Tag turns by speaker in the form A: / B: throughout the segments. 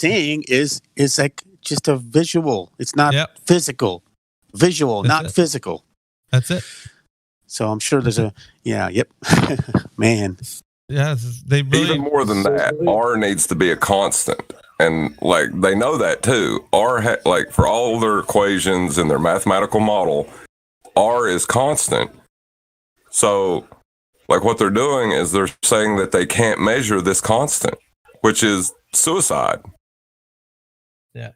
A: seeing is like just a visual. It's not physical. Visual,
B: That's
A: not
B: it.
A: physical.
B: That's it.
A: So I'm sure there's man.
B: Yeah, they really
C: even more than that. R needs to be a constant, and like they know that too. Like for all their equations and their mathematical model, R is constant. So, like what they're doing is they're saying that they can't measure this constant, which is suicide.
B: Yeah.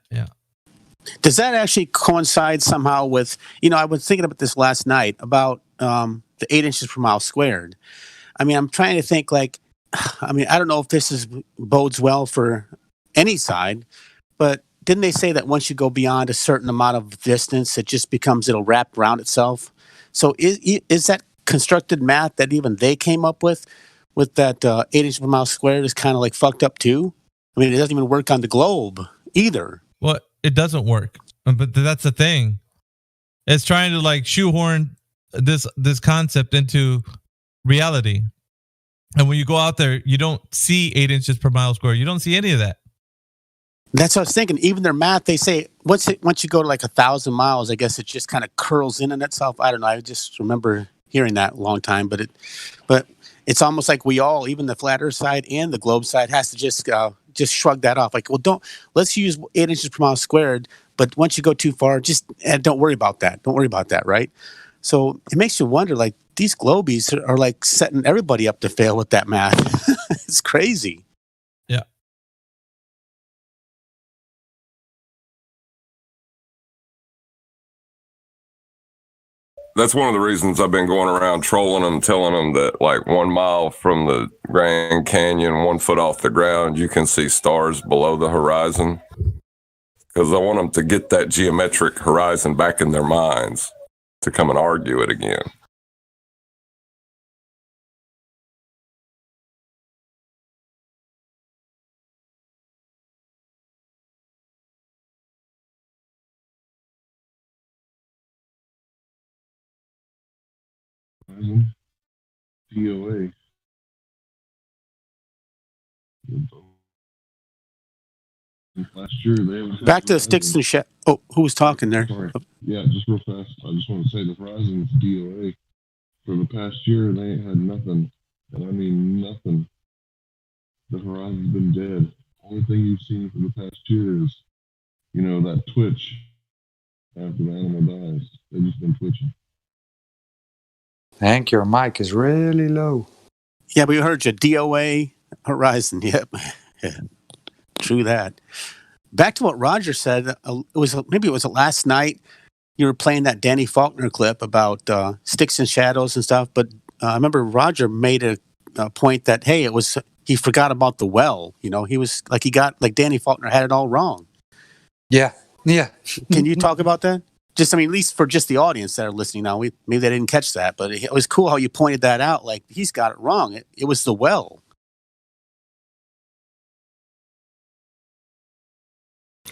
A: Does that actually coincide somehow with, I was thinking about this last night about the 8 inches per mile squared. I mean, I'm trying to think I don't know if this bodes well for any side, but didn't they say that once you go beyond a certain amount of distance, it'll wrap around itself? So is that constructed math that even they came up with that 8 inches per mile squared is kind of like fucked up too? I mean, it doesn't even work on the globe either.
B: Well, it doesn't work, but that's the thing. It's trying to like shoehorn this concept into reality. And when you go out there, you don't see 8 inches per mile square. You don't see any of that.
A: That's what I was thinking. Even their math, they say once you go to like 1,000 miles, I guess it just kind of curls in on itself. I don't know. I just remember hearing that a long time, but it's almost like we all, even the flat Earth side and the globe side, has to just shrug that off. Like, well, let's use 8 inches per mile squared. But once you go too far, just don't worry about that. Don't worry about that, right? So it makes you wonder, like, these globies are like setting everybody up to fail with that math. It's crazy.
B: Yeah.
C: That's one of the reasons I've been going around trolling them, telling them that like 1 mile from the Grand Canyon, 1 foot off the ground, you can see stars below the horizon. Because I want them to get that geometric horizon back in their minds to come and argue it again.
D: DOA. Last year, they haven't
A: back to the sticks and shit. Oh, who was talking there?
D: Sorry. Yeah, just real fast. I just want to say the Verizon's DOA for the past year, they ain't had nothing, and I mean nothing. The Horizon's been dead. Only thing you've seen for the past year is, that twitch after the animal dies. They've just been twitching.
E: Hank, your mic is really low.
A: Yeah, we heard you. DOA, Horizon. Yep. Yeah. True that. Back to what Roger said. It was last night. You were playing that Danny Faulkner clip about sticks and shadows and stuff. But I remember Roger made a point that he forgot about the well. He was like Danny Faulkner had it all wrong.
E: Yeah.
A: Can you talk about that? At least for just the audience that are listening now, maybe they didn't catch that, but it was cool how you pointed that out. Like, he's got it wrong. It was the well.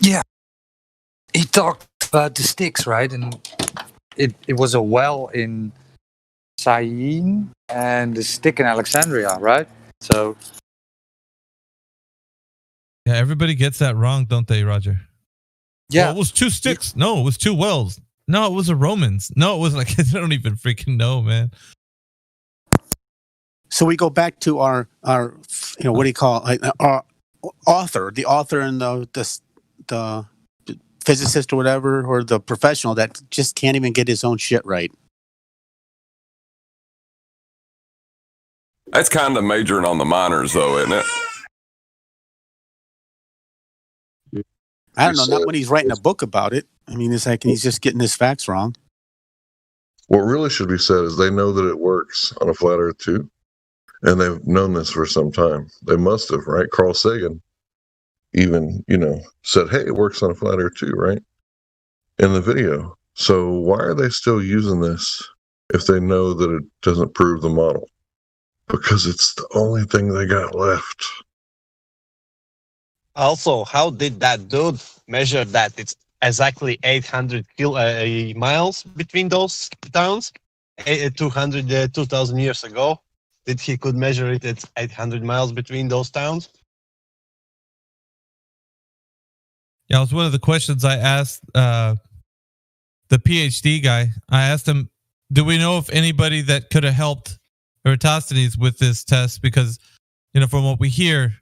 E: Yeah. He talked about the sticks, right? And it was a well in Syene and the stick in Alexandria, right? So.
B: Yeah, everybody gets that wrong, don't they, Roger?
E: Yeah.
B: Well, it was 2 sticks. No, it was 2 wells. No, it was the Romans. No, it wasn't. Like, I don't even freaking know, man.
A: So we go back to our what do you call it? Our author, the author and the physicist or whatever, or the professional that just can't even get his own shit right.
C: That's kind of majoring on the minors, though, isn't it?
A: I don't know, not when he's writing a book about it. I mean, it's like he's just getting his facts wrong.
D: What really should be said is they know that it works on a flat Earth too, and they've known this for some time. They must have, right? Carl Sagan even, said, hey, it works on a flat Earth too, right? In the video. So why are they still using this if they know that it doesn't prove the model? Because it's the only thing they got left.
F: Also, how did that dude measure that it's exactly 800 miles between those towns? 2,000 years ago, did he could measure it at 800 miles between those towns?
B: Yeah, it was one of the questions I asked the PhD guy. I asked him, do we know if anybody that could have helped Eratosthenes with this test? Because, from what we hear,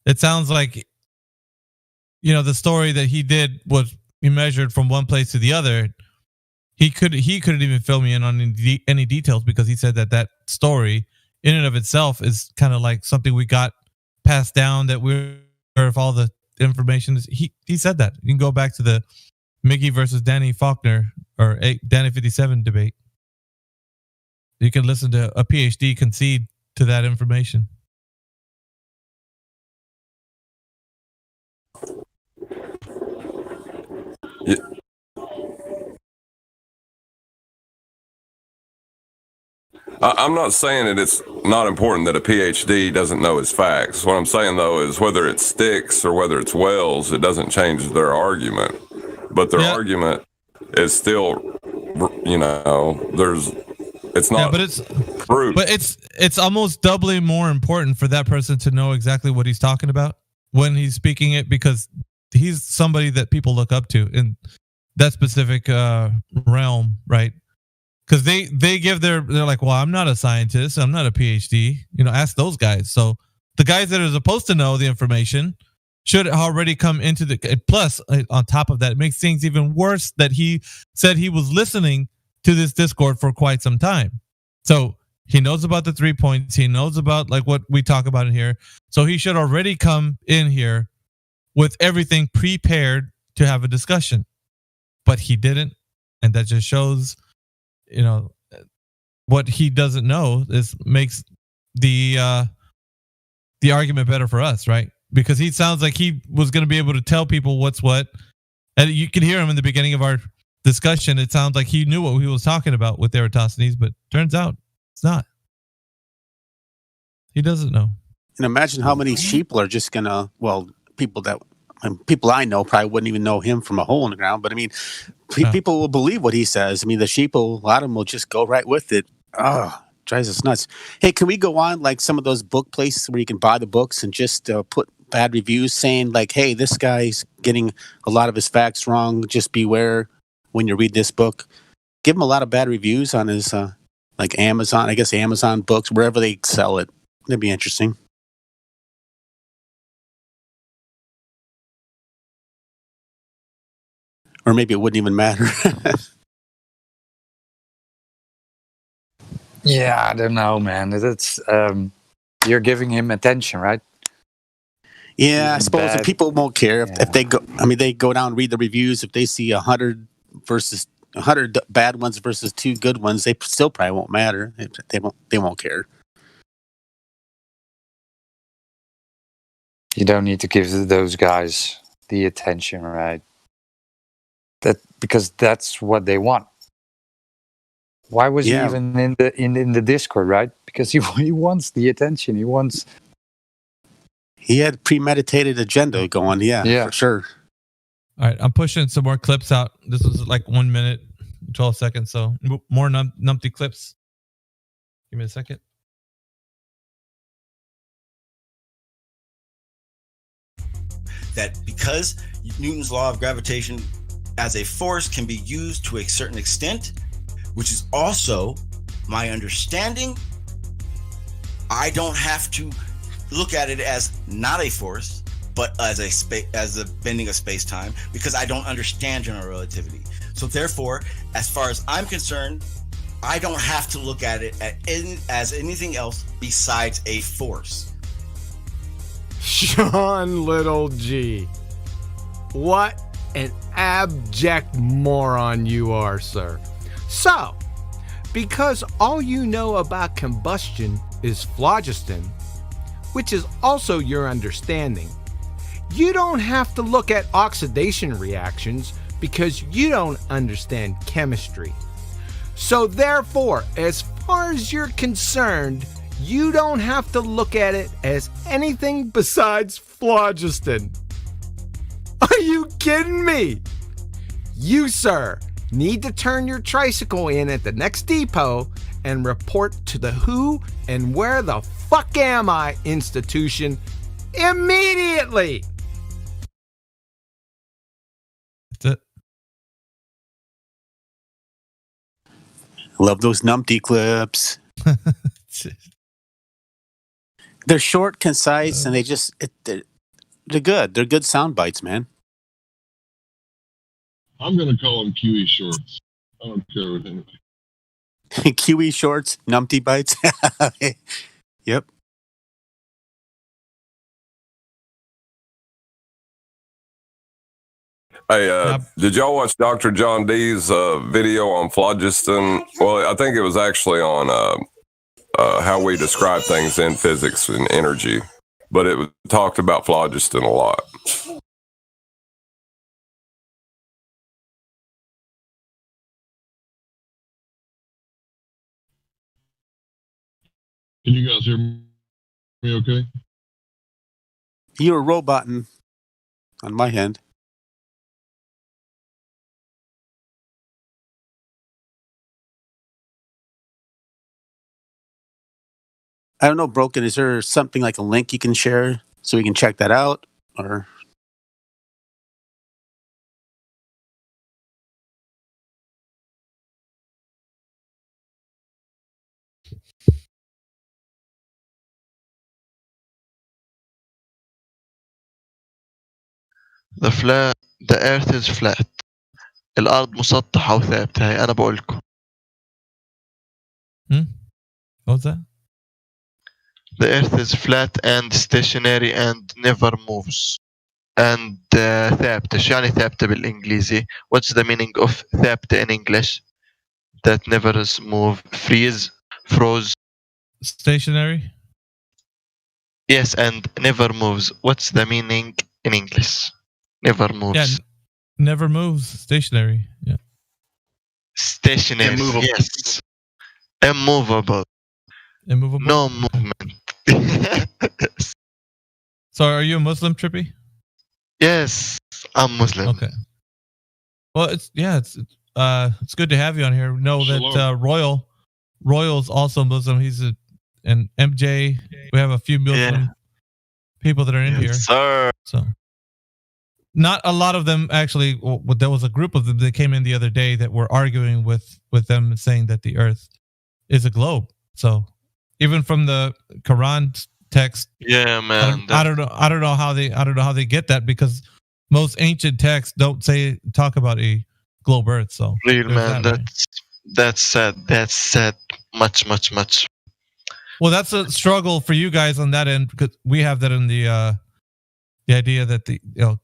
B: it sounds like, the story that he did was he measured from one place to the other. He couldn't even fill me in on any details because he said that story in and of itself is kind of like something we got passed down that we're aware of all the information. He said that. You can go back to the Miggy versus Danny Faulkner or Danny 57 debate. You can listen to a PhD concede to that information.
C: Yeah. I'm not saying that it's not important that a PhD doesn't know his facts. What I'm saying, though, is whether it's Sticks or whether it's Wells, it doesn't change their argument. But their argument is still, it's not.
B: Yeah, but it's proof. But it's almost doubly more important for that person to know exactly what he's talking about when he's speaking it, because he's somebody that people look up to in that specific realm, right? Because they give they're like, well, I'm not a scientist, I'm not a PhD. Ask those guys. So the guys that are supposed to know the information should already come into the. Plus, on top of that, it makes things even worse that he said he was listening to this Discord for quite some time. So he knows about the 3 points. He knows about like what we talk about in here. So he should already come in here with everything prepared to have a discussion. But he didn't, and that just shows. What he doesn't know makes the argument better for us, right? Because he sounds like he was going to be able to tell people what's what, and you can hear him in the beginning of our discussion. It sounds like he knew what he was talking about with Eratosthenes, but turns out it's not. He doesn't know.
A: And imagine how many people are just gonna. Well, people I know probably wouldn't even know him from a hole in the ground. But I mean, people will believe what he says. I mean, the sheeple, a lot of them will just go right with it. Oh, drives us nuts. Hey, can we go on like some of those book places where you can buy the books and just put bad reviews saying like, hey, this guy's getting a lot of his facts wrong. Just beware when you read this book. Give him a lot of bad reviews on his like Amazon, I guess Amazon books, wherever they sell it. That'd be interesting. Or maybe it wouldn't even matter.
E: Yeah, I don't know, man. It's you're giving him attention, right?
A: Yeah, I suppose if people won't care if they go. I mean, they go down and read the reviews. If they see 100 bad ones versus 2 good ones, they still probably won't matter. They won't care.
E: You don't need to give those guys the attention, right? Because that's what they want. Why was he even in the Discord, right? Because he wants the attention.
B: He
A: had premeditated agenda going. Yeah, for sure.
B: All right, I'm pushing some more clips out. This was like 1 minute, 12 seconds. So more numpty clips. Give me a second.
G: That because Newton's law of gravitation as a force can be used to a certain extent, which is also my understanding, I don't have to look at it as not a force, but as a bending of space-time, because I don't understand general relativity. So therefore, as far as I'm concerned, I don't have to look at it as anything else besides a force.
H: Sean Little G. What an abject moron you are, sir. So, because all you know about combustion is phlogiston, which is also your understanding, you don't have to look at oxidation reactions because you don't understand chemistry. So therefore, as far as you're concerned, you don't have to look at it as anything besides phlogiston. Are you kidding me? You, sir, need to turn your tricycle in at the next depot and report to the Who and Where the Fuck Am I institution immediately.
B: That's
A: Love those numpty clips.
B: it.
A: They're short, concise, and they're good. They're good sound bites, man.
D: I'm going to call them QE shorts. I don't care what anything.
A: QE shorts, numpty bites. Yep.
C: Hey, did y'all watch Dr. John Dee's video on phlogiston? Well, I think it was actually on how we describe things in physics and energy, but it talked about phlogiston a lot.
D: Can you guys hear me okay?
A: You were roboting on my end. I don't know, Broken. Is there something like a link you can share so we can check that out? Or
I: the earth is flat. الأرض مسطحة وثابتة. هاي أنا بقولكم.
B: What was that?
I: The earth is flat and stationary and never moves. And ثابتة. شو يعني ثابتة بالإنجليزي? What's the meaning of ثابتة in English? That never move. Freeze. Froze.
B: Stationary.
I: Yes, and never moves. What's the meaning in English? Never moves.
B: Yeah, never moves. Stationary. Yeah.
I: Stationary.
J: Immovable.
I: Yes. Immovable.
B: Immovable.
I: No movement.
B: So, are you a Muslim, Trippy?
I: Yes, I'm Muslim.
B: Okay. Well, it's good to have you on here. Know that Royal's also Muslim. He's an MJ. We have a few Muslim people that are in here.
I: Sir.
B: So, not a lot of them actually. Well, there was a group of them that came in the other day that were arguing with them, saying that the Earth is a globe. So, even from the Quran text,
I: Yeah, man.
B: I don't know how they get that, because most ancient texts don't talk about a globe Earth. So,
I: Real man.
B: that way.
I: That's sad. That's sad. Much.
B: Well, that's a struggle for you guys on that end, because we have that in the idea that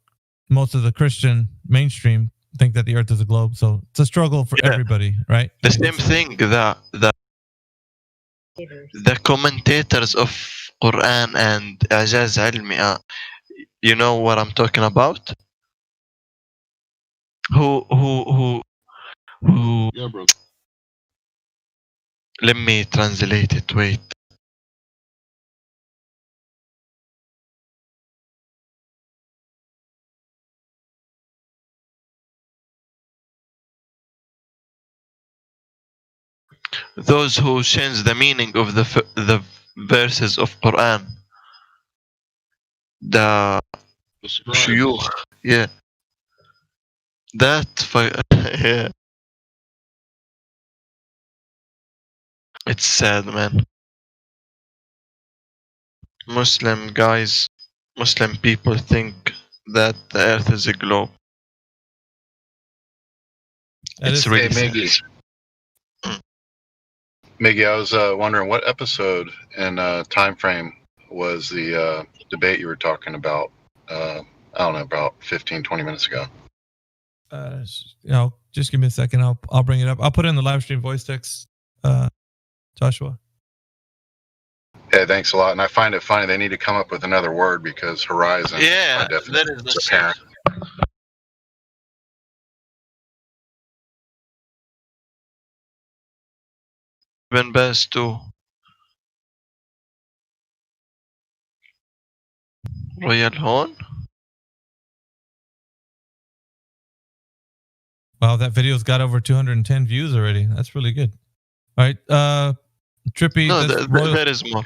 B: most of the Christian mainstream think that the Earth is a globe. So it's a struggle for everybody, right?
I: The same thing that the commentators of Quran and Ijaz Ilmi, you know what I'm talking about? Who
D: Yeah, bro.
I: let me translate it, wait. Those who change the meaning of the verses of Quran, the shuyukh, yeah, yeah, it's sad, man. Muslim people think that the Earth is a globe. It's really
J: Hey, Miggy. Miggy, I was wondering what episode and time frame was the debate you were talking about, I don't know, about 15, 20 minutes ago.
B: Just give me a second. I'll bring it up. I'll put it in the live stream voice text, Joshua.
J: Hey, thanks a lot. And I find it funny they need to come up with another word because horizon,
I: Yeah,
J: by definition,
I: that is
J: is apparent.
I: Ibn Baz too. Royal Horn?
B: Wow, that video's got over 210 views already. That's really good. All right, Trippy.
I: No, there is more.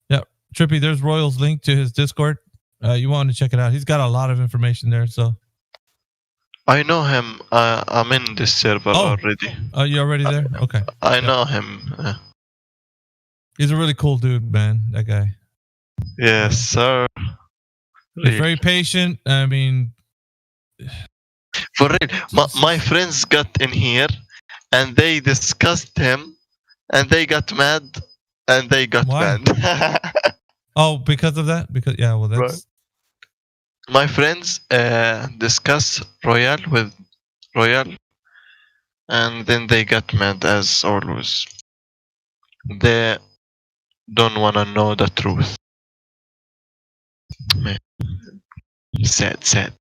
B: Yeah, Trippy. There's Royal's link to his Discord. You want to check it out. He's got a lot of information there. So
I: I know him. I'm in this server already.
B: Are you already there? Okay.
I: I know him.
B: He's a really cool dude, man. That guy.
I: Yes, sir.
B: He's very patient. I mean,
I: for real, my friends got in here and they discussed him and they got mad and they got banned.
B: Oh, because of that? Because well, that's
I: Right. My friends discuss Royale with Royale and then they got mad as always. They don't wanna know the truth. Man. Sad.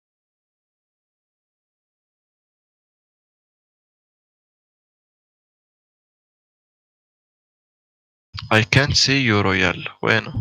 I: I can't see you, Royal. Bueno.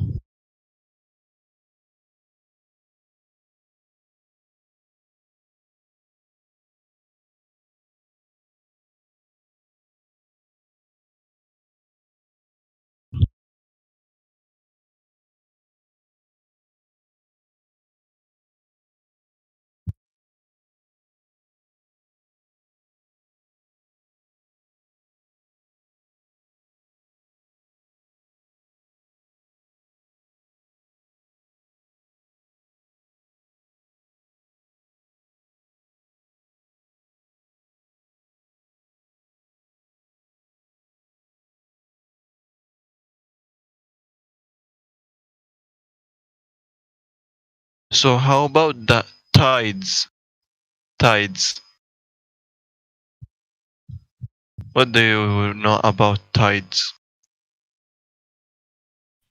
I: So how about the tides? Tides. What do you know about tides?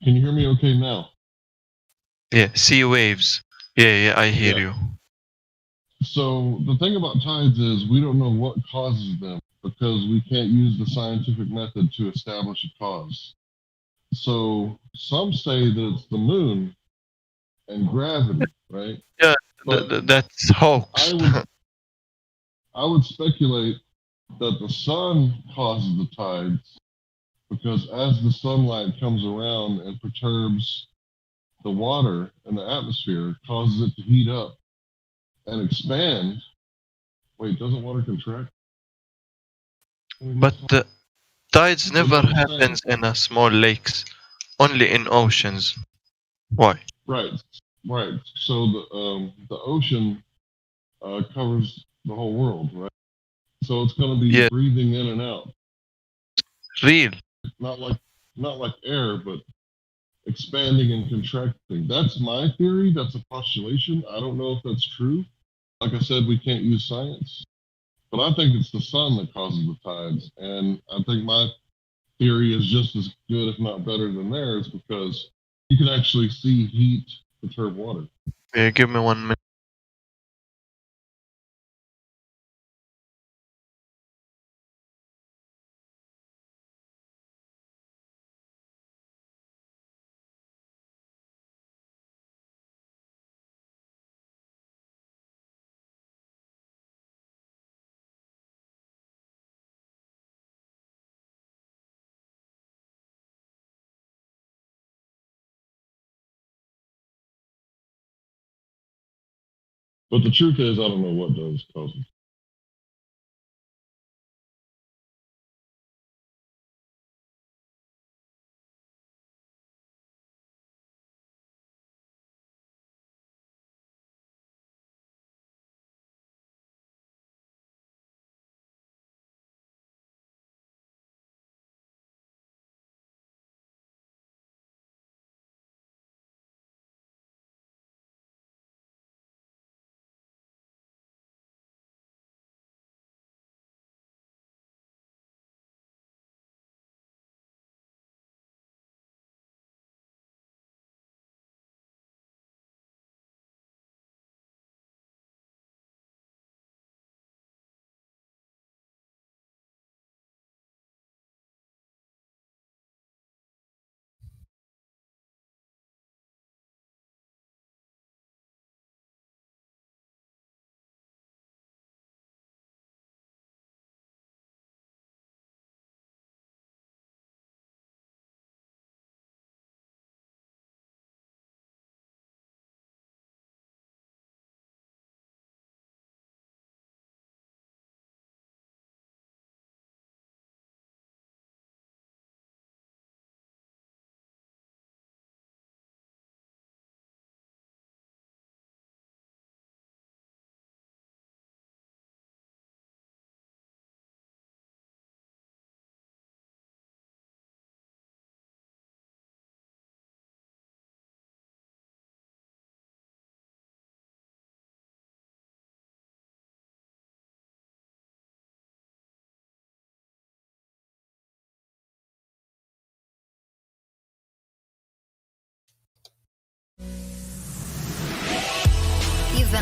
D: Can you hear me okay now?
I: Yeah, sea waves. Yeah, I hear you.
D: So the thing about tides is we don't know what causes them because we can't use the scientific method to establish a cause. So some say that it's the moon and gravity, right?
I: Yeah,
D: But
I: that's hoax.
D: I would speculate that the sun causes the tides because as the sunlight comes around and perturbs the water in the atmosphere, it causes it to heat up and expand. Wait, doesn't water contract?
I: But the tides never happens in a small lakes, only in oceans. Why?
D: Right. So the ocean covers the whole world, right? So it's going to be breathing in and out.
I: Real.
D: Not like air, but expanding and contracting. That's my theory. That's a postulation. I don't know if that's true. Like I said, we can't use science, but I think it's the sun that causes the tides, and I think my theory is just as good, if not better, than theirs because you can actually see heat perturb water.
I: Yeah, give me 1 minute.
D: But the truth is, I don't know what does cause it.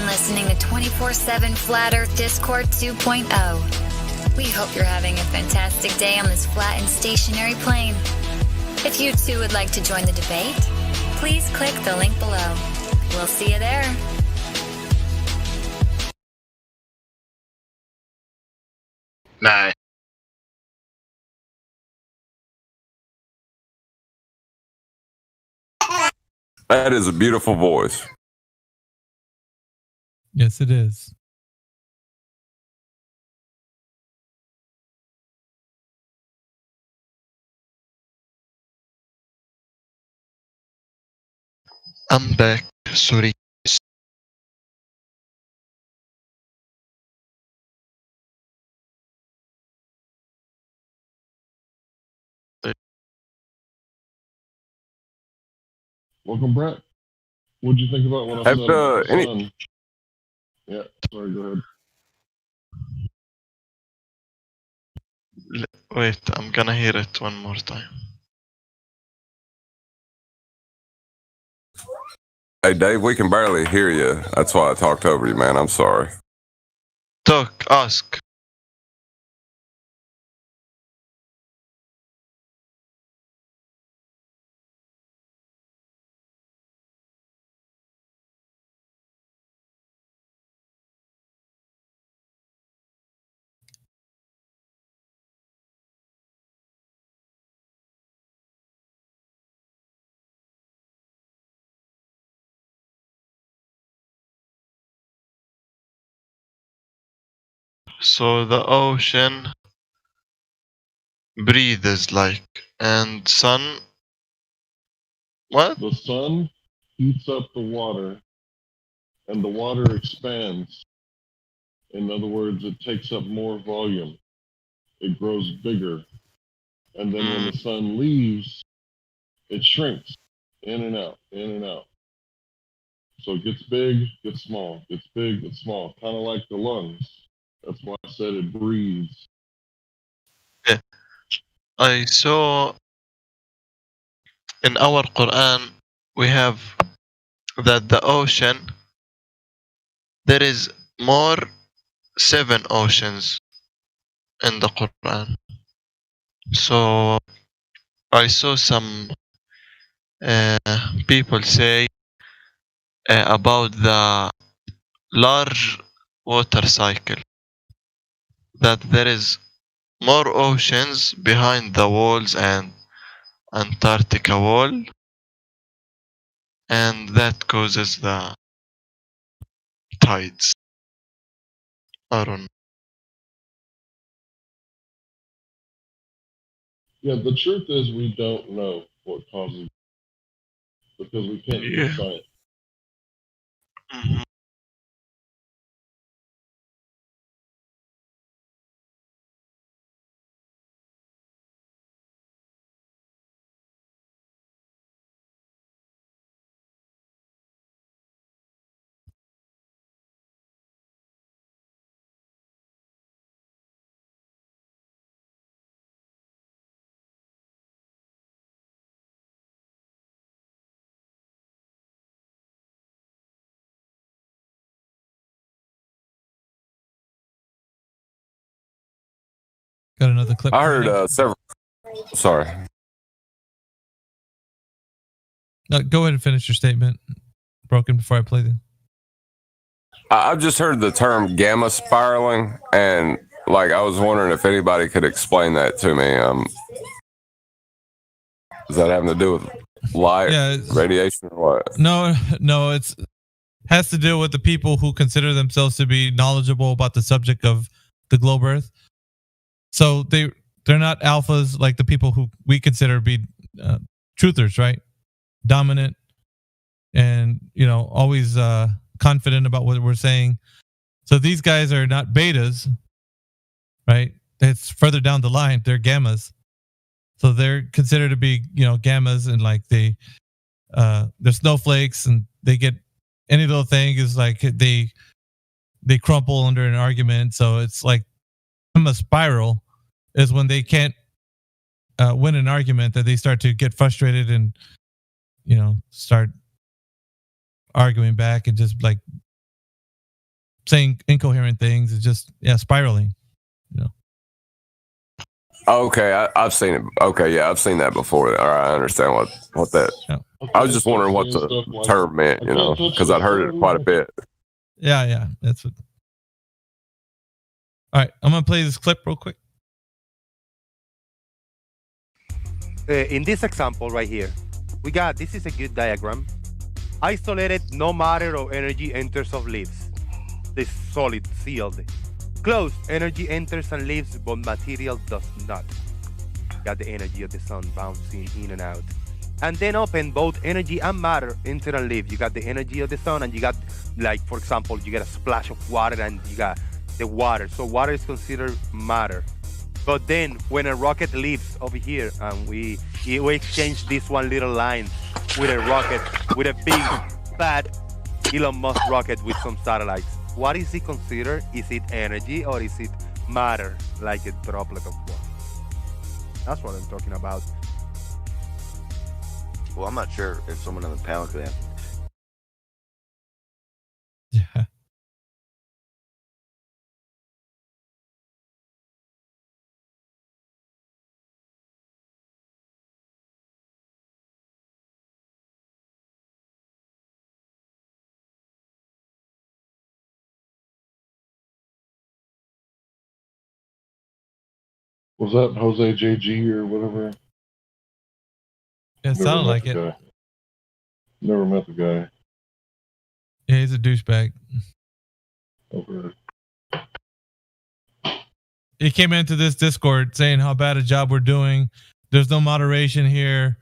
K: been listening to 24/7 Flat Earth Discord 2.0. We hope you're having a fantastic day on this flat and stationary plane. If you too would like to join the debate, please click the link below. We'll see you there.
J: Nah.
C: That is a beautiful voice.
B: Yes, it is.
I: I'm back. Sorry.
D: Welcome, Brett. What'd you think about what I
C: Have,
D: said about the
C: any-
D: sun? Yeah, sorry, go ahead.
I: Wait, I'm gonna hear it one more time.
C: Hey, Dave, we can barely hear you. That's why I talked over you, man. I'm sorry.
I: Talk, ask. So the ocean breathes like, and sun. What?
D: The sun heats up the water, and the water expands. In other words, it takes up more volume. It grows bigger. And then when the sun leaves, it shrinks in and out, in and out. So it gets big, gets small, gets big, gets small, kind of like the lungs. That's why I said it breathes.
I: Yeah. I saw in our Quran we have that the ocean, there is more 7 oceans in the Quran. So I saw some people say about the large water cycle, that there is more oceans behind the walls and Antarctica wall, and that causes the tides. I don't know.
D: Yeah, the truth is we don't know what causes it because we can't do
I: Yeah.
D: science.
I: Mhm.
B: Got another clip.
C: I heard
B: coming up.
C: several. Sorry.
B: No, go ahead and finish your statement, Broken, before I play the.
C: I've just heard the term gamma spiraling, and like I was wondering if anybody could explain that to me. Does that having to do with light,
B: Yeah,
C: radiation, or what?
B: No, it's has to do with the people who consider themselves to be knowledgeable about the subject of the globe Earth. So they're not alphas like the people who we consider to be truthers, right? Dominant and always confident about what we're saying. So these guys are not betas, right? It's further down the line. They're gammas. So they're considered to be gammas, and like they're snowflakes, and they get any little thing is like they crumple under an argument. So it's like a spiral is when they can't win an argument, that they start to get frustrated and start arguing back and just like saying incoherent things. It's just spiraling.
C: Okay, I've seen it. Okay, yeah, I've seen that before. All right, I understand what that.
B: Yeah.
C: I was just wondering what the term meant, because I'd heard it quite a bit.
B: Yeah, that's what. All right, I'm gonna play this clip real quick.
L: In this example right here, we got, this is a good diagram. Isolated, no matter or energy enters of leaves. This solid, sealed. Closed, energy enters and leaves, but material does not. Got the energy of the sun bouncing in and out. And then open, both energy and matter enter and leave. You got the energy of the sun, and you got, like, for example, you get a splash of water and you got the water. So water is considered matter. But then when a rocket leaves over here and we exchange this one little line with a rocket, with a big fat Elon Musk rocket with some satellites, what is it considered? Is it energy or is it matter, like a droplet of water? That's what I'm talking about.
M: Well, I'm not sure if someone on the panel could answer.
B: Yeah.
D: Was that Jose JG or whatever?
B: Yeah, it sounded like it.
D: Guy. Never met the guy.
B: Yeah, he's a douchebag.
D: Okay.
B: He came into this Discord saying how bad a job we're doing. There's no moderation here.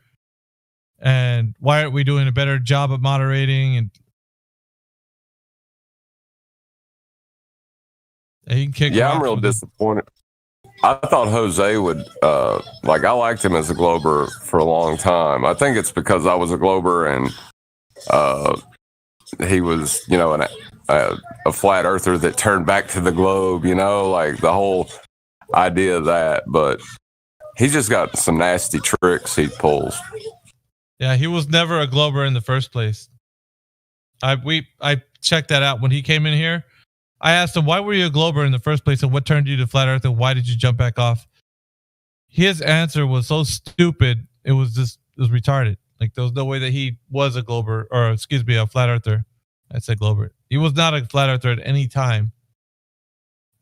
B: And why aren't we doing a better job of moderating? And he can kick.
C: Yeah, I'm real disappointed. I thought Jose would, I liked him as a Glober for a long time. I think it's because I was a Glober and he was, a flat earther that turned back to the globe, like the whole idea of that. But he's just got some nasty tricks he pulls.
B: Yeah, he was never a Glober in the first place. I checked that out when he came in here. I asked him, why were you a Glober in the first place and what turned you to Flat Earth and why did you jump back off? His answer was so stupid, it was retarded. Like, there was no way that he was a Glober, or excuse me, a Flat Earther. I said Glober. He was not a Flat Earther at any time.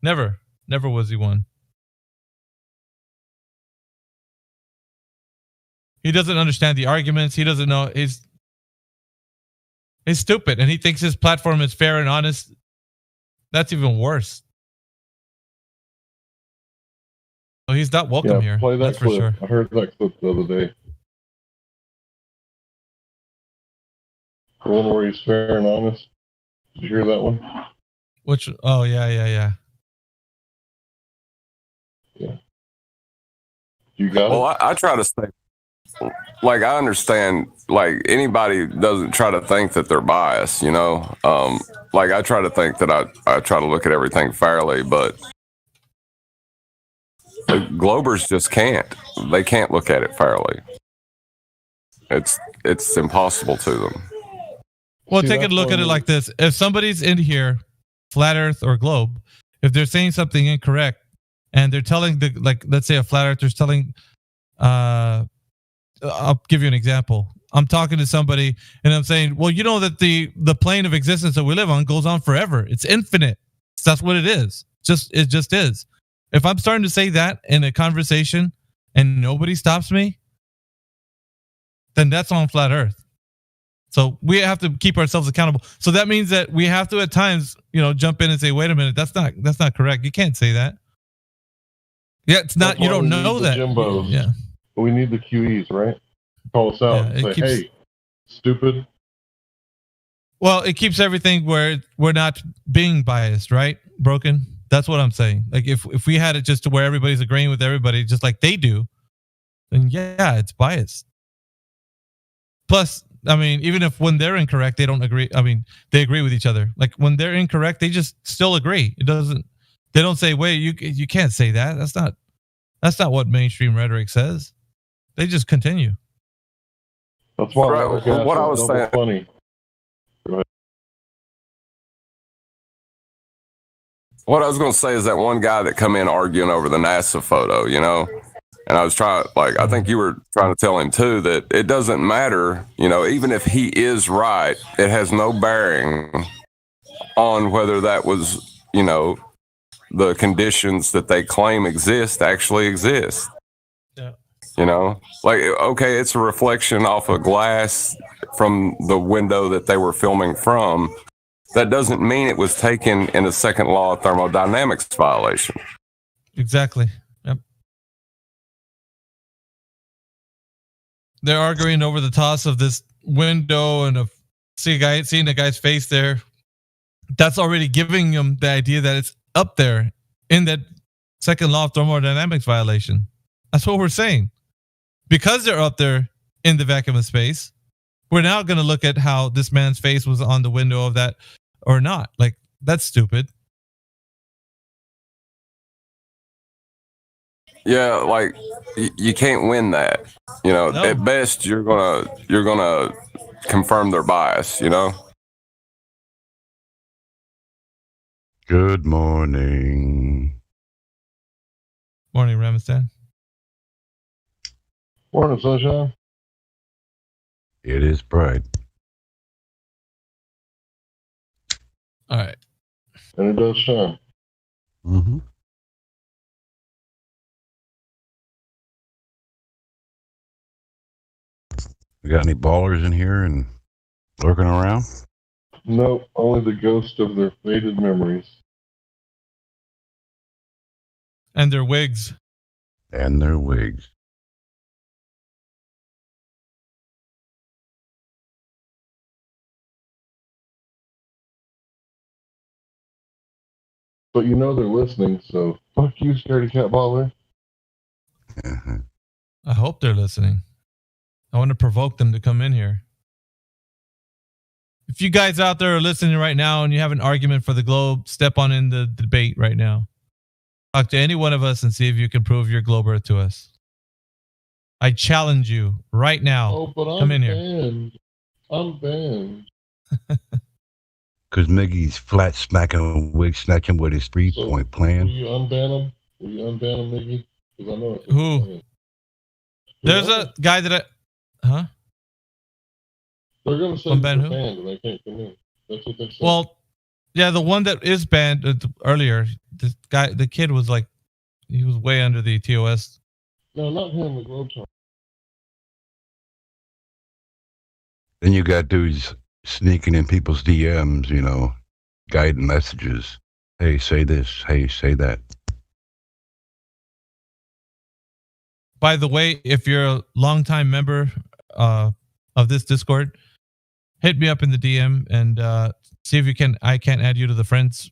B: Never was he one. He doesn't understand the arguments. He doesn't know. He's stupid, and he thinks his platform is fair and honest. That's even worse. So he's not welcome here.
D: Play that
B: that's
D: clip.
B: For sure.
D: I heard that clip the other day. The one where he's fair and honest. Did you hear that one?
B: Which? Oh yeah.
D: Yeah. You got
C: Well,
D: it?
C: I try to stay. I understand. Anybody doesn't try to think that they're biased. I try to think that I try to look at everything fairly, but the Globers just can't. They can't look at it fairly. It's impossible to them.
B: Well, take a look at it like this. If somebody's in here, Flat Earth or Globe, if they're saying something incorrect and they're telling let's say a Flat Earther's telling, I'll give you an example. I'm talking to somebody and I'm saying, well, you know that the plane of existence that we live on goes on forever. It's infinite. That's what it is. It just is. If I'm starting to say that in a conversation and nobody stops me, then that's on Flat Earth. So we have to keep ourselves accountable. So that means that we have to at times, jump in and say, wait a minute, that's not correct. You can't say that. Yeah, it's not. You don't know that.
D: Jimbos.
B: Yeah.
D: But we need the QEs, right? Call us out and say, hey, stupid.
B: Well, it keeps everything where we're not being biased, right? Broken. That's what I'm saying. Like if we had it just to where everybody's agreeing with everybody, just like they do, then yeah, it's biased. Plus, even if when they're incorrect, they don't agree. They agree with each other. Like when they're incorrect, they just still agree. They don't say, wait, you can't say that. That's not what mainstream rhetoric says. They just continue.
D: That's why
C: what I was saying.
D: Funny.
C: What I was going to say is that one guy that come in arguing over the NASA photo, you know, and I was trying, like, I think you were trying to tell him too that it doesn't matter, you know, even if he is right, it has no bearing on whether that was, you know, the conditions that they claim exist actually exist.
B: Yeah.
C: You know, like, okay, it's a reflection off a glass from the window that they were filming from. That doesn't mean it was taken in a second law of thermodynamics violation.
B: Exactly. Yep. They're arguing over the toss of this window and seeing the guy's face there. That's already giving them the idea that it's up there in that second law of thermodynamics violation. That's what we're saying. Because they're up there in the vacuum of space, we're now going to look at how this man's face was on the window of that or not. Like, that's stupid.
C: Yeah, like you can't win that. You know,
B: No.
C: At best you're gonna confirm their bias, you know?
N: Good morning.
B: Morning, Ramistan.
D: Morning, sunshine.
N: It is bright.
B: All right.
D: And it does shine.
N: Mm-hmm. We got any ballers in here and lurking around?
D: No, only the ghost of their faded memories.
B: And their wigs.
N: And their wigs.
D: But you know they're listening, so fuck you, scaredy cat baller.
B: I hope they're listening. I want to provoke them to come in here. If you guys out there are listening right now and you have an argument for the globe, step on in the debate right now. Talk to any one of us and see if you can prove your globe Earth to us. I challenge you right now.
D: Oh, but I'm
B: come in here.
D: banned. I'm banned.
N: Because Miggy's flat smacking wig snatching with his 3-point plan.
D: Will you unban him? Will you unban him, Miggy? Because I know it's
B: Who? There's a guy that Huh?
D: They're going to say
B: Unban
D: they're
B: who?
D: banned and they can't come in. That's what they say.
B: Well, yeah, the one that is banned earlier, this guy, the kid was like, he was way under the TOS.
D: No, not him, the Globetrotter.
N: Then you got dudes sneaking in people's DMs, you know, guiding messages. Hey, say this. Hey, say that.
B: By the way, if you're a longtime member of this Discord, hit me up in the DM and see if I can add you to the friends,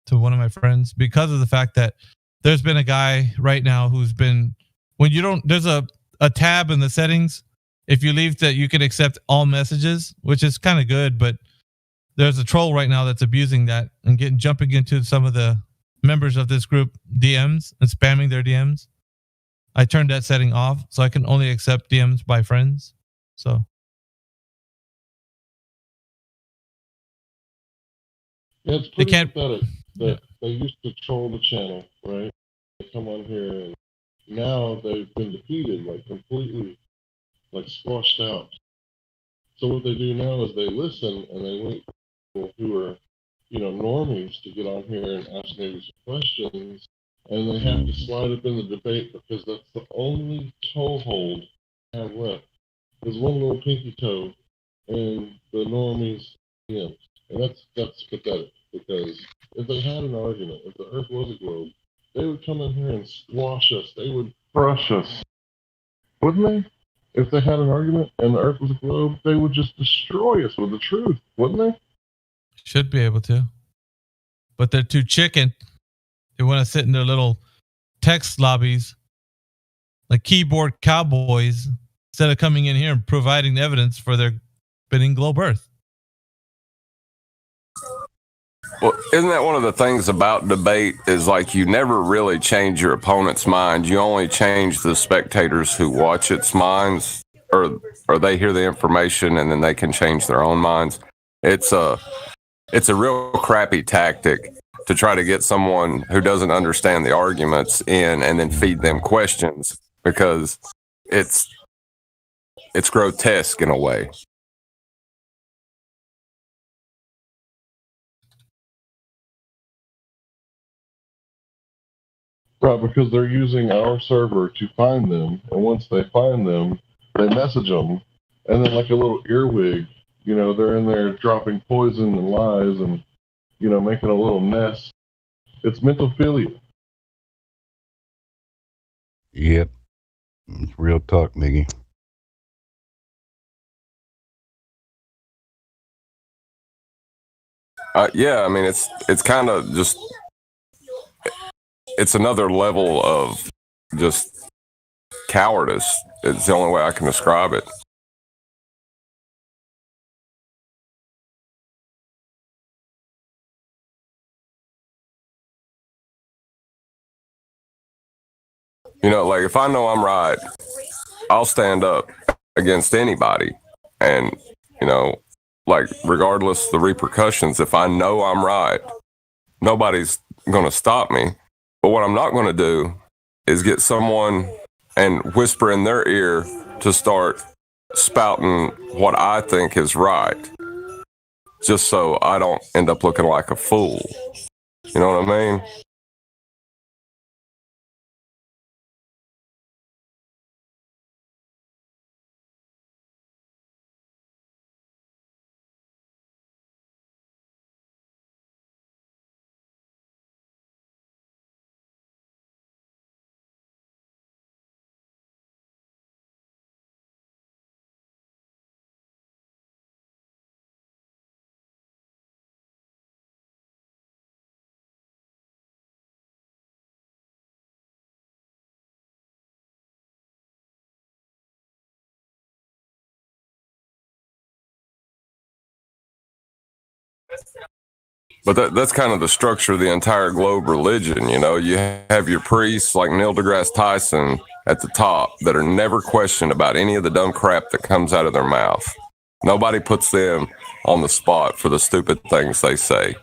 B: to one of my friends, because of the fact that there's been a guy right now who's been, there's a tab in the settings. If you leave that, you can accept all messages, which is kind of good, but there's a troll right now that's abusing that and jumping into some of the members of this group DMs and spamming their DMs. I turned that setting off, so I can only accept DMs by friends. So
D: Yeah, it's
B: They
D: pretty
B: can't-
D: pathetic that they used to troll the channel, right? They come on here and now they've been defeated, like completely, like squashed out. So what they do now is they listen and they wait for people who are, you know, normies to get on here and ask maybe some questions, and they have to slide up in the debate because that's the only toehold they have left. There's one little pinky toe, and the normies, yeah. And that's pathetic, because if they had an argument, if the Earth was a globe, they would come in here and squash us. They would crush us. Wouldn't they? If they had an argument and the Earth was a globe, they would just destroy us with the truth, wouldn't they?
B: should be able to, but they're too chicken. They want to sit in their little text lobbies like keyboard cowboys instead of coming in here and providing evidence for their spinning globe Earth.
C: Well, isn't that one of the things about debate is like you never really change your opponent's mind. You only change the spectators who watch its minds, or they hear the information and then they can change their own minds. It's a real crappy tactic. to try to get someone who doesn't understand the arguments in and then feed them questions because it's grotesque in a way.
D: Right, because they're using our server to find them, and once they find them, they message them, and then like a little earwig, you know, they're in there dropping poison and lies and, you know, making a little nest. It's mentophilia.
N: Yep. It's real talk, Miggy.
C: Yeah, I mean, it's kind of just, it's another level of just cowardice. It's the only way I can describe it. You know, like if I know I'm right, I'll stand up against anybody. And, you know, like regardless of the repercussions, if I know I'm right, nobody's going to stop me. But what I'm not going to do is get someone and whisper in their ear to start spouting what I think is right, just so I don't end up looking like a fool. You know what I mean? But that's kind of the structure of the entire globe religion. You know, you have your priests like Neil deGrasse Tyson at the top that are never questioned about any of the dumb crap that comes out of their mouth. Nobody puts them on the spot for the stupid things they say.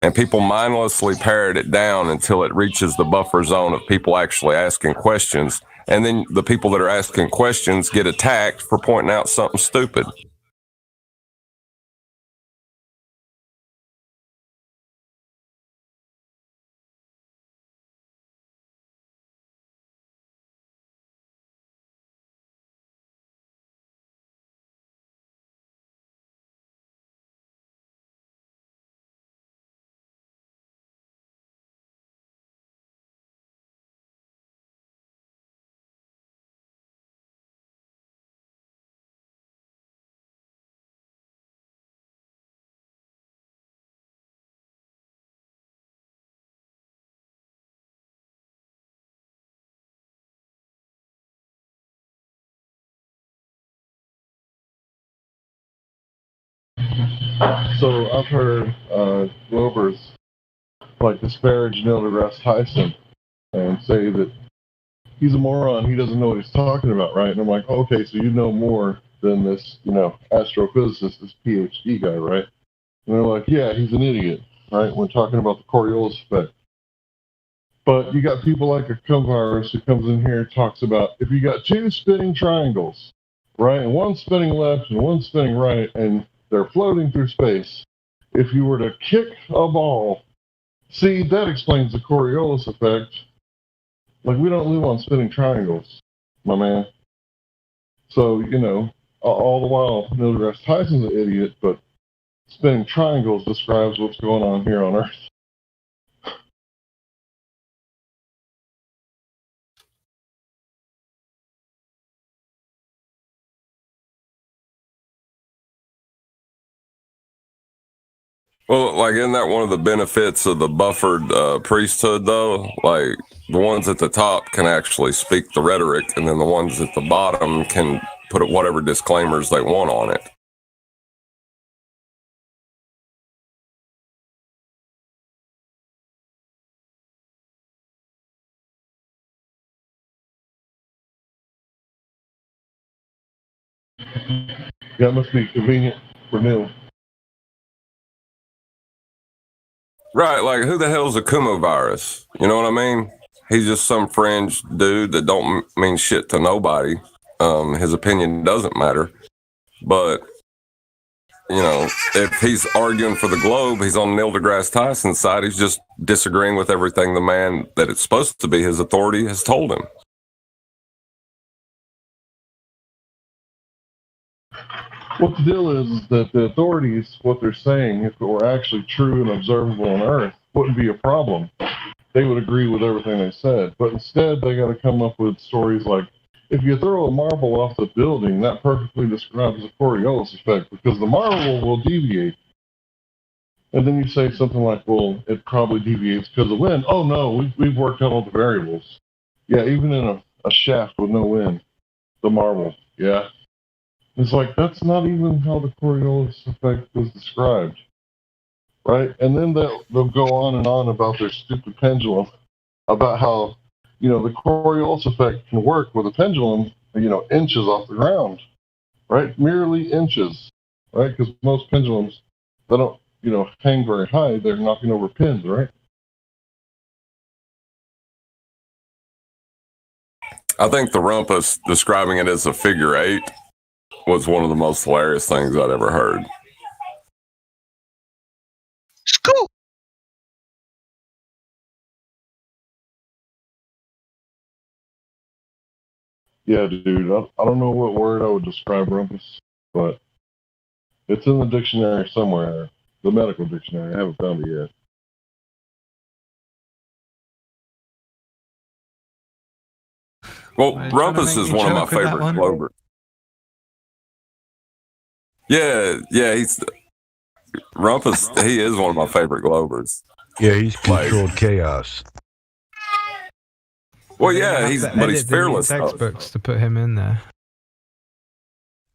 C: And people mindlessly parrot it down until it reaches the buffer zone of people actually asking questions. And then the people that are asking questions get attacked for pointing out something stupid.
D: So I've heard Glovers like disparage Neil deGrasse Tyson and say that he's a moron. He doesn't know what he's talking about, right? And I'm like, okay, so you know more than this, you know, astrophysicist, this PhD guy, right? And they're like, yeah, he's an idiot, right? When talking about the Coriolis effect. But you got people like a Cumvirus who comes in here and talks about if you got two spinning triangles, right, and one spinning left and one spinning right, and they're floating through space. If you were to kick a ball, see, that explains the Coriolis effect. Like, we don't live on spinning triangles, my man. So, you know, all the while, Neil deGrasse Tyson's an idiot, but spinning triangles describes what's going on here on Earth.
C: Well, like, isn't that one of the benefits of the buffered priesthood, though? Like, the ones at the top can actually speak the rhetoric, and then the ones at the bottom can put whatever disclaimers they want on it.
D: That must be convenient for Neil.
C: Right, like who the hell's a Kumo virus? You know what I mean? He's just some fringe dude that don't mean shit to nobody. His opinion doesn't matter. But, you know, if he's arguing for the globe, he's on Neil deGrasse Tyson's side. He's just disagreeing with everything the man that it's supposed to be his authority has told him.
D: What the deal is that the authorities, what they're saying, if it were actually true and observable on Earth, wouldn't be a problem. They would agree with everything they said. But instead, they got to come up with stories like, if you throw a marble off the building, that perfectly describes the Coriolis effect because the marble will deviate. And then you say something like, well, it probably deviates because of wind. Oh, no, we've worked out all the variables. Yeah, even in a shaft with no wind, the marble, yeah. It's like, that's not even how the Coriolis effect was described, right? And then they'll go on and on about their stupid pendulum, about how, you know, the Coriolis effect can work with a pendulum, you know, inches off the ground, right? Merely inches, right? Because most pendulums, they don't, you know, hang very high. They're knocking over pins, right?
C: I think the rumpus describing it as a figure eight was one of the most hilarious things I'd ever heard.
I: School.
D: Yeah, dude. I don't know what word I would describe rumpus, but it's in the dictionary somewhere. The medical dictionary. I haven't found it yet.
C: Well, rumpus is one of my favorite Globers. Yeah, he's Rumpus. He is one of my favorite Globers.
N: Yeah, he's controlled chaos.
C: Well, yeah, he's fearless.
O: Textbooks to put him in there.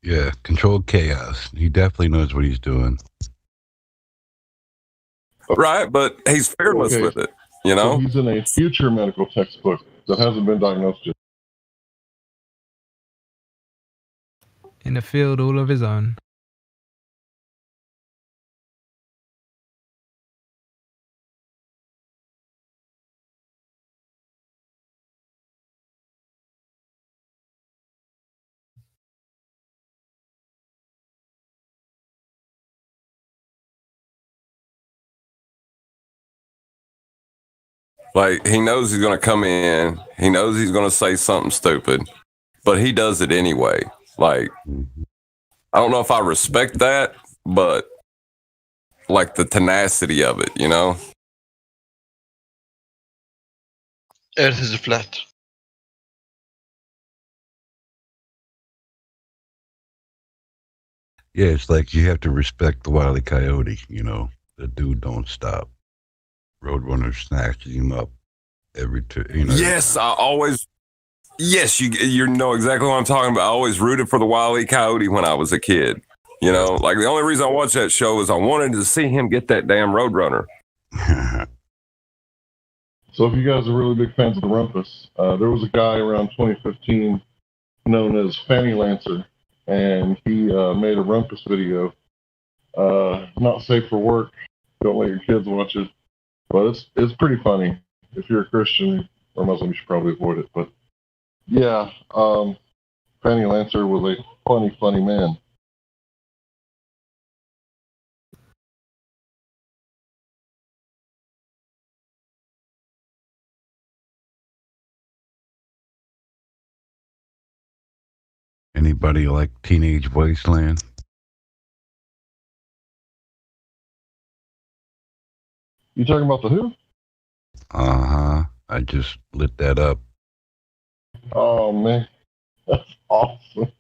N: Yeah, controlled chaos. He definitely knows what he's doing.
C: Right, but he's fearless with it. You know,
D: so he's in a future medical textbook that hasn't been diagnosed yet.
O: In a field all of his own.
C: like he knows he's going to come in. He knows he's going to say something stupid, but he does it anyway. Like, I don't know if I respect that, but like the tenacity of it, you know?
I: Earth is flat.
N: Yeah, it's like you have to respect the Wile E. Coyote, you know? The dude don't stop. Roadrunner snatches him up every two, you know.
C: Yes, I always... Yes, you know exactly what I'm talking about. I always rooted for the Wile E. Coyote when I was a kid. You know, like the only reason I watched that show is I wanted to see him get that damn Roadrunner.
D: So if you guys are really big fans of the Rumpus, there was a guy around 2015 known as Fanny Lancer, and he made a Rumpus video. Not safe for work. Don't let your kids watch it. But it's pretty funny. If you're a Christian or Muslim, you should probably avoid it. But yeah, Fanny Lancer was a funny man.
N: Anybody like Teenage Wasteland?
D: You talking about the Who?
N: Uh-huh. I just lit that up.
D: Oh, man. That's awesome.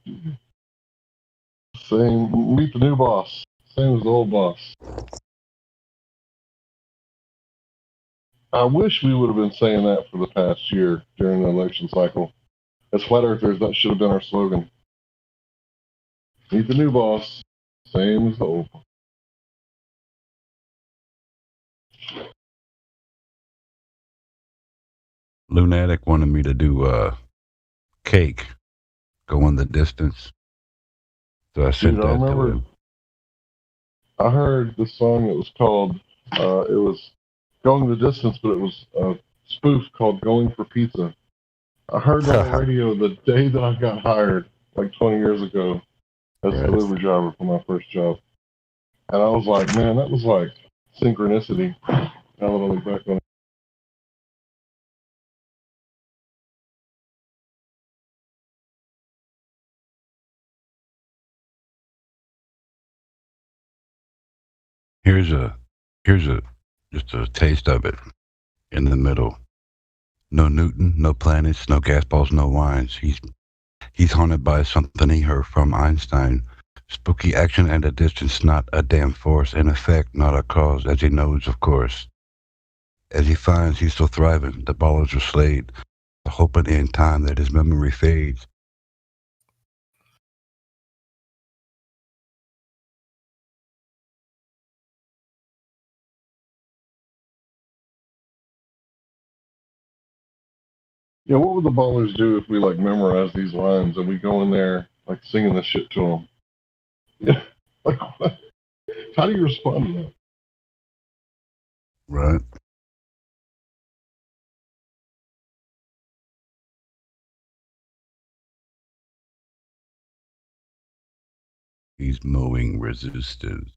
D: Same. Meet the new boss. Same as the old boss. I wish we would have been saying that for the past year during the election cycle. As Flat Earthers, that should have been our slogan. Meet the new boss. Same as the old boss.
N: Lunatic wanted me to do Cake, Go in the Distance. So I sent
D: Dude, I
N: that to
D: remember
N: him.
D: I heard the song that was called, it was Going the Distance, but it was a spoof called Going for Pizza. I heard that on the radio the day that I got hired, like 20 years ago, as a delivery driver for my first job. And I was like, man, that was like synchronicity. Now that I look back on it.
N: Here's just a taste of it in the middle. No Newton, no planets, no gas balls, no wines. He's haunted by something he heard from Einstein. Spooky action at a distance, not a damn force. In effect, not a cause, as he knows, of course. As he finds he's still thriving, the ballers are slayed, hoping in time that his memory fades.
D: Yeah, what would the ballers do if we like memorize these lines and we go in there like singing this shit to them? Yeah, like what? How do you respond to that?
N: Right. He's mowing resistance.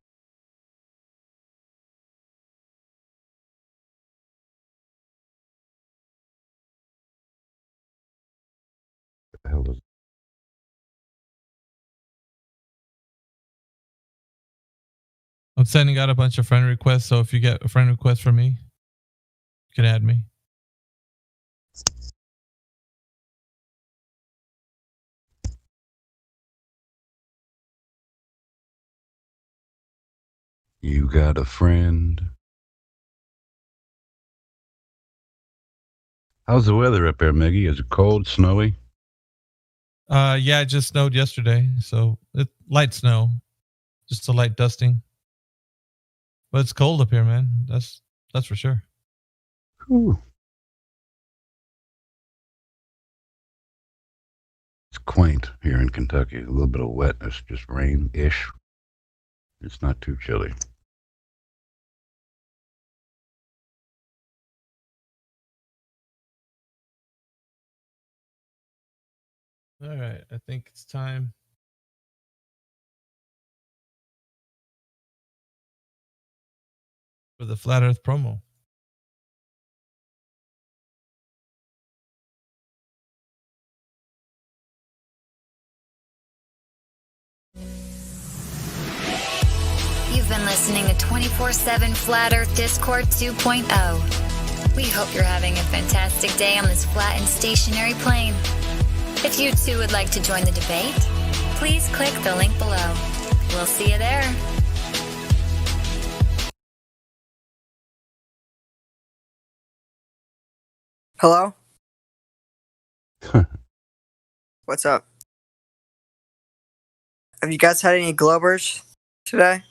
N: What the hell is
B: I'm sending out a bunch of friend requests, so if you get a friend request from me, you can add me.
N: You got a friend? How's the weather up there, Miggy? Is it cold, snowy?
B: Yeah, it just snowed yesterday, so light snow, just a light dusting. But it's cold up here, man. That's for sure.
N: Whew. It's quaint here in Kentucky. A little bit of wetness, just rain-ish. It's not too chilly.
B: All right, I think it's time. For the Flat Earth promo.
K: You've been listening to 24/7 Flat Earth Discord 2.0. We hope you're having a fantastic day on this flat and stationary plane. If you too would like to join the debate, please click the link below. We'll see you there.
P: Hello? What's up? Have you guys had any Globers today?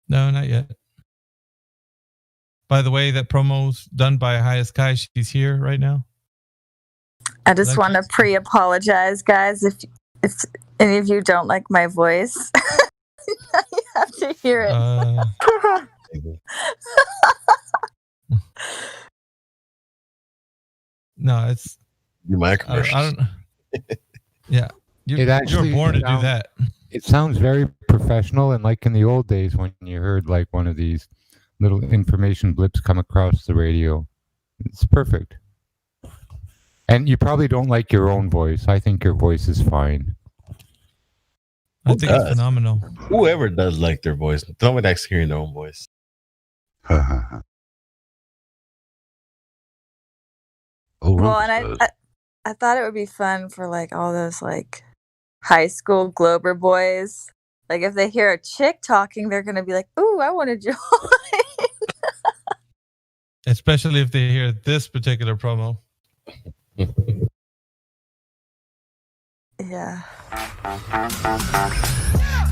B: No, not yet. By the way, that promo's done by Highest Kai. She's here right now.
Q: I just want to pre-apologize, guys, if any of you don't like my voice. You have to hear it.
B: No, it's
R: you my commercials.
B: I don't. Yeah, you're born to do that.
S: It sounds very professional, and like in the old days when you heard like one of these little information blips come across the radio. It's perfect. And you probably don't like your own voice. I think your voice is fine.
B: I think it's phenomenal.
R: Whoever does like their voice, nobody likes hearing their own voice.
Q: Well, and I thought it would be fun for like all those like high school Glober boys. Like if they hear a chick talking, they're gonna be like, "Ooh, I want to join."
B: Especially if they hear this particular promo.
Q: Yeah.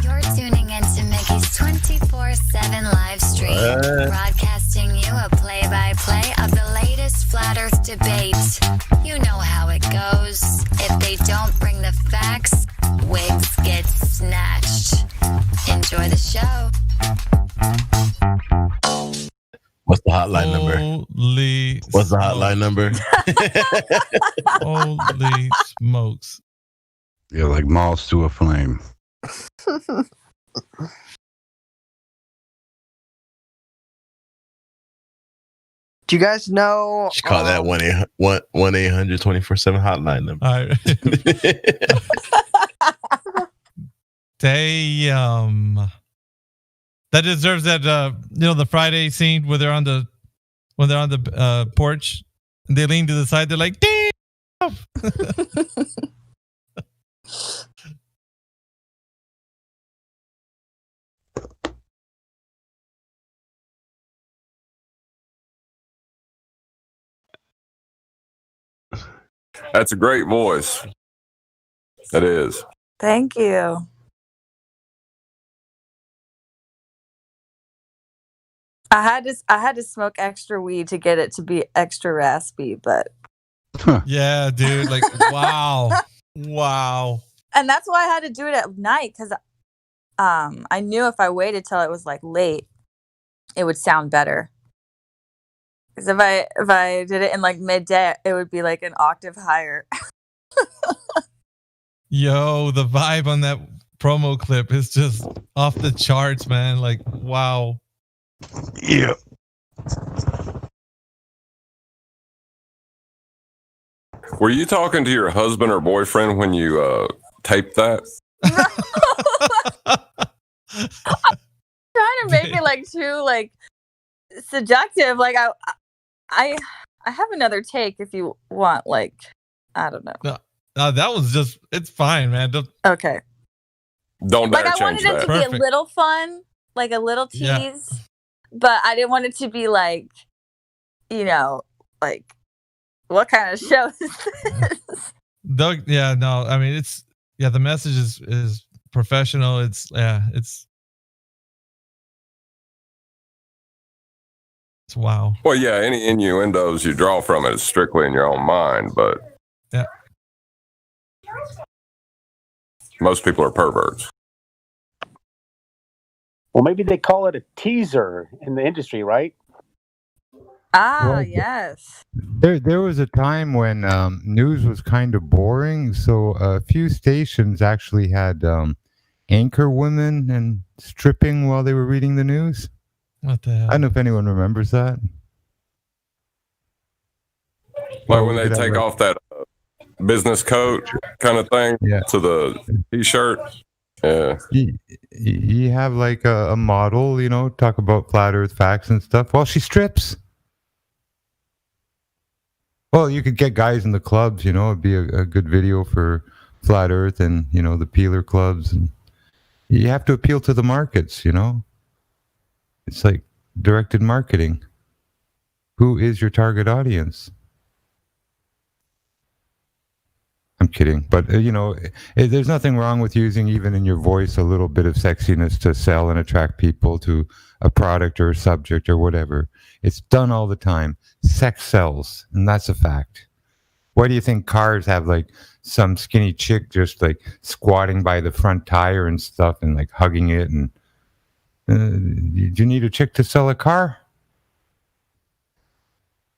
K: You're tuning into Mickey's 24/7 live stream, broadcasting you a play-by-play of the latest Flat Earth debate. You know how it goes. If they don't bring the facts, wigs get snatched. Enjoy the show.
R: What's hotline number?
B: Holy
R: What's the hotline number?
B: Holy smokes.
N: Yeah, like moths to a flame.
P: Do you guys know?
R: She call that 1-800-24/7 hotline number.
B: Damn. That deserves that. The Friday scene where they're on the porch and they lean to the side. They're like, damn.
C: That's a great voice. It is.
Q: Thank you. I had to smoke extra weed to get it to be extra raspy, but
B: Yeah, dude. Like, wow.
Q: and that's why I had to do it at night because I knew if I waited till it was like late, it would sound better. Because if I did it in like midday, it would be like an octave higher.
B: Yo, the vibe on that promo clip is just off the charts, man. Like, wow.
N: Yeah.
C: Were you talking to your husband or boyfriend when you taped that?
Q: Trying to make it like too like seductive. Like I have another take if you want. Like I don't know.
B: No, that was just. It's fine, man.
Q: Okay.
C: Don't dare
Q: Like I
C: change
Q: wanted it
C: that.
Q: to be a little fun, like a little tease,
B: Yeah.
Q: but I didn't want it to be like, like what kind of show is this?
B: Doug, yeah, no, I mean the message is professional. It's wow.
C: Well, yeah, any innuendos you draw from it is strictly in your own mind, but
B: yeah,
C: most people are perverts.
A: Well, maybe they call it a teaser in the industry, right?
Q: Ah, yes.
S: There was a time when news was kind of boring, so a few stations actually had anchor women and stripping while they were reading the news.
B: What the hell?
S: I don't know if anyone remembers that.
C: Like when they take off that business coat kind of thing to the t-shirt. Yeah.
S: You have like a model, talk about flat earth facts and stuff. Well, she strips. Well, you could get guys in the clubs, it'd be a good video for flat earth and, the peeler clubs. And you have to appeal to the markets, It's like directed marketing. Who is your target audience? I'm kidding, but there's nothing wrong with using even in your voice a little bit of sexiness to sell and attract people to a product or a subject or whatever. It's done all the time. Sex sells, and that's a fact. Why do you think cars have like some skinny chick just like squatting by the front tire and stuff and like hugging it? And do you need a chick to sell a car?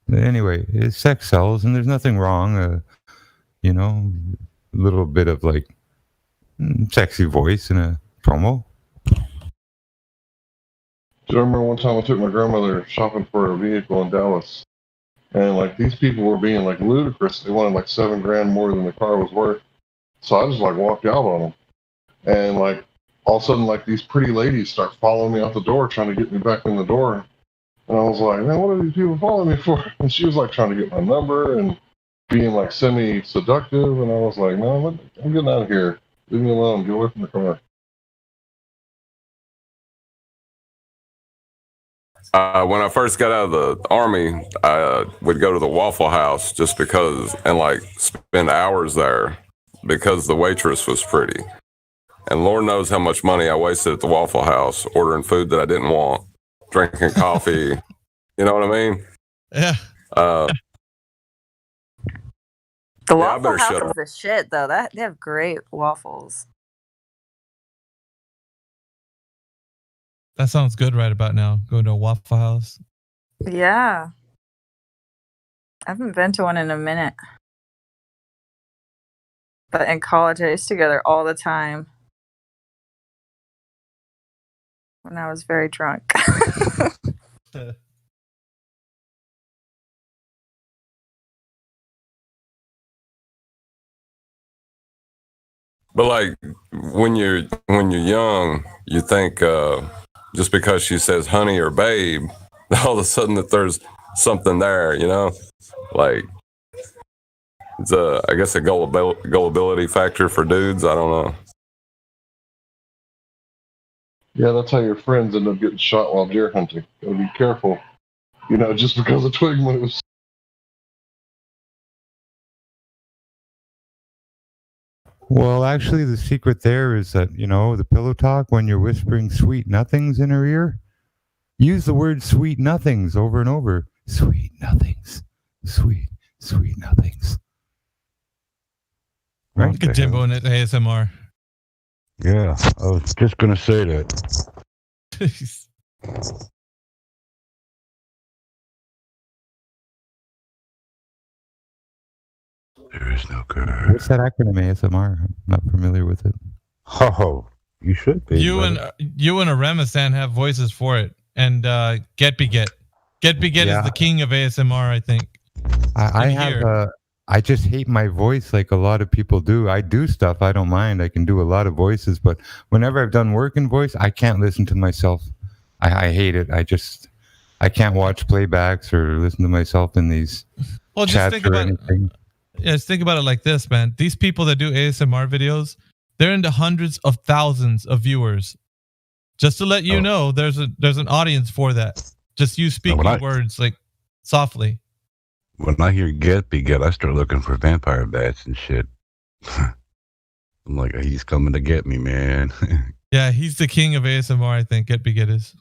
S: Anyway, sex sells, and there's nothing wrong. A little bit of like sexy voice in a promo.
D: Do you remember one time I took my grandmother shopping for a vehicle in Dallas, and like these people were being like ludicrous. They wanted like $7,000 more than the car was worth. So I just like walked out on them, and like all of a sudden like these pretty ladies start following me out the door, trying to get me back in the door. And I was like, man, what are these people following me for? And she was like trying to get my number and being like semi-seductive, and I was like, no, I'm getting out of here. Leave me alone. Get away from the car.
C: When I first got out of the Army, I would go to the Waffle House just because, and like spend hours there because the waitress was pretty. And Lord knows how much money I wasted at the Waffle House ordering food that I didn't want, drinking coffee. You know what I mean?
B: Yeah.
Q: The Waffle House is the shit, though. They have great waffles.
B: That sounds good right about now. Going to a Waffle House.
Q: Yeah. I haven't been to one in a minute. But in college, I used to go there all the time. When I was very drunk.
C: But like when you're young, you think just because she says honey or babe, all of a sudden that there's something there, you know? Like it's I guess a gullibility factor for dudes. I don't know.
D: Yeah, that's how your friends end up getting shot while deer hunting. Gotta be careful. You know, just because a twig moves.
S: Well, actually, the secret there is that, the pillow talk, when you're whispering sweet nothings in her ear, use the word sweet nothings over and over. Sweet nothings. Sweet nothings.
B: Right. Look at Jimbo in it ASMR.
N: Yeah, I was just going to say that. There is no curve.
S: What's that acronym, ASMR? I'm not familiar with it.
N: Oh, you should be.
B: You and Aremistan have voices for it. And Get Beget. Get Beget is the king of ASMR, I think.
S: I just hate my voice like a lot of people do. I do stuff, I don't mind. I can do a lot of voices, but whenever I've done work in voice, I can't listen to myself. I hate it. I can't watch playbacks or listen to myself in these chats or anything.
B: Just think about it like this, man. These people that do ASMR videos, they're into hundreds of thousands of viewers. Just to let you know, there's an audience for that. Just you speaking words like softly.
N: When I hear Get Beget, I start looking for vampire bats and shit. I'm like, he's coming to get me, man.
B: Yeah, he's the king of ASMR, I think. Get Beget is.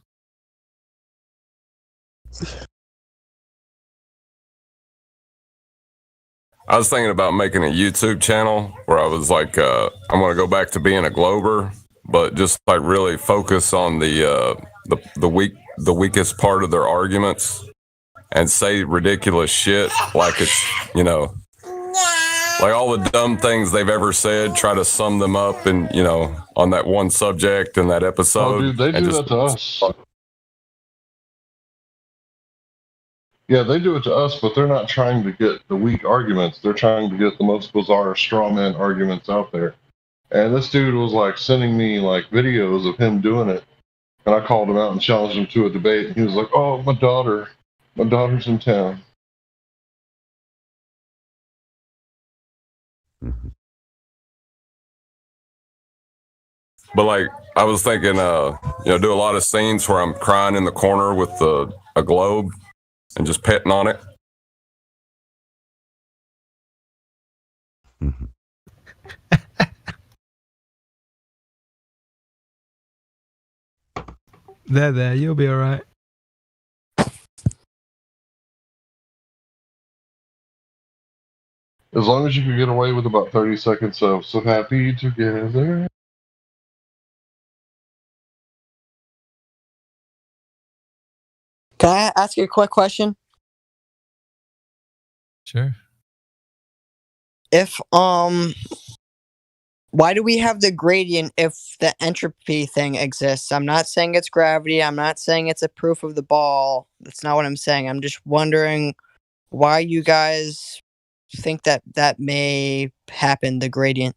C: I was thinking about making a YouTube channel where I was like, I'm going to go back to being a Glober, but just like really focus on the weakest part of their arguments and say ridiculous shit like it's, like all the dumb things they've ever said, try to sum them up and, on that one subject in that episode.
D: Oh, dude, they do that to us. Yeah, they do it to us, but they're not trying to get the weak arguments. They're trying to get the most bizarre straw man arguments out there. And this dude was like sending me like videos of him doing it. And I called him out and challenged him to a debate. And he was like, oh, my daughter's in town.
C: But like, I was thinking, do a lot of scenes where I'm crying in the corner with a globe and just petting on it.
O: There, you'll be all right.
D: As long as you can get away with about 30 seconds of so happy together.
P: Can I ask you a quick question?
B: Sure.
P: If why do we have the gradient if the entropy thing exists? I'm not saying it's gravity. I'm not saying it's a proof of the ball. That's not what I'm saying. I'm just wondering why you guys think that may happen, the gradient.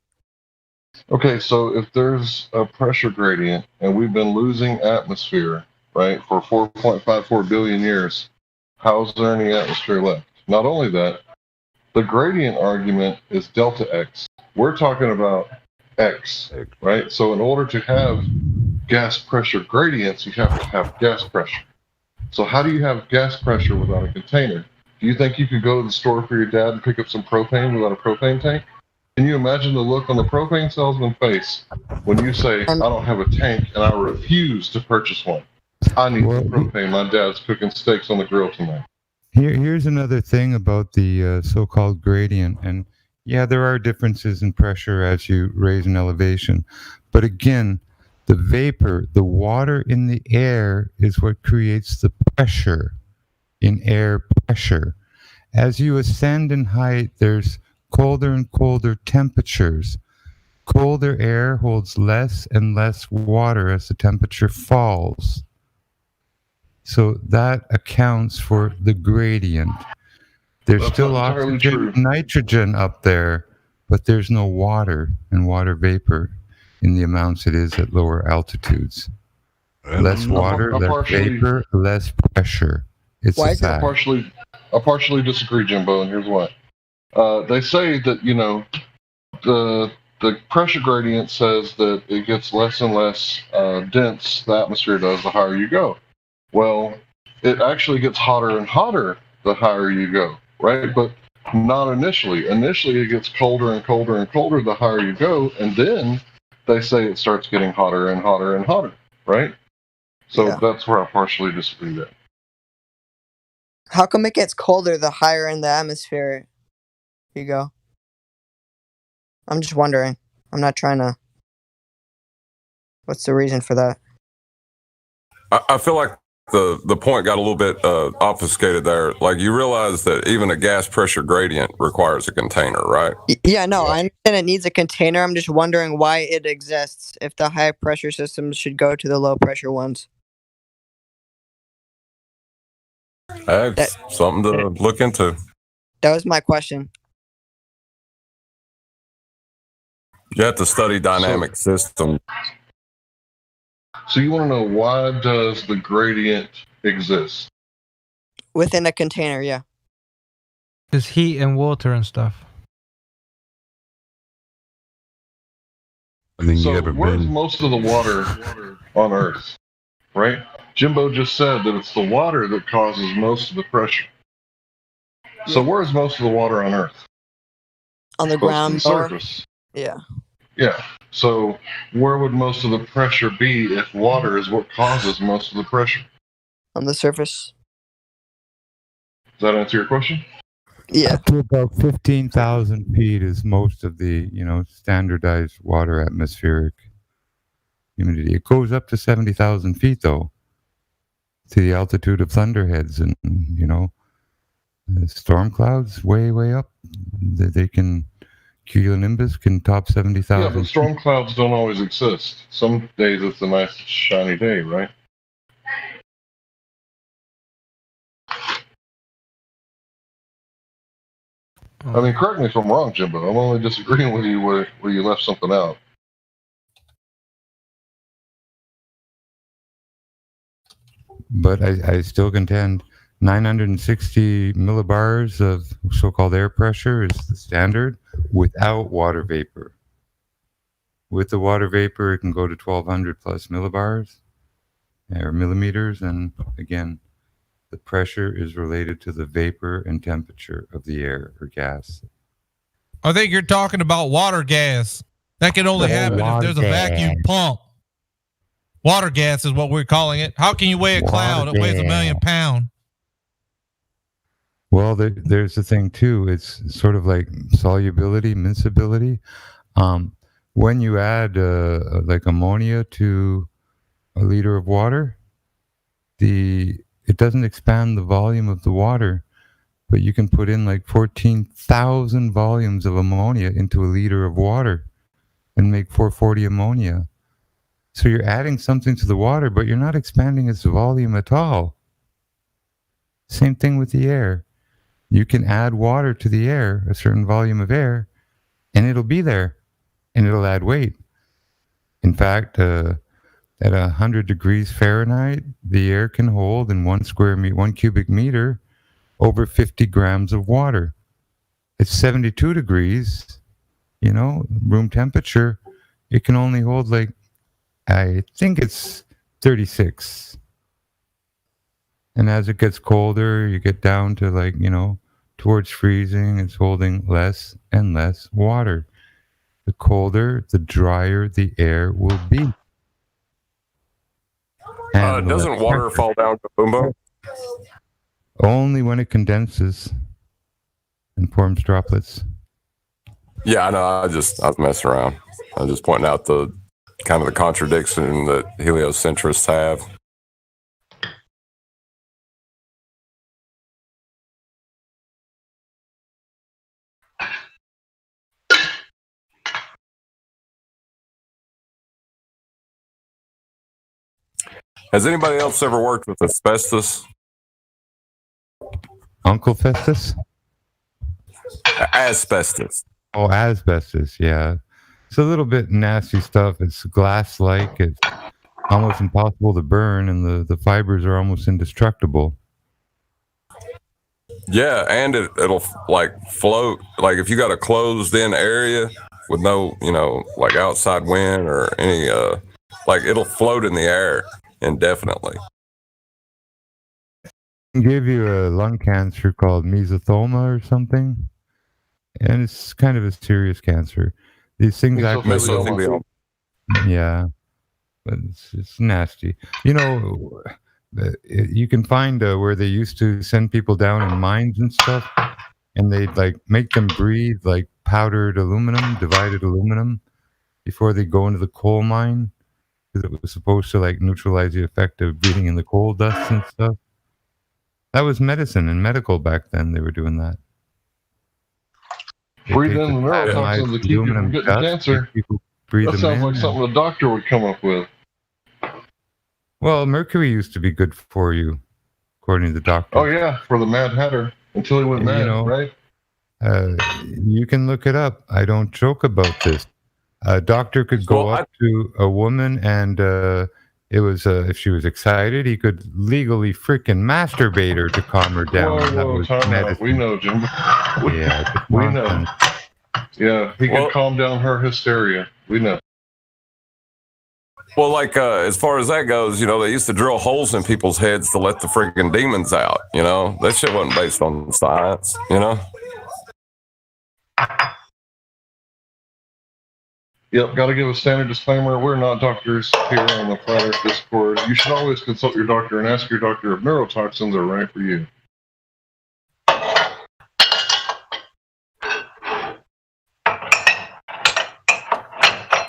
D: Okay, so if there's a pressure gradient and we've been losing atmosphere, right, for 4.54 billion years, how's there any atmosphere left? Not only that, the gradient argument is delta X. We're talking about X, right? So in order to have gas pressure gradients, you have to have gas pressure. So how do you have gas pressure without a container? Do you think you could go to the store for your dad and pick up some propane without a propane tank? Can you imagine the look on the propane salesman's face when you say, I don't have a tank and I refuse to purchase one? I need some propane. My dad's cooking steaks on the grill tonight.
S: Here's another thing about the so-called gradient. And yeah, there are differences in pressure as you raise an elevation. But again, the vapor, the water in the air is what creates the pressure in air pressure. As you ascend in height, there's colder and colder temperatures. Colder air holds less and less water as the temperature falls. So that accounts for the gradient. There's
D: That's
S: still
D: not entirely
S: oxygen
D: true.
S: and nitrogen up there, but there's no water and water vapor in the amounts it is at lower altitudes. Less water,
D: I
S: less
D: partially-
S: vapor, less pressure. It's a
D: I
S: fact.
D: partially disagree, Jimbo, and here's why. They say that, the pressure gradient says that it gets less and less dense, the atmosphere does, the higher you go. Well, it actually gets hotter and hotter the higher you go, right? But not initially. Initially, it gets colder and colder and colder the higher you go, and then they say it starts getting hotter and hotter and hotter, right? So
P: Yeah.
D: that's where I partially disagree there.
P: How come it gets colder the higher in the atmosphere you go? I'm just wondering. I'm not trying to. What's the reason for that?
C: I feel like the point got a little bit obfuscated there. Like, you realize that even a gas pressure gradient requires a container, right?
P: Yeah, no, I understand it needs a container. I'm just wondering why it exists if the high pressure systems should go to the low pressure ones.
C: That's something to look into.
P: That was my question.
C: You have to study dynamic systems.
D: So you want to know, why does the gradient exist?
P: Within a container, yeah.
O: There's heat and water and stuff.
N: I mean,
D: So
N: you ever
D: where's
N: been?
D: most of the water on Earth, right? Jimbo just said that it's the water that causes most of the pressure. So where's most of the water on Earth?
P: On the
D: Close to
P: ground.
D: the
P: lower?
D: surface.
P: Yeah.
D: Yeah. So where would most of the pressure be if water is what causes most of the pressure?
P: On the surface.
D: Does that answer your question?
P: Yeah.
S: Up to about 15,000 feet is most of the, standardized water atmospheric humidity. It goes up to 70,000 feet, though, to the altitude of thunderheads and, the storm clouds way, way up. They can, cumulonimbus can top 70,000.
D: Yeah, but storm clouds don't always exist. Some days it's a nice shiny day, right? I mean, correct me if I'm wrong, Jimbo. I'm only disagreeing with you where you left something out.
S: But I still contend 960 millibars of so-called air pressure is the standard without water vapor. With the water vapor, it can go to 1200 plus millibars or millimeters. And again, the pressure is related to the vapor and temperature of the air or gas.
B: I think you're talking about water gas. That can only happen if there's a vacuum pump. Water gas is what we're calling it. How can you weigh a cloud that weighs 1 million pounds?
S: Well, there's the thing too. It's sort of like solubility, miscibility. When you add like ammonia to a liter of water, it doesn't expand the volume of the water, but you can put in like 14,000 volumes of ammonia into a liter of water and make 440 ammonia. So you're adding something to the water, but you're not expanding its volume at all. Same thing with the air. You can add water to the air, a certain volume of air, and it'll be there, and it'll add weight. In fact, at 100 degrees Fahrenheit, the air can hold in 1 cubic meter over 50 grams of water. At 72 degrees, room temperature, it can only hold like, I think it's 36. And as it gets colder, you get down to like, towards freezing, it's holding less and less water. The colder, the drier the air will be.
C: Doesn't water fall down to Bumbo?
S: Only when it condenses and forms droplets.
C: Yeah, I know. I was messing around. I was just pointing out the kind of the contradiction that heliocentrists have. Has anybody else ever worked with asbestos?
S: Uncle Festus?
C: Asbestos.
S: Oh, asbestos, yeah. It's a little bit nasty stuff. It's glass-like. It's almost impossible to burn, and the fibers are almost indestructible.
C: Yeah, and it'll like float. Like if you got a closed-in area with no, like outside wind or any, like it'll float in the air indefinitely.
S: Give you a lung cancer called mesothelioma or something, and it's kind of a serious cancer. These things
C: Mesothelioma.
S: yeah, but it's nasty. You can find where they used to send people down in mines and stuff, and they'd like make them breathe like powdered aluminum, divided aluminum, before they go into the coal mine, because it was supposed to like neutralize the effect of breathing in the coal dust and stuff. That was medicine and medical back then. They were doing that.
D: Breathe in the neurotoxins to keep you from getting cancer. That sounds like something a doctor would come up with.
S: Well, mercury used to be good for you, according to the doctor.
D: Oh yeah, for the Mad Hatter until he went mad, right?
S: You can look it up. I don't joke about this. A doctor could go up to a woman and it was if she was excited, he could legally freaking masturbate her to calm her down.
D: Whoa, time out. We know, Jim.
S: Yeah,
D: we know. Yeah, he could calm down her hysteria. We know.
C: Well, like as far as that goes, they used to drill holes in people's heads to let the freaking demons out. That shit wasn't based on science.
D: Yep, got to give a standard disclaimer. We're not doctors here on the Flat Earth Discord. You should always consult your doctor and ask your doctor if neurotoxins are right for you.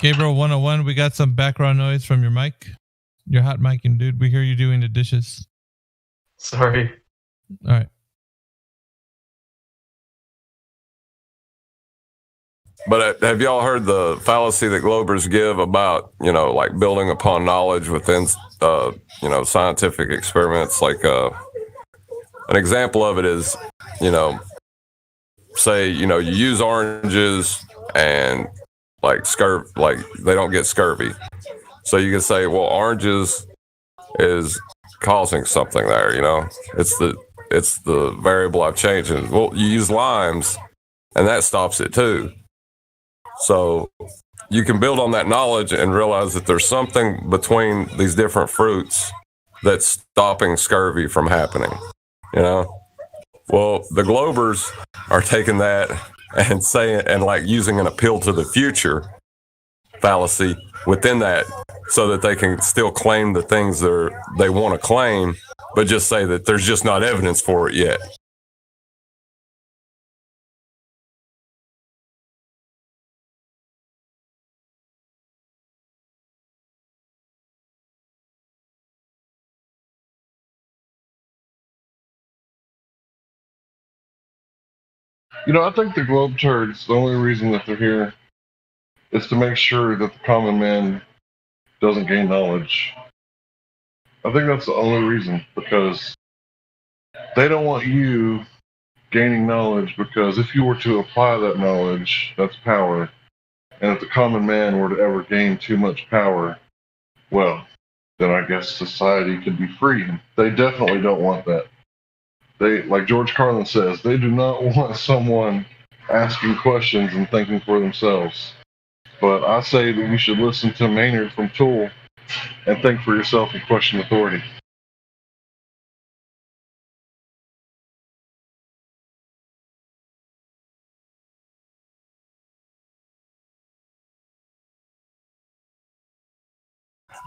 B: Gabriel 101, we got some background noise from your mic. Your hot micing, dude. We hear you doing the dishes.
T: Sorry.
B: All right.
C: But have y'all heard the fallacy that Globers give about, like building upon knowledge within, scientific experiments? Like an example of it is, say, you use oranges and like they don't get scurvy. So you can say, well, oranges is causing something there, it's the variable I've changed. And well, you use limes and that stops it too. So you can build on that knowledge and realize that there's something between these different fruits that's stopping scurvy from happening, Well, the Globers are taking that and saying, and like using an appeal to the future fallacy within that so that they can still claim the things they want to claim, but just say that there's just not evidence for it yet.
D: I think the Globe Turds, the only reason that they're here is to make sure that the common man doesn't gain knowledge. I think that's the only reason, because they don't want you gaining knowledge, because if you were to apply that knowledge, that's power. And if the common man were to ever gain too much power, well, then I guess society could be free. They definitely don't want that. They, like George Carlin says, they do not want someone asking questions and thinking for themselves. But I say that you should listen to Maynard from Tool and think for yourself and question authority.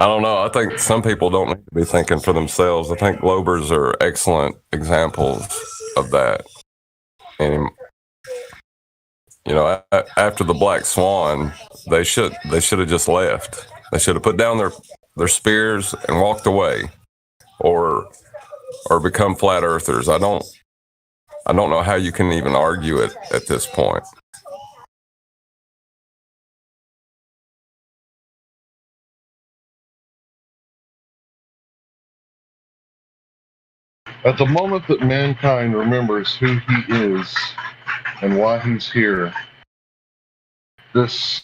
C: I don't know. I think some people don't need to be thinking for themselves. I think Globers are excellent examples of that. And after the Black Swan, they should have just left. They should have put down their spears and walked away, or become flat earthers. I don't know how you can even argue it at this point.
D: At the moment that mankind remembers who he is and why he's here, this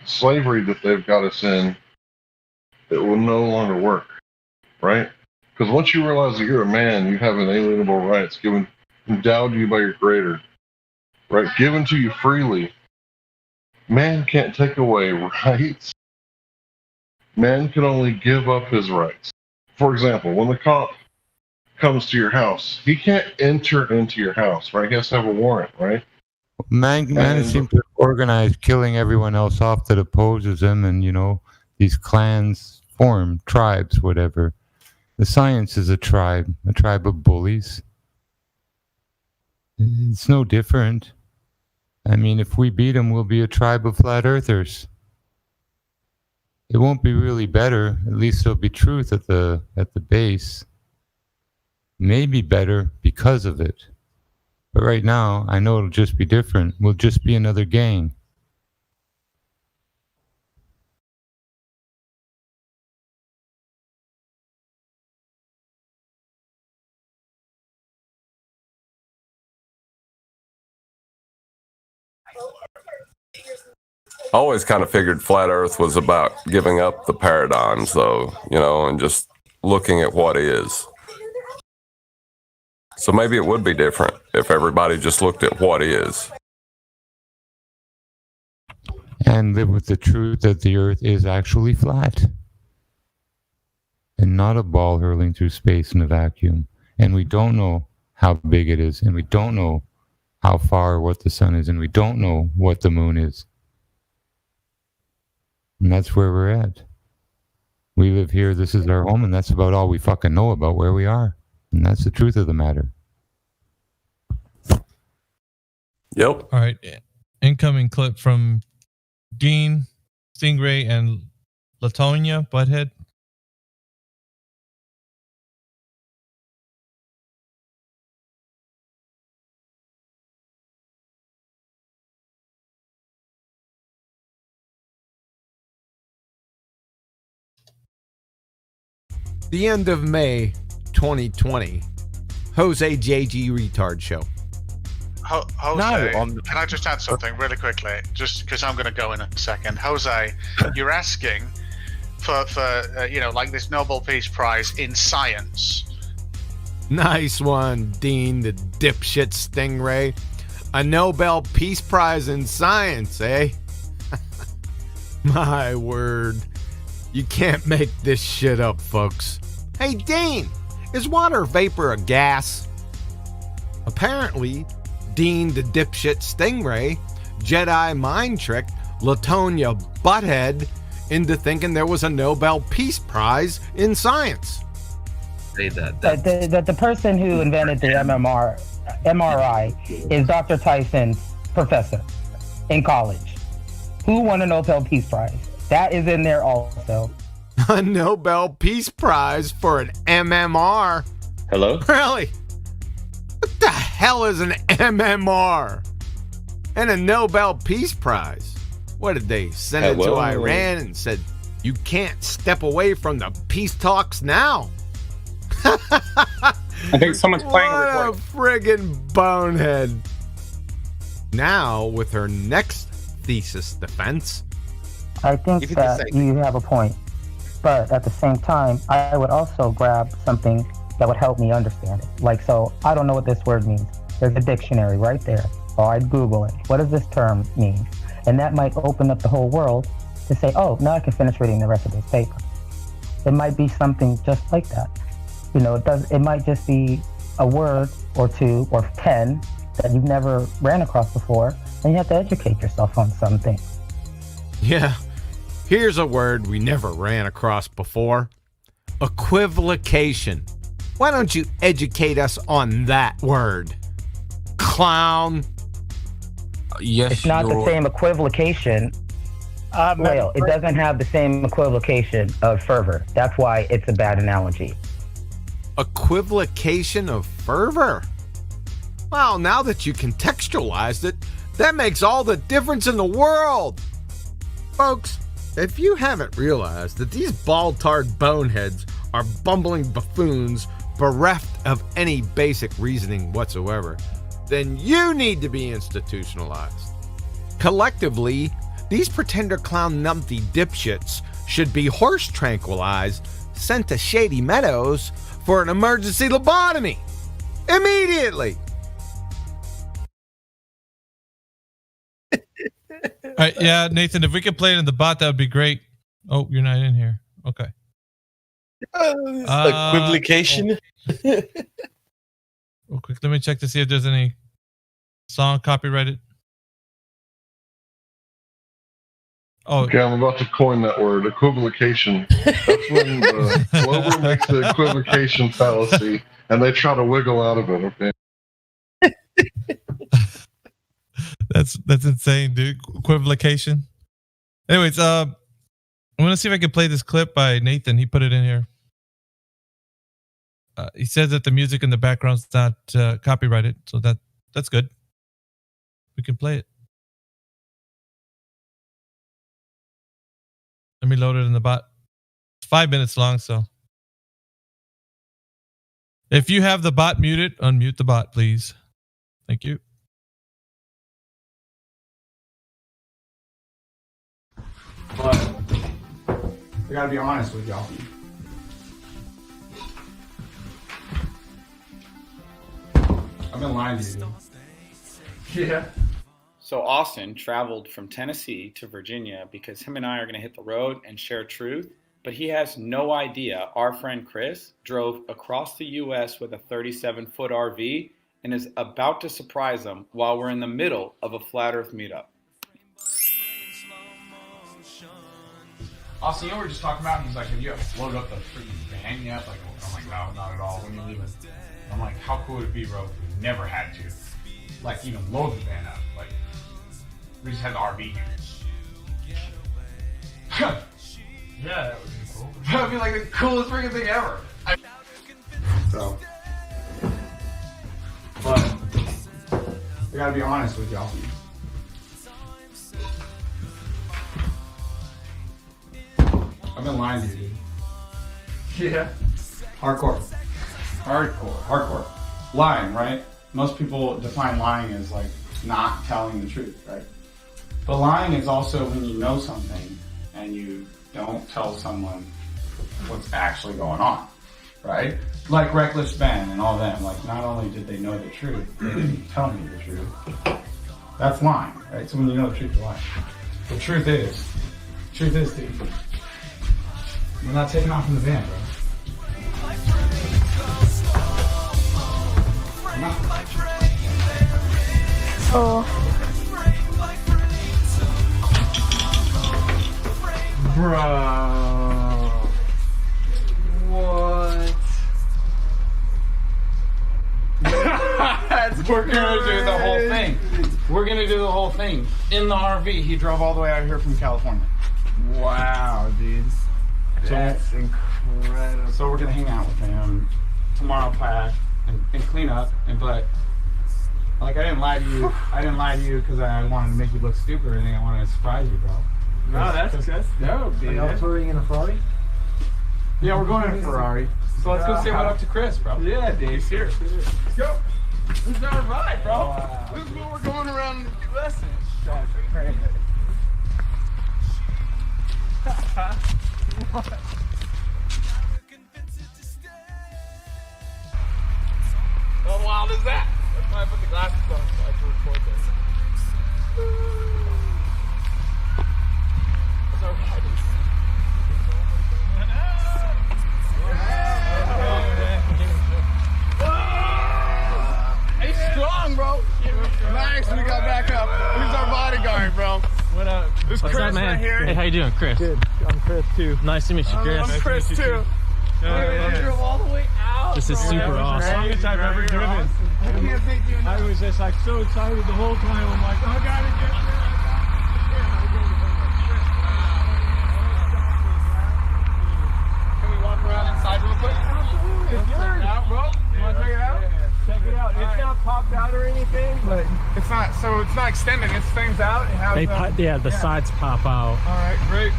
D: slavery that they've got us in, it will no longer work, right? Because once you realize that you're a man, you have inalienable rights endowed to you by your Creator, right? Given to you freely. Man can't take away rights. Man can only give up his rights. For example, when the cop comes to your house, he can't enter into your house, right? He has to have a warrant, right?
S: Man seems to organize killing everyone else off that opposes him, and these clans form tribes, whatever. The science is a tribe of bullies. It's no different. I mean, if we beat them, we'll be a tribe of flat earthers. It won't be really better. At least there'll be truth at the base. Maybe better because of it. But right now, I know it'll just be different. We'll just be another gang.
C: I always kind of figured flat Earth was about giving up the paradigms, though, and just looking at what is. So maybe it would be different if everybody just looked at what is.
S: And live with the truth that the Earth is actually flat. And not a ball hurling through space in a vacuum. And we don't know how big it is. And we don't know how far or what the sun is. And we don't know what the moon is. And that's where we're at. We live here, this is our home, and that's about all we fucking know about where we are. And that's the truth of the matter.
C: Yep.
B: All right. Incoming clip from Dean, Stingray, and Latonia, Butthead.
H: The end of May 2020. Jose JG Retard Show.
T: Jose, can I just add something really quickly? Just because I'm going to go in a second. Jose, you're asking for like this Nobel Peace Prize in science.
H: Nice one, Dean, the dipshit Stingray. A Nobel Peace Prize in science, eh? My word. You can't make this shit up, folks. Hey, Dean, is water vapor a gas? Apparently, Dean the dipshit Stingray Jedi mind tricked Latonia Butthead into thinking there was a Nobel Peace Prize in science.
U: Say that the person who invented the MRI is Dr. Tyson's professor in college, who won a Nobel Peace Prize. That is in there also.
H: A Nobel Peace Prize for an MMR?
V: Hello?
H: Really? What the hell is an MMR? And a Nobel Peace Prize? What did they send it to Iran and said, you can't step away from the peace talks now?
V: I think someone's playing a recording.
H: What a friggin' bonehead. Now, with her next thesis defense.
U: I think that you have a point. But at the same time, I would also grab something that would help me understand it. Like, so I don't know what this word means. There's a dictionary right there. Or I'd Google it. What does this term mean? And that might open up the whole world to say, oh, now I can finish reading the rest of this paper. It might be something just like that. It might just be a word or two or 10 that you've never ran across before, and you have to educate yourself on something.
H: Yeah. Here's a word we never ran across before. Equivocation. Why don't you educate us on that word? Clown.
U: Yes, it's not the same equivocation. Well, it doesn't have the same equivocation of fervor. That's why it's a bad analogy.
H: Equivocation of fervor? Well, now that you contextualized it, that makes all the difference in the world. Folks, if you haven't realized that these bald-tard boneheads are bumbling buffoons bereft of any basic reasoning whatsoever, then you need to be institutionalized. Collectively, these pretender clown numpty dipshits should be horse tranquilized, sent to Shady Meadows for an emergency lobotomy. Immediately!
B: All right, yeah, Nathan, if we could play it in the bot, that would be great. Oh, you're not in here. Okay.
R: Equivocation.
B: Real quick, let me check to see if there's any song copyrighted. Oh,
D: okay, I'm about to coin that word, equivocation. That's when Glover makes the equivocation fallacy, and they try to wiggle out of it. Okay.
B: That's insane, dude. Equivocation. Anyways, I'm gonna see if I can play this clip by Nathan. He put it in here. He says that the music in the background's not copyrighted, so that's good. We can play it. Let me load it in the bot. It's 5 minutes long, so if you have the bot muted, unmute the bot, please. Thank you.
E: But I gotta be honest with y'all. I've been lying to you. Yeah.
F: So Austin traveled from Tennessee to Virginia because him and I are going to hit the road and share truth, but he has no idea our friend Chris drove across the U.S. with a 37-foot RV and is about to surprise him while we're in the middle of a Flat Earth meetup.
E: Austin, you know what we were just talking about? He's like, have you loaded up the freaking van yet? Like, I'm like, no, not at all. When you leaving? I'm like, how cool would it be, bro, if we never had to, like, even load the van up? Like, we just had the RV here. Yeah, that would be cool. That would be like the coolest freaking thing ever. So, but I gotta be honest with y'all. I've been lying to you, dude. Yeah. Hardcore. Lying, right? Most people define lying as like not telling the truth, right? But lying is also when you know something and you don't tell someone what's actually going on, right? Like Reckless Ben and all them. Like, not only did they know the truth, they didn't tell me the truth. That's lying, right? So when you know the truth, you're lying. The truth is, dude, we're not taking off from the van, bro.
Q: Oh.
E: Bro. What? We're gonna do the whole thing. We're gonna do the whole thing. In the RV. He drove all the way out here from California. Wow, dude. That's incredible. So we're gonna hang out with him tomorrow, pack and clean up. But like, I didn't lie to you. I didn't lie to you because I wanted to make you look stupid or anything. I wanted to surprise you, bro. No, that's dope, dude. Are y'all touring in a Ferrari? Yeah, we're going in a Ferrari. So let's go say what up to Chris, bro. Yeah, Dave. Here. Let's go. This is our ride, bro. Wow. This is what we're going around the U.S. in. That's crazy. How wild is that? That's why I put the glasses on so I can record this. That's our ride. He's strong, bro. Nice, we got back up. Who's our bodyguard, bro? What up? This Chris up, man? Right here.
W: Hey, how you doing, Chris? Good. I'm Chris too. Nice to meet you, Chris.
E: I'm Chris too. We drove all the way out.
W: This is super awesome.
E: Longest I've ever driven. I was just like so excited the whole time. I'm like, oh, I gotta get there. Can we walk around inside real quick? Check it out, bro. You want to check it out? Check it out. It's not popped out or anything, but it's not. So it's not extending. It things out. It has,
W: yeah, the sides pop out.
E: All right, great.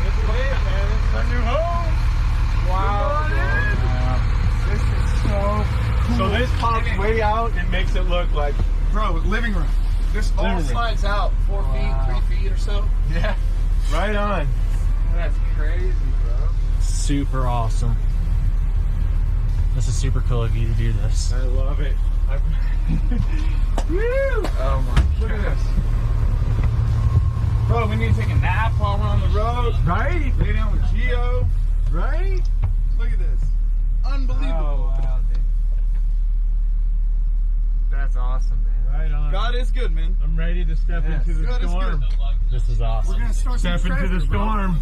E: This is it, man. This is our new home. Wow. cool.
G: So this pops way out and makes it look like,
E: bro, living room. This all slides out 4 feet, 3 feet or so.
G: Yeah, right on.
E: That's crazy, bro.
W: Super awesome. This is super cool of you to do this.
G: I love it.
E: Woo! Oh my god. Look at this. Bro, we need to take a nap while we're on the road.
G: Right?
E: Lay down with Gio.
G: Right?
E: Look at this. Unbelievable.
W: Oh, wow, dude. That's awesome, man.
G: Right on.
E: God is good, man.
G: I'm ready to step into the
E: God is
G: storm.
E: good.
W: This is awesome.
E: We're gonna start
G: Step
E: some
G: into
E: treasure,
G: the storm.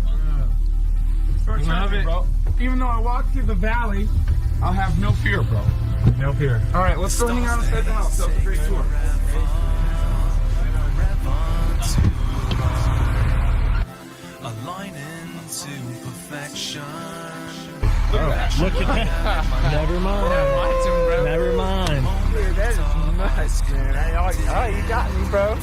E: Start
G: Love
E: treasure,
G: it.
E: bro. Even though I walk through the valley, I'll have no fear, bro.
G: No fear.
E: All right, let's go hang out inside the house. That was a great tour.
J: Align into perfection.
E: Look at that.
W: Look at that. Never mind. Never mind.
E: Dude, that is nuts, man. Oh, you got me, bro.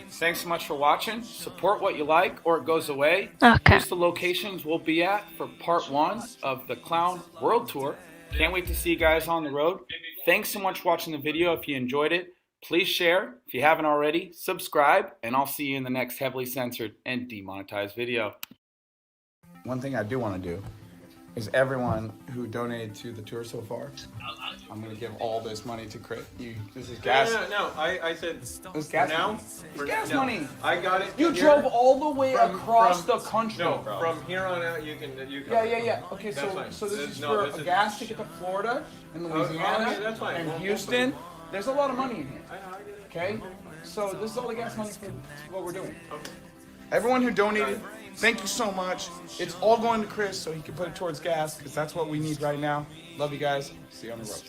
F: Thanks so much for watching. Support what you like or it goes away.
L: Okay.
F: Here's the locations we'll be at for part 1 of the Clown World Tour. Can't wait to see you guys on the road. Thanks so much for watching the video. If you enjoyed it, please share. If you haven't already, subscribe, and I'll see you in the next heavily censored and demonetized video.
E: One thing I do want to do is everyone who donated to the tour so far, I'm going to give all this money to Chris. This is gas.
G: No, I said
E: This is gas
G: now.
E: money. It's gas money.
G: I got it.
E: You
G: here.
E: drove all the way across the country,
G: No,
E: bro.
G: from here on out you can.
E: Yeah. Okay,
G: That's fine.
E: so this is
G: No,
E: for
G: this
E: a
G: is-
E: gas ticket to Florida and Louisiana
G: okay, that's fine.
E: and
G: We'll
E: Houston. There's a lot of money in here. Okay, so this is all the gas money for what we're doing. Everyone who donated, thank you so much. It's all going to Chris so he can put it towards gas because that's what we need right now. Love you guys. See you on the road.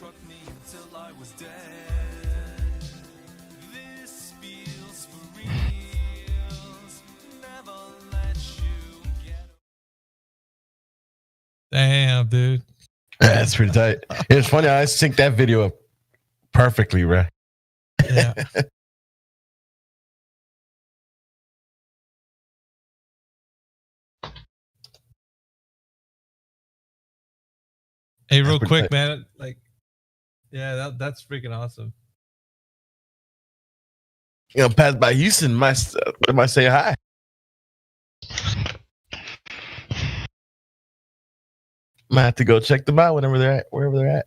B: Damn, dude.
R: That's pretty tight. It's funny. I synced that video up perfectly, bro.
B: Yeah. Hey, real
R: pretty
B: quick,
R: tight.
B: man. Like, yeah, that's freaking awesome.
R: You know, pass by Houston, might say hi. Might have to go check them out wherever they're at.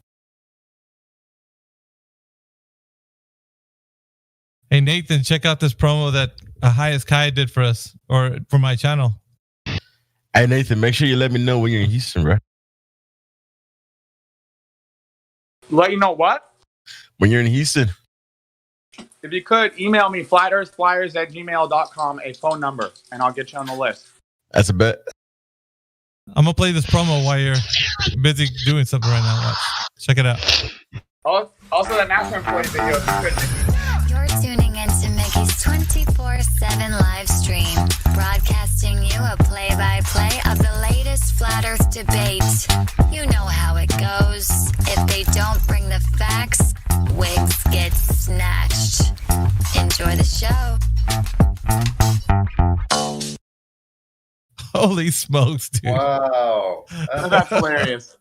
B: Hey, Nathan, check out this promo that Highest Kai did for us or for my channel.
R: Hey, Nathan, make sure you let me know when you're in Houston, bro.
E: Let you know what?
R: When you're in Houston.
E: If you could, email me flatearthflyers@gmail.com, a phone number, and I'll get you on the list.
R: That's a bet.
B: I'm gonna play this promo while you're busy doing something right now. Watch. Check it out.
E: Also, the NASA employee video. If you could.
K: You're tuning into Mickey's 24/7 live stream, broadcasting you a play-by-play of the latest Flat Earth debate. You know how it goes. If they don't bring the facts, wigs get snatched. Enjoy the show.
B: Holy smokes, dude.
X: Wow.
E: That's hilarious.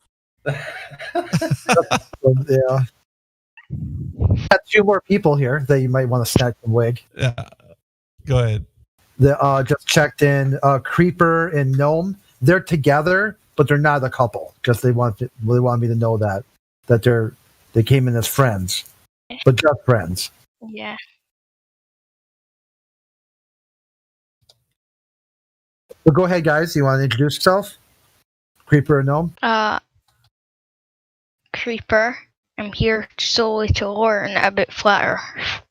Y: Yeah. Got 2 more people here that you might want to snatch some wig.
B: Yeah. Go ahead.
Y: Just checked in. Creeper and Gnome. They're together, but they're not a couple. Just they want me to know that they came in as friends, but just friends.
L: Yeah.
Y: But go ahead, guys. You want to introduce yourself? Creeper and Gnome.
L: Creeper. I'm here solely to learn about Flat Earth.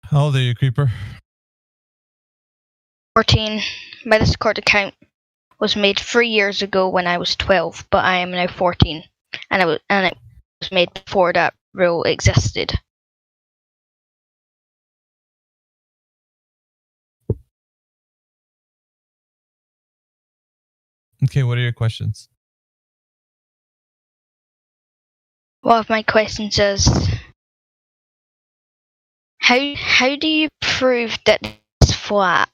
B: How old are you, Creeper?
L: 14. My Discord account was made 3 years ago when I was 12, but I am now 14, and it was made before that rule existed.
B: Okay, what are your questions?
L: One of my questions is, how do you prove that it's flat?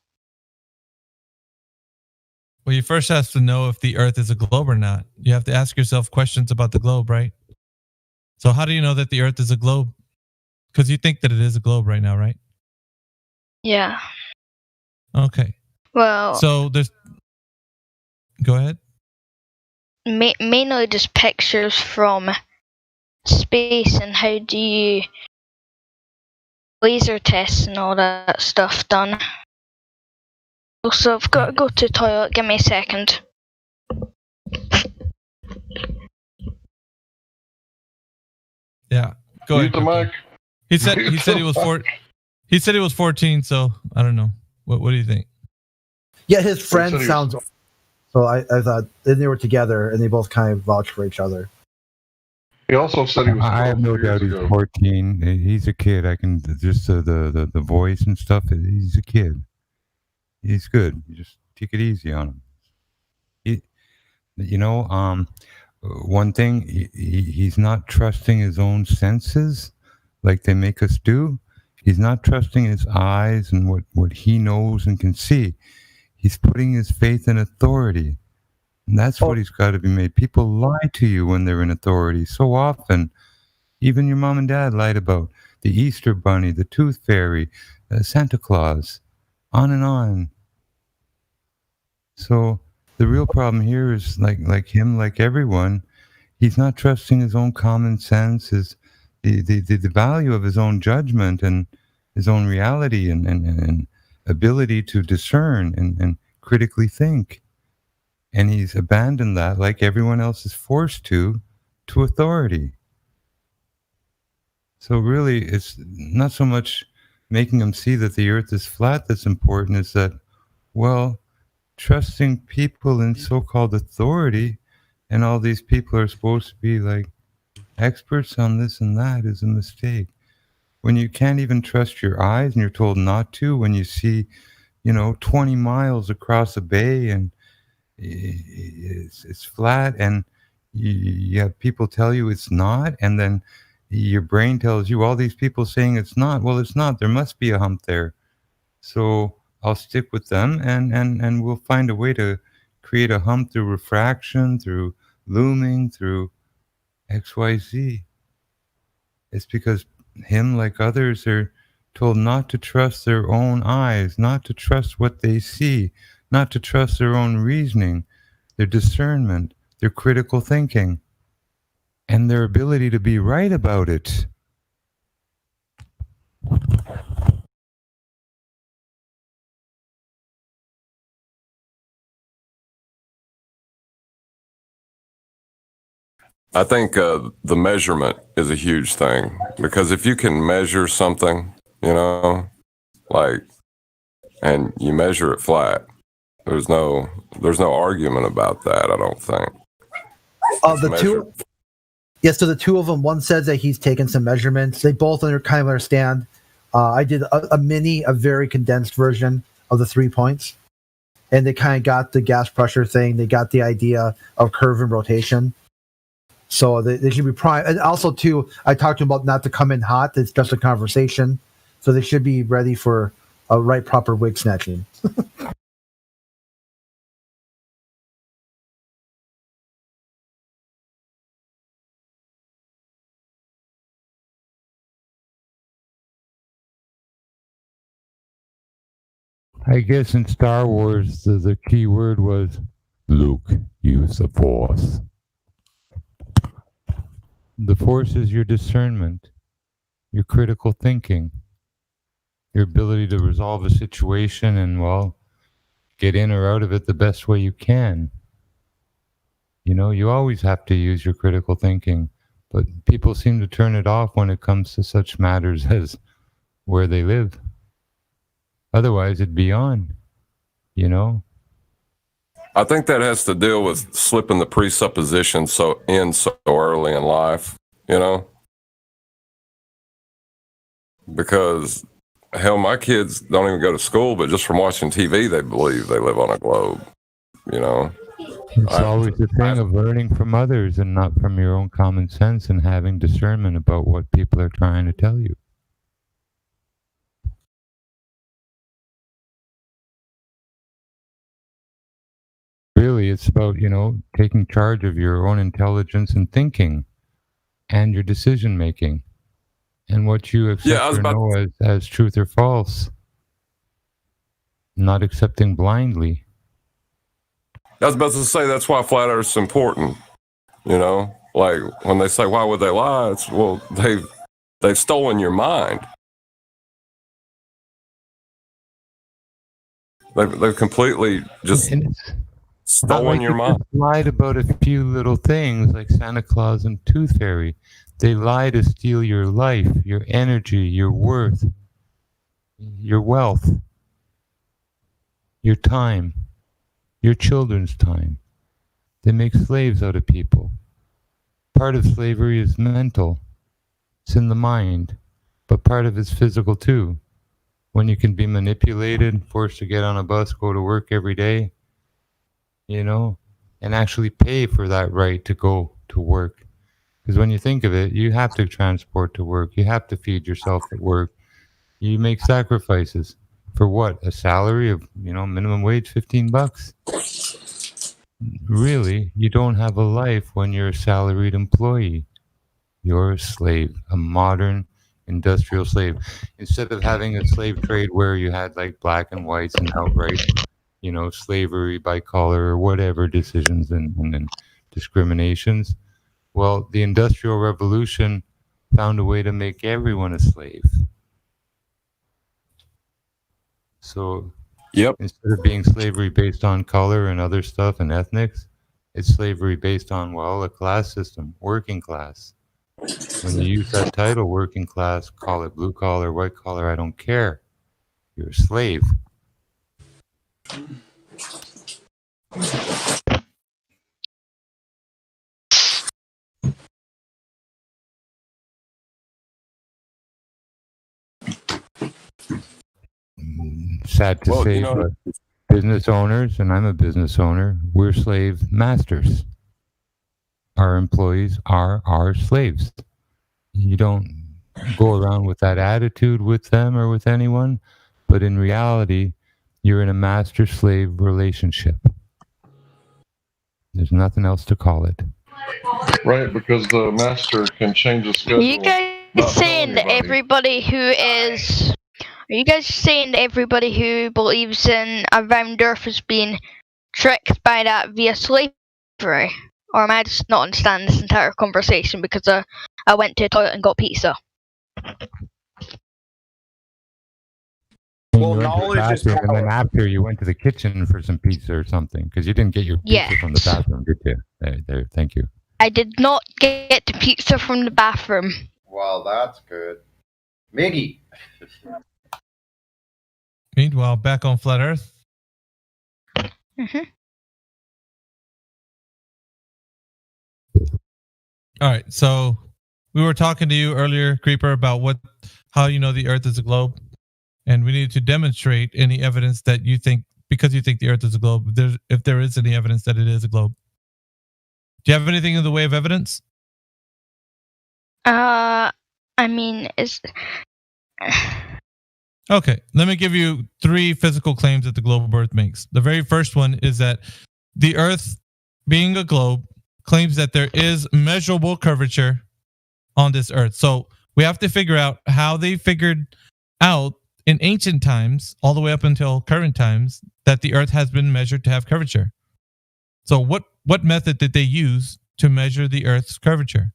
B: Well, you first have to know if the Earth is a globe or not. You have to ask yourself questions about the globe, right? So how do you know that the Earth is a globe? Because you think that it is a globe right now, right?
L: Yeah.
B: Okay.
L: Well,
B: So there's. Go ahead.
L: Mainly just pictures from space, and how do you laser tests and all that stuff done. Also, I've got to go to the toilet. Give me a second.
B: Yeah. Go
D: Mute
B: ahead.
D: the mic.
B: He said he was 4. He said he was 14. So I don't know. What do you think?
Y: Yeah, his friend sounds. So I thought then they were together and they both kind of vouched for each other.
D: He also said he was.
S: I have no doubt he's 14. He's a kid. I can just the voice and stuff. He's a kid. He's good. You just take it easy on him. One thing, he's not trusting his own senses like they make us do. He's not trusting his eyes and what he knows and can see. He's putting his faith in authority. And that's what he's got to be made. People lie to you when they're in authority so often. Even your mom and dad lied about the Easter Bunny, the Tooth Fairy, Santa Claus, on and on. So the real problem here is like him, like everyone, he's not trusting his own common sense, the value of his own judgment and his own reality and ability to discern and critically think. And he's abandoned that, like everyone else is forced to authority. So really, it's not so much making him see that the earth is flat that's important, is that, well, trusting people in so-called authority, and all these people are supposed to be like experts on this and that, is a mistake. When you can't even trust your eyes and you're told not to, when you see, 20 miles across a bay and it's flat, and you have people tell you it's not, and then your brain tells you all these people saying it's not. Well, it's not. There must be a hump there. So I'll stick with them, and we'll find a way to create a hump through refraction, through looming, through XYZ. It's because him, like others, are told not to trust their own eyes, not to trust what they see, not to trust their own reasoning, their discernment, their critical thinking, and their ability to be right about it.
C: I think the measurement is a huge thing, because if you can measure something, and you measure it flat, there's no argument about that, I don't think.
Y: So the two of them, one says that he's taken some measurements. They both kind of understand. I did a very condensed version of the 3 points, and they kind of got the gas pressure thing. They got the idea of curve and rotation. So they should be primed. And also, too, I talked to them about not to come in hot. It's just a conversation. So they should be ready for a proper wig snatching.
S: I guess in Star Wars, the key word was, Luke, use the Force. The Force is your discernment, your critical thinking, your ability to resolve a situation and, well, get in or out of it the best way you can. You always have to use your critical thinking, but people seem to turn it off when it comes to such matters as where they live. Otherwise, it'd be on,
C: I think that has to deal with slipping the presuppositions so early in life, because hell, my kids don't even go to school, but just from watching TV, they believe they live on a globe,
S: It's always the thing of learning from others and not from your own common sense, and having discernment about what people are trying to tell you. Really, it's about, taking charge of your own intelligence and thinking. and your decision making and what you accept or know as truth or false. Not accepting blindly.
C: I was about to say that's why flat Earth's important. You know, like when they say why would they lie? It's well they've stolen your mind. They've completely just stolen your mind.
S: Lied about a few little things like Santa Claus and Tooth Fairy. They lie to steal your life, your energy, your worth, your wealth, your time, your children's time. They make slaves out of people. Part of slavery is mental. It's in the mind, but part of it's physical too. When you can be manipulated, forced to get on a bus, go to work every day, you know, and actually pay for that right to go to work. Because when you think of it, you have to transport to work. You have to feed yourself at work. You make sacrifices. For what? A salary of, you know, minimum wage, $15? Really, you don't have a life when you're a salaried employee. You're a slave, a modern industrial slave. Instead of having a slave trade where you had like black and whites and outright, you know, slavery by color or whatever decisions and discriminations. Well, the Industrial Revolution found a way to make everyone a slave. So instead of being slavery based on color and other stuff and ethnics, it's slavery based on, well, a class system, working class. When you use that title, working class, call it blue collar, white collar, I don't care. You're a slave. Sad to say, but business owners, and I'm a business owner, we're slave masters. Our employees are our slaves. You don't go around with that attitude with them or with anyone, but in reality, you're in a master-slave relationship. There's nothing else to call it.
D: Right, because the master can change the schedule.
L: Are you guys saying that everybody who is... Are you guys saying that everybody who believes in a round earth is being tricked by that via slavery? Or am I just not understanding this entire conversation because I went to the toilet and got pizza?
S: Well, knowledge is power. And then after you went to the kitchen for some pizza or something, because you didn't get your pizza from the bathroom, did you? There, thank you.
L: I did not get the pizza from the bathroom.
A: Well, that's good. Miggy.
B: Meanwhile, back on Flat Earth. All right, so we were talking to you earlier, Creeper, about how you know the Earth is a globe, and we needed to demonstrate any evidence that you think, because you think the Earth is a globe, if there is any evidence that it is a globe. Do you have anything in the way of evidence?
L: I mean,
B: Okay, let me give you 3 physical claims that the globe of Earth makes. The very first one is that the Earth, being a globe, claims that there is measurable curvature on this Earth. So we have to figure out how they figured out in ancient times, all the way up until current times, that the Earth has been measured to have curvature. So what method did they use to measure the Earth's curvature?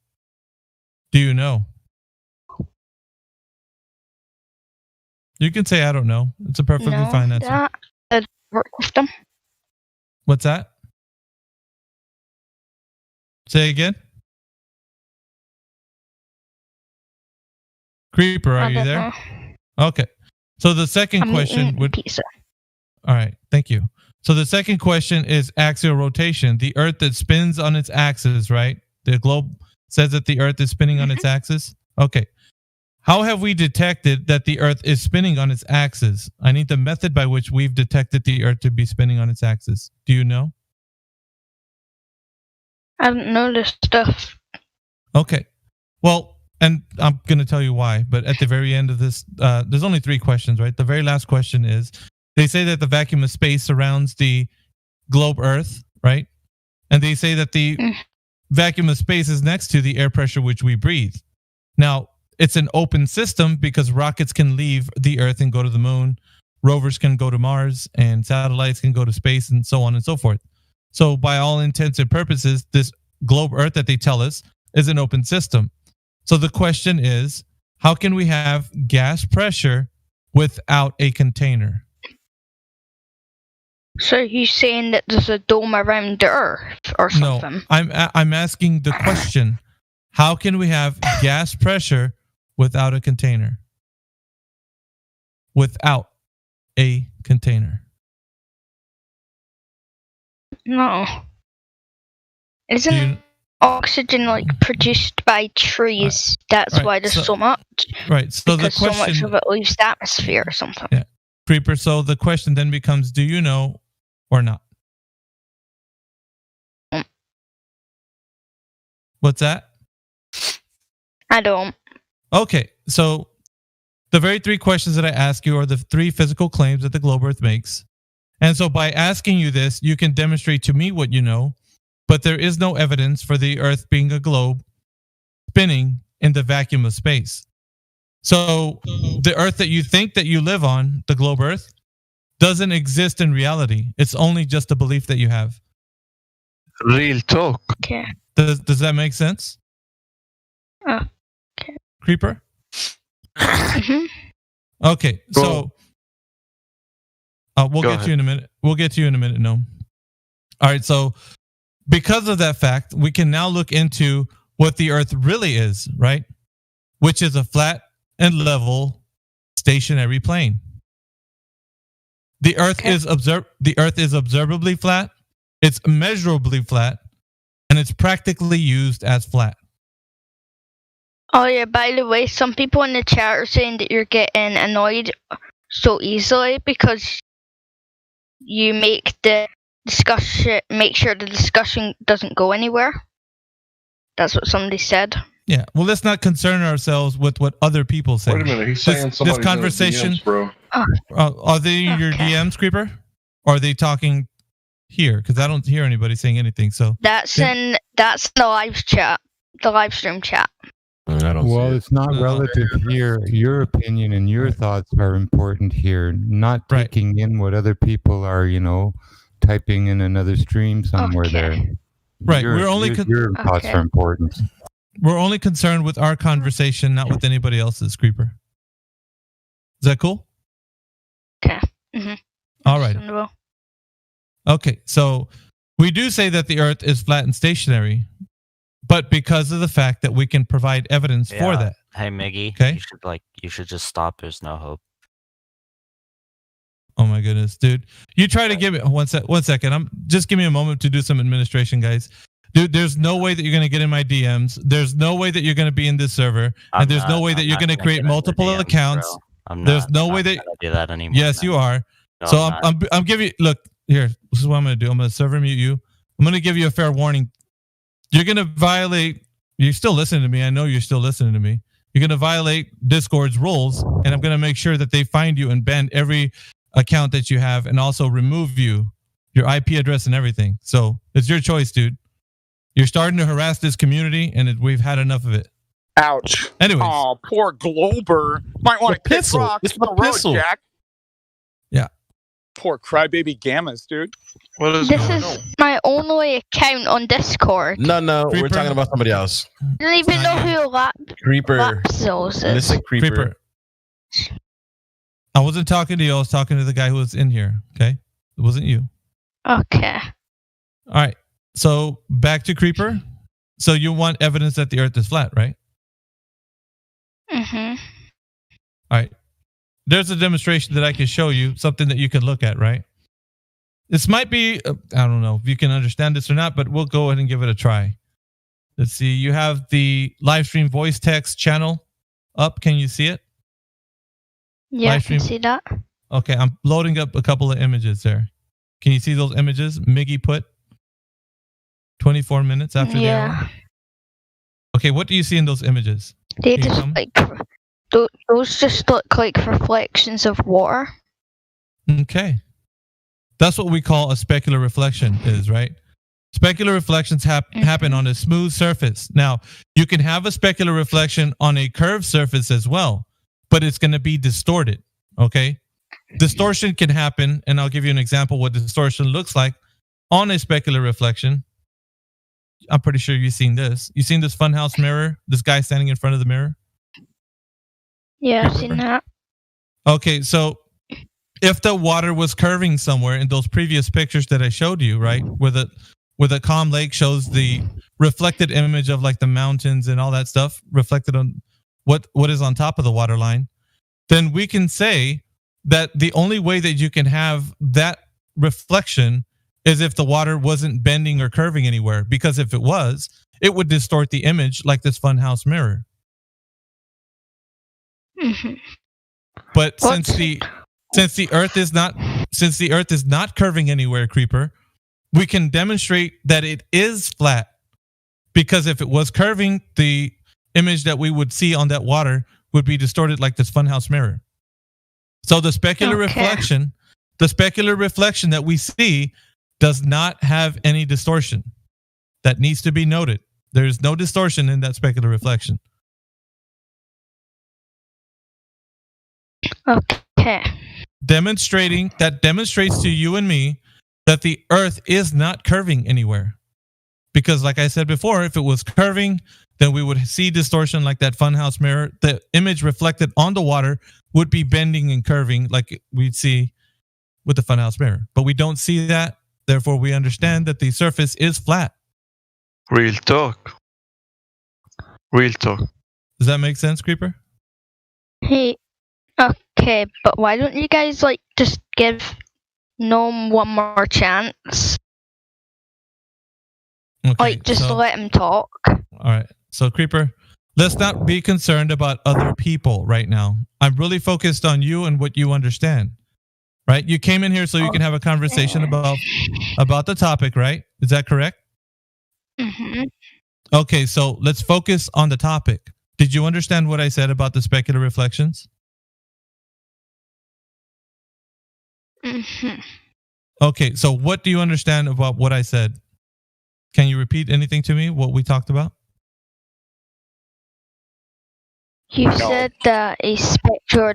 B: Do you know? You can say I don't know. It's a perfectly fine answer.
L: System.
B: What's that? Say again. Creeper, are you there? Okay. So the second question would...
L: Pizza.
B: All right. Thank you. So the second question is axial rotation. The Earth that spins on its axis, right? The globe says that the Earth is spinning on its axis. Okay. How have we detected that the Earth is spinning on its axis? I need the method by which we've detected the Earth to be spinning on its axis. Do you know?
L: I don't know this stuff.
B: Okay. Well, and I'm going to tell you why, but at the very end of this, there's only 3 questions, right? The very last question is, they say that the vacuum of space surrounds the globe Earth, right? And they say that the vacuum of space is next to the air pressure which we breathe. Now, it's an open system because rockets can leave the Earth and go to the moon. Rovers can go to Mars, and satellites can go to space, and so on and so forth. So by all intents and purposes, this globe Earth that they tell us is an open system. So the question is, how can we have gas pressure without a container?
L: So he's saying that there's a dome around the Earth or something?
B: No, I'm asking the question, how can we have gas pressure without a container? Without a container.
L: No. Isn't oxygen like produced by trees? That's why there's so much.
B: Right. So
L: because
B: the question,
L: so much of it leaves the atmosphere or something.
B: Yeah. Creeper, so the question then becomes, do you know or not? What's that?
L: I don't.
B: Okay, so the very three questions that I ask you are the three physical claims that the globe Earth makes. And so by asking you this, you can demonstrate to me what you know, but there is no evidence for the Earth being a globe spinning in the vacuum of space. So the Earth that you think that you live on, the globe Earth, doesn't exist in reality. It's only just a belief that you have.
R: Real talk.
L: Okay.
B: Does that make sense?
L: Okay.
B: Creeper?
L: Mm-hmm.
B: Okay, so we'll
R: Go
B: get
R: ahead.
B: you in a minute. We'll get you in a minute, no. All right, so because of that fact, we can now look into what the Earth really is, right? Which is a flat and level stationary plane. The Earth is observably flat, it's measurably flat, and it's practically used as flat.
L: Oh yeah, by the way, some people in the chat are saying that you're getting annoyed so easily because you make sure the discussion doesn't go anywhere. That's what somebody said.
B: Yeah, well, let's not concern ourselves with what other people say.
D: Wait a minute, he's saying
B: this
D: somebody's
B: conversation,
D: in his DMs, bro.
B: Are they in your DMs, Creeper? Or are they talking here? Because I don't hear anybody saying anything. So
L: That's in the live chat, the live stream chat.
S: Well, it's not relative here. Your opinion and your thoughts are important here, not taking in what other people are, typing in another stream somewhere there.
B: Right.
S: Your thoughts are important.
B: We're only concerned with our conversation, not with anybody else's, Creeper. Is that cool?
L: Okay. Mm-hmm.
B: All right. Okay, so we do say that the Earth is flat and stationary, but because of the fact that we can provide evidence for that.
I: Hey, Miggy.
B: Okay.
I: You should just stop. There's no hope.
B: Oh my goodness, dude! You try to give me one second. Just give me a moment to do some administration, guys. Dude, there's no way that you're going to get in my DMs. There's no way that you're going to be in this server, and there's no way that you're going to create multiple accounts. There's no way that
I: do that anymore.
B: Yes, you are.
I: No,
B: So
I: I'm
B: I'm giving you. Look here. This is what I'm going to do. I'm going to server mute you. I'm going to give you a fair warning. You're going to violate. You're still listening to me. I know you're still listening to me. You're going to violate Discord's rules, and I'm going to make sure that they find you and ban every account that you have, and also remove your IP address and everything. So it's your choice, dude. You're starting to harass this community, and we've had enough of it.
E: Ouch.
B: Anyways.
E: Oh, poor Glober. Might want to kick
B: pistol.
E: rocks
B: It's
E: in the
B: the
E: road,
B: pistol.
E: Jack.
B: Yeah.
E: Poor crybaby gammas, dude.
R: What is
L: This is my only account on Discord.
R: No, we're talking about somebody else.
L: I don't even know who
R: Creeper.
L: Lapsos is.
R: Listen, Creeper.
B: I wasn't talking to you. I was talking to the guy who was in here. Okay. It wasn't you.
L: Okay.
B: All right. So back to Creeper. So you want evidence that the Earth is flat, right?
L: Mm-hmm.
B: All right. There's a demonstration that I can show you, something that you can look at, right? This might be, I don't know if you can understand this or not, but we'll go ahead and give it a try. Let's see. You have the live stream voice text channel up. Can you see it?
L: Yeah, I
B: Live
L: can
B: stream.
L: see that.
B: Okay. I'm loading up a couple of images there. Can you see those images Miggy put 24 minutes after the hour? Okay. What do you see in those images?
L: They
B: Can you
L: just
B: tell me?
L: those just look like reflections of water.
B: Okay. That's what we call a specular reflection is, right? Specular reflections happen on a smooth surface. Now, you can have a specular reflection on a curved surface as well, but it's going to be distorted, okay? Distortion can happen, and I'll give you an example what distortion looks like on a specular reflection. I'm pretty sure you've seen this. You've seen this funhouse mirror, this guy standing in front of the mirror?
L: Yeah, I've seen that.
B: Okay, so if the water was curving somewhere in those previous pictures that I showed you, right, where the calm lake shows the reflected image of like the mountains and all that stuff reflected on what is on top of the water line, then we can say that the only way that you can have that reflection is if the water wasn't bending or curving anywhere, because if it was, it would distort the image like this funhouse mirror. But since the earth is not curving anywhere, Creeper, we can demonstrate that it is flat, because if it was curving, the image that we would see on that water would be distorted like this funhouse mirror. So the specular reflection that we see does not have any distortion. That needs to be noted. There is no distortion in that specular reflection.
L: Okay.
B: Demonstrates to you and me that the earth is not curving anywhere. Because like I said before, if it was curving, then we would see distortion like that funhouse mirror. The image reflected on the water would be bending and curving like we'd see with the funhouse mirror. But we don't see that. Therefore, we understand that the surface is flat.
M: Real talk. Real talk.
B: Does that make sense, Creeper?
L: Hey, okay, but why don't you guys like just give Gnome one more chance?
B: Okay,
L: like, just let him talk.
B: All right. So, Creeper, let's not be concerned about other people right now. I'm really focused on you and what you understand. Right? You came in here so you can have a conversation about the topic, right? Is that correct?
L: Mm-hmm.
B: Okay, so let's focus on the topic. Did you understand what I said about the specular reflections?
L: Mm-hmm.
B: Okay, so what do you understand about what I said? Can you repeat anything to me, what we talked about?
L: You said that a spectral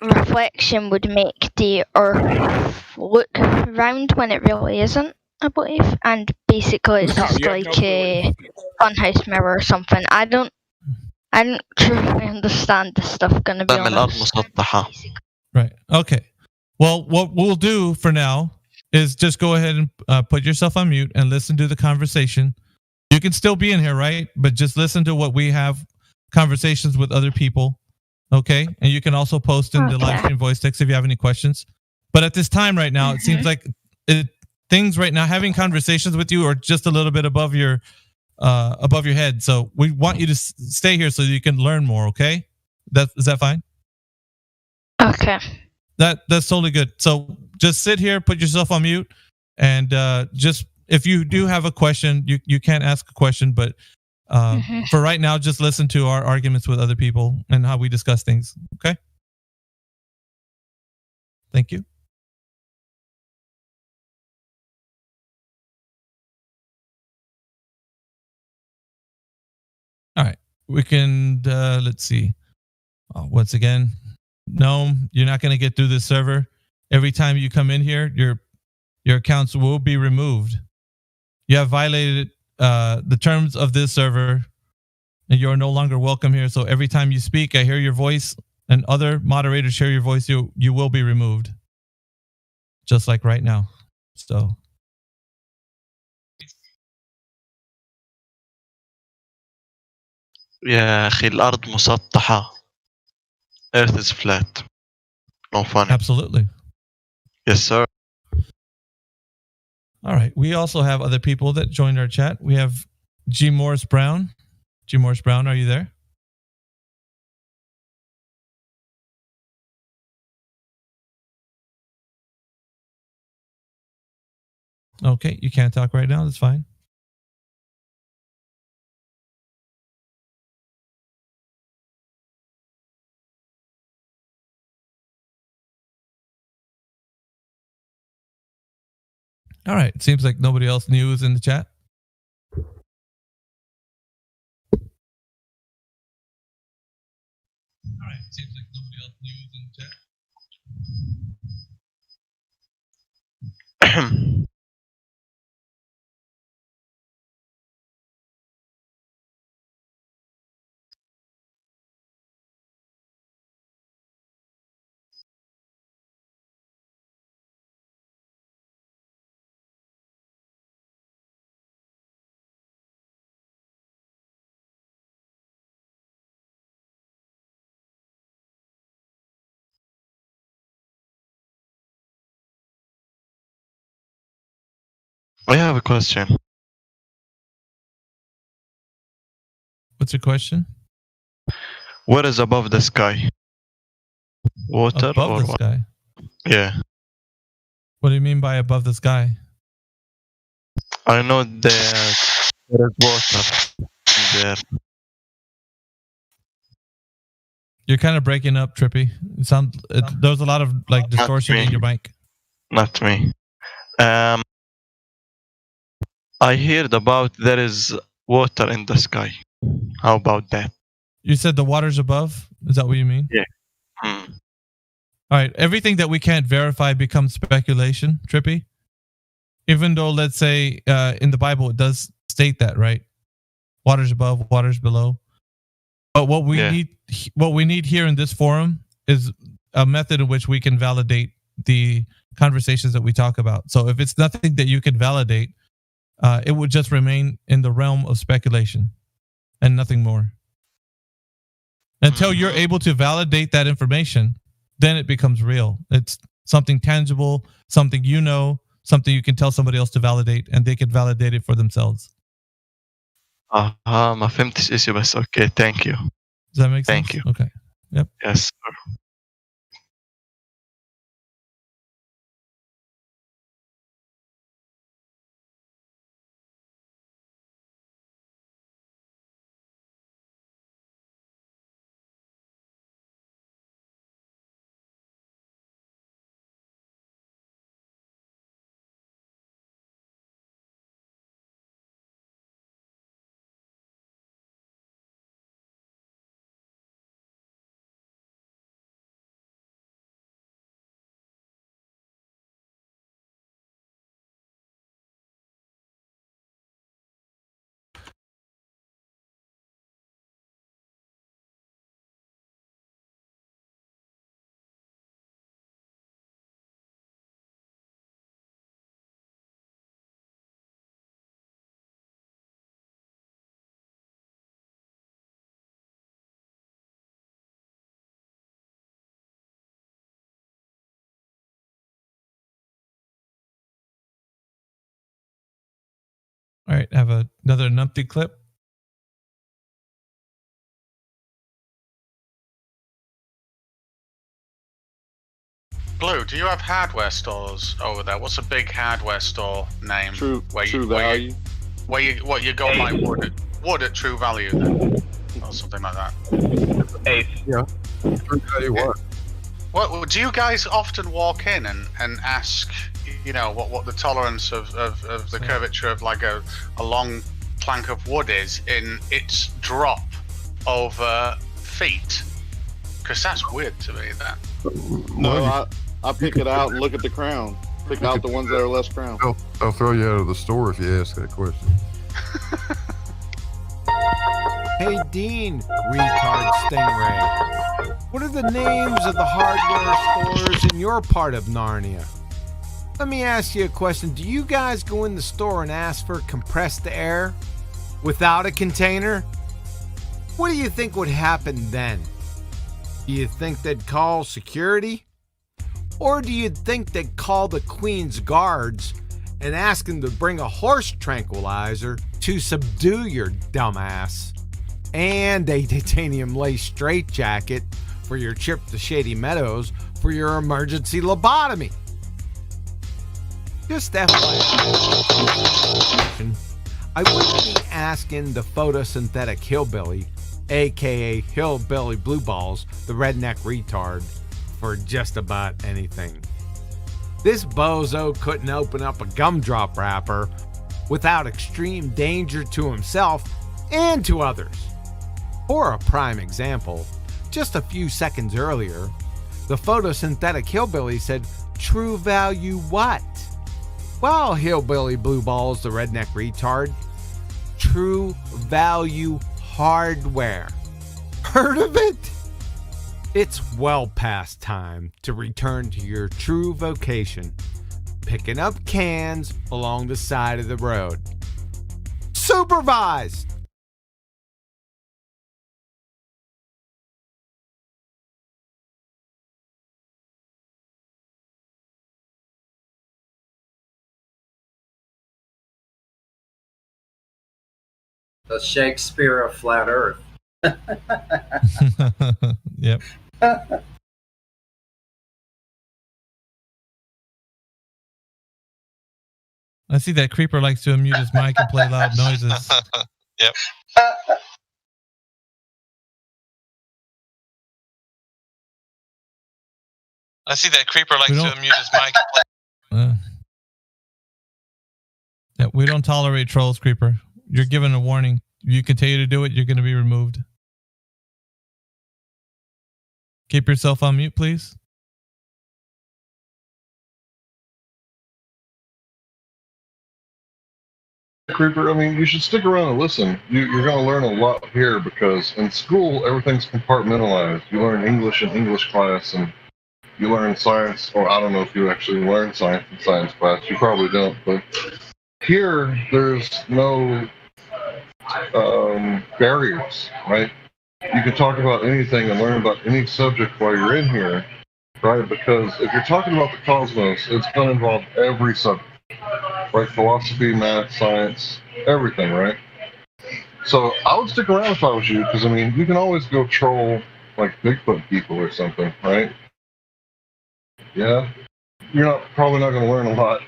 L: reflection would make the Earth look round when it really isn't, I believe. And basically it's just like a funhouse mirror or something. I don't truly understand this stuff, gonna be honest.
B: Right. Okay. Well, what we'll do for now is just go ahead and put yourself on mute and listen to the conversation. You can still be in here, right? But just listen to what we have conversations with other people. Okay. And you can also post in the live stream voice text if you have any questions. But at this time right now, it seems like things right now, having conversations with you are just a little bit above your head. So we want you to stay here so you can learn more. Okay. Is that fine?
L: Okay.
B: That's totally good. So just sit here, put yourself on mute, and just if you do have a question, you can ask a question, but for right now, just listen to our arguments with other people and how we discuss things. Okay? Thank you. All right. We can, let's see. Once again, Gnome, you're not going to get through this server. Every time you come in here, your accounts will be removed. You have violated the terms of this server, and you're no longer welcome here. So every time you speak, I hear your voice, and other moderators hear your voice, you will be removed. Just like right now. So.
M: يا أخي الأرض مسطحة. Earth is flat. No fun.
B: Absolutely.
M: Yes, sir.
B: All right. We also have other people that joined our chat. We have G. Morris Brown. G. Morris Brown, are you there? Okay, you can't talk right now. That's fine. All right. Seems like nobody else new is in the chat. All right. Seems like nobody else new is in the chat.
M: I have a question.
B: What's your question?
M: What is above the sky? Water
B: Above
M: or
B: the
M: what?
B: sky.
M: Yeah.
B: What do you mean by above the sky?
M: I know there is water there.
B: You're kind of breaking up, Trippy. There's a lot of like distortion in your mic.
M: Not me. I heard about there is water in the sky. How about that?
B: You said the water's above? Is that what you mean?
M: Yeah.
B: All right. Everything that we can't verify becomes speculation, Trippy. Even though, let's say, in the Bible, it does state that, right? Water's above, water's below. But what we need here in this forum is a method in which we can validate the conversations that we talk about. So if it's nothing that you can validate, it would just remain in the realm of speculation and nothing more. Until you're able to validate that information, then it becomes real. It's something tangible, something you know, something you can tell somebody else to validate, and they can validate it for themselves.
M: ما فهمتش إشي بس okay, thank you.
B: Does that make sense?
M: Thank you.
B: Okay. Yep.
M: Yes, sir.
B: All right. Have another numpty clip.
N: Blue, do you have hardware stores over there? What's a big hardware store name?
O: True Value.
N: Where you go and buy wood at True Value then? Or something like that.
O: Ace.
D: Yeah. True Value what?
N: What do you guys often walk in and ask, you know, what the tolerance of the curvature of like a long plank of wood is in its drop over feet? Because that's weird to me, that.
O: No, I pick it out and look at the crown. Pick out the ones that are less crown.
D: I'll throw you out of the store if you ask that question.
H: Hey Dean, retard Stingray. What are the names of the hardware stores in your part of Narnia? Let me ask you a question. Do you guys go in the store and ask for compressed air without a container? What do you think would happen then? Do you think they'd call security? Or do you think they'd call the Queen's guards and ask them to bring a horse tranquilizer to subdue your dumbass? And a titanium lace straitjacket for your trip to Shady Meadows for your emergency lobotomy. Just FYI, I wouldn't be asking the photosynthetic hillbilly, aka Hillbilly Blue Balls, the redneck retard, for just about anything. This bozo couldn't open up a gumdrop wrapper without extreme danger to himself and to others. For a prime example, just a few seconds earlier, the photosynthetic hillbilly said, "True value what?" While hillbilly blue balls the redneck retard, true value hardware. Heard of it? It's well past time to return to your true vocation, picking up cans along the side of the road. Supervised!
A: The Shakespeare of flat Earth.
B: Yep. I see that Creeper likes to unmute his mic and play loud noises.
M: Yep. I see that Creeper likes to unmute his mic and play.
B: Yeah, we don't tolerate trolls, Creeper. You're given a warning. If you continue to do it, you're going to be removed. Keep yourself on mute, please.
D: Creeper, I mean, you should stick around and listen. You're going to learn a lot here because in school, everything's compartmentalized. You learn English in English class, and you learn science, or I don't know if you actually learn science in science class. You probably don't, but here, there's no barriers, right? You can talk about anything and learn about any subject while you're in here, right? Because if you're talking about the cosmos, it's going to involve every subject, right? Philosophy, math, science, everything, right? So I would stick around if I was you, because I mean, you can always go troll like Bigfoot people or something, right? Yeah, you're probably not going to learn a lot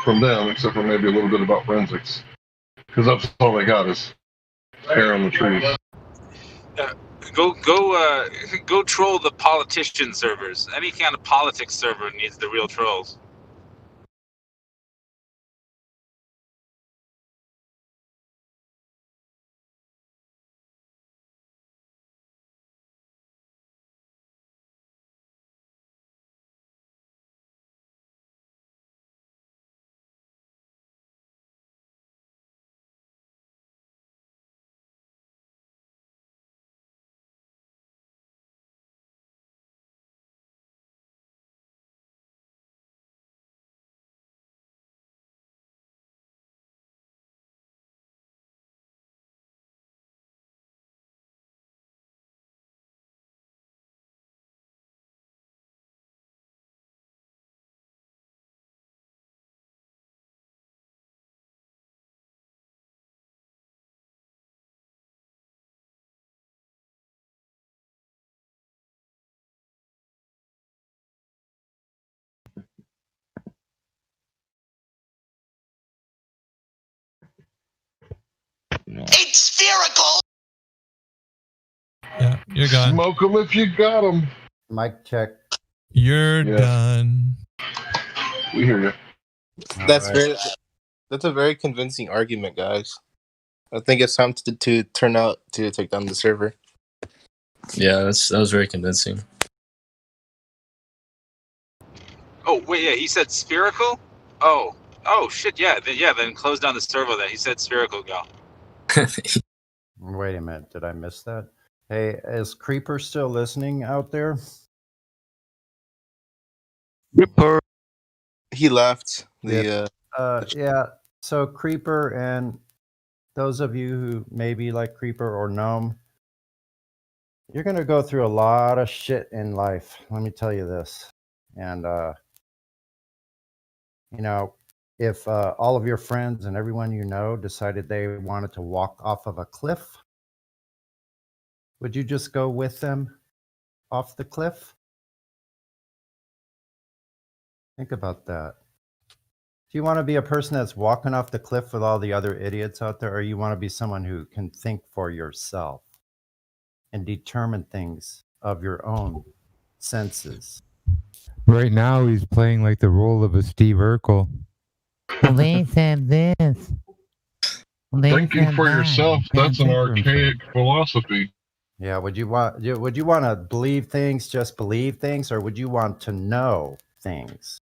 D: from them, except for maybe a little bit about forensics, because that's all they got is hair on the trees.
P: Go troll the politician servers. Any kind of politics server needs the real trolls.
J: It's spherical!
B: Yeah, you're gone.
D: Smoke them if you got them.
T: Mic check.
B: You're done.
D: We hear you.
U: That's a very convincing argument, guys. I think it's time to turn out to take down the server.
V: Yeah, that was very convincing.
P: Oh wait, yeah, he said spherical. Oh shit, yeah, then close down the server. Then he said spherical, go.
T: Wait a minute, did I miss that? Hey, is Creeper still listening out there?
U: Creeper. He left.
T: Yeah. So Creeper and those of you who maybe like Creeper or Gnome, you're gonna go through a lot of shit in life. Let me tell you this. And if all of your friends and everyone you know decided they wanted to walk off of a cliff, would you just go with them off the cliff? Think about that. Do you want to be a person that's walking off the cliff with all the other idiots out there, or you want to be someone who can think for yourself and determine things of your own senses
S: Right now, he's playing like the role of a Steve Urkel. Well, they said this.
D: Thinking for yourself, that's an archaic philosophy.
T: Yeah, would you want to believe things, just believe things, or would you want to know things?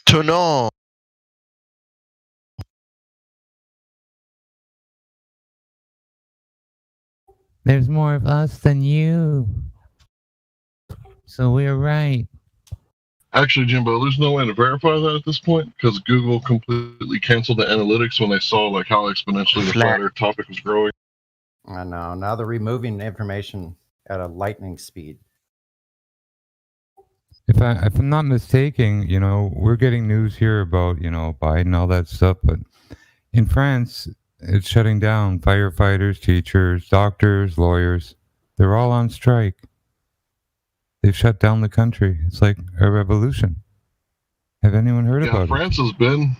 M: To know.
S: There's more of us than you. So we're right.
D: Actually, Jimbo, there's no way to verify that at this point because Google completely canceled the analytics when they saw like how exponentially the flat Earth topic was growing.
T: I know. Now they're removing information at a lightning speed.
S: If I'm not mistaken, you know, we're getting news here about, you know, Biden, all that stuff, but in France, it's shutting down. Firefighters, teachers, doctors, lawyers, they're all on strike. They've shut down the country. It's like a revolution. Have anyone heard about
D: France has been.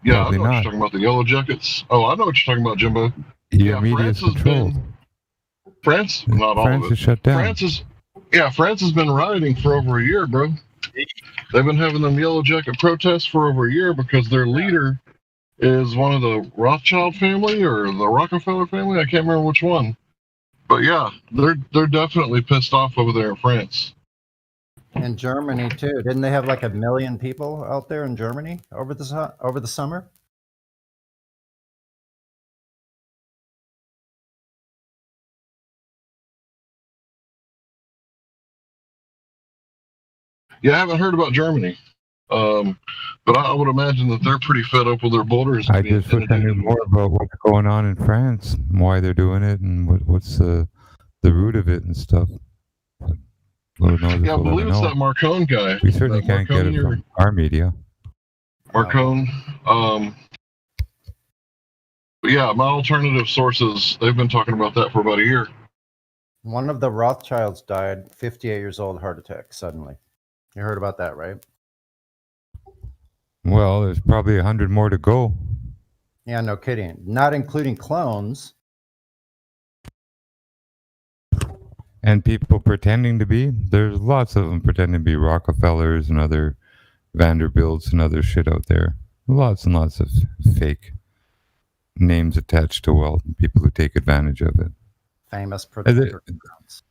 D: Yeah,
S: Probably
D: I know what
S: not.
D: you're talking about, the Yellow Jackets. Oh, I know what you're talking about, Jimbo.
S: Your media is controlled.
D: France, not all
S: France
D: of it.
S: is shut down.
D: France has been rioting for over a year, bro. They've been having them Yellow Jacket protests for over a year because their leader is one of the Rothschild family or the Rockefeller family. I can't remember which one. But yeah, they're definitely pissed off over there in France.
T: In Germany too, didn't they have like 1 million people out there in Germany over the summer?
D: Yeah, I haven't heard about Germany. But I would imagine that they're pretty fed up with their borders.
S: I just wish I knew more about what's going on in France, why they're doing it, and what's the root of it and stuff. But Lord knows if
D: Yeah, I
S: we'll
D: believe
S: ever
D: it's
S: know.
D: that Marcone guy.
S: We certainly
D: That
S: can't get it
D: Marcone
S: from our media.
D: Marcone. But yeah, my alternative sources, they've been talking about that for about a year.
T: One of the Rothschilds died, 58 years old, heart attack suddenly. You heard about that, right?
S: Well, there's probably 100 more to go.
T: Yeah, no kidding. Not including clones.
S: And people pretending to be. There's lots of them pretending to be Rockefellers and other Vanderbilts and other shit out there. Lots and lots of fake names attached to wealth and people who take advantage of it.
T: Famous
S: There
T: protector.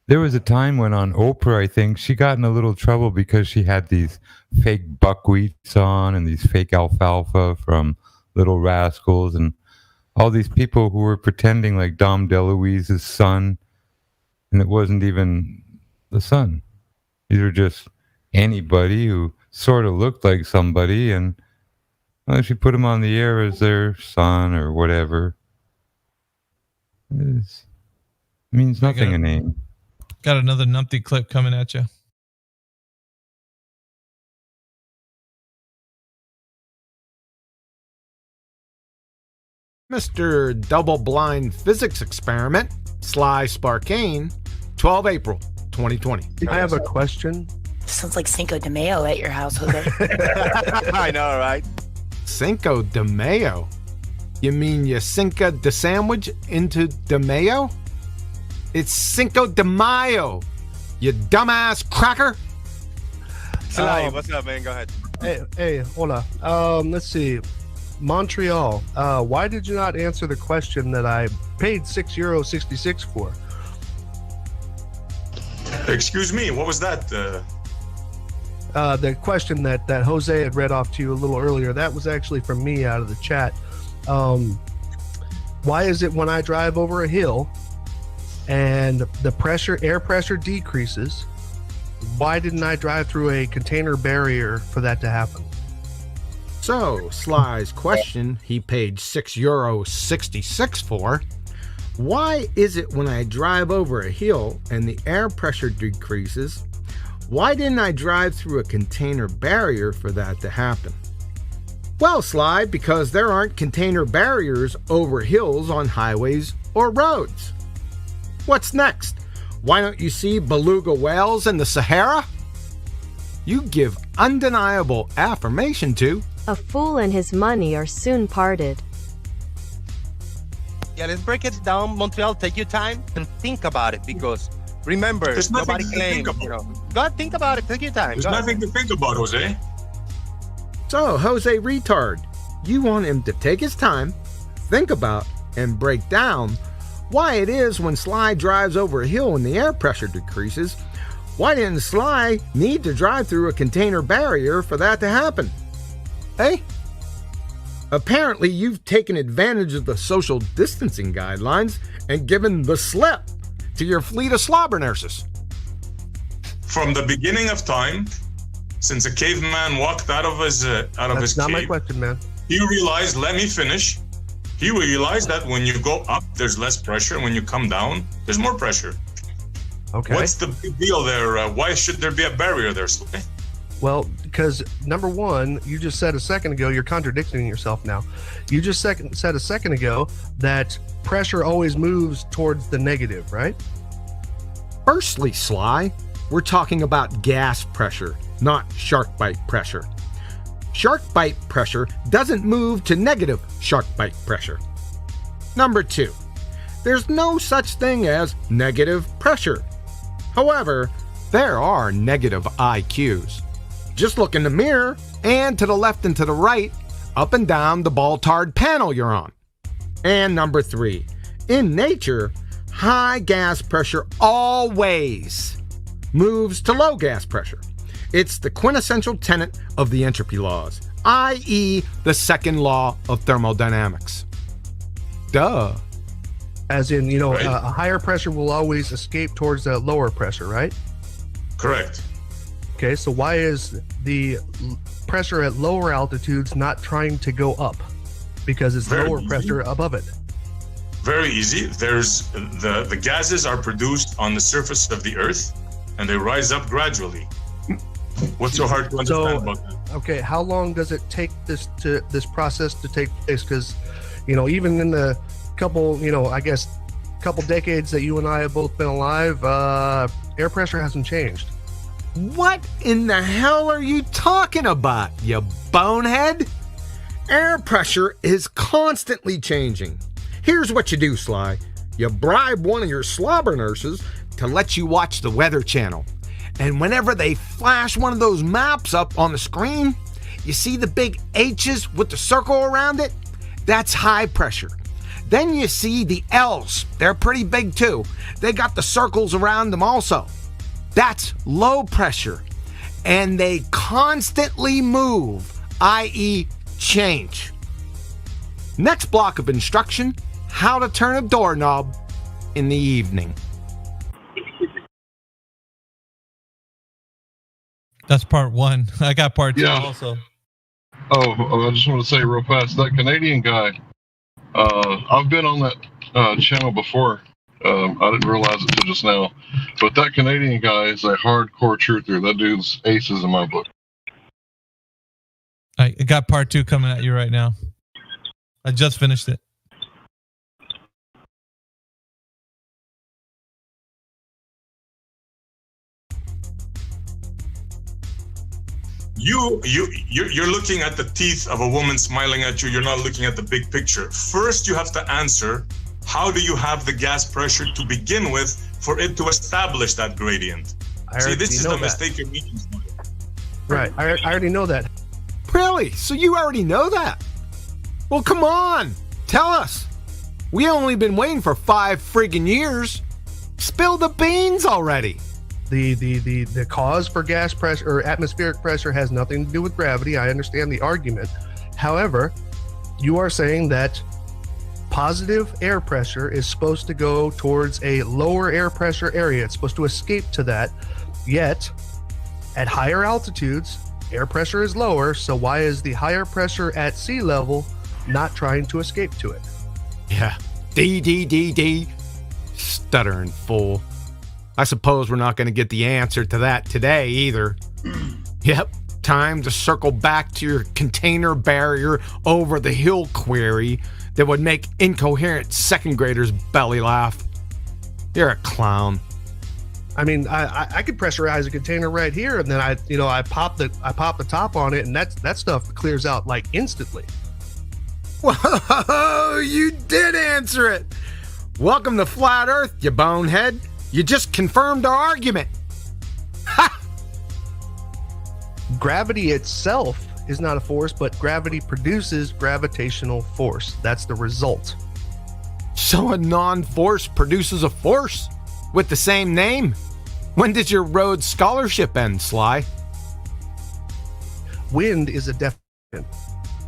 S: there was a time when on Oprah, I think, she got in a little trouble because she had these fake buckwheats on and these fake alfalfa from Little Rascals and all these people who were pretending like Dom DeLuise's son, and it wasn't even the son. These were just anybody who sort of looked like somebody, and well, she put him on the air as their son or whatever. It means nothing, a name.
B: Got another numpty clip coming at you.
H: Mr. Double Blind Physics Experiment, Sly Sparkane, 12 April 2020.
F: I have a question.
G: Sounds like Cinco de Mayo at your house, Jose.
F: I know, right?
H: Cinco de Mayo? You mean you Cinco de sandwich into de Mayo? It's Cinco de Mayo, you dumbass cracker.
F: Sly, what's up, man? Go ahead. Hey, hola. Let's see. Montreal. Why did you not answer the question that I paid €6.66 for?
Q: Excuse me, what was that?
F: The question that Jose had read off to you a little earlier, that was actually from me out of the chat. Why is it when I drive over a hill and the air pressure decreases, why didn't I drive through a container barrier for that to happen?
H: So, Sly's question he paid €6.66 for. Why is it when I drive over a hill and the air pressure decreases, why didn't I drive through a container barrier for that to happen? Well, Sly, because there aren't container barriers over hills on highways or roads. What's next? Why don't you see beluga whales in the Sahara? You give undeniable affirmation to.
W: A fool and his money are soon parted.
X: Yeah, let's break it down. Montreal, take your time and think about it because remember,
Q: There's nothing
X: nobody
Q: to think
X: claims,
Q: about.
F: Go ahead, think about it. Take your time.
Q: There's nothing to think about, Jose.
C: So, Jose Retard, you want him to take his time, think about, and break down why it is when Sly drives over a hill and the air pressure decreases, why didn't Sly need to drive through a container barrier for that to happen? Hey? Apparently, you've taken advantage of the social distancing guidelines and given the slip to your fleet of slobber nurses.
Q: From the beginning of time, since a caveman walked out of his
F: That's not
Q: cave,
F: my question, man.
Q: he realized, let me finish. He realized that when you go up, there's less pressure. And when you come down, there's more pressure.
F: Okay.
Q: What's the big deal there? Why should there be a barrier there, Sly?
F: Well, because number one, you just said a second ago, you're contradicting yourself now. You just said a second ago that pressure always moves towards the negative, right?
C: Firstly, Sly, we're talking about gas pressure, not shark bite pressure. Shark bite pressure doesn't move to negative shark bite pressure. Number two, there's no such thing as negative pressure. However, there are negative IQs. Just look in the mirror and to the left and to the right, up and down the ball-tarred panel you're on. And number three, in nature, high gas pressure always moves to low gas pressure. It's the quintessential tenet of the entropy laws, i.e. the second law of thermodynamics. Duh.
F: As in, a higher pressure will always escape towards a lower pressure, right?
Q: Correct.
F: Okay, so why is the pressure at lower altitudes not trying to go up? Because it's
Q: Very
F: lower
Q: easy.
F: pressure above it.
Q: Very easy. There's the gases are produced on the surface of the Earth, and they rise up gradually. What's so hard to understand about that?
F: Okay, how long does it take this process to take place? Because, even in the couple decades that you and I have both been alive, air pressure hasn't changed.
C: What in the hell are you talking about, you bonehead? Air pressure is constantly changing. Here's what you do, Sly. You bribe one of your slobber nurses to let you watch the Weather Channel. And whenever they flash one of those maps up on the screen, you see the big H's with the circle around it? That's high pressure. Then you see the L's. They're pretty big too. They got the circles around them also. That's low pressure. And they constantly move, i.e. change. Next block of instruction, how to turn a doorknob in the evening.
B: That's part one. I got part two also.
D: Oh, I just want to say real fast, that Canadian guy, I've been on that channel before. I didn't realize it till just now. But that Canadian guy is a hardcore truther. That dude's aces in my book.
B: I got part two coming at you right now. I just finished it.
Q: You're looking at the teeth of a woman smiling at you. You're not looking at the big picture. First, you have to answer, how do you have the gas pressure to begin with for it to establish that gradient? See, this is the mistake you're making.
F: Right, I already know that.
C: Really? So you already know that? Well, come on. Tell us. We only been waiting for 5 friggin' years. Spill the beans already.
F: The cause for gas pressure or atmospheric pressure has nothing to do with gravity. I understand the argument. However, you are saying that positive air pressure is supposed to go towards a lower air pressure area. It's supposed to escape to that. Yet, at higher altitudes, air pressure is lower. So why is the higher pressure at sea level not trying to escape to it?
C: Yeah. D. Stuttering fool. I suppose we're not going to get the answer to that today either. Yep, time to circle back to your container barrier over the hill query that would make incoherent second graders belly laugh. You're a clown.
F: I mean, I could pressurize a container right here, and then I pop the top on it, and that stuff clears out like instantly.
C: Whoa, you did answer it. Welcome to Flat Earth, you bonehead. You just confirmed our argument. Ha!
F: Gravity itself is not a force, but gravity produces gravitational force. That's the result.
H: So a non-force produces a force with the same name? When does your Rhodes Scholarship end, Sly?
F: Wind is a definition.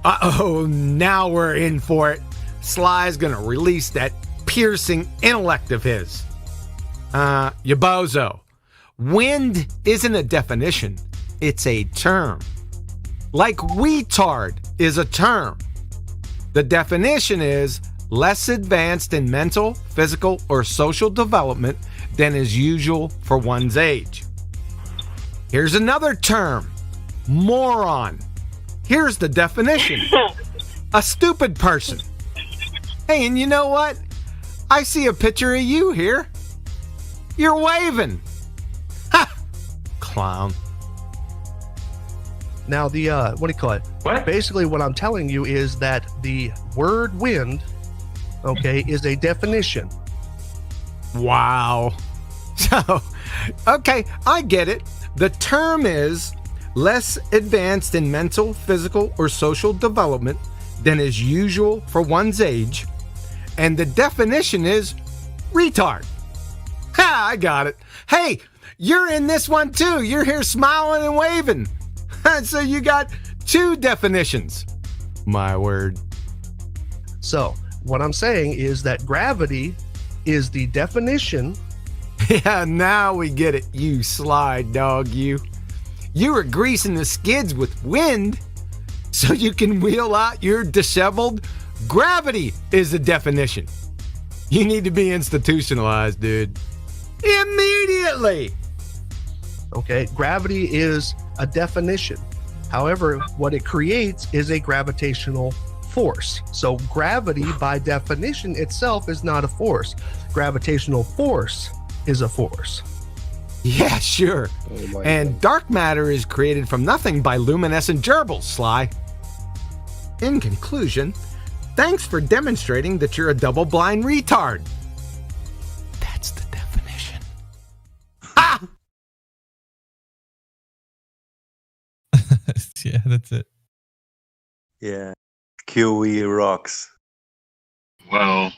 H: Uh-oh, now we're in for it. Sly's gonna release that piercing intellect of his. You bozo. Wind isn't a definition, it's a term. Like retard is a term. The definition is less advanced in mental, physical, or social development than is usual for one's age. Here's another term, moron. Here's the definition, a stupid person. Hey, and you know what? I see a picture of you here. You're waving. Ha! Clown.
F: Now, the, what do you call it?
E: What?
F: Basically, what I'm telling you is that the word wind, okay, is a definition.
H: Wow. So, okay, I get it. The term is less advanced in mental, physical, or social development than is usual for one's age. And the definition is retard. Ha, I got it. Hey, you're in this one too. You're here smiling and waving. So you got two definitions. My word.
F: So, what I'm saying is that gravity is the definition.
H: Yeah, now we get it, you sly dog, you. You were greasing the skids with wind so you can wheel out your disheveled. Gravity is the definition. You need to be institutionalized, dude. Immediately.
F: Okay, gravity is a definition. However, what it creates is a gravitational force. So gravity, by definition itself, is not a force. Gravitational force is a force.
H: Yeah, sure. And dark matter is created from nothing by luminescent gerbils, Sly. In conclusion, thanks for demonstrating that you're a double-blind retard. That's the definition. Ha!
B: Yeah, that's it.
I: Yeah. QE rocks.
D: Well,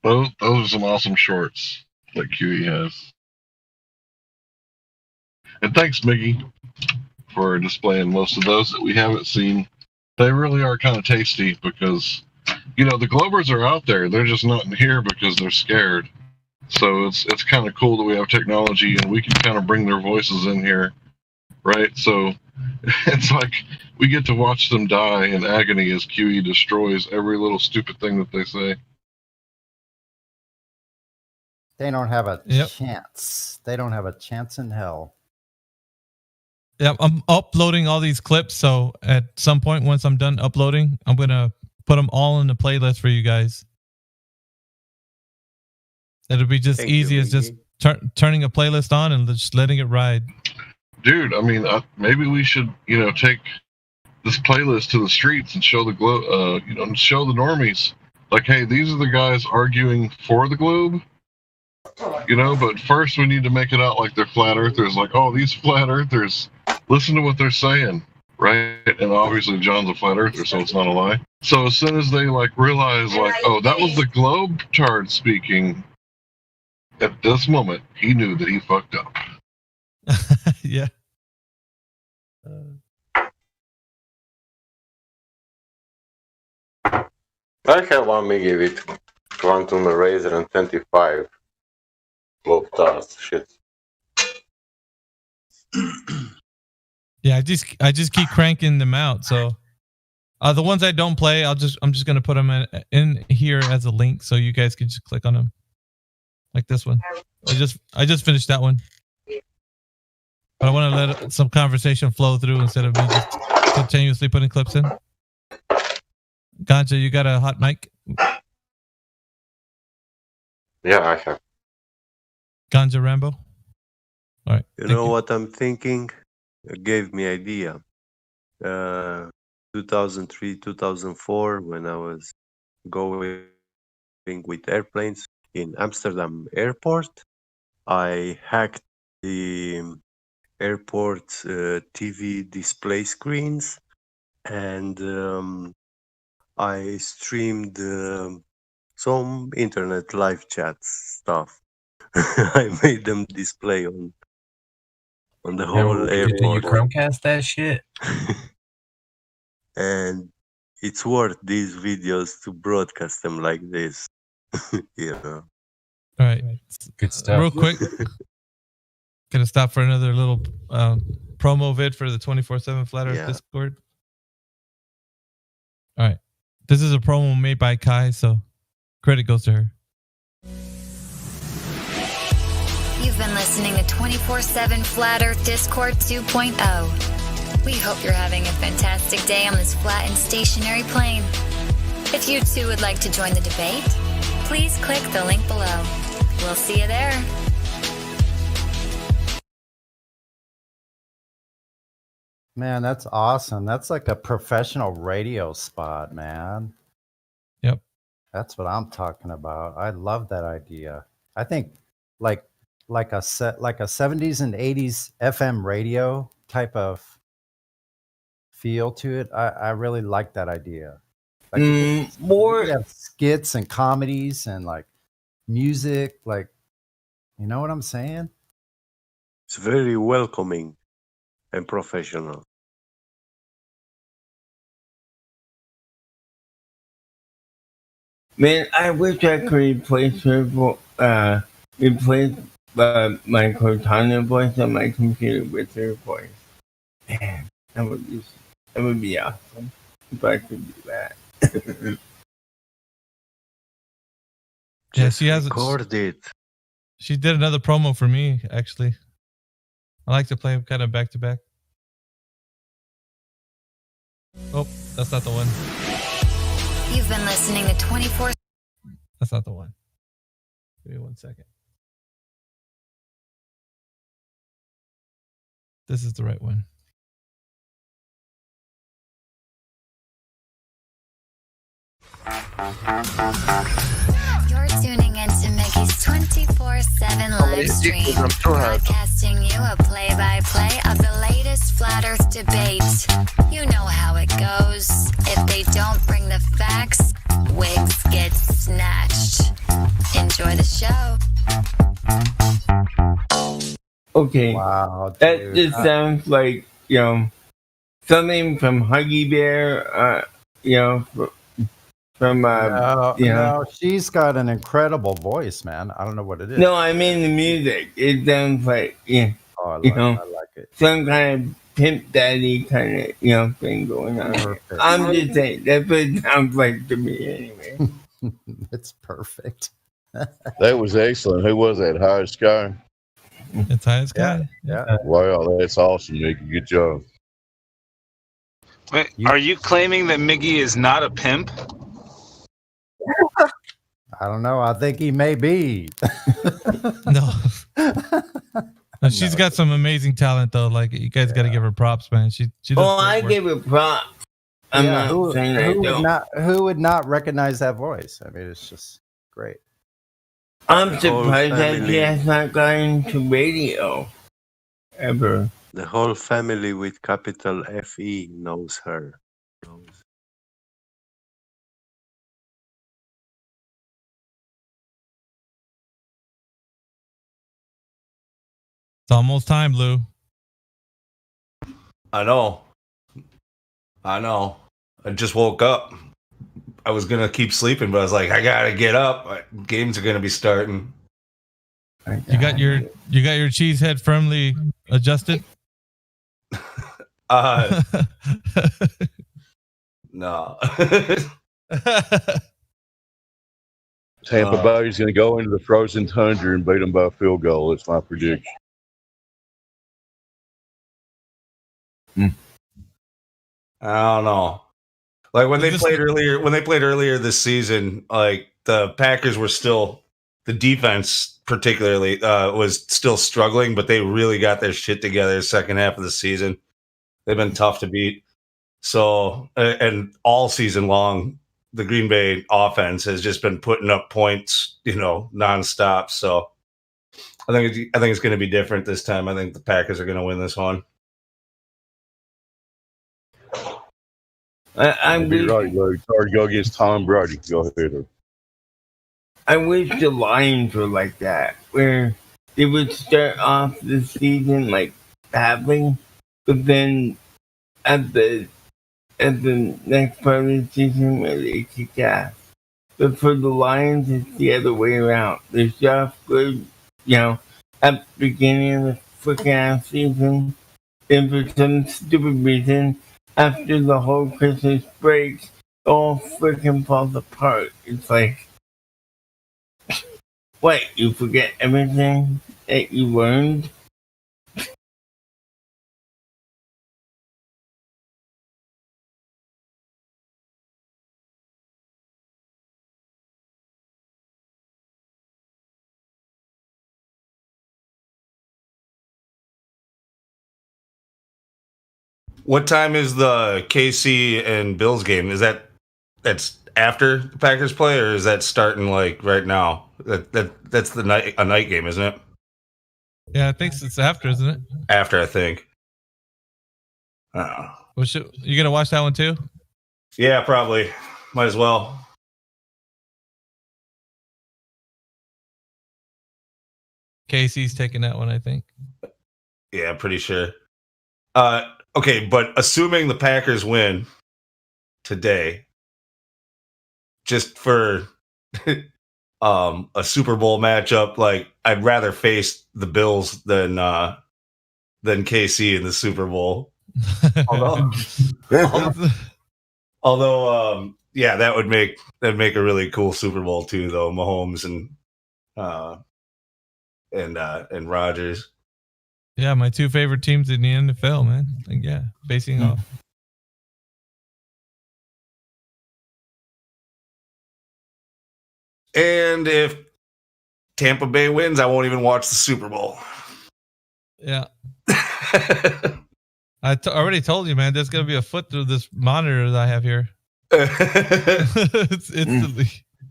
D: those are some awesome shorts that QE has. And thanks, Miggy, for displaying most of those that we haven't seen. They really are kind of tasty because, you know, the Globers are out there. They're just not in here because they're scared. So it's kind of cool that we have technology and we can kind of bring their voices in here, right? So it's like we get to watch them die in agony as QE destroys every little stupid thing that they say.
T: They don't have a chance. They don't have a chance in hell.
B: Yeah, I'm uploading all these clips, so at some point, once I'm done uploading, I'm gonna put them all in the playlist for you guys. It'll be just easy as just turning a playlist on and just letting it ride.
D: Dude, I mean, maybe we should, you know, take this playlist to the streets and show the show the normies, like, hey, these are the guys arguing for the globe, you know. But first, we need to make it out like they're flat earthers. Like, oh, these flat earthers, listen to what they're saying, right? And obviously, John's a flat earther, so it's not a lie. So as soon as they like realize, like, oh, that was the globetard speaking. At this moment, he knew that he fucked up.
B: Yeah.
I: I have one Miggy with Quantum Eraser and 25 globe stars. Shit.
B: Yeah, I just keep cranking them out. So the ones I don't play, I'm just gonna put them in here as a link, so you guys can just click on them, like this one. I just finished that one, but I want to let some conversation flow through instead of me just continuously putting clips in. Ganja, you got a hot mic?
I: Yeah, I have.
B: Ganja Rambo. All right.
I: You know what I'm thinking? It gave me idea. 2003, 2004, when I was going with airplanes in Amsterdam airport, I hacked the
E: airport TV display screens, and I streamed some internet live chat stuff. I made them display on the whole airport.
K: You Chromecast that shit?
E: And it's worth these videos to broadcast them like this. You know.
B: All right.
K: Good stuff.
B: Real quick. Gonna stop for another little promo vid for the 24/7 Flat Earth Discord. All right. This is a promo made by Kai, so credit goes to her.
R: You've been listening to 24/7 Flat Earth Discord 2.0. We hope you're having a fantastic day on this flat and stationary plane. If you too would like to join the debate, please click the link below. We'll see you there.
T: Man, that's awesome. That's like a professional radio spot, man.
B: Yep.
T: That's what I'm talking about. I love that idea. I think like a 70s and 80s FM radio type of feel to it. I really like that idea. Like more have skits and comedies and like music, like, you know what I'm saying?
E: It's very welcoming and professional.
X: Man, I wish I could replace my Cortana voice on my computer with her voice. Man, that would be awesome if I could do that.
B: Yeah, she has
E: recorded.
B: She did another promo for me, actually. I like to play them kind of back to back. Oh, that's not the one.
R: You've been listening to 24.
B: That's not the one. Give me 1 second. This is the right one.
R: You're tuning into Mickey's 24/7 live stream, broadcasting you a play-by-play of the latest Flat Earth debate. You know how it goes. If they don't bring the facts, wigs get snatched. Enjoy the show.
X: Okay.
T: Wow.
X: That just sounds like, something from Huggy Bear,
T: no, she's got an incredible voice, man. I don't know what it is.
X: No, I mean the music. It sounds like,
T: I like it.
X: some kind of pimp daddy kind of, thing going on.
T: Perfect.
X: I'm just saying, that's what it sounds like to me anyway.
T: It's perfect.
O: That was excellent. Who was that? High Sky?
B: It's High Sky.
T: Yeah.
O: Wow, that's awesome, Mickey. Good job.
P: Wait, are you claiming that Miggy is not a pimp?
T: I don't know. I think he may be.
B: No. No, she's got some amazing talent, though. Like, you guys got to give her props, man. She does
X: I
B: great
X: give her props. I'm not saying I don't.
T: Who would not recognize that voice? I mean, it's just great.
X: I'm surprised that she has not gotten into radio ever.
E: The whole family with capital FE knows her.
B: It's almost time, Lou.
Y: I know. I just woke up. I was gonna keep sleeping, but I was like, I gotta get up. Games are gonna be starting.
B: You got your cheese head firmly adjusted?
Y: No.
O: Tampa Bay's going to go into the frozen tundra and beat them by a field goal. That's my prediction.
Y: I don't know. Like when they played earlier this season, like the Packers were still, the defense particularly was still struggling, but they really got their shit together the second half of the season. They've been tough to beat. So, and all season long, the Green Bay offense has just been putting up points, nonstop. So I think it's going to be different this time. I think the Packers are going to win this one.
O: I'll be right, Luke. Sorry to go against Tom Brady. Go ahead.
X: I wish the Lions were like that, where they would start off the season like badly, but then at the next part of the season where they kick ass. But for the Lions, it's the other way around. They start off good, at the beginning of the freaking ass season, and for some stupid reason, after the whole Christmas break, it all freaking falls apart. It's like, what, you forget everything that you learned?
Y: What time is the KC and Bills game? That's after the Packers play, or is that starting like right now? That's a night game, isn't it?
B: Yeah, I think it's after, isn't it?
Y: After, I think.
B: Well, you gonna watch that one too?
Y: Yeah, probably. Might as well.
B: KC's taking that one, I think.
Y: Yeah, I'm pretty sure. Okay, but assuming the Packers win today, just for a Super Bowl matchup, like I'd rather face the Bills than KC in the Super Bowl. Although, yeah, that'd make a really cool Super Bowl too, though. Mahomes and Rodgers.
B: Yeah, my two favorite teams in the NFL, man. Like, yeah, facing off.
Y: And if Tampa Bay wins, I won't even watch the Super Bowl.
B: Yeah. I already told you, man, there's going to be a foot through this monitor that I have here. It's instantly.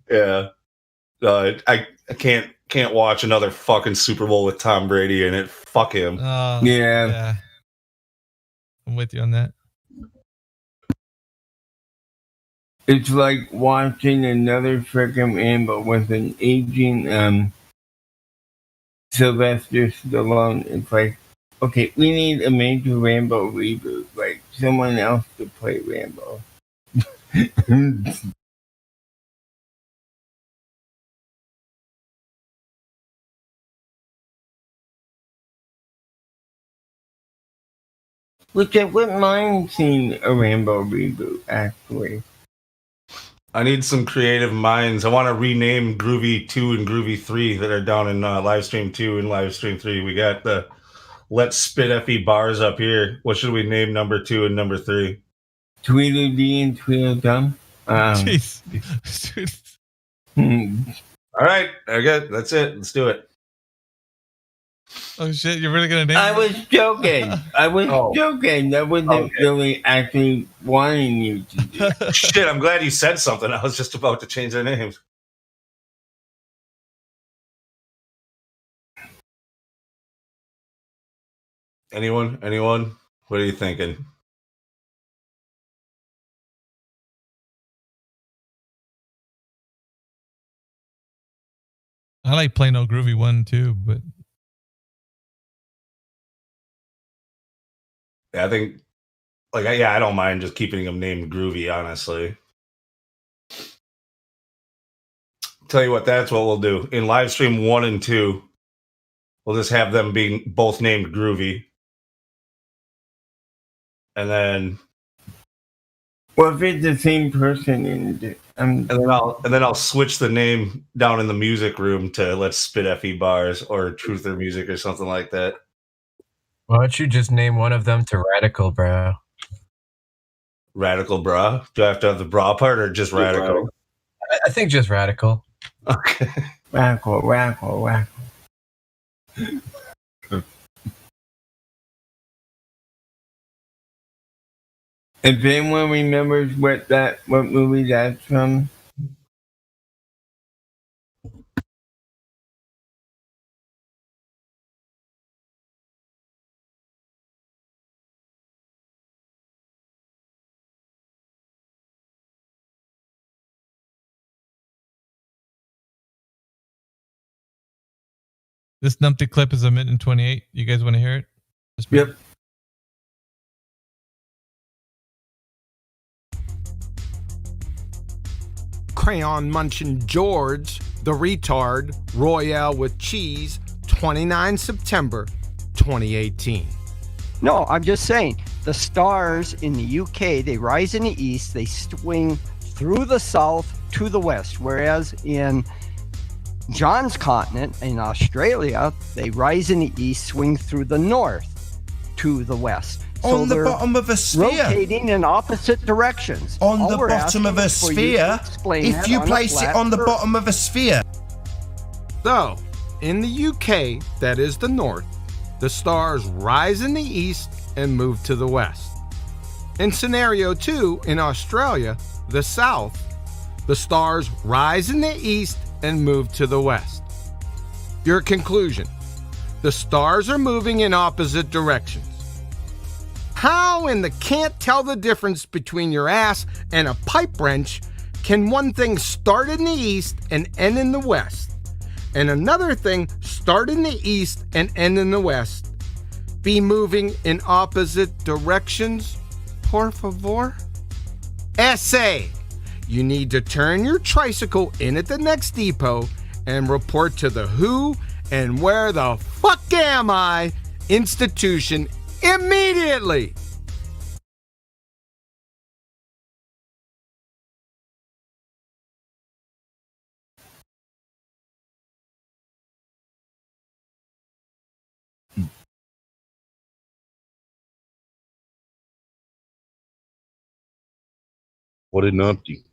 Y: Yeah. I can't watch another fucking Super Bowl with Tom Brady in it. Fuck him.
B: Yeah. I'm with you on that.
X: It's like watching another freaking Rambo with an aging Sylvester Stallone. It's like, okay, we need a major Rambo reboot, like someone else to play Rambo. Which I wouldn't mind seeing a Rambo reboot, actually.
Y: I need some creative minds. I want to rename Groovy 2 and Groovy 3 that are down in Livestream 2 and Livestream 3. We got the Let's Spit FE bars up here. What should we name number 2 and number 3?
X: Tweedledee and Tweedledum.
B: Jeez.
Y: All right. Okay, that's it. Let's do it.
B: Oh, shit. You're really going to name
X: I was joking. I was joking. That wasn't really actually wanting you to do.
Y: Shit, I'm glad you said something. I was just about to change their names. Anyone? What are you thinking?
B: I like Plain Old Groovy 1 too, but
Y: yeah, I think I don't mind just keeping them named Groovy, honestly. Tell you what, that's what we'll do. In live stream 1 and 2, we'll just have them being both named Groovy. And then
X: Well, if it's the same person,
Y: and then I'll switch the name down in the music room to Let's Spit FE bars or Truth or Music or something like that.
K: Why don't you just name one of them to Radical, bro?
Y: Radical bra? Do I have to have the bra part or just Radical?
K: I think just Radical.
Y: Okay.
X: Radical. If anyone remembers what movie that's from,
B: This numpty clip is a minute and 28. You guys want to hear it?
X: Yep.
C: Crayon Munchin George, the retard, Royale with cheese, 29 September 2018.
A: No, I'm just saying the stars in the UK, they rise in the east, they swing through the south to the west, whereas in John's continent, in Australia, they rise in the east, swing through the north to the west.
J: On the bottom of a sphere.
A: Rotating in opposite directions.
J: On
A: All
J: the
A: we're
J: bottom of a
A: asking is for you to
J: sphere,
A: explain
J: if
A: that
J: you
A: on a
J: place it
A: flat
J: on the
A: earth.
J: bottom of a sphere.
C: So, in the UK, that is the north, the stars rise in the east and move to the west. In scenario 2, in Australia, the south, the stars rise in the east and move to the west. Your conclusion: the stars are moving in opposite directions. How in the can't tell the difference between your ass and a pipe wrench can one thing start in the east and end in the west, and another thing start in the east and end in the west, be moving in opposite directions? Por favor? Essay. You need to turn your tricycle in at the next depot and report to the Who and Where the Fuck Am I institution immediately.
O: What an numpty.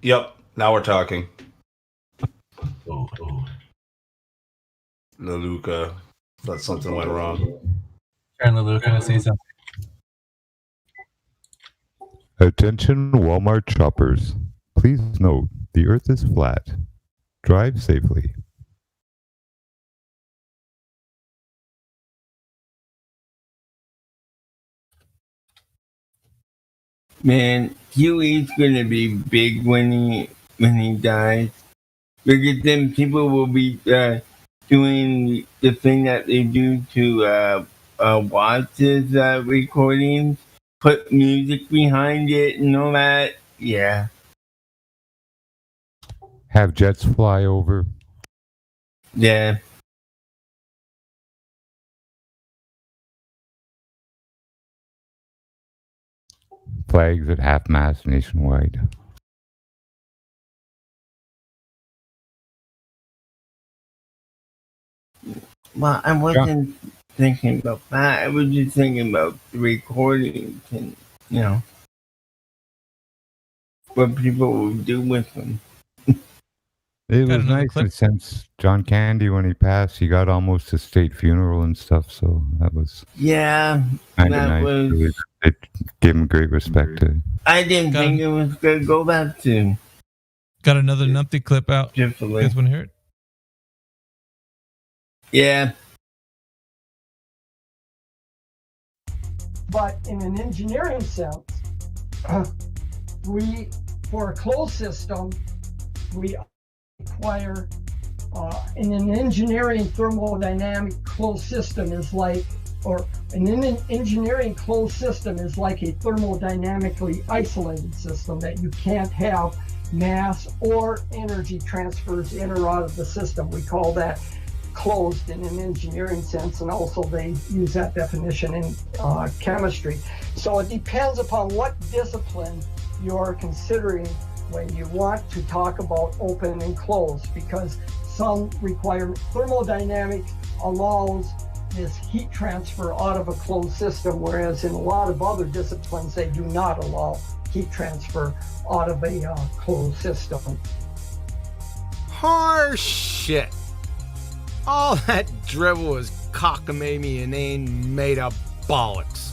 Y: Yep. Now we're talking. Leluca. Thought something went wrong.
K: Turn Leluca to say something.
S: Attention Walmart shoppers. Please note, the earth is flat. Drive safely.
X: Man, Huey's gonna be big when he dies. Look at them. People will be doing the thing that they do to watch his recordings, put music behind it and all that. Yeah.
S: Have jets fly over.
X: Yeah.
S: Flags at half-mast nationwide.
X: Well, I wasn't thinking about that. I was just thinking about the recordings and, what people will do with them.
S: It was nice in a sense. John Candy, when he passed, he got almost a state funeral and stuff, so that was
X: Yeah,
S: kind of
X: that
S: nice.
X: was.
S: It gave him great respect.
X: I didn't think it was going to go that soon.
B: Got another numpty clip out. You guys want to hear it?
X: Yeah.
L: But in an engineering sense, for a closed system, we require, in an engineering thermodynamic closed system is like, or an engineering closed system is like a thermodynamically isolated system that you can't have mass or energy transfers in or out of the system. We call that closed in an engineering sense, and also they use that definition in chemistry. So it depends upon what discipline you're considering when you want to talk about open and closed, because some require thermodynamics allows this heat transfer out of a closed system, whereas in a lot of other disciplines they do not allow heat transfer out of a closed system.
H: Harsh shit. All that drivel was cockamamie inane made up bollocks.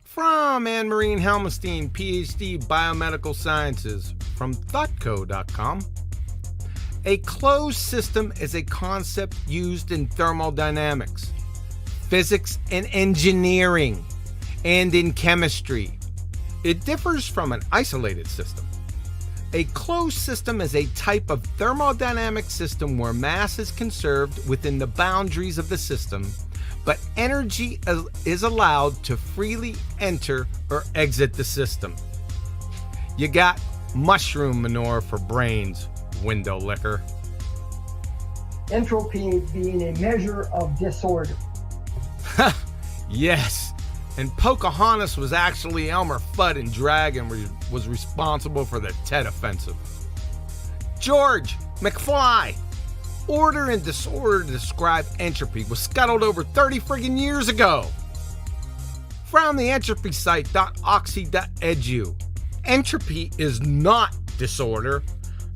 H: From Anne-Marie Helmestein, PhD, Biomedical Sciences, from thoughtco.com. A closed system is a concept used in thermodynamics, physics and engineering, and in chemistry. It differs from an isolated system. A closed system is a type of thermodynamic system where mass is conserved within the boundaries of the system, but energy is allowed to freely enter or exit the system. You got mushroom manure for brains, window licker.
L: Entropy being a measure of disorder.
H: Yes, and Pocahontas was actually Elmer Fudd in Drag and was responsible for the Tet Offensive. George McFly, order and disorder to describe entropy was scuttled over 30 friggin' years ago. From the entropy site .oxy.edu, entropy is not disorder,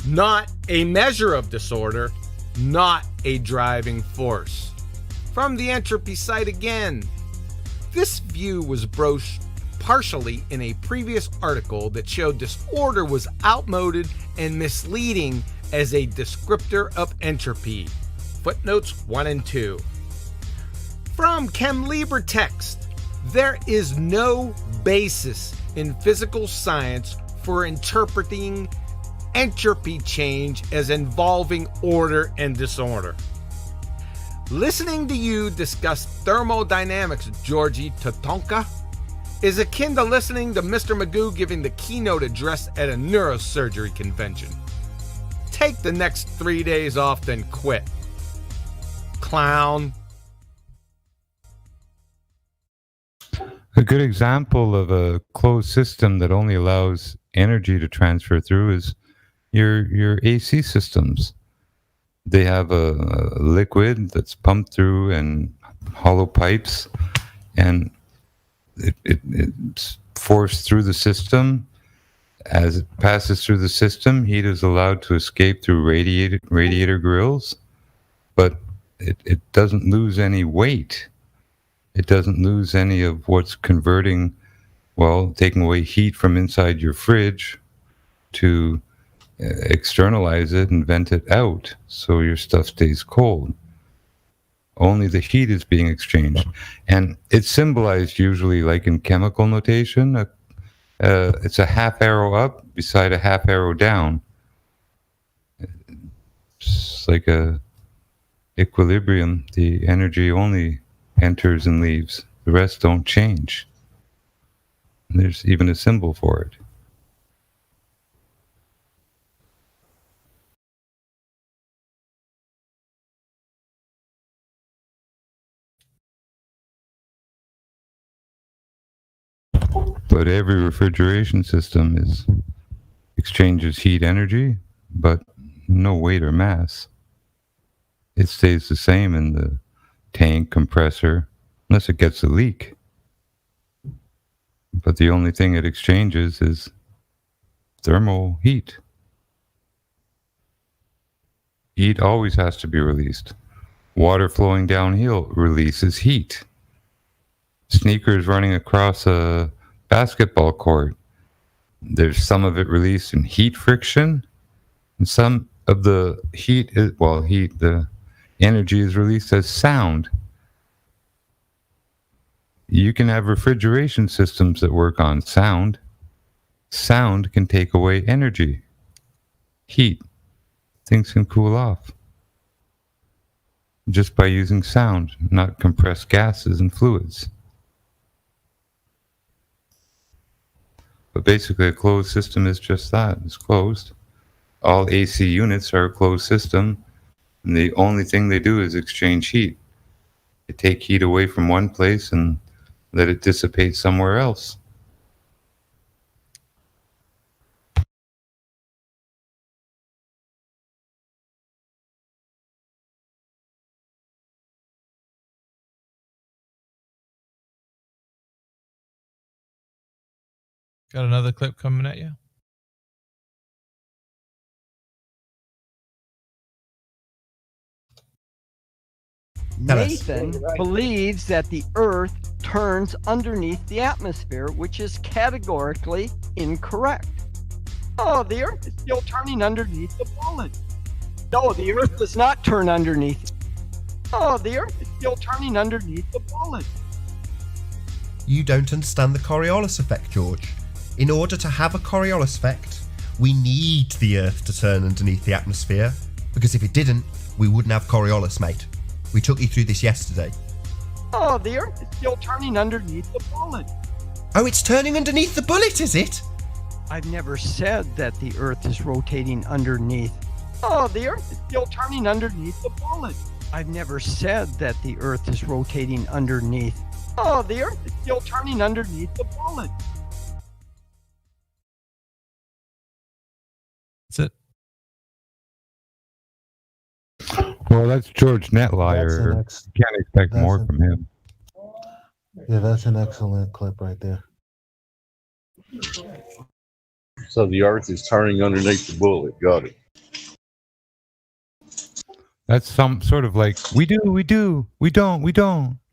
H: not a measure of disorder, not a driving force. From the entropy site again, this view was broached partially in a previous article that showed disorder was outmoded and misleading as a descriptor of entropy. Footnotes 1 and 2. From ChemLibre text, there is no basis in physical science for interpreting entropy change as involving order and disorder. Listening to you discuss thermodynamics, Georgie Tatonka, is akin to listening to Mr. Magoo giving the keynote address at a neurosurgery convention. Take the next 3 days off, then quit. Clown.
S: A good example of a closed system that only allows energy to transfer through is your AC systems. They have a liquid that's pumped through and hollow pipes, and it's forced through the system. As it passes through the system, heat is allowed to escape through radiator grills, but it doesn't lose any weight. It doesn't lose any of what's converting, taking away heat from inside your fridge to externalize it and vent it out so your stuff stays cold. Only the heat is being exchanged. And it's symbolized usually like in chemical notation. It's a half arrow up beside a half arrow down. It's like a equilibrium. The energy only enters and leaves. The rest don't change. And there's even a symbol for it. But every refrigeration system exchanges heat energy, but no weight or mass. It stays the same in the tank compressor, unless it gets a leak. But the only thing it exchanges is thermal heat. Heat always has to be released. Water flowing downhill releases heat. Sneakers running across a basketball court, there's some of it released in heat friction, and some of the heat the energy is released as sound. You can have refrigeration systems that work on sound. Sound can take away energy, heat. Things can cool off just by using sound, not compressed gases and fluids. But basically, a closed system is just that. It's closed. All AC units are a closed system, and the only thing they do is exchange heat. They take heat away from one place and let it dissipate somewhere else.
B: Got another clip coming at you.
A: Nathan believes that the Earth turns underneath the atmosphere, which is categorically incorrect. Oh, the Earth is still turning underneath the bullet. No, the Earth does not turn underneath. Oh, the Earth is still turning underneath the bullet.
J: You don't understand the Coriolis effect, George. In order to have a Coriolis effect, we need the Earth to turn underneath the atmosphere, because if it didn't, we wouldn't have Coriolis, mate. We took you through this yesterday.
A: Oh, the Earth is still turning underneath the bullet.
J: Oh, it's turning underneath the bullet, is it?
A: I've never said that the Earth is rotating underneath. Oh, the Earth is still turning underneath the bullet. I've never said that the Earth is rotating underneath. Oh, the Earth is still turning underneath the bullet.
B: That's it.
S: Well, that's George Netlier. You can't expect more from him.
F: Yeah, that's an excellent clip right there.
O: So the Earth is turning underneath the bullet. Got it.
S: That's some sort of like, we do, we don't, we do,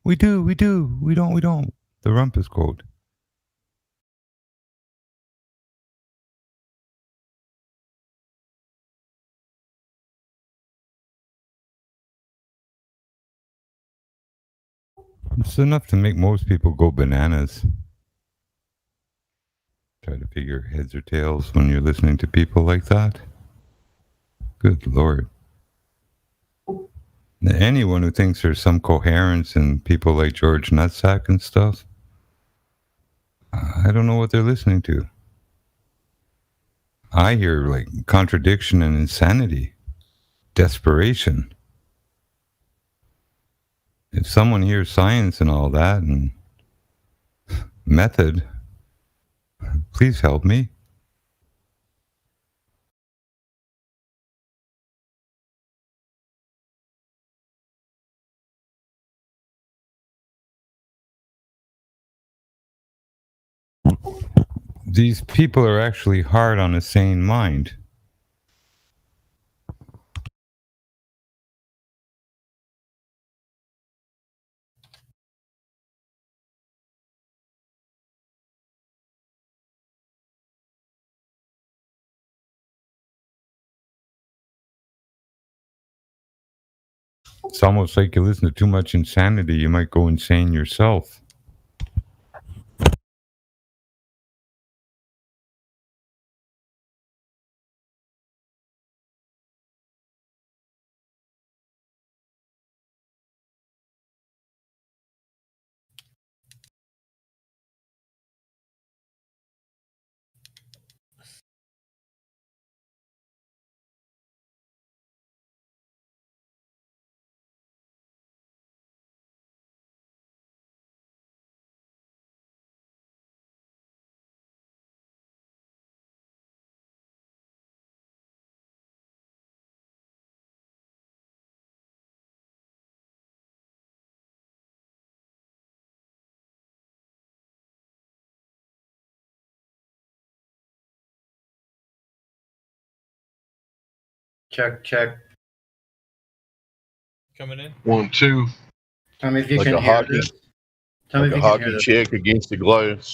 S: we don't, we don't. The Rumpus quote. It's enough to make most people go bananas. Try to figure heads or tails when you're listening to people like that. Good Lord. Anyone who thinks there's some coherence in people like George Nutsack and stuff, I don't know what they're listening to. I hear like contradiction and insanity, desperation. If someone hears science and all that and method, please help me. These people are actually hard on a sane mind. It's almost like you listen to too much insanity, you might go insane yourself.
I: Check.
B: Coming in.
O: 1, 2.
I: Tell me if you
O: Like
I: can
O: a
I: hear
O: hockey,
I: this. Tell me
O: like
I: if
O: a
I: you can hear
O: hockey
I: this.
O: check against the glass.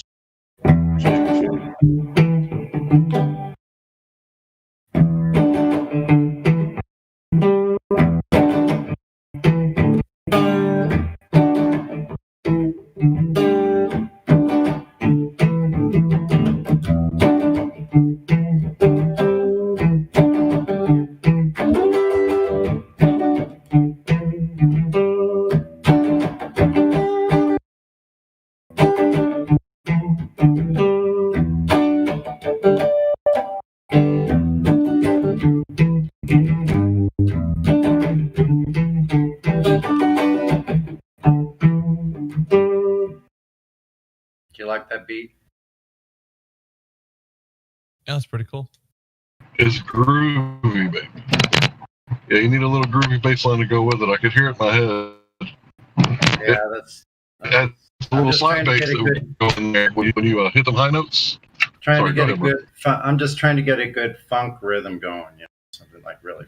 T: Do you like that beat?
B: Yeah, that's pretty cool.
D: It's groovy, baby. Yeah, you need a little groovy bass line to go with it. I could hear it in my head.
T: Yeah, that's
D: a little slide bass that would go in there when you hit them high notes.
T: trying to get a good. I'm just trying to get a good funk rhythm going. You know, something like really.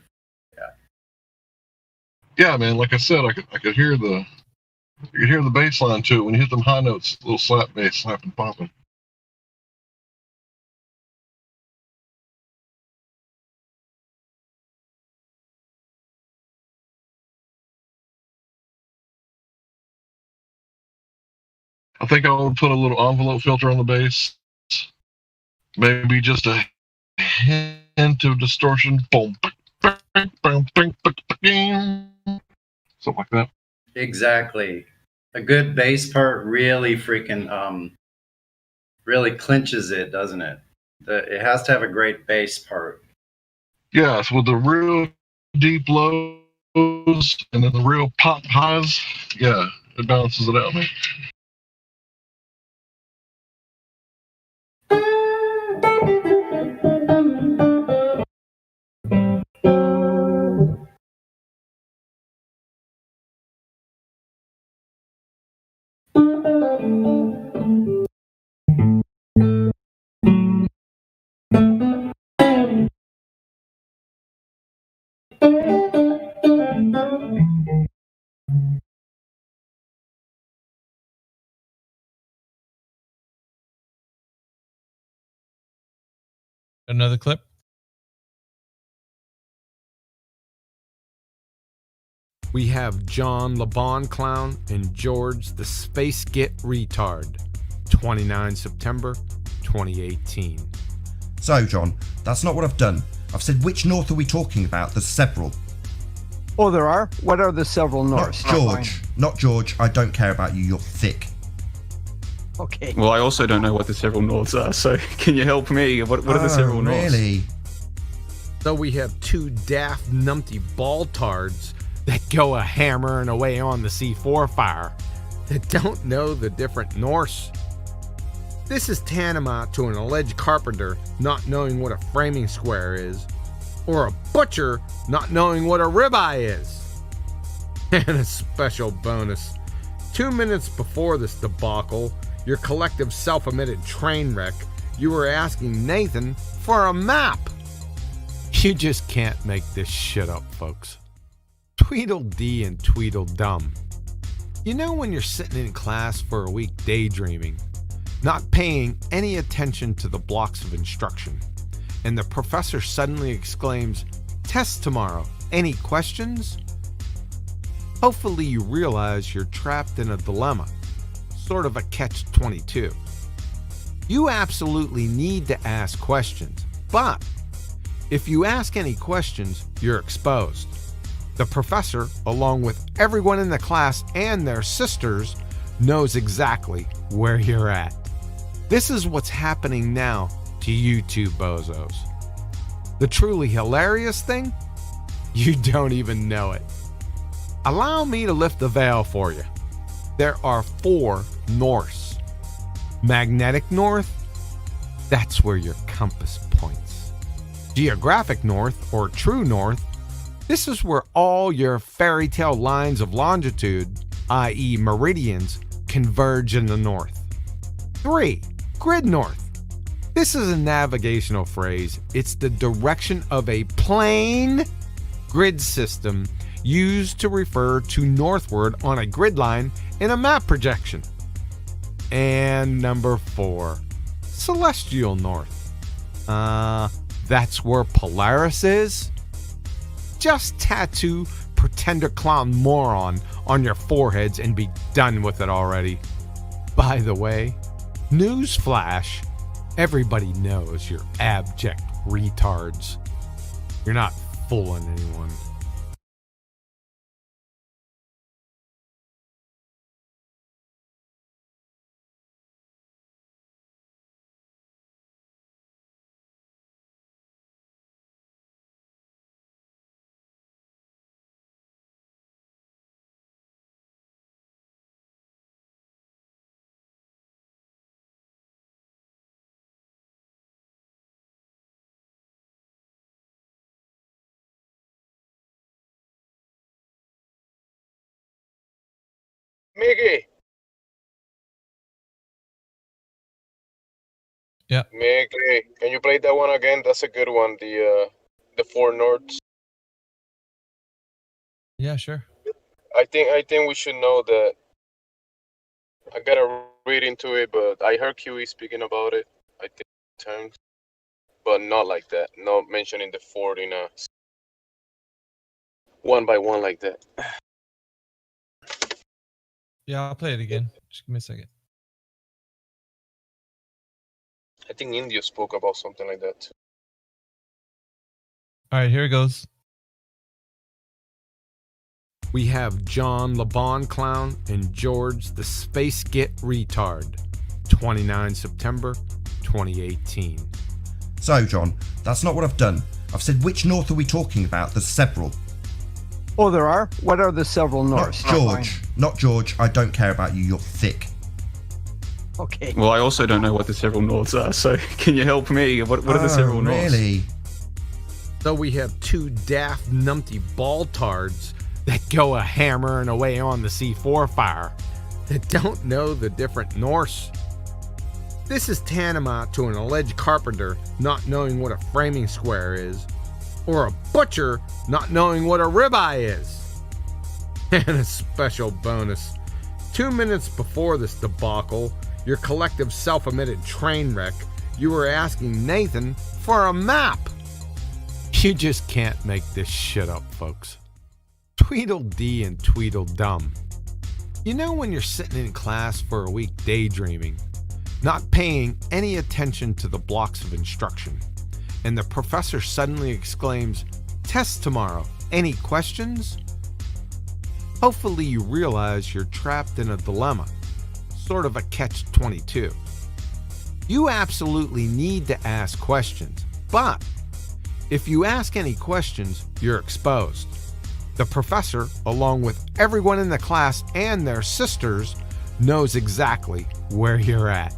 D: Yeah, man. Like I said, I could hear the bass line to it when you hit them high notes. Little slap bass, slapping, popping. I think I would put a little envelope filter on the bass. Maybe just a hint of distortion. Boom. Something like that.
T: Exactly. A good bass part really freaking really clinches it, doesn't it? It has to have a great bass part.
D: Yes, with the real deep lows and then the real pop highs. Yeah, it balances it out, man.
B: Another clip.
H: We have John LeBon Clown and George the Space Git Retard. 29 September 2018.
J: So, John, that's not what I've done. I've said which North are we talking about? There's several.
A: Oh, there are? What are the several Norths?
J: Not George. I don't care about you. You're thick.
A: Okay.
G: Well, I also don't know what the several Norths are, so can you help me? What are the several Norths?
J: Really?
H: So we have two daft numpty baltards that go a hammering away on the C4 fire that don't know the different Norse. This is tantamount to an alleged carpenter not knowing what a framing square is, or a butcher not knowing what a ribeye is. And a special bonus. 2 minutes before this debacle, your collective self-admitted train wreck, you were asking Nathan for a map. You just can't make this shit up, folks. Tweedledee and Tweedledum. You know when you're sitting in class for a week daydreaming, not paying any attention to the blocks of instruction, and the professor suddenly exclaims, "Test tomorrow, any questions?" Hopefully you realize you're trapped in a dilemma, sort of a catch-22. You absolutely need to ask questions, but if you ask any questions, you're exposed. The professor, along with everyone in the class and their sisters, knows exactly where you're at. This is what's happening now to you two bozos. The truly hilarious thing? You don't even know it. Allow me to lift the veil for you. There are 4 Norths. Magnetic North? That's where your compass points. Geographic North, or True North, this is where all your fairy tale lines of longitude, i.e. meridians, converge in the north. 3. Grid North. This is a navigational phrase. It's the direction of a plane grid system used to refer to northward on a grid line in a map projection. And number 4, Celestial North. That's where Polaris is? Just tattoo Pretender Clown Moron on your foreheads and be done with it already. By the way, newsflash, everybody knows you're abject retards. You're not fooling anyone.
M: Mickey.
B: Yeah.
M: Mickey, can you play that one again? That's a good one. The four Norths.
B: Yeah, sure.
M: I think we should know that. I gotta read into it, but I heard QE speaking about it. I think terms, but not like that. Not mentioning the Ford in a one by one like that.
B: Yeah, I'll play it again. Just give me a second.
M: I think India spoke about something like that too.
B: All right, here it goes.
H: We have John LeBon Clown and George the Space Git Retard. 29 September 2018.
J: So, John, that's not what I've done. I've said which North are we talking about? There's several.
A: Oh, there are? What are the several Norths?
J: Not George. I don't care about you. You're thick.
A: Okay.
G: Well, I also don't know what the several Norths are, so can you help me? What are the several Norths?
J: Really?
H: So we have two daft numpty baltards that go a hammering away on the C4 fire that don't know the different Norse. This is tantamount to an alleged carpenter not knowing what a framing square is, or a butcher not knowing what a ribeye is. And a special bonus. 2 minutes before this debacle, your collective self-admitted train wreck, you were asking Nathan for a map. You just can't make this shit up, folks. Tweedledee and Tweedledum. You know when you're sitting in class for a week daydreaming, not paying any attention to the blocks of instruction, and the professor suddenly exclaims, "Test tomorrow, any questions?" Hopefully you realize you're trapped in a dilemma, sort of a catch-22. You absolutely need to ask questions, but if you ask any questions, you're exposed. The professor, along with everyone in the class and their sisters, knows exactly where you're at.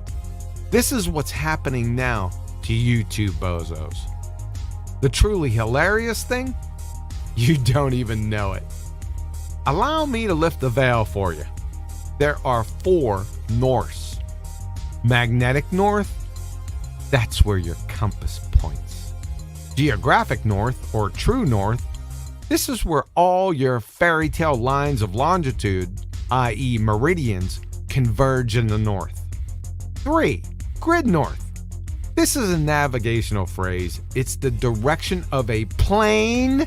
H: This is what's happening now to you two bozos. The truly hilarious thing? You don't even know it. Allow me to lift the veil for you. There are 4 Norths. Magnetic North? That's where your compass points. Geographic North, or True North, this is where all your fairy tale lines of longitude, i.e. meridians, converge in the north. 3. Grid North. This is a navigational phrase. It's the direction of a plane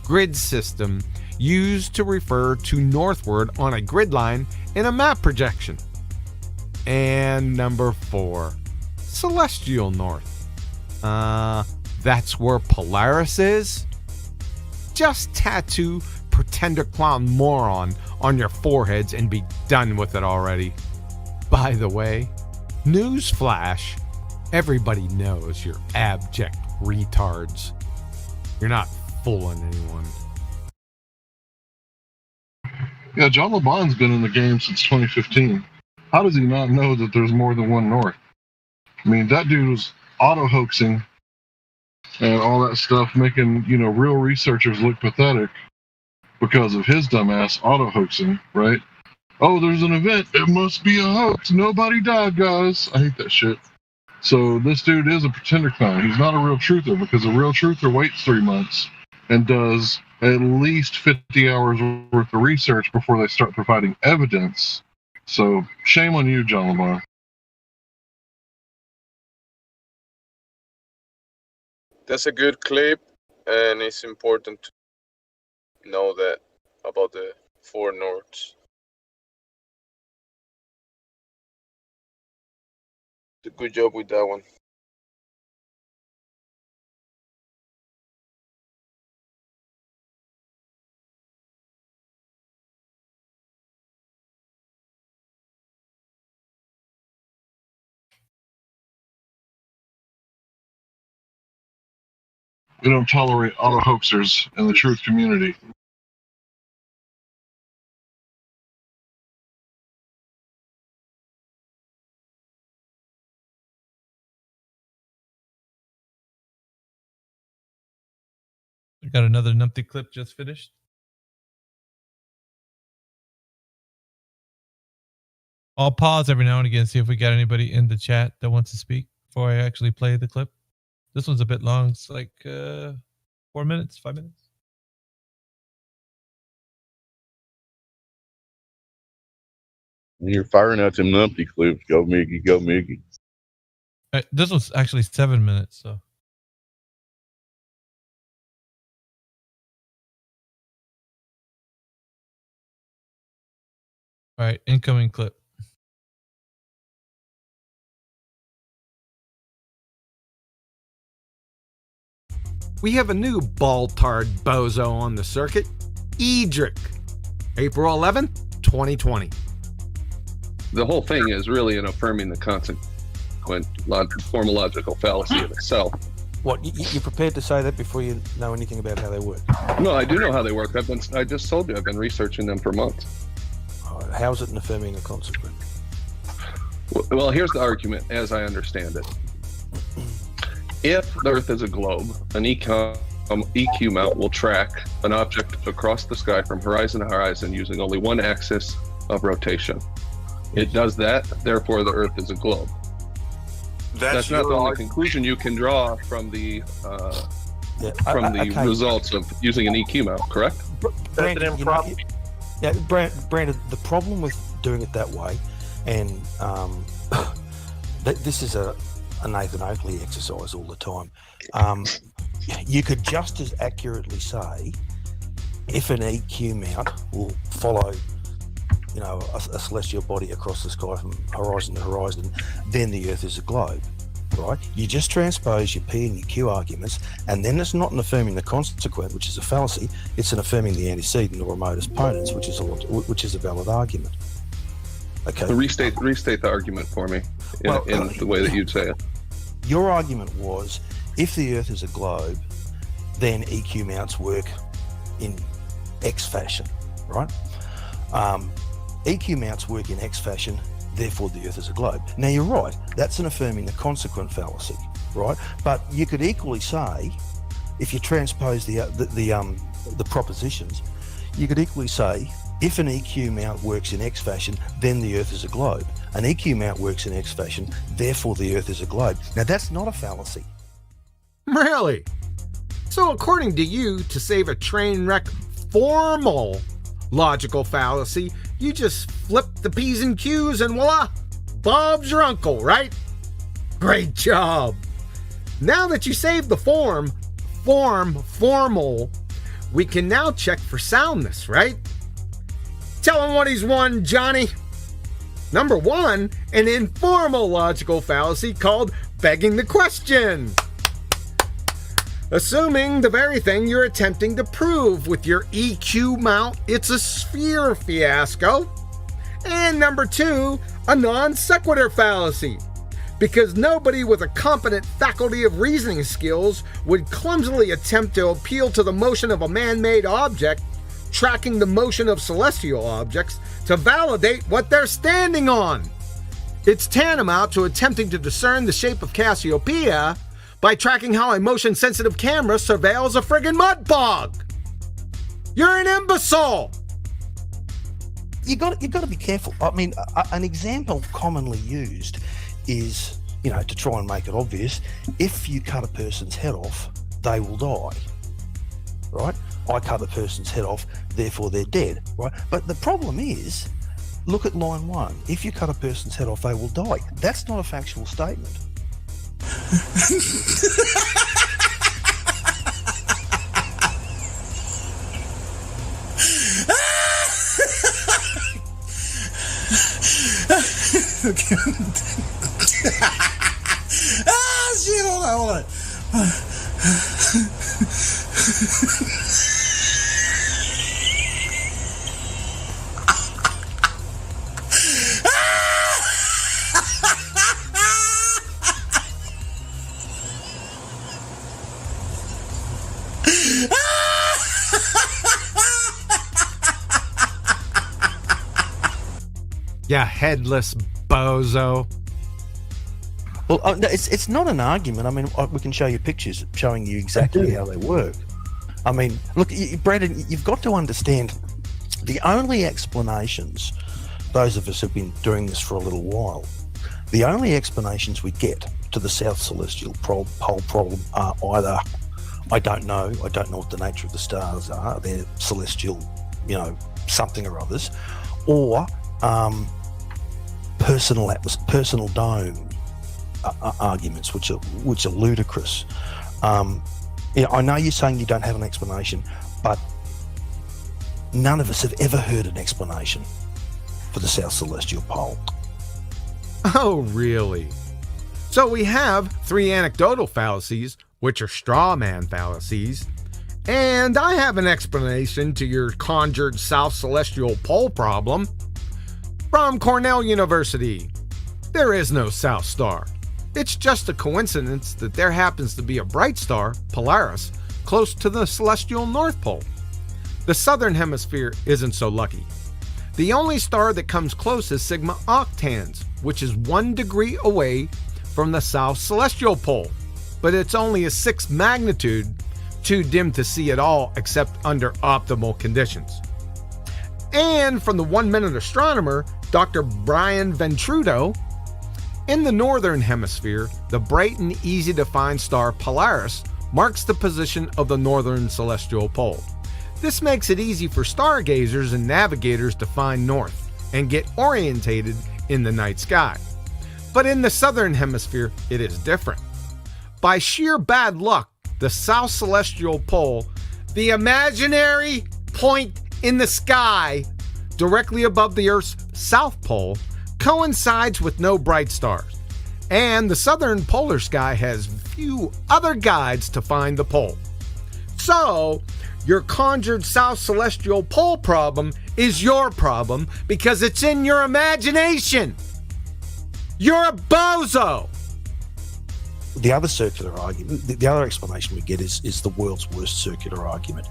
H: grid system used to refer to northward on a grid line in a map projection. And number 4. Celestial North. That's where Polaris is? Just tattoo Pretender Clown Moron on your foreheads and be done with it already. By the way, newsflash, everybody knows you're abject retards. You're not fooling anyone.
N: Yeah, John LeBon's been in the game since 2015. How does he not know that there's more than one North? I mean, that dude was auto-hoaxing and all that stuff, making, real researchers look pathetic because of his dumbass auto-hoaxing, right? Oh, there's an event. It must be a hoax. Nobody died, guys. I hate that shit. So this dude is a pretender clown. He's not a real truther, because a real truther waits 3 months and does at least 50 hours worth of research before they start providing evidence. So shame on you, John LeBon.
M: That's a good clip, and it's important to know that about the 4 Norths. did a good job with that one.
N: We don't tolerate auto hoaxers in the truth community.
B: We got another numpty clip just finished. I'll pause every now and again, see if we got anybody in the chat that wants to speak before I actually play the clip. This one's a bit long. It's like 4 minutes, 5 minutes.
O: You're firing out them numpty clips. Go Miggy, go Miggy.
B: This was actually 7 minutes, so. All right, incoming clip.
H: We have a new ball-tard bozo on the circuit, Edric. April 11th, 2020.
Q: The whole thing is really an affirming the consequent formological fallacy of itself.
R: What, you're prepared to say that before you know anything about how they work?
Q: No, I do know how they work. I just told you I've been researching them for months.
R: How is it an affirming the consequent?
Q: Well, here's the argument as I understand it. If the Earth is a globe, an EQ mount will track an object across the sky from horizon to horizon using only one axis of rotation. It does that, therefore the Earth is a globe. That's not the only conclusion you can draw from the results of using an EQ mount, correct?
R: Brandon, Brandon, the problem with doing it that way, and this is a Nathan Oakley exercise all the time. You could just as accurately say, if an EQ mount will follow, a celestial body across the sky from horizon to horizon, then the Earth is a globe, right? You just transpose your P and your Q arguments, and then it's not an affirming the consequent, which is a fallacy. It's an affirming the antecedent or remote opponents, which is a valid argument. Okay.
Q: So restate the argument for me in the way that you'd say it.
R: Your argument was, if the Earth is a globe, then EQ mounts work in X fashion, right? EQ mounts work in X fashion, therefore the Earth is a globe. Now you're right, that's an affirming the consequent fallacy, right? But you could equally say, if you transpose the propositions, you could equally say, if an EQ mount works in X fashion, then the Earth is a globe. An EQ mount works in X fashion, therefore the Earth is a globe. Now that's not a fallacy.
H: Really? So according to you, to save a train wreck formal logical fallacy, you just flip the P's and Q's and voila, Bob's your uncle, right? Great job. Now that you saved the formal, we can now check for soundness, right? Tell him what he's won, Johnny. Number 1, an informal logical fallacy called begging the question. Assuming the very thing you're attempting to prove with your EQ mount, it's a sphere fiasco. And number 2, a non sequitur fallacy. Because nobody with a competent faculty of reasoning skills would clumsily attempt to appeal to the motion of a man-made object, tracking the motion of celestial objects, to validate what they're standing on. It's tantamount to attempting to discern the shape of Cassiopeia by tracking how a motion-sensitive camera surveils a friggin' mud bog. You're an imbecile.
R: You got to be careful. I mean, an example commonly used is, to try and make it obvious, if you cut a person's head off, they will die, right? I cut a person's head off, therefore they're dead, right? But the problem is, look at line 1. If you cut a person's head off, they will die. That's not a factual statement.
E: shit. Hold on.
H: Yeah, headless bozo.
R: Well, no, it's not an argument. I mean, we can show you pictures showing you exactly how they work. I mean, look, Brandon, you've got to understand the only explanations, those of us who've been doing this for a little while, the only explanations we get to the South Celestial Pole problem are either, I don't know what the nature of the stars are, they're celestial, something or others, or personal dome arguments, which are ludicrous. I know you're saying you don't have an explanation, but none of us have ever heard an explanation for the South Celestial Pole.
H: Oh, really? So we have 3 anecdotal fallacies, which are straw man fallacies, and I have an explanation to your conjured South Celestial Pole problem. From Cornell University, there is no South Star. It's just a coincidence that there happens to be a bright star, Polaris, close to the celestial North Pole. The southern hemisphere isn't so lucky. The only star that comes close is Sigma Octans, which is 1 degree away from the South Celestial Pole, but it's only a 6th magnitude, too dim to see at all except under optimal conditions. And from the 1 Minute Astronomer, Dr. Brian Ventrudo, in the northern hemisphere, the bright and easy to find star Polaris marks the position of the northern celestial pole. This makes it easy for stargazers and navigators to find north and get orientated in the night sky. But in the southern hemisphere, it is different. By sheer bad luck, the South Celestial Pole, the imaginary point in the sky directly above the Earth's South Pole, coincides with no bright stars, and the southern polar sky has few other guides to find the pole. So, your conjured South Celestial Pole problem is your problem because it's in your imagination. You're a bozo.
R: The other circular argument, the other explanation we get is the world's worst circular argument.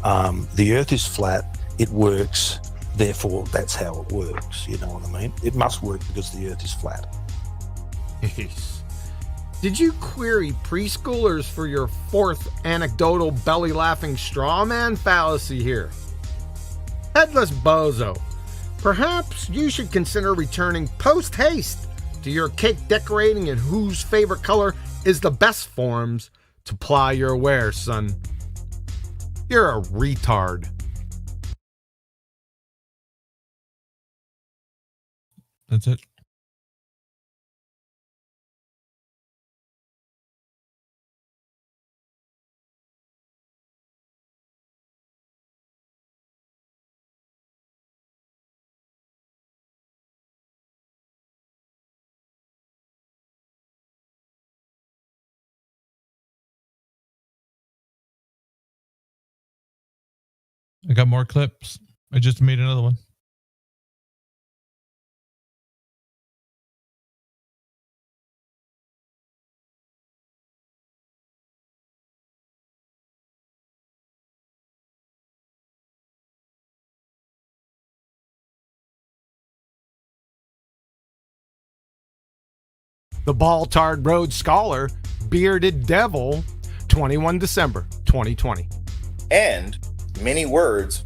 R: The Earth is flat, it works, therefore that's how it works. You know what I mean? It must work because the Earth is flat.
H: Did you query preschoolers for your 4th anecdotal belly-laughing straw man fallacy here? Headless bozo, perhaps you should consider returning post-haste to your cake decorating and whose favorite color is the best forms to ply your wares, son. You're a retard.
B: That's it. I got more clips. I just made another one.
H: The Ball-Tard Road Scholar, Bearded Devil, 21 December 2020.
P: And many words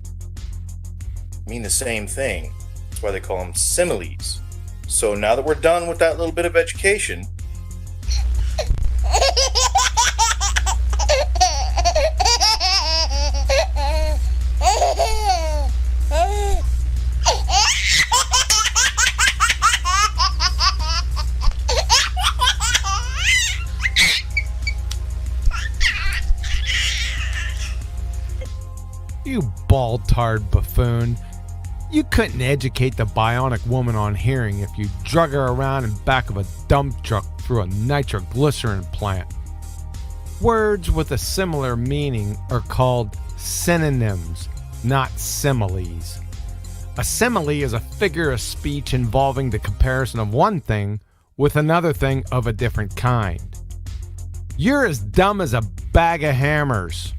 P: mean the same thing. That's why they call them similes. So now that we're done with that little bit of education,
H: You bald-tard buffoon. You couldn't educate the bionic woman on hearing if you drug her around in back of a dump truck through a nitroglycerin plant. Words with a similar meaning are called synonyms, not similes. A simile is a figure of speech involving the comparison of one thing with another thing of a different kind. You're as dumb as a bag of hammers.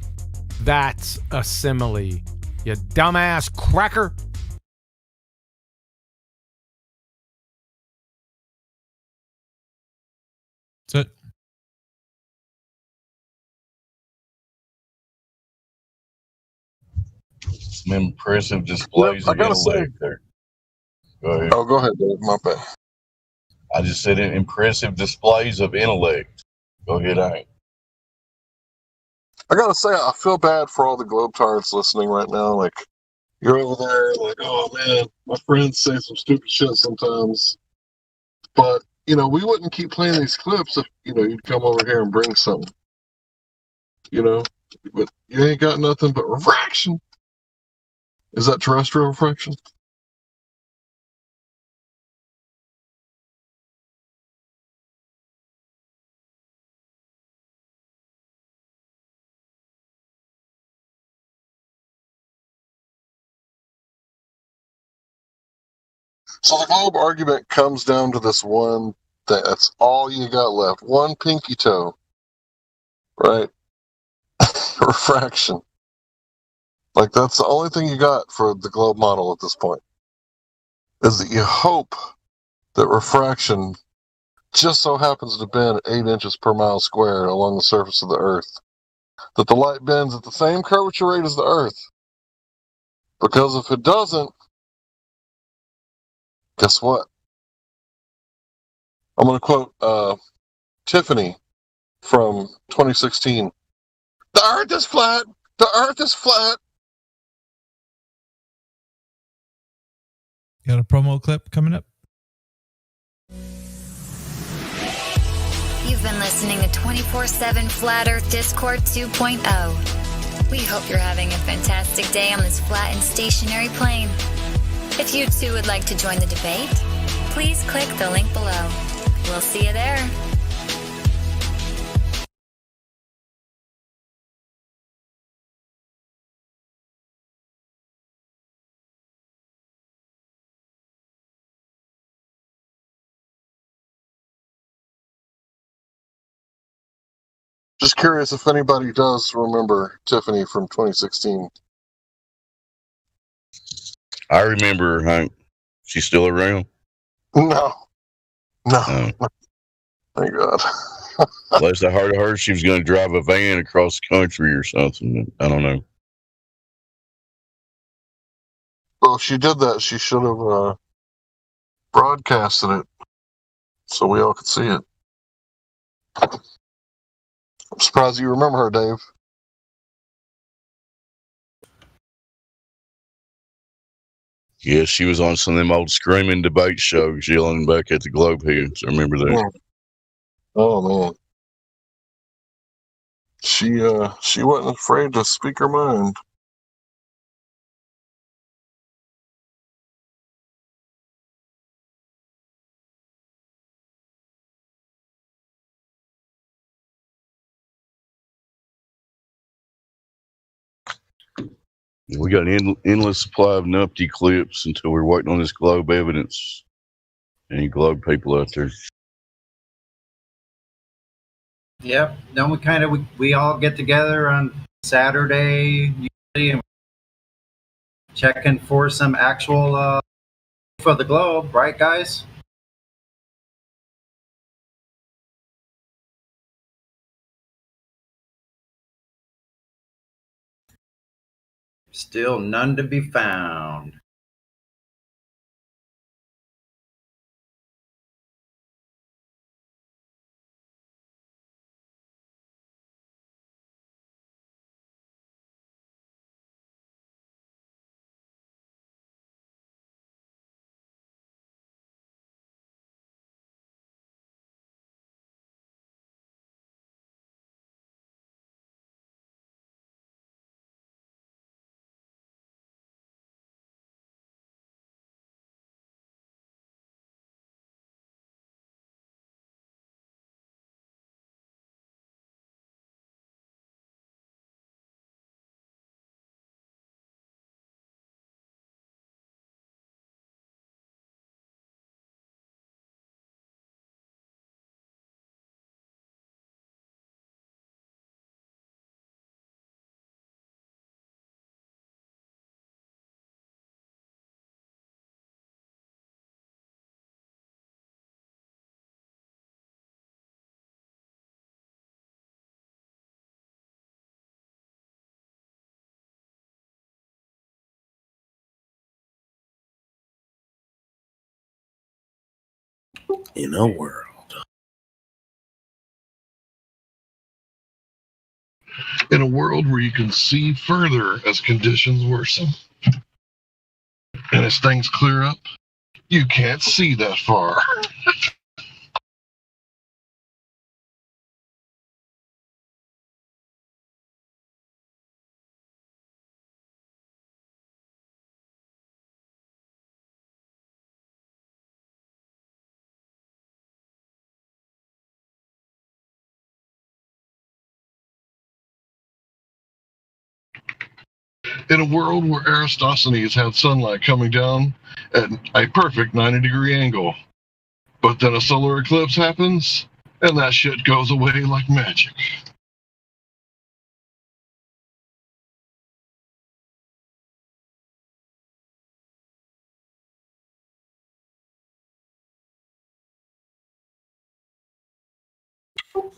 H: That's a simile, you dumbass cracker.
B: That's it.
O: Some impressive displays
D: I
O: of
D: gotta say-
O: intellect there. Go ahead.
D: Oh, go ahead, Dave. My bad.
O: I just said impressive displays of intellect. Go ahead, Hank.
D: I gotta say, I feel bad for all the Globetards listening right now. Like, you're over there, like, oh man, my friends say some stupid shit sometimes. But, you know, we wouldn't keep playing these clips if, you know, you'd come over here and bring something. You know? But you ain't got nothing but refraction. Is that terrestrial refraction? So the globe argument comes down to this one thing. That's all you got left. One pinky toe. Right? Refraction. Like, that's the only thing you got for the globe model at this point. Is that you hope that refraction just so happens to bend 8 inches per mile squared along the surface of the Earth. That the light bends at the same curvature rate as the Earth. Because if it doesn't, guess what? I'm going to quote Tiffany from 2016. The Earth is flat! The Earth is flat!
B: Got a promo clip coming up?
C: You've been listening to 24/7 Flat Earth Discord 2.0. We hope you're having a fantastic day on this flat and stationary plane. If you too would like to join the debate, please click the link below. We'll see you there.
D: Just curious if anybody does remember Tiffany from 2016.
O: I remember her, Hank. She's still around?
D: No. No.
O: Oh.
D: Thank God.
O: Last I heard she was going to drive a van across the country or something. I don't know.
D: Well, if she did that, she should have broadcasted it so we all could see it. I'm surprised you remember her, Dave.
O: Yeah, she was on some of them old screaming debate shows yelling back at the globe heads. I remember that.
D: Oh man. She wasn't afraid to speak her mind.
O: We got an endless supply of numpty clips until we're waiting on this globe evidence. Any globe people out there?
T: Yep. Then we all get together on Saturday usually and checking for some actual for the globe, right, guys? Still none to be found.
E: In a world.
N: In a world where you can see further as conditions worsen, and as things clear up, you can't see that far. In a world where Eratosthenes had sunlight coming down at a perfect 90-degree angle, but then a solar eclipse happens, and that shit goes away like magic.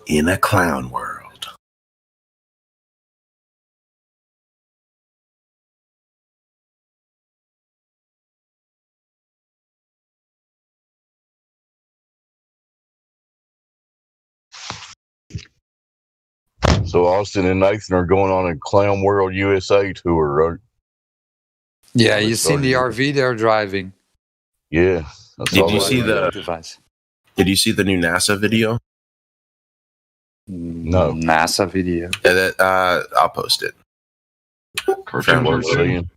E: In a clown world.
O: So Austin and Nathan are going on a Clown World USA tour, right?
U: Yeah, you seen the RV they're driving.
O: Yeah.
E: Did you see the new NASA video?
O: No.
U: NASA video.
E: Yeah, that I'll post it.
O: Found worth seeing.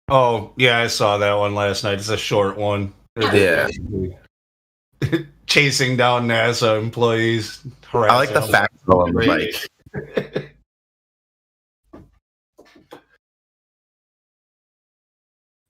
V: Oh, yeah, I saw that one last night. It's a short one.
E: Yeah.
V: Chasing down NASA employees.
E: I like the fact on the bike.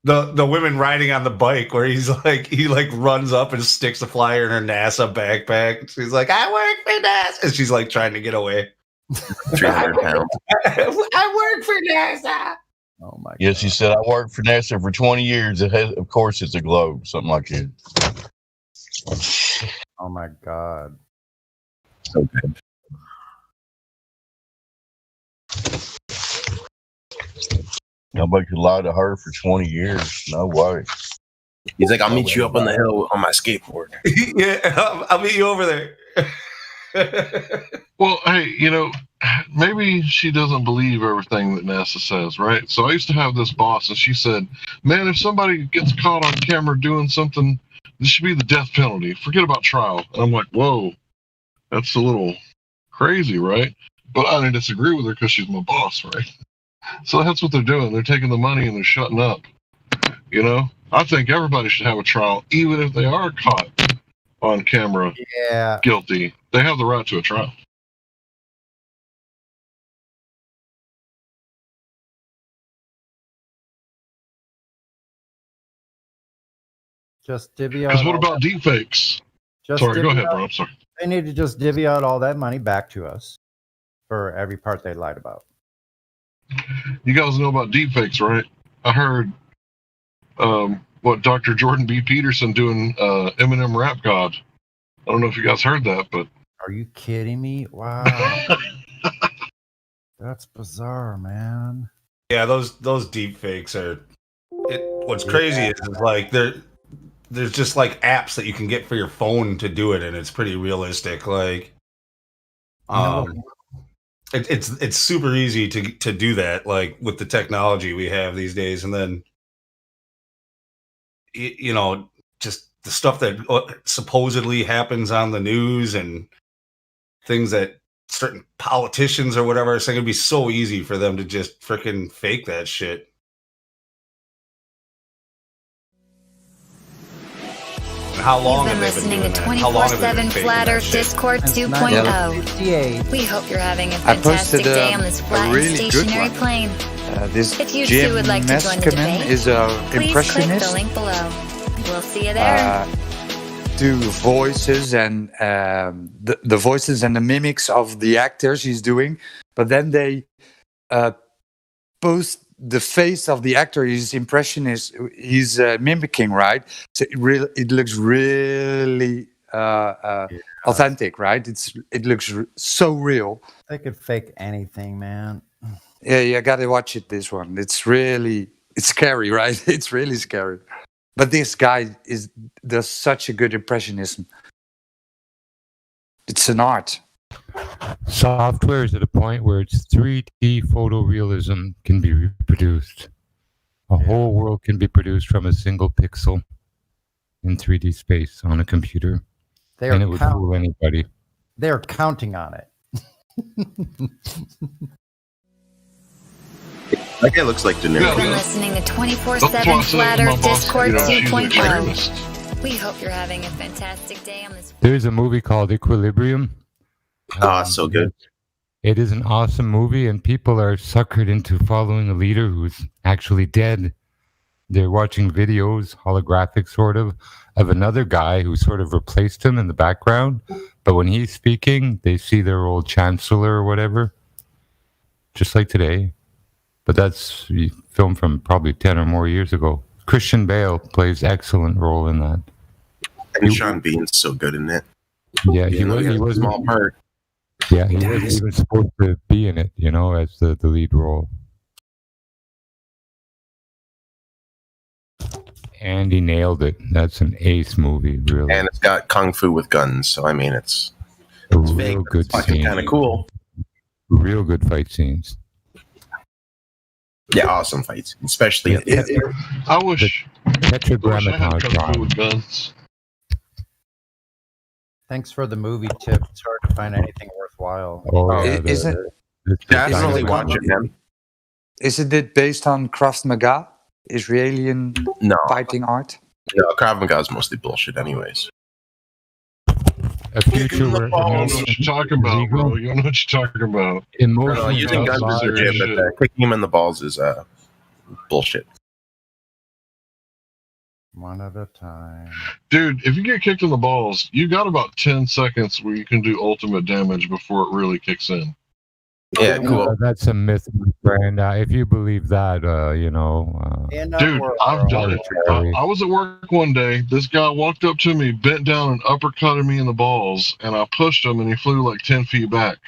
V: The women riding on the bike where he runs up and sticks a flyer in her NASA backpack. She's like, I work for NASA. And she's like trying to get away.
E: 300 pounds.
V: I work for NASA.
T: Oh my God.
O: Yes, he said, I worked for NASA for 20 years. Of course, it's a globe, something like that.
T: Oh my God.
O: Okay. Nobody could lie to her for 20 years. No way.
E: He's like, I'll meet you up on the hill on my skateboard.
V: Yeah, I'll meet you over there.
N: Well, hey, maybe she doesn't believe everything that NASA says, right? So I used to have this boss, and she said, man, if somebody gets caught on camera doing something, this should be the death penalty. Forget about trial. And I'm like, whoa, that's a little crazy, right? But I didn't disagree with her because she's my boss, right? So that's what they're doing. They're taking the money and they're shutting up. I think everybody should have a trial, even if they are caught on camera guilty. They have the right to a trial.
T: Just divvy out.
N: Because what about deepfakes? Sorry, go ahead, bro. I'm sorry.
T: They need to just divvy out all that money back to us for every part they lied about.
N: You guys know about deepfakes, right? I heard what Dr. Jordan B. Peterson doing Eminem Rap God. I don't know if you guys heard that, but
T: are you kidding me? Wow. That's bizarre, man.
V: Yeah, those deep fakes are what's crazy is like there's just like apps that you can get for your phone to do it, and it's pretty realistic. Like it's super easy to do that, like with the technology we have these days. And then just the stuff that supposedly happens on the news and things that certain politicians or whatever are saying, it'd be so easy for them to just freaking fake that shit. How long
C: You've been
V: have they been
C: listening
V: doing
C: to
V: that?
C: 24/7 Flat Earth Discord 2.0. We hope you're having a
U: I
C: fantastic
U: posted
C: day on this flat
U: really
C: and
U: good
C: stationary
U: one.
C: plane.
U: This
C: If you
U: Jim
C: too would like to join the
U: Meskimen
C: debate,
U: is an
C: please click the
U: impressionist.
C: link below. We'll see you there.
U: Do voices and the voices and the mimics of the actors he's doing, but then they post the face of the actor he's mimicking, right? So it looks really authentic, right? It looks so real.
T: They could fake anything, man.
U: Yeah, you got to watch it. This one, it's scary, right? It's really scary. But this guy does such a good impressionism. It's an art.
S: Software is at a point where its 3D photorealism can be reproduced. A whole world can be produced from a single pixel in 3D space on a computer, and it would fool anybody.
T: They're counting on it.
E: That guy looks like De Niro.
C: You're listening to 24/7 Flat Earth Discord 2.0. We hope you're having a fantastic day on this.
S: There's a movie called Equilibrium.
E: So good.
S: It is an awesome movie, and people are suckered into following a leader who's actually dead. They're watching videos, holographic sort of another guy who sort of replaced him in the background. But when he's speaking, they see their old chancellor or whatever, just like today. But that's filmed from probably 10 or more years ago. Christian Bale plays excellent role in that.
E: And Sean Bean's so good in it.
S: Yeah, he was
E: a small part.
S: Yeah, he wasn't even supposed to be in it, as the lead role. And he nailed it. That's an ace movie, really.
E: And it's got kung fu with guns, so I mean, it's
S: real good scenes.
E: Kind of cool.
S: Real good fight scenes.
E: Yeah, awesome fights, especially at the end.
N: I wish I had kung fu with guns.
T: Thanks for the movie tip. It's hard to find anything worthwhile.
E: Definitely watch it, man.
U: Isn't it based on Krav Maga, Israeli fighting art?
E: No, Krav Maga is mostly bullshit, anyways.
S: A future
N: You don't know what you're talking about, bro. You don't know what you're talking about.
E: No, using guns is legit, but kicking him in the balls is bullshit.
T: One at a time.
N: Dude, if you get kicked in the balls, you got about 10 seconds where you can do ultimate damage before it really kicks in.
E: Yeah, cool.
S: That's a myth, my friend. If you believe that,
N: Dude, I've done it. I was at work one day. This guy walked up to me, bent down, and uppercutted me in the balls, and I pushed him, and he flew like 10 feet back.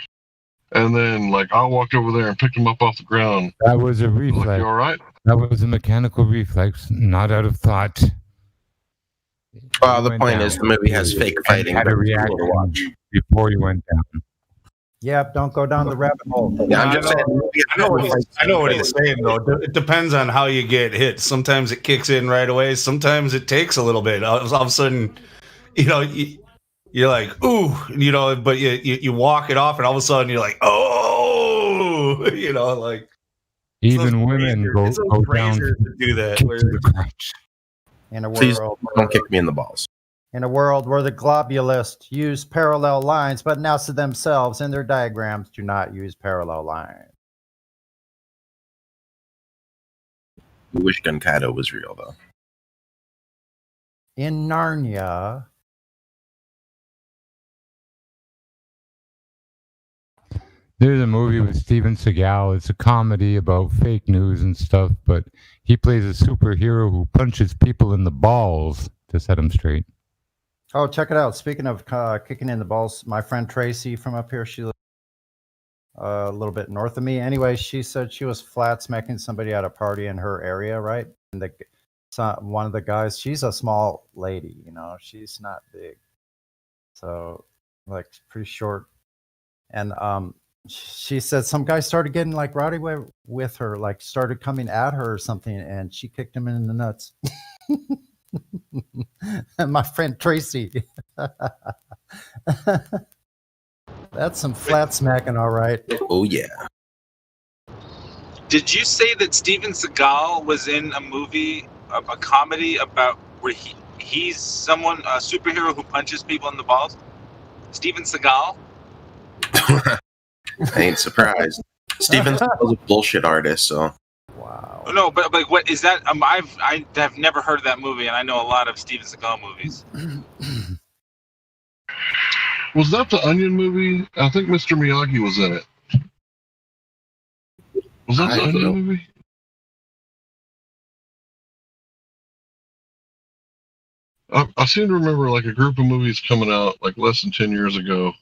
N: And then, I walked over there and picked him up off the ground.
S: That was a reflex.
N: You all right?
S: That was a mechanical reflex, not out of thought.
E: Well, the point is, the movie has fake fighting.
S: Had a reaction before you went down.
T: Yep, don't go down the rabbit hole.
E: Yeah, I'm just saying.
V: I know what he's saying, though. It depends on how you get hit. Sometimes it kicks in right away. Sometimes it takes a little bit. All of a sudden, you're like, ooh, but you walk it off, and all of a sudden you're like, oh,
S: Even women go down
V: to do that.
S: to the crotch.
T: In a
E: Please
T: world,
E: don't kick me in the balls.
T: in a world where the globulist use parallel lines, but NASA themselves in their diagrams do not use parallel lines.
E: I wish Gunkaido was real, though.
T: In Narnia,
S: There's a movie with Steven Seagal. It's a comedy about fake news and stuff, but he plays a superhero who punches people in the balls to set them straight.
T: oh, check it out. Speaking of kicking in the balls, my friend Tracy from up here, she lives a little bit north of me. Anyway, she said she was flat smacking somebody at a party in her area, right? And one of the guys, she's a small lady, she's not big. So, pretty short. And she said some guy started getting rowdy with her, started coming at her or something, and she kicked him in the nuts. And my friend Tracy. That's some flat smacking, all right.
E: Oh, yeah.
K: Did you say that Steven Seagal was in a movie, a comedy about where he's a superhero who punches people in the balls? Steven Seagal?
E: I ain't surprised. Steven Seagal's a bullshit artist, so.
T: Wow.
K: No, but what is that? I have never heard of that movie, and I know a lot of Steven Seagal movies.
N: Was that the Onion movie? I think Mr. Miyagi was in it. Was that the Onion movie? I seem to remember a group of movies coming out less than 10 years ago.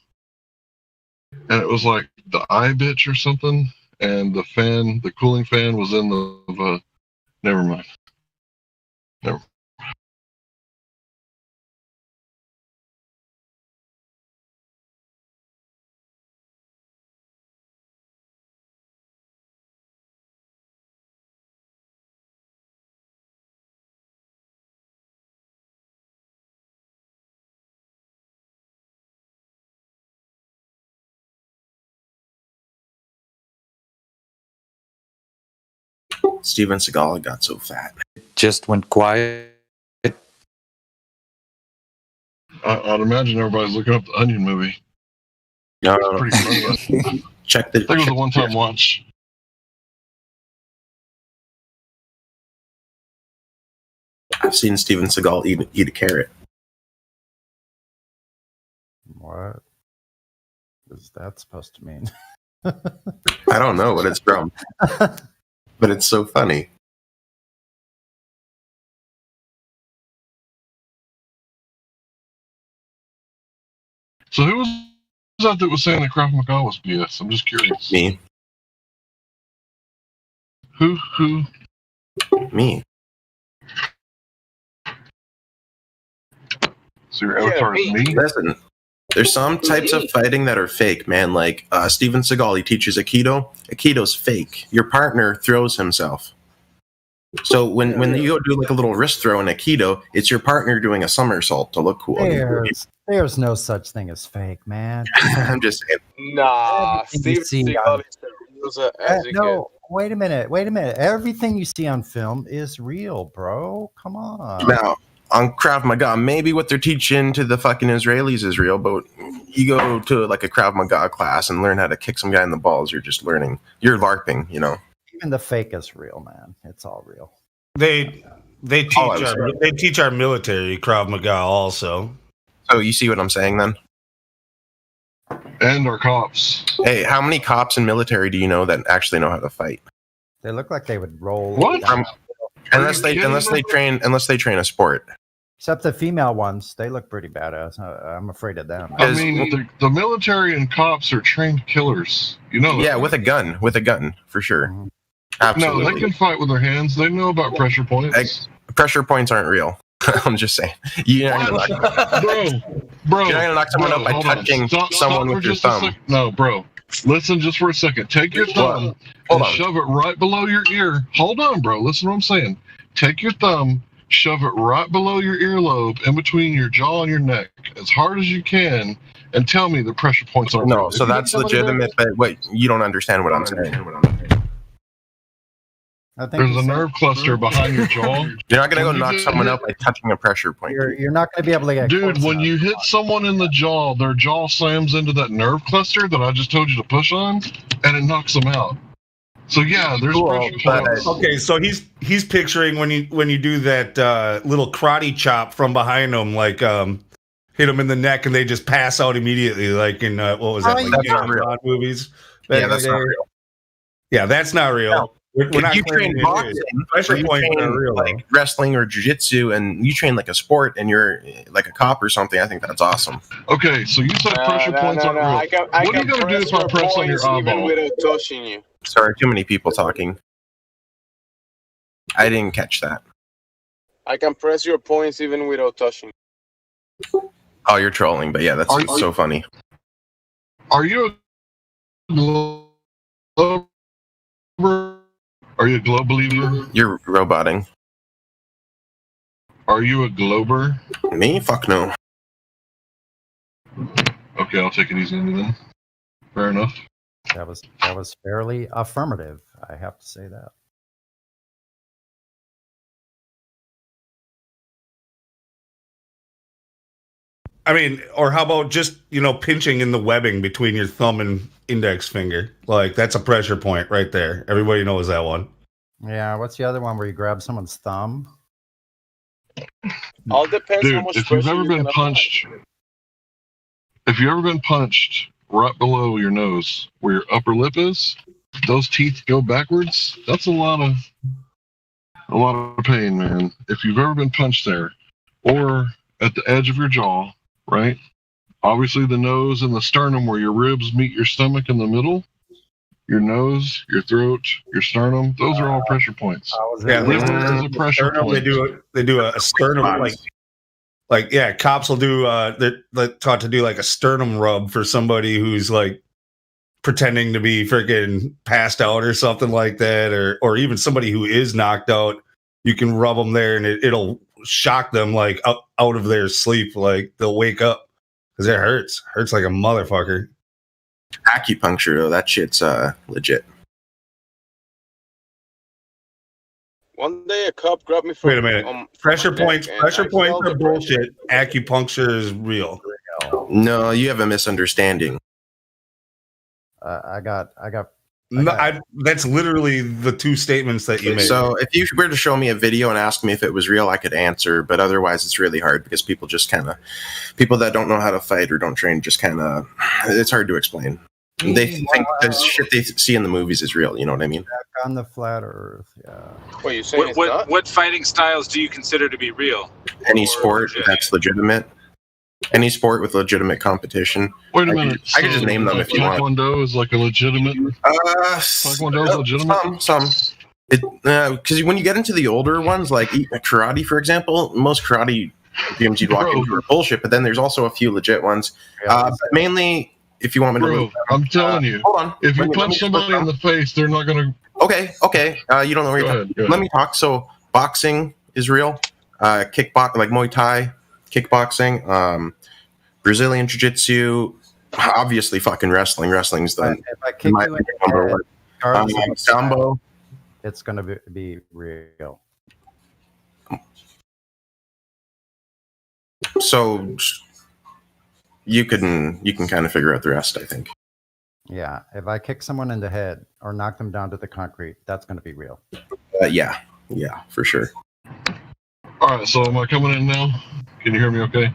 N: And it was the Eye Bitch or something. and the cooling fan was in the. Never mind. Never.
E: Steven Seagal got so fat.
U: Just went quiet.
N: I'd imagine everybody's looking up the Onion movie.
E: No,
N: It's pretty funny.
E: Check the.
N: I think it was a one-time watch.
E: I've seen Steven Seagal eat a carrot.
T: What is that supposed to mean?
E: I don't know what it's from, but it's so funny.
N: So who was that was saying that Krav Maga was BS? I'm just curious.
E: Me.
N: Who?
E: Me.
N: So your avatar is me?
E: Listen, there's some types of fighting that are fake, man. Like Steven Seagal, he teaches Aikido. Aikido's fake. Your partner throws himself. So when you go do like a little wrist throw in Aikido, it's your partner doing a somersault to look cool.
T: There's no such thing as fake, man.
E: I'm just saying.
M: Nah,
T: Everything
M: Steven
T: you see
M: Seagal is as it
T: no, wait a minute. Everything you see on film is real, bro. Come on.
E: Now, on Krav Maga, maybe what they're teaching to the fucking Israelis is real, but you go to like a Krav Maga class and learn how to kick some guy in the balls, you're just learning. You're LARPing, you know.
T: Even the fake is real, man. It's all real.
V: They teach our military Krav Maga also.
E: So you see what I'm saying then?
N: And our cops.
E: Hey, how many cops and military do you know that actually know how to fight?
T: They look like they would roll.
N: What?
E: Unless they train a sport.
T: Except the female ones, they look pretty badass. I'm afraid of them.
N: I mean, the military and cops are trained killers. You know that.
E: Yeah, with a gun, for sure.
T: Mm-hmm.
E: Absolutely.
N: No, they can fight with their hands. They know about pressure points.
E: Pressure points aren't real. I'm just saying. You're not gonna knock someone up by touching someone with your thumb.
N: No, bro. Listen just for a second. Take your thumb and shove it right below your ear. Hold on, bro. Listen to what I'm saying. Take your thumb, shove it right below your earlobe, in between your jaw and your neck, as hard as you can, and tell me the pressure points are
E: No,
N: real.
E: so that's legitimate, but wait, you don't understand what I'm saying.
N: There's a nerve cluster behind your jaw.
E: You're not gonna go knock someone up by touching a pressure point.
T: You're not going to be able to get.
N: Dude, when you hit someone in the jaw, their jaw slams into that nerve cluster that I just told you to push on, and it knocks them out. So yeah, there's pressure points.
V: Okay, so he's picturing when you do that little karate chop from behind them, like hit them in the neck and they just pass out immediately, like in what was that? Like James Bond movies.
E: Yeah, that's not real.
V: Yeah, that's not real.
E: No.
V: We're
E: If
V: not
E: you
V: claiming
E: train
V: it
E: boxing,
V: is. Pressure
E: or you
V: points
E: train
V: are real.
E: like wrestling or jiu-jitsu, and you train like a sport, and you're like a cop or something, I think that's awesome.
N: Okay, so you said pressure points aren't real. What are you going to do if I press on your
M: even
N: eyeball?
M: without touching you.
E: Sorry, too many people talking. I didn't catch that.
M: I can press your points even without touching you.
E: Oh, you're trolling, but yeah, that's so funny.
N: Are you a glober? Are you a globe believer?
E: You're roboting.
N: Are you a glober?
E: Me? Fuck no.
N: Okay, I'll take it easy on you then. Fair enough.
T: That was fairly affirmative. I have to say that.
V: I mean, or how about just, pinching in the webbing between your thumb and index finger? Like, that's a pressure point right there. Everybody knows that one.
T: Yeah, what's the other one where you grab someone's thumb?
M: All depends
N: Dude,
M: how much
N: if you've
M: pressure
N: ever
M: you
N: been
M: can
N: punched, if you've ever been punched right below your nose, where your upper lip is, those teeth go backwards. That's a lot of pain, man. If you've ever been punched there, or at the edge of your jaw, right? Obviously, the nose and the sternum, where your ribs meet your stomach in the middle. your nose, your throat, your sternum. Those are all pressure points.
V: Yeah,
N: Liver is a pressure
V: sternum,
N: point.
V: They do a sternum like yeah, cops will do they're taught to do like a sternum rub for somebody who's like pretending to be freaking passed out or something like that, or even somebody who is knocked out. You can rub them there and it'll shock them like out of their sleep, like they'll wake up because it hurts like a motherfucker.
E: Acupuncture though, that shit's legit.
M: One day a cop grabbed me from.
V: Wait a minute. Pressure points are bullshit. Acupuncture is real.
E: No, you have a misunderstanding.
T: I got.
V: No, that's literally the two statements that you made.
E: So if you were to show me a video and ask me if it was real, I could answer. But otherwise, it's really hard because people that don't know how to fight or don't train, just it's hard to explain. They think the shit they see in the movies is real. You know what I mean?
T: Back on the flat Earth. Yeah.
M: What you saying?
K: What fighting styles do you consider to be real?
E: Any sport that's legitimate. Any sport with legitimate competition.
N: Wait a minute.
E: I could just name them if you want.
N: Taekwondo is like a legitimate. Taekwondo is legitimate.
E: Some. Because when you get into the older ones, like karate, for example, most karate gyms you'd walk into are bullshit. But then there's also a few legit ones. But mainly, if you want me to,
N: I'm telling you.
E: Hold on.
N: If you punch somebody in the face, they're not going to.
E: Okay. You don't know where you're talking. Let me talk. So boxing is real. Kickbox, like Muay Thai. Kickboxing, Brazilian Jiu-Jitsu, obviously fucking wrestling. Wrestling's the my number one. Sambo.
T: It's going to be real.
E: So you can kind of figure out the rest, I think.
T: Yeah, if I kick someone in the head or knock them down to the concrete, that's going to be real.
E: Yeah, for sure.
N: All right, so am I coming in now? Can you hear me okay?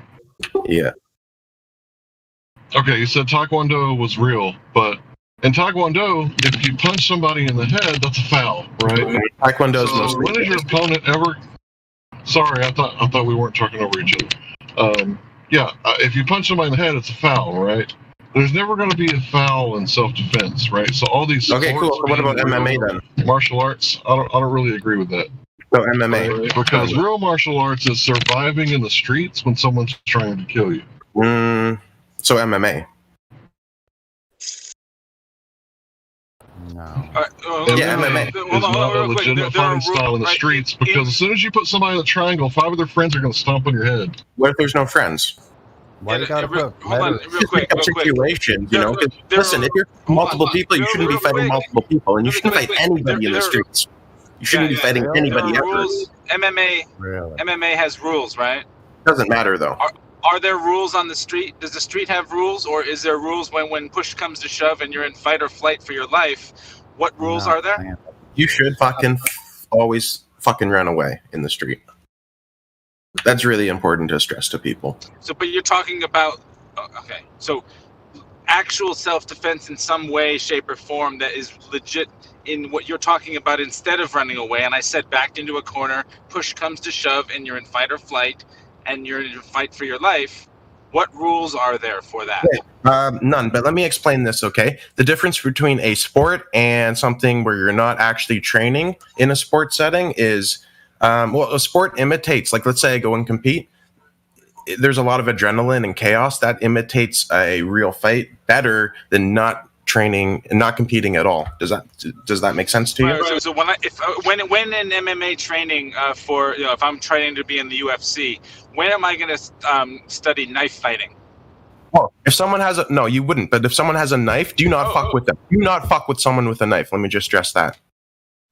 E: Yeah.
N: Okay, you said Taekwondo was real, but in Taekwondo, if you punch somebody in the head, that's a foul, right?
E: Taekwondo's
N: so when has your opponent ever... Sorry, I thought we weren't talking over each other. If you punch somebody in the head, it's a foul, right? There's never going to be a foul in self-defense, right? So all these...
E: Okay, cool. So what about MMA then?
N: Martial arts? I don't really agree with that.
E: So MMA.
N: Because real martial arts is surviving in the streets when someone's trying to kill you.
E: So MMA.
T: No.
E: Yeah, MMA.
N: Is not a legitimate fighting style in the streets because as soon as you put somebody in a triangle, 5 of their friends are going to stomp on your head.
E: What if there's no friends?
T: Why you gotta put
K: hold on, real quick.
E: Situation, you know. Listen, if you're multiple people, you shouldn't be fighting multiple people, and you shouldn't fight anybody in the streets. You shouldn't be fighting anybody ever.
K: Rules. MMA has rules, right?
E: Doesn't matter though.
K: Are there rules on the street? Does the street have rules, or is there rules when push comes to shove and you're in fight or flight for your life? What rules are there?
E: You should always run away in the street. That's really important to stress to people.
K: So, but you're talking about so actual self-defense in some way, shape, or form that is legit in what you're talking about instead of running away. And I said backed into a corner, push comes to shove, and you're in fight or flight, and you're in a fight for your life. What rules are there for that?
E: None, but let me explain this, okay? The difference between a sport and something where you're not actually training in a sport setting is, a sport imitates, like let's say I go and compete. There's a lot of adrenaline and chaos that imitates a real fight better than not training and not competing at all. Does that make sense to you?
K: Right, so when in MMA training if I'm training to be in the UFC, when am I going to study knife fighting?
E: Well, if someone has you wouldn't. But if someone has a knife, do not fuck with them. Do not fuck with someone with a knife. Let me just stress that.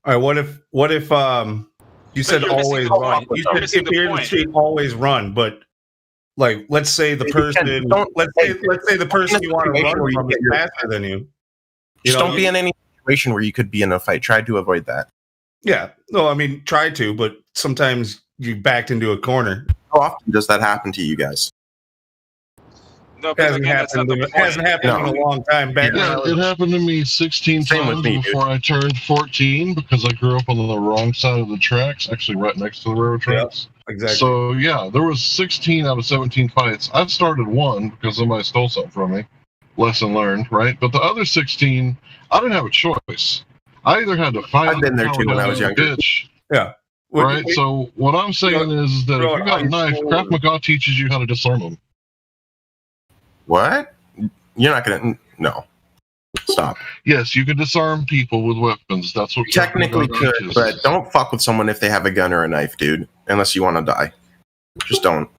V: All right. What if you said always run? You said if you're in the street, always run. But like, let's say the person, let's say the person you want to run from is faster than you.
E: Just don't be in any situation where you could be in a fight. Try to avoid that.
V: Yeah. No, I mean, try to, but sometimes you backed into a corner.
E: How often does that happen to you guys?
K: No,
V: hasn't happened in a long time.
N: It happened to me 16 times before I turned 14 because I grew up on the wrong side of the tracks, actually right next to the railroad tracks.
V: Yeah, exactly.
N: So yeah, there was 16 out of 17 fights. I've started one because somebody stole something from me, lesson learned, right? But the other 16, I didn't have a choice. I either had to fight.
E: I've been there too when I was younger.
N: Bitch,
V: Yeah.
N: right? So what I'm saying is that if you got a knife, Krav Maga teaches you how to disarm them.
E: What? You're not gonna? No. Stop.
N: Yes, you can disarm people with weapons. That's what
E: Technically
N: Krav Maga
E: could,
N: teaches.
E: but don't fuck with someone if they have a gun or a knife, dude. Unless you want to die. Just don't.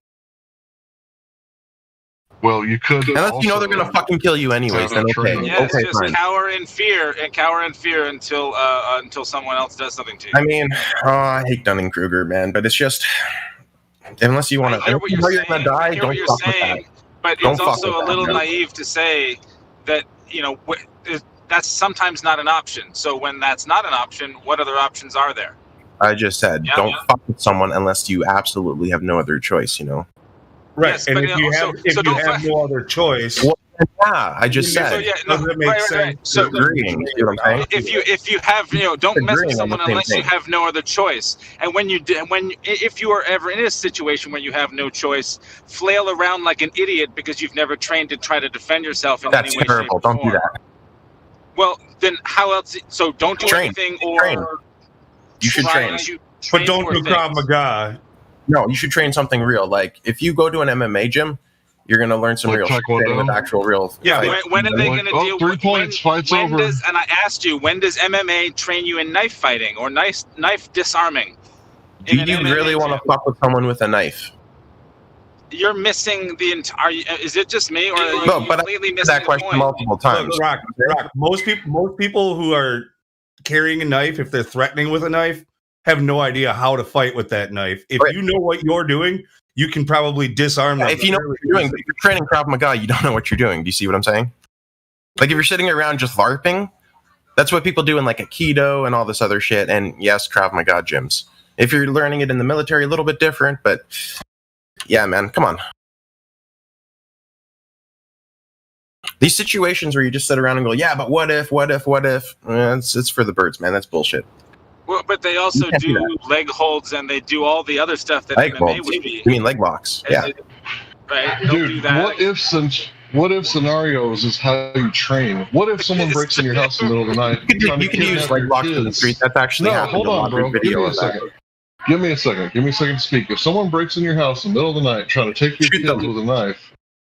N: Well, you could.
E: Unless you know they're gonna fucking kill you anyways, then okay.
K: Yeah, it's
E: Okay,
K: just
E: fine.
K: cower in fear until someone else does something to you.
E: I mean, I hate Dunning-Kruger, man, but it's just unless you want to,
K: hear what you're
E: you're gonna die,
K: I hear
E: don't
K: what you're
E: fuck with that.
K: saying, but
E: Don't
K: it's
E: fuck
K: also
E: with
K: a
E: that,
K: little
E: man.
K: naive to say that that's sometimes not an option. So when that's not an option, what other options are there?
E: I just said
K: Yeah,
E: don't
K: yeah.
E: fuck with someone unless you absolutely have no other choice. You know.
V: Right.
K: Yes,
V: and
K: but
V: if you
K: also-
V: have, if
K: so
V: you
K: don't
V: have
K: fuck-
V: no other choice,
E: Well, yeah, I just
V: So,
E: said.
K: yeah, no,
V: does it make
K: right.
V: sense?
K: So
E: agreeing. See what I'm saying?
K: if you have don't mess
E: Agreeing
K: with
E: on the
K: someone
E: same
K: unless you
E: thing.
K: have no other choice. And if you are ever in a situation where you have no choice, flail around like an idiot because you've never trained to try to defend yourself in
E: That's
K: any way,
E: terrible.
K: shape, or
E: Don't do
K: form.
E: that.
K: Well, then how else? So don't do
E: Train.
K: anything, or
E: Train. You should train.
V: but don't do Krav Maga.
E: No, you should train something real. Like if you go to an MMA gym, you're gonna learn some
N: Like
E: real shit,
N: Taekwondo?
E: training with actual real.
V: Yeah,
E: fights.
K: When are they
N: Like,
K: going to deal
N: 3
K: with
N: points, fight's
K: when
N: over.
K: and I asked you, when does MMA train you in knife fighting or knife disarming?
E: Do you really want to fuck with someone with a knife?
K: You're missing the entire. Is it just me, or are you
E: No, but I
K: completely
E: asked
K: missing
E: that
K: the
E: question
K: point?
E: multiple times.
V: Look, Rock. Most people who are carrying a knife, if they're threatening with a knife, have no idea how to fight with that knife. If you know what you're doing, you can probably disarm them.
E: If you know what you're doing, but if you're training Krav Maga, you don't know what you're doing. Do you see what I'm saying? Like if you're sitting around just LARPing, that's what people do in like Aikido and all this other shit. And yes, Krav Maga gyms. If you're learning it in the military, a little bit different, but yeah, man, come on. These situations where you just sit around and go, yeah, but what if? It's for the birds, man. That's bullshit.
K: Well, but they also
E: can't do
K: do leg holds and they do all the other stuff that
E: Leg
K: MMA
E: holds.
K: would be.
E: You mean leg locks? Yeah.
K: Right? Don't do
N: Dude,
K: that.
N: what if scenarios is how you train? What if someone breaks in your house in the middle of the night?
E: You can use leg locks in the street. That's actually
N: No,
E: happened.
N: hold
E: A
N: on,
E: lot of
N: bro. Give
E: video
N: me a
E: of that.
N: second. Give me a second to speak. If someone breaks in your house in the middle of the night trying to take your kids with a knife,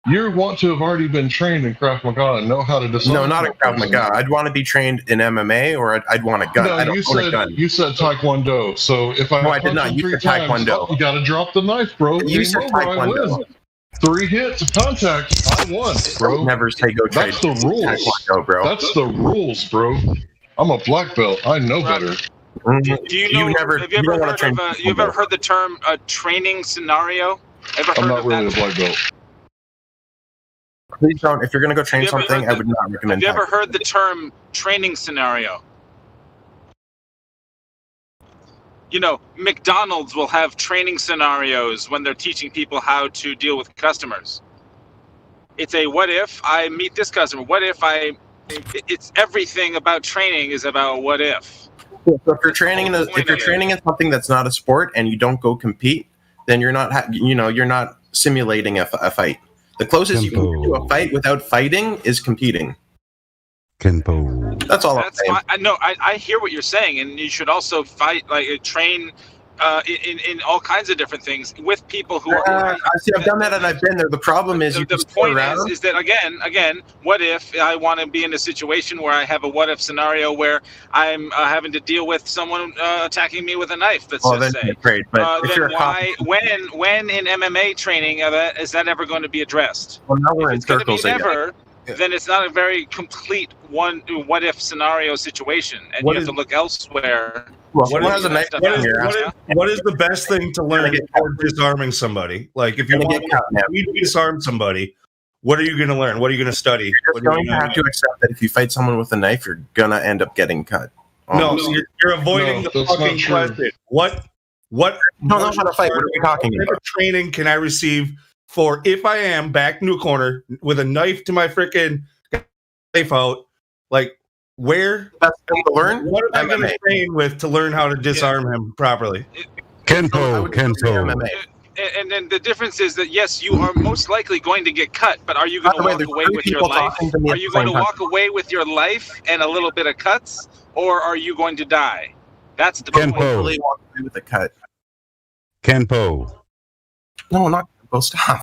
N: you want to have already been trained in Krav Maga and know how to disarm.
E: No, not in
N: that
E: Krav
N: person.
E: Maga. I'd want to be trained in MMA or I'd want a gun.
N: No,
E: I don't
N: you
E: own a
N: said
E: gun.
N: you said Taekwondo. So if I
E: No, I did
N: punch
E: not.
N: him
E: You
N: 3
E: said
N: times,
E: Taekwondo.
N: you got to drop the knife, bro.
E: You said
N: know where I
E: Taekwondo.
N: win. 3 hits of contact, I won, bro.
E: Don't never say go trade
N: That's the rules.
E: Taekwondo, bro.
N: That's the rules, bro. I'm a black belt. I know better.
K: Do you know? Have you ever heard the term training scenario? Ever
N: I'm
K: heard
N: not
K: of
N: really
K: that?
N: a black belt.
E: Please don't. If you're going to go train
K: Have you ever
E: something,
K: heard
E: I would not recommend
K: Have you ever
E: Taekwondo.
K: heard the term training scenario? You know, McDonald's will have training scenarios when they're teaching people how to deal with customers. It's a what if I meet this customer? What if I? It's everything about training is about what if.
E: So if you're training in something that's not a sport and you don't go compete, then you're not you're not simulating a fight. The closest you can get to a fight without fighting is competing.
F: Kenpo.
E: That's all I'm saying.
K: I hear what you're saying, and you should also fight train in all kinds of different things with people who are.
E: See, I've done that and I've been there. The problem is
K: The
E: just
K: point
E: sit around.
K: is that again, what if I want to be in a situation where I have a what if scenario where I'm having to deal with someone attacking me with a knife? Let's
E: Well,
K: just
E: then
K: say.
E: you're great, but if
K: Then
E: you're a cop,
K: when in MMA training is that ever going to be addressed?
E: well, now we're in
K: It's going to be
E: circles again.
K: never. Then it's not a very complete what if scenario situation, and
V: What
K: you have
V: is-
K: to look elsewhere.
E: Well,
V: What
E: someone
V: is,
E: has a knife
V: what
E: down
V: is-
E: your
V: what
E: ass.
V: is- what is the best thing to learn before disarming somebody? Like, if you want to disarm somebody, what are you going to learn? What are you going to study?
E: You're
V: What
E: just
V: are you
E: going to
V: gonna
E: have to accept that if you fight someone with a knife, you're gonna end up getting cut.
V: No, so you're avoiding
N: No,
V: the
N: that's not
V: fucking
N: true.
V: question. What
E: don't know how to fight. What are we talking
V: what type
E: about?
V: of training can I receive for if I am back into a corner with a knife to my freaking knife out? Like, where?
E: That's to learn.
V: What am I going to
E: MMA.
V: train with to learn how to disarm him properly?
F: Kenpo. Kenpo.
E: MMA.
K: And then the difference is that yes, you are most likely going to get cut, but are you going to walk away with your life? Are you going to walk away with your life and a little bit of cuts, or are you going to die? That's the point.
E: Really walk away with a cut.
F: Kenpo.
E: No, not Kenpo. Stop.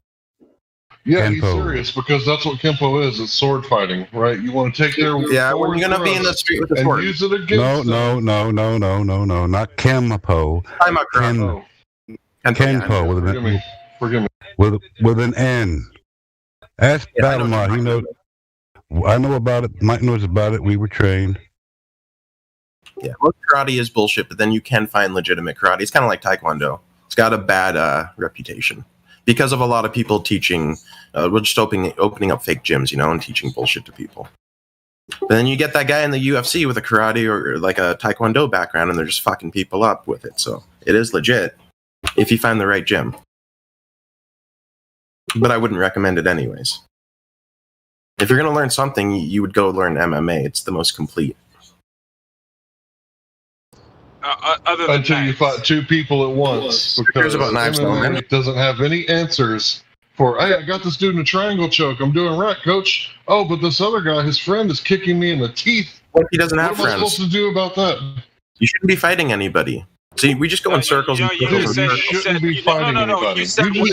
N: Yeah, he's serious because that's what Kenpo is. It's sword fighting, right? You want to take their
E: when you're gonna be in the street with a sword
N: and use it against
F: No, not Kenpo. Kenpo with an
N: Forgive me.
F: With an N. Ask Battlemont. He knows. I know about it. Mike knows about it. We were trained.
E: Yeah, most karate is bullshit, but then you can find legitimate karate. It's kind of like Taekwondo. It's got a bad reputation because of a lot of people teaching. We're just opening up fake gyms, and teaching bullshit to people. But then you get that guy in the UFC with a karate or like a Taekwondo background, and they're just fucking people up with it. So it is legit if you find the right gym. But I wouldn't recommend it anyways. If you're going to learn something, you would go learn MMA. It's the most complete.
N: Until you fought two people at once. Because
E: about knives,
N: MMA doesn't have any answers for, hey, I got this dude in a triangle choke. I'm doing right, coach. Oh, but this other guy, his friend, is kicking me in the teeth.
E: What if he doesn't have
N: friends? What am I supposed to do about that?
E: You shouldn't be fighting anybody. See, we just go in circles.
N: You shouldn't be fighting anybody.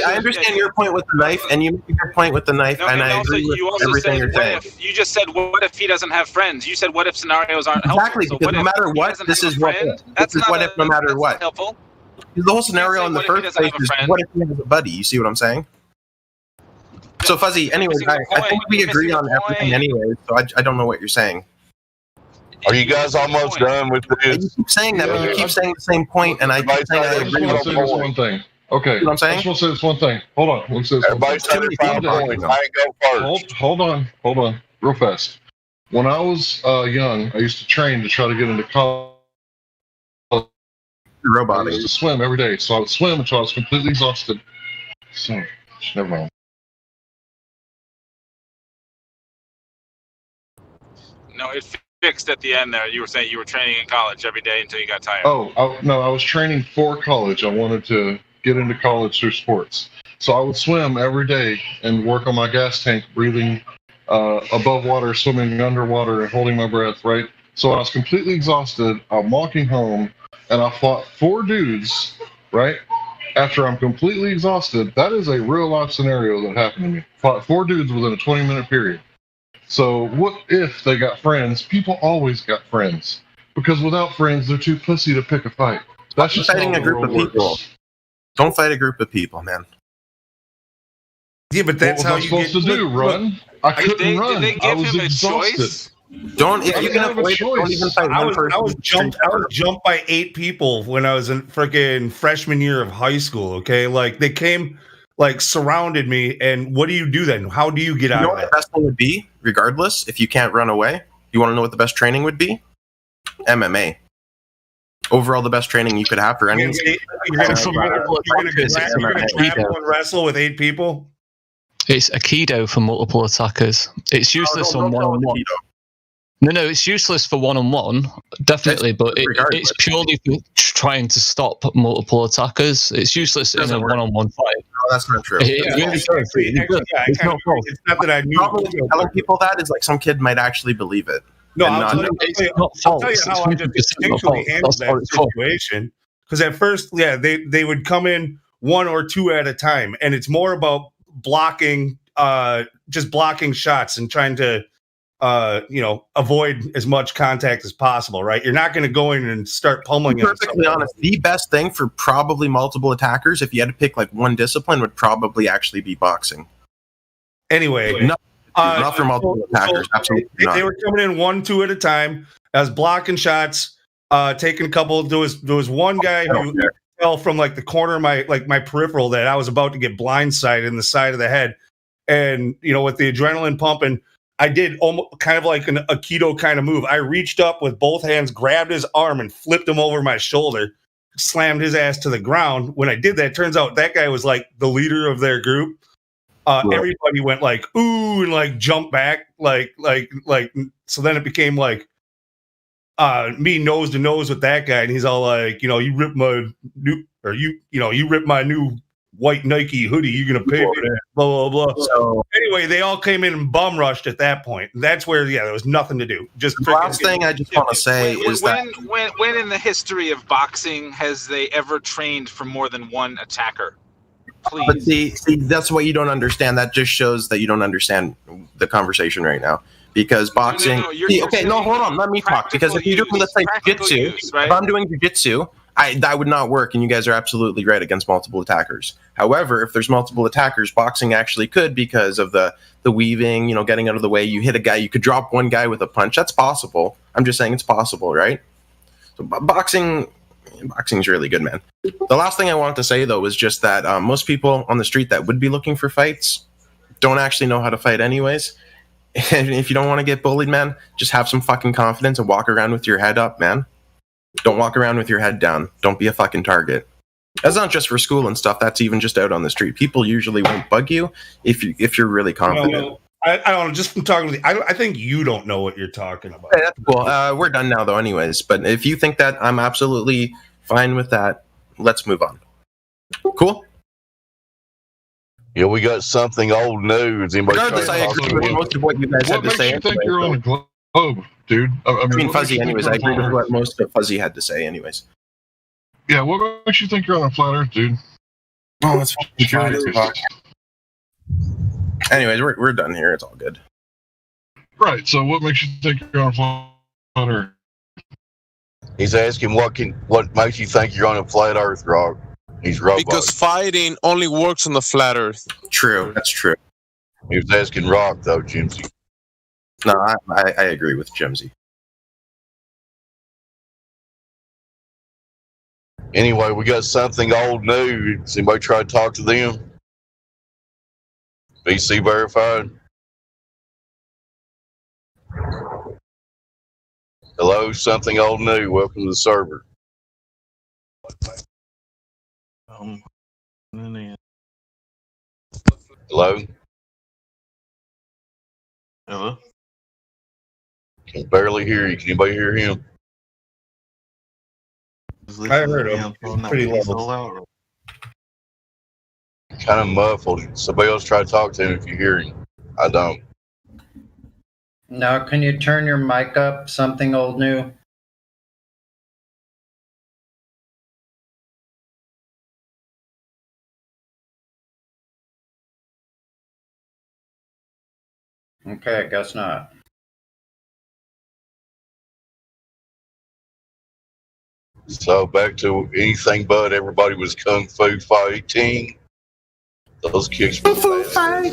E: I understand your point with the knife, and you make your point with the knife, and I agree with everything you're saying.
K: You just said, what if he doesn't have friends? You said, what if scenarios aren't helpful?
E: Exactly, because no matter what, this is what if. This is what if no matter what.
K: Helpful.
E: The whole scenario in the first place is what if he has a buddy? You see what I'm saying? So, Fuzzy, anyways, I think we agree on everything anyway, so I don't know what you're saying.
O: Are you guys almost done with this?
E: You keep saying that, but you keep saying the same point, and I keep saying I agree with
N: this one thing. Okay,
E: you know what I'm saying?
N: I just want to say this one thing. Hold on. Let's say this
O: Everybody's
N: one thing.
O: saying 5 points. I go first.
N: Hold on, real fast. When I was young, I used to train to try to get into college.
E: Robotic.
N: I used to swim every day, so I would swim until I was completely exhausted. So, never mind.
K: No, it fixed at the end there. You were saying you were training in college every day until you got tired.
N: No, I was training for college. I wanted to get into college through sports. So I would swim every day and work on my gas tank, breathing above water, swimming underwater, and holding my breath, right? So I was completely exhausted. I'm walking home, and I fought 4 dudes, right? After I'm completely exhausted. That is a real-life scenario that happened to me. Fought 4 dudes within a 20-minute period. So what if they got friends? People always got friends. Because without friends, they're too pussy to pick a fight. That's just
E: fighting a group of people. Don't fight a group of people, man.
V: Yeah, but that's
N: how you supposed to do. Run? I couldn't run.
K: Did they give
N: I was
K: him a
N: exhausted.
K: choice?
E: If you can avoid it, don't even fight one person.
V: I was jumped by 8 people when I was in freaking freshman year of high school. Okay, like they came, like surrounded me, and what do you do then? How do you get out
E: You know
V: of
E: what
V: it?
E: the best thing would be, regardless, if you can't run away? You want to know what the best training would be? MMA. Overall, the best training you could have for anyone.
V: You're gonna grapple and wrestle with 8 people?
I: It's Aikido for multiple attackers. It's useless on one-on-one. No, it's useless for one-on-one, definitely, but it's purely for trying to stop multiple attackers. It's useless in a one-on-one fight.
E: No, that's not true.
V: It's not that I knew.
E: Telling people that is like some kid might actually believe it.
V: No, I'll tell you how I just instinctually handled that situation. Because at first, they would come in 1 or 2 at a time, and it's more about blocking, just blocking shots and trying to, avoid as much contact as possible. Right? You're not going to go in and start pummeling.
E: To be perfectly honest, the best thing for probably multiple attackers, if you had to pick like one discipline, would probably actually be boxing.
V: Anyway.
E: Not for multiple attackers. Absolutely not.
V: They were coming in 1, 2 at a time. I was blocking shots, taking a couple. There was one guy who fell from like the corner of my peripheral that I was about to get blindsided in the side of the head, and with the adrenaline pumping, I did almost kind of like an Aikido kind of move. I reached up with both hands, grabbed his arm, and flipped him over my shoulder, slammed his ass to the ground. When I did that, it turns out that guy was like the leader of their group. Everybody went like ooh and like jumped back like so then it became like me nose to nose with that guy, and he's all like, you ripped my new, or you ripped my new white Nike hoodie. You're going to pay for that. Blah, blah, blah. So, anyway, they all came in and bum rushed at that point. That's where, there was nothing to do. Just
E: the last thing I just want to say is
K: when in the history of boxing has they ever trained for more than one attacker? Please.
E: But see, that's what you don't understand. That just shows that you don't understand the conversation right now. Because boxing. Hold on. Let me talk. Because if you're doing, let's say, jiu-jitsu, if I'm doing jiu-jitsu, that would not work, and you guys are absolutely right against multiple attackers. However, if there's multiple attackers, boxing actually could because of the weaving, getting out of the way. You hit a guy, you could drop one guy with a punch. That's possible. I'm just saying it's possible, right? So boxing's really good, man. The last thing I wanted to say, though, was just that most people on the street that would be looking for fights don't actually know how to fight anyways. And if you don't want to get bullied, man, just have some fucking confidence and walk around with your head up, man. Don't walk around with your head down. Don't be a fucking target. That's not just for school and stuff. That's even just out on the street. People usually won't bug you if you're really confident.
V: I don't know. Just from talking with you, I think you don't know what you're talking about.
E: Hey, that's cool. We're done now, though, anyways. But if you think that, I'm absolutely fine with that. Let's move on. Cool?
O: Yeah, we got something old news.
E: Regardless, I agree with most of what you guys had to say.
N: What makes you think you're on the globe, dude?
E: I mean Fuzzy, anyways. I agree with what most of Fuzzy had to say, anyways.
N: Yeah, what makes you think you're on a flat Earth, dude?
E: Oh, that's true. Anyways, we're done here. It's all good.
N: Right. So, what makes you think you're on a flat Earth?
O: He's asking what makes you think you're on a flat Earth, Rock. He's robot.
A: Because fighting only works on the flat Earth.
E: True, that's true.
O: He was asking Rock, though, Jimsy.
E: No, I agree with Jimsy.
O: Anyway, we got something old news. Anybody try to talk to them? BC verified. Hello, something old new. Welcome to the server. Hello?
L: Hello?
O: Can barely hear you. Can anybody hear him?
V: I heard him. Pretty level.
O: Kind of muffled. Somebody else try to talk to him if you hear him. I don't.
T: Now, can you turn your mic up? Something old new? Okay, I guess not.
O: So back to anything but everybody was kung fu fighting. Those kicks were bad.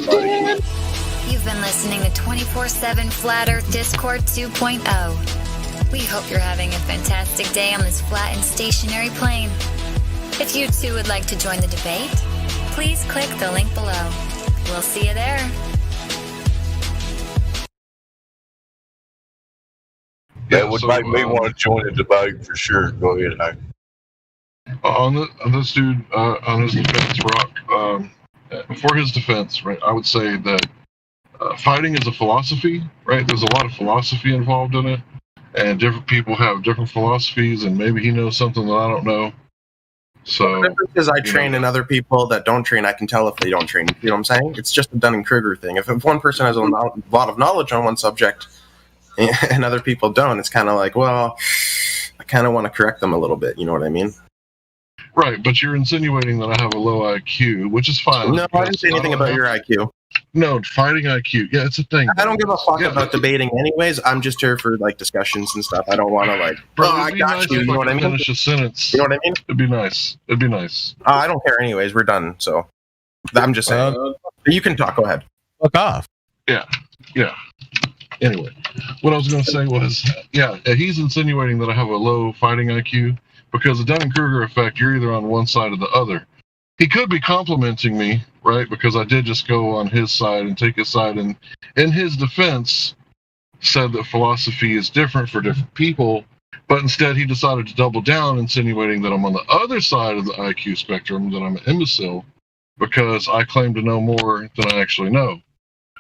C: You've been listening to 24/7 Flat Earth Discord 2.0. We hope you're having a fantastic day on this flat and stationary plane. If you too would like to join the debate, please click the link below. We'll see you there.
O: That would make me want to join the debate for sure. Go ahead, Hank.
N: On this dude, on his defense, Rock, for his defense, right, I would say that fighting is a philosophy, right? There's a lot of philosophy involved in it, and different people have different philosophies, and maybe he knows something that I don't know. So,
E: because I train and other people that don't train, I can tell if they don't train. You know what I'm saying? It's just a Dunning-Kruger thing. If one person has a lot of knowledge on one subject and other people don't, it's kind of like, well, I kind of want to correct them a little bit. You know what I mean?
N: Right, but you're insinuating that I have a low IQ, which is fine.
E: No, I didn't say anything about your IQ.
N: No, fighting IQ. Yeah, it's a thing.
E: I don't give a fuck about debating anyways. I'm just here for like discussions and stuff. I don't want to like, I got you. You know what I mean?
N: Finish a sentence.
E: You know what I mean?
N: It'd be nice. It'd be nice.
E: I don't care anyways. We're done. So I'm just saying. You can talk. Go ahead.
B: Fuck off.
N: Yeah. Anyway, what I was going to say was, he's insinuating that I have a low fighting IQ because the Dunning-Kruger effect, you're either on one side or the other. He could be complimenting me, right? Because I did just go on his side and take his side, and in his defense, said that philosophy is different for different people, but instead he decided to double down, insinuating that I'm on the other side of the IQ spectrum, that I'm an imbecile, because I claim to know more than I actually know.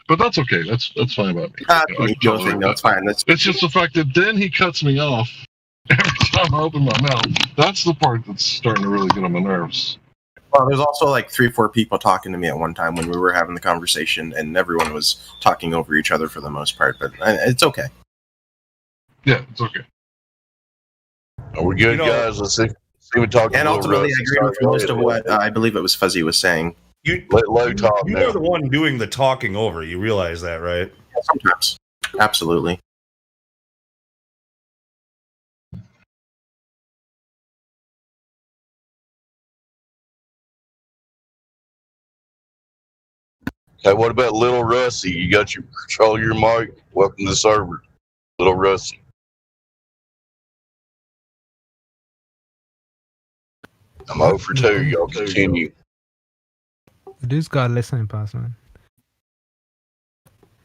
N: But that's okay. That's fine by me.
E: That's fine.
N: It's just the fact that then he cuts me off every time I open my mouth. That's the part that's starting to really get on my nerves.
E: Well, there's also like 3-4 people talking to me at one time when we were having the conversation, and everyone was talking over each other for the most part. But it's okay.
N: Yeah, it's okay.
O: Are we good, guys? Let's see. We talk.
E: And ultimately, I agree with most of what I believe it was Fuzzy was saying.
V: You
O: let low talk.
V: You're the one doing the talking over. You realize that, right?
E: Sometimes, absolutely.
O: Okay, what about Little Rusty? You got your control of your mic. Welcome to the server, Little Rusty. I'm 0 for 2. Y'all continue.
G: The dude's got a listening pass, man.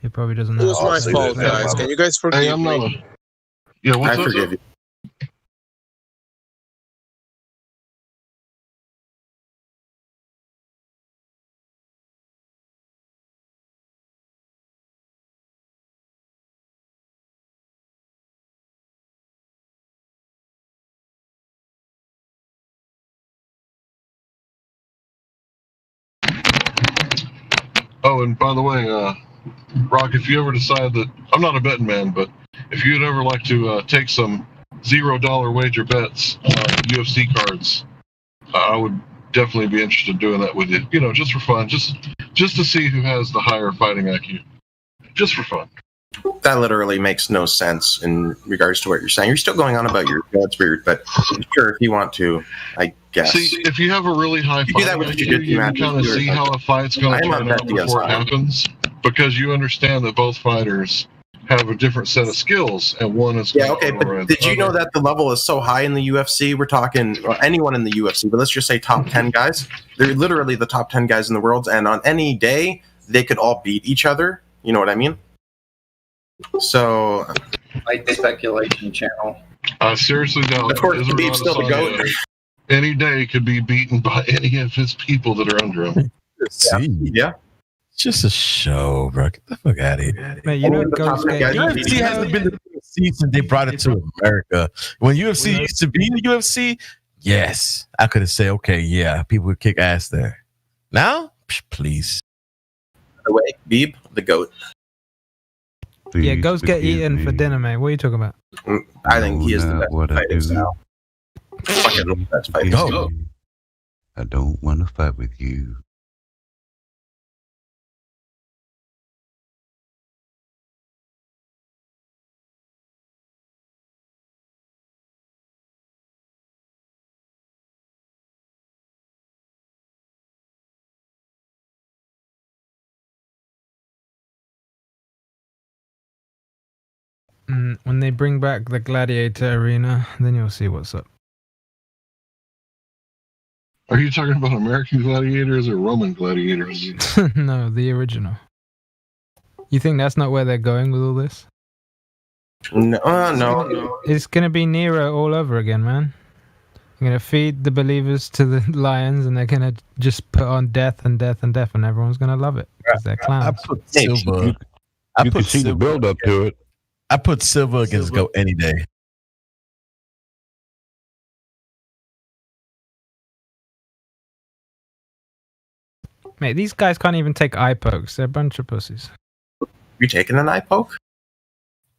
G: He probably doesn't know.
A: It was my fault, guys. Can you guys forgive me?
N: Yeah, what's
E: I
N: up?
E: forgive you.
N: Oh, and by the way, Rock, if you ever decide that I'm not a betting man, but if you'd ever like to take some $0 wager bets on UFC cards, I would definitely be interested in doing that with you. You know, just for fun, just to see who has the higher fighting IQ, just for fun.
E: That literally makes no sense in regards to what you're saying. You're still going on about your God's weird, but sure, if you want to, I guess.
N: See, if you have a really high
E: You do that
N: fighting
E: with
N: IQ,
E: jiu-jitsu
N: you can
E: matches,
N: kind of
E: too, or
N: see how a fight's going
E: I
N: to
E: am on
N: turn
E: that
N: out before it
E: DSI.
N: happens, because you understand that both fighters have a different set of skills, and one is
E: Yeah, okay, but did you know that the level is so high in the UFC? We're talking well, anyone in the UFC, but let's just say top 10 guys. They're literally the top 10 guys in the world, and on any day, they could all beat each other. You know what I mean? So,
L: like the speculation channel.
N: I seriously doubt
E: of course,
N: Israel
E: Khabib's still the
N: Adesanya
E: GOAT.
N: any day could be beaten by any of his people that are under him.
E: Yeah.
W: It's just a show, bro. Get the fuck out of here.
G: Man, you know,
W: UFC hasn't been the UFC since they brought it to America. When UFC used to be in the UFC, yes, I could have said, okay, yeah, people would kick ass there. Now, please.
E: By the way, Khabib, the GOAT.
G: Yeah, ghosts get eaten for dinner, man. What are you talking about?
E: I think he is the best fighter style. Fucking the best fighter style.
F: I don't want to fight with you.
G: When they bring back the Gladiator Arena, then you'll see what's up.
N: Are you talking about American gladiators or Roman gladiators?
G: No, the original. You think that's not where they're going with all this?
E: No, no.
G: It's gonna be Nero all over again, man. They're gonna feed the believers to the lions, and they're gonna just put on death and death and death, and everyone's gonna love it because they're clowns.
W: I put Silva.
F: You can see the build up to it.
W: I put Silva against GOAT any day.
G: Mate, these guys can't even take eye pokes. They're a bunch of pussies.
E: You taking an eye poke?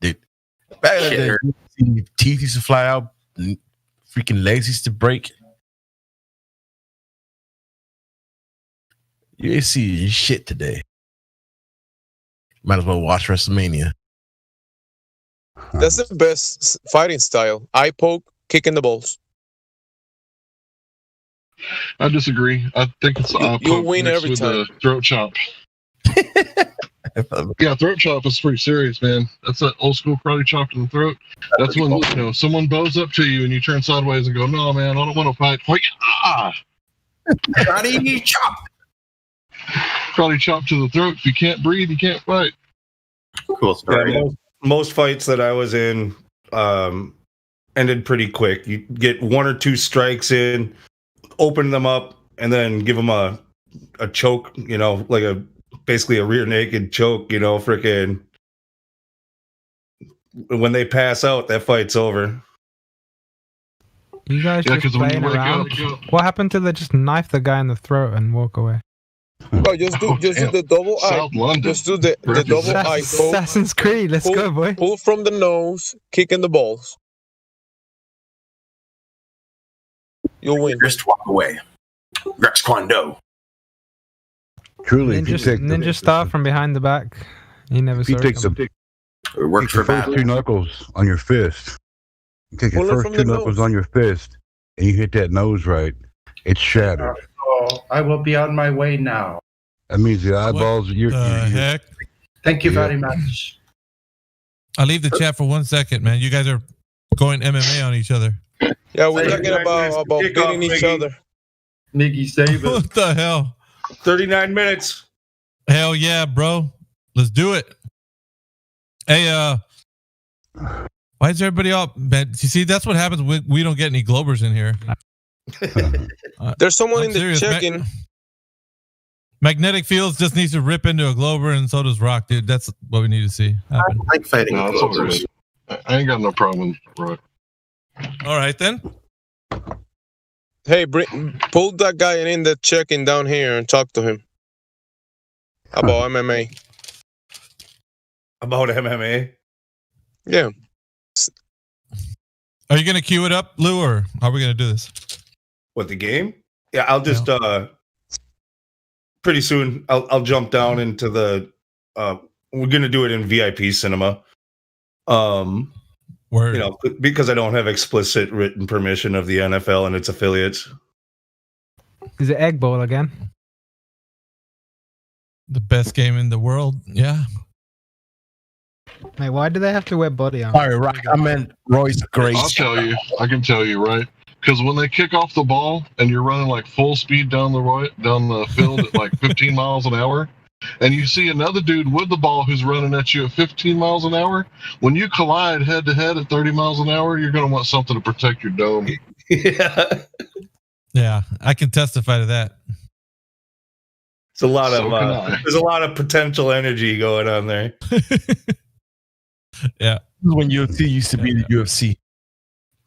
W: Dude, back in the day, teeth used to fly out, freaking legs used to break. You ain't see shit today. Might as well watch WrestleMania.
A: That's the best fighting style. Eye poke, kick in the balls.
N: I disagree. I think it's the
A: You'll win every
N: with
A: time.
N: the throat chop. Yeah, throat chop is pretty serious, man. That's that old school karate chop to the throat. That's when someone bows up to you and you turn sideways and go, "No, man, I don't want to fight."
E: Karate chop.
N: Karate chop to the throat. If you can't breathe, you can't fight.
E: Cool story.
V: Yeah, most fights that I was in ended pretty quick. You get 1 or 2 strikes in, open them up, and then give them a choke, like basically a rear naked choke, freaking. When they pass out, that fight's over.
G: You guys
N: Yeah,
G: just
N: 'cause when you
G: playing
N: wake
G: around.
N: up-
G: What happened to just knife the guy in the throat and walk away?
A: Bro, just do the double eye.
N: South London.
A: Just do the double eye poke.
G: Assassin's Creed. Let's go, boy.
A: Pull from the nose, kick in the balls. You'll win.
E: Just walk away. Rex Kwon Do.
F: Truly, if you take
G: Ninja star from behind the back. He never
F: if you
G: saw
F: take
G: it
F: the,
G: coming.
E: It works
F: take the
E: for
F: first
E: battle.
F: two knuckles on your fist. You take your
A: Pull it
F: first
A: from
F: two
A: the
F: knuckles
A: nose.
F: on your fist, and you hit that nose right. It's shattered.
L: Oh, I will be on my way now.
F: That means the eyeballs. You're,
B: Heck.
L: Thank you
F: Yeah.
L: very much.
B: I'll leave the chat for 1 second, man. You guys are going MMA on each other.
A: Yeah, we're talking about beating each other.
L: Miggy, save it.
B: What the hell?
V: 39 minutes.
B: Hell yeah, bro. Let's do it. Hey, why is everybody up? Man, you see, that's what happens when we don't get any Globers in here.
A: There's someone
B: I'm
A: in the
B: serious,
A: check-in.
B: Magnetic Fields just needs to rip into a Glober, and so does Rock, dude. That's what we need to see happen.
E: I like fighting
N: No, it's all
E: Glovers.
N: right. I ain't got no problem, right?
B: All right, then.
A: Hey, pull that guy in the check-in down here and talk to him about MMA.
V: About MMA?
A: Yeah.
B: Are you going to queue it up, Lou, or are we going to do this?
V: What, the game? Yeah, I'll just pretty soon I'll jump down into the we're gonna do it in VIP cinema.
B: Word.
V: You know, because I don't have explicit written permission of the NFL and its affiliates.
G: Is it Egg Bowl again?
B: The best game in the world. Yeah.
G: Mate, why do they have to wear body armor?
W: Sorry, Rock. I meant Royce Grace.
N: I'll tell you. I can tell you, right? Because when they kick off the ball and you're running like full speed down the field at like 15 miles an hour, and you see another dude with the ball who's running at you at 15 miles an hour, when you collide head to head at 30 miles an hour, you're going to want something to protect your dome.
V: Yeah.
B: Yeah, I can testify to that.
V: It's a lot
N: So
V: of
N: can I.
V: there's a lot of potential energy going on there.
B: Yeah.
W: This is when UFC used to be the UFC.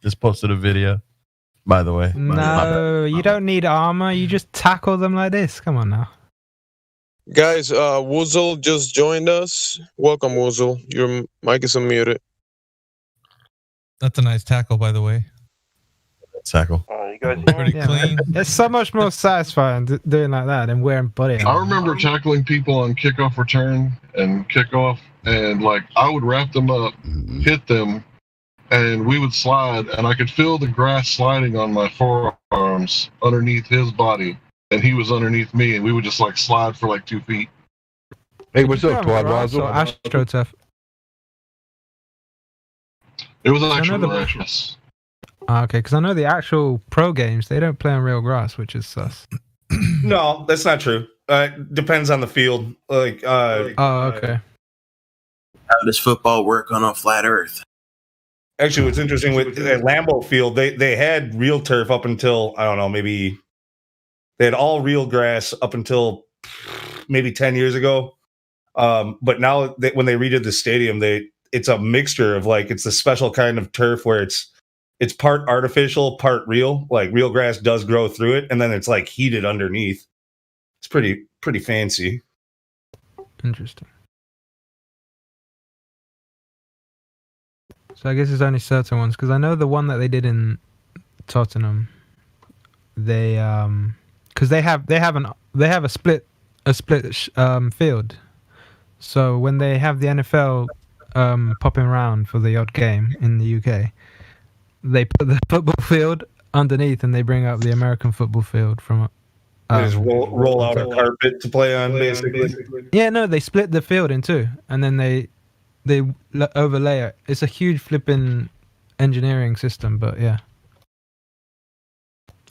W: Just posted a video, by the way.
G: No, you don't need armor. You just tackle them like this. Come on now.
A: Guys, Woozle just joined us. Welcome, Woozle. Your mic is unmuted.
B: That's a nice tackle, by the way.
W: Tackle.
L: You guys
B: Pretty clean.
G: It's so much more satisfying doing like that than wearing body
N: I
G: armor.
N: remember tackling people on kickoff return and kickoff, and like I would wrap them up, hit them, and we would slide, and I could feel the grass sliding on my forearms underneath his body, and he was underneath me, and we would just like slide for like 2 feet.
F: Hey, what's up,
G: Yeah,
F: Twad
G: Ross or
F: Wazzle?
G: AstroTurf.
N: It was
G: I know
N: actually
G: the-
N: grass.
G: Okay, because I know the actual pro games, they don't play on real grass, which is sus.
V: No, that's not true. Depends on the field. Like
G: Oh, okay.
E: How does football work on a flat Earth?
V: actually what's interesting with at Lambeau Field, they had real turf up until I don't know, maybe they had all real grass up until maybe 10 years ago. But now when they redid the stadium, it's a mixture of like it's a special kind of turf where it's part artificial, part real. Like real grass does grow through it, and then it's like heated underneath. It's pretty fancy.
G: Interesting. So I guess it's only certain ones, because I know the one that they did in Tottenham, they because they have a split field. So when they have the NFL popping around for the odd game in the UK, they put the football field underneath and they bring up the American football field from.
V: They just roll out a carpet to play on, basically.
G: Yeah, no, they split the field in two, and then they overlay it. It's a huge flipping engineering system, but yeah.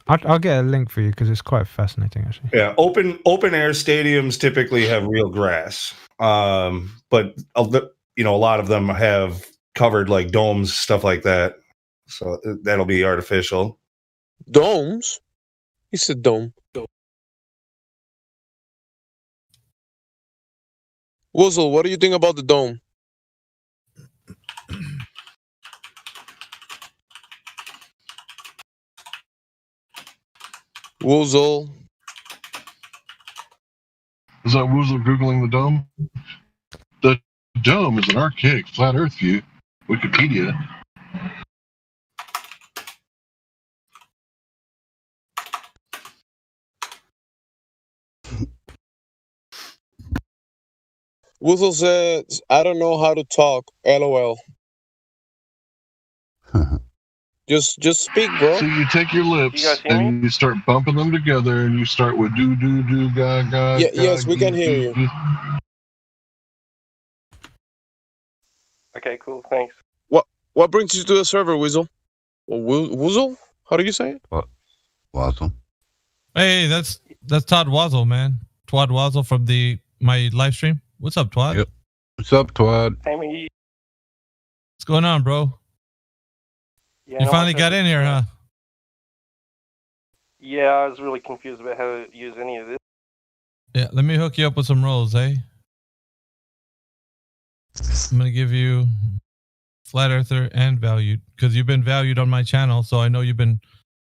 G: I'll get a link for you because it's quite fascinating, actually.
V: Yeah, open air stadiums typically have real grass, but a lot of them have covered like domes, stuff like that. So that'll be artificial.
A: Domes? He said dome. Wuzzle, what do you think about the dome? Woozle.
N: Is that Woozle Googling the dome? The dome is an archaic flat earth view. Wikipedia.
A: Woozle says, I don't know how to talk. LOL. Just speak, bro.
N: So you take your lips and you start bumping them together, and you start with do do do ga ga.
A: Yeah, yes, we can hear you.
J: Okay, cool. Thanks.
A: What brings you to the server, Weasel? Woozle? How do you say it?
F: Wazzle.
B: Hey, that's Todd Wazzle, man. Twad Wazzle from my live stream. What's up, Twad?
F: Yep. What's up, Twad?
B: What's going on, bro?
J: Yeah,
B: You
J: no,
B: finally got in here, huh?
J: Yeah, I was really confused about how to use any of this.
B: Yeah, let me hook you up with some rolls, eh? I'm gonna give you Flat Earther and Valued, because you've been valued on my channel, so I know you've been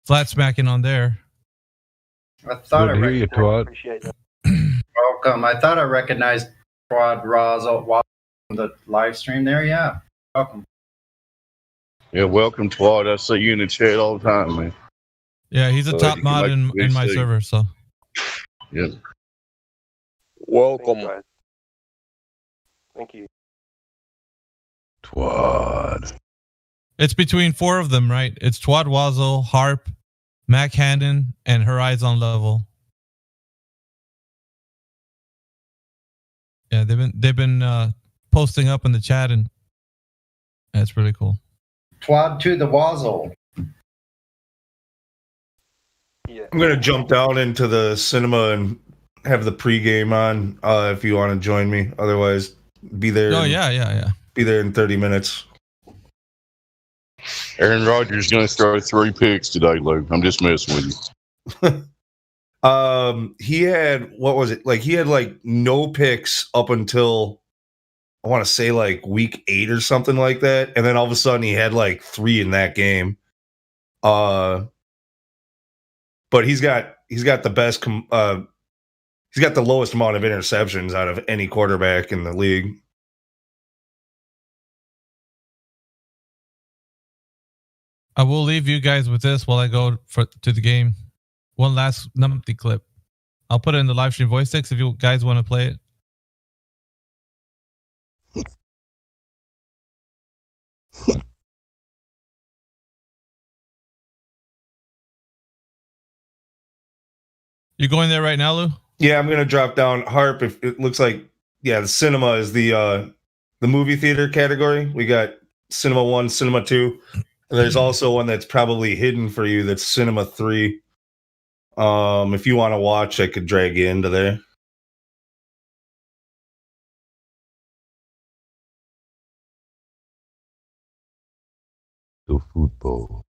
B: flat smacking on there.
T: I thought I
F: Good to hear you, Twad.
J: Appreciate that.
T: Welcome. I thought I recognized Twad Razzle from the live stream there. Yeah. Welcome.
O: Yeah, welcome, Twad. I see you in the chat all the time, man.
B: Yeah, he's a top
O: you can
B: mod
O: make
B: in my
O: VC.
B: server, so.
O: Yeah.
A: Welcome.
J: Thanks, guys. Thank you.
F: Twad.
B: It's between 4 of them, right? It's Twad Wazzle, Harp, Mac Hannon, and Horizon Level. Yeah, they've been posting up in the chat, and that's really cool.
T: Twad to the Wazzle.
J: Yeah.
V: I'm gonna jump down into the cinema and have the pregame on. If you want to join me, otherwise, be there.
B: Oh yeah.
V: Be there in 30 minutes.
O: Aaron Rodgers is going to throw 3 picks today, Lou. I'm just messing with you.
V: He had, what was it? Like, he had like no picks up until I want to say like week 8 or something like that, and then all of a sudden he had like 3 in that game. But he's got the best. He's got the lowest amount of interceptions out of any quarterback in the league.
B: I will leave you guys with this while I go to the game. One last numpty clip. I'll put it in the live stream voice text if you guys want to play it. You going there right now, Lou?
V: Yeah, I'm gonna drop down Harp. If it looks like, yeah, the cinema is the movie theater category. We got Cinema 1, Cinema 2, and there's also one that's probably hidden for you. That's Cinema 3. If you want to watch, I could drag you into there.
F: The football.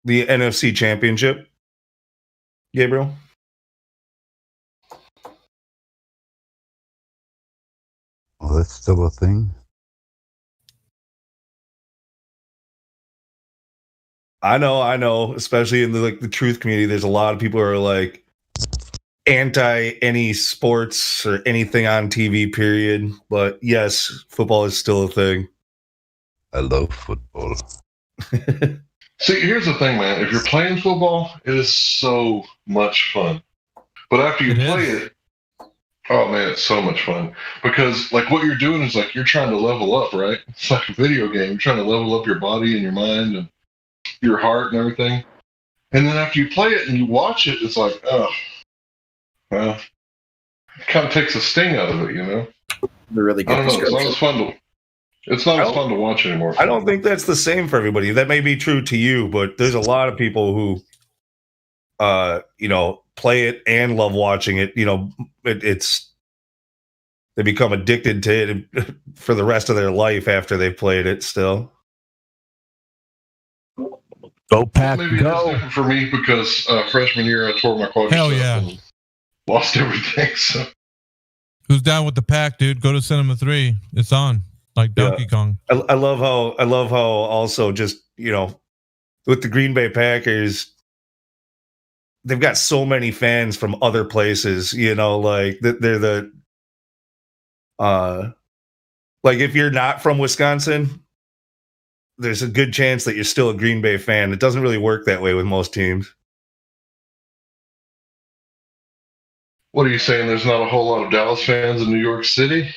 V: The NFC Championship, Gabriel.
F: Oh, that's still a thing?
V: I know. Especially in the truth community, there's a lot of people who are like anti any sports or anything on TV. Period. But yes, football is still a thing.
F: I love football.
N: See, here's the thing, man. If you're playing football, it is so much fun. But after you play it, oh man, it's so much fun. Because like what you're doing is like you're trying to level up, right? It's like a video game. You're trying to level up your body and your mind and your heart and everything. And then after you play it and you watch it, it's like, oh, well, it kind of takes the sting out of it, you know?
E: They're really good.
N: I don't know. It's not as fun to. It's not as fun to watch anymore.
V: I don't think that's the same for everybody. That may be true to you, but there's a lot of people who, play it and love watching it. You know, it's they become addicted to it for the rest of their life after they've played it. Still,
W: go Pack,
N: maybe
W: go.
N: It's different for me because freshman year I tore my quadricep.
B: Hell yeah.
N: And lost everything. So
B: Who's down with the pack, dude? Go to Cinema 3. It's on. like Donkey Kong.
V: I love how also just, you know, with the Green Bay Packers, they've got so many fans from other places, you know, like they're the like if you're not from Wisconsin, there's a good chance that you're still a Green Bay fan. It doesn't really work that way with most teams.
N: What are you saying? There's not a whole lot of Dallas fans in New York City?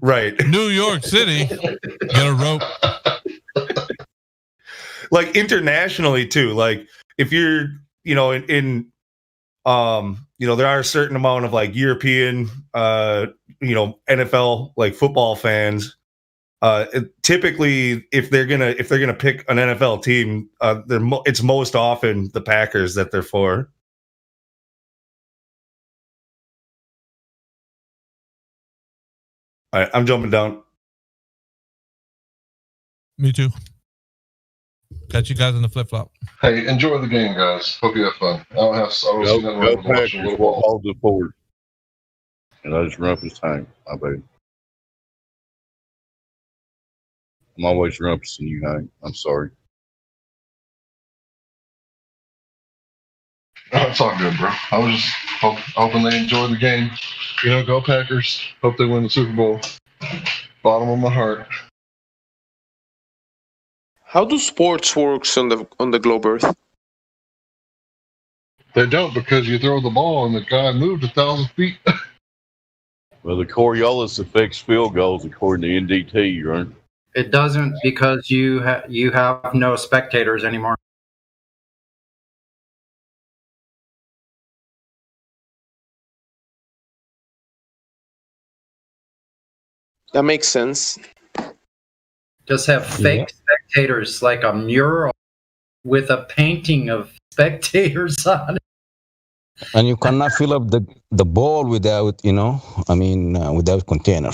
V: Right.
B: New York City. Get a rope.
V: Like internationally too. Like if you're, you know, in you know, there are a certain amount of like European you know, NFL like football fans. Typically if they're gonna pick an NFL team, it's most often the Packers that they're for. All right, I'm jumping down.
B: Me too. Catch you guys in the flip flop.
N: Hey, enjoy the game, guys. Hope you have fun. I don't see nothing wrong with watching a little ball.
O: Hold the forward. And I just run up his tank. My bad. I'm always rumpusing you, Hank. I'm sorry.
N: Oh, it's all good, bro. I was just hoping they enjoy the game. You know, go Packers. Hope they win the Super Bowl. Bottom of my heart.
A: How do sports works on the globe Earth?
N: They don't, because you throw the ball and the guy moved 1,000 feet.
O: Well, the Coriolis affects field goals according to NDT, right?
U: It doesn't, because you have no spectators anymore.
A: That makes sense.
U: Just have fake spectators, like a mural with a painting of spectators on it.
P: And you cannot fill up the ball without, without container.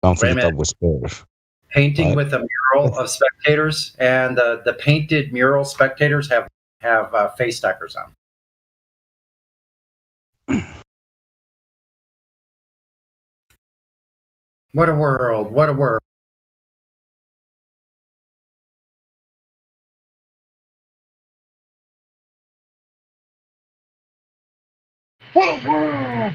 P: Can't fill it up with spares.
U: Painting
P: Right.
U: with a mural of spectators, and the painted mural spectators have face stackers on. What a world! What a world!
N: What a world!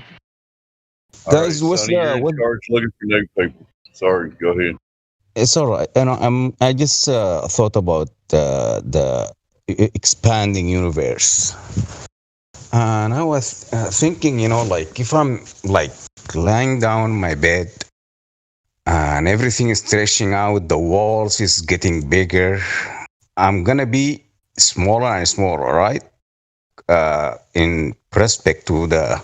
P: Guys, what's
O: Sonny, you're in
P: what?
O: charge looking for new people. Sorry, go ahead.
P: It's all right. I just thought about the expanding universe, and I was thinking, like if I'm like lying down on my bed, and everything is stretching out, the walls is getting bigger. I'm gonna be smaller and smaller, right? In respect to the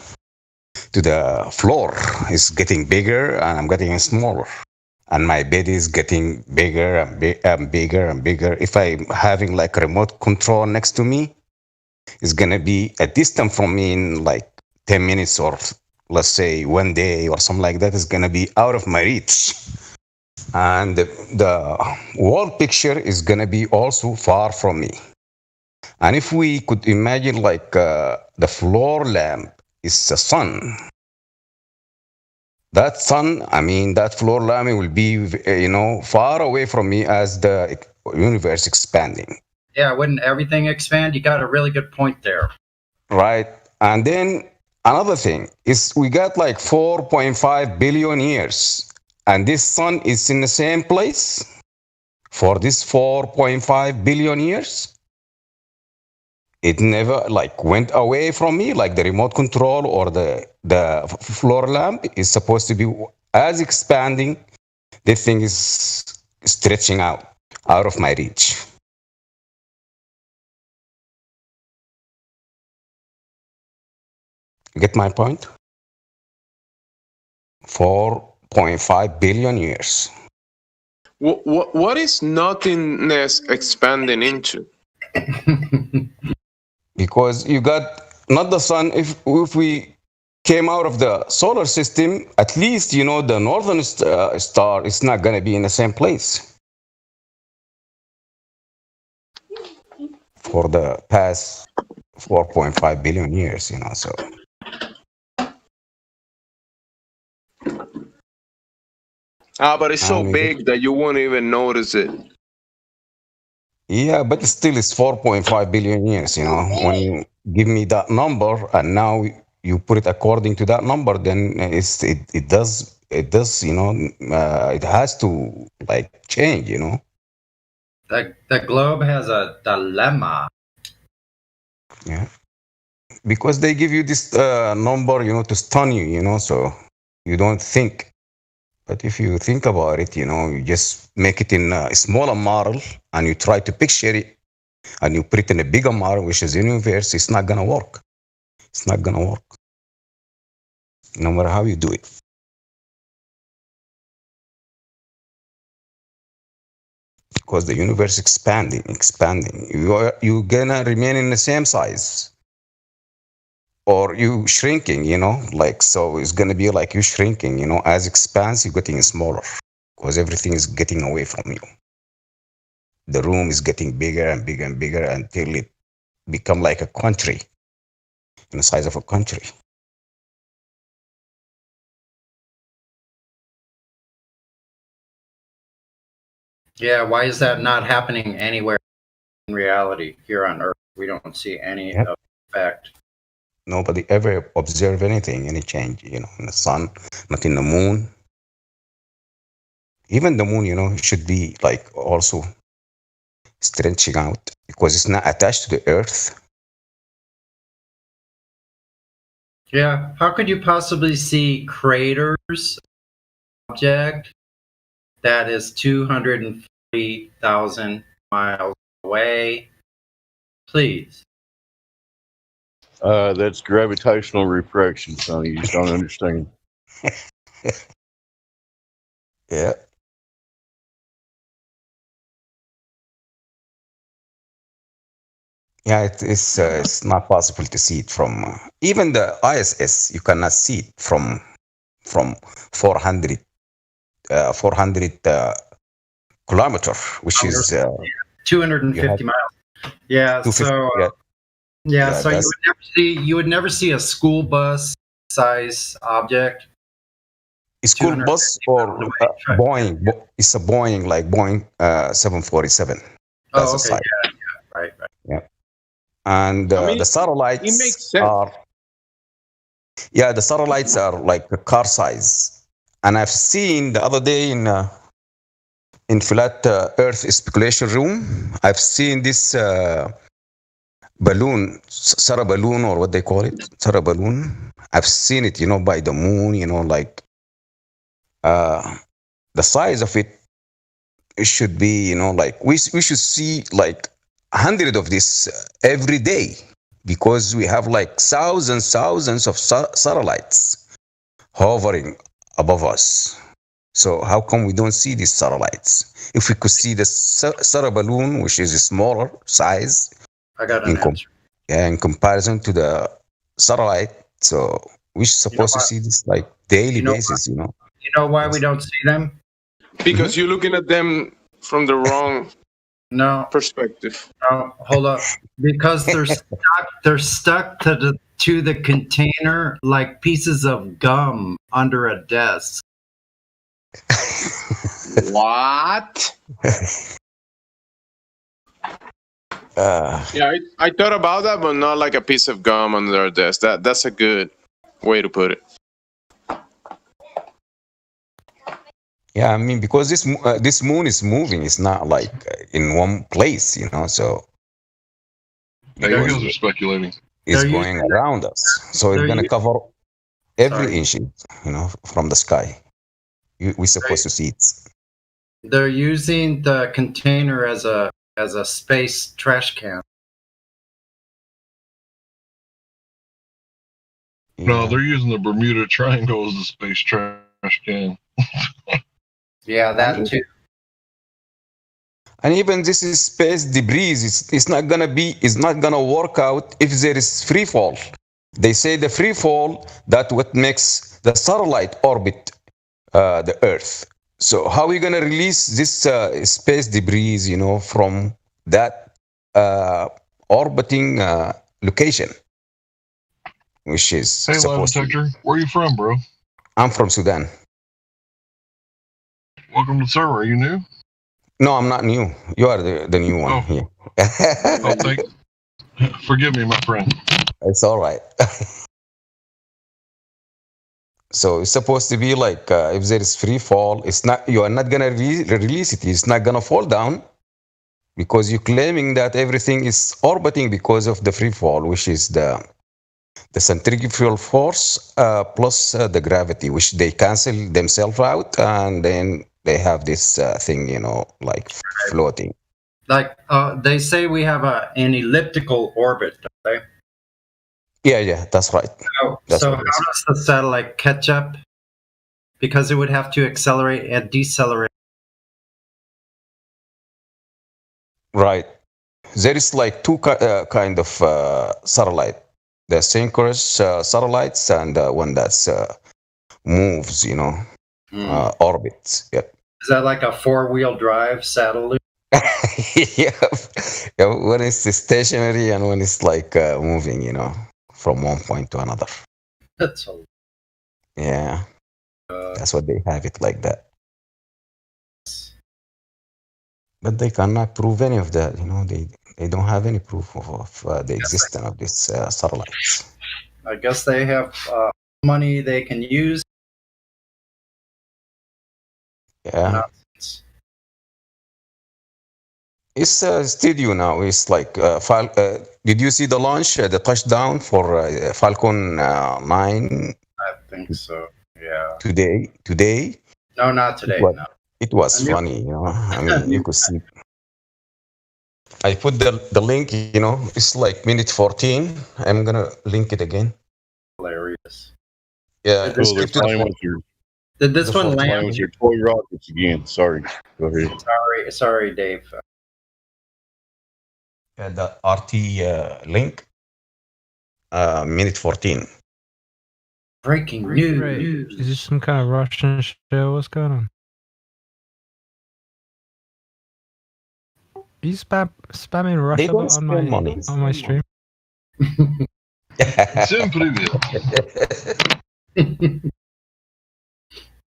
P: floor is getting bigger, and I'm getting smaller, and my bed is getting bigger and bigger and bigger. If I'm having like a remote control next to me, it's gonna be a distance from me in like 10 minutes, or let's say 1 day or something like that, is gonna be out of my reach. And the wall picture is gonna be also far from me. And if we could imagine like the floor lamp is the sun, that floor lamp will be, far away from me as the universe expanding.
U: Yeah, wouldn't everything expand? You got a really good point there.
P: Right. And then another thing is we got like 4.5 billion years, and this sun is in the same place for this 4.5 billion years. It never like went away from me, like the remote control or the floor lamp is supposed to be as expanding. This thing is stretching out of my reach. Get my point? 4.5 billion years.
A: What is nothingness expanding into?
P: Because you got not the sun. If we came out of the solar system, at least the northern star is not going to be in the same place for the past 4.5 billion years. So.
A: But it's so big that you won't even notice it.
P: Yeah, but still it's 4.5 billion years, you know. When you give me that number and now you put it according to that number, then it does, you know, it has to like change, you know.
T: The globe has a dilemma.
P: Yeah. Because they give you this number, you know, to stun you, you know, so you don't think. But if you think about it, you know, you just make it in a smaller model and you try to picture it and you put it in a bigger model, which is the universe, it's not going to work. It's not going to work. No matter how you do it. Because the universe expanding. You're going to remain in the same size. Or you shrinking, you know, like, so it's going to be like you shrinking, you know, as expands, you're getting smaller because everything is getting away from you. The room is getting bigger and bigger and bigger until it become like a country, in the size of a country.
T: Yeah, why is that not happening anywhere in reality here on Earth? We don't see any of the effect.
P: Nobody ever observe anything, any change, you know, in the sun, not in the moon. Even the moon, you know, should be like also stretching out because it's not attached to the Earth.
T: Yeah, how could you possibly see craters object that is 240,000 miles away? Please.
O: That's gravitational refraction, son. You just don't understand.
P: Yeah. Yeah, it's not possible to see it from even the ISS. You cannot see it from 400 kilometer, which is
T: 250 miles. Yeah, so so you would never see a school bus size object.
P: A school bus or Boeing? It's a Boeing, like Boeing 747. That's
T: Oh,
P: the
T: okay,
P: size.
T: right.
P: Yeah. And the satellites
A: it makes sense.
P: the satellites are like a car size. And I've seen the other day in flat Earth speculation room, I've seen this balloon, Sarah balloon, or what they call it, Sarah balloon. I've seen it, you know, by the moon, you know, like the size of it should be, you know, like we should see like 100 of this every day because we have like thousands of satellites hovering above us. So how come we don't see these satellites? If we could see the Sarah balloon, which is a smaller size,
T: I got an answer.
P: in comparison to the satellite, so we're supposed to see this like daily basis, you know.
T: You know why we don't see them?
A: Because you're looking at them from the wrong perspective.
T: No, hold up. Because they're stuck to the container like pieces of gum under a desk.
A: What? Yeah, I thought about that, but not like a piece of gum under a desk. That's a good way to put it.
P: Yeah, I mean, because this moon is moving, it's not like in one place, you know. So
N: Yeah, you guys are speculating.
P: it's going around us, so it's gonna cover every inch, you know, from the sky. We're supposed to see it.
T: They're using the container as a space trash can.
N: No, they're using the Bermuda Triangle as the space trash can.
T: Yeah, that too.
P: And even this is space debris. It's not gonna work out if there is free fall. They say the free fall, that what makes the satellite orbit the Earth. So how are we gonna release this space debris, you know, from that orbiting location, which is
N: Hey, Lie
P: supposed to.
N: Detector, where are you from, bro?
P: I'm from Sudan.
N: Welcome to the server. Are you new?
P: No, I'm not new. You are the new one here.
N: Oh, forgive me, my friend.
P: It's all right. So it's supposed to be like if there is free fall, it's not. You are not gonna release it. It's not gonna fall down because you're claiming that everything is orbiting because of the free fall, which is the centrifugal force plus the gravity, which they cancel themselves out, and then they have this thing, like floating.
T: Like they say we have an elliptical orbit, don't they?
P: Yeah, that's right.
T: So how does the satellite catch up? Because it would have to accelerate and decelerate.
P: Right. There is like two kind of satellite. The synchronous satellites and one that's moves, orbits. Yeah.
T: Is that like a four-wheel drive satellite?
P: Yeah. One is stationary and one is like moving, from one point to another.
T: That's a...
P: Yeah. That's what they have it like that. But they cannot prove any of that, they don't have any proof of the existence of these satellites.
T: I guess they have money they can use.
P: Yeah. It's a studio now. It's like did you see the launch, the touchdown for Falcon 9?
T: I think so. Yeah.
P: Today?
T: No, not today. No.
P: It was funny, I mean, you could see. I put the link, it's like minute 14. I'm gonna link it again.
T: Hilarious.
P: Yeah.
T: Did this one land?
O: With your toy rockets again. Sorry. Go ahead.
T: Sorry, Dave.
P: The RT link, minute 14.
G: Breaking news. Is this some kind of Russian show? What's going on? Are you spamming Russia on my stream?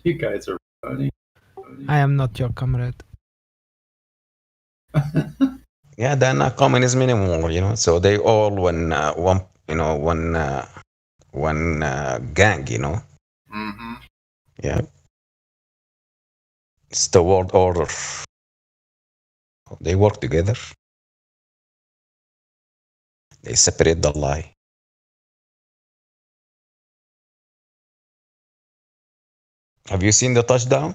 T: You guys are funny.
G: I am not your comrade.
P: Yeah, they're not communism anymore, so they all one gang,
T: Mm-hmm.
P: Yeah. It's the world order. They work together. They separate the lie. Have you seen the touchdown?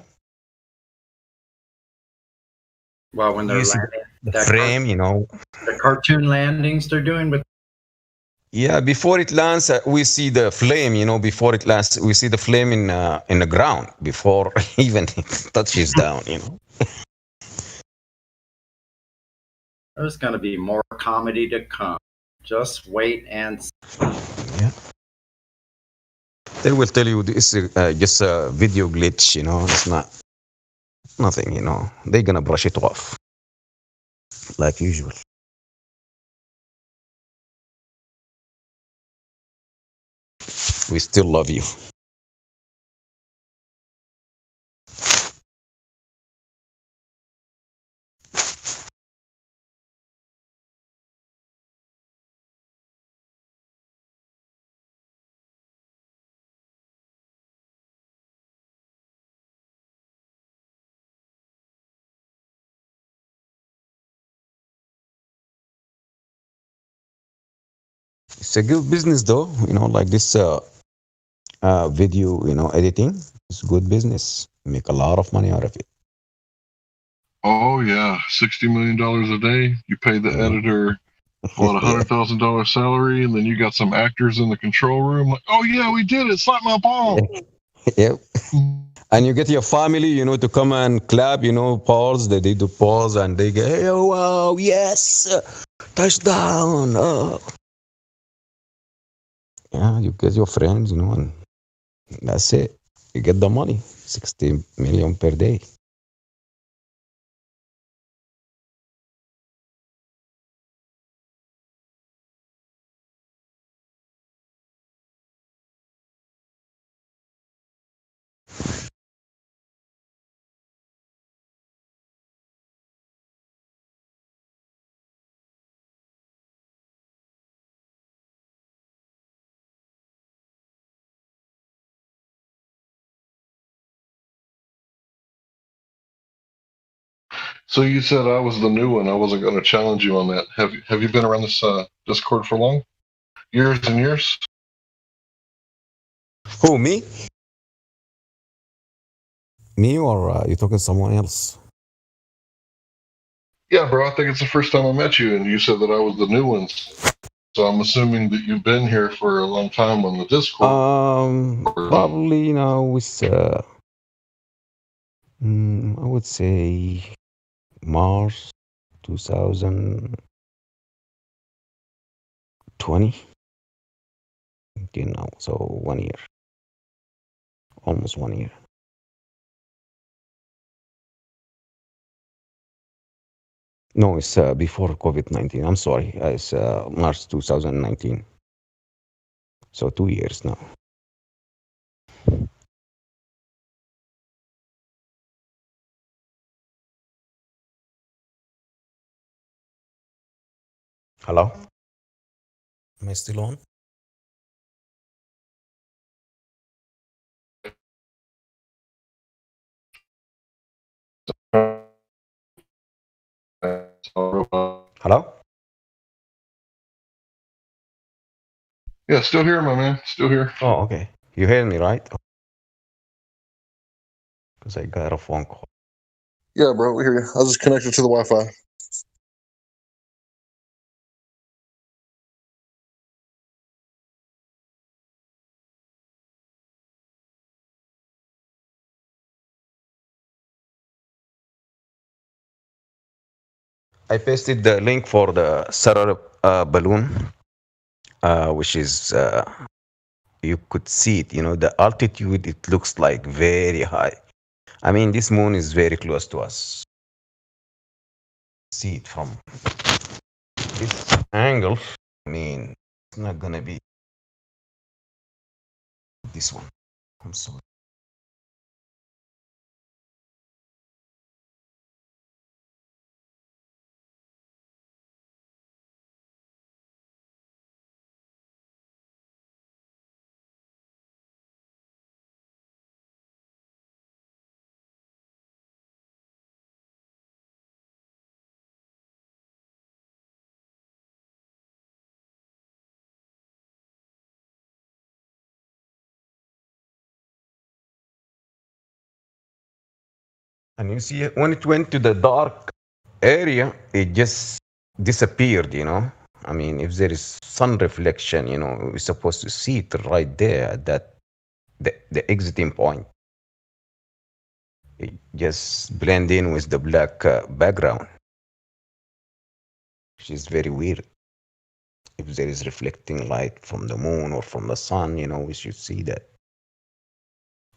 T: Well, when they're
P: You see
T: landing,
P: the frame,
T: the cartoon landings they're doing with.
P: Yeah, before it lands, we see the flame. Before it lands, we see the flame in the ground before even it touches down.
T: There's going to be more comedy to come. Just wait and see.
P: Yeah. They will tell you this is just a video glitch. It's not nothing. They're gonna brush it off like usual. We still love you. It's a good business though, like this video, editing. It's good business. You make a lot of money out of it.
N: Oh yeah, $60 million a day. You pay the editor $100,000 salary, and then you got some actors in the control room. Like, oh yeah, we did it. Slap my palm.
P: Yep. And you get your family, to come and clap, pause. They do pause and they go, hey, oh, wow, yes, touchdown. Oh. Yeah, you get your friends, and that's it. You get the money, 60 million per day.
N: So you said I was the new one. I wasn't going to challenge you on that. Have you been around this Discord for long? Years and years?
P: Who, me? Me, or you talking to someone else?
N: Yeah, bro. I think it's the first time I met you, and you said that I was the new one. So I'm assuming that you've been here for a long time on the Discord.
P: Probably now with I would say March 2020. Okay, now, so 1 year, almost 1 year. No, it's before COVID-19. I'm sorry, it's March 2019. So 2 years now. Hello? Am I still on? Hello?
N: Yeah, still here, my man. Still here.
P: Oh, okay. You hear me, right? Because I got a phone call.
N: Yeah, bro, we hear you. I was just connected to the Wi-Fi.
P: I pasted the link for the solar balloon, which is you could see it. You know, the altitude, it looks like very high. I mean, this moon is very close to us. See it from this angle. I mean, it's not gonna be this one. I'm sorry. And you see, when it went to the dark area, it just disappeared, you know. I mean, if there is sun reflection, you know, we're supposed to see it right there at that the exiting point. It just blend in with the black background, which is very weird. If there is reflecting light from the moon or from the sun, you know, we should see that.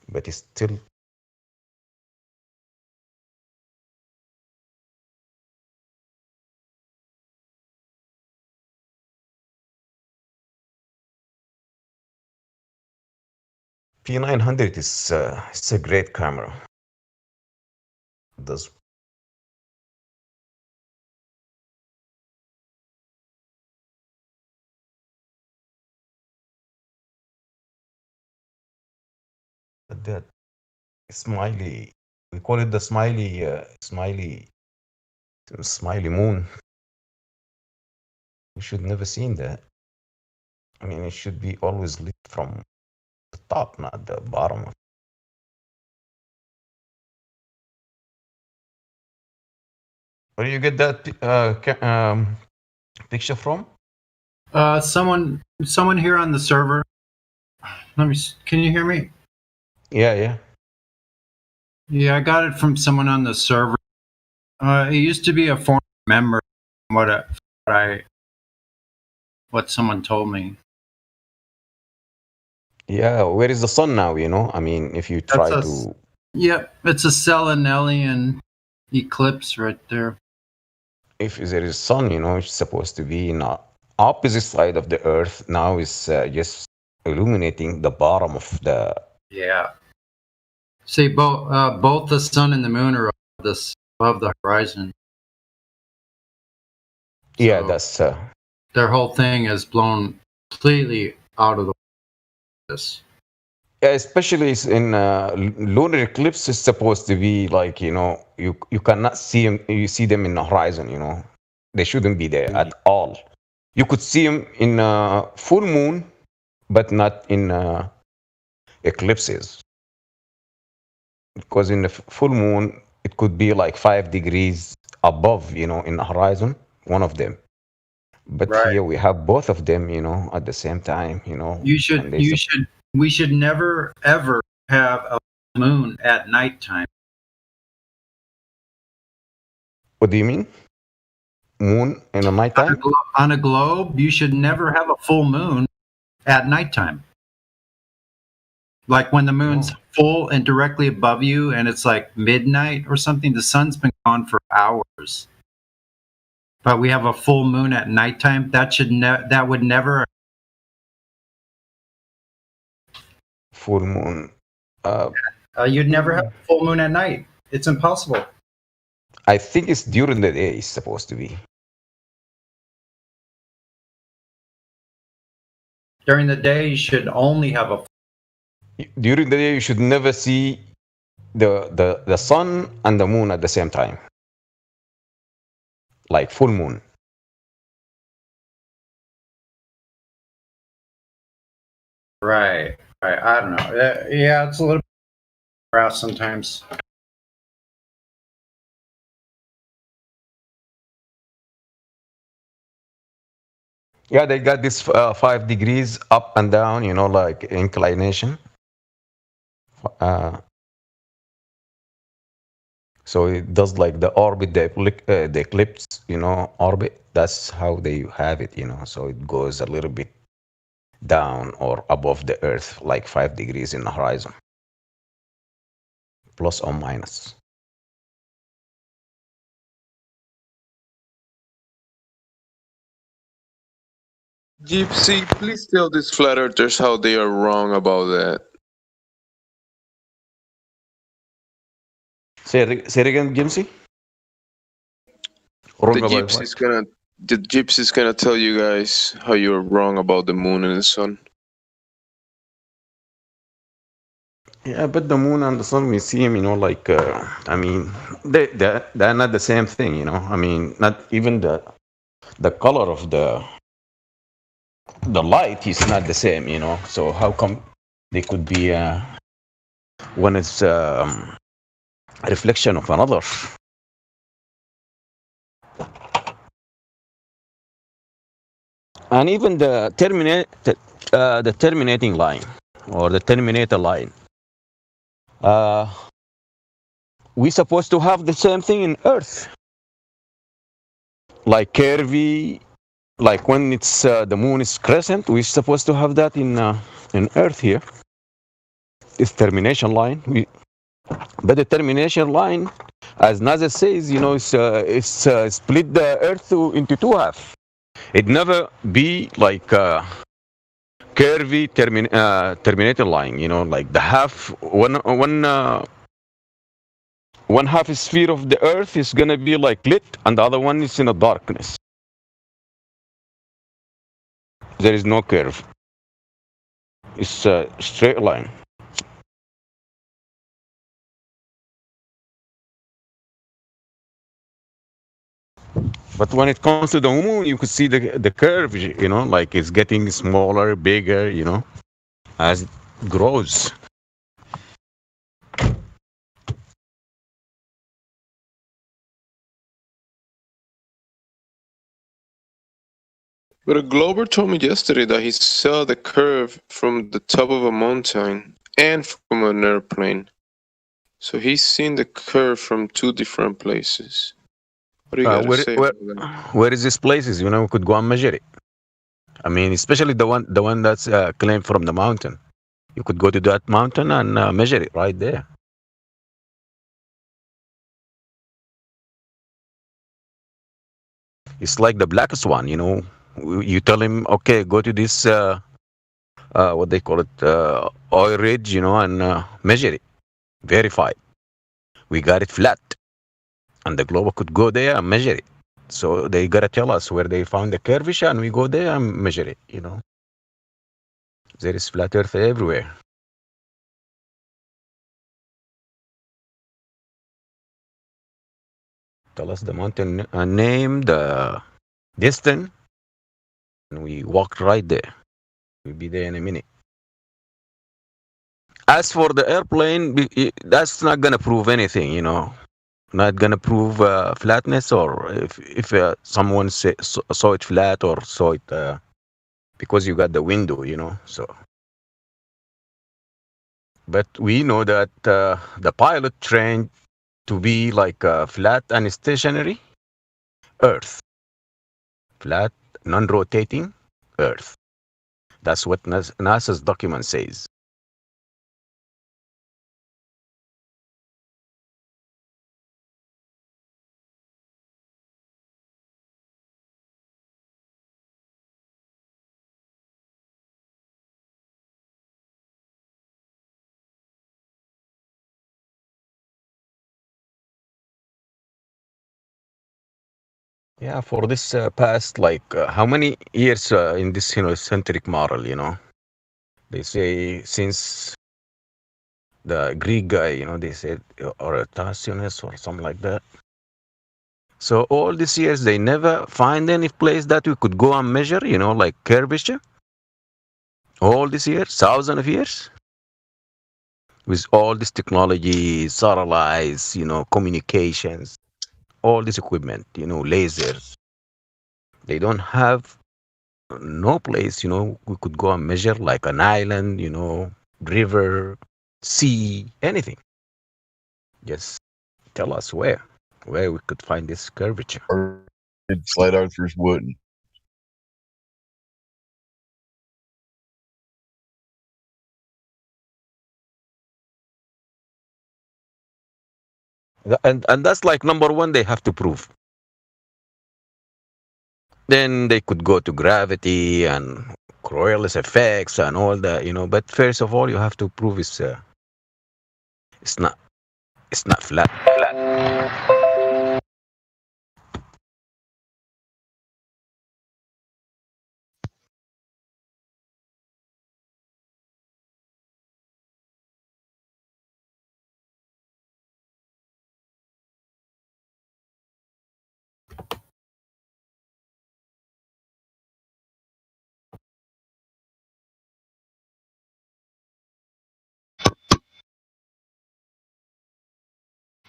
P: But it's still P900 is it's a great camera. Does that smiley? We call it the smiley moon. We should never seen that. I mean, it should be always lit from the top, not the bottom. Where do you get that picture from?
T: Someone here on the server. Can you hear me?
P: Yeah.
T: Yeah, I got it from someone on the server. It used to be a former member. What someone told me.
P: Yeah, where is the sun now? You know, I mean, if you try to.
T: Yep, it's a Selenelian eclipse right there.
P: If there is sun, you know, it's supposed to be in the opposite side of the Earth. Now it's just illuminating the bottom of the.
T: Yeah. See, both the sun and the moon are above the horizon.
P: Yeah, that's.
T: Their whole thing is blown completely out of the. This.
P: especially in lunar eclipse is supposed to be like, you cannot see them. You see them in the horizon. They shouldn't be there at all. You could see them in full moon, but not in eclipses, because in the full moon it could be like 5 degrees above, in the horizon, one of them. But here we have both of them, at the same time,
H: We should never ever have a moon at nighttime.
P: What do you mean? Moon in the nighttime?
H: On a globe, you should never have a full moon at nighttime. Like when the moon's full and directly above you and it's like midnight or something, the sun's been gone for hours. But we have a full moon at nighttime. That would never.
P: Full moon.
H: You'd never have a full moon at night. It's impossible.
P: I think it's during the day. It's supposed to be.
H: During the day, you should only have a.
P: During the day, you should never see the sun and the moon at the same time. Like full moon.
H: Right. I don't know. Yeah, it's a little rough sometimes.
P: Yeah, they got this 5 degrees up and down, like inclination. So it does like the orbit, the eclipse, orbit. That's how they have it, So it goes a little bit down or above the Earth, like 5 degrees in the horizon, plus or minus.
A: Gypsy, please tell these flat earthers how they are wrong about that.
P: Say it again, Gypsy.
A: The gypsy's gonna tell you guys how you're wrong about the moon and the sun.
P: Yeah, but the moon and the sun, we see them, like, they're not the same thing, not even the color of the light is not the same, So how come they could be when it's a reflection of another? And even the terminating line or the terminator line, we're supposed to have the same thing in Earth, like curvy, like when it's the moon is crescent. We're supposed to have that in Earth here. This termination line, but the termination line, as NASA says, it's split the Earth into two halves. It never be like a curvy terminator line, like the half one half sphere of the Earth is gonna be like lit, and the other one is in a darkness. There is no curve. It's a straight line. But when it comes to the moon, you could see the curve, like it's getting smaller, bigger, as it grows.
A: But a Glober told me yesterday that he saw the curve from the top of a mountain and from an airplane. So he's seen the curve from two different places. What do you got to say about that?
P: Where is this places? We could go and measure it. I mean, especially the one that's claimed from the mountain. You could go to that mountain and measure it right there. It's like the blackest one, You tell him, okay, go to this, what they call it, oil ridge, and measure it, verify it. We got it flat. And the Globe could go there and measure it. So they gotta tell us where they found the curvature, and we go there and measure it, There is flat earth everywhere. Tell us the mountain name, the distance, and we walked right there. We'll be there in a minute. As for the airplane, that's not gonna prove anything, Not gonna prove flatness, or if someone saw it flat or saw it because you got the window, So, but we know that the pilot trained to be like flat and stationary Earth, flat, non-rotating Earth. That's what NASA's document says. Yeah, for this past, like, how many years in this heliocentric model, They say since the Greek guy, they said Eratosthenes or something like that. So all these years, they never find any place that we could go and measure, like curvature. All these years, thousands of years, with all this technology, satellites, communications, all this equipment, lasers. They don't have no place, we could go and measure like an island, river, sea, anything. Just tell us where we could find this curvature.
O: Flat earthers wouldn't.
P: And that's like number one they have to prove. Then they could go to gravity and Coriolis effects and all that, But first of all, you have to prove it's not flat.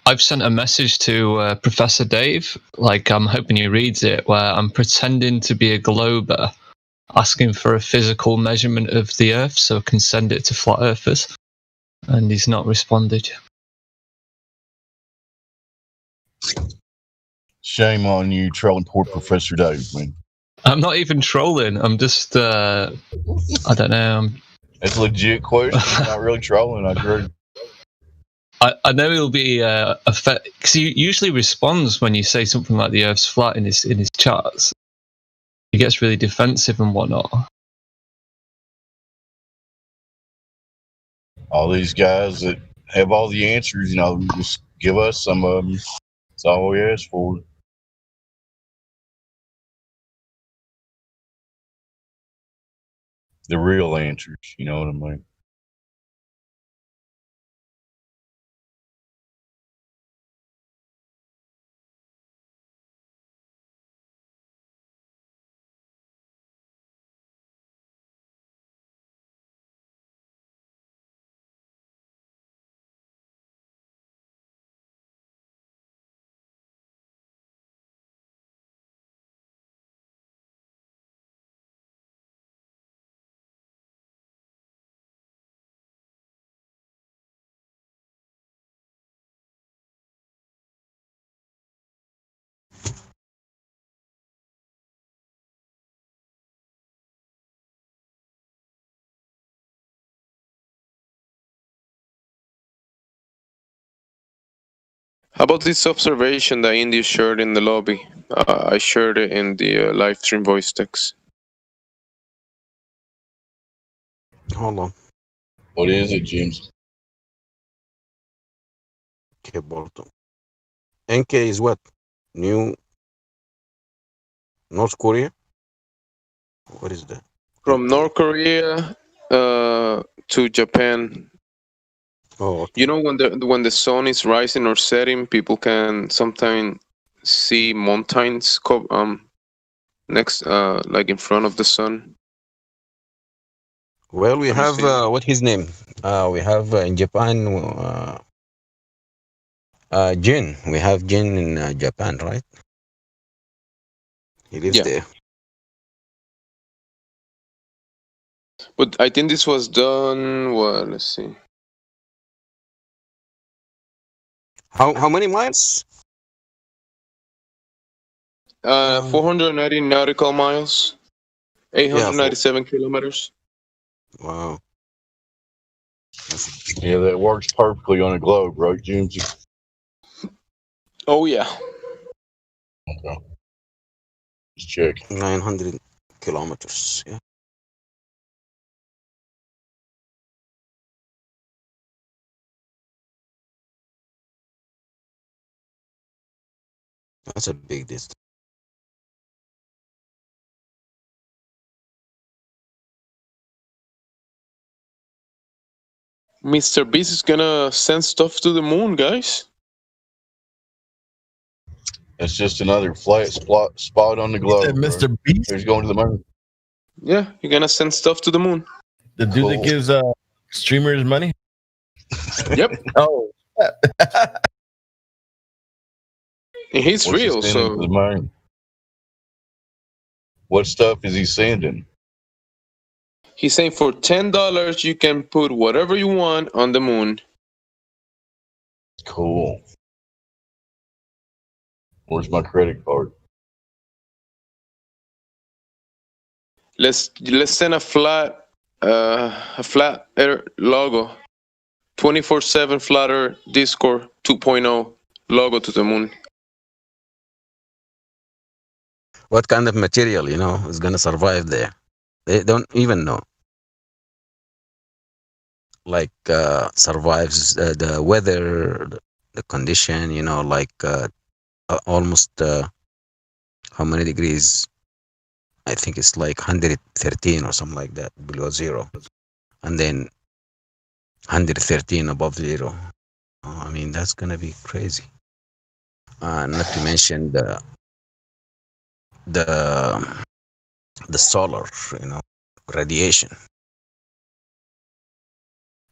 I: I've sent a message to Professor Dave, like I'm hoping he reads it, where I'm pretending to be a glober, asking for a physical measurement of the Earth so I can send it to flat earthers, and he's not responded.
O: Shame on you trolling poor Professor Dave, man.
I: I'm not even trolling. I'm just, I don't know.
O: It's a legit question. I'm not really trolling. I agree.
I: I know he'll be because he usually responds when you say something like the Earth's flat in his charts. He gets really defensive and whatnot.
O: All these guys that have all the answers, just give us some of them. That's all we ask for. The real answers, you know what I mean?
A: How about this observation that India shared in the lobby? I shared it in the live stream voice text.
P: Hold on.
O: What is it, James?
P: Okay, Bolton. NK is what? New North Korea? What is that?
A: From North Korea to Japan.
P: Oh, okay.
A: When the sun is rising or setting, people can sometimes see mountains next, like in front of the sun.
P: Well, we have what his name? We have in Japan. Jin. We have Jin in Japan, right? He lives there.
A: But I think this was done. Well, let's see.
P: How many miles?
A: 490 nautical miles, 897 kilometers.
P: Wow.
O: Yeah, that works perfectly on a globe, right, James?
A: Oh yeah.
O: Okay. Just check.
P: 900 kilometers. Yeah. That's a big distance.
A: Mr. Beast is gonna send stuff to the moon, guys.
O: It's just another flat spot on the globe.
W: Mr. Beast?
O: He's going to the moon.
A: Yeah, you're gonna send stuff to the moon.
W: The dude that gives streamers money?
A: Yep.
W: Oh.
A: And he's
O: What's he
A: real,
O: sending to the moon? What stuff is he sending?
A: He's saying for $10 you can put whatever you want on the moon.
O: Cool. Where's my credit card?
A: Let's send a flat Earth logo, 24/7 Flat Earth Discord 2.0 logo to the moon.
P: What kind of material, is gonna survive there? They don't even know. Like survives the weather, the condition, almost how many degrees? I think it's like 113 or something like that below zero, and then 113 above zero. I mean, that's gonna be crazy. Not to mention the solar, radiation.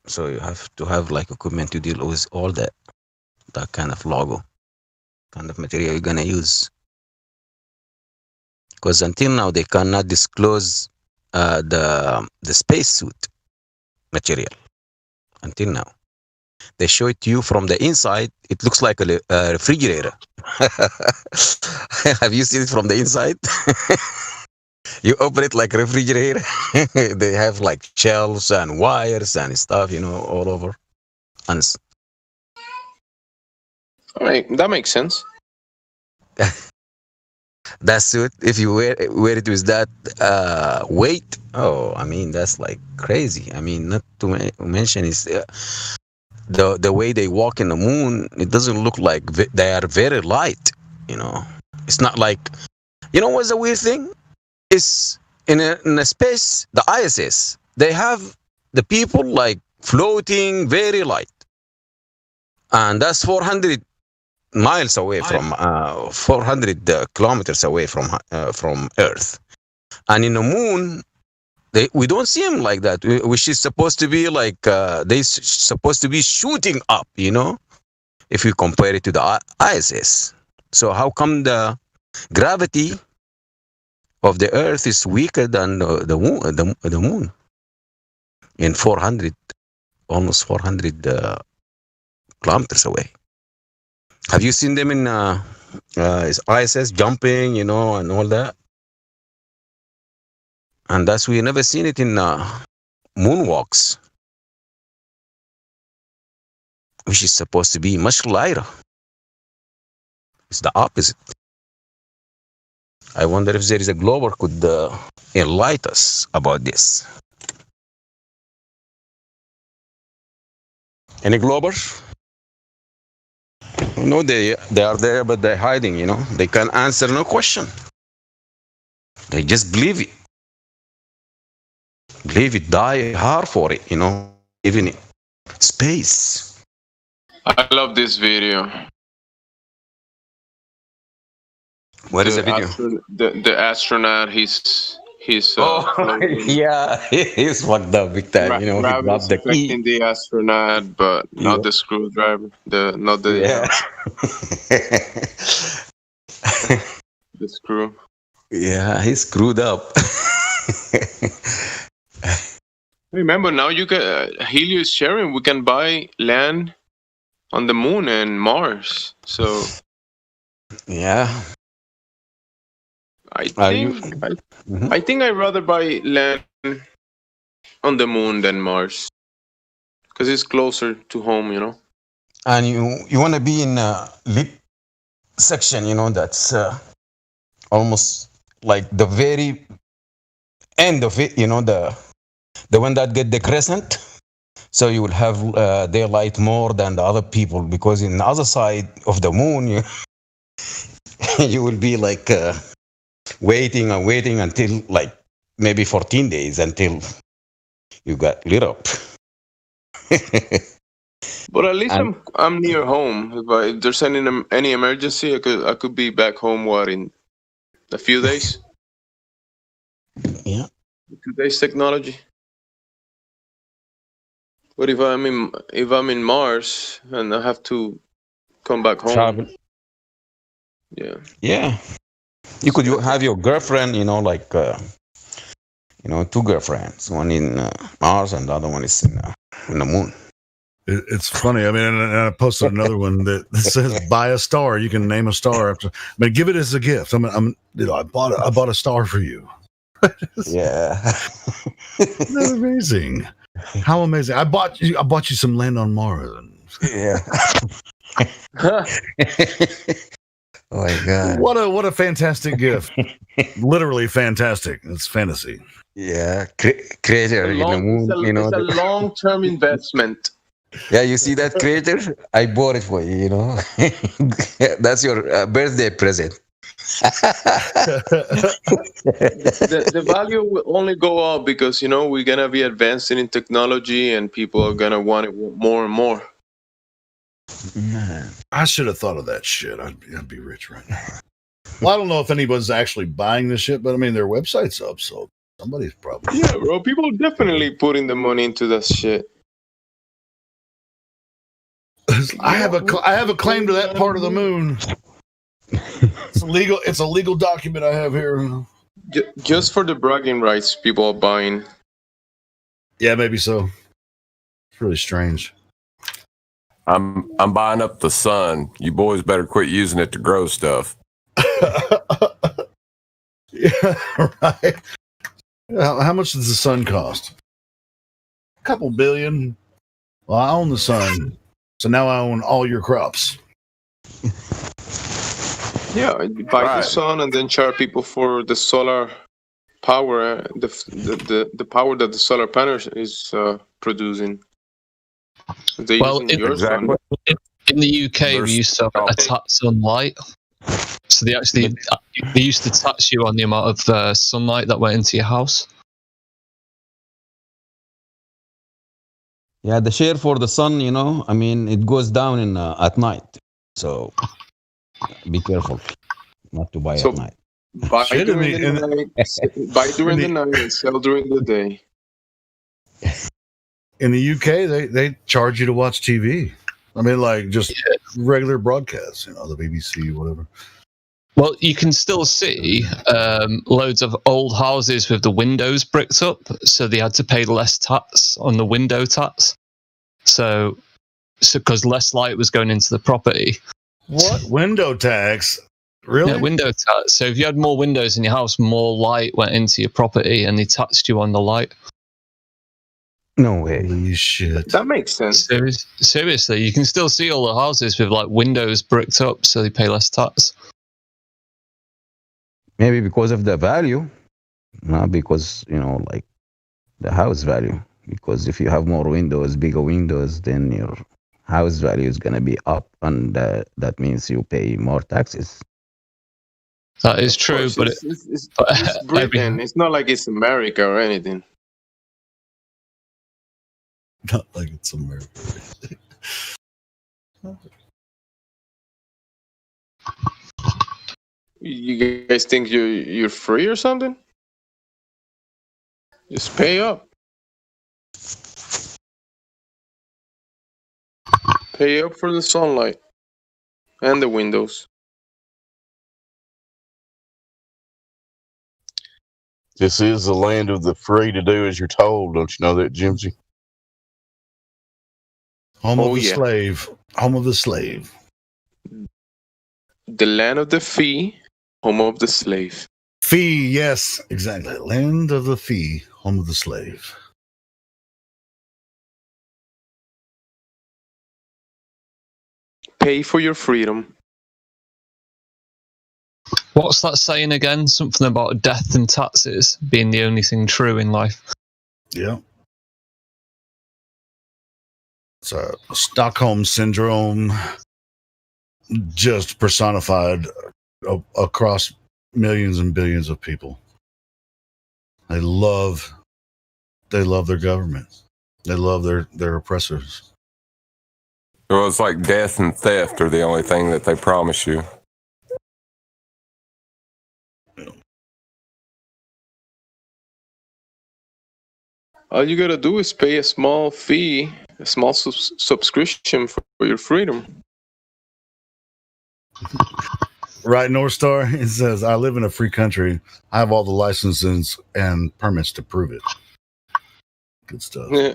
P: So you have to have like equipment to deal with all that kind of logo, kind of material you're gonna use. Because until now they cannot disclose the spacesuit material. Until now, they show it to you from the inside. It looks like a refrigerator. Have you seen it from the inside? You open it like a refrigerator. They have like shelves and wires and stuff, all over. And
A: all right, that makes sense.
P: That suit, if you wear it with that weight, I mean, that's like crazy. I mean, not to mention is the way they walk in the moon. It doesn't look like they are very light. It's not like, what's the weird thing? Is in a space, the ISS, they have the people like floating very light, and that's 400 miles away from 400 kilometers away from Earth. And in the moon, we don't see them like that, which is supposed to be like supposed to be shooting up, if you compare it to the ISS. So how come the gravity of the Earth is weaker than the moon in almost 400 kilometers away? Have you seen them in ISS jumping, and all that? And we never seen it in moonwalks, which is supposed to be much lighter. It's the opposite. I wonder if there is a globe could enlighten us about this. Any globers? No, they are there, but they're hiding. They can't answer no question. They just believe it, die hard for it. Even in space.
A: I love this video.
P: What is the video?
A: The astronaut. He's
P: Yeah, he's fucked up big time. You know, he dropped the key.
A: affecting the astronaut, but not the screwdriver. Not the the screw.
P: Yeah, he's screwed up.
A: Remember, now you can Helio is sharing. We can buy land on the moon and Mars. So
P: yeah,
A: I think I'd rather buy land on the moon than Mars because it's closer to home. You know.
P: And you want to be in a lit section. You know, that's almost like the very end of it. You know, the one that get the crescent. So you will have daylight more than the other people, because in the other side of the moon, you will be like waiting until like maybe 14 days until you got lit up.
A: But at least I'm near home. If there's any emergency, I could be back home. In a few days?
P: Yeah,
A: 2 days technology. But if I'm in Mars and I have to come back home,
P: travel.
A: Yeah.
P: Yeah, you could have your girlfriend. You know, like two girlfriends. One in Mars and the other one is in the moon.
D: It's funny. I mean, and I posted another one that says buy a star. You can name a star after, but give it as a gift. I bought a star for you.
P: Yeah.
D: Isn't that amazing? How amazing! I bought you some land on Mars.
P: Yeah. Oh my God!
D: What a fantastic gift! Literally fantastic. It's fantasy.
P: Yeah, creator in the moon.
A: It's a long-term investment.
P: Yeah, you see that creator? I bought it for you. You know, that's your birthday present.
A: the value will only go up because we're gonna be advancing in technology and people are gonna want it more and more.
D: I should have thought of that shit. I'd be rich right now. Well, I don't know if anybody's actually buying this shit, but I mean their website's up, so somebody's probably.
A: Yeah, bro. People definitely putting the money into that shit.
D: I have a claim to that part of the moon. It's a legal document I have here.
A: Just for the bragging rights, people are buying.
D: Yeah, maybe so. It's really strange.
Q: I'm buying up the sun. You boys better quit using it to grow stuff.
D: Yeah, right. How much does the sun cost? A couple billion. Well, I own the sun, so now I own all your crops.
A: Yeah, you buy the sun and then charge people for the solar power, the power that the solar panel is producing.
I: In the UK, we used to have a tax on light. So they used to tax you on the amount of sunlight that went into your house.
P: Yeah, the share for the sun, it goes down at night. So be careful not to buy at night.
A: Buy during the night and sell during the day.
D: In the UK, they charge you to watch TV. I mean, like just regular broadcasts, the BBC, whatever.
I: Well, you can still see loads of old houses with the windows bricked up, so they had to pay less tax on the window tax. So because less light was going into the property.
D: What? Window tax? Really?
I: Yeah, window tax. So if you had more windows in your house, more light went into your property and they taxed you on the light.
P: No way.
D: Holy shit.
A: That makes sense.
I: Seriously, you can still see all the houses with like windows bricked up, so they pay less tax.
P: Maybe because of the value, not because, like the house value. Because if you have more windows, bigger windows, then your house value is going to be up, and that means you pay more taxes.
I: That is true, but
A: it's Britain. It's not like it's America or anything.
D: Not like it's America.
A: You guys think you're free or something? Just pay up. Pay up for the sunlight and the windows.
O: This is the land of the free to do as you're told. Don't you know that, Jimsy?
D: Home of the slave. Home of the slave.
A: The land of the fee, home of the slave.
D: Fee, yes, exactly. Land of the fee, home of the slave.
A: Pay for your freedom.
I: What's that saying again? Something about death and taxes being the only thing true in life.
D: Yeah. It's a Stockholm syndrome just personified across millions and billions of people. They love their government. They love their oppressors.
Q: Well, it's like death and theft are the only thing that they promise you.
A: All you gotta do is pay a small fee, a small subscription for your freedom.
D: Right, North Star? It says, I live in a free country. I have all the licenses and permits to prove it. Good stuff.
Q: Yeah.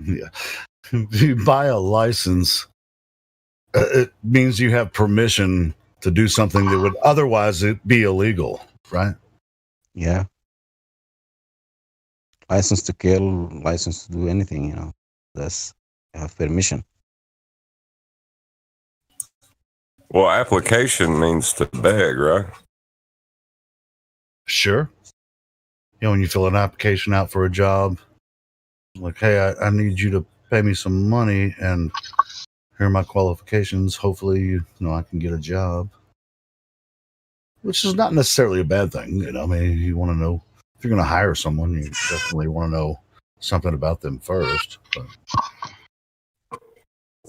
D: Yeah. If you buy a license, it means you have permission to do something that would otherwise be illegal, right?
P: Yeah. License to kill, license to do anything, you know. That's you have permission.
Q: Well, application means to beg, right?
D: Sure. You know, when you fill an application out for a job, like, hey, I need you to pay me some money, and here are my qualifications. Hopefully, you know, I can get a job. Which is not necessarily a bad thing. You know, I mean, you want to know if you're going to hire someone, you definitely want to know something about them first. But.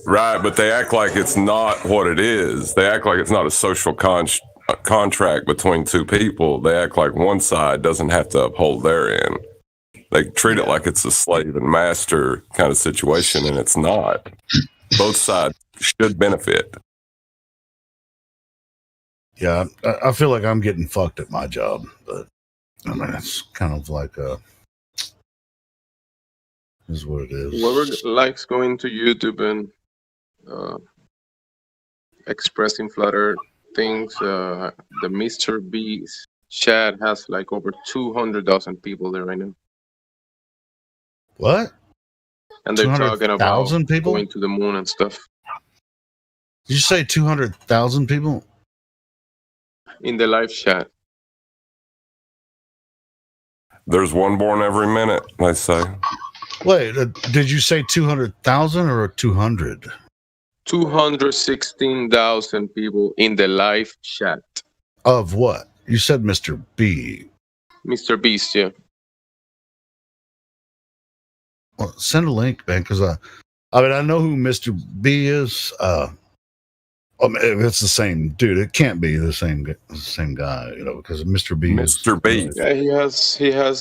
Q: Right, but they act like it's not what it is. They act like it's not a social contract between two people. They act like one side doesn't have to uphold their end. They treat it like it's a slave and master kind of situation, and it's not. Both sides should benefit.
D: Yeah, I feel like I'm getting fucked at my job, but I mean, it's kind of like is what it is.
A: Whoever likes going to YouTube and expressing flat earth things, the Mr. Beast chat has like over 200,000 people there right now.
D: What?
A: And they're talking about
D: 200,000 people
A: going to the moon and stuff.
D: Did you say 200,000 people?
A: In the live chat.
Q: There's one born every minute, they say.
D: Wait, did you say 200,000 or 200?
A: 216,000 people in the live chat.
D: Of what? You said Mr. B.
A: Mr. Beast, yeah.
D: Well, send a link, man, because I mean, I know who Mr. B is. I mean, it's the same dude. It can't be the same guy, you know, because Mr. B.
Q: Mr. B.
A: Yeah, he has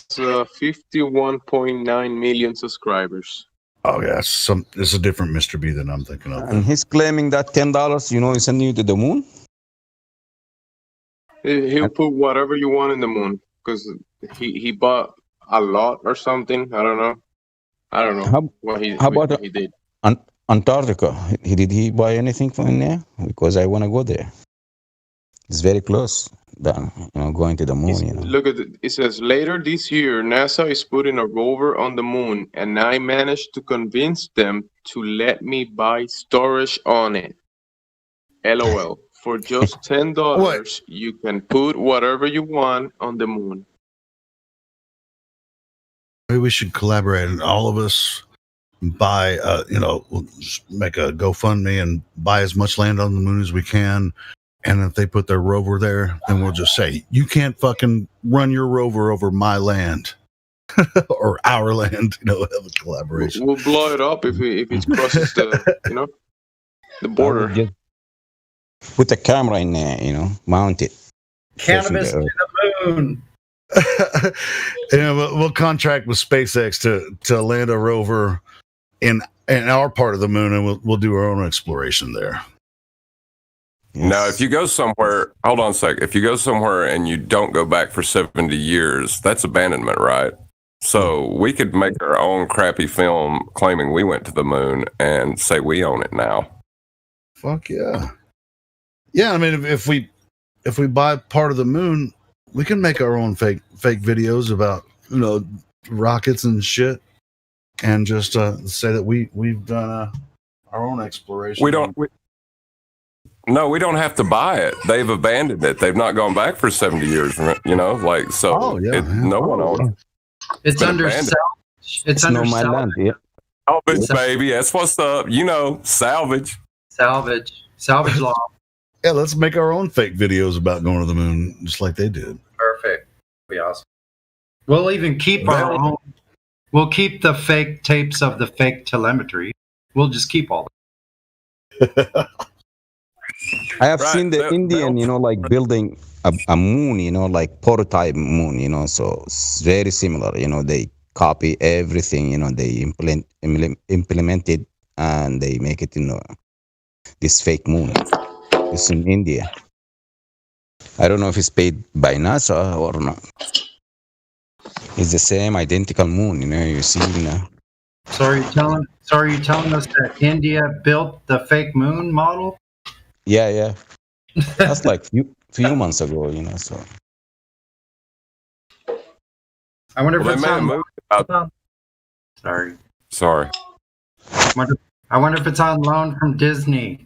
A: 51.9 million subscribers.
D: Oh yeah, it's a different Mr. B than I'm thinking of.
P: And he's claiming that $10, you know, is sending you to the moon.
A: He'll put whatever you want in the moon because he bought a lot or something. I don't know what he did.
P: Antarctica. Did he buy anything from there? Because I want to go there. It's very close. Than, you know, going to the moon. You know.
A: Look at it. It says later this year, NASA is putting a rover on the moon, and I managed to convince them to let me buy storage on it. LOL. For just $10, you can put whatever you want on the moon.
D: Maybe we should collaborate, and all of us buy. We'll just make a GoFundMe and buy as much land on the moon as we can. And if they put their rover there, then we'll just say, "You can't fucking run your rover over my land." Or our land, have a collaboration.
A: We'll blow it up if it crosses the border.
P: Put the camera in there, mount it.
L: Cannabis to the moon.
D: We'll contract with SpaceX to land a rover in our part of the moon, and we'll do our own exploration there.
Q: Now, if you go somewhere, hold on a sec. If you go somewhere and you don't go back for 70 years, that's abandonment, right? So we could make our own crappy film claiming we went to the moon and say we own it now.
D: Fuck yeah. Yeah, I mean, if we buy part of the moon, we can make our own fake videos about, rockets and shit, and just say that we've done our own exploration.
Q: We don't have to buy it. They've abandoned it. They've not gone back for 70 years, no one owns it.
H: It's under salvage. It's under salvage.
P: Yeah.
Q: Salvage, baby. That's what's up. Salvage.
H: Salvage law.
D: Yeah, let's make our own fake videos about going to the moon, just like they did.
H: Perfect. Be awesome. We'll even keep our own. We'll keep the fake tapes of the fake telemetry. We'll just keep all
P: I have seen the Indian, building a moon, like prototype moon, so it's very similar. They copy everything, they implement it, and they make it this fake moon. It's in India. I don't know if it's paid by NASA or not. It's the same identical moon, you see now.
H: So are you telling us that India built the fake moon model?
P: Yeah. That's like few months ago, so.
H: I wonder if
Q: Well,
H: it's
Q: they made a
H: on.
Q: movie about- Sorry.
H: I wonder if it's on loan from Disney.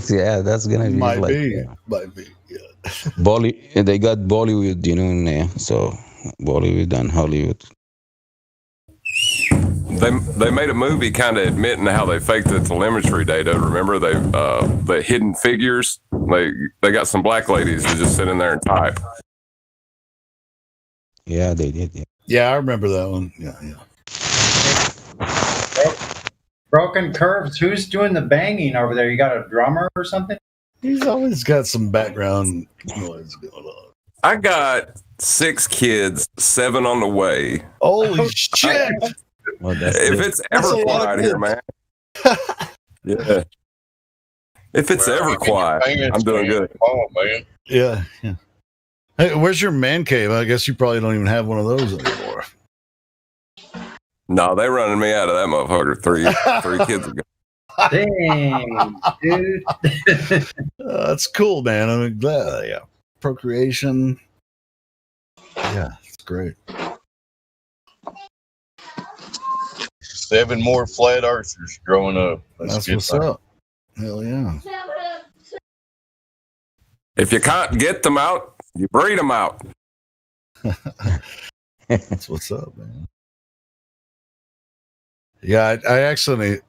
P: Yeah, that's gonna be
D: Might
P: like
D: be. Yeah.
P: They got Bollywood, in there, so Bollywood and Hollywood.
Q: They made a movie kind of admitting how they faked the telemetry data. Remember the hidden figures? They got some black ladies to just sit in there and type.
P: Yeah, they did. Yeah.
D: Yeah, I remember that one. Yeah.
H: Broken Curves. Who's doing the banging over there? You got a drummer or something?
D: He's always got some background noise going on.
Q: I got 6 kids, 7 on the way.
D: Holy shit!
Q: If it's ever quiet here, man. Yeah. If it's ever quiet, I'm doing good.
O: Oh, man.
D: Yeah. Hey, where's your man cave? I guess you probably don't even have one of those anymore.
Q: No, they running me out of that motherfucker 3 kids ago.
H: Dang, dude.
D: That's cool, man. I'm glad. Yeah. Procreation. Yeah, it's great.
O: 7 more flat earthers growing up.
D: That's what's up. Hell yeah.
Q: If you can't get them out, you breed them out.
D: That's what's up, man. Yeah, I accidentally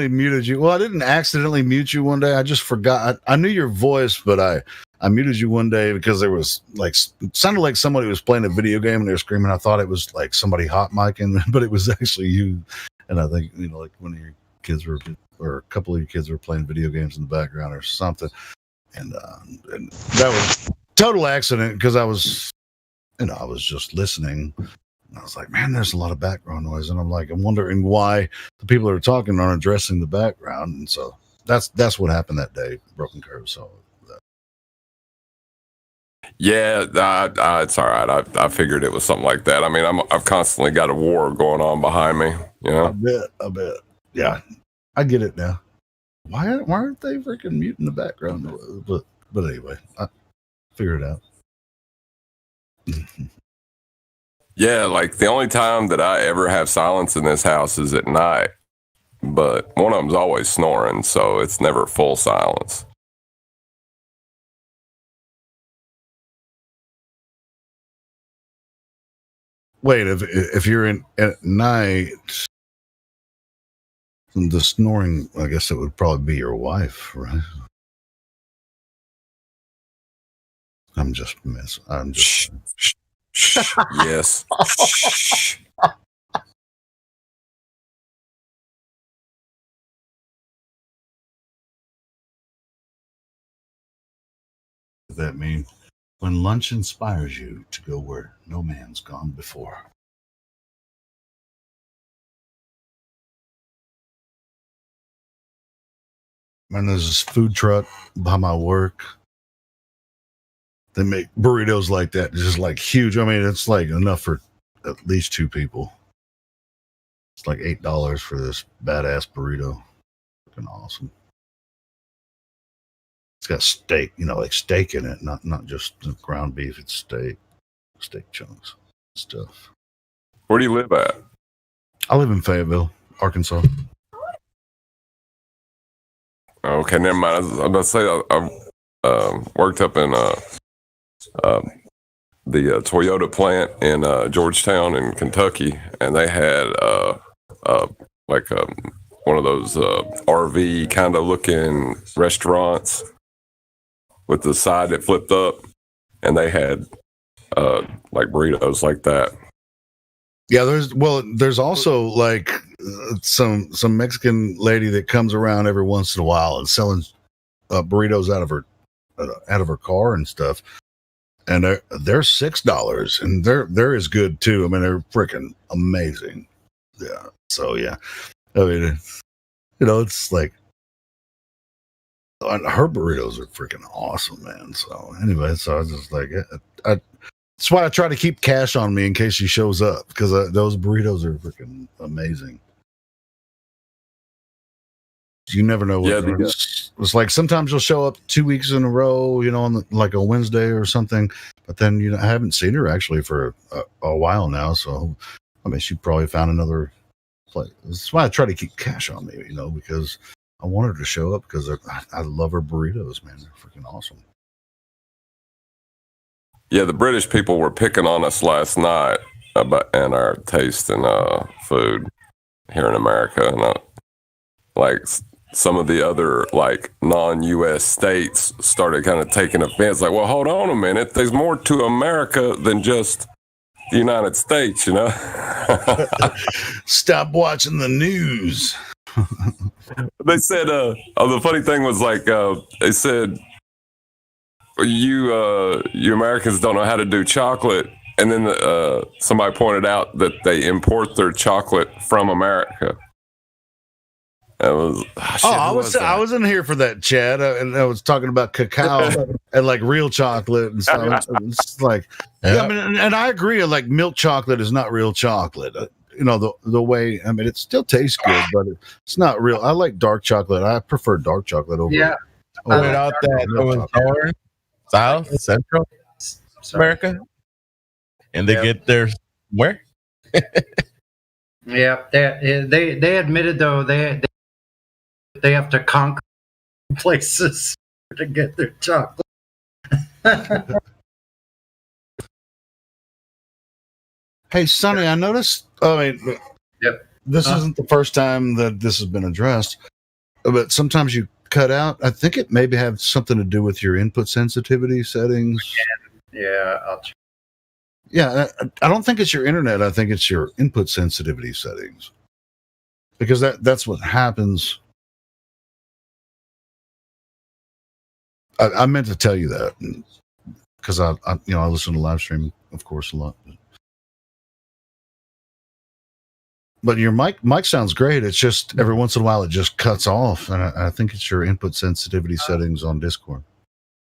D: muted you. Well, I didn't accidentally mute you one day. I just forgot. I knew your voice, but I muted you one day because there was it sounded like somebody was playing a video game and they were screaming. I thought it was like somebody hot micing, but it was actually you. And I think, like one of your kids or a couple of your kids were playing video games in the background or something. And that was total accident because I was just listening. And I was like, man, there's a lot of background noise. And I'm wondering why the people that are talking aren't addressing the background. And so that's what happened that day, Broken Curve. So
Q: Yeah, it's all right. I figured it was something like that. I mean, I've constantly got a war going on behind me.
D: I bet. Yeah, I get it now. Why aren't they freaking muting the background? But anyway, I figured it out.
Q: Yeah, like the only time that I ever have silence in this house is at night. But one of them's always snoring, so it's never full silence.
D: Wait, if you're in at night, the snoring, I guess it would probably be your wife, right? I'm just
Q: Yes.
D: Does that mean when lunch inspires you to go where no man's gone before? Man, there's this food truck by my work. They make burritos like that, just like huge. I mean, it's like enough for at least 2 people. It's like $8 for this badass burrito. Fucking awesome. It's got steak, like steak in it, not just ground beef. It's steak chunks, stuff.
Q: Where do you live at?
D: I live in Fayetteville, Arkansas.
Q: Okay, never mind. I was about to say I worked up in the Toyota plant in Georgetown in Kentucky, and they had one of those RV kind of looking restaurants with the side that flipped up, and they had like burritos like that.
D: Yeah, there's also like some Mexican lady that comes around every once in a while and selling burritos out of her car and stuff, and they're $6, and they're as good too. I mean, they're freaking amazing. Yeah. So yeah, I mean, it's like her burritos are freaking awesome, man. So anyway, so I was just like, that's why I try to keep cash on me in case she shows up, because those burritos are freaking amazing. You never know what it's like. Sometimes you'll show up 2 weeks in a row, on like a Wednesday or something. But then, I haven't seen her actually for a while now. So, I mean, she probably found another place. That's why I try to keep cash on me, because I want her to show up, because I love her burritos, man. They're freaking awesome.
Q: Yeah, the British people were picking on us last night and our taste in food here in America, and like some of the other like non-U.S. states started kind of taking offense. Like, well, hold on a minute. There's more to America than just the United States,
D: Stop watching the news.
Q: They said, the funny thing was like, they said, you Americans don't know how to do chocolate. And then somebody pointed out that they import their chocolate from America. That was,
D: I was in here for that, Chad, and I was talking about cacao and like real chocolate and stuff. It's like, I mean, and I agree. Like milk chocolate is not real chocolate. The way, I mean, it still tastes good, but it's not real. I like dark chocolate. I prefer dark chocolate over.
W: Yeah. Without that, North, South, Central America, and they get their where?
H: Yeah, they admitted though they have to conquer places to get their chocolate.
D: Hey, Sonny, I noticed. I mean, this isn't the first time that this has been addressed, but sometimes you cut out. I think it maybe have something to do with your input sensitivity settings.
H: Yeah, I'll check.
D: Yeah, I don't think it's your internet. I think it's your input sensitivity settings, because that's what happens. I meant to tell you that because I listen to live stream, of course, a lot. But your mic sounds great. It's just every once in a while it just cuts off, and I think it's your input sensitivity settings on Discord.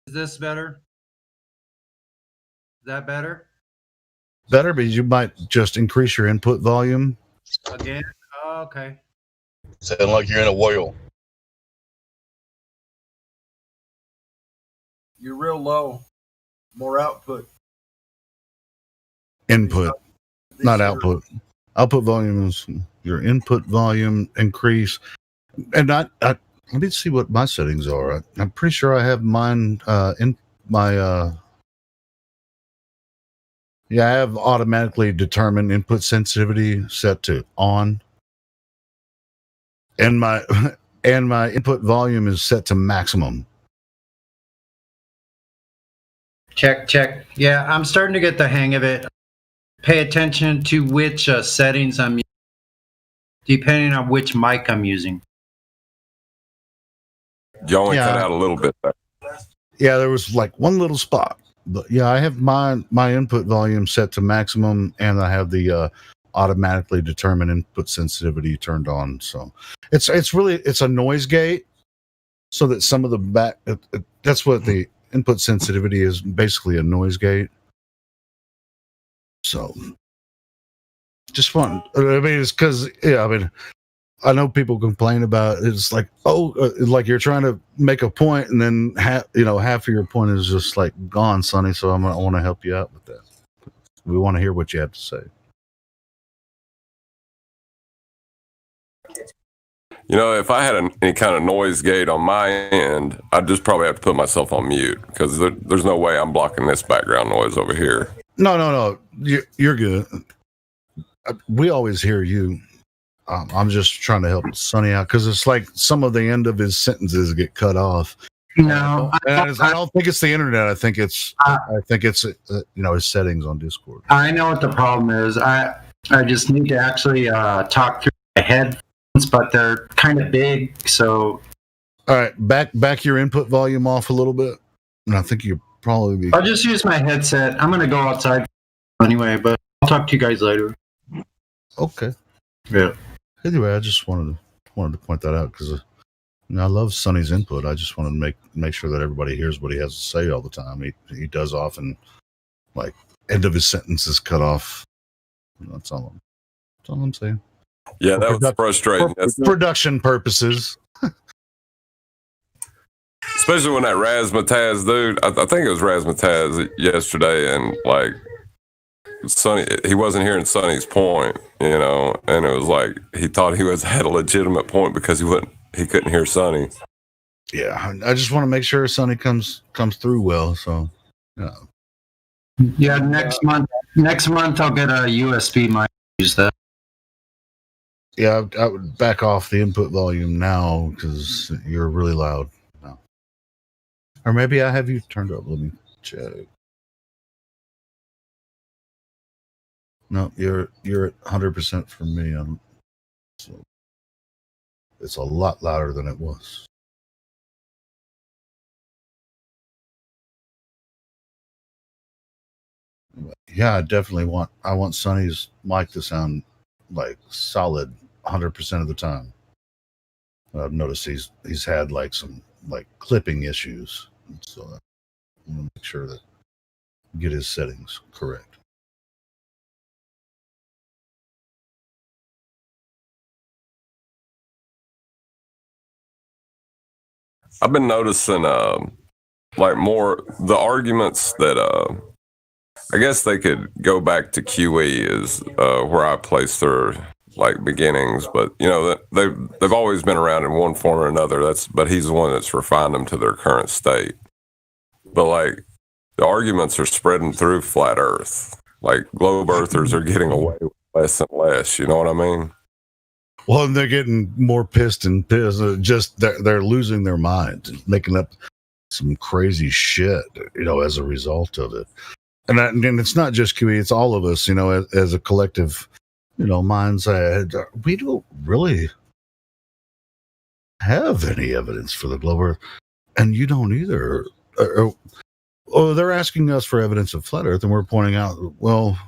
H: Is this better? Is that better?
D: Better, but you might just increase your input volume.
H: Again? Oh, okay.
O: Sound like you're in a whale.
L: You're real low. More output.
D: Input, not output. Output volume is your input volume increase. And let me see what my settings are. I'm pretty sure I have mine in my Yeah, I have automatically determined input sensitivity set to on, and my input volume is set to maximum.
H: Check. Yeah, I'm starting to get the hang of it. Pay attention to which settings I'm using, depending on which mic I'm using.
Q: You only cut out a little bit there.
D: Yeah, there was like one little spot. But yeah, I have my input volume set to maximum, and I have the automatically determined input sensitivity turned on. So it's a noise gate, so that some of the back that's what the input sensitivity is, basically a noise gate. So just want, I mean, it's because I know people complain about it's like, like you're trying to make a point and then half of your point is just like gone, Sonny. So I want to help you out with that. We want to hear what you have to say.
Q: If I had any kind of noise gate on my end, I'd just probably have to put myself on mute because there's no way I'm blocking this background noise over here.
D: No. You're good. We always hear you. I'm just trying to help Sonny out because it's like some of the end of his sentences get cut off.
H: No,
D: I don't think it's the internet. I think it's his settings on Discord.
H: I know what the problem is. I just need to actually talk through my headphones, but they're kind of big. So,
D: all right, back your input volume off a little bit, and I think you probably be.
H: I'll just use my headset. I'm gonna go outside anyway, but I'll talk to you guys later.
D: Okay.
H: Yeah.
D: Anyway, I just wanted to point that out because I love Sonny's input. I just wanted to make sure that everybody hears what he has to say all the time. He does often, like, end of his sentence is cut off. That's all I'm saying.
Q: Yeah, that was frustrating.
D: For production purposes.
Q: Especially when that Razzmatazz dude, I think it was Razzmatazz yesterday, and like Sonny, he wasn't hearing Sonny's point, and it was like he thought he had a legitimate point because he couldn't hear Sonny.
D: Yeah, I just want to make sure Sonny comes through well. So,
H: yeah. Next month I'll get a USB mic. Use that.
D: Yeah, I would back off the input volume now because you're really loud now. Or maybe I have you turned up. Let me check. No, you're at 100% for me. So it's a lot louder than it was. Yeah, I want Sonny's mic to sound like solid 100% of the time. I've noticed he's had like some like clipping issues, so I want to make sure that get his settings correct.
Q: I've been noticing like more the arguments that I guess they could go back to QE is where I place their like beginnings, but they've always been around in one form or another. But he's the one that's refined them to their current state. But like the arguments are spreading through flat Earth. Like globe earthers are getting away with less and less. You know what I mean?
D: Well, and they're getting more pissed and pissed. Just they're losing their minds, making up some crazy shit, as a result of it. And it's not just QE; it's all of us, as a collective, mindset. We don't really have any evidence for the globe Earth, and you don't either. They're asking us for evidence of flat Earth, and we're pointing out, well,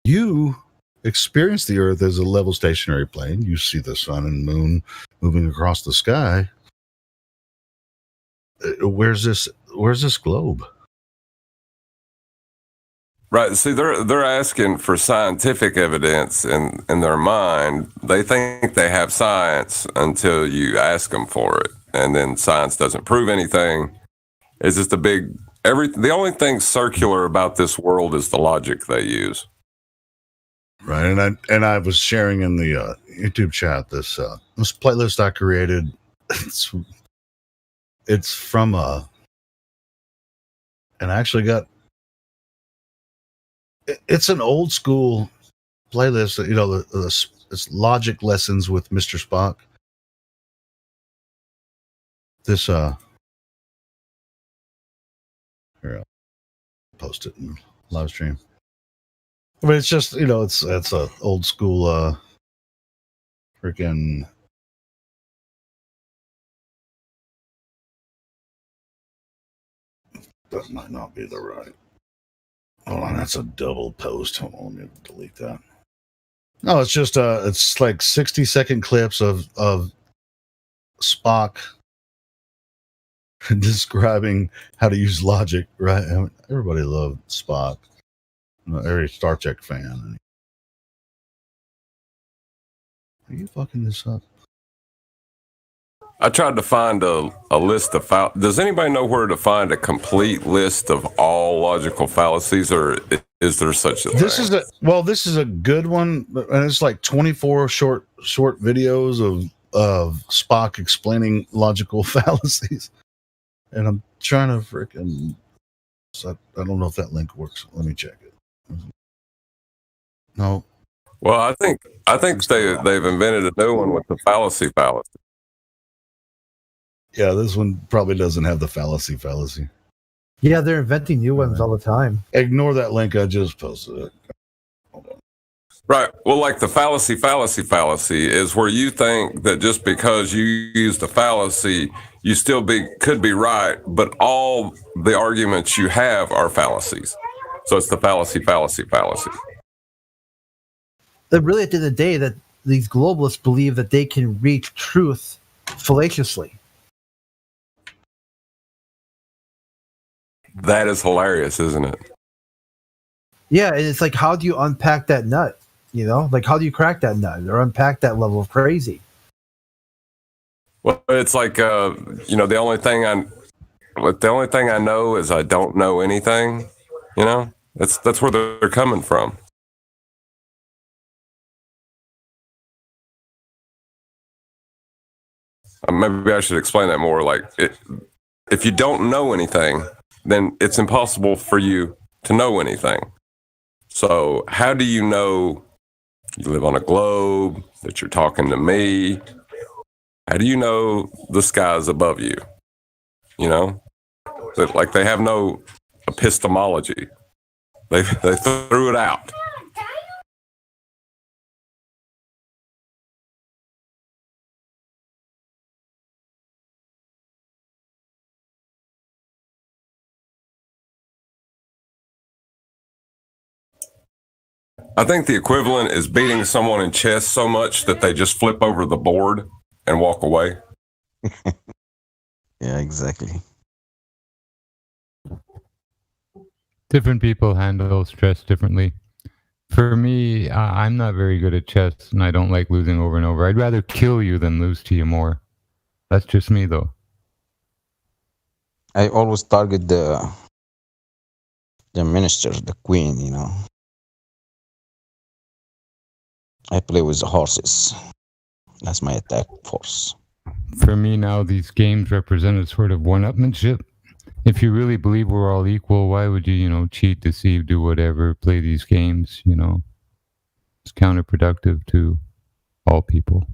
D: you experience the Earth as a level stationary plane. You see the sun and moon moving across the sky. Where's this globe?
Q: Right. See, they're asking for scientific evidence in their mind. They think they have science until you ask them for it, and then science doesn't prove anything. It's just the only thing circular about this world is the logic they use.
D: Right, and I was sharing in the YouTube chat this playlist I created. It's from and I actually got It's an old school playlist. You know, it's logic lessons with Mr. Spock. This here, I'll post it in live stream. I mean, it's just, you know, it's a old school freaking. That might not be the right. Hold on, that's a double post. Hold on, let me delete that. No, it's just it's like 60-second clips of Spock describing how to use logic, right? I mean, everybody loved Spock. You know, every Star Trek fan. Are you fucking this up?
Q: I tried to find a list of does anybody know where to find a complete list of all logical fallacies, or is there such a thing?
D: This is a good one, and it's like 24 short videos of Spock explaining logical fallacies. And I'm trying to freaking. So I don't know if that link works. Let me check it. No.
Q: Well, I think they've invented a new one with the fallacy.
D: Yeah, this one probably doesn't have the fallacy.
M: Yeah, they're inventing new ones all the time.
D: Ignore that link I just posted. It.
Q: Right. Well, like the fallacy is where you think that just because you used a fallacy, you still could be right, but all the arguments you have are fallacies. So it's the fallacy.
M: But really, at the end of the day, that these globalists believe that they can reach truth fallaciously.
Q: That is hilarious, isn't it?
M: Yeah, and it's like, how do you unpack that nut? You know, like, how do you crack that nut or unpack that level of crazy?
Q: Well, it's like, you know, the only thing I know is I don't know anything. You know, that's where they're coming from. Maybe I should explain that more. Like, if you don't know anything, then it's impossible for you to know anything. So how do you know you live on a globe, that you're talking to me? How do you know the sky's above you? You know, like they have no epistemology. They threw it out. I think the equivalent is beating someone in chess so much that they just flip over the board and walk away.
P: Yeah, exactly.
R: Different people handle stress differently. For me, I'm not very good at chess, and I don't like losing over and over. I'd rather kill you than lose to you more. That's just me, though.
P: I always target the minister, the queen, you know. I play with the horses. That's my attack force.
R: For me now, these games represent a sort of one-upmanship. If you really believe we're all equal, why would you, you know, cheat, deceive, do whatever, play these games, you know? It's counterproductive to all people.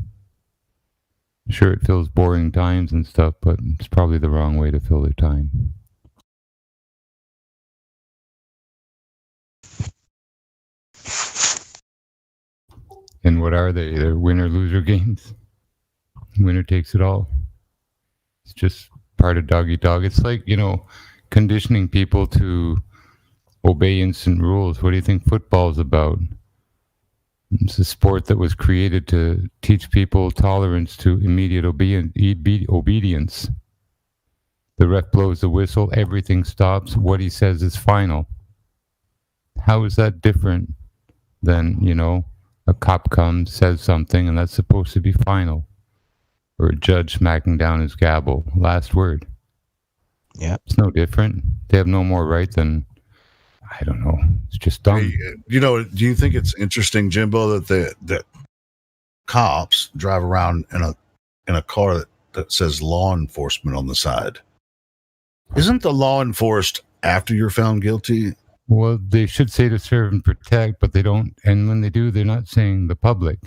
R: Sure, it fills boring times and stuff, but it's probably the wrong way to fill their time. And what are they? They're winner-loser games. Winner takes it all. It's just part of dog-eat-dog. It's like, you know, conditioning people to obey instant rules. What do you think football's about? It's a sport that was created to teach people tolerance to immediate obedience. The ref blows the whistle, everything stops, what he says is final. How is that different than, you know, a cop comes, says something, and that's supposed to be final? Or a judge smacking down his gavel, last word.
P: Yeah.
R: It's no different. They have no more right than, I don't know. It's just dumb.
D: Hey, you know, do you think it's interesting, Jimbo, that cops drive around in a car that says law enforcement on the side? Isn't the law enforced after you're found guilty?
R: Well, they should say to serve and protect, but they don't. And when they do, they're not saying the public.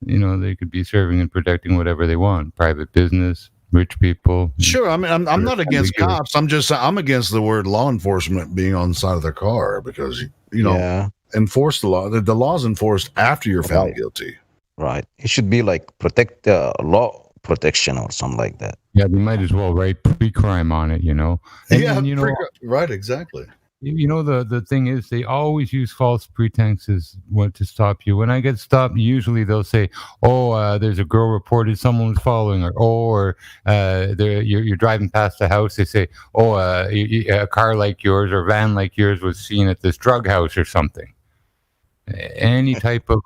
R: You know, they could be serving and protecting whatever they want, private business, rich people.
D: Sure, I mean, I'm not against cops. I'm against the word law enforcement being on the side of their car because you know enforce the law. The law's enforced after you're found guilty.
C: Right. It should be like protect law protection or something like that.
R: Yeah, they might as well write pre-crime on it, you know. And
D: yeah,
R: then, you know,
D: right, exactly.
R: You know, the thing is, they always use false pretenses to stop you. When I get stopped, usually they'll say, "Oh, there's a girl reported someone was following her," or you're driving past a house. They say, "Oh, a car like yours or van like yours was seen at this drug house or something." Any type of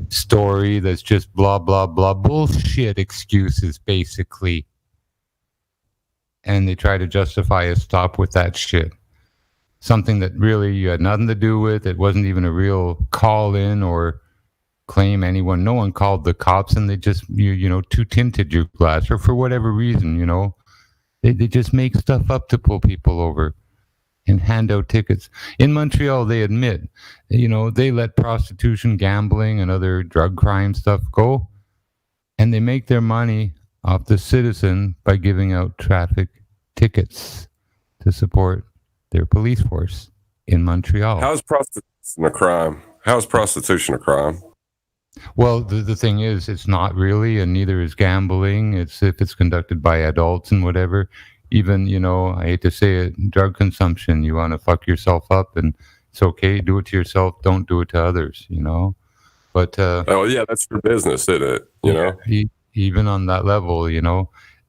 R: story that's just blah blah blah bullshit excuses, basically. And they try to justify a stop with that shit. Something that really you had nothing to do with. It wasn't even a real call in or claim anyone. No one called the cops, and they just, too tinted your glass, or for whatever reason, They just make stuff up to pull people over and hand out tickets. In Montreal, they admit, they let prostitution, gambling, and other drug crime stuff go. And they make their money off the citizen by giving out traffic tickets to support their police force in Montreal.
Q: How is prostitution a crime? How is prostitution a crime?
R: Well, the thing is, it's not really, and neither is gambling. It's if it's conducted by adults and whatever. Even, I hate to say it, drug consumption. You want to fuck yourself up, and it's okay. Do it to yourself. Don't do it to others, But
Q: oh yeah, that's your business, isn't it?
R: Even on that level,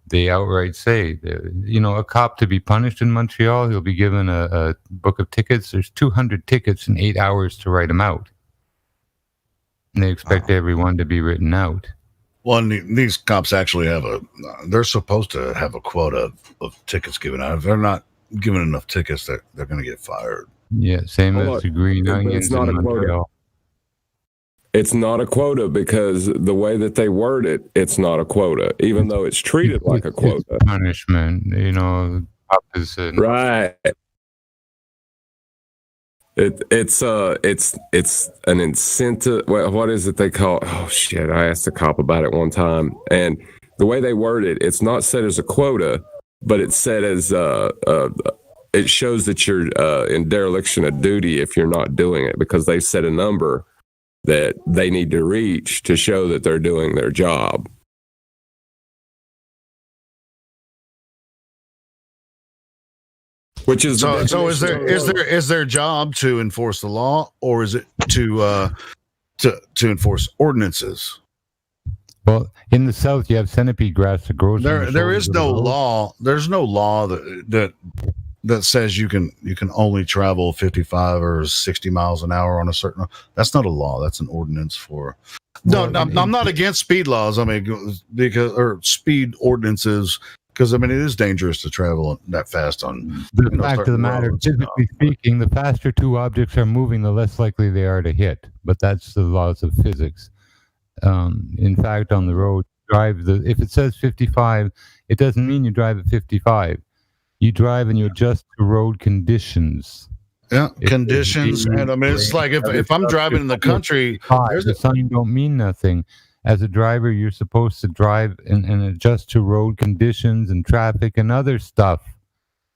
R: they outright say, a cop to be punished in Montreal, he'll be given a book of tickets. There's 200 tickets in 8 hours to write them out. And they expect everyone to be written out.
D: Well, and these cops actually they're supposed to have a quota of tickets given out. If they're not given enough tickets, they're going to get fired.
R: Yeah, same as the Green Onions in Montreal.
Q: It's not a quota because the way that they word it, it's not a quota, even though it's treated like a quota.
R: It's punishment, opposite.
Q: Right. It's an incentive. What is it they call? Oh shit! I asked a cop about it one time, and the way they word it, it's not said as a quota, but it's said as it shows that you're in dereliction of duty if you're not doing it, because they set a number that they need to reach to show that they're doing their job. Which is
D: so is their job to enforce the law, or is it to enforce ordinances?
R: Well, in the South, you have centipede grass that grows.
D: There is no law. There's no law that says you can only travel 55 or 60 miles an hour on a certain. That's not a law. That's an ordinance for. No, I'm not against speed laws. I mean, or speed ordinances, because I mean it is dangerous to travel that fast on.
R: The fact of the matter, physically speaking, the faster two objects are moving, the less likely they are to hit. But that's the laws of physics. In fact, on the road, if it says 55, it doesn't mean you drive at 55. You drive and you adjust to road conditions.
D: Yeah, conditions. And I mean, it's like if I'm driving in the country,
R: the sign don't mean nothing. As a driver, you're supposed to drive and adjust to road conditions and traffic and other stuff.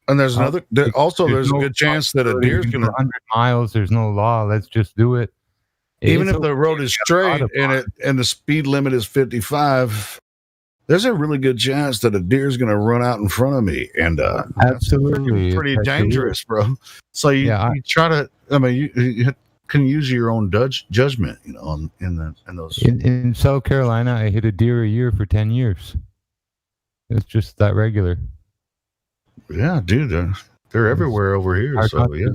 D: And there's there's a good chance that a deer's going to
R: 100 miles. There's no law. Let's just do it.
D: Even if the road is straight and the speed limit is 55, there's a really good chance that a deer is going to run out in front of me, and
R: absolutely,
D: that's pretty dangerous, bro. So you try to, I mean, you can use your own judgment, in those.
R: In South Carolina, I hit a deer a year for 10 years. It's just that regular.
D: Yeah, dude, they're everywhere over here. So yeah.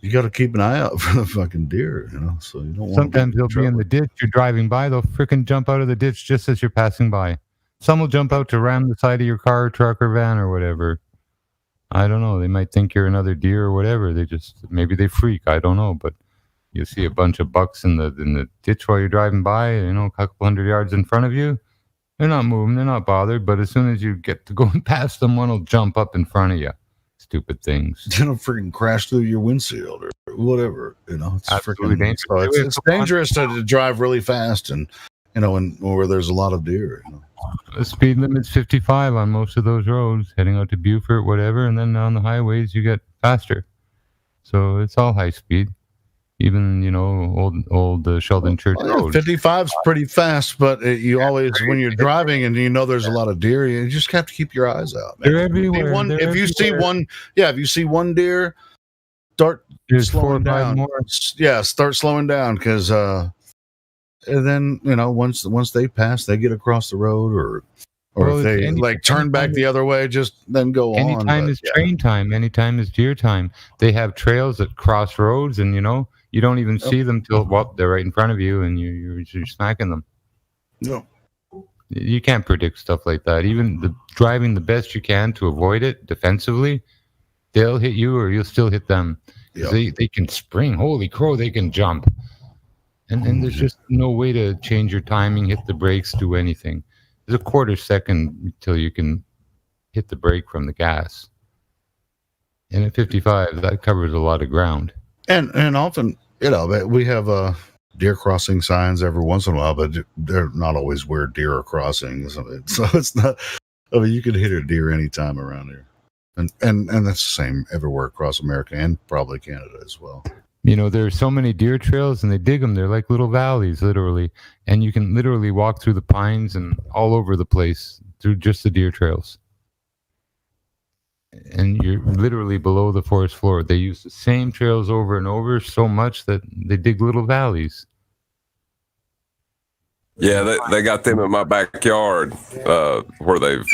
D: You got to keep an eye out for the fucking deer, so you don't want.
R: Sometimes they'll be in the ditch. You're driving by, they'll freaking jump out of the ditch just as you're passing by. Some will jump out to ram the side of your car, truck, or van, or whatever. I don't know. They might think you're another deer or whatever. Maybe they freak. I don't know. But you see a bunch of bucks in the ditch while you're driving by, a couple 100 yards in front of you. They're not moving. They're not bothered. But as soon as you get to going past them, one will jump up in front of you. It's stupid things.
D: You know, freaking crash through your windshield or whatever. You know, it's
R: Absolutely
D: freaking
R: dangerous.
D: so it's dangerous to drive really fast and where there's a lot of deer.
R: The speed limit's 55 on most of those roads, heading out to Beaufort, whatever, and then on the highways you get faster. So it's all high speed. Even old Sheldon Church Road.
D: 55's pretty fast, but you always when you're driving and there's a lot of deer, you just have to keep your eyes out. Man.
R: They're everywhere.
D: If you see one deer, start slowing down. Yeah, start slowing down because and then once they pass, they get across the road or if they turn back the other way, just then go on.
R: Anytime is train time. Anytime is deer time. They have trails that cross roads, and you don't even see them till they're right in front of you, and you're smacking them.
D: No,
R: you can't predict stuff like that. Even driving the best you can to avoid it defensively, they'll hit you, or you'll still hit them. They can spring. Holy crow, they can jump. And there's just no way to change your timing, hit the brakes, do anything. There's a quarter second till you can hit the brake from the gas. And at 55, that covers a lot of ground.
D: And often, we have deer crossing signs every once in a while, but they're not always where deer are crossing. So it's not. I mean, you can hit a deer anytime around here, and that's the same everywhere across America and probably Canada as well.
R: There's so many deer trails, and they dig them. They're like little valleys, literally. And you can literally walk through the pines and all over the place through just the deer trails. And you're literally below the forest floor. They use the same trails over and over so much that they dig little valleys.
Q: Yeah, they got them in my backyard where they've,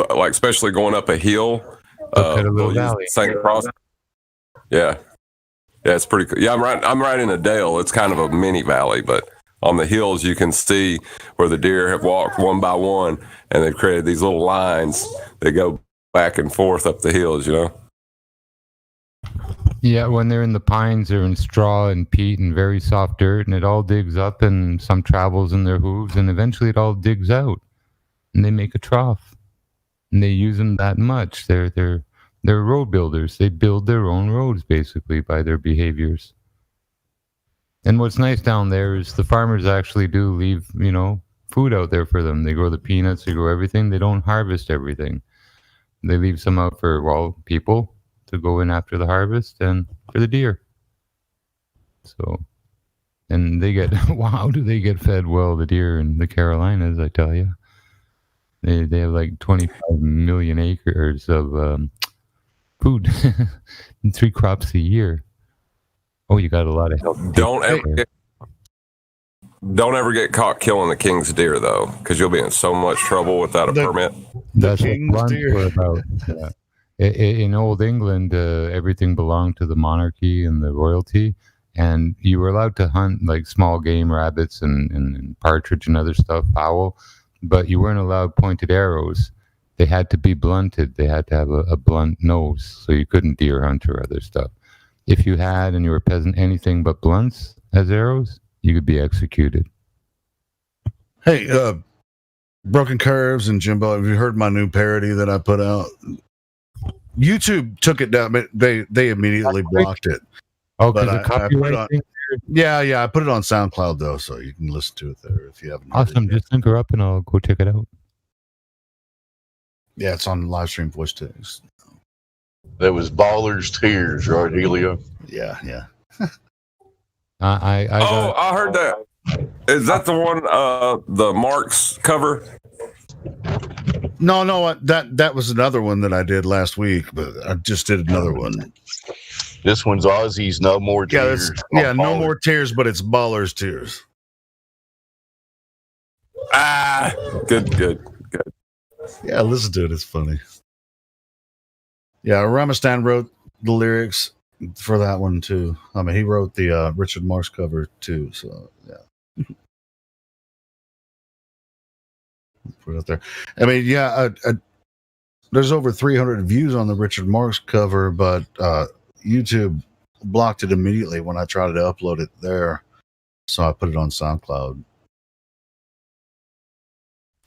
Q: especially going up a hill. They'll use the same process. Yeah. Yeah, it's pretty cool. Yeah, I'm right in a dale. It's kind of a mini valley, but on the hills you can see where the deer have walked one by one, and they've created these little lines that go back and forth up the hills,
R: Yeah, when they're in the pines, they're in straw and peat and very soft dirt, and it all digs up, and some travels in their hooves, and eventually it all digs out, and they make a trough, and they use them that much. They're road builders. They build their own roads, basically, by their behaviors. And what's nice down there is the farmers actually do leave, food out there for them. They grow the peanuts, they grow everything. They don't harvest everything. They leave some out for, people to go in after the harvest and for the deer. So, and they get, wow, do they get fed well, the deer in the Carolinas, I tell you. They have like 25 million acres of food, 3 crops a year. Oh, you got a lot of help.
Q: Don't ever get caught killing the king's deer, though, because you'll be in so much trouble without a permit.
R: That's what blunts were about. Yeah. In old England, everything belonged to the monarchy and the royalty, and you were allowed to hunt like small game, rabbits and partridge and other stuff, fowl, but you weren't allowed pointed arrows. They had to be blunted. They had to have a blunt nose, so you couldn't deer hunt or other stuff. If you had, and you were a peasant, anything but blunts as arrows, you could be executed.
D: Hey, Broken Curves and Jimbo, have you heard my new parody that I put out? YouTube took it down, but they immediately blocked it.
R: Oh, because the copyright thing?
D: Yeah, I put it on SoundCloud, though, so you can listen to it there if you haven't.
R: Awesome. Just link her up and I'll go check it out.
D: Yeah, it's on live stream voice text.
O: That was Baller's Tears, right, Helio?
D: Yeah.
Q: I heard that. Is that the one, the Marks cover?
D: No, that was another one that I did last week, but I just did another one.
O: This one's Ozzy's No More Tears.
D: No More Tears, but it's Baller's Tears.
Q: Good.
D: Yeah, listen to it. It's funny. Yeah, Ramastan wrote the lyrics for that one too. I mean, he wrote the Richard Marx cover too. So yeah, put it out there. I mean, there's over 300 views on the Richard Marx cover, but YouTube blocked it immediately when I tried to upload it there. So I put it on SoundCloud.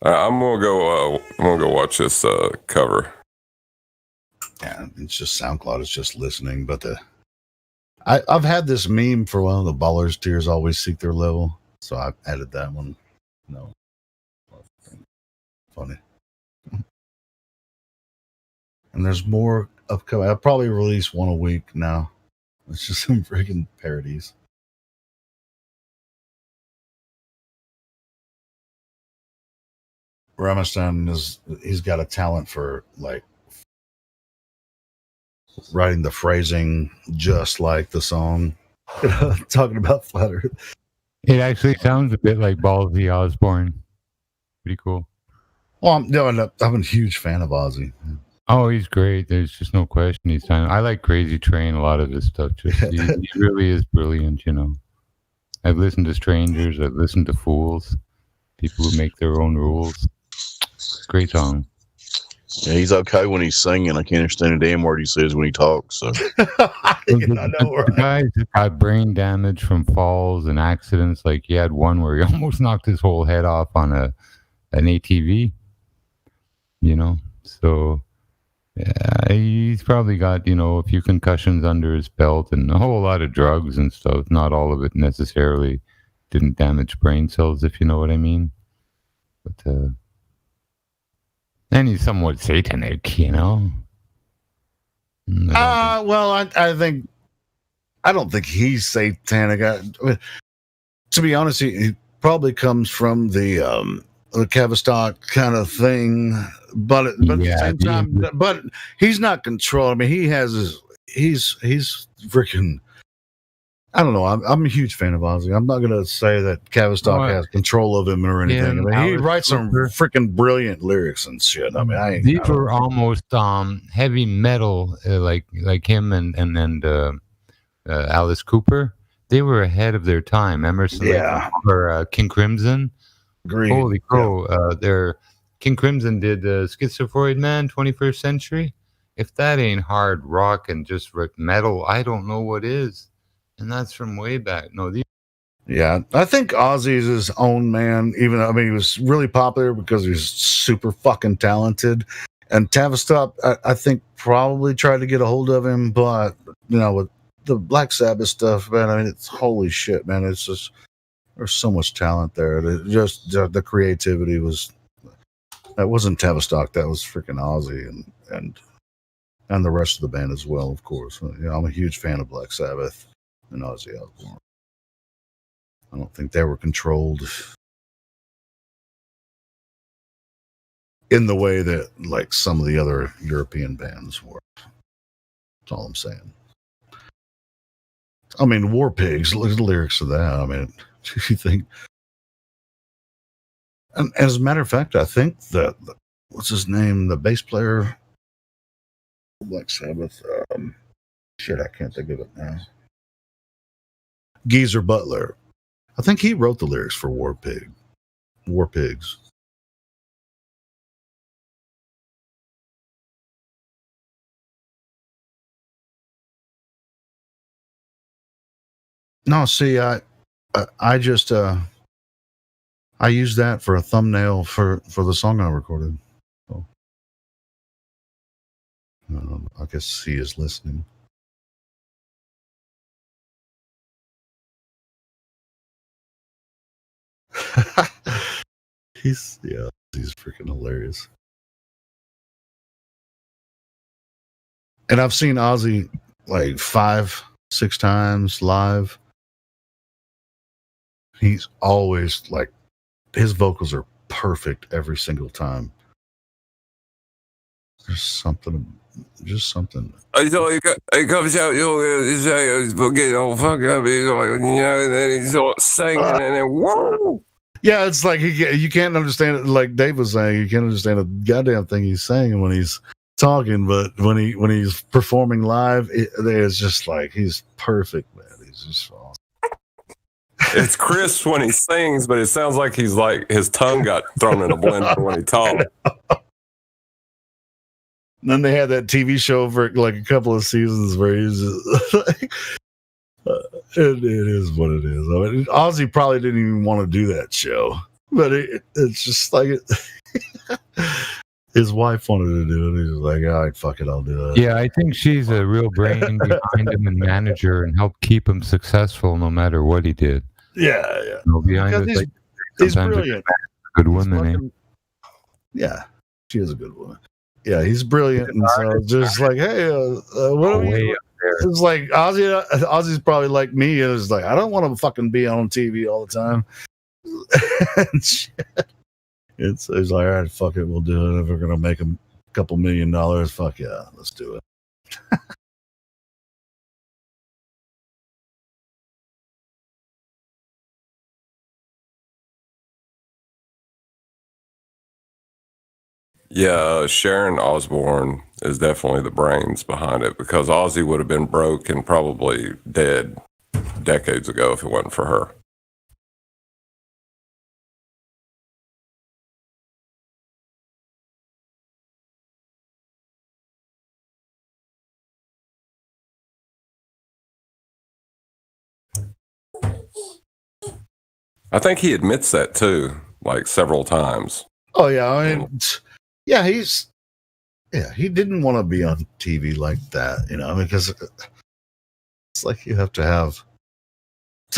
Q: I'm gonna go watch this cover.
D: Yeah, it's just SoundCloud. It's just listening. But I've had this meme for a while. The ballers' tears always seek their level. So I added that one. No, funny. And there's more upcoming. I'll probably release one a week now. It's just some freaking parodies. Ramastan he's got a talent for like writing the phrasing just like the song. Talking about Flat Earth.
R: It actually sounds a bit like Ballsy Osborne. Pretty cool.
D: Well, I'm a huge fan of Ozzy.
R: Oh, he's great. There's just no question. He's time. I like Crazy Train. A lot of his stuff. Just he really is brilliant. You know, I've listened to Strangers. I've listened to Fools. People who make their own rules. Great song.
O: Yeah, he's okay when he's singing. I can't understand a damn word he says when he talks. So
R: The guy just got brain damage from falls and accidents. Like he had one where he almost knocked his whole head off on an ATV. You know, so yeah, he's probably got a few concussions under his belt and a whole lot of drugs and stuff. Not all of it necessarily didn't damage brain cells, if you know what I mean. But and he's somewhat satanic, you know.
D: Well, I don't think he's satanic. To be honest, he probably comes from the Tavistock kind of thing, but at the same time, but he's not controlled. I mean, he's freaking. I don't know. I'm a huge fan of Ozzy. I'm not going to say that Tavistock has control of him or anything. I mean, he writes some freaking brilliant lyrics and shit. I mean,
R: these were almost heavy metal, like him and Alice Cooper. They were ahead of their time. Emerson, or King Crimson.
D: Agreed.
R: Holy crow! King Crimson did Schizophreid Man, 21st Century. If that ain't hard rock and just metal, I don't know what is. And that's from way back. No,
D: yeah, I think Ozzy's his own man. Even though, I mean, he was really popular because he's super fucking talented. And Tavistock, I think, probably tried to get a hold of him, but with the Black Sabbath stuff, man, I mean, it's holy shit, man. It's just there's so much talent there. Just the creativity that wasn't Tavistock. That was freaking Ozzy and the rest of the band as well, of course. I'm a huge fan of Black Sabbath and Ozzy Osbourne. I don't think they were controlled in the way that like some of the other European bands were. That's all I'm saying. I mean, War Pigs, look at the lyrics of that. I mean, you think. And as a matter of fact, I think that what's his name, the bass player, Black Sabbath. Shit, I can't think of it now. Geezer Butler. I think he wrote the lyrics for War Pigs. No, see, I just I used that for a thumbnail for the song I recorded. So, I guess he is listening. He's freaking hilarious. And I've seen Ozzy like 5-6 times live. He's always like, his vocals are perfect every single time. There's something.
Q: So he comes out, he's forget all fuck up, and then he's all singing, and then whoa.
D: Yeah, it's like you can't understand it. Like Dave was saying, you can't understand a goddamn thing he's saying when he's talking, but when he's performing live, it's just like he's perfect, man. He's just awesome.
Q: It's crisp when he sings, but it sounds like he's like his tongue got thrown in a blender when he talks.
D: And then they had that TV show for like a couple of seasons where he's just like, it is what it is. I mean, Ozzy probably didn't even want to do that show, but it's just like His wife wanted to do it. He was like, all right, fuck it, I'll do it.
R: Yeah, I think she's a real brain behind him and manager and helped keep him successful no matter what he did.
D: Yeah.
R: You know, behind
D: Because
R: it,
D: he's,
R: like,
D: he's
R: sometimes
D: brilliant.
R: a good woman. Eh?
D: Yeah, she is a good woman. Yeah, he's brilliant. And so just like, hey, what are we? It's like Ozzy's probably like me. And it's like, I don't want to fucking be on TV all the time. And shit. It's like, all right, fuck it, we'll do it. If we're gonna make a couple $1 million, fuck yeah, let's do it.
Q: Yeah, Sharon Osbourne is definitely the brains behind it because Ozzy would have been broke and probably dead decades ago if it wasn't for her. I think he admits that too, like several times.
D: Oh yeah, I mean, yeah, he didn't want to be on TV like that, you know, because it's like you have to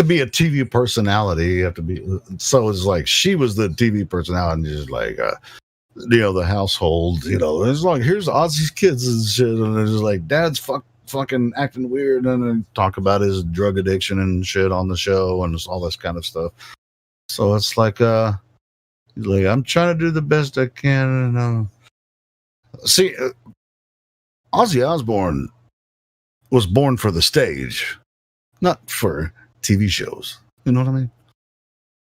D: be a TV personality. You have to be. So it's like she was the TV personality, and just like you know, the household, you know, it's like here's Ozzy's kids and shit, and it's just like Dad's fucking acting weird, and then talk about his drug addiction and shit on the show and all this kind of stuff. So it's like he's like, I'm trying to do the best I can, and see, Ozzy Osbourne was born for the stage, not for TV shows. You know what I mean?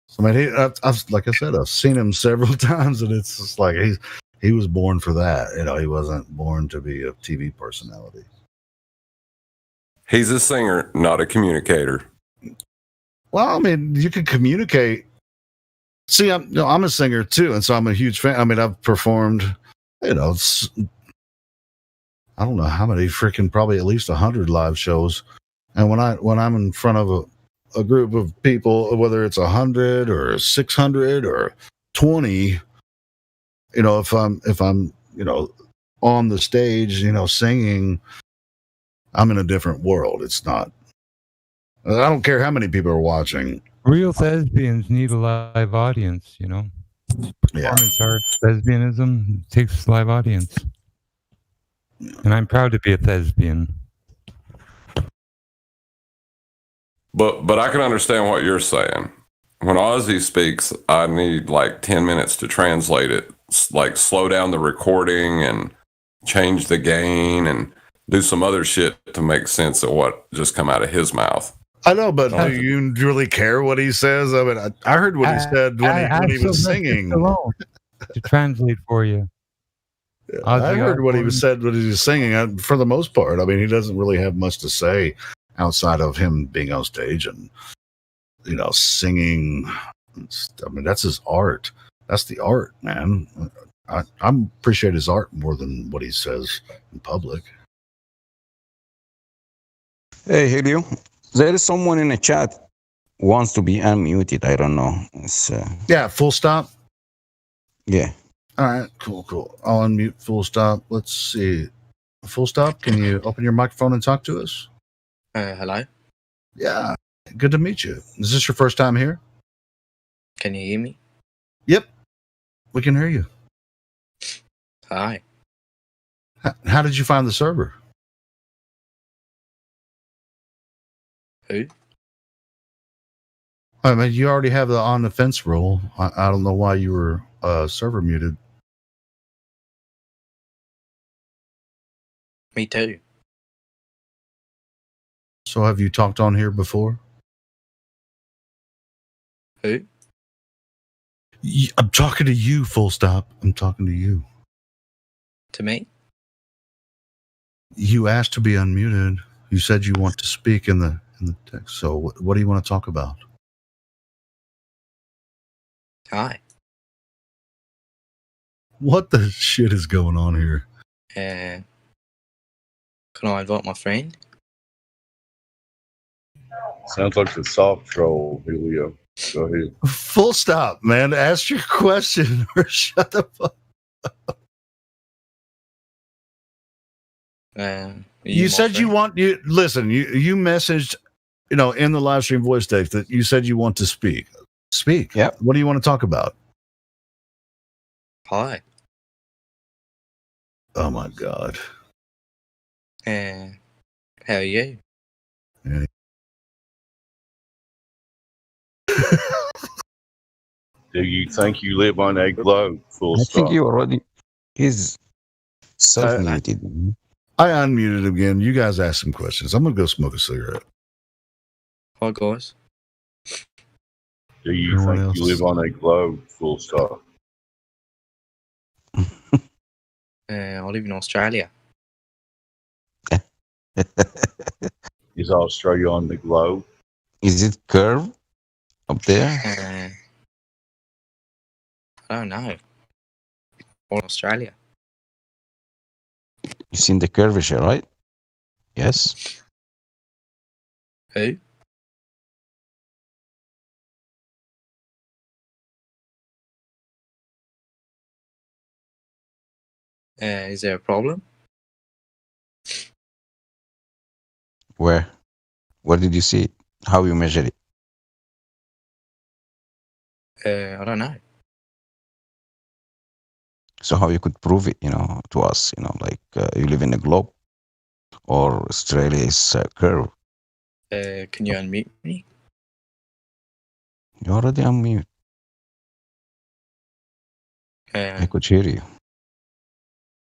D: So I mean, I've like I said, I've seen him several times, and it's just like he was born for that. You know, he wasn't born to be a TV personality.
Q: He's a singer, not a communicator.
D: Well, I mean, you can communicate. See, I'm a singer too, and so I'm a huge fan. I mean, I've performed, you know, I don't know how many freaking, probably at least 100 live shows. And when I'm in front of a group of people, whether it's 100 or 600 or 20, you know, if I'm you know, on the stage, you know, singing, I'm in a different world. It's not. I don't care how many people are watching.
R: Real thespians need a live audience, you know. Performance art, thespianism takes live audience. And I'm proud to be a thespian.
Q: But I can understand what you're saying. When Ozzy speaks, I need like 10 minutes to translate it. Like slow down the recording and change the gain and do some other shit to make sense of what just come out of his mouth.
D: I know, but do you really care what he says? I mean, I heard what he said when he was singing.
R: To translate for you.
D: I heard what he said when he was singing. For the most part, I mean, he doesn't really have much to say outside of him being on stage and, you know, singing. I mean, that's his art. That's the art, man. I appreciate his art more than what he says in public.
P: Hey, Helio. There is someone in the chat wants to be unmuted. I don't know. It's,
D: yeah, full stop.
P: Yeah.
D: All right, cool. I'll unmute full stop. Let's see. Full stop, can you open your microphone and talk to us?
J: Hello?
D: Yeah, good to meet you. Is this your first time here?
J: Can you hear me?
D: Yep, we can hear you.
J: Hi.
D: How did you find the server?
J: Who?
D: I mean, you already have the on the fence rule. I don't know why you were server muted.
J: Me too.
D: So have you talked on here before?
J: Who?
D: I'm talking to you, full stop. I'm talking to you.
J: To me?
D: You asked to be unmuted. You said you want to speak in the text. So what do you want to talk about?
J: Hi.
D: What the shit is going on here?
J: Can I invite my friend?
O: Sounds like the soft troll, Julio. Go ahead.
D: Full stop, man. Ask your question or shut the fuck up.
V: You said you want you listen. You messaged, in the live stream voice text that you said you want to speak. Speak.
C: Yeah.
V: What do you want to talk about?
J: Hi.
V: Oh my God.
J: How are you?
O: Do you think you live on a globe? Full
P: I
O: stop.
P: think you already is self-muted.
V: I unmuted again. You guys ask some questions. I'm gonna go smoke a cigarette.
J: Hi, guys.
O: Do you think you live on a globe? Full stop.
J: I live in Australia.
O: Is Australia on the globe?
P: Is it curved up there?
J: I don't know. Or Australia.
P: You seen the curvature, right? Yes.
J: Who? Is there a problem?
P: Where? Where did you see it? How you measure it?
J: I don't know.
P: So how you could prove it, to us, like you live in a globe or Australia is curved.
J: Can you unmute me?
P: You already unmute. I could hear you.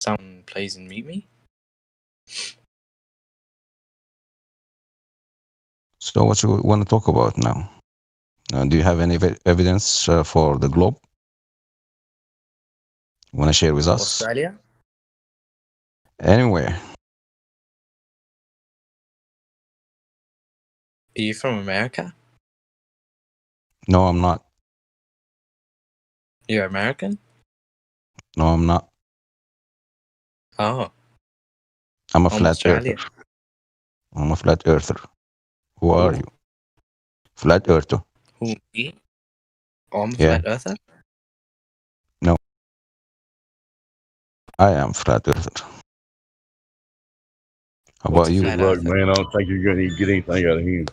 J: Someone please unmute me.
P: So what you want to talk about now? Do you have any evidence for the globe? You want to share with us?
J: Australia?
P: Anywhere.
J: Are you from America?
P: No, I'm not.
J: You're American?
P: No, I'm not.
J: Oh.
P: I'm a
J: I'm
P: flat
J: Australia.
P: earther. I'm a flat earther. Who are you? Flat earther.
J: Who, me? Oh, I'm a
P: Yeah.
J: flat earther?
P: No. I am flat earther. How about you?
O: Good luck, man. I don't think you're going to get anything out of him.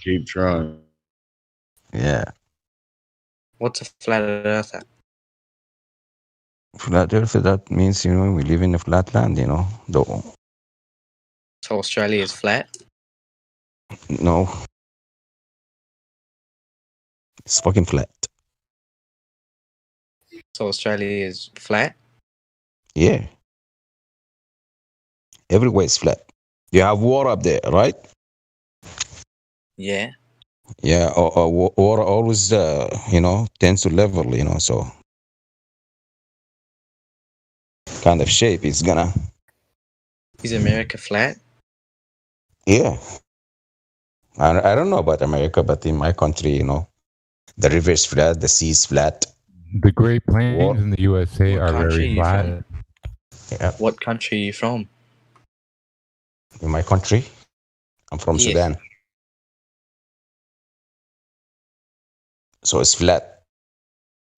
O: Keep trying.
P: Yeah.
J: What's a flat earther?
P: Flat earther, that means, we live in a flat land, though.
J: So Australia is flat?
P: No. It's fucking flat.
J: So Australia is flat?
P: Yeah. Everywhere is flat. You have water up there, right?
J: Yeah.
P: Yeah, water always, tends to level, so kind of shape it's gonna.
J: Is America flat?
P: Yeah. I don't know about America, but in my country, the river is flat, the sea is flat.
R: The Great Plains in the USA are
J: country
R: very
J: are you
R: flat.
J: from?
P: Yeah.
J: What country are you from?
P: In my country, I'm from
J: Yes.
P: Sudan. So it's flat.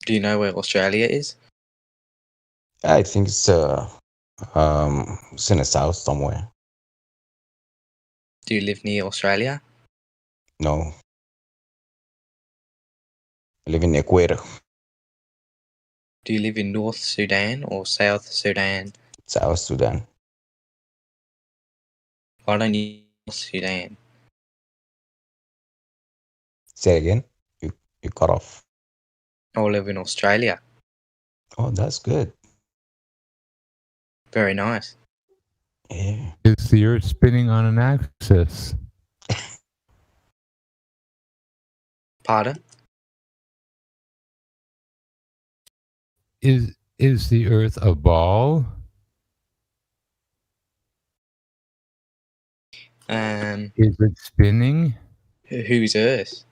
J: Do you know where Australia is?
P: I think it's in the south somewhere.
J: Do you live near Australia?
P: No. I live in the equator.
J: Do you live in North Sudan or South Sudan?
P: South Sudan.
J: Why don't you North Sudan?
P: Say again. You cut off.
J: I live in Australia.
P: Oh, that's good.
J: Very nice.
P: Yeah.
R: Is the Earth spinning on an axis?
J: Pardon?
R: Is the Earth a ball? Is it spinning?
J: Who's Earth?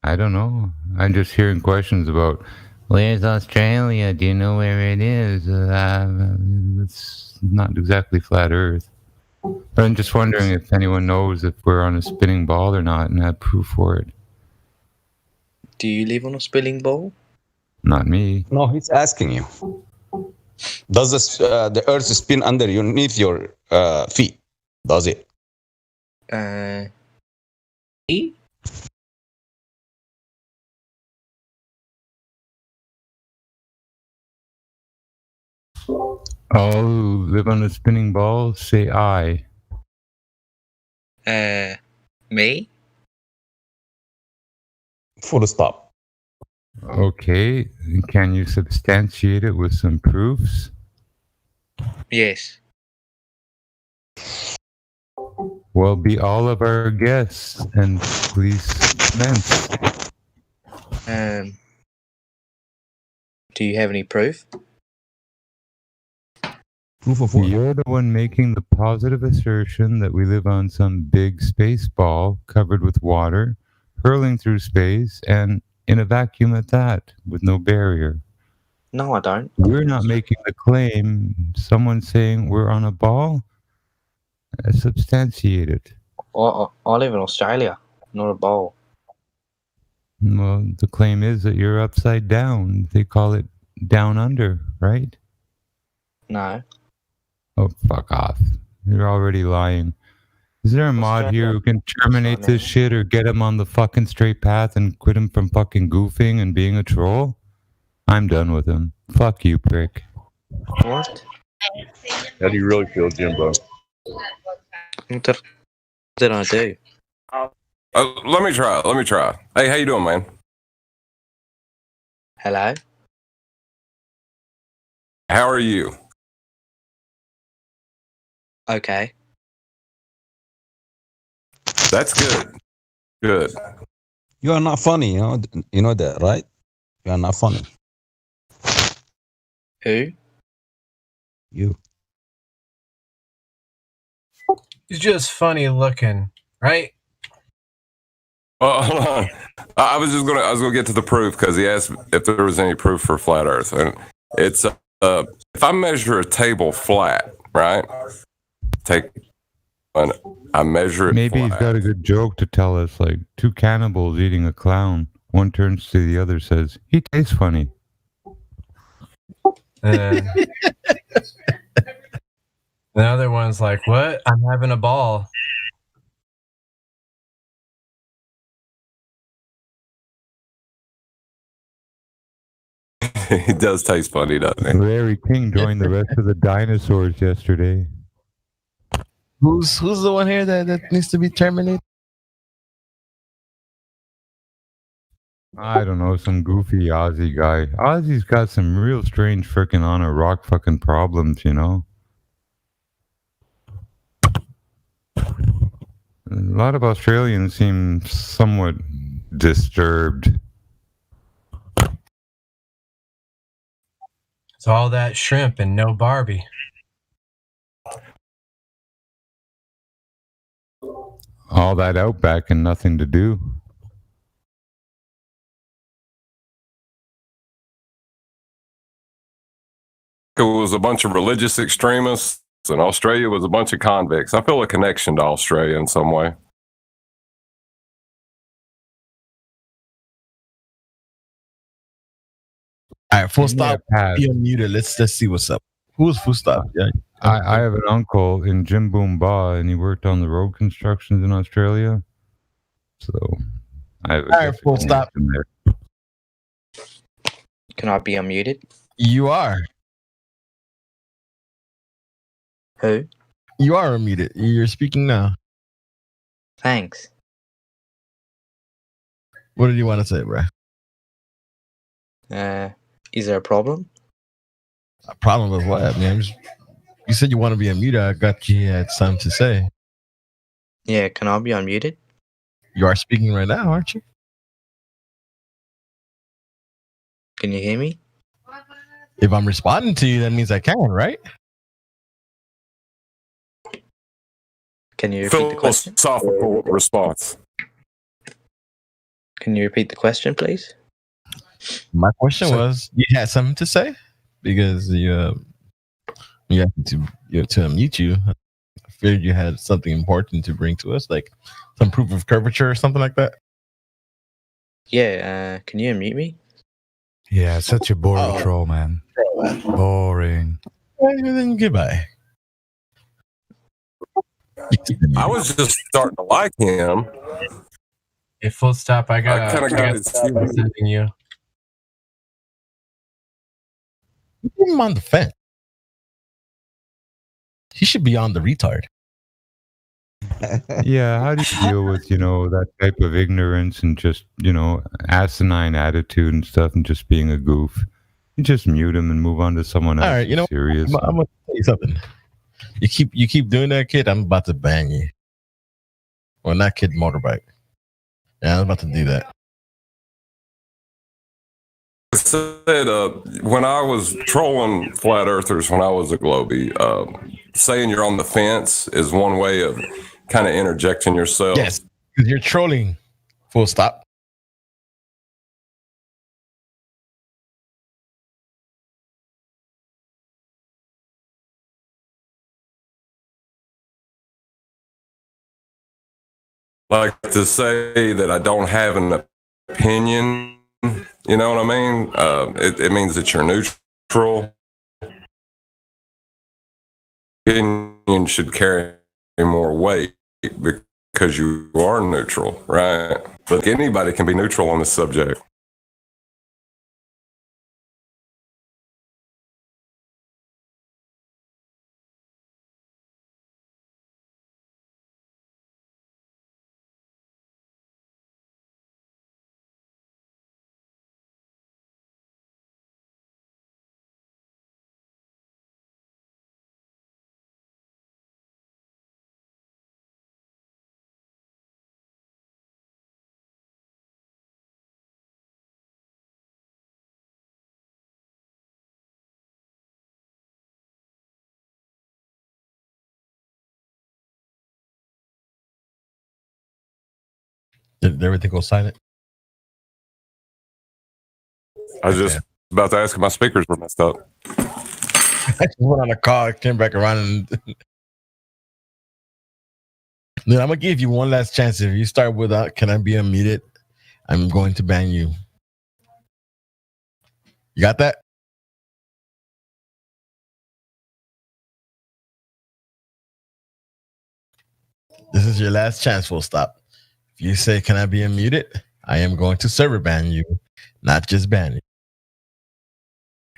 R: I don't know. I'm just hearing questions about where's Australia? Do you know where it is? It's not exactly flat Earth. But I'm just wondering if anyone knows if we're on a spinning ball or not and have proof for it.
J: Do you live on a spinning ball?
R: Not me.
P: No, he's asking you. Does the Earth spin underneath your feet? Does it?
J: E?
R: All who live on a spinning ball, say I.
J: Me?
P: Full stop.
R: Okay. Can you substantiate it with some proofs?
J: Yes.
R: Well, be all of our guests, and please commence.
J: Do you have any proof?
P: Proof of what?
R: You're the one making the positive assertion that we live on some big space ball covered with water, hurling through space, and in a vacuum at that, with no barrier.
J: No, I don't.
R: We're not making the claim. Someone's saying we're on a ball. Substantiate it.
J: I live in Australia, not a bowl.
R: Well, the claim is that you're upside down. They call it down under, right?
J: No.
R: Oh, fuck off. You're already lying. Is there a mod here who can terminate this shit or get him on the fucking straight path and quit him from fucking goofing and being a troll? I'm done with him. Fuck you, prick.
J: What?
O: How do you really feel, Jimbo?
J: What did I do?
Q: Let me try. Hey, how you doing, man?
J: Hello?
Q: How are you?
J: Okay.
Q: That's good. Good.
P: You are not funny, you know that, right? You are not funny.
J: Who?
P: You.
F: He's just funny looking, right?
Q: Hold on. I was gonna get to the proof because he asked if there was any proof for flat Earth, and it's if I measure a table flat, right? I measure it.
R: Maybe
Q: flat.
R: he's got a good joke to tell us, like two cannibals eating a clown. One turns to the other, says, "He tastes funny."
F: The other one's like, "What? I'm having a ball."
Q: He does taste funny, doesn't he?
R: Larry King joined the rest of the dinosaurs yesterday.
W: Who's the one here that needs to be terminated?
R: I don't know, some goofy Aussie guy. Aussie's got some real strange frickin' on a rock fucking problems, you know? A lot of Australians seem somewhat disturbed.
F: It's all that shrimp and no Barbie.
R: All that outback and nothing to do.
Q: It was a bunch of religious extremists, and Australia was a bunch of convicts. I feel a connection to Australia in some way.
W: All right, full stop. Be unmuted. Let's see what's up. Who's full stop? Yeah.
R: I have an uncle in Jim Boom Ba, and he worked on the road constructions in Australia. So I have a
W: all right, full stop.
R: There.
J: Can I be unmuted?
W: You are.
J: Who?
W: You are unmuted. You're speaking now.
J: Thanks.
W: What did you want to say, bro?
J: Is there a problem?
W: A problem with what, man? You said you want to be unmuted. I got you had something to say.
J: Yeah, can I be unmuted?
W: You are speaking right now, aren't you?
J: Can you hear me?
W: If I'm responding to you, that means I can, right?
J: Can you repeat the question?
Q: Philosophical response.
J: Can you repeat the question, please?
W: My question was, you had something to say? Because you have to unmute you. I figured you had something important to bring to us, like some proof of curvature or something like that.
J: Yeah, can you unmute me?
K: Yeah, such a boring troll, man.
W: Boring. Then goodbye.
Q: I was just starting to like him.
F: Hey, full stop. I got
Q: kinda got his CV.
F: sending you.
W: Put him on the fence. He should be on the retard.
R: Yeah, how do you deal with, that type of ignorance and just, asinine attitude and stuff and just being a goof? You just mute him and move on to someone else.
W: All right,
R: serious.
W: I'm gonna tell you something. You keep doing that, kid. I'm about to ban you. Well, not kid motorbike. Yeah, I'm about to do that.
Q: I said when I was trolling flat earthers when I was a Globie, saying you're on the fence is one way of kind of interjecting yourself.
W: Yes, because you're trolling. Full stop.
Q: Like to say that I don't have an opinion, you know what I mean? It means that you're neutral. Opinion should carry more weight because you are neutral, right? But anybody can be neutral on this subject.
W: Did everything go silent?
Q: I was just about to ask if my speakers were messed up.
W: I just went on a call, came back around, and then I'm gonna give you one last chance. If you start with "Can I be unmuted?" I'm going to ban you. You got that? This is your last chance. Full stop. If you say "Can I be unmuted?" I am going to server ban you, not just ban you.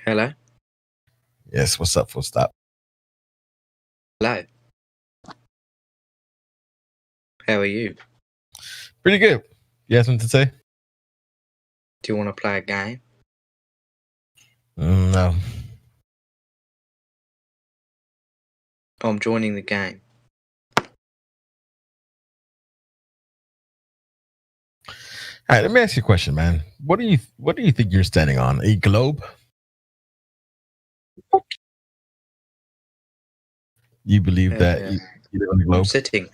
J: Hello?
W: Yes. What's up? Full stop.
J: Hello. How are you?
W: Pretty good. You have something to say?
J: Do you want to play a game?
W: No.
J: I'm joining the game.
W: All right, let me ask you a question, man. What do you think you're standing on? A globe? You believe that you live on the globe?
J: I'm sitting.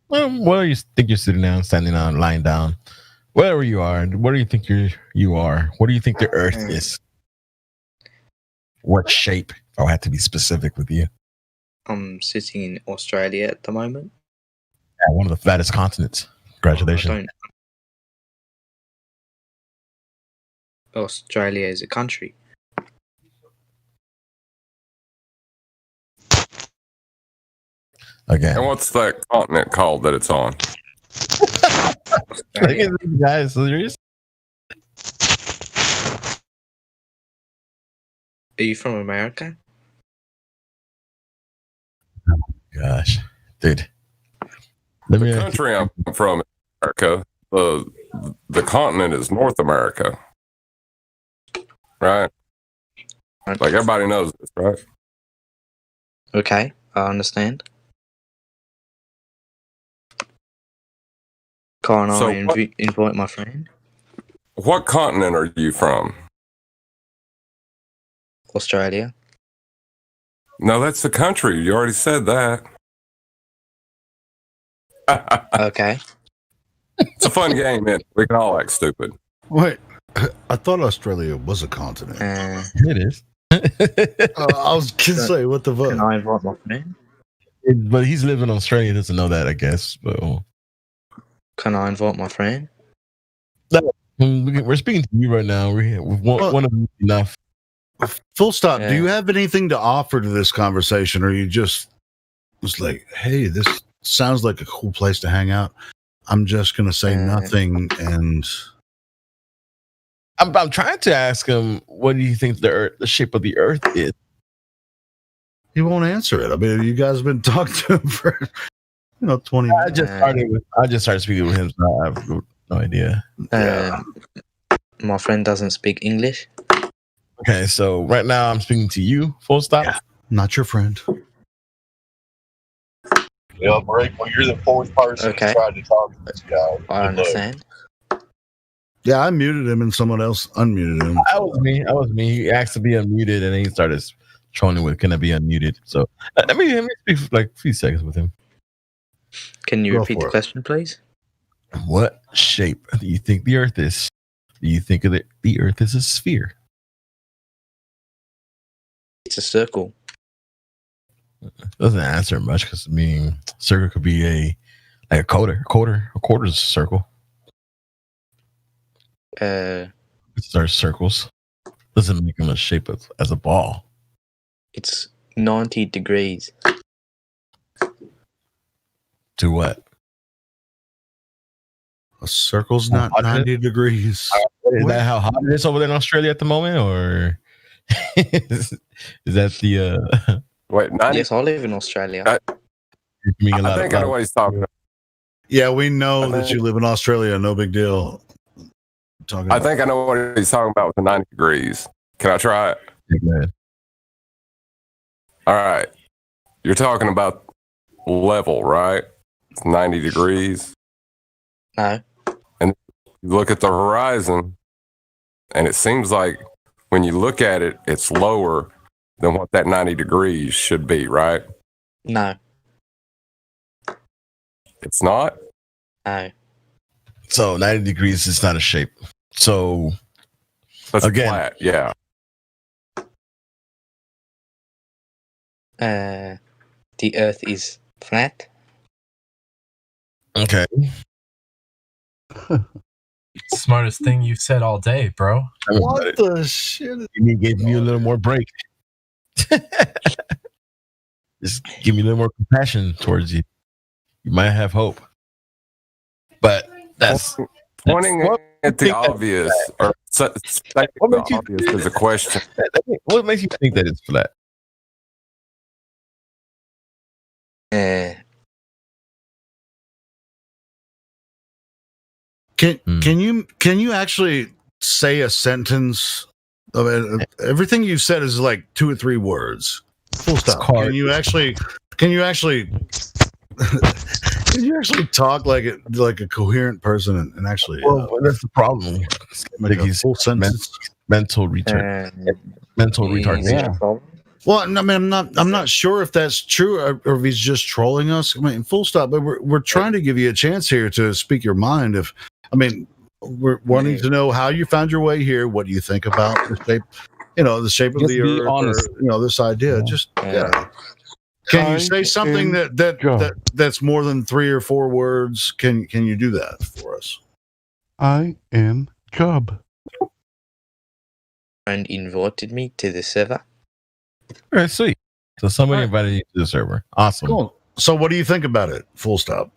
W: What do you think you're sitting down, standing on, lying down? Wherever you are, what do you think you are? What do you think the Earth is? What shape? If I had to be specific with you.
J: I'm sitting in Australia at the moment.
W: Yeah, one of the flattest continents. Congratulations.
J: Australia is a country.
W: Again.
Q: And what's that continent called that it's on?
W: Look at these guys, serious?
J: Are you from America?
W: Gosh, dude.
Q: The country I'm from is America. The continent is North America. Right? Like everybody knows this, right?
J: Okay, I understand. Can't
Q: So
J: I invite my friend?
Q: What continent are you from?
J: Australia.
Q: No, that's the country. You already said that.
J: Okay.
Q: It's a fun game, man. We can all act stupid.
D: Wait, I thought Australia was a continent.
W: It is.
D: I was gonna say, what the fuck?
J: Can I invite my friend?
W: But he's living in Australia, doesn't know that, I guess. But
J: can I invite my friend?
W: No, we're speaking to you right now. One of them enough.
D: Full stop. Do you have anything to offer to this conversation, or you just was like, "Hey, this sounds like a cool place to hang out. I'm just gonna say nothing." And
W: I'm trying to ask him, what do you think the shape of the Earth is?
D: he won't answer it. I mean, you guys have been talking to him for 20 minutes.
W: I just started speaking with him, so I have no idea.
J: My friend doesn't speak English.
W: Okay, so right now I'm speaking to you. Full stop.
D: Yeah, not your friend.
O: Yeah, Grateful, you're the fourth person who tried to talk to this guy.
J: I understand.
D: Yeah, I muted him and someone else unmuted him.
W: That was me. He asked to be unmuted, and then he started trolling with, "Can I be unmuted?" So let me speak for like a few seconds with him.
J: Can you repeat the question, please?
W: What shape do you think the Earth is? Do you think of the Earth is a sphere?
J: It's a circle.
W: Doesn't answer much because circle could be a quarter. A quarter is a circle. It's our circles. Doesn't make them a shape as a ball.
J: It's 90 degrees.
W: To what?
D: A circle's not 90 degrees.
W: Is that how hot it is over there in Australia at the moment, or is that the?
Q: Wait, 90?
J: Yes, I live in Australia.
Q: I think I know what he's talking about.
D: Yeah, we know that you live in Australia. No big deal.
Q: I think I know what he's talking about with the 90 degrees. Can I try it?
W: Yeah,
Q: all right. You're talking about level, right? It's 90 degrees.
J: No.
Q: And you look at the horizon, and it seems like when you look at it, it's lower than what that 90 degrees should be, right?
J: No.
Q: It's not?
J: No.
W: So 90 degrees is not a shape. So
Q: that's
W: again,
Q: flat, yeah.
J: The Earth is flat.
W: Okay.
F: Smartest thing you've said all day, bro.
D: What the shit?
W: You gave me a little more break. Just give me a little more compassion towards you. You might have hope. But that's
Q: pointing at the obvious, or the obvious is a question.
W: What makes you think that it's flat?
D: Can you actually say a sentence of it? Everything you said is like 2 or 3 words. Full stop. Can you actually can you actually talk like a coherent person and actually?
W: Well, that's the problem.
D: Make a full sentence.
W: Mental retardation.
D: Yeah. Well, I mean, I'm not sure if that's true or if he's just trolling us. I mean, full stop. But we're trying to give you a chance here to speak your mind. We're wanting to know how you found your way here. What do you think about the shape? The shape of the Earth.
P: Honest.
D: Or, this idea. Can you say something that's more than 3 or 4 words? Can you do that for us?
E: I am Job.
J: And invited me to the server.
W: All right, sweet. So somebody invited you to the server. Awesome.
D: Cool. So what do you think about it? Full stop.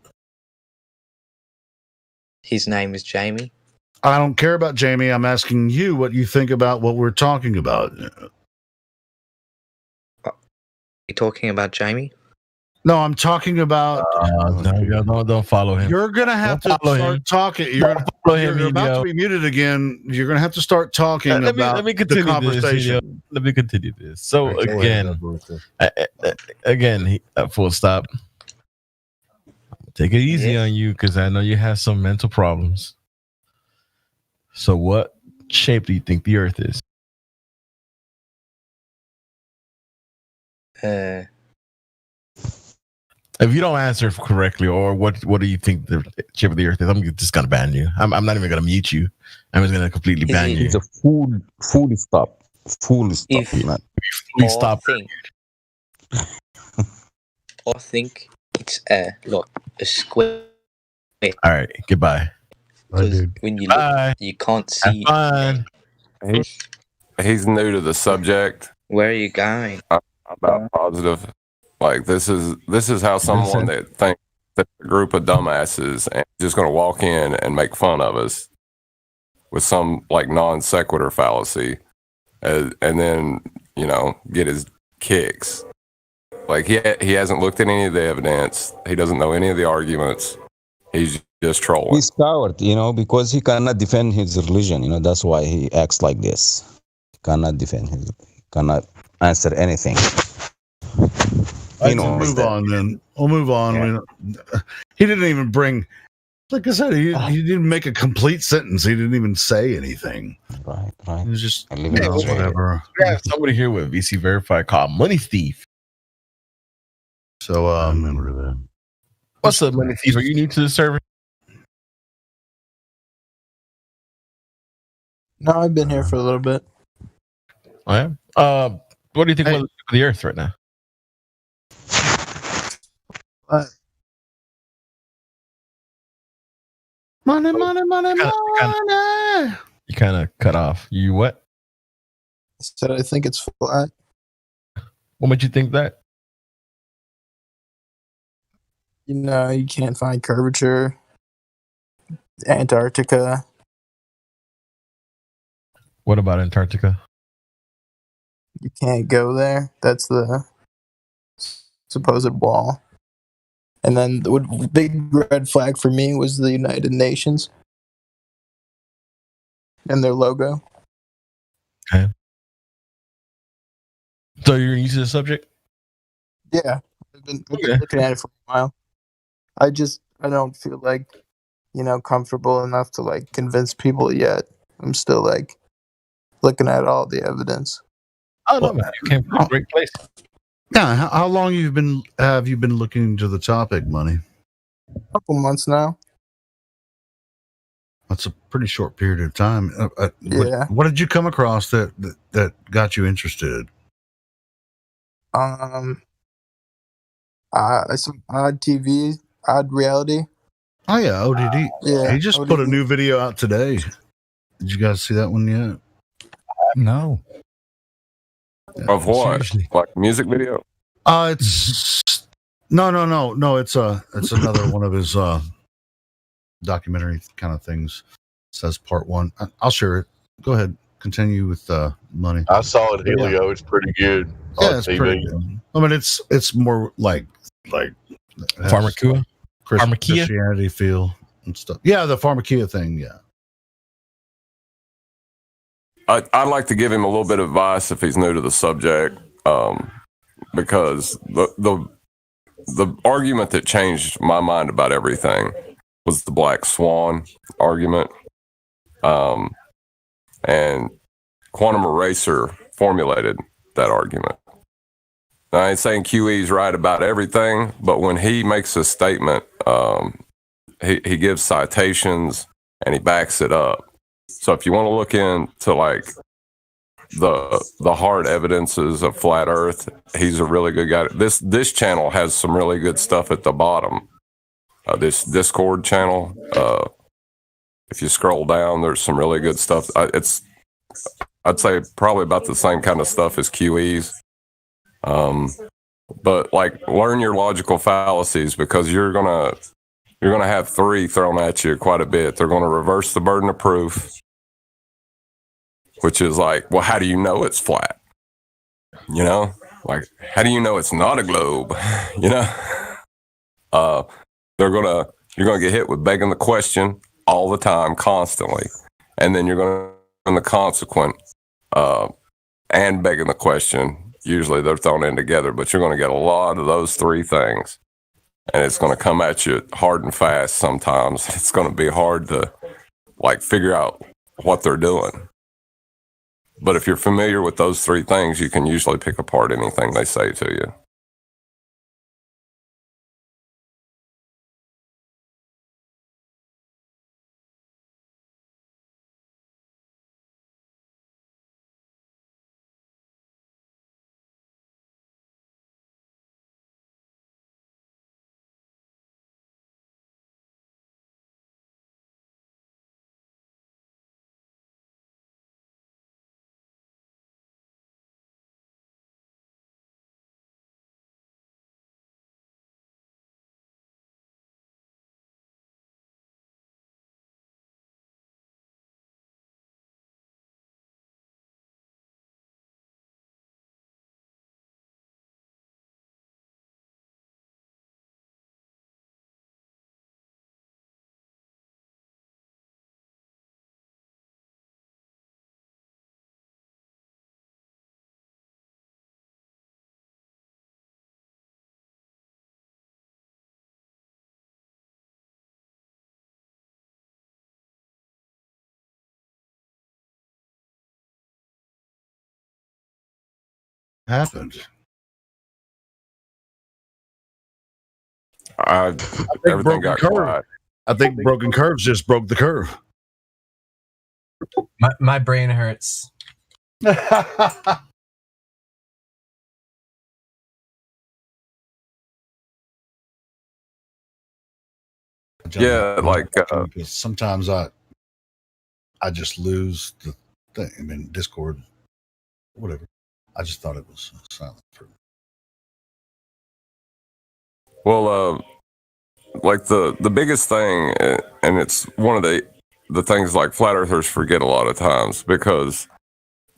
J: His name is Jamie.
D: I don't care about Jamie. I'm asking you what you think about what we're talking about.
J: You talking about Jamie?
D: No, I'm talking about.
W: Don't follow him.
D: You're gonna have to start talking. You're about to be muted again. You're gonna have to start talking about
W: let me continue
D: the conversation.
W: Let me continue this. So again, full stop. Take it easy on you because I know you have some mental problems. So, what shape do you think the Earth is? If you don't answer correctly, or what do you think the shape of the Earth is? I'm just gonna ban you. I'm not even gonna mute you. I'm just gonna completely ban you.
P: It's a full stop. Full stop.
W: Please stop.
J: I think it's a square.
W: All right, goodbye.
J: When you look, you can't see.
W: Fine.
Q: he's new to the subject.
J: Where are you going?
Q: I'm about positive. Like this is how someone that thinks that a group of dumbasses and just going to walk in and make fun of us with some like non sequitur fallacy, and then get his kicks. Like he hasn't looked at any of the evidence. He doesn't know any of the arguments. He's just trolling.
P: He's coward, because he cannot defend his religion. That's why he acts like this. He cannot cannot answer anything.
D: Let's move on then. We'll move on.
P: Yeah.
D: He didn't even bring, like I said, he didn't make a complete sentence. He didn't even say anything.
P: Right.
D: He was just,
W: whatever. We have somebody here with VC Verified called Money Thief.
D: So,
W: I remember that. What's up, Money Thief? Are you new to the server?
B: No, I've been here for a little bit.
W: I am. What do you think of the Earth right now?
D: Money.
W: You kind of cut off. You what?
B: I said I think it's flat.
W: What made you think that?
B: You can't find curvature. Antarctica.
W: What about Antarctica?
B: You can't go there. That's the supposed wall. And then the big red flag for me was the United Nations and their logo.
W: Okay. So you're new to the subject?
B: Yeah, I've been looking at it for a while. I don't feel like, comfortable enough to like convince people yet. I'm still like looking at all the evidence.
W: Oh no, man! You came from a great place.
D: Yeah, how long have you been looking into the topic, Money?
B: A couple months now.
D: That's a pretty short period of time.
B: Yeah.
D: What did you come across that got you interested?
B: Some odd TV, odd reality.
D: Oh yeah, ODD.
B: Yeah,
D: He just put a new video out today. Did you guys see that one yet?
W: No.
Q: Of what?
W: Seriously.
Q: Like music video?
D: It's no. It's another one of his documentary kind of things. It says part 1. I'll share it. Go ahead. Continue with Money.
O: I saw it, Helio. It's pretty good on
D: it's
O: TV.
D: pretty good. I mean, it's more like
W: Pharmacia?
D: Christianity feel and stuff. Yeah, the Pharmacia thing. Yeah.
Q: I'd like to give him a little bit of advice if he's new to the subject, because the argument that changed my mind about everything was the Black Swan argument, and Quantum Eraser formulated that argument. Now, I ain't saying QE's right about everything, but when he makes a statement, he gives citations and he backs it up. So if you want to look into like the hard evidences of flat Earth, he's a really good guy. This channel has some really good stuff at the bottom. This Discord channel, if you scroll down, there's some really good stuff. I'd say probably about the same kind of stuff as QE's. But like learn your logical fallacies, because you're gonna have 3 thrown at you quite a bit. They're gonna reverse the burden of proof, which is like, well, how do you know it's flat? Like, how do you know it's not a globe? You're gonna get hit with begging the question all the time, constantly, and then you're gonna the consequent and begging the question. Usually they're thrown in together, but you're going to get a lot of those 3 things, and it's going to come at you hard and fast. Sometimes it's going to be hard to like figure out what they're doing. But if you're familiar with those 3 things, you can usually pick apart anything they say to you.
D: happened?
Q: I
D: think
Q: everything
D: broken
Q: got
D: curve.
Q: quiet.
D: I think broken curves just broke the curve.
F: My brain hurts.
Q: Yeah, like
D: because sometimes I just lose the thing. I mean, Discord, whatever. I just thought it was silent for me.
Q: well, like the biggest thing, and it's one of the things like flat earthers forget a lot of times, because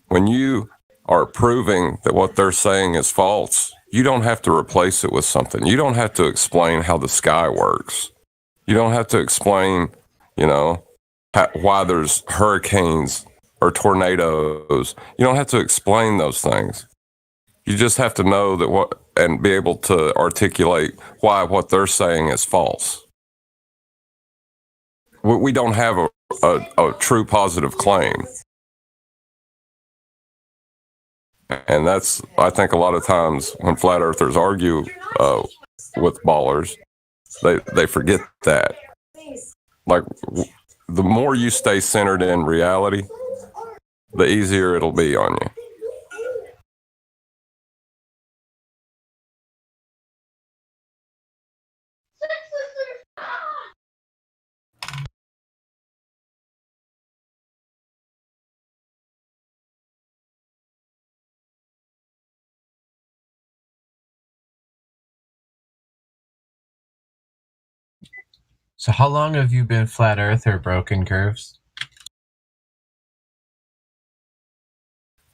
Q: when you are proving that what they're saying is false, you don't have to replace it with something. You don't have to explain how the sky works. You don't have to explain, you know, why there's hurricanes or tornadoes. You don't have to explain those things. You just have to know that and be able to articulate why what they're saying is false. We don't have a true positive claim. And that's, I think a lot of times when flat earthers argue with ballers, they forget that. Like, the more you stay centered in reality, the easier it'll be on you.
F: So how long have you been flat earth or broken curves?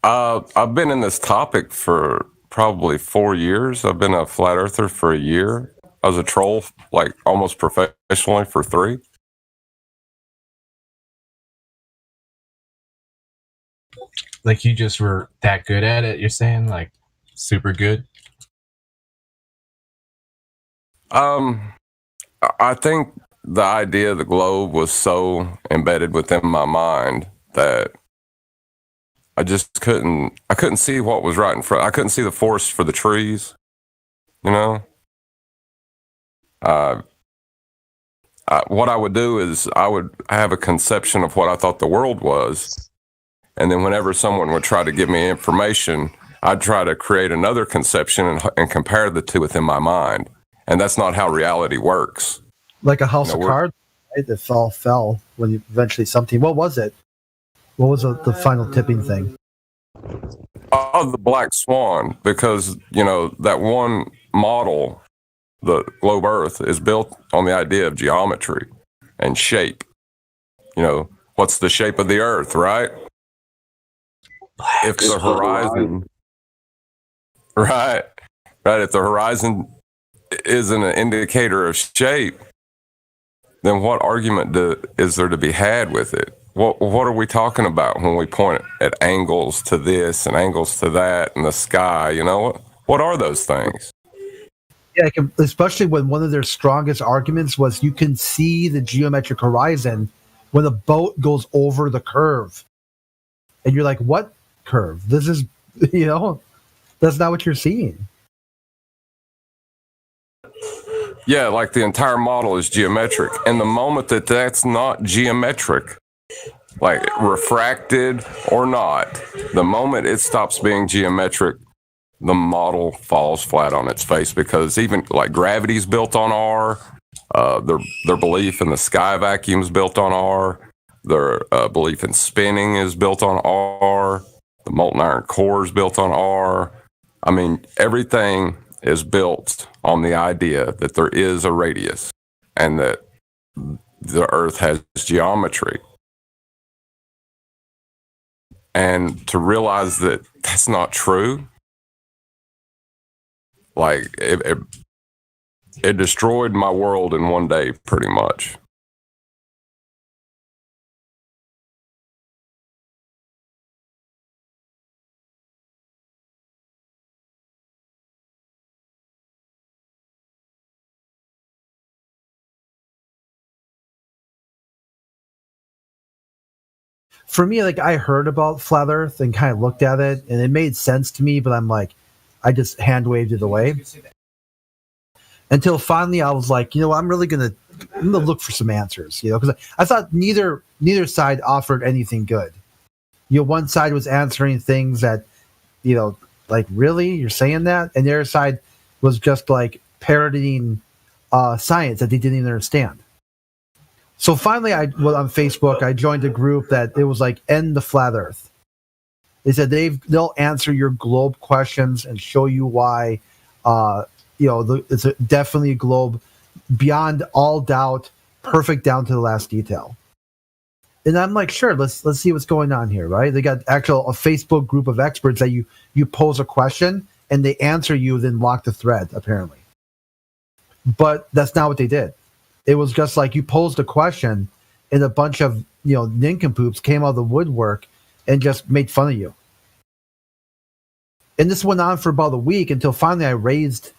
Q: I've been in this topic for probably 4 years. I've been a flat earther for a year. I was a troll, like almost professionally, for 3.
F: Like, you just were that good at it, you're saying? Like, super good?
Q: I think the idea of the globe was so embedded within my mind that I just couldn't see what was right in front. I couldn't see the forest for the trees, you know? What I would do is I would have a conception of what I thought the world was. And then whenever someone would try to give me information, I'd try to create another conception and compare the two within my mind. And that's not how reality works.
M: Like a house of cards, right? That fell when you eventually something. What was it? What was the final tipping thing?
Q: Oh, the black swan, because, you know, that one model, the globe Earth, is built on the idea of geometry and shape. You know, what's the shape of the Earth, right? If the horizon, right, if the horizon isn't an indicator of shape, then what argument is there to be had with it? What are we talking about when we point at angles to this and angles to that in the sky? You know, what are those things?
M: Yeah, especially when one of their strongest arguments was you can see the geometric horizon when a boat goes over the curve. And you're like, what curve? This is, you know, that's not what you're seeing.
Q: Yeah, like the entire model is geometric. And the moment that that's not geometric, like refracted or not, the moment it stops being geometric, the model falls flat on its face, because even like gravity's built on R, their belief in the sky vacuum is built on R, their belief in spinning is built on R, the molten iron core is built on R. I mean, everything is built on the idea that there is a radius and that the Earth has geometry. And to realize that that's not true, like it destroyed my world in one day, pretty much.
M: For me, like, I heard about flat Earth and kind of looked at it, and it made sense to me. But I'm like, I just hand waved it away. Until finally I was like, I'm gonna look for some answers, because I thought neither side offered anything good. One side was answering things that, like, really, you're saying that, and the other side was just like parodying science that they didn't even understand. So finally, on Facebook, I joined a group that it was like End the Flat Earth. They said they'll answer your globe questions and show you why. It's definitely a globe beyond all doubt, perfect down to the last detail. And I'm like, sure, let's see what's going on here, right? They got a Facebook group of experts that you pose a question and they answer you, then lock the thread, apparently. But that's not what they did. It was just like you posed a question and a bunch of nincompoops came out of the woodwork and just made fun of you. And this went on for about a week until finally I raised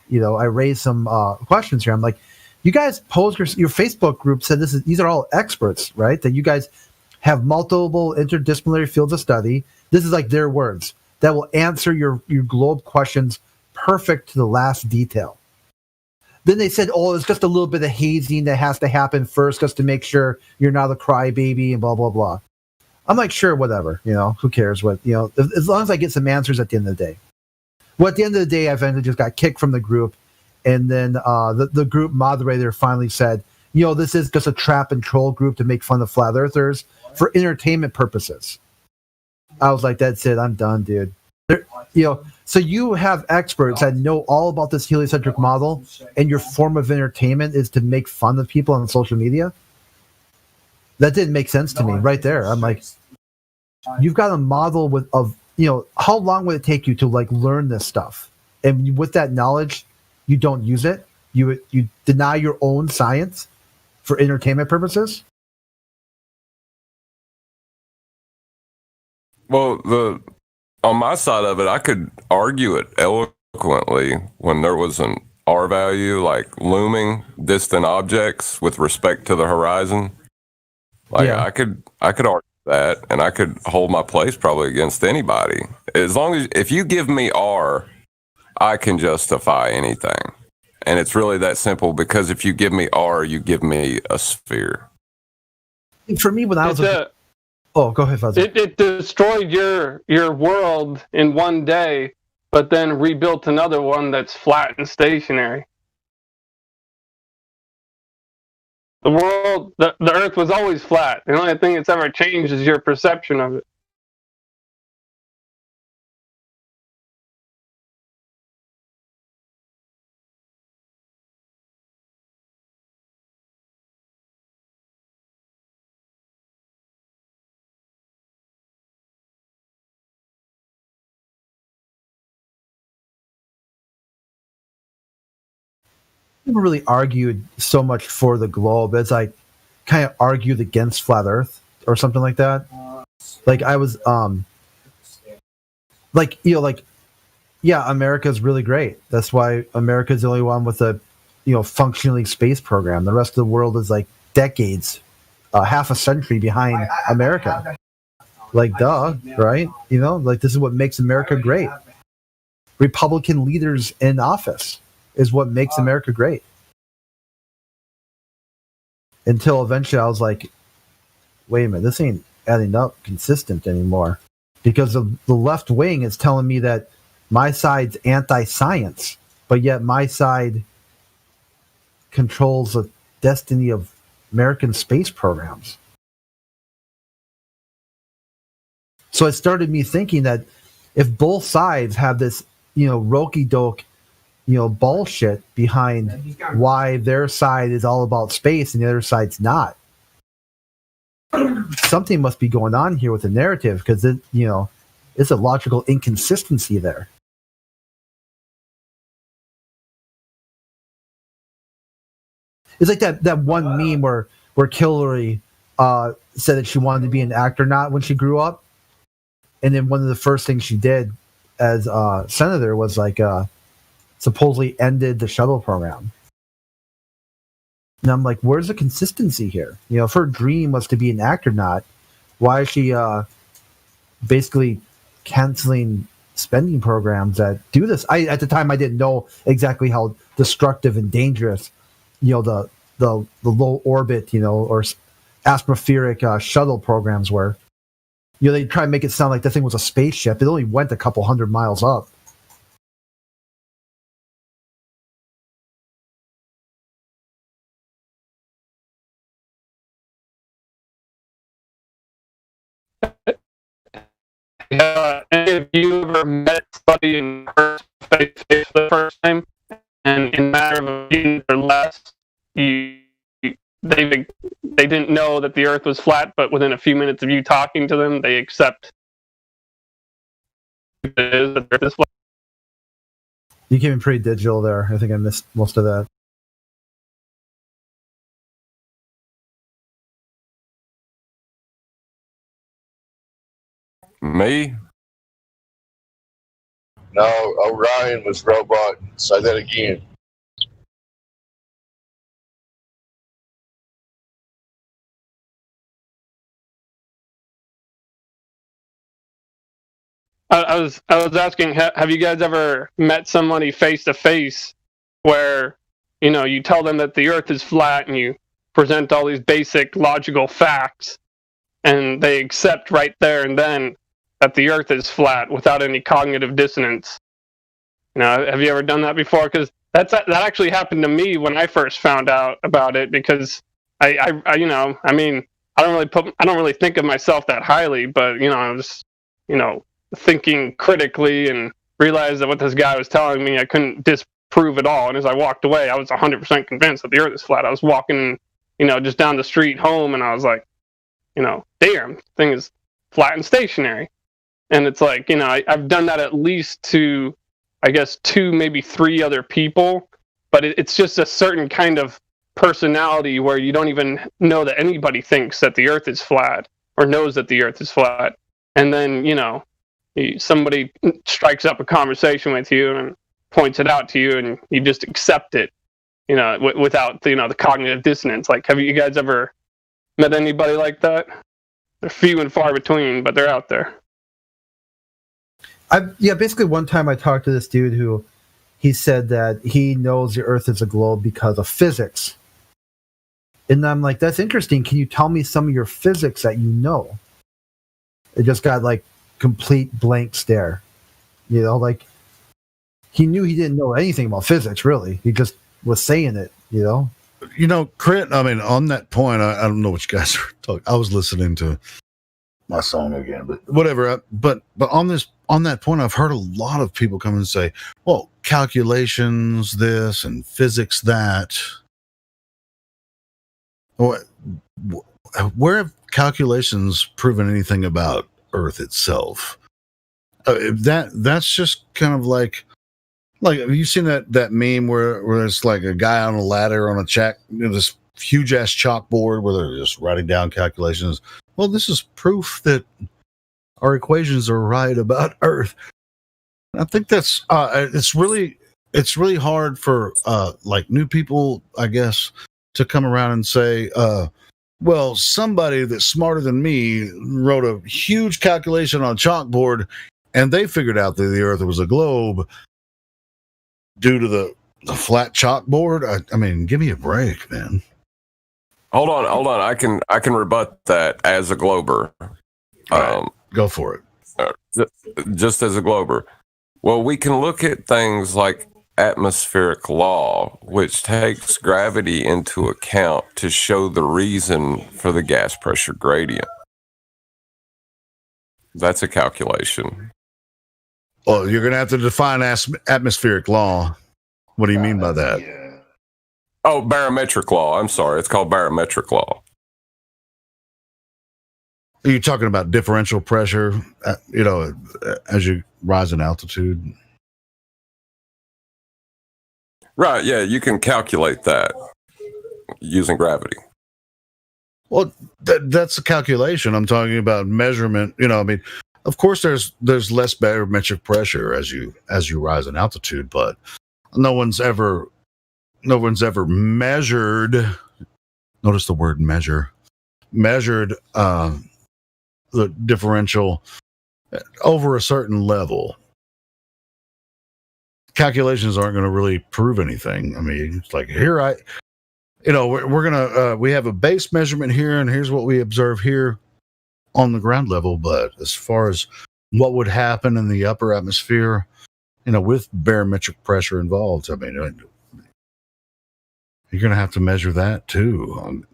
M: some questions here. I'm like, you guys posed your Facebook group said these are all experts, right? That you guys have multiple interdisciplinary fields of study. This is like their words that will answer your globe questions perfect to the last detail. Then they said, it's just a little bit of hazing that has to happen first just to make sure you're not a crybaby and blah, blah, blah. I'm like, sure, whatever, who cares what, as long as I get some answers at the end of the day. Well, at the end of the day, I eventually just got kicked from the group. And then the group moderator finally said, this is just a trap and troll group to make fun of flat earthers for entertainment purposes. I was like, that's it. I'm done, dude. So you have experts that know all about this heliocentric model, and your form of entertainment is to make fun of people on social media? That didn't make sense to me right there. I'm like, you've got a model how long would it take you to like learn this stuff? And with that knowledge, you don't use it. You deny your own science for entertainment purposes.
Q: Well, on my side of it, I could argue it eloquently when there was an R value, like looming distant objects with respect to the horizon. I could argue that, and I could hold my place probably against anybody. As long as if you give me R, I can justify anything. And it's really that simple, because if you give me R, you give me a sphere.
M: For me, when I was go ahead, Fuzzy.
K: It destroyed your world in one day, but then rebuilt another one that's flat and stationary. The world, the Earth was always flat. The only thing that's ever changed is your perception of it.
M: Never really argued so much for the globe as I kind of argued against flat Earth or something like that. Like I was, America's really great. That's why America's the only one with a, functionally space program. The rest of the world is like decades, half a century behind America. Like, duh, right? This is what makes America great. Republican leaders in office is what makes America great. Until eventually I was like, wait a minute, this ain't adding up consistent anymore. Because the left wing is telling me that my side's anti-science, but yet my side controls the destiny of American space programs. So it started me thinking that if both sides have this, ropey-doke, bullshit behind why their side is all about space and the other side's not. Something must be going on here with the narrative, because it's a logical inconsistency there. It's like that one meme where Hillary said that she wanted to be an actor when she grew up, and then one of the first things she did as senator was like supposedly ended the shuttle program. And I'm like, where's the consistency here? If her dream was to be an actor, why is she basically canceling spending programs that do this. At the time I didn't know exactly how destructive and dangerous, the low orbit, or atmospheric shuttle programs were. They try and make it sound like the thing was a spaceship. It only went a couple hundred miles up.
K: Any of you ever met somebody in person face to face the first time, and in a matter of a minute or less, they didn't know that the Earth was flat, but within a few minutes of you talking to them, they accept it is that the Earth is flat?
M: You came in pretty digital there. I think I missed most of that.
Q: Me?
O: No, Orion was robot. Say that again.
K: I was asking, have you guys ever met somebody face to face where, you tell them that the Earth is flat and you present all these basic logical facts, and they accept right there and then that the Earth is flat without any cognitive dissonance? Have you ever done that before? Because that actually happened to me when I first found out about it. Because I don't really think of myself that highly, but I was thinking critically and realized that what this guy was telling me I couldn't disprove at all. And as I walked away, I was 100% convinced that the Earth is flat. I was walking, just down the street home, and I was like, damn, the thing is flat and stationary. And it's like, I've done that at least to, I guess, 2, maybe 3 other people, but it's just a certain kind of personality where you don't even know that anybody thinks that the Earth is flat or knows that the Earth is flat. And then, somebody strikes up a conversation with you and points it out to you, and you just accept it, without the cognitive dissonance. Like, have you guys ever met anybody like that? They're few and far between, but they're out there.
M: Basically one time I talked to this dude who he said that he knows the Earth is a globe because of physics. And I'm like, that's interesting. Can you tell me some of your physics that you know? It just got like complete blank stare. Like he knew he didn't know anything about physics, really. He just was saying it,
D: Crit, on that point, I don't know what you guys are talking. I was listening to my song again, but whatever. But on that point, I've heard a lot of people come and say, well, calculations this and physics that. Where have calculations proven anything about Earth itself? That's just kind of like have you seen that meme where there's like a guy on a ladder on a this huge ass chalkboard where they're just writing down calculations? Well, this is proof that our equations are right about Earth. I think that's it's really hard for new people, I guess, to come around and say, well, somebody that's smarter than me wrote a huge calculation on a chalkboard and they figured out that the Earth was a globe due to the flat chalkboard. I mean, give me a break, man.
Q: Hold on. I can rebut that as a glober.
D: Go for it.
Q: Just as a glober. Well, we can look at things like atmospheric law, which takes gravity into account to show the reason for the gas pressure gradient. That's a calculation.
D: Well, you're going to have to define atmospheric law. What do you mean by that?
Q: Oh, barometric law. I'm sorry. It's called barometric law.
D: Are you talking about differential pressure, as you rise in altitude?
Q: Right, yeah, you can calculate that using gravity.
D: Well, that's a calculation. I'm talking about measurement. Of course there's less barometric pressure as you rise in altitude, but no one's ever measured. Notice the word measured the differential over a certain level. calculations aren't going to really prove anything. I mean, it's like we're gonna we have a base measurement here, and here's what we observe here on the ground level. But as far as what would happen in the upper atmosphere, with barometric pressure involved, I mean, you're going to have to measure that too.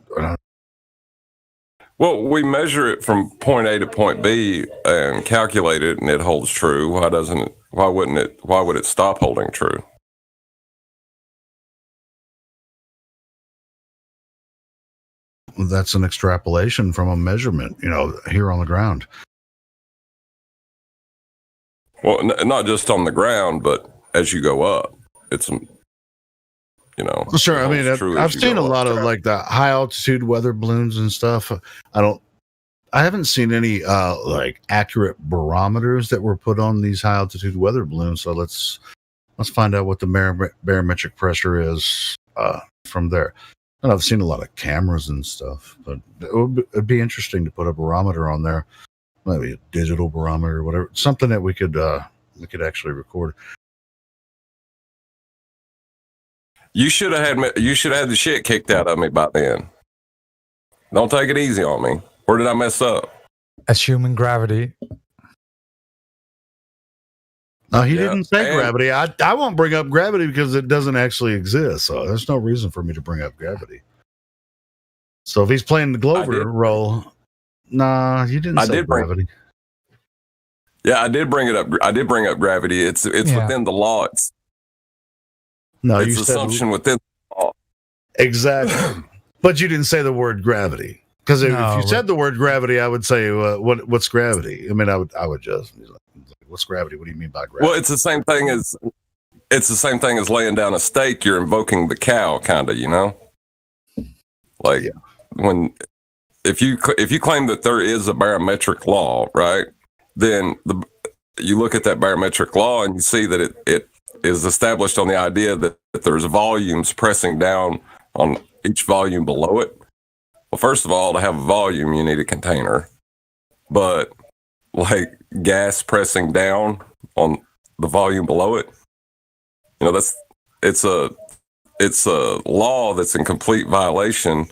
Q: Well, we measure it from point A to point B and calculate it, and it holds true. Why would it stop holding true?
D: That's an extrapolation from a measurement, here on the ground.
Q: Well, not just on the ground, but as you go up, it's,
D: Sure. I mean, I've seen a lot of like the high altitude weather balloons and stuff. I haven't seen any like accurate barometers that were put on these high altitude weather balloons. So let's find out what the barometric pressure is from there. And I've seen a lot of cameras and stuff, but it'd be interesting to put a barometer on there, maybe a digital barometer or whatever, something that we could actually record.
Q: You should have had the shit kicked out of me by then. Don't take it easy on me. Where did I mess up?
G: As human gravity.
D: No, he didn't say gravity. I won't bring up gravity because it doesn't actually exist. So there's no reason for me to bring up gravity. So if he's playing the Glover role, nah, you didn't say gravity.
Q: I did bring it up. I did bring up gravity. It's within the law.
D: No,
Q: it's assumption within the law.
D: Exactly. But you didn't say the word gravity. Because if you said the word gravity, I would say, what's gravity? I mean, I would just, what's gravity? What do you mean by gravity?
Q: Well, it's the same thing as laying down a stake. You're invoking the cow, kind of, Like if you claim that there is a barometric law, right? Then you look at that barometric law and you see that it is established on the idea that there's volumes pressing down on each volume below it. Well, first of all, to have a volume, you need a container. But like gas pressing down on the volume below it, it's a law that's in complete violation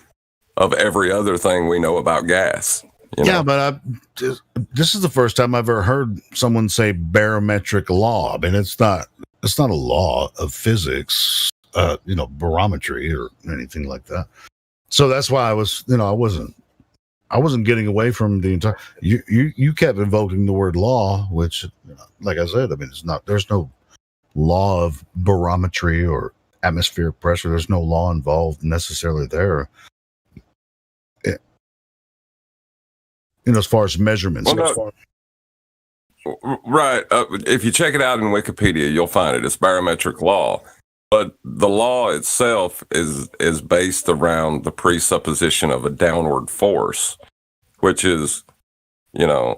Q: of every other thing we know about gas.
D: Yeah, but this is the first time I've ever heard someone say barometric law. I mean, it's not a law of physics, barometry or anything like that. So that's why I was, I wasn't getting away from the entire. You kept invoking the word law, which, like I said, I mean, there's no law of barometry or atmospheric pressure. There's no law involved necessarily there. As far as measurements.
Q: Right. If you check it out in Wikipedia, you'll find it. It's barometric law. But the law itself is based around the presupposition of a downward force, which is,
D: Yeah,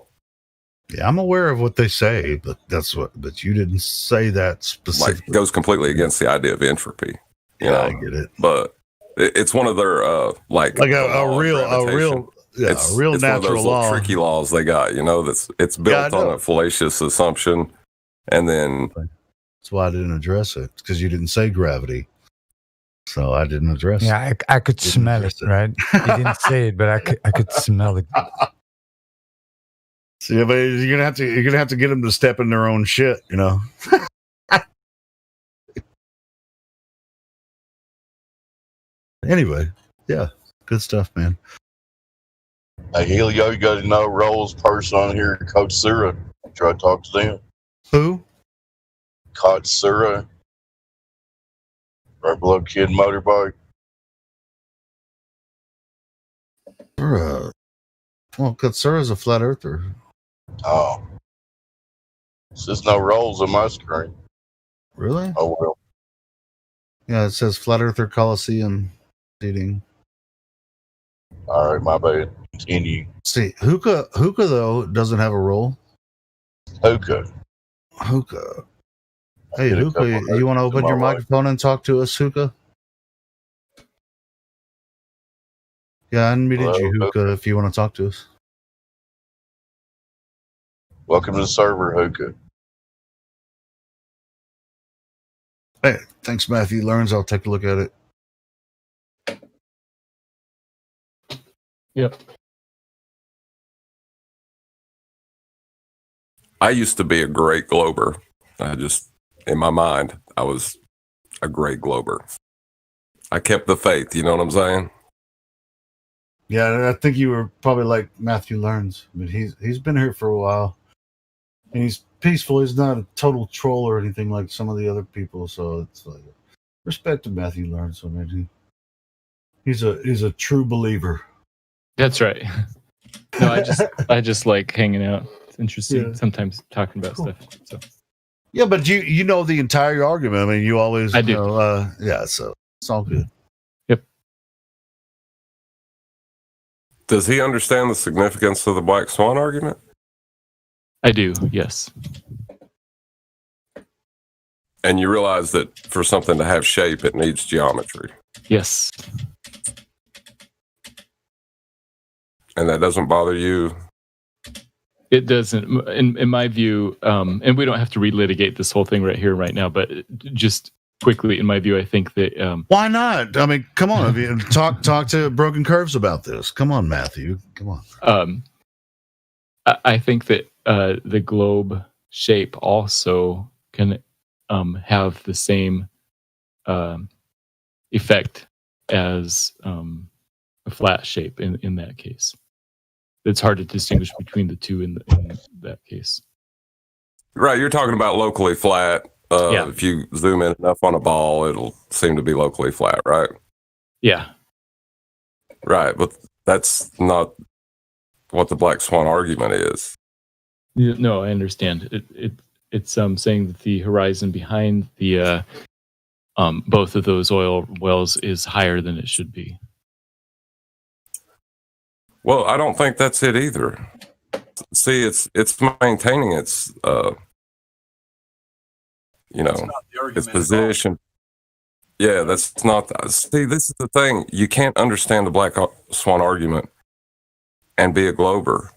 D: I'm aware of what they say, but but you didn't say that specifically.
Q: Like, goes completely against the idea of entropy.
D: I get it.
Q: But it's one of their, a real
D: it's
Q: one of
D: natural
Q: those
D: law.
Q: tricky laws they got, it's built on a fallacious assumption. And then
D: that's why I didn't address it, because you didn't say gravity. So I didn't address it.
G: Yeah, I could smell it, right? You didn't say it, but I could smell it.
D: See, but you're gonna have to get them to step in their own shit, Anyway, yeah, good stuff, man.
O: Hey, Helio, you got to know Rolls person on here, Coach Sura. Try to talk to them.
D: Who?
O: Coach Sura. Red Blood Kid Motorbike.
D: Well, Katsura's a flat earther.
O: Oh. There's no rolls on my screen.
D: Really?
O: Oh, well.
D: Yeah, it says Flat Earther Coliseum seating.
O: All right, my bad. Continue.
D: See, Hookah though doesn't have a role.
O: Hookah.
D: Hey, Hookah, you want to open your microphone and talk to us, Hookah? Yeah, I unmuted you, Hookah, if you want to talk to us.
O: Welcome to the server, Hookah.
D: Hey, thanks, Matthew Learns. I'll take a look at it.
N: Yep.
Q: I used to be a great glober. In my mind, I was a great glober. I kept the faith. You know what I'm saying?
D: Yeah, I think you were probably like Matthew Learns. I mean, he's been here for a while, and he's peaceful. He's not a total troll or anything like some of the other people. So it's like respect to Matthew Learns. I mean, he's a true believer.
N: That's right. No, I just like hanging out. It's interesting. Sometimes talking about stuff. So.
D: Yeah, but you know the entire argument. I mean, you always
N: I do.
D: Yeah, so it's all good.
N: Yep.
Q: Does he understand the significance of the Black Swan argument?
N: I do. Yes.
Q: And you realize that for something to have shape, it needs geometry.
N: Yes.
Q: And that doesn't bother you?
N: It doesn't. In my view, and we don't have to relitigate this whole thing right here, right now, but just quickly, in my view, I think that...
D: Why not? I mean, come on. I mean, talk to Broken Curves about this. Come on, Matthew. Come on.
N: I think that the globe shape also can have the same effect as a flat shape in that case. It's hard to distinguish between the two in that case.
Q: Right, you're talking about locally flat.
N: Yeah.
Q: If you zoom in enough on a ball, it'll seem to be locally flat, right?
N: Yeah.
Q: Right, but that's not what the Black Swan argument is.
N: No, I understand. It's saying that the horizon behind the both of those oil wells is higher than it should be.
Q: Well, I don't think that's it either. See, it's maintaining its its position. Yeah, that's not. See, this is the thing. You can't understand the Black Swan argument and be a glober.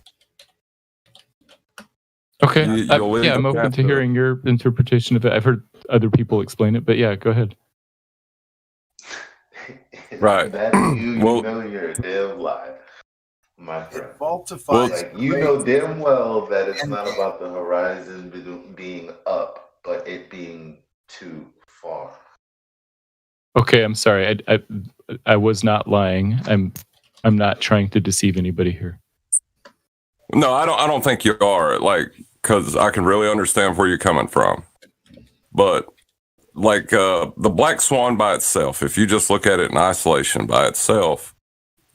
N: Okay. I'm open to hearing your interpretation of it. I've heard other people explain it, but yeah, go ahead.
Q: Right.
S: You know you're a damn lie, my friend. You know damn well that it's not about the horizon being up, but it being too far.
N: Okay, I'm sorry. I was not lying. I'm not trying to deceive anybody here.
Q: No, I don't think you are. Like, because I can really understand where you're coming from. But like the Black Swan by itself, if you just look at it in isolation by itself,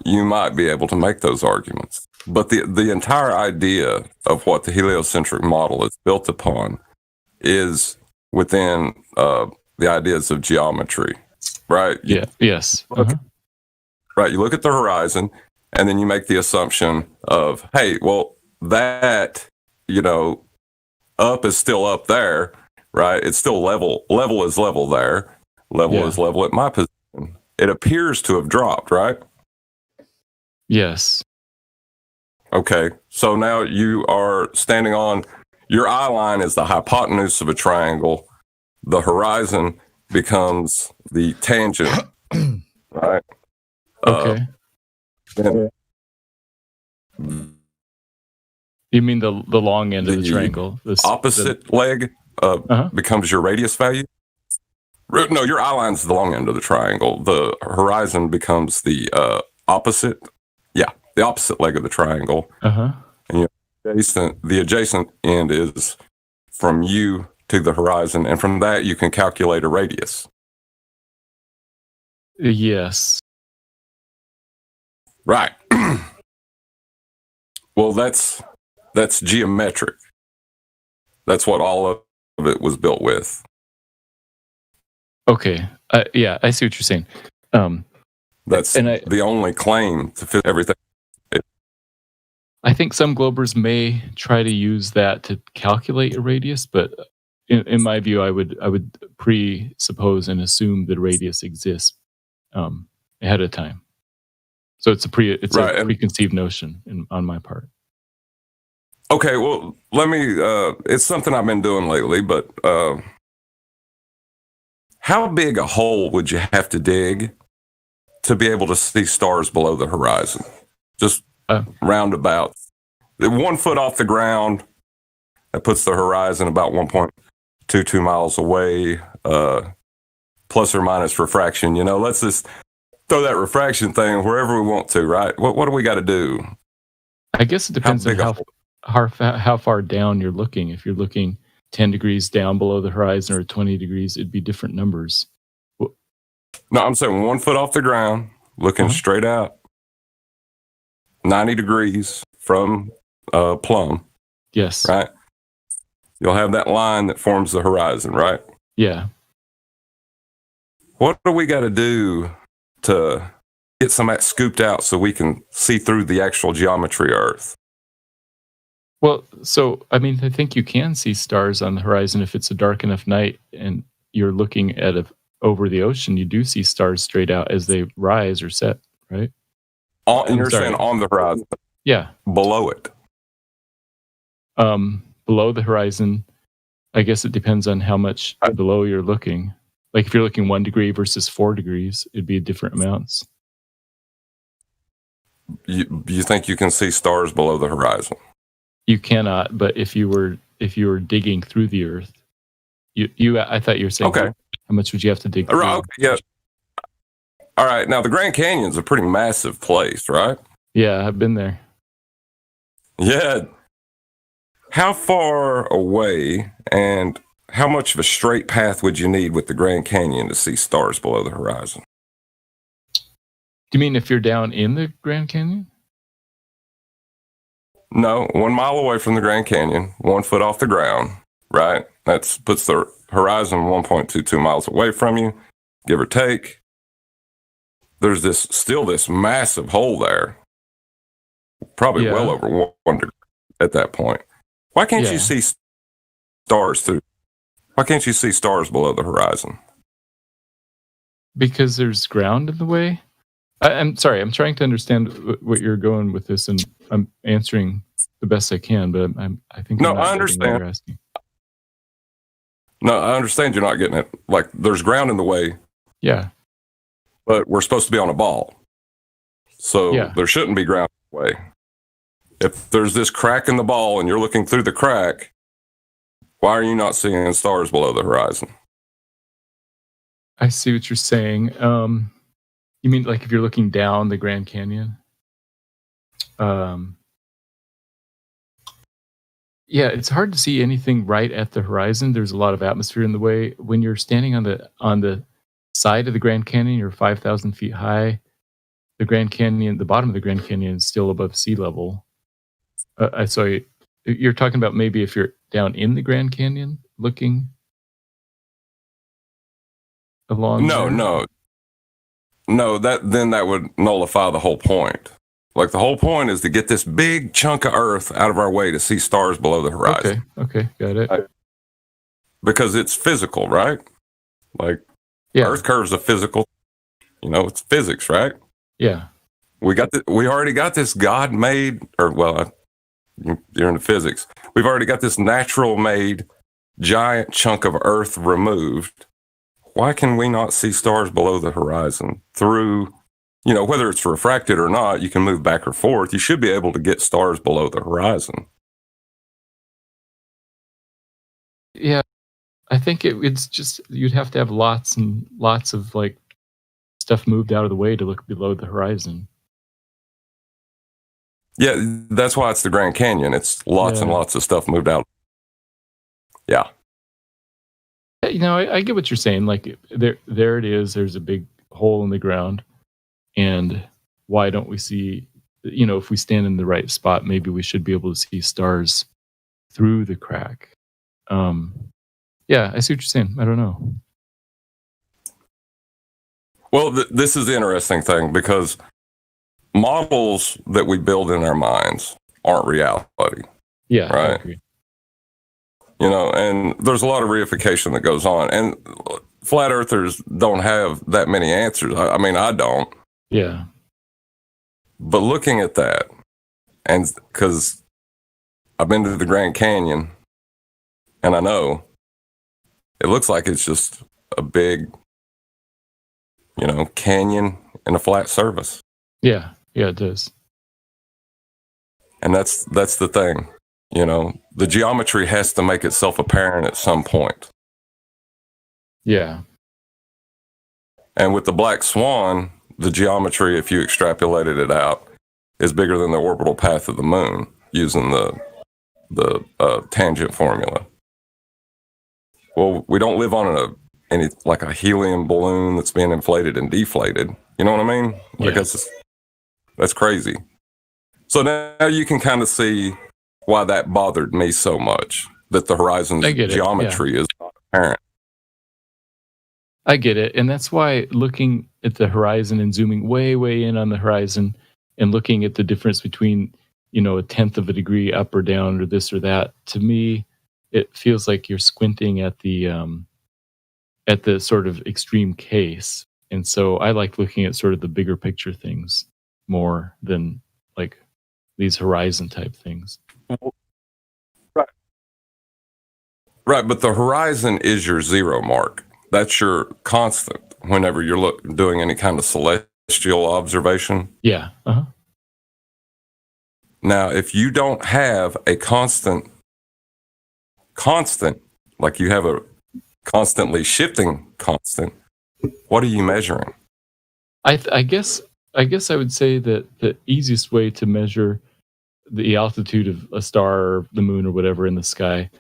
Q: you might be able to make those arguments. But the entire idea of what the heliocentric model is built upon is within the ideas of geometry, right?
N: Yeah. Yes.
Q: Right. You look at the horizon, and then you make the assumption of, hey, well, that, up is still up there, right? It's still level. Level is level there. Level is level at my position. It appears to have dropped, right?
N: Yes.
Q: Okay. So now you are standing on, your eye line is the hypotenuse of a triangle. The horizon becomes the tangent, right?
N: Okay. You mean the long end of the triangle?
Q: Opposite leg becomes your radius value? No, your eye line's the long end of the triangle. The horizon becomes the opposite. Yeah, the opposite leg of the triangle.
N: Uh-huh.
Q: And the adjacent end is from you to the horizon, and from that you can calculate a radius.
N: Yes.
Q: Right. Well, that's geometric. That's what all of it was built with.
N: Okay. Yeah, I see what you're saying.
Q: That's the only claim to fit everything.
N: I think some globers may try to use that to calculate a radius, but in my view, I would presuppose and assume that a radius exists ahead of time. So it's a preconceived notion on my part.
Q: Okay, well, let me. It's something I've been doing lately, but how big a hole would you have to dig to be able to see stars below the horizon? Just roundabout. 1 foot off the ground, that puts the horizon about 1.22 miles away, plus or minus refraction. You know, let's just throw that refraction thing wherever we want to, right? What do we got to do?
N: I guess it depends on how far down you're looking. If you're looking 10 degrees down below the horizon or 20 degrees, it'd be different numbers.
Q: No, I'm saying 1 foot off the ground, looking straight out, 90 degrees from plumb.
N: Yes.
Q: Right? You'll have that line that forms the horizon, right?
N: Yeah.
Q: What do we got to do to get some of that scooped out so we can see through the actual geometry of Earth?
N: Well, so, I mean, I think you can see stars on the horizon if it's a dark enough night and you're looking at over the ocean. You do see stars straight out as they rise or set, right?
Q: You're saying on the horizon?
N: Yeah.
Q: Below it?
N: Below the horizon, I guess it depends on how much below you're looking. Like if you're looking 1 degree versus 4 degrees, it'd be different amounts.
Q: You think you can see stars below the horizon?
N: You cannot, but if you were digging through the Earth, I thought you were saying,
Q: okay,
N: how much would you have to dig through?
Q: Okay, yeah. All right. Now the Grand Canyon's a pretty massive place, right?
N: Yeah, I've been there.
Q: Yeah. How far away and how much of a straight path would you need with the Grand Canyon to see stars below the horizon?
N: Do you mean if you're down in the Grand Canyon?
Q: No, 1 mile away from the Grand Canyon, 1 foot off the ground, right? That puts the horizon 1.22 miles away from you, give or take. There's still this massive hole there, probably well over 1 degree at that point. Why can't you see stars through? Why can't you see stars below the horizon?
N: Because there's ground in the way. I'm sorry. I'm trying to understand what you're going with this, and I'm answering the best I can. But I think
Q: I understand. No, I understand you're not getting it. Like there's ground in the way.
N: Yeah.
Q: But we're supposed to be on a ball, so there shouldn't be ground in the way. If there's this crack in the ball and you're looking through the crack, why are you not seeing stars below the horizon?
N: I see what you're saying. You mean like if you're looking down the Grand Canyon? Yeah, it's hard to see anything right at the horizon. There's a lot of atmosphere in the way. When you're standing on the side of the Grand Canyon, you're 5,000 feet high. The Grand Canyon, the bottom of the Grand Canyon is still above sea level. So you're talking about maybe if you're down in the Grand Canyon looking along.
Q: No, that would nullify the whole point. Like the whole point is to get this big chunk of Earth out of our way to see stars below the horizon.
N: Okay, got it.
Q: Because it's physical, right? Like Earth curves are physical. You know, it's physics, right?
N: Yeah.
Q: We already got this God-made, you're into physics. We've already got this natural-made giant chunk of Earth removed. Why can we not see stars below the horizon through, whether it's refracted or not, you can move back or forth. You should be able to get stars below the horizon.
N: Yeah, I think it's just, you'd have to have lots and lots of like stuff moved out of the way to look below the horizon.
Q: Yeah, that's why it's the Grand Canyon. It's lots and lots of stuff moved out. Yeah.
N: I get what you're saying. Like there it is. There's a big hole in the ground, and why don't we see? If we stand in the right spot, maybe we should be able to see stars through the crack. Yeah, I see what you're saying. I don't know.
Q: Well, this is the interesting thing because models that we build in our minds aren't reality.
N: Yeah,
Q: right.
N: I agree.
Q: And there's a lot of reification that goes on, and flat earthers don't have that many answers. I mean, I don't.
N: Yeah.
Q: But looking at that, and because I've been to the Grand Canyon, and I know it looks like it's just a big, canyon in a flat surface.
N: Yeah, it does.
Q: And that's the thing. The geometry has to make itself apparent at some point.
N: Yeah.
Q: And with the black swan, the geometry, if you extrapolated it out, is bigger than the orbital path of the moon using the tangent formula. Well, we don't live on like a helium balloon that's being inflated and deflated. You know what I mean? Like that's crazy. So now you can kind of see why that bothered me so much, that the horizon's geometry is not apparent.
N: I get it. And that's why looking at the horizon and zooming way, way in on the horizon and looking at the difference between, a tenth of a degree up or down or this or that, to me, it feels like you're squinting at the sort of extreme case. And so I like looking at sort of the bigger picture things more than like these horizon type things.
Q: Right. But the horizon is your zero mark. That's your constant whenever you're doing any kind of celestial observation.
N: Yeah. Uh-huh.
Q: Now, if you don't have a constant, like you have a constantly shifting constant, what are you measuring?
N: I guess I would say that the easiest way to measure the altitude of a star or the moon or whatever in the sky,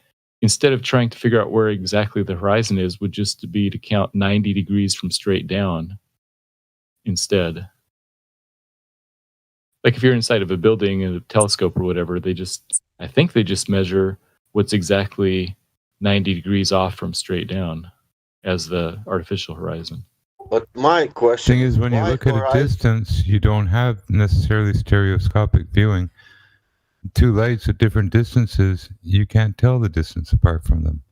N: instead of trying to figure out where exactly the horizon is, would just be to count 90 degrees from straight down instead. Like if you're inside of a building and a telescope or whatever, I think they just measure what's exactly 90 degrees off from straight down as the artificial horizon.
I: But my question
R: thing is, when you look at a distance, you don't have necessarily stereoscopic viewing. Two lights at different distances, you can't tell the distance apart from them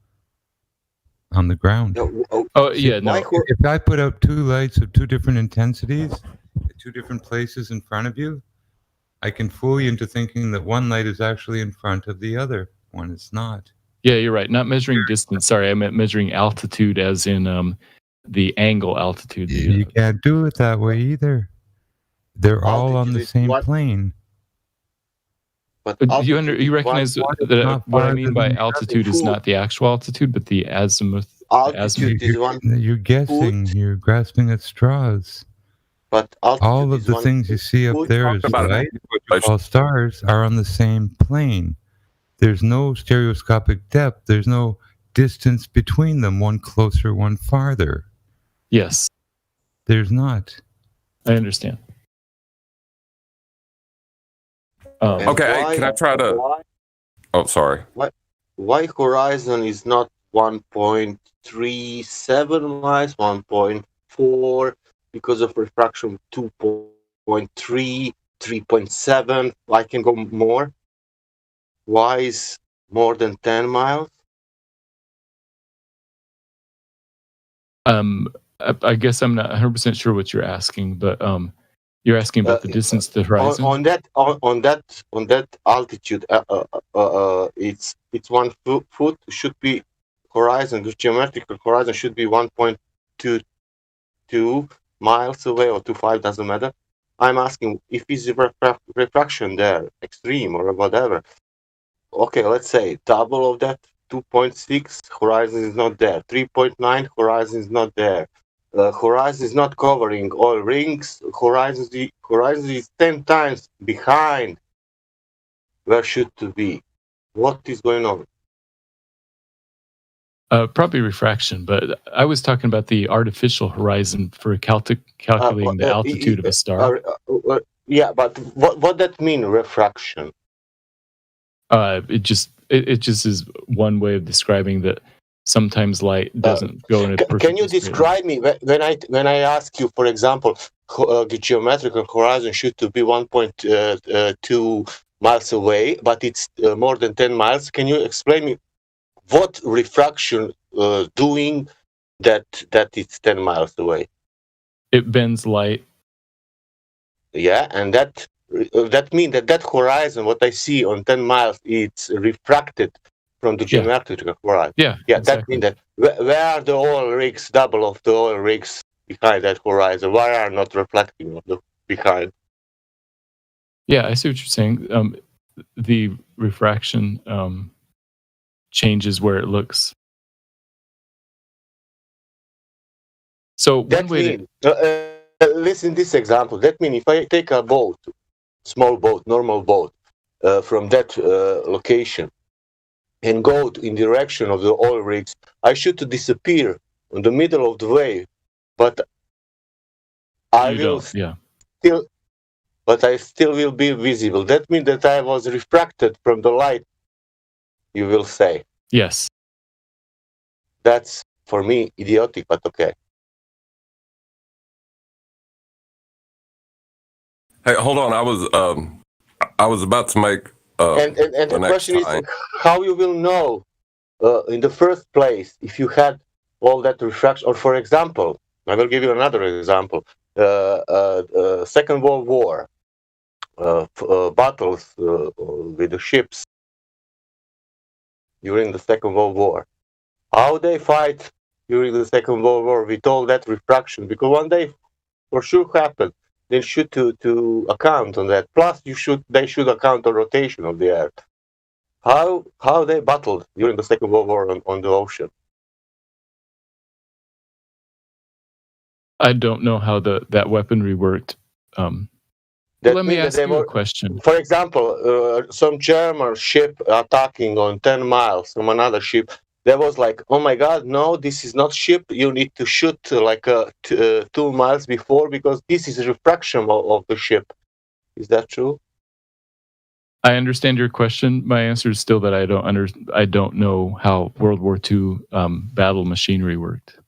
R: on the ground. If I put up two lights of two different intensities at two different places in front of you, I can fool you into thinking that one light is actually in front of the other one. It's not.
N: Yeah, you're right. Not measuring distance. Sorry, I meant measuring altitude as in the angle altitude.
R: You can't do it that way either. They're all on the same plane.
I: But
N: you recognize that what I mean by altitude is not the actual altitude, but the azimuth.
I: Altitude is one.
R: You're guessing. You're grasping at straws.
I: But
R: all of the things you see up there as light, what you call stars, are on the same plane. There's no stereoscopic depth. There's no distance between them, one closer, one farther.
N: Yes.
R: There's not.
N: I understand.
Q: Okay, can I try to... Oh, sorry.
I: Why horizon is not 1.37 miles, 1.4, because of refraction 2.3, 3.7? I can go more. Why is more than 10 miles?
N: I guess I'm not 100% sure what you're asking, but you're asking about the distance to the horizon.
I: On that altitude, it's 1 foot should be horizon. The geometrical horizon should be 1.22 miles away or 2.5, doesn't matter. I'm asking if is refraction there extreme or whatever. Okay, let's say double of that, 2.6, horizon is not there. 3.9, horizon is not there. Horizon is not covering all rings. Horizon is 10 times behind where should to be. What is going on?
N: Probably refraction, but I was talking about the artificial horizon for calculating the altitude of a star.
I: Yeah, but what that mean, refraction?
N: It just is one way of describing that. Sometimes light doesn't go in a perfect.
I: Can you describe me when I ask you, for example, the geometrical horizon should to be 1.2 miles away, but it's more than 10 miles? Can you explain me what refraction doing that it's 10 miles away?
N: It bends light.
I: Yeah, and that means that horizon, what I see on 10 miles, it's refracted from the geometric horizon.
N: Yeah,
I: That
N: exactly.
I: means that where are the oil rigs, double of the oil rigs behind that horizon? Why are not reflecting on the behind?
N: Yeah, I see what you're saying. The refraction changes where it looks. So one way to
I: listen this example. That means if I take a boat, small boat, normal boat, from that location and go in direction of the oil rigs, I should disappear in the middle of the way, but I will still, but I still will be visible. That means that I was refracted from the light, you will say.
N: Yes.
I: That's, for me, idiotic, but okay.
Q: Hey, hold on. I was about to make.
I: And the question is, how you will know in the first place if you had all that refraction? Or, for example, I will give you another example. Second World War, battles with the ships during the Second World War. How they fight during the Second World War with all that refraction? Because one day, for sure, happened. They should to account on that. Plus, they should account on rotation of the Earth. How they battled during the Second World War on the ocean?
N: I don't know how that weaponry worked. Let me ask you a question.
I: For example, some German ship attacking on 10 miles from another ship. There was like, oh my God, no, this is not ship. You need to shoot like 2 miles before because this is refraction of the ship. Is that true?
N: I understand your question. My answer is still that I don't know how World War II battle machinery worked.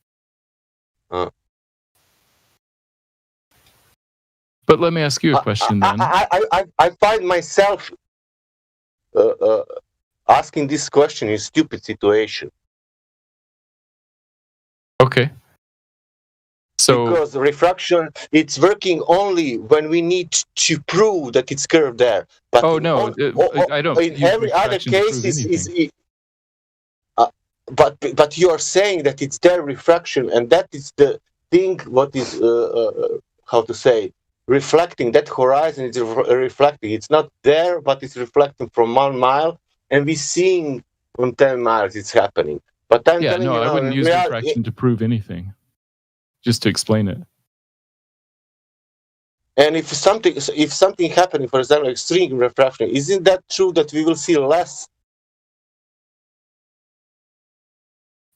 N: But let me ask you a question then.
I: I find myself asking this question in a stupid situation.
N: Okay. So
I: because refraction, it's working only when we need to prove that it's curved there. But
N: I don't.
I: In every other case, but you are saying that it's their refraction, and that is the thing. What is how to say? Reflecting that horizon is reflecting. It's not there, but it's reflecting from 1 mile, and we're seeing from 10 miles it's happening. But I'm telling you,
N: I wouldn't use refraction to prove anything, just to explain it.
I: And if something happening, for example, extreme refraction, isn't that true that we will see less?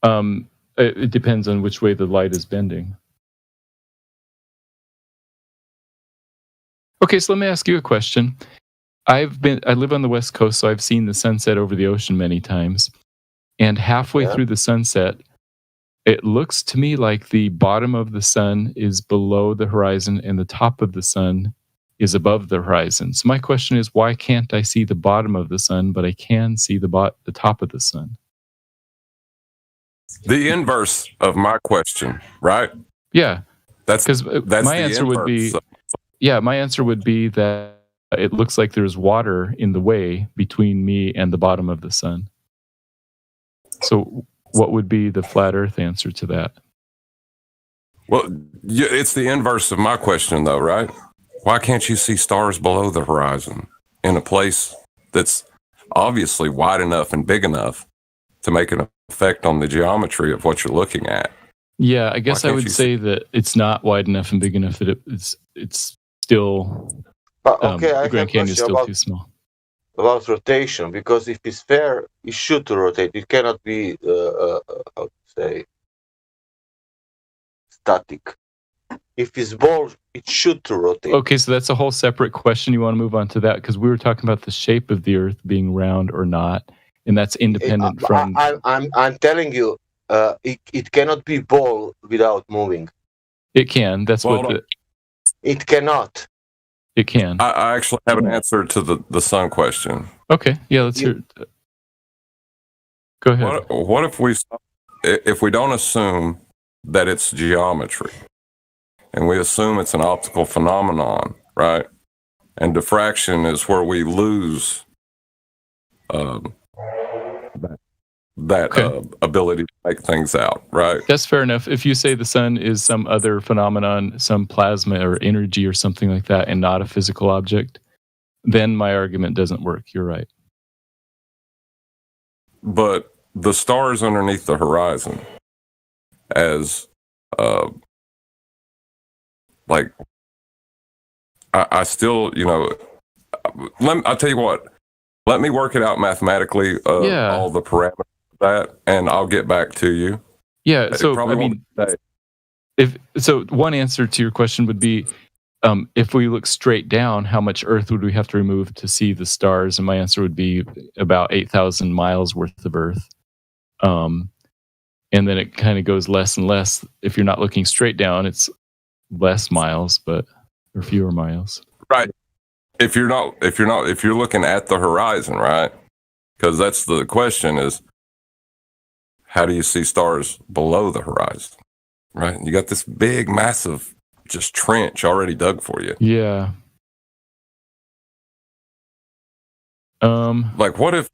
N: It depends on which way the light is bending. Okay, so let me ask you a question. I live on the West Coast, so I've seen the sunset over the ocean many times. And halfway through the sunset, it looks to me like the bottom of the sun is below the horizon and the top of the sun is above the horizon. So my question is, why can't I see the bottom of the sun, but I can see the top of the sun?
Q: The inverse of my question, right?
N: Yeah.
Q: That's
N: my answer would be. Yeah, my answer would be that it looks like there's water in the way between me and the bottom of the sun. So what would be the flat Earth answer to that?
Q: Well, it's the inverse of my question, though, right? Why can't you see stars below the horizon in a place that's obviously wide enough and big enough to make an effect on the geometry of what you're looking at?
N: Yeah, I guess I would say that it's not wide enough and big enough that it's still the Grand Canyon is still too small.
I: About rotation, because if it's fair, it should rotate. It cannot be how to say static. If it's ball, it should rotate.
N: Okay, so that's a whole separate question. You want to move on to that because we were talking about the shape of the Earth being round or not, and that's independent from.
I: I'm telling you, it cannot be ball without moving.
N: It can. That's what.
I: It cannot.
N: It can.
Q: I actually have an answer to the sun question.
N: Okay. Yeah, let's hear it. Go ahead.
Q: What if we don't assume that it's geometry, and we assume it's an optical phenomenon, right? And diffraction is where we lose that ability to make things out, right?
N: That's fair enough. If you say the sun is some other phenomenon, some plasma or energy or something like that, and not a physical object, then my argument doesn't work. You're right.
Q: But the stars underneath the horizon, as like, I still, I'll tell you what. Let me work it out mathematically. All the parameters of that, and I'll get back to you.
N: Yeah. So I mean, one answer to your question would be, if we look straight down, how much Earth would we have to remove to see the stars? And my answer would be about 8,000 miles worth of Earth. And then it kind of goes less and less. If you're not looking straight down, it's less miles, or fewer miles.
Q: Right. If you're looking at the horizon, right? Because that's the question is, how do you see stars below the horizon? Right? You got this big, massive, just trench already dug for you.
N: Yeah.
Q: Like what if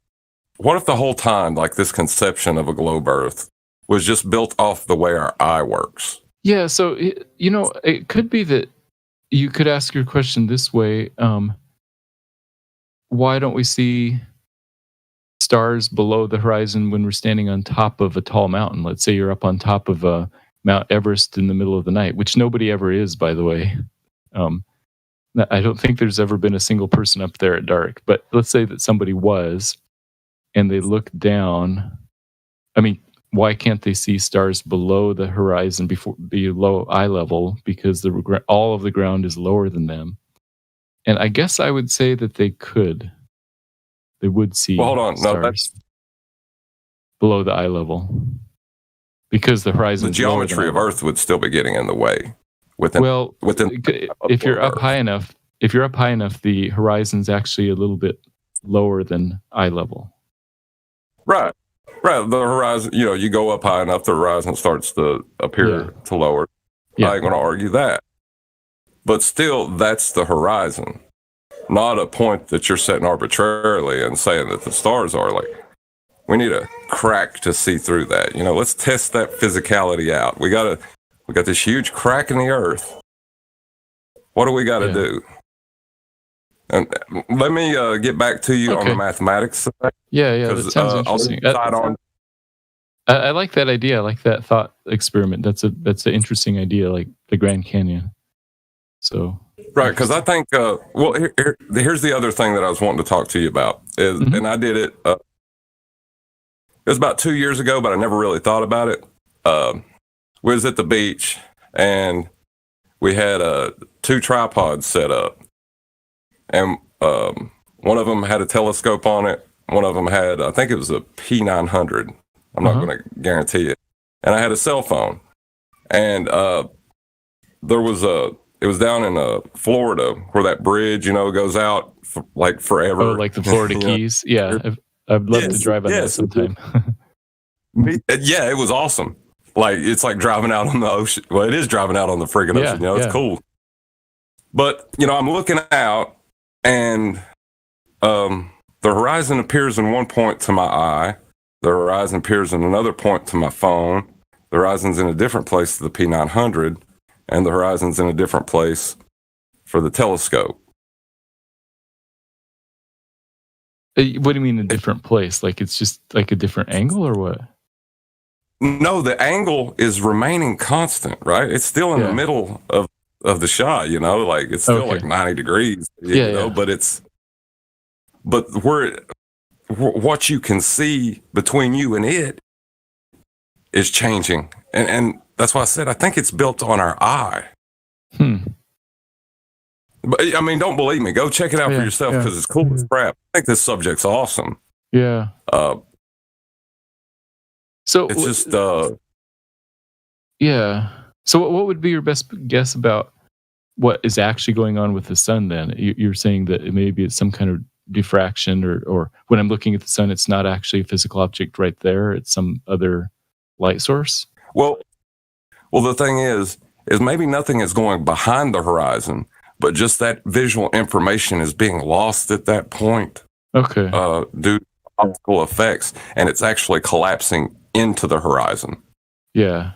Q: the whole time, like this conception of a globe Earth was just built off the way our eye works?
N: Yeah. So, it could be that you could ask your question this way. Why don't we see stars below the horizon when we're standing on top of a tall mountain? Let's say you're up on top of Mount Everest in the middle of the night, which nobody ever is, by the way. I don't think there's ever been a single person up there at dark, but let's say that somebody was, and they look down. I mean, why can't they see stars below the horizon below eye level? Because all of the ground is lower than them. And I guess I would say that they could. They would see stars that's below the eye level. Because the horizon.
Q: The geometry of Earth would still be getting in the way. If you're up high enough, the horizon's actually a little bit lower than eye level. Right. The horizon, you go up high enough, the horizon starts to appear to lower. Yeah. I ain't going to argue that. But still, that's the horizon, not a point that you're setting arbitrarily and saying that the stars are. Like, we need a crack to see through that. Let's test that physicality out. We got this huge crack in the Earth. What do we got to do? And let me get back to you on the mathematics side.
N: Yeah, that sounds interesting. I like that idea. I like that thought experiment. That's an interesting idea, like the Grand Canyon. So
Q: right, because I think here's the other thing that I was wanting to talk to you about is, and I did it. It was about 2 years ago, but I never really thought about it. We was at the beach and we had 2 tripods set up, and one of them had a telescope on it. One of them had, I think it was a P900. I'm not going to guarantee it. And I had a cell phone, and it was down in Florida where that bridge, goes out like forever.
N: Oh, like the Florida Keys. Yeah, I'd love to drive on that sometime.
Q: Yeah, it was awesome. Like, it's like driving out on the ocean. Well, it is driving out on the friggin' ocean. It's cool. But, I'm looking out, and the horizon appears in one point to my eye. The horizon appears in another point to my phone. The horizon's in a different place to the P900, and the horizon's in a different place for the telescope.
N: What do you mean a different place? Like it's just like a different angle or what?
Q: No, the angle is remaining constant, right? It's still in the middle of the shot, like it's still like 90 degrees, but what you can see between you and it is changing. And that's why I said, I think it's built on our eye. But I mean, don't believe me. Go check it out for yourself because it's cool as crap. I think this subject's awesome.
N: Yeah. So
Q: it's just
N: yeah. So what would be your best guess about what is actually going on with the sun then? You're saying that maybe it's some kind of diffraction or when I'm looking at the sun, it's not actually a physical object right there. It's some other light source.
Q: Well, the thing is maybe nothing is going behind the horizon, but just that visual information is being lost at that point.
N: Okay.
Q: Due optical effects, and it's actually collapsing into the horizon.
N: Yeah,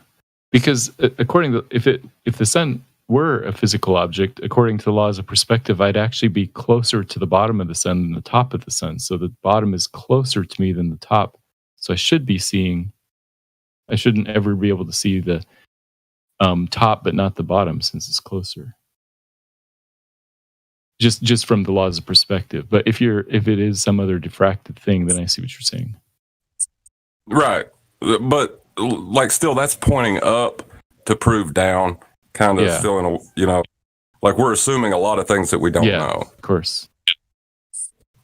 N: because according to if the sun were a physical object, according to the laws of perspective, I'd actually be closer to the bottom of the sun than the top of the sun. So the bottom is closer to me than the top. So I shouldn't ever be able to see the top, but not the bottom, since it's closer. Just from the laws of perspective. But if it is some other diffracted thing, then I see what you're saying.
Q: Right. But like still that's pointing up to prove down, kind of still in a, like we're assuming a lot of things that we don't know.
N: Of course.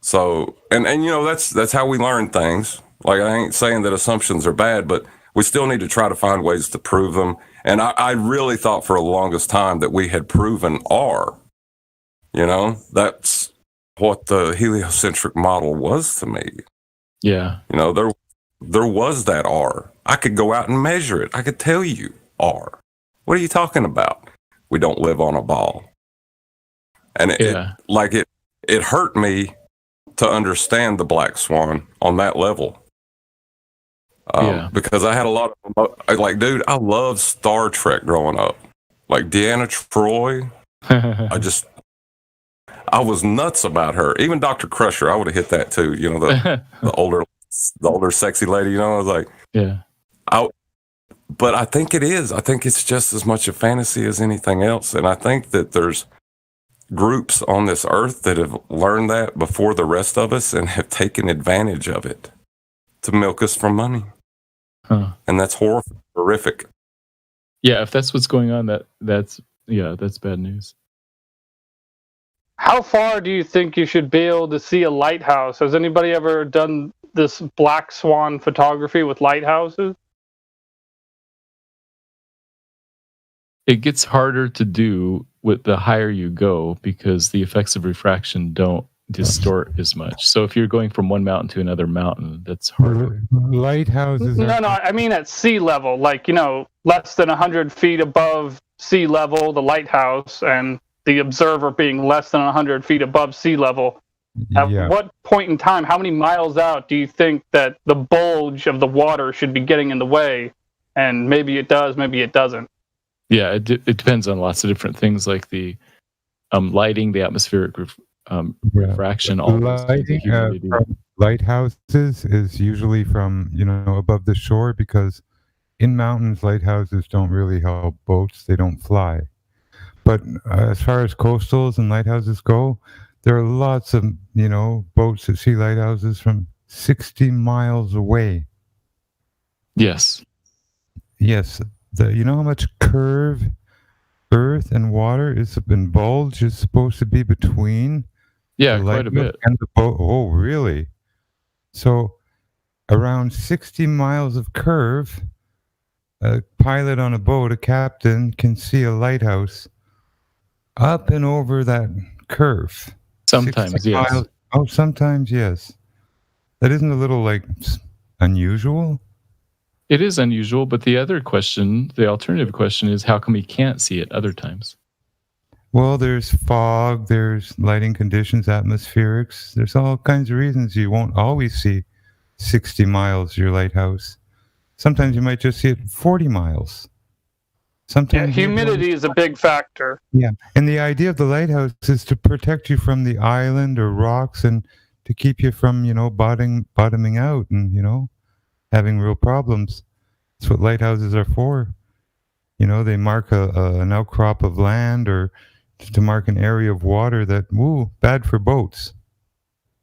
Q: So and that's how we learn things. Like I ain't saying that assumptions are bad, but we still need to try to find ways to prove them. And I really thought for the longest time that we had proven R. That's what the heliocentric model was to me.
N: Yeah.
Q: There was that R. I could go out and measure it. I could tell you R. What are you talking about? We don't live on a ball. And it hurt me to understand the black swan on that level. Because I had a lot of, dude, I loved Star Trek growing up. Like Deanna Troi, I was nuts about her. Even Dr. Crusher, I would have hit that too. The older sexy lady. I was like,
N: yeah.
Q: But I think it is. I think it's just as much a fantasy as anything else. And I think that there's groups on this earth that have learned that before the rest of us and have taken advantage of it to milk us for money.
N: Huh.
Q: And that's horrific.
N: Yeah, if that's what's going on, that's bad news.
K: How far do you think you should be able to see a lighthouse? Has anybody ever done this black swan photography with lighthouses?
N: It gets harder to do with the higher you go because the effects of refraction don't distort as much. So if you're going from one mountain to another mountain, that's harder.
R: Lighthouses
K: No, I mean at sea level, less than 100 feet above sea level, the lighthouse, and the observer being less than 100 feet above sea level. At what point in time, how many miles out do you think that the bulge of the water should be getting in the way? And maybe it does, maybe it doesn't.
N: Yeah, it depends on lots of different things like the lighting, the atmospheric refraction. All
R: lighting from lighthouses is usually from above the shore, because in mountains lighthouses don't really help boats. They don't fly. But as far as coastals and lighthouses go, there are lots of boats that see lighthouses from 60 miles away.
N: Yes.
R: How much curve earth and water and bulge is supposed to be between
N: quite a bit
R: and the boat? Oh, really? So around 60 miles of curve, a pilot on a boat, a captain, can see a lighthouse up and over that curve.
N: Sometimes, yes.
R: Miles. Oh, sometimes, yes. That isn't a little unusual?
N: It is unusual, but the alternative question is, how come we can't see it other times?
R: Well, there's fog, there's lighting conditions, atmospherics. There's all kinds of reasons you won't always see 60 miles, your lighthouse. Sometimes you might just see it 40 miles. Sometimes
K: humidity is a big factor.
R: Yeah, and the idea of the lighthouse is to protect you from the island or rocks and to keep you from, bottoming out and, having real problems. That's what lighthouses are for. They mark an outcrop of land or to mark an area of water that, bad for boats.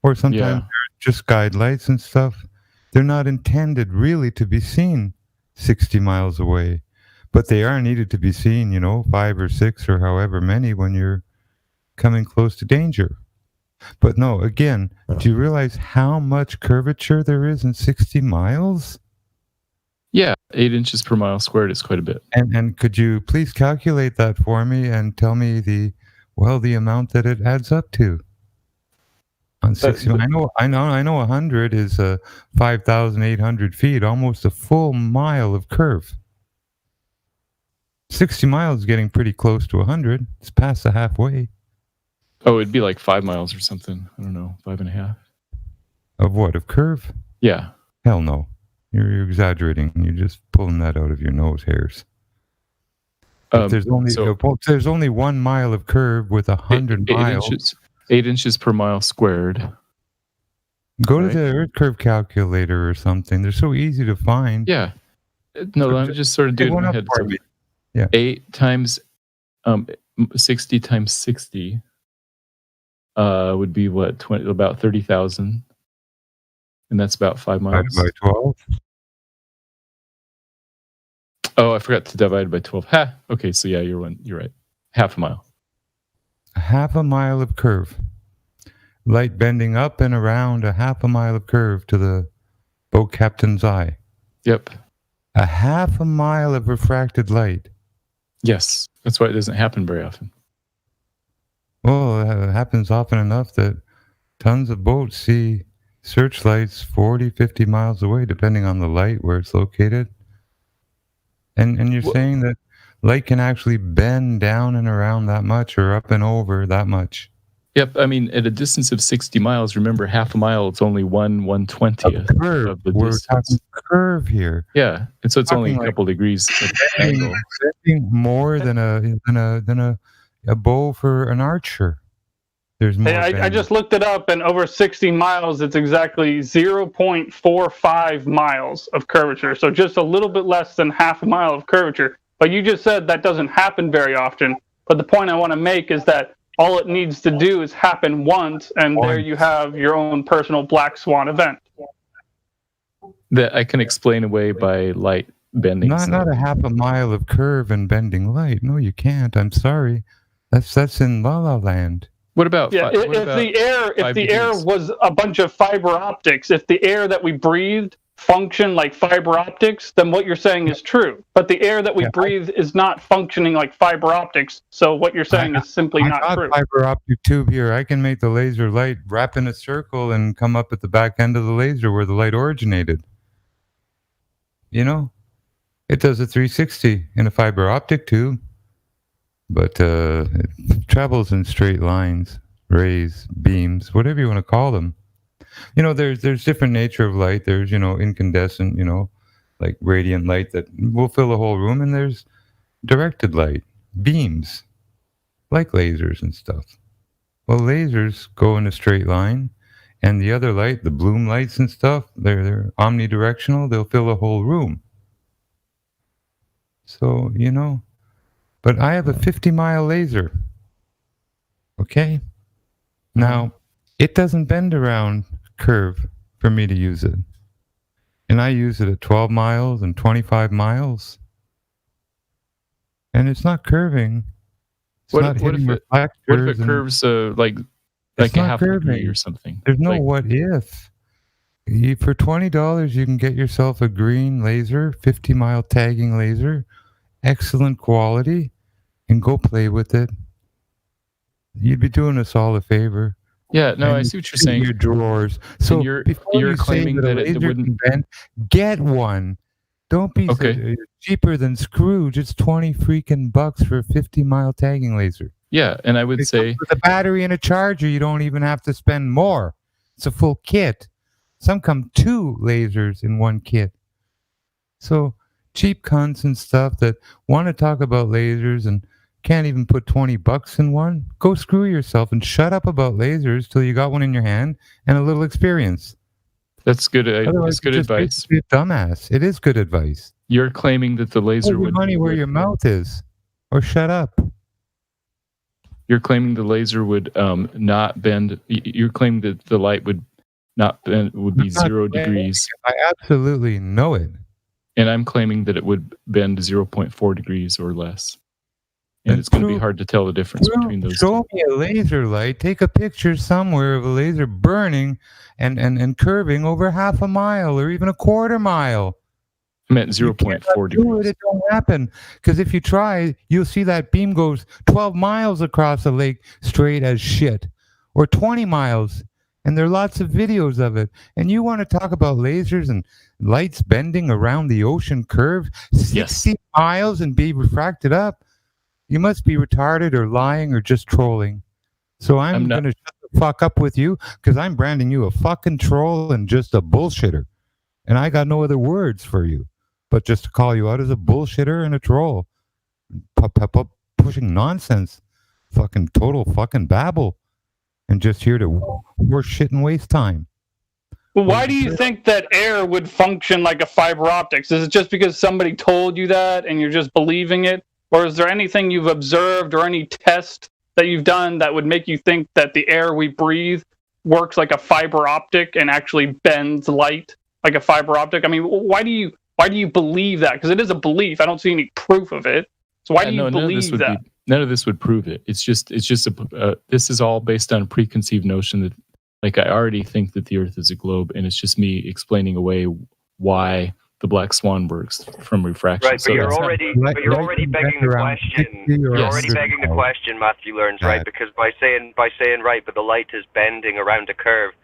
R: Or sometimes they're just guide lights and stuff. They're not intended really to be seen 60 miles away. But they are needed to be seen, 5 or 6 or however many when you're coming close to danger. But no, again, do you realize how much curvature there is in 60 miles?
N: Yeah, 8 inches per mile squared is quite a bit.
R: And could you please calculate that for me and tell me the amount that it adds up to? On 60, I know 100 is 5,800 feet, almost a full mile of curve. 60 miles is getting pretty close to 100. It's past the halfway.
N: Oh, it'd be like 5 miles or something. I don't know, 5.5.
R: Of what? Of curve?
N: Yeah.
R: Hell no. You're exaggerating. You're just pulling that out of your nose hairs. There's only 1 mile of curve with 100 miles.
N: 8 inches per mile squared.
R: Go to the Earth curve calculator or something. They're so easy to find.
N: Yeah. No, I'm just sort of doing it in my head. So
R: yeah.
N: 8 times 60 times 60 would be what? About 30,000. And that's about 5 miles.
R: Divided by 12?
N: Oh, I forgot to divide by 12. Ha! Okay, so yeah, you're right. Half a mile.
R: Half a mile of curve. Light bending up and around a half a mile of curve to the boat captain's eye.
N: Yep.
R: A half a mile of refracted light.
N: Yes. That's why it doesn't happen very often.
R: Well, it happens often enough that tons of boats see searchlights 40, 50 miles away, depending on the light, where it's located. And you're saying that light can actually bend down and around that much or up and over that much.
N: Yep. I mean, at a distance of 60 miles, remember half a mile, it's only 1/120th of the
R: We're
N: distance.
R: talking curve here.
N: Yeah. And so it's only a couple degrees of angle.
R: More than a bow for an archer. There's more.
K: Hey, I just looked it up, and over 60 miles, it's exactly 0.45 miles of curvature. So just a little bit less than half a mile of curvature. But you just said that doesn't happen very often. But the point I want to make is that all it needs to do is happen once, and there you have your own personal black swan event.
N: That I can explain away by light bending.
R: Not a half a mile of curve and bending light. No, you can't. I'm sorry. That's in La La Land.
N: What about
K: if the air was a bunch of fiber optics, if the air that we breathed functioned like fiber optics, then what you're saying is true. But the air that we breathe is not functioning like fiber optics, so what you're saying is simply not true.
R: Fiber optic tube here. I can make the laser light wrap in a circle and come up at the back end of the laser where the light originated. You know, it does a 360 in a fiber optic tube. But it travels in straight lines, rays, beams, whatever you want to call them. You know, there's different nature of light. There's, incandescent, like radiant light that will fill a whole room. And there's directed light, beams, like lasers and stuff. Well, lasers go in a straight line. And the other light, the bloom lights and stuff, they're omnidirectional. They'll fill a whole room. So, But I have a 50-mile laser. Okay? Now, it doesn't bend around curve for me to use it. And I use it at 12 miles and 25 miles. And it's not curving. It's not hitting reflectors.
N: What if it curves like a half a degree or something?
R: There's no what if. For $20, you can get yourself a green laser, 50-mile tagging laser. Excellent quality, and go play with it. You'd be doing us all a favor.
N: Yeah, no, I see what you're saying.
R: Your drawers. So
N: you're claiming that it wouldn't
R: bend. Get one. Don't be cheaper than Scrooge. It's 20 freaking bucks for a 50-mile tagging laser.
N: Yeah, and I would say
R: with a battery and a charger, you don't even have to spend more. It's a full kit. Some come 2 lasers in one kit. So cheap cunts and stuff that want to talk about lasers and can't even put 20 bucks in one, go screw yourself and shut up about lasers till you got one in your hand and a little experience.
N: That's good. That's good advice.
R: Be a dumbass. It is good advice.
N: You're claiming that the laser
R: would money where your mouth is, or shut up.
N: You're claiming the laser would not bend. You're claiming that the light would not bend. Would be 0 degrees.
R: I absolutely know it.
N: And I'm claiming that it would bend 0.4 degrees or less. And it's going to be hard to tell the difference between those.
R: Show me a laser light. Take a picture somewhere of a laser burning and curving over half a mile or even a quarter mile.
N: I meant 0.4 degrees.
R: It don't happen. Because if you try, you'll see that beam goes 12 miles across the lake straight as shit. Or 20 miles. And there are lots of videos of it. And you want to talk about lasers and lights bending around the ocean curve 60 miles and be refracted up? You must be retarded or lying or just trolling. So I'm going to shut the fuck up with you because I'm branding you a fucking troll and just a bullshitter. And I got no other words for you but just to call you out as a bullshitter and a troll. Pushing nonsense. Fucking total fucking babble. And just here to horse shit and waste time.
K: Well, why do you think that air would function like a fiber optics? Is it just because somebody told you that and you're just believing it? Or is there anything you've observed or any test that you've done that would make you think that the air we breathe works like a fiber optic and actually bends light like a fiber optic? I mean, why do you believe that? Because it is a belief. I don't see any proof of it. So why do you believe that?
N: None of this would prove it. It's just this is all based on a preconceived notion that, like, I already think that the Earth is a globe, and it's just me explaining away why the black swan works from refraction.
A: Right, but you're already begging the question. You're already begging the question, Matthew Learns, right? Because by saying right, but the light is bending around a curve,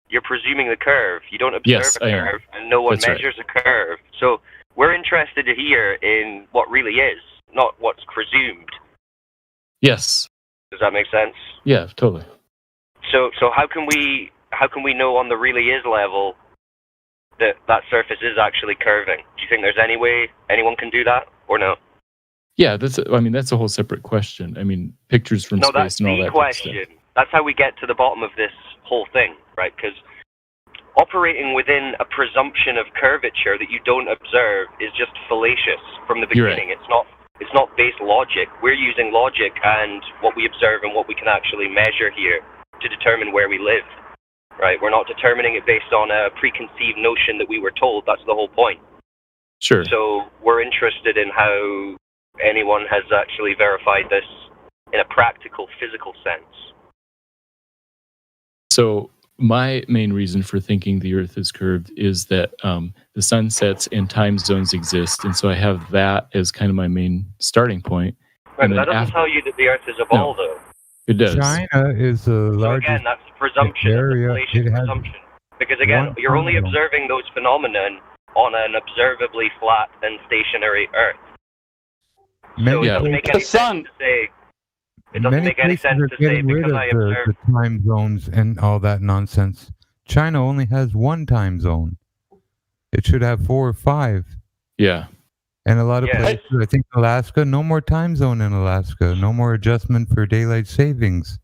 A: you're presuming the curve. You don't observe a curve, and no one measures a curve. So we're interested here in what really is, not what's presumed.
N: Yes.
A: Does that make sense?
N: Yeah, totally.
A: So how can we know on the really is level that surface is actually curving? Do you think there's any way anyone can do that, or no?
N: Yeah, that's a whole separate question. I mean, pictures from space and all that.
A: No, that's the question. That's how we get to the bottom of this whole thing, right? Because operating within a presumption of curvature that you don't observe is just fallacious from the beginning.
N: Right.
A: It's not based logic. We're using logic and what we observe and what we can actually measure here to determine where we live, right? We're not determining it based on a preconceived notion that we were told. That's the whole point.
N: Sure.
A: So we're interested in how anyone has actually verified this in a practical, physical sense.
N: So my main reason for thinking the Earth is curved is that the sun sets and time zones exist, and so I have that as kind of my main starting point.
A: Right, but that doesn't tell you that the Earth is a ball, though.
N: It does.
R: China is the largest
A: again, that's presumption.
R: area.
A: That's presumption. Because again, you're only observing those phenomenon on an observably flat and stationary Earth. So it doesn't make any sense to say. It doesn't make any sense to say because I observe
R: the time zones and all that nonsense. China only has one time zone. It should have 4 or 5.
N: Yeah.
R: And a lot of places, I think Alaska, no more time zone in Alaska. No more adjustment for daylight savings.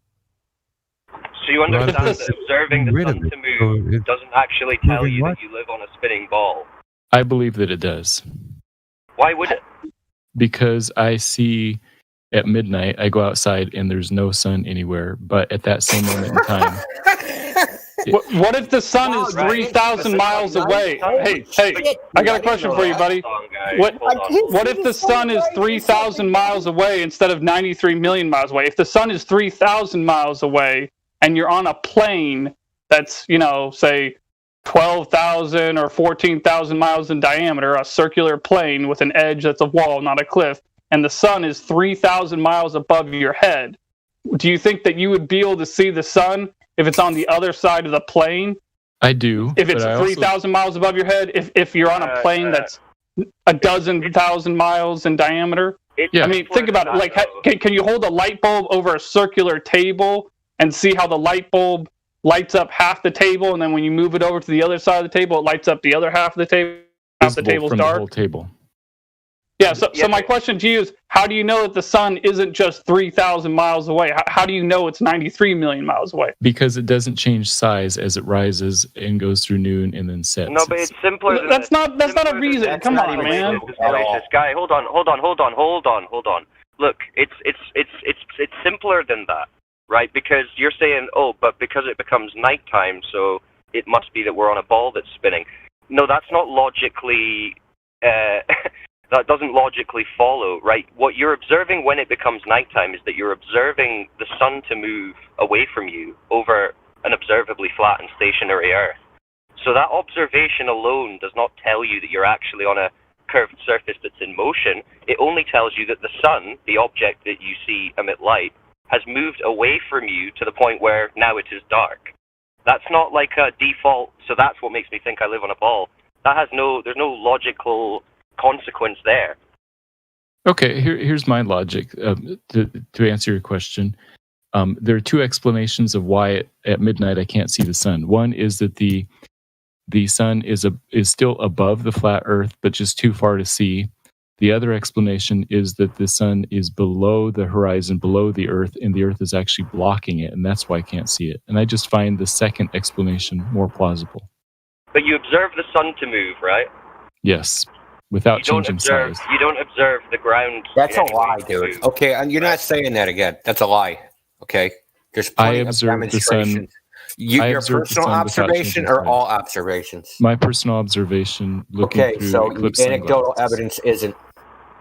A: So you understand that observing the sun to move doesn't actually tell you that you live on a spinning ball.
N: I believe that it does.
A: Why would it?
N: Because I see at midnight, I go outside and there's no sun anywhere. But at that same moment in time...
K: What if the sun is 3,000 miles away? Hey, I got a question for you, buddy. What if the sun is 3,000 miles away instead of 93 million miles away? If the sun is 3,000 miles away and you're on a plane that's, say 12,000 or 14,000 miles in diameter, a circular plane with an edge that's a wall, not a cliff, and the sun is 3,000 miles above your head, do you think that you would be able to see the sun if it's on the other side of the plane?
N: I do.
K: If it's 3,000 miles above your head, if you're on a plane that's a dozen thousand miles in diameter? I mean, think about it. Like, can you hold a light bulb over a circular table and see how the light bulb lights up half the table, and then when you move it over to the other side of the table, it lights up the other half of the table? Half the table's dark.
N: The whole table.
K: Yeah, so my question to you is, how do you know that the sun isn't just 3,000 miles away? How do you know it's 93 million miles away?
N: Because it doesn't change size as it rises and goes through noon and then sets.
A: No, but it's simpler than
K: that's not a reason. Come on, man.
A: This guy, hold on. Look, it's simpler than that, right? Because you're saying, but because it becomes nighttime, so it must be that we're on a ball that's spinning. No, that's not logically. That doesn't logically follow, right? What you're observing when it becomes nighttime is that you're observing the sun to move away from you over an observably flat and stationary Earth. So that observation alone does not tell you that you're actually on a curved surface that's in motion. It only tells you that the sun, the object that you see emit light, has moved away from you to the point where now it is dark. That's not like a default, so that's what makes me think I live on a ball. There's no logical consequence there.
N: Okay, here's my logic to answer your question. There are two explanations of why at midnight I can't see the sun. One is that the sun is still above the flat Earth, but just too far to see. The other explanation is that the sun is below the horizon, below the Earth, and the Earth is actually blocking it, and that's why I can't see it. And I just find the second explanation more plausible.
A: But you observe the sun to move, right?
N: Yes, without
A: You don't
N: changing
A: observe.
N: size.
A: You don't observe the ground.
L: That's
A: in
L: a
A: any way
L: lie,
A: to
L: dude.
A: move.
L: Okay, and you're not saying that again. That's a lie. Okay, there's
N: I
L: plenty of
N: observe the sun.
L: demonstrations.
N: I
L: Your
N: observe the
L: personal
N: sun without
L: observation
N: changing
L: or
N: size.
L: all observations?
N: My personal observation, looking
L: Okay,
N: through
L: so
N: eclipse
L: anecdotal
N: sunglasses.
L: evidence isn't.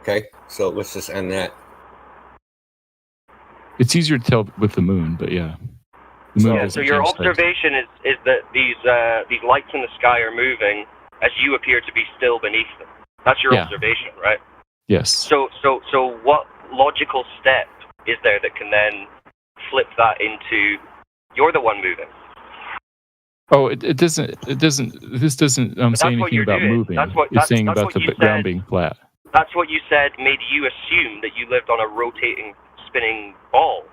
L: Okay, so let's just end that.
N: It's easier to tell with the moon, but yeah, the moon
A: Yeah,
N: doesn't
A: so your
N: change size.
A: observation is that these lights in the sky are moving as you appear to be still beneath them. That's your
N: Yeah.
A: observation, right?
N: Yes.
A: So what logical step is there that can then flip that into you're the one moving?
N: Oh, it doesn't. This doesn't say
A: that's what
N: anything
A: you're
N: about
A: doing.
N: moving.
A: That's what-
N: It's
A: that's-
N: saying
A: that's
N: about
A: what
N: the
A: you
N: ground
A: said.
N: being flat.
A: That's what you said made you assume that you lived on a rotating, spinning ball.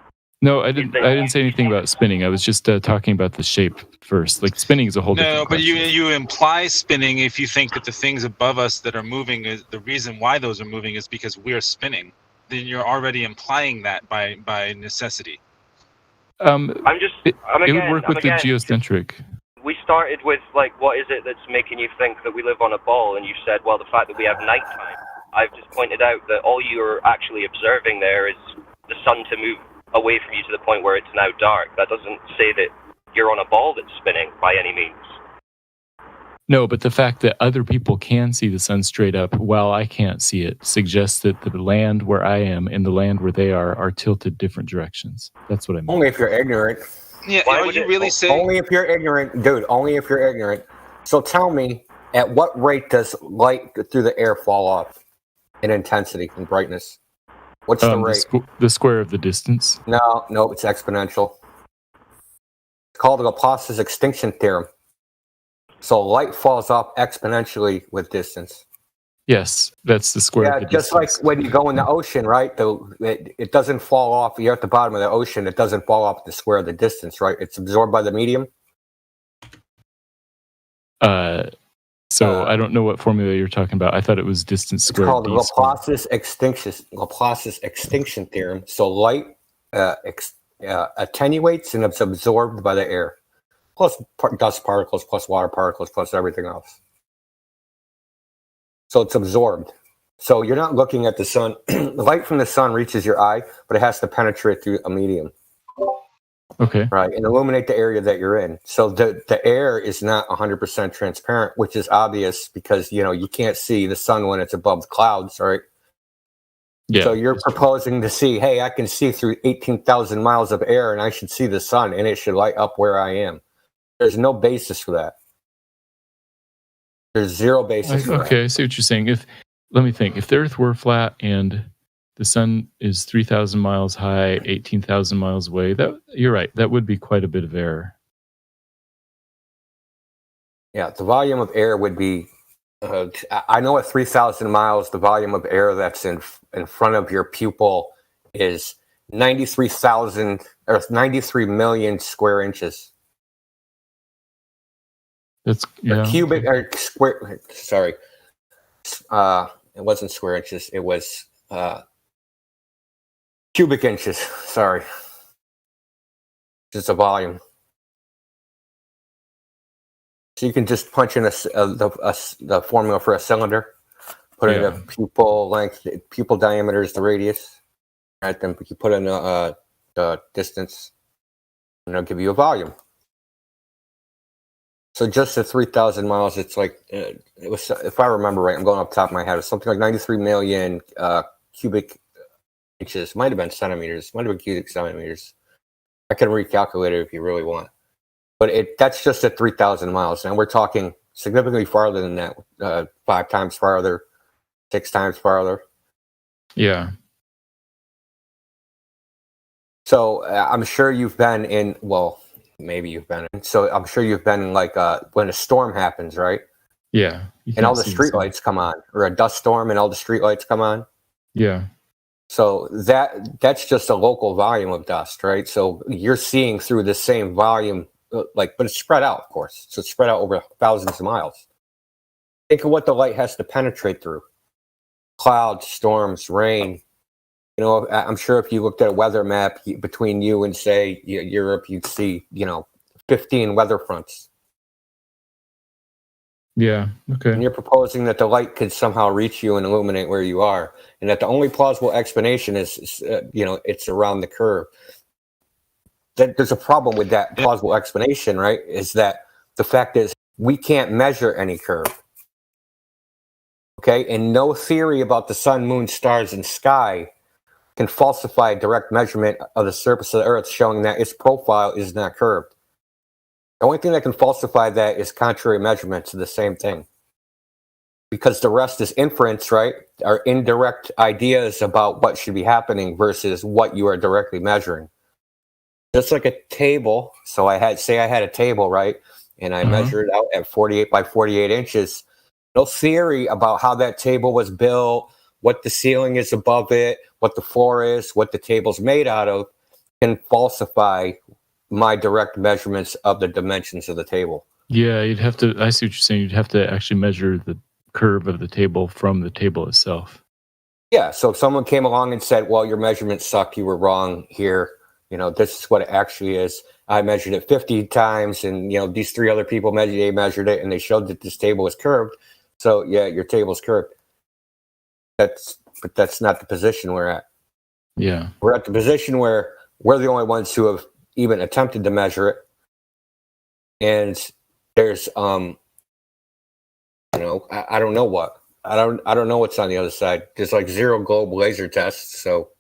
N: No, I didn't say anything about spinning. I was just talking about the shape first. Like spinning is a whole
T: No,
N: different
T: but
N: question.
T: you imply spinning if you think that the things above us that are moving is the reason why those are moving is because we're spinning. Then you're already implying that by necessity.
N: It would work with the
A: again,
N: geocentric.
A: We started with like, what is it that's making you think that we live on a ball? And you said, well, the fact that we have nighttime. I've just pointed out that all you're actually observing there is the sun to move away from you to the point where it's now dark. That doesn't say that you're on a ball that's spinning by any means.
N: No, but the fact that other people can see the sun straight up while I can't see it suggests that the land where I am and the land where they are tilted different directions. That's what I mean.
L: Only if you're ignorant.
T: Yeah, are you really saying?
L: Only if you're ignorant, dude. Only if you're ignorant. So tell me, at what rate does light through the air fall off in intensity and brightness? What's the rate?
N: The square of the distance.
L: No, it's exponential. It's called the Laplace's extinction theorem. So light falls off exponentially with distance.
N: Yes, that's the square of the
L: just
N: distance.
L: like when you go in the ocean, right? It doesn't fall off. You're at the bottom of the ocean. It doesn't fall off the square of the distance, right? It's absorbed by the medium.
N: So I don't know what formula you're talking about. I thought it was distance
L: It's
N: squared.
L: called the
N: d squared.
L: Laplace's extinction theorem. So light attenuates and it's absorbed by the air, plus dust particles, plus water particles, plus everything else. So it's absorbed. So you're not looking at the sun. Light from the sun reaches your eye, but it has to penetrate through a medium.
N: Okay.
L: Right, and illuminate the area that you're in. So the air is not 100% transparent, which is obvious because you can't see the sun when it's above the clouds, right?
N: Yeah.
L: So you're proposing to see, hey, I can see through 18,000 miles of air, and I should see the sun, and it should light up where I am. There's no basis for that. There's zero basis for that.
N: Okay, I see what you're saying. Let me think. If the Earth were flat and the sun is 3,000 miles high, 18,000 miles away, you're right. That would be quite a bit of error.
L: Yeah, the volume of air would be. I know at 3,000 miles, the volume of air that's in front of your pupil is 93,000 or 93 million square inches.
N: That's
L: cubic or square. Sorry, it wasn't square inches. It was cubic inches. Sorry, just a volume. So you can just punch in the formula for a cylinder, put in the pupil length, pupil diameter is the radius, right? Then you put in the distance, and it'll give you a volume. So just at 3,000 miles, it's like it was. If I remember right, I'm going off the top of my head. It's something like 93 million cubic inches. Might have been centimeters. Might have been cubic centimeters. I can recalculate it if you really want. But that's just at 3,000 miles. And we're talking significantly farther than that, 5 times farther, 6 times farther.
N: Yeah.
L: So I'm sure you've been in, well, maybe you've been in. So I'm sure you've been in like when a storm happens, right?
N: Yeah.
L: And all the streetlights come on, or a dust storm and all the streetlights come on.
N: Yeah.
L: So that's just a local volume of dust, right? So you're seeing through the same volume, but it's spread out, of course. So it's spread out over thousands of miles. Think of what the light has to penetrate through: clouds, storms, rain. I'm sure if you looked at a weather map between you and, say, Europe, you'd see, 15 weather fronts.
N: Yeah. Okay.
L: And you're proposing that the light could somehow reach you and illuminate where you are, and that the only plausible explanation is it's around the curve. There's a problem with that plausible explanation, right? Is that the fact is we can't measure any curve. Okay, and no theory about the sun, moon, stars, and sky can falsify a direct measurement of the surface of the Earth, showing that its profile is not curved. The only thing that can falsify that is contrary measurements of the same thing. Because the rest is inference, right? Are indirect ideas about what should be happening versus what you are directly measuring. Just like a table. So I had a table, right? And I measured it out at 48 by 48 inches. No theory about how that table was built, what the ceiling is above it, what the floor is, what the table's made out of, can falsify my direct measurements of the dimensions of the table.
N: Yeah, you'd have to. I see what you're saying. You'd have to actually measure the curve of the table from the table itself.
L: Yeah. So if someone came along and said, "Well, your measurements suck. You were wrong here. This is what it actually is. I measured it 50 times, and these 3 other people measured it, and they showed that this table is curved. So yeah, your table's curved." But that's not the position we're at.
N: Yeah.
L: We're at the position where we're the only ones who have even attempted to measure it. And there's I don't know what. I don't know what's on the other side. There's like zero globe laser tests. So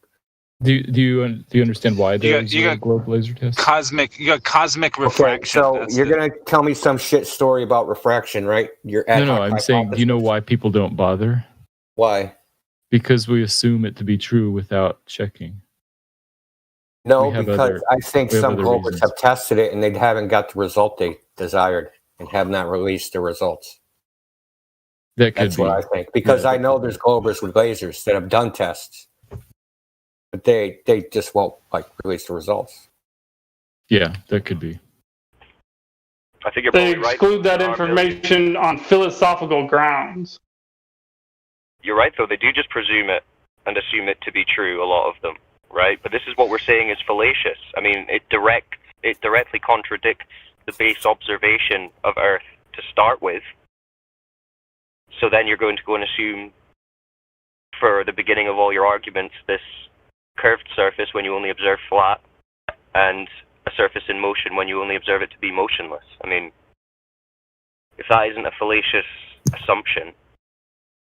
N: do you understand why there's zero globe laser tests?
T: You got cosmic refraction.
L: Okay, so you're gonna tell me some shit story about refraction, right?
N: I'm saying, do you know why people don't bother?
L: Why?
N: Because we assume it to be true without checking.
L: No, because I think some globers have tested it and they haven't got the result they desired and have not released the results. That's what I think. Because I know there's globers with lasers that have done tests, but they just won't release the results.
N: Yeah, that could be.
A: I think you're
K: they
A: probably right.
K: exclude that information on philosophical grounds.
A: You're right, though. They do just presume it and assume it to be true, a lot of them, right? But this is what we're saying is fallacious. I mean, it directly contradicts the base observation of Earth to start with. So then you're going to go and assume, for the beginning of all your arguments, this curved surface when you only observe flat, and a surface in motion when you only observe it to be motionless. I mean, if that isn't a fallacious assumption.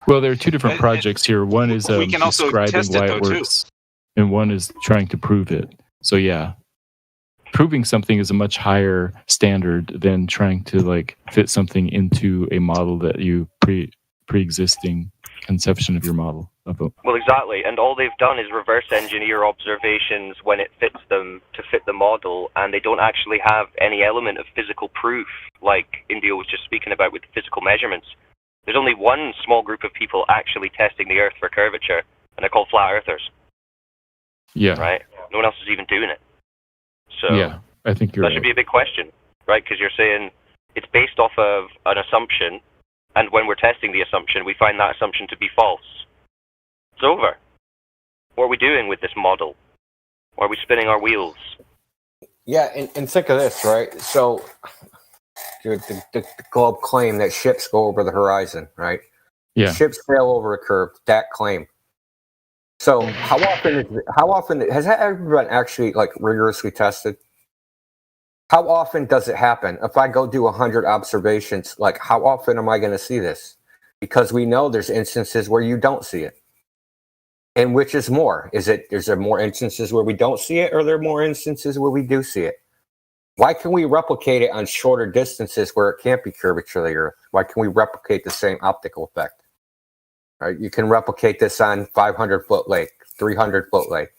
N: Well, there are 2 different projects here. One is
T: we can also
N: describing
T: test
N: why
T: it,
N: it
T: though,
N: works, and one is trying to prove it. So yeah, proving something is a much higher standard than trying to fit something into a model that you pre-existing conception of your model.
A: Well, exactly, and all they've done is reverse engineer observations when it fits them to fit the model, and they don't actually have any element of physical proof, like Indio was just speaking about with the physical measurements. There's only one small group of people actually testing the Earth for curvature, and they're called flat earthers.
N: Yeah.
A: Right? No one else is even doing it. So
N: yeah, I think you're right.
A: That should be a big question, right? Because you're saying it's based off of an assumption, and when we're testing the assumption, we find that assumption to be false. It's over. What are we doing with this model? Why are we spinning our wheels?
L: Yeah, and think of this, right? So the globe claim that ships go over the horizon, right?
N: Yeah.
L: Ships sail over a curve, that claim. So how often has that ever been actually rigorously tested? How often does it happen? If I go do 100 observations, how often am I going to see this? Because we know there's instances where you don't see it. And which is more? Is there more instances where we don't see it, or are there more instances where we do see it? Why can we replicate it on shorter distances where it can't be curvature of the Earth? Why can we replicate the same optical effect? Right? You can replicate this on 500-foot lake, 300-foot lake,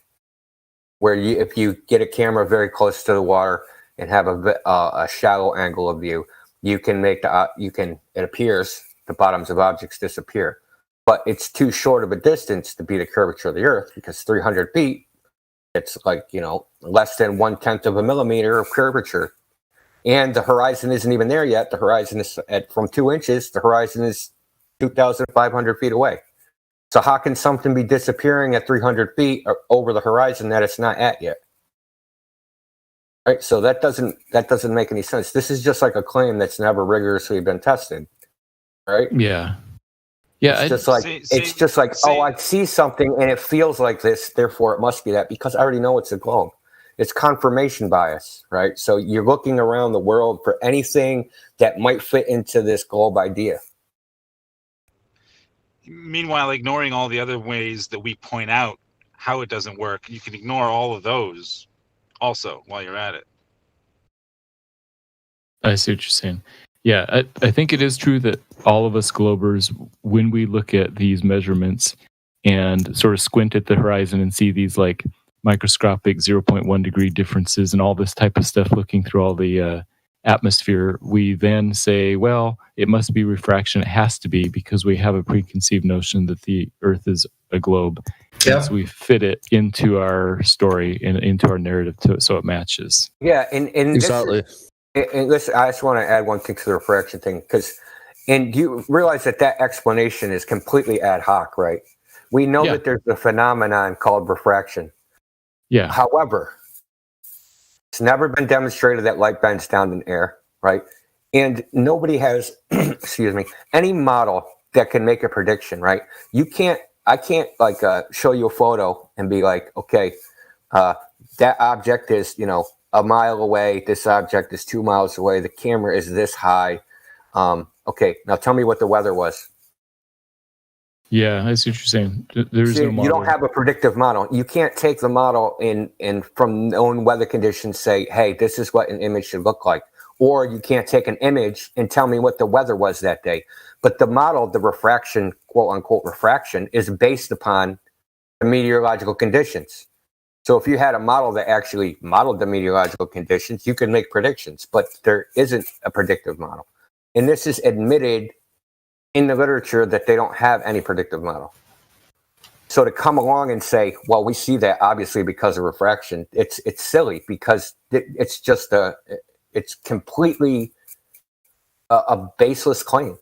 L: where if you get a camera very close to the water and have a shallow angle of view, you can make it appears the bottoms of objects disappear. but it's too short of a distance to be the curvature of the Earth, because 300 feet, it's like, less than 1/10 of a millimeter of curvature. And the horizon isn't even there yet. The horizon is from 2 inches, the horizon is 2,500 feet away. So how can something be disappearing at 300 feet over the horizon that it's not at yet? Right, so that doesn't make any sense. This is just like a claim that's never rigorously been tested, right?
N: Yeah.
L: It's just like, oh, I see something and it feels like this, therefore it must be that, because I already know it's a globe. It's confirmation bias, right? So you're looking around the world for anything that might fit into this globe idea.
T: Meanwhile, ignoring all the other ways that we point out how it doesn't work, you can ignore all of those also while you're at it.
N: I see what you're saying. Yeah, I think it is true that all of us globers, when we look at these measurements and sort of squint at the horizon and see these like microscopic 0.1 degree differences and all this type of stuff looking through all the atmosphere, we then say, well, it must be refraction. It has to be, because we have a preconceived notion that the Earth is a globe.
L: Yeah.
N: And so we fit it into our story and into our narrative so it matches.
L: Yeah, and
N: Exactly.
L: And listen, I just want to add one thing to the refraction thing, and you realize that explanation is completely ad hoc, right? We know that there's a phenomenon called refraction.
N: Yeah.
L: However, it's never been demonstrated that light bends down in air, right? And nobody has, excuse me, any model that can make a prediction, right? I can't like show you a photo and be like, okay, that object is, a mile away. This object is 2 miles away. The camera is this high. Okay, now tell me what the weather was.
N: Yeah, I see what you're saying. There's no model.
L: You don't have a predictive model. You can't take the model and from known weather conditions say, hey, this is what an image should look like. Or you can't take an image and tell me what the weather was that day. But the model, the refraction, quote unquote refraction, is based upon the meteorological conditions. So if you had a model that actually modeled the meteorological conditions, you could make predictions, but there isn't a predictive model. And this is admitted in the literature that they don't have any predictive model. So to come along and say, well, we see that obviously because of refraction, it's silly, because it's just it's completely a baseless claim.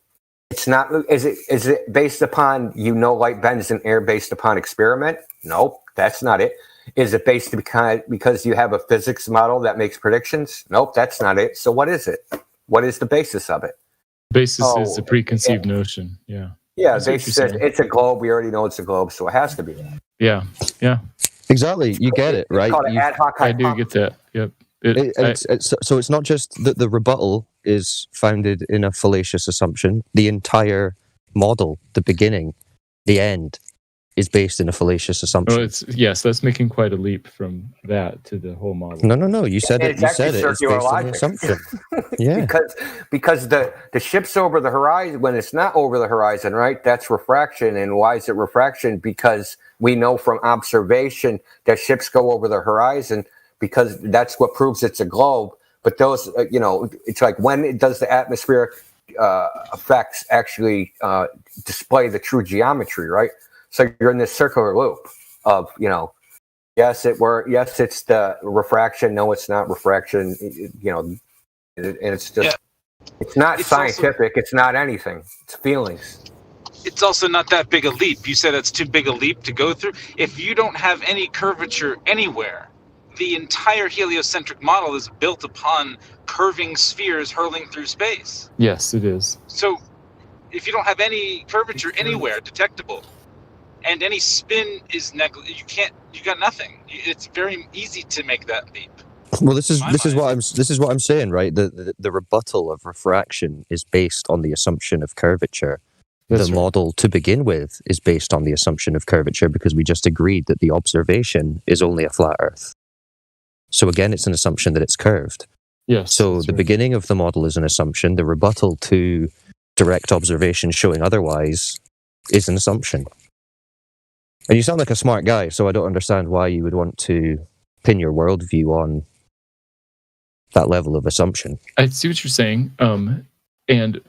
L: It's not. Is it based upon light bends in air based upon experiment? Nope, that's not it. Is it based because you have a physics model that makes predictions? Nope, that's not it. So what is it? What is the basis of it?
N: Basis is a preconceived notion. Yeah.
L: Yeah, basis says it's a globe. We already know it's a globe, so it has to be.
N: Yeah. Yeah.
C: Exactly. You get it, right?
L: It's called an ad hoc
N: I do get that. Yep.
C: So it's not just that the rebuttal is founded in a fallacious assumption. The entire model, the beginning, the end, is based in a fallacious assumption.
N: That's making quite a leap from that to the whole model.
C: No. You said it. You said it. It's based on an assumption. Yeah.
L: because the ship's over the horizon when it's not over the horizon, right? That's refraction. And why is it refraction? Because we know from observation that ships go over the horizon, because that's what proves it's a globe. But those, it's like, when does the atmospheric effects actually display the true geometry, right? So you're in this circular loop of, yes, it's the refraction. No, it's not refraction. And it's just, it's not scientific. It's not anything. It's feelings.
T: It's also not that big a leap. You said it's too big a leap to go through. If you don't have any curvature anywhere, the entire heliocentric model is built upon curving spheres hurling through space.
N: Yes, it is.
T: So if you don't have any curvature anywhere detectable, and any spin is you got nothing. It's very easy to make that leap.
C: Well, this is what I'm saying, right? The rebuttal of refraction is based on the assumption of curvature. The model to begin with is based on the assumption of curvature, because we just agreed that the observation is only a flat Earth. So again, it's an assumption that it's curved.
N: Yes.
C: So the beginning of the model is an assumption. The rebuttal to direct observation showing otherwise is an assumption. And you sound like a smart guy, so I don't understand why you would want to pin your worldview on that level of assumption.
N: I see what you're saying. And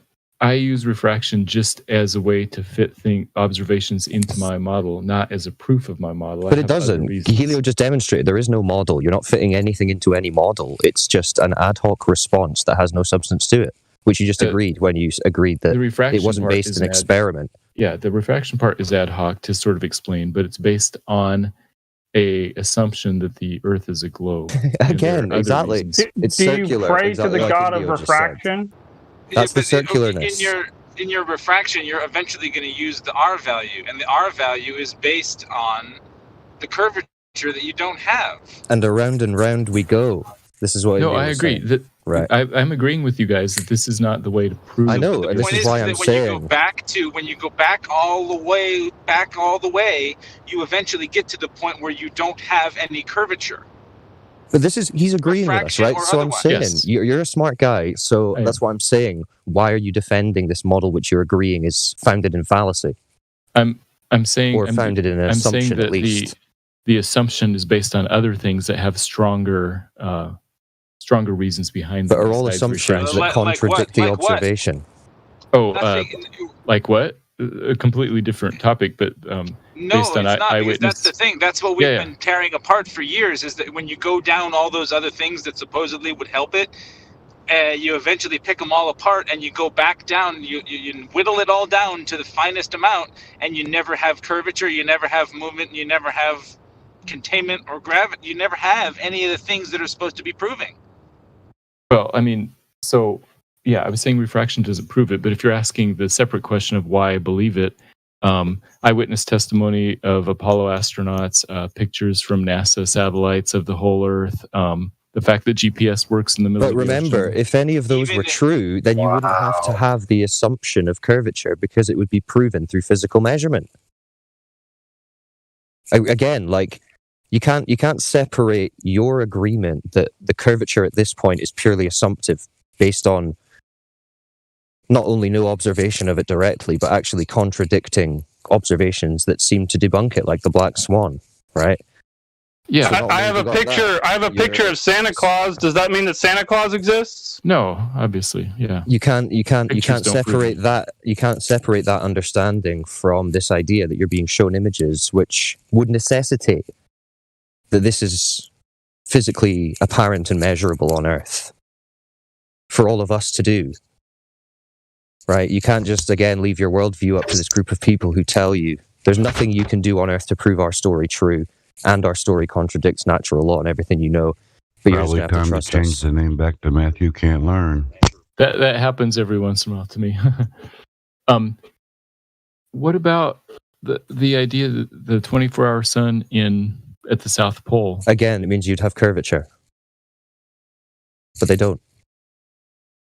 N: I use refraction just as a way to fit observations into my model, not as a proof of my model.
C: But it doesn't. Helio just demonstrated there is no model. You're not fitting anything into any model. It's just an ad hoc response that has no substance to it, which you just agreed when you agreed that it wasn't based on an experiment.
N: Yeah, the refraction part is ad hoc to sort of explain, but it's based on a assumption that the Earth is a globe.
C: Again, exactly. It's
H: Do
C: circular.
H: you pray
C: exactly
H: to the
C: like
H: god of
C: Helio just said.
H: refraction?
C: That's the circularness.
T: In your refraction, you're eventually going to use the R value, and the R value is based on the curvature that you don't have.
C: And around we go. This is what.
N: No, I agree. That,
C: right.
N: I'm agreeing with you guys that this is not the way to prove.
C: I know, and this is why I'm saying.
T: When you go back all the way, you eventually get to the point where you don't have any curvature.
C: But he's agreeing with us, right? So I'm saying, you're a smart guy, so that's why I'm saying, why are you defending this model which you're agreeing is founded in fallacy?
N: I'm saying...
C: Or founded in an assumption, at least.
N: The assumption is based on other things that have stronger reasons behind them.
C: But are all assumptions that contradict the observation?
N: Like what? A completely different topic, but based on eyewitness.
T: That's the thing. That's what we've been tearing apart for years. Is that when you go down all those other things that supposedly would help it, you eventually pick them all apart and you go back down. You whittle it all down to the finest amount, and you never have curvature. You never have movement. You never have containment or gravity. You never have any of the things that are supposed to be proving.
N: Well, I mean, so. Yeah, I was saying refraction doesn't prove it, but if you're asking the separate question of why I believe it, eyewitness testimony of Apollo astronauts, pictures from NASA satellites of the whole Earth, the fact that GPS works in the middle of the ocean.
C: But remember, if any of those were true, then you wouldn't have to have the assumption of curvature because it would be proven through physical measurement. Again, like, you can't separate your agreement that the curvature at this point is purely assumptive based on not only no observation of it directly, but actually contradicting observations that seem to debunk it, like the black swan, right?
N: Yeah,
K: so I have a picture. I have a picture of Santa Claus. Does that mean that Santa Claus exists?
N: No, obviously, yeah.
C: You can't separate that. You can't separate that understanding from this idea that you're being shown images, which would necessitate that this is physically apparent and measurable on Earth for all of us to do. Right? You can't just, again, leave your worldview up to this group of people who tell you there's nothing you can do on Earth to prove our story true, and our story contradicts natural law and everything you know. But you're just
E: Probably
C: going to have
E: time
C: to
E: to
C: trust
E: change
C: us.
E: the name back to Matthew Can't Learn.
N: That happens every once in a while to me. What about the idea that the 24-hour sun at the South Pole?
C: Again, it means you'd have curvature. But they don't.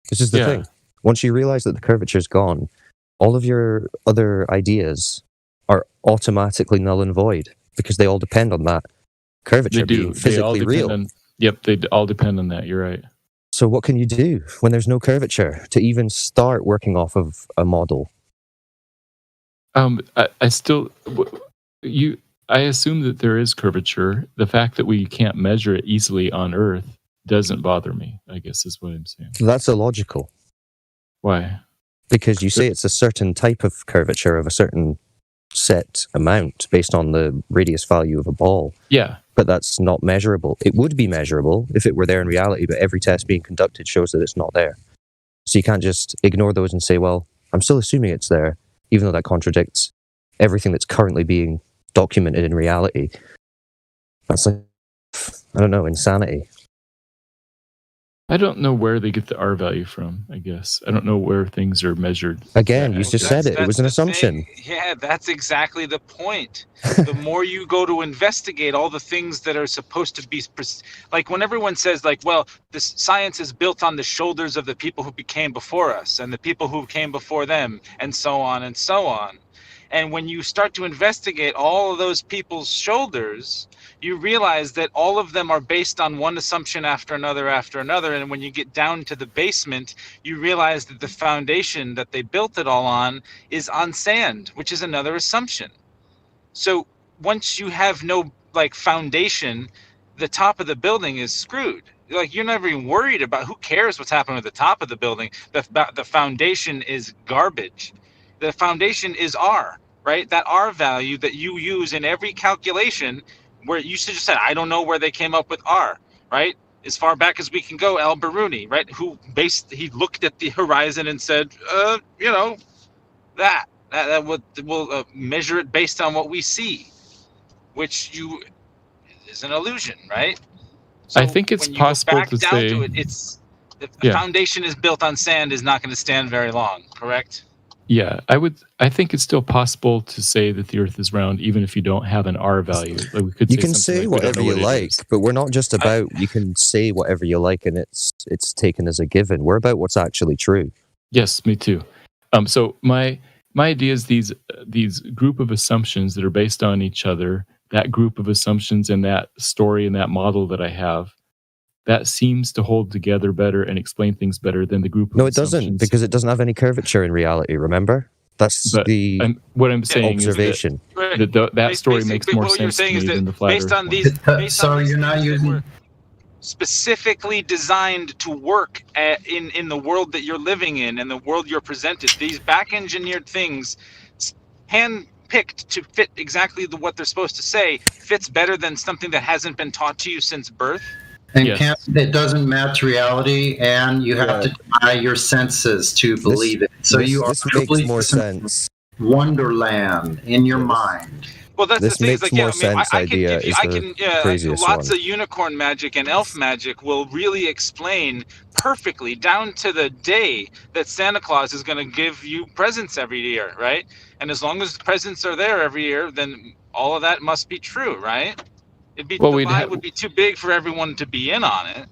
C: This is the thing. Once you realize that the curvature is gone, all of your other ideas are automatically null and void because they all depend on that curvature being physically real.
N: They all depend on that. You're right.
C: So what can you do when there's no curvature to even start working off of a model?
N: I assume that there is curvature. The fact that we can't measure it easily on Earth doesn't bother me, I guess is what I'm saying.
C: That's illogical.
N: Why?
C: Because you say it's a certain type of curvature of a certain set amount based on the radius value of a ball.
N: Yeah.
C: But that's not measurable. It would be measurable if it were there in reality, but every test being conducted shows that it's not there. So you can't just ignore those and say, well, I'm still assuming it's there, even though that contradicts everything that's currently being documented in reality. That's like, I don't know, insanity.
N: I don't know where they get the R value from, I guess. I don't know where things are measured.
C: Again, you just said it. It was an assumption.
T: Yeah, that's exactly the point. The more you go to investigate all the things that are supposed to be... Like when everyone says, like, well, this science is built on the shoulders of the people who came before us and the people who came before them and so on and so on. And when you start to investigate all of those people's shoulders, you realize that all of them are based on one assumption after another. And when you get down to the basement, you realize that the foundation that they built it all on is on sand, which is another assumption. So once you have no foundation, the top of the building is screwed. like you're never even worried about. Who cares what's happening at the top of the building? The foundation is garbage. The foundation is R, right? That R value that you use in every calculation, where you should just said, I don't know where they came up with R, right? As far back as we can go, Al-Biruni, right? He looked at the horizon and said, that will measure it based on what we see, which is an illusion, right? So
N: I think it's
T: when you
N: possible
T: go back
N: to
T: down
N: say
T: to it, the foundation is built on sand is not going to stand very long, correct?
N: Yeah, I think it's still possible to say that the Earth is round, even if you don't have an R value. Like we could
C: You
N: say
C: can
N: something
C: say
N: like, "We don't
C: whatever
N: know
C: you
N: what it
C: like,
N: is."
C: but we're not just about you can say whatever you like and it's taken as a given. We're about what's actually true.
N: Yes, me too. So my idea is these group of assumptions that are based on each other, that group of assumptions and that story and that model that I have, that seems to hold together better and explain things better than the group of
C: No, it doesn't, because it doesn't have any curvature in reality, remember? That's
N: what I'm saying
C: observation.
N: Is that story makes more sense to me than the flat
T: based
N: Earth
T: on
N: one.
T: these,
H: So you're not using
T: specifically designed to work in the world that you're living in and the world you're presented. These back-engineered things, hand-picked to fit exactly what they're supposed to say, fits better than something that hasn't been taught to you since birth.
H: And it doesn't match reality, and you have to deny your senses to believe it. So you are
C: this makes more sense.
H: Wonderland in your mind.
T: Well, that's
C: This
T: the thing.
C: makes
T: Is like,
C: more
T: I
C: sense
T: can
C: idea
T: give you,
C: is
T: I
C: the
T: can,
C: craziest
T: lots
C: one.
T: of unicorn magic and elf magic will really explain perfectly down to the day that Santa Claus is going to give you presents every year, right? And as long as presents are there every year, then all of that must be true, right? The lie would be too big for everyone to be in on it.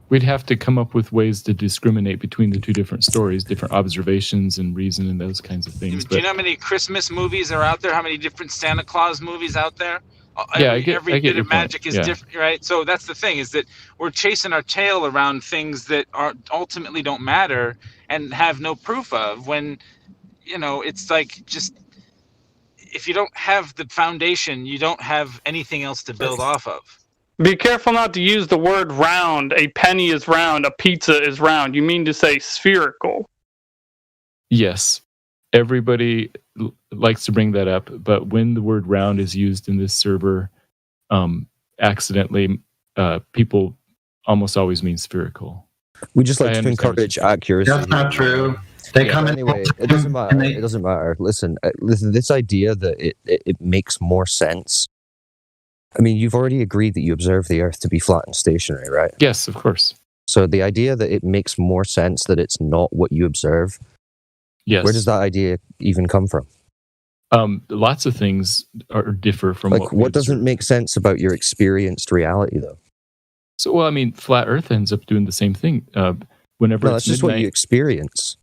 N: We'd have to come up with ways to discriminate between the two different stories, different observations and reason and those kinds of things.
T: Do you know how many Christmas movies are out there? How many different Santa Claus movies out there?
N: Yeah,
T: Every
N: I get
T: bit
N: your
T: of magic
N: point.
T: is
N: Yeah.
T: different, right? So that's the thing, is that we're chasing our tail around things that ultimately don't matter and have no proof of, when, it's like, just, if you don't have the foundation, you don't have anything else to build off of.
K: Be careful not to use the word round. A penny is round. A pizza is round. You mean to say spherical?
N: Yes, everybody likes to bring that up, but when the word round is used in this server accidentally, people almost always mean spherical.
C: We just like to encourage accuracy.
H: That's not true. They come in.
C: Anyway, it doesn't matter. It doesn't matter. Listen, this idea that it makes more sense. I mean, you've already agreed that you observe the Earth to be flat and stationary, right?
N: Yes, of course.
C: So the idea that it makes more sense that it's not what you observe,
N: yes.
C: Where does that idea even come from?
N: Lots of things differ from
C: what doesn't make sense about your experienced reality, though?
N: So, well, I mean, flat Earth ends up doing the same thing. Whenever
C: that's just what you experience.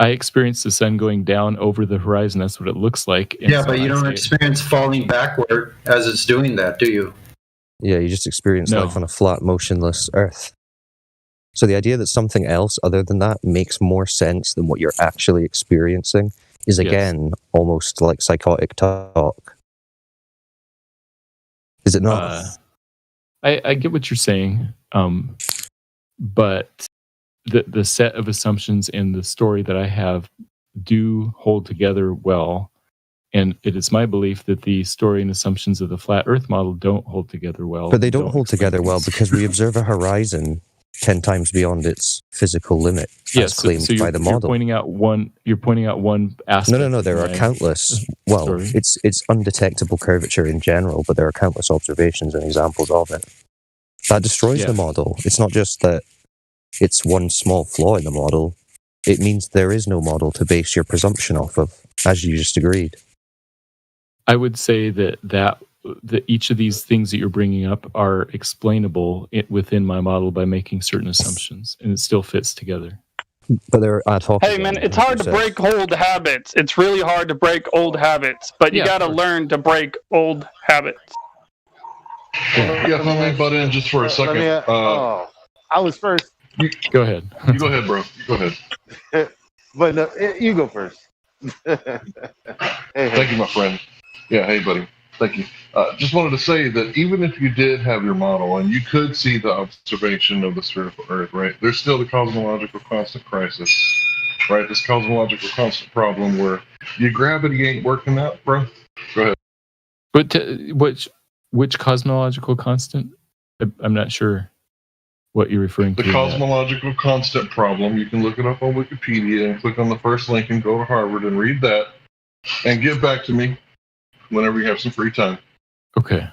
N: I experience the sun going down over the horizon. That's what it looks like. And
H: Yeah,
N: so
H: but you
N: I
H: don't
N: say-
H: experience falling backward as it's doing that, do you?
C: Yeah, you just experience
N: No.
C: life on a flat, motionless Earth. So the idea that something else other than that makes more sense than what you're actually experiencing is, again, almost like psychotic talk. Is it not?
N: I get what you're saying, but the set of assumptions and the story that I have do hold together well, and it is my belief that the story and assumptions of the flat Earth model don't hold together well.
C: But they don't hold together well because we observe a horizon 10 times beyond its physical limit, as claimed
N: so
C: by the
N: you're
C: model.
N: pointing out one aspect.
C: No. There are countless. Well,
N: story.
C: it's undetectable curvature in general, but there are countless observations and examples of it. That destroys the model. It's not just that it's one small flaw in the model. It means there is no model to base your presumption off of, as you just agreed.
N: I would say that each of these things that you're bringing up are explainable within my model by making certain assumptions, and it still fits together.
C: But they're ad hoc.
K: Hey, man, it's hard to break old habits. It's really hard to break old habits, but you got to learn to break old habits.
O: Yeah, let me butt in just for a second.
U: I was first.
N: Go ahead.
O: You go ahead, bro. You go ahead.
U: But no, you go first. Hey.
O: Thank you, my friend. Yeah, hey, buddy.
J: Thank you. Just wanted to say that even if you did have your model and you could see the observation of the spherical Earth, right, there's still the cosmological constant crisis, right? This cosmological constant problem where your gravity ain't working out, bro. Go ahead.
N: But which cosmological constant? I'm not sure what you're referring to.
J: The cosmological constant problem. You can look it up on Wikipedia and click on the first link and go to Harvard and read that, and get back to me whenever you have some free time.
N: Okay.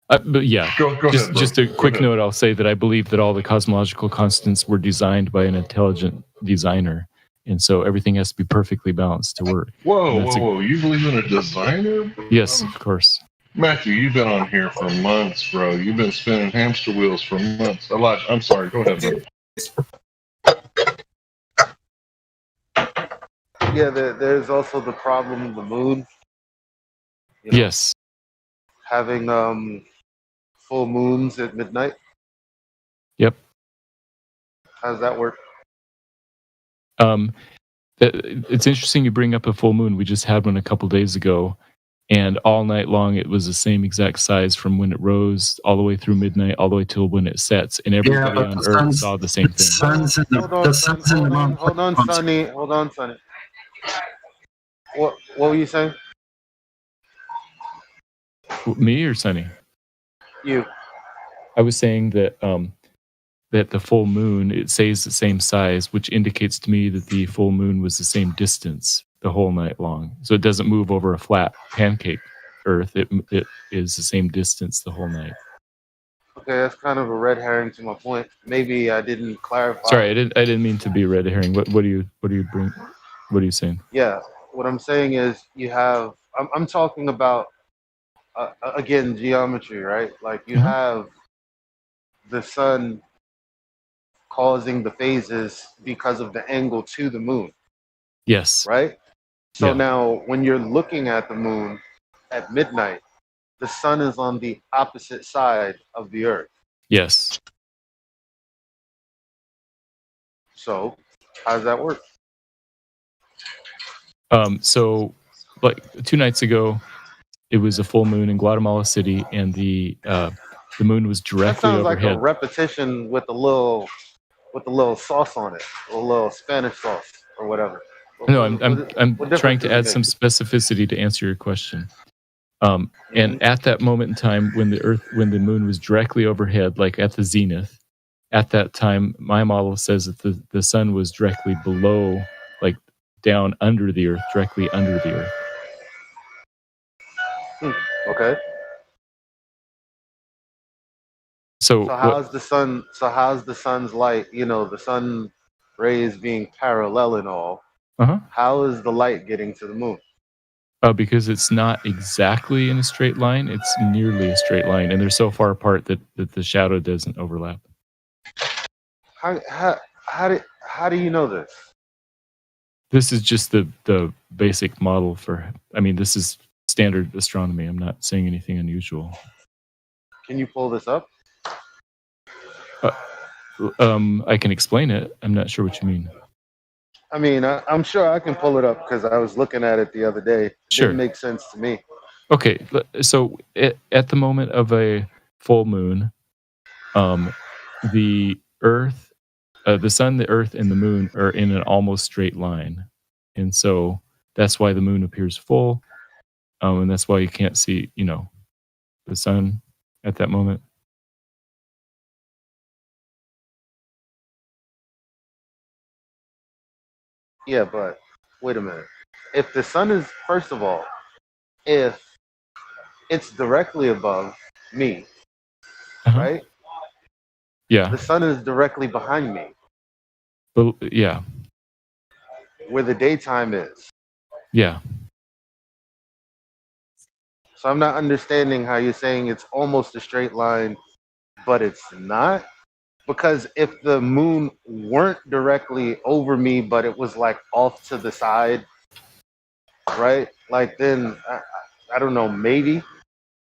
N: But yeah,
J: go ahead, bro.
N: Just a quick note, I'll say that I believe that all the cosmological constants were designed by an intelligent designer. And so everything has to be perfectly balanced to work.
J: Whoa. You believe in a designer, bro?
N: Yes, of course.
J: Matthew, you've been on here for months, bro. You've been spinning hamster wheels for months. Elijah, I'm sorry. Go ahead, bro.
S: Yeah, there's also the problem of the moon.
N: Yes.
S: Having full moons at midnight.
N: Yep.
S: How does that work?
N: It's interesting you bring up a full moon. We just had one a couple days ago, and all night long it was the same exact size from when it rose all the way through midnight, all the way till when it sets, and everybody on Earth saw the same thing.
S: Hold on, Sonny. What were you saying?
N: Me or Sonny?
S: You.
N: I was saying that that the full moon, it stays the same size, which indicates to me that the full moon was the same distance the whole night long. So it doesn't move over a flat pancake Earth. It is the same distance the whole night.
S: Okay, that's kind of a red herring to my point. Maybe I didn't clarify.
N: Sorry, I didn't mean to be a red herring. What are you saying?
S: Yeah, what I'm saying is you have. I'm talking about again geometry, right? Like you have the sun causing the phases because of the angle to the moon.
N: Yes.
S: Right? So now when you're looking at the moon at midnight, the sun is on the opposite side of the earth.
N: Yes.
S: So how does that work?
N: So like 2 nights ago, it was a full moon in Guatemala City, and the moon was
S: That
N: directly
S: sounds like
N: overhead.
S: a repetition with a little sauce on it, a little Spanish sauce or whatever.
N: No, I'm
S: what
N: trying
S: difference
N: to
S: does
N: add
S: it
N: some
S: make?
N: specificity to answer your question. And at that moment in time, when the moon was directly overhead, like at the zenith, at that time, my model says that the sun was directly below, like down under the earth, directly under the earth.
S: Okay.
N: So
S: how's the sun? So how's the sun's light? The sun rays being parallel and all. How is the light getting to the moon?
N: Because it's not exactly in a straight line; it's nearly a straight line, and they're so far apart that the shadow doesn't overlap.
S: How do you know this?
N: This is just the basic model for. I mean, this is standard astronomy. I'm not saying anything unusual.
S: Can you pull this up?
N: I can explain it. I'm not sure what you mean.
S: I mean, I'm sure I can pull it up because I was looking at it the other day. It
N: Sure.
S: didn't make sense to me.
N: Okay, so at the moment of a full moon, the Earth, the sun, the Earth, and the moon are in an almost straight line, and so that's why the moon appears full, and that's why you can't see, the sun at that moment.
S: Yeah, but wait a minute. If the sun is, first of all, if it's directly above me, right?
N: Yeah.
S: The sun is directly behind me,
N: But yeah,
S: where the daytime is.
N: yeah.
S: So I'm not understanding how you're saying it's almost a straight line, but it's not. Because if the moon weren't directly over me, but it was like off to the side, right? Like then, I don't know, maybe.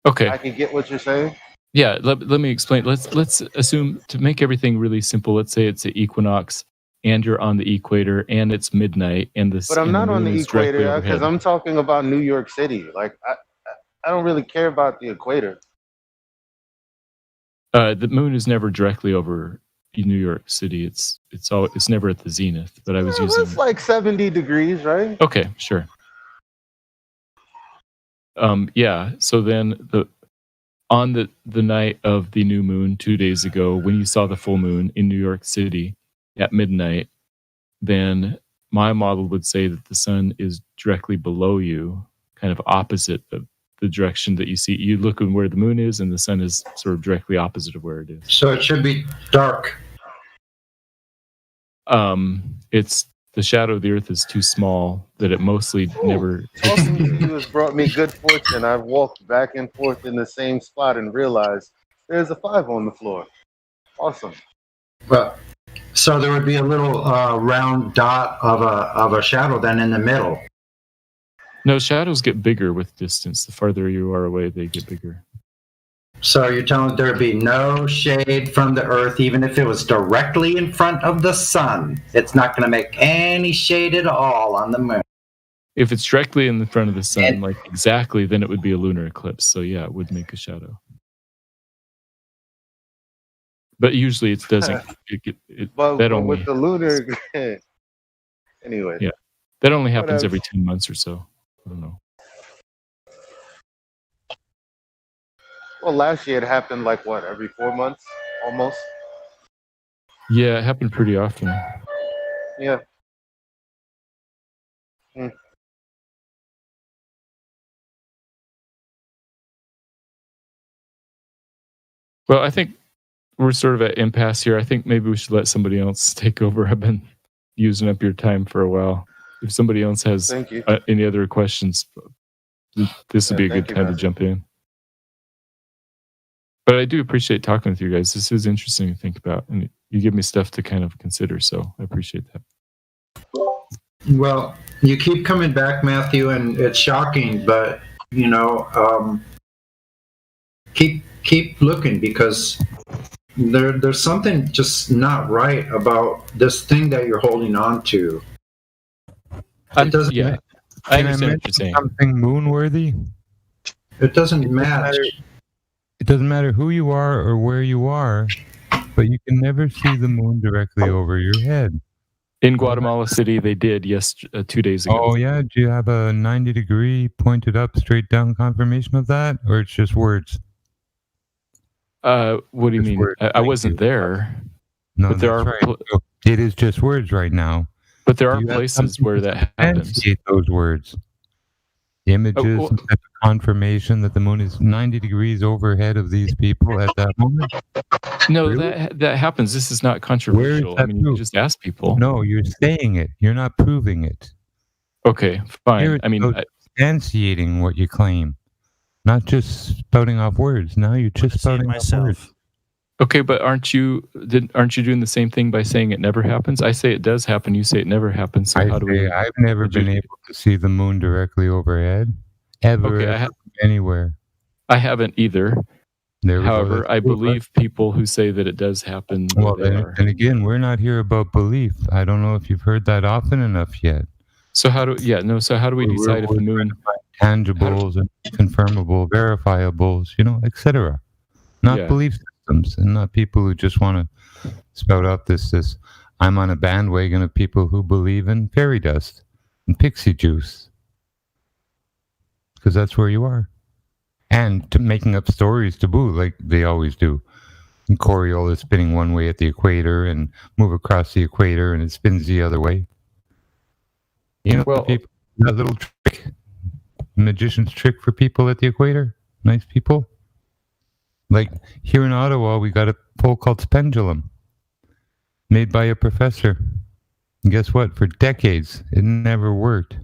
N: Okay.
S: I can get what you're saying.
N: Yeah, let me explain. Let's assume, to make everything really simple, let's say it's the equinox and you're on the equator and it's midnight and
S: But I'm not on the equator because
N: I'm
S: I'm talking about New York City. Like
U: I don't really care about the equator.
N: The moon is never directly over New York City. It's never at the zenith. But I was using.
U: It's like 70 degrees, right?
N: Okay, sure. Yeah. So then on the night of the new moon 2 days ago, when you saw the full moon in New York City at midnight, then my model would say that the sun is directly below you, kind of opposite of the direction that you see. You look at where the moon is, and the sun is sort of directly opposite of where it is.
H: So it should be dark.
N: It's the shadow of the Earth is too small that it mostly never takes.
U: All you do is brought me good fortune. I've walked back and forth in the same spot and realized there's a 5 on the floor. Awesome.
H: Well, so there would be a little round dot of a shadow then in the middle.
N: No, shadows get bigger with distance. The farther you are away, they get bigger.
H: So you're telling there would be no shade from the Earth, even if it was directly in front of the sun. It's not going to make any shade at all on the moon.
N: If it's directly in the front of the sun, like exactly, then it would be a lunar eclipse. So yeah, it would make a shadow. But usually it doesn't.
U: But
N: that only,
U: with the lunar, anyway.
N: Yeah, that only happens
U: Whatever.
N: every 10 months or so. I don't know.
U: Well, last year it happened like what, every 4 months, almost.
N: Yeah, it happened pretty often.
U: Yeah. Hmm.
N: Well, I think we're sort of at impasse here. I think maybe we should let somebody else take over. I've been using up your time for a while. If somebody else has
U: Thank you.
N: any other questions, this would be a
U: thank
N: good
U: you,
N: time
U: man.
N: to jump in. But I do appreciate talking with you guys. This is interesting to think about, and you give me stuff to kind of consider, so I appreciate that.
H: Well, you keep coming back, Matthew, and it's shocking, but keep looking, because there's something just not right about this thing that you're holding on to. It doesn't.
N: Yeah, I understand what you're saying.
R: Something moon-worthy?
H: It doesn't match.
R: It doesn't matter who you are or where you are, but you can never see the moon directly over your head.
N: In Guatemala City, they did 2 days ago.
R: Oh, yeah? Do you have a 90-degree pointed up, straight down confirmation of that? Or it's just words?
N: What do you mean? I wasn't there.
R: No,
N: but there
R: that's
N: are
R: right. So it is just words right now.
N: But there are
R: Do you have
N: places
R: something
N: where
R: to
N: that happens.
R: substantiate those words. Images,
N: well-
R: and type of confirmation that the moon is 90 degrees overhead of these people at that moment.
N: No,
R: Really?
N: that happens. This is not controversial.
R: that
N: I mean, you
R: proof?
N: can just ask people.
R: No, you're saying it. You're not proving it.
N: Okay, fine.
R: Here
N: I mean,
R: it's substantiating what you claim, not just spouting off words. Now you're just spouting off words.
N: okay, but aren't you doing the same thing by saying it never happens? I say it does happen. You say it never happens. So how do we?
R: I've never been able to see the moon directly overhead, ever,
N: Okay,
R: ever, anywhere.
N: I haven't either.
R: There we go.
N: However,
R: That's
N: I
R: cool,
N: believe people who say that it does happen.
R: Well,
N: where they are.
R: then again, we're not here about belief. I don't know if you've heard that often enough yet.
N: So how do? Yeah, no. So how do we decide if the moon?
R: Tangibles and confirmable, verifiables, etc. Not
N: Yeah.
R: belief systems, and not people who just want to spout out this. I'm on a bandwagon of people who believe in fairy dust and pixie juice, because that's where you are, and to making up stories to boot, like they always do. And Coriolis spinning one way at the equator and move across the equator, and it spins the other way. People, that little trick, magician's trick for people at the equator. Nice people. Like here in Ottawa, we got a pole called pendulum, made by a professor. And guess what? For decades, it never worked.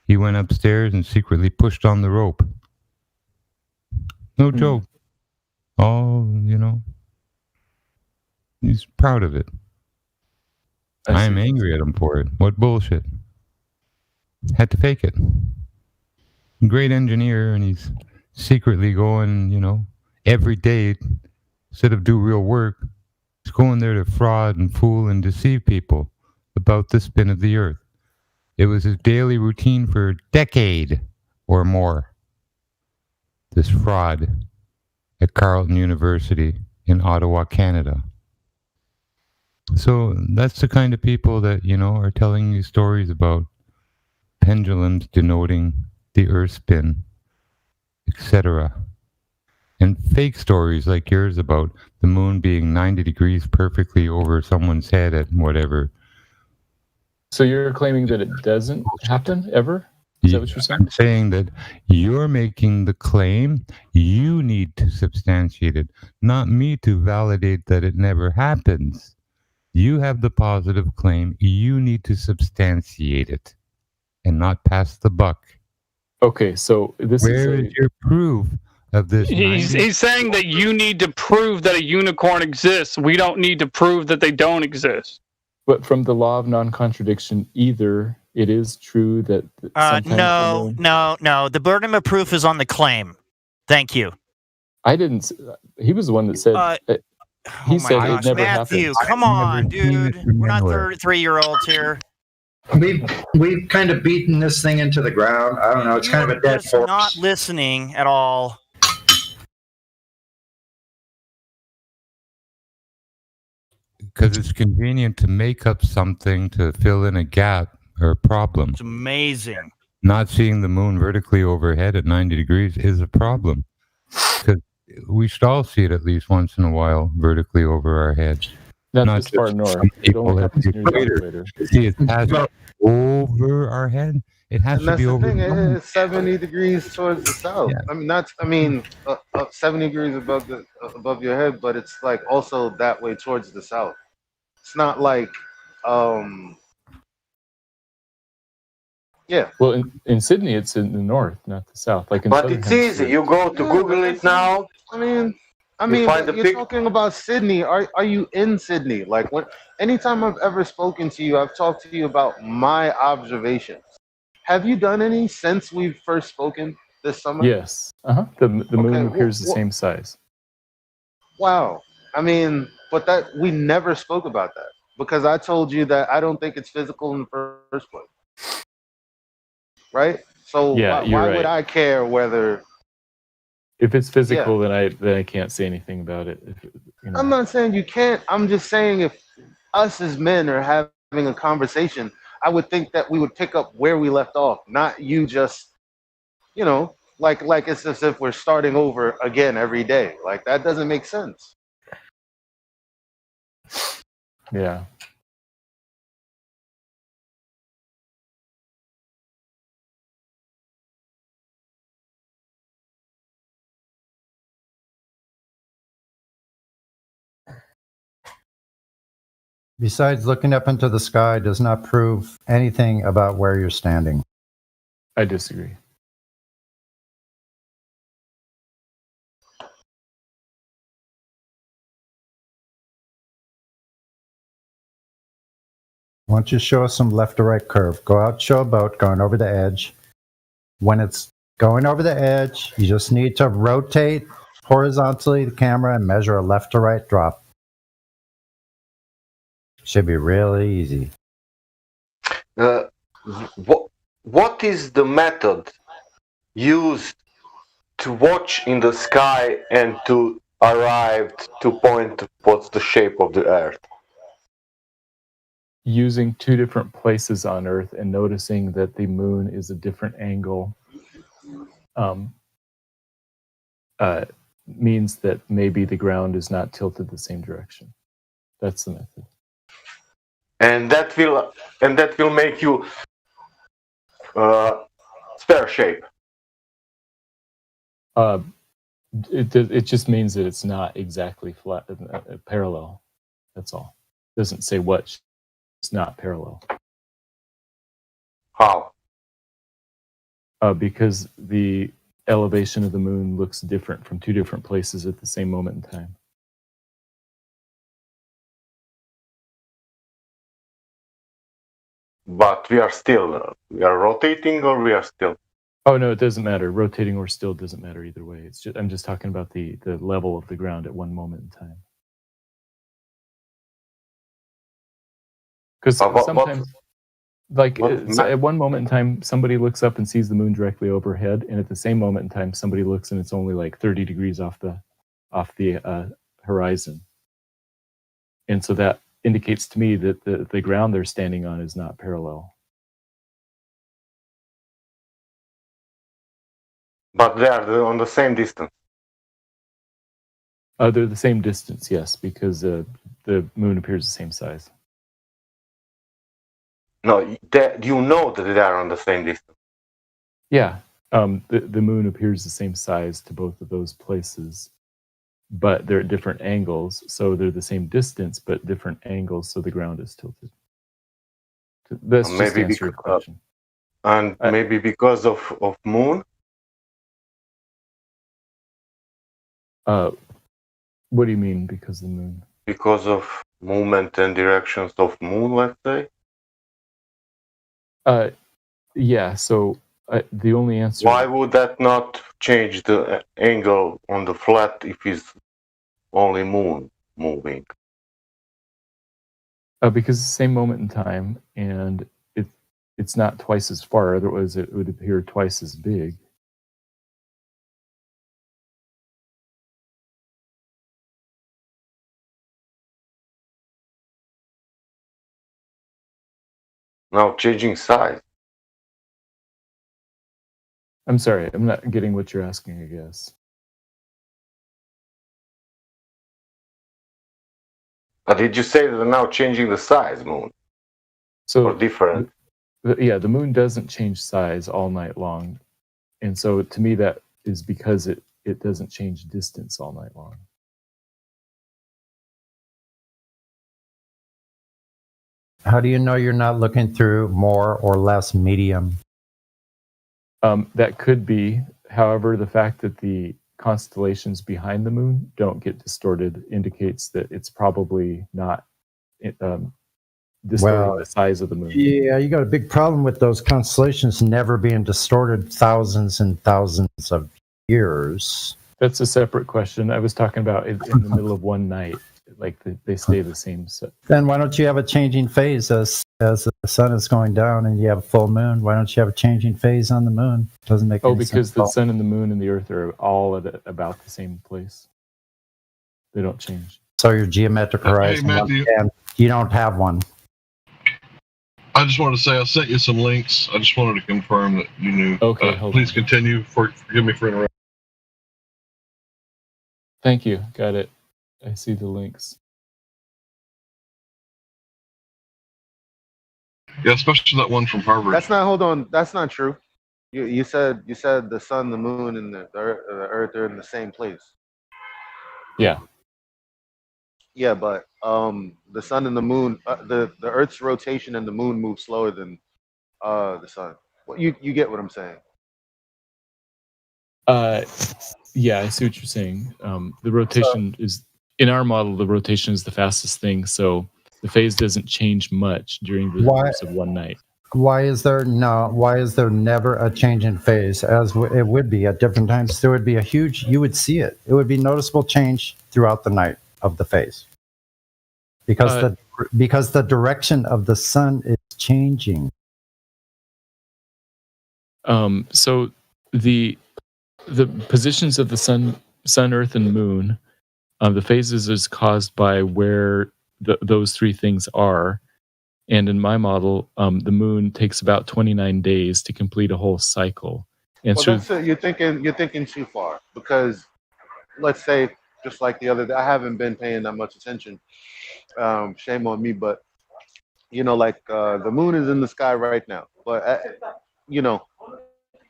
R: He went upstairs and secretly pushed on the rope. No joke. All, he's proud of it. I'm angry at him for it. What bullshit. Had to fake it. Great engineer, and he's secretly going, every day, instead of do real work, he's going there to fraud and fool and deceive people about the spin of the Earth. It was his daily routine for a decade or more. this fraud at Carleton University in Ottawa, Canada. So that's the kind of people that, are telling you stories about pendulums denoting the earth spin, etc. And fake stories like yours about the moon being 90 degrees perfectly over someone's head at whatever.
N: So you're claiming that it doesn't happen ever? Is that what you're saying?
R: I'm saying that you're making the claim. You need to substantiate it, not me to validate that it never happens. You have the positive claim. You need to substantiate it and not pass the buck.
N: Okay, so
R: Where is your proof of this?
K: He's saying that you need to prove that a unicorn exists. We don't need to prove that they don't exist.
N: But from the law of non-contradiction, either it is true that
B: No. The burden of proof is on the claim. Thank you.
N: I didn't. He was the one that said. He said it never
B: Matthew,
N: happened.
B: come on, dude. We're not 33-year-olds here.
H: We've kind of beaten this thing into the ground. I don't know. It's kind of a dead horse.
B: Not listening at all.
R: Because it's convenient to make up something to fill in a gap or a problem.
B: It's amazing.
R: Not seeing the moon vertically overhead at 90 degrees is a problem. Because we should all see it at least once in a while vertically over our heads.
N: Not
R: Not
N: this far
R: just
N: north.
R: some
N: It
R: people
N: only
R: at
N: happens
R: the
N: near the
R: equator.
N: equator.
R: See, it has over our head. It has
U: And
R: to
U: that's
R: be
U: the
R: over.
U: thing.
R: the moon.
U: It's 70 degrees towards the south.
R: Yeah.
U: 70 degrees above your head, but it's like also that way towards the south. It's not like, yeah.
N: Well, in Sydney, it's in the north, not the south. Like in
I: But
N: southern
I: it's easy. You go to Google it now.
U: I mean,
I: You find
U: but
I: the
U: you're
I: pic-
U: talking about Sydney. Are you in Sydney? Like anytime I've ever spoken to you, I've talked to you about my observations. Have you done any since we've first spoken this summer?
N: Yes. The moon appears the same size.
U: Wow. I mean, but that we never spoke about that because I told you that I don't think it's physical in the first place. Right? So
N: Yeah, you're
U: why
N: right.
U: would I care whether
N: If it's physical, then I can't say anything about it.
U: I'm not saying you can't. I'm just saying if us as men are having a conversation, I would think that we would pick up where we left off, not you just, like it's as if we're starting over again every day. Like that doesn't make sense.
N: Yeah.
P: Besides, looking up into the sky does not prove anything about where you're standing.
N: I disagree.
P: Why don't you show us some left to right curve? Go out, show a boat going over the edge. When it's going over the edge, you just need to rotate horizontally the camera and measure a left to right drop. Should be really easy.
I: What is the method used to watch in the sky and to arrive to point what's the shape of the Earth?
N: Using two different places on Earth and noticing that the moon is a different angle means that maybe the ground is not tilted the same direction. That's the method.
I: And that will make you spare shape.
N: It just means that it's not exactly flat, parallel. That's all. It doesn't say what. It's not parallel.
I: How?
N: Because the elevation of the moon looks different from two different places at the same moment in time.
I: But we are rotating, or we are still.
N: Oh no, it doesn't matter. Rotating or still doesn't matter either way. It's just I'm just talking about the level of the ground at one moment in time. Because sometimes Like so at one moment in time, somebody looks up and sees the moon directly overhead, and at the same moment in time, somebody looks and it's only like 30 degrees off the horizon. And so that indicates to me that the ground they're standing on is not parallel.
I: But they are on the same distance.
N: They're the same distance, yes, because the moon appears the same size.
I: No, you know that they are on the same distance.
N: Yeah, the moon appears the same size to both of those places, but they're at different angles, so they're the same distance, but different angles, so the ground is tilted. That's just
I: Maybe
N: to answer your question.
I: And maybe because of moon?
N: What do you mean, because of the moon?
I: Because of movement and directions of moon, let's say?
N: Yeah, so the only answer...
I: Why would that not change the angle on the flat if it's only moon moving?
N: Because it's the same moment in time, and it's not twice as far, otherwise it would appear twice as big.
I: Now changing size.
N: I'm sorry, I'm not getting what you're asking, I guess.
I: Did you say that they're now changing the size, moon?
N: So
I: or different?
N: The moon doesn't change size all night long. And so to me that is because it doesn't change distance all night long.
P: How do you know you're not looking through more or less medium?
N: That could be. However, the fact that the constellations behind the moon don't get distorted indicates that it's probably not distorting the size of the moon.
P: Yeah, you got a big problem with those constellations never being distorted thousands and thousands of years.
N: That's a separate question. I was talking about in the middle of one night, like they stay the same.
P: Then why don't you have a changing phase as the sun is going down and you have a full moon? Why don't you have a changing phase on the moon? Doesn't make any sense.
N: Because the sun and the moon and the earth are all at about the same place. They don't change.
P: So your geometric horizon, and you don't have one.
J: I just wanted to say I sent you some links. I just wanted to confirm that you knew.
N: Okay,
J: please continue. Forgive me for interrupting.
N: Thank you. Got it. I see the links.
J: Yeah, especially that one from Harvard.
U: That's not. Hold on. That's not true. You said the sun, the moon, and the earth are in the same place.
N: Yeah.
U: Yeah, but the sun and the moon, the Earth's rotation and the moon move slower than the sun. Well, you get what I'm saying?
N: Yeah, I see what you're saying. The rotation is in our model. The rotation is the fastest thing, so the phase doesn't change much during the course of one night.
P: Why is there never a change in phase? As it would be at different times, there would be you would see it. It would be noticeable change throughout the night of the phase, because the direction of the sun is changing.
N: So the positions of the sun, earth, and moon, the phases is caused by where those three things are. And in my model, the moon takes about 29 days to complete a whole cycle. And
U: well, you're thinking too far, because let's say, just like the other day, I haven't been paying that much attention. Shame on me, but like the moon is in the sky right now, but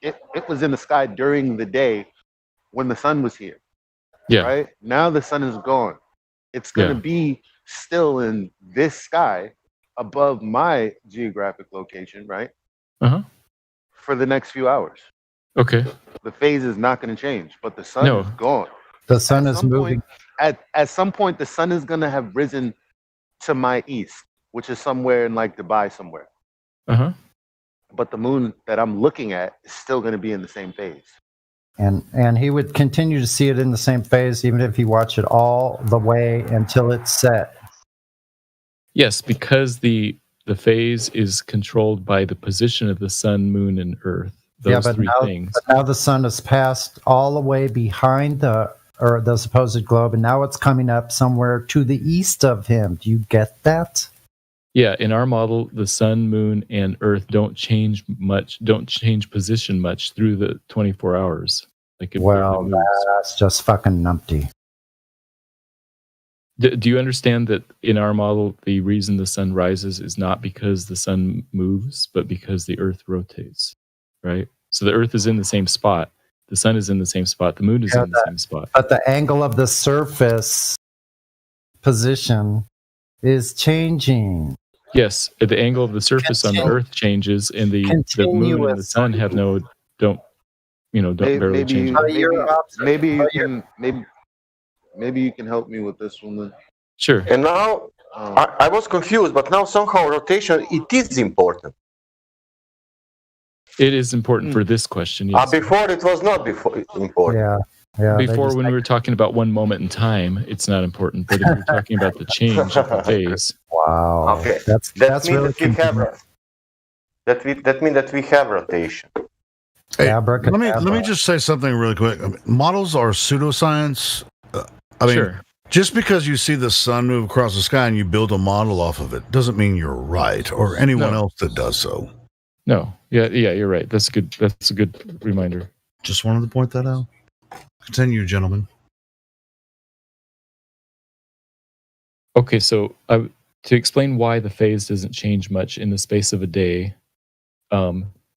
U: it was in the sky during the day when the sun was here.
N: Yeah.
U: Right now the sun is gone. It's going to be still in this sky above my geographic location, right? For the next few hours.
N: Okay.
U: The phase is not going to change, but the sun is gone.
P: The sun is moving.
U: At some point, the sun is going to have risen to my east, which is somewhere in like Dubai somewhere. But the moon that I'm looking at is still going to be in the same phase.
P: And he would continue to see it in the same phase, even if he watched it all the way until it's set.
N: Yes, because the the phase is controlled by the position of the sun, moon, and Earth. Those three things.
P: But now the sun has passed all the way behind the supposed globe, and now it's coming up somewhere to the east of him. Do you get that?
N: Yeah, in our model, the sun, moon, and Earth don't change position much through the 24 hours.
P: Well, that's just fucking numpty.
N: Do you understand that in our model, the reason the sun rises is not because the sun moves, but because the Earth rotates, right? So the Earth is in the same spot. The sun is in the same spot. The moon is in the same spot.
P: But the angle of the surface position is changing.
N: Yes, the angle of the surface on the Earth changes, and the moon and the sun don't barely change.
U: Maybe you can help me with this one then.
N: Sure.
I: And now I was confused, but now somehow rotation it is important.
N: It is important for this question. Yes.
I: Before it was not important.
P: Yeah.
N: Before, when we were talking about one moment in time, it's not important. But if we're talking about the change of the phase,
P: wow,
I: okay,
P: that's really
I: that means that we have rotation.
D: Hey, let me just say something really quick. I mean, models are pseudoscience.
N: Sure.
D: Just because you see the sun move across the sky and you build a model off of it doesn't mean you're right, or anyone else that does so.
N: No. Yeah, you're right. That's good. That's a good reminder.
D: Just wanted to point that out. Continue, gentlemen.
N: Okay, so to explain why the phase doesn't change much in the space of a day,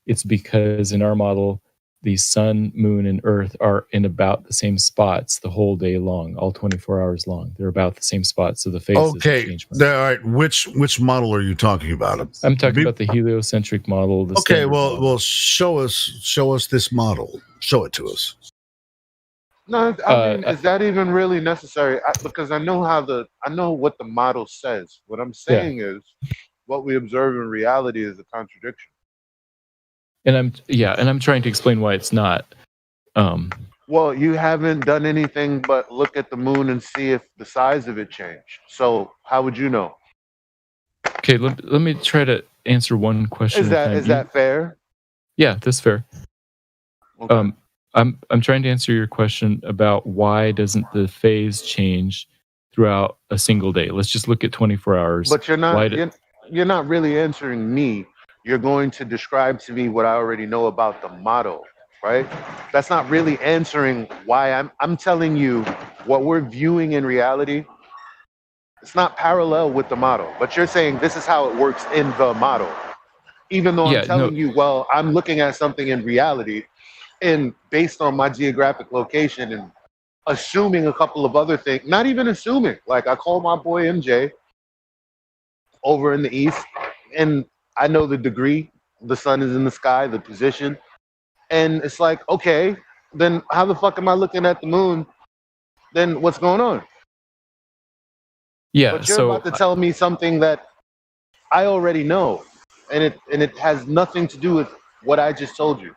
N: it's because in our model, the sun, moon, and Earth are in about the same spots the whole day long, all 24 hours long. They're about the same spots, so the phase doesn't change much.
D: All right. Which model are you talking about?
N: I'm talking about the heliocentric model.
D: Okay, well, show us this model. Show it to us.
U: No, I mean, is that even really necessary? Because I know what the model says. What I'm saying is, what we observe in reality is a contradiction.
N: And I'm trying to explain why it's not.
U: Well, you haven't done anything but look at the moon and see if the size of it changed. So how would you know?
N: Okay, let me try to answer one question.
U: Is that fair?
N: Yeah, that's fair.
U: Okay.
N: I'm trying to answer your question about why doesn't the phase change throughout a single day. Let's just look at 24 hours.
U: But you're not really answering me. You're going to describe to me what I already know about the model, right? That's not really answering why I'm telling you what we're viewing in reality. It's not parallel with the model, but you're saying this is how it works in the model. Even though I'm telling you, well, I'm looking at something in reality and based on my geographic location and assuming a couple of other things, not even assuming, like I call my boy MJ over in the East and I know the degree, the sun is in the sky, the position. And it's like, okay, then how the fuck am I looking at the moon? Then what's going on?
N: Yeah,
U: but you're about to tell me something that I already know. And it has nothing to do with what I just told you.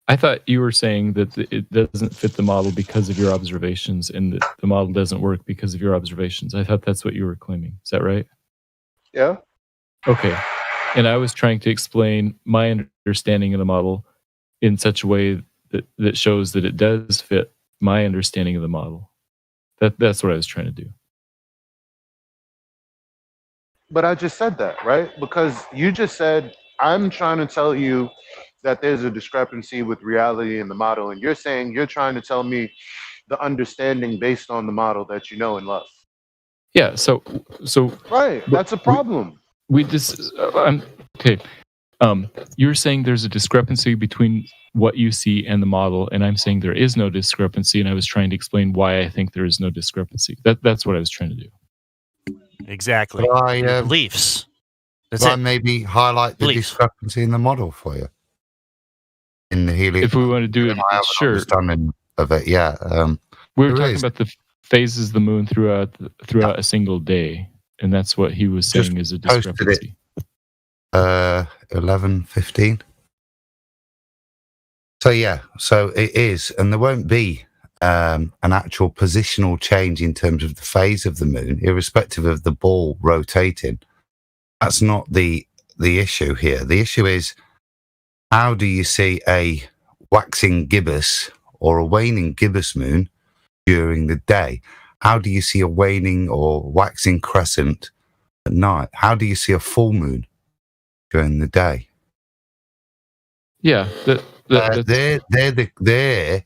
N: I thought you were saying that it doesn't fit the model because of your observations and that the model doesn't work because of your observations. I thought that's what you were claiming. Is that right?
U: Yeah.
N: Okay. And I was trying to explain my understanding of the model in such a way that shows that it does fit my understanding of the model. That's what I was trying to do.
U: But I just said that, right? Because you just said, I'm trying to tell you that there's a discrepancy with reality in the model. And you're saying you're trying to tell me the understanding based on the model that you know and love.
N: Yeah. So
U: right. That's a problem.
N: Okay. You're saying there's a discrepancy between what you see and the model, and I'm saying there is no discrepancy, and I was trying to explain why I think there is no discrepancy. That's what I was trying to do.
B: Exactly.
F: Could
B: Beliefs.
F: I maybe highlight the discrepancy in the model for you? In the helium.
N: If we want to do it, sure.
F: Understanding of it, yeah.
N: We were talking about the phases of the moon throughout a single day, and that's what he was saying is a discrepancy.
F: 11:15. So it is, and there won't be an actual positional change in terms of the phase of the moon, irrespective of the ball rotating. That's not the issue here. The issue is, how do you see a waxing gibbous or a waning gibbous moon during the day? How do you see a waning or waxing crescent at night? How do you see a full moon during the day?
N: Yeah,
F: they're the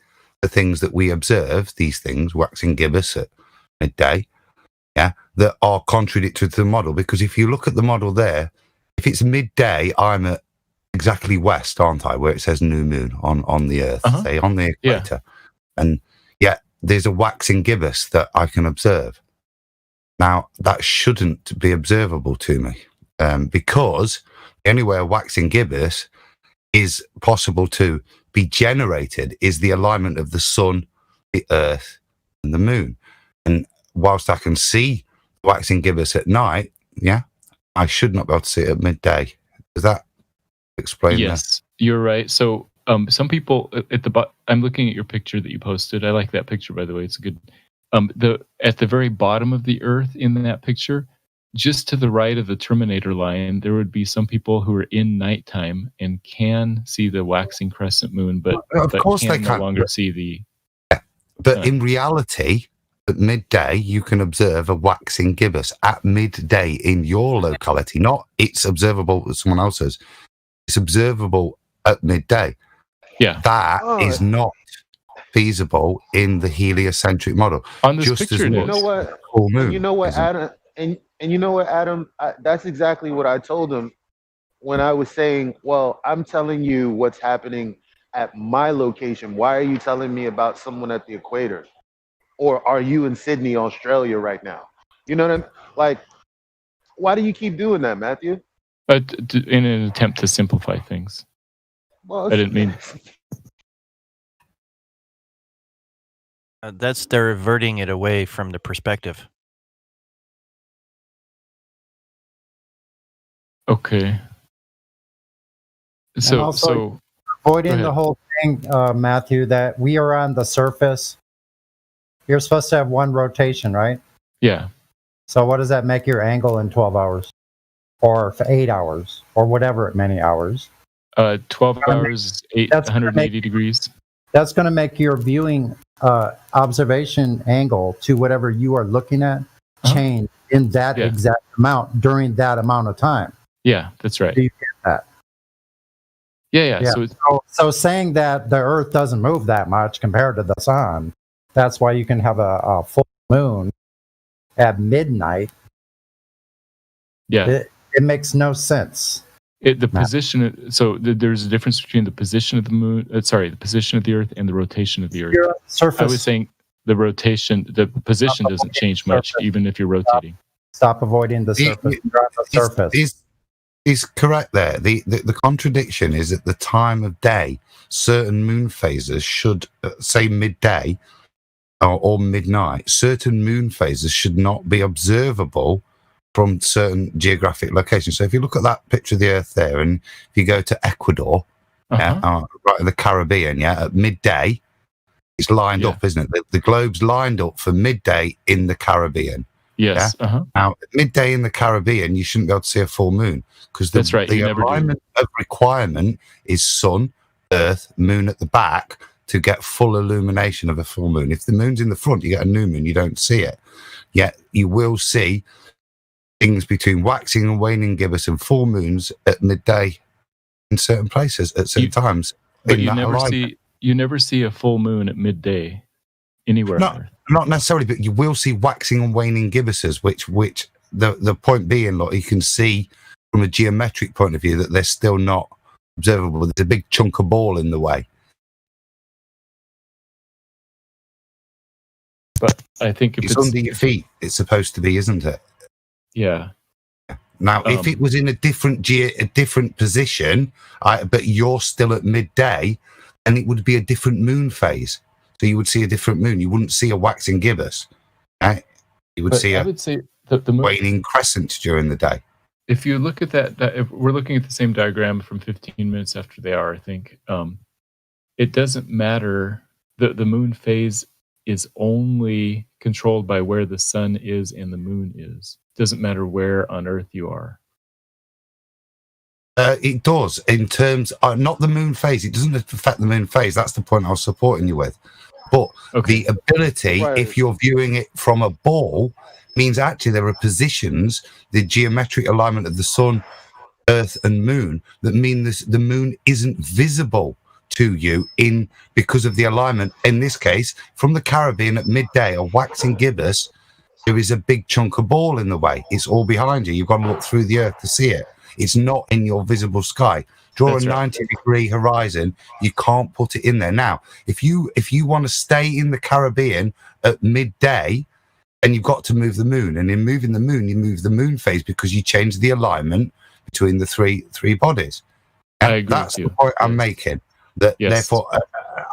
F: things that we observe. These things, waxing gibbous at midday, yeah, that are contradictory to the model. Because if you look at the model there, if it's midday, I'm at exactly west, aren't I? Where it says new moon on the Earth, say on the equator, and yet there's a waxing gibbous that I can observe. Now that shouldn't be observable to me, because the only way a waxing gibbous is possible to be generated is the alignment of the sun, the Earth, and the moon. And whilst I can see waxing gibbous at night, yeah, I should not be able to see it at midday. Does that explain that?
N: Yes, you're right. So some people at the I'm looking at your picture that you posted. I like that picture, by the way. It's a good. At the very bottom of the Earth in that picture, just to the right of the terminator line, there would be some people who are in nighttime and can see the waxing crescent moon, but
F: of course they
N: no
F: can
N: longer see the.
F: But in reality, at midday, you can observe a waxing gibbous at midday in your locality. Not it's observable at someone else's. It's observable at midday.
N: Yeah,
F: that is not feasible in the heliocentric model.
N: On this
F: just
N: picture,
F: as
U: You know what?
F: full moon.
U: And you know what,
F: isn't.
U: Adam? And you know what, Adam? That's exactly what I told him when I was saying, well, I'm telling you what's happening at my location. Why are you telling me about someone at the equator? Or are you in Sydney, Australia right now? You know what I'm like? Why do you keep doing that, Matthew?
N: In an attempt to simplify things.
U: Well,
N: I didn't mean.
B: That's diverting it away from the perspective.
N: Okay.
P: And
N: So
P: also,
N: go
P: avoiding
N: ahead.
P: the whole thing, Matthew, that we are on the surface. You're supposed to have one rotation, right?
N: Yeah.
P: So what does that make your angle in 12 hours? Or for 8 hours? Or whatever many hours?
N: 12 hours, 180 degrees.
P: That's going to make your viewing observation angle to whatever you are looking at change in that exact amount during that amount of time.
N: Yeah, that's right.
P: Do you get that?
N: Yeah.
P: Yeah. So saying that the Earth doesn't move that much compared to the sun, that's why you can have a full moon at midnight.
N: Yeah.
P: It makes no sense.
N: The position. So there's a difference between the position of the moon. The position of the Earth and the rotation of the Earth.
P: You're on the surface.
N: I was saying the position doesn't change much, even if you're rotating.
P: Stop avoiding the surface. You're on the surface.
F: Is correct there. The contradiction is at the time of day, certain moon phases should, say midday or midnight, certain moon phases should not be observable from certain geographic locations. So if you look at that picture of the Earth there, and if you go to Ecuador, right in the Caribbean, at midday, it's lined up, isn't it? The globe's lined up for midday in the Caribbean.
N: Yes.
F: Yeah? Now, at midday in the Caribbean, you shouldn't be able to see a full moon because
N: That's right,
F: the
N: you never do.
F: alignment of requirement is sun, Earth, moon at the back to get full illumination of a full moon. If the moon's in the front, you get a new moon, you don't see it. Yet you will see things between waxing and waning gibbous and full moons at midday in certain places at certain times.
N: But
F: in
N: you
F: that
N: never
F: alignment.
N: see a full moon at midday anywhere on Earth.
F: Not necessarily, but you will see waxing and waning gibbuses, which the point being, like, you can see from a geometric point of view that they're still not observable. There's a big chunk of ball in the way.
N: But I think if
F: it's under your feet, it's supposed to be, isn't it?
N: Yeah.
F: Now, if it was in a different position, but you're still at midday, then it would be a different moon phase. So you would see a different moon. You wouldn't see a waxing gibbous. Right? You would see
N: I
F: a
N: would say the moon,
F: waning crescent during the day.
N: if you look at that, if we're looking at the same diagram from 15 minutes after the hour, I think it doesn't matter. The moon phase is only controlled by where the sun is and the moon is. It doesn't matter where on Earth you are.
F: It does in terms, not the moon phase. It doesn't affect the moon phase. That's the point I was supporting you with. But the ability, if you're viewing it from a ball, means actually there are positions, the geometric alignment of the sun, Earth, and moon that mean the moon isn't visible to you because of the alignment. In this case, from the Caribbean at midday, a waxing gibbous, there is a big chunk of ball in the way. It's all behind you. You've got to look through the Earth to see it. It's not in your visible sky. Draw a 90-degree horizon. You can't put it in there. Now, if you want to stay in the Caribbean at midday, and you've got to move the moon, and in moving the moon, you move the moon phase because you change the alignment between the three bodies. And
N: I agree
F: that's
N: with
F: the
N: you.
F: point I'm making. That therefore,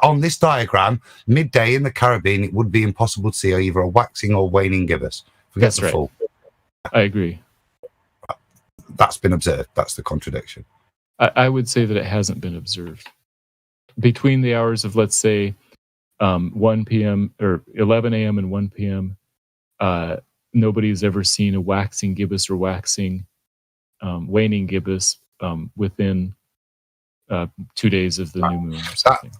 F: on this diagram, midday in the Caribbean, it would be impossible to see either a waxing or waning gibbous. Forget
N: That's
F: the
N: right.
F: full.
N: I agree.
F: That's been observed. That's the contradiction.
N: I would say that it hasn't been observed. Between the hours of, let's say, 1 p.m. or 11 a.m. and 1 p.m., nobody's ever seen a waxing gibbous or waxing waning gibbous within 2 days of the new moon or something.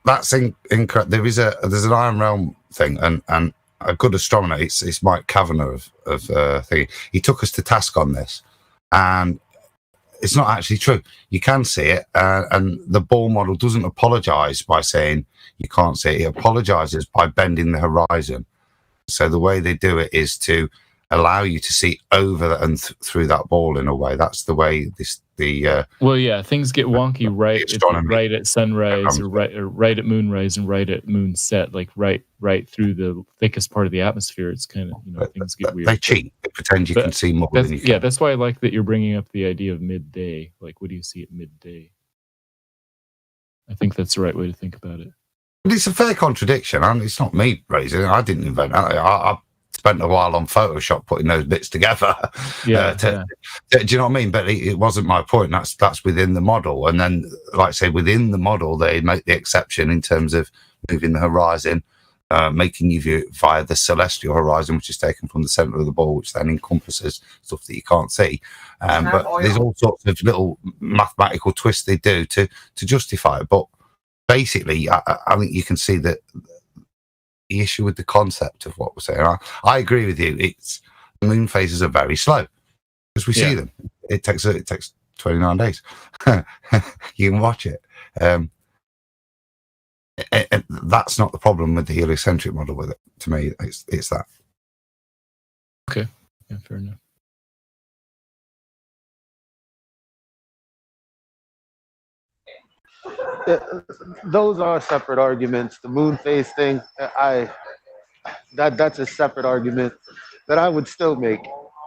F: That's incorrect. There's an Iron Realm thing, and a good astronomer, it's Mike Kavanagh of thing. He took us to task on this, and it's not actually true. You can see it, and the ball model doesn't apologise by saying you can't see it. It apologises by bending the horizon. So the way they do it is to allow you to see over and through that ball in a way. That's the way
N: Well, yeah, things get wonky right at sunrise or right at moonrise and right at moonset, like right through the thickest part of the atmosphere. It's kind of things get weird.
F: They cheat. They pretend you can see more than you can.
N: Yeah, that's why I like that you're bringing up the idea of midday. Like, what do you see at midday? I think that's the right way to think about it.
F: But it's a fair contradiction. It's not me raising it. I didn't invent it. I spent a while on Photoshop putting those bits together. Do you know what I mean? But it wasn't my point. That's within the model. And then, like I say, within the model, they make the exception in terms of moving the horizon, making you view it via the celestial horizon, which is taken from the center of the ball, which then encompasses stuff that you can't see. But there's all sorts of little mathematical twists they do to justify it. But basically, I think you can see that the issue with the concept of what we're saying. I agree with you. The moon phases are very slow because we see them. It takes 29 days. You can watch it. That's not the problem with the heliocentric model. With it, to me, it's that.
N: Okay, yeah, fair enough.
U: Those are separate arguments. The moon phase thing, that's a separate argument that I would still make.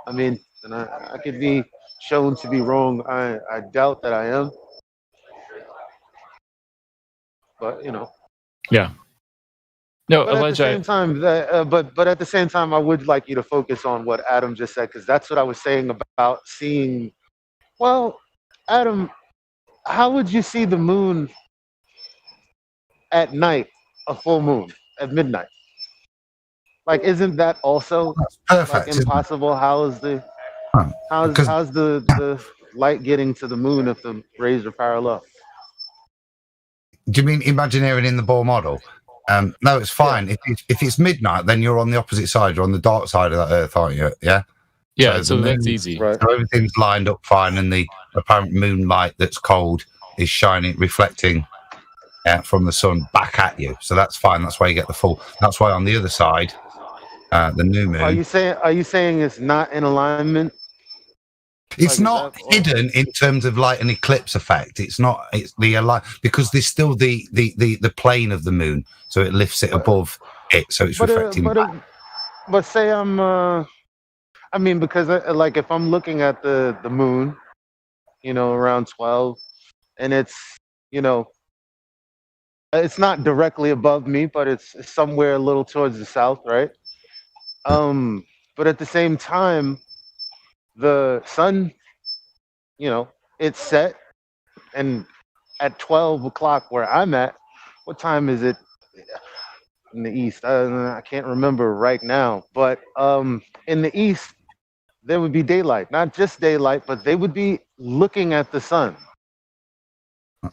U: I mean, and I could be shown to be wrong. I doubt that I am, but
N: Yeah. No,
U: but at the same time, but at the same time, I would like you to focus on what Adam just said, because that's what I was saying about seeing. Well, Adam, how would you see the moon at night, a full moon at midnight? Like, isn't that also
F: perfect,
U: like impossible? How's the light getting to the moon if the rays are parallel?
F: Do you mean Imagineering in the ball model? No, it's fine. Yeah. If it's midnight, then you're on the opposite side. You're on the dark side of that Earth, aren't you? Yeah.
N: Yeah, so that's easy.
U: Right.
F: So everything's lined up fine, and the apparent moonlight that's cold is shining, reflecting from the sun back at you. So that's fine. That's why you get the full. That's why on the other side, the new moon.
U: Are you saying it's not in alignment?
F: It's not hidden in terms of like an eclipse effect. It's not. It's because there's still the plane of the moon, so it lifts it above it, so it's reflecting back.
U: But say I mean, because like if I'm looking at the moon, around 12, and it's it's not directly above me, but it's somewhere a little towards the south, right? But at the same time, the sun, it's set, and at 12 o'clock where I'm at, what time is it in the east? I can't remember right now, but in the east, there would be daylight. Not just daylight, but they would be looking at the sun,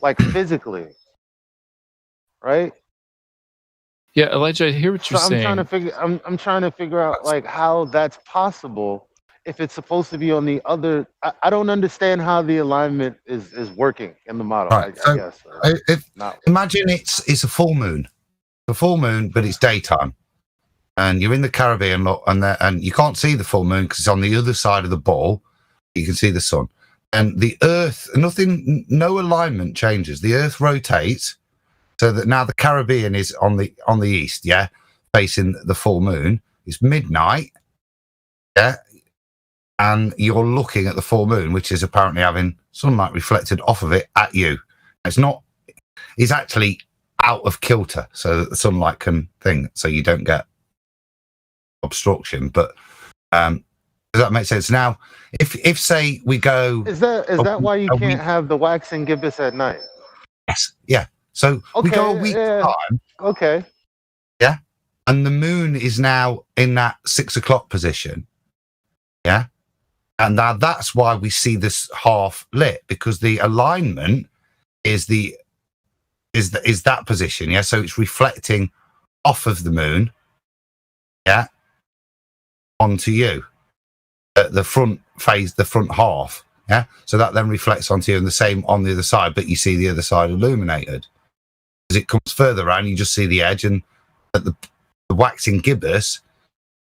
U: like physically, right?
N: Yeah, Elijah, I hear what you're
U: So I'm trying to
N: saying.
U: figure. I'm trying to figure out like how that's possible if it's supposed to be on the other. I don't understand how the alignment is working in the model.
F: Right.
U: I
F: So
U: guess not.
F: imagine it's a full moon, but it's daytime, and you're in the Caribbean, look, and you can't see the full moon because it's on the other side of the ball. You can see the sun, and the Earth. No alignment changes. The Earth rotates so that now the Caribbean is on the east, yeah, facing the full moon. It's midnight, yeah, and you're looking at the full moon, which is apparently having sunlight reflected off of it at you. It's actually out of kilter so that the sunlight can so you don't get obstruction. But does that make sense? Now, if say we go,
U: Is that why you can't have the waxing gibbous at night?
F: Yes, yeah. So we go a week's time.
U: Okay.
F: Yeah, and the moon is now in that 6 o'clock position. Yeah, and now that's why we see this half lit, because the alignment is that position. Yeah, so it's reflecting off of the moon. Yeah, onto you. The front phase, the front half. Yeah, so that then reflects onto you, and the same on the other side, but you see the other side illuminated. As it comes further around, you just see the edge, and at the waxing gibbous,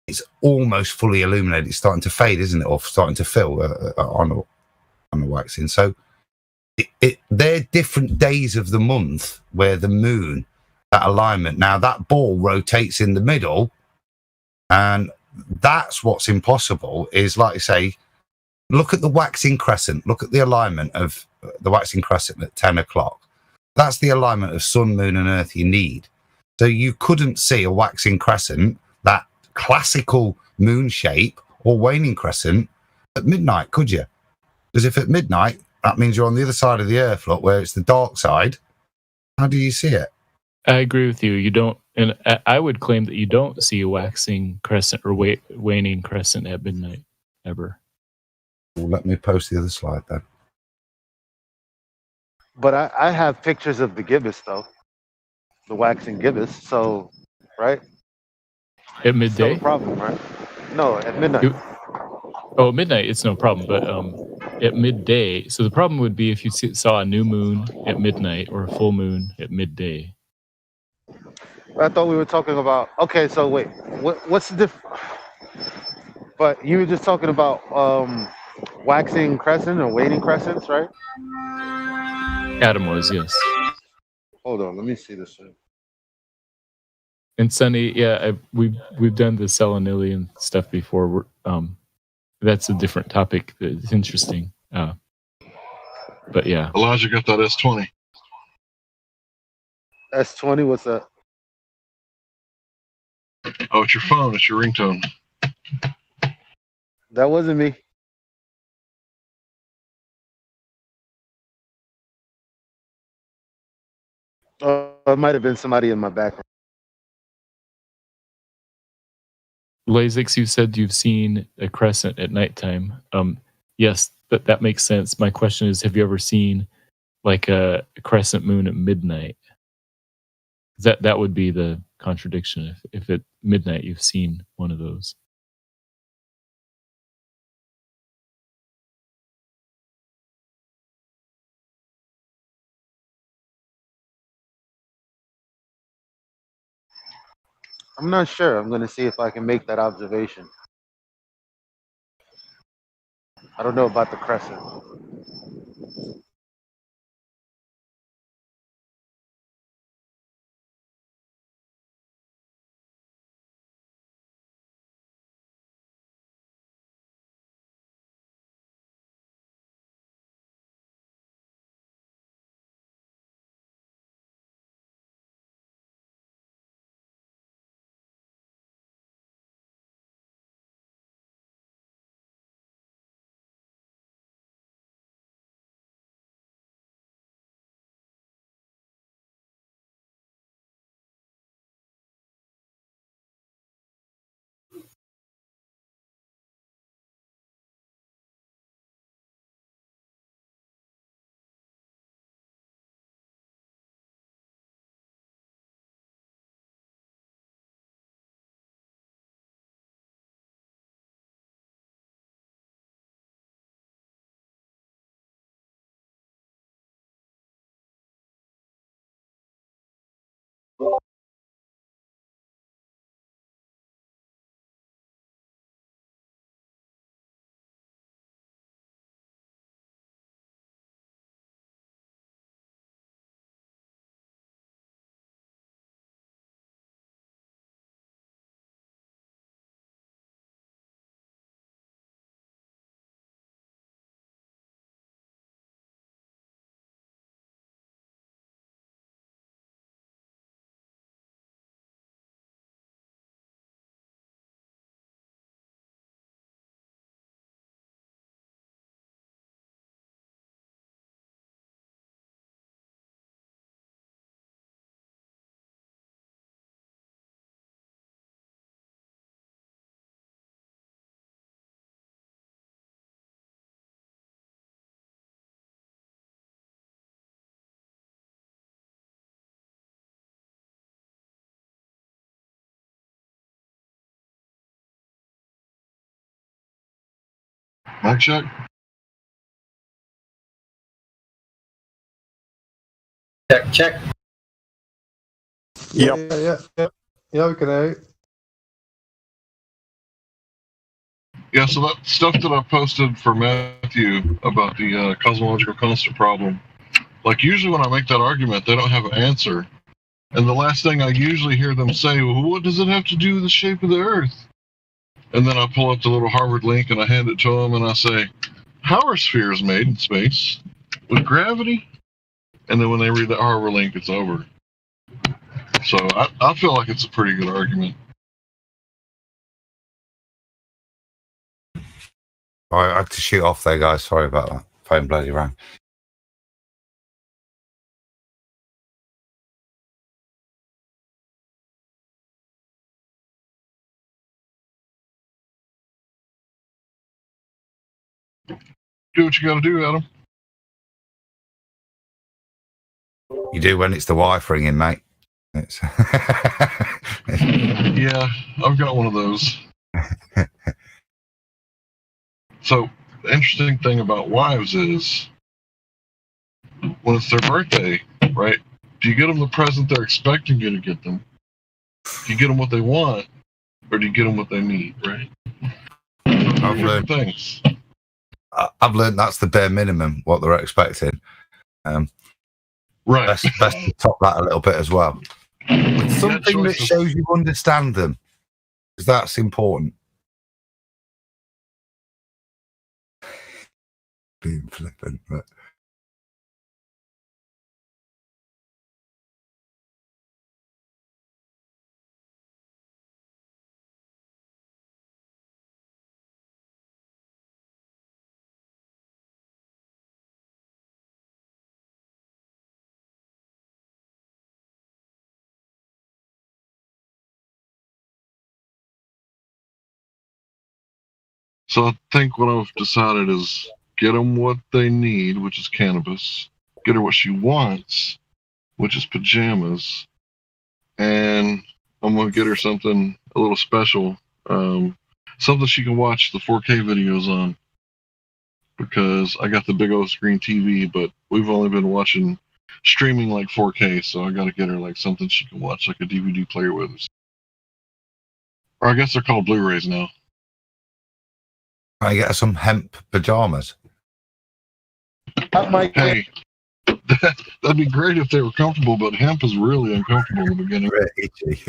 F: it's almost fully illuminated. It's starting to fade, isn't it, or starting to fill on the waxing. So they're different days of the month where the moon, that alignment. Now that ball rotates in the middle, and that's what's impossible. Is like I say, look at the waxing crescent. Look at the alignment of the waxing crescent at 10 o'clock. That's the alignment of sun, moon, and earth you need. So you couldn't see a waxing crescent, that classical moon shape, or waning crescent at midnight, could you? Because if at midnight, that means you're on the other side of the earth, look, where it's the dark side. How do you see it?
N: I agree with you. You don't, and I would claim that you don't see a waxing crescent or waning crescent at midnight ever.
F: Well, let me post the other slide then.
U: But I have pictures of the gibbous though, the waxing gibbous. So, right?
N: At midday?
U: No problem, right? No, at midnight.
N: At midnight, it's no problem. But at midday, so the problem would be if you saw a new moon at midnight or a full moon at midday.
U: I thought we were talking about. Okay, so wait, what's the difference? But you were just talking about waxing crescent or waning crescents, right?
N: Adam was, yes.
U: Hold on, let me see this.
N: And Sunny, yeah, we've done the selenilian stuff before. That's a different topic. It's interesting. But yeah.
J: Elijah got that S20.
U: S20, what's that?
J: Oh, it's your phone. It's your ringtone.
U: That wasn't me. It might have been somebody in my background.
N: Lasix, you said you've seen a crescent at nighttime. Yes, that makes sense. My question is, have you ever seen like a crescent moon at midnight? That would be the contradiction. If at midnight you've seen one of those.
U: I'm not sure. I'm going to see if I can make that observation. I don't know about the crescent.
J: Mic check.
H: Check.
M: Yeah, we can hear you.
J: Yeah, so that stuff that I posted for Matthew about the cosmological constant problem, like usually when I make that argument, they don't have an answer. And the last thing I usually hear them say, well, what does it have to do with the shape of the Earth? And then I pull up the little Harvard link and I hand it to them and I say, how are spheres made in space? With gravity? And then when they read that Harvard link, it's over. So I feel like it's a pretty good argument.
F: All right, I have to shoot off there, guys. Sorry about that. Phone bloody rang.
J: Do what you got to do, Adam.
F: You do when it's the wife ringing, mate. It's
J: Yeah, I've got one of those. So the interesting thing about wives is when it's their birthday, right? Do you get them the present they're expecting you to get them? Do you get them what they want, or do you get them what they need, right?
F: I've learned
J: things.
F: I've learned that's the bare minimum what they're expecting.
J: Right.
F: Best to top that a little bit as well. With something that shows you understand them, because that's important. Being flippant, but.
J: So I think what I've decided is get them what they need, which is cannabis. Get her what she wants, which is pajamas. And I'm going to get her something a little special. Something she can watch the 4K videos on. Because I got the big old screen TV, but we've only been watching streaming like 4K, so I got to get her like something she can watch, like a DVD player with us. Or I guess they're called Blu-rays now.
F: Can I get her some hemp pajamas?
J: Hey, that'd be great if they were comfortable, but hemp is really uncomfortable in the beginning.
F: Itchy.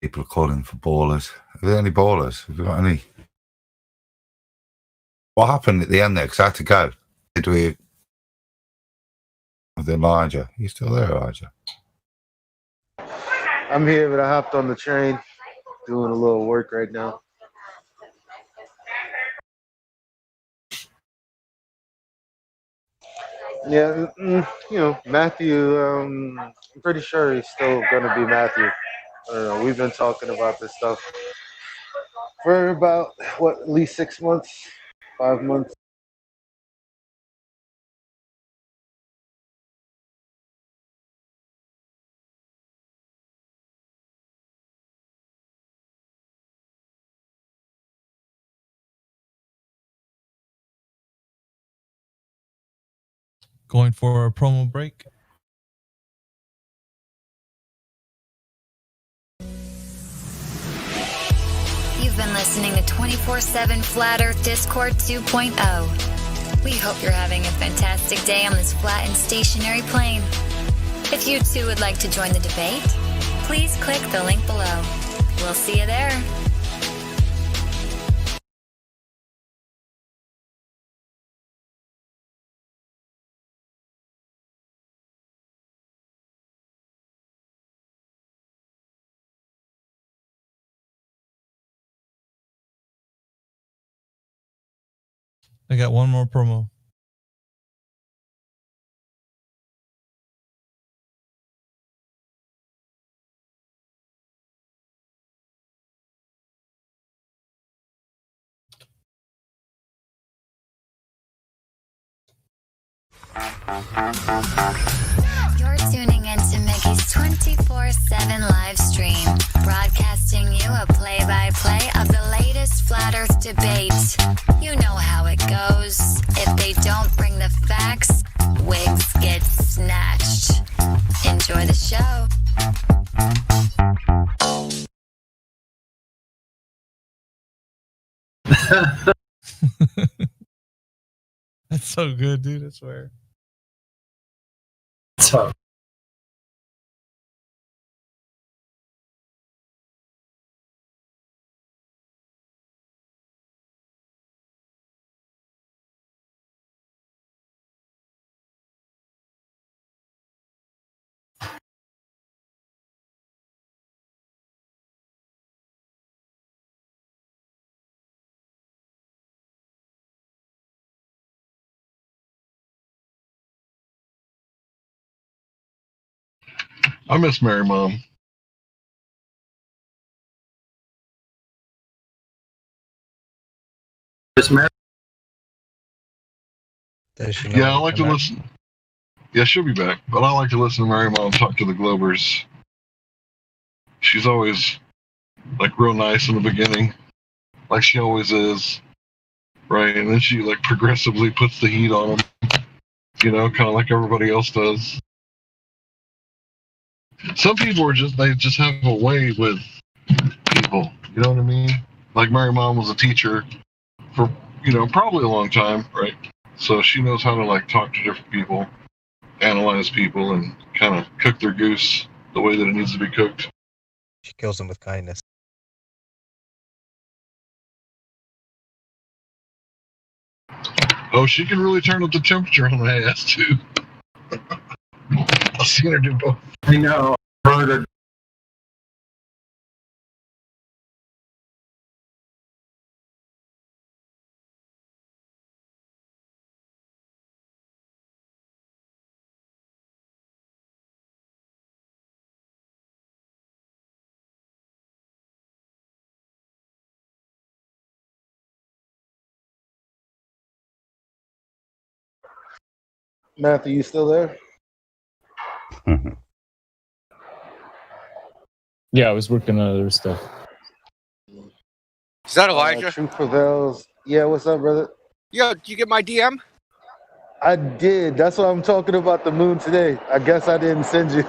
F: People are calling for ballers. Are there any ballers? Have we got any? What happened at the end there? Because I had to go. Did we? With Elijah. Are you still there, Elijah?
U: I'm here, but I hopped on the train, doing a little work right now. Yeah, Matthew, I'm pretty sure he's still going to be Matthew. I don't know. We've been talking about this stuff for about, at least 6 months, 5 months.
V: Going for a promo break.
W: You've been listening to 24/7 Flat Earth Discord 2.0. We hope you're having a fantastic day on this flat and stationary plane. If you too would like to join the debate, please click the link below. We'll see you there.
V: I got one more promo.
W: You're tuning into Mickey's 24/7 live stream, broadcasting you a play-by-play of the latest Flat Earth debate. You know how it goes. If they don't bring the facts, wigs get snatched. Enjoy the show.
V: That's so good, dude. I swear.
H: So.
J: I miss Mary Mom.
H: Miss Mary?
J: Yeah, I like to listen. Yeah, she'll be back, but I like to listen to Mary Mom talk to the Globers. She's always like real nice in the beginning, like she always is, right? And then she like progressively puts the heat on them, you know, kind of like everybody else does. Some people they just have a way with people, you know what I mean? Like Mary Mom was a teacher for, you know, probably a long time, right? So she knows how to like talk to different people, analyze people, and kind of cook their goose the way that it needs to be cooked.
A: She kills them with kindness.
J: Oh, she can really turn up the temperature on my ass too. I've seen her do both.
H: I know. Murdered.
U: Matthew, you still there?
N: Yeah, I was working on other stuff.
G: Is that Elijah?
U: Truth prevails. Yeah, what's up, brother?
G: Yo, did you get my DM?
U: I did. That's what I'm talking about the moon today. I guess I didn't send you.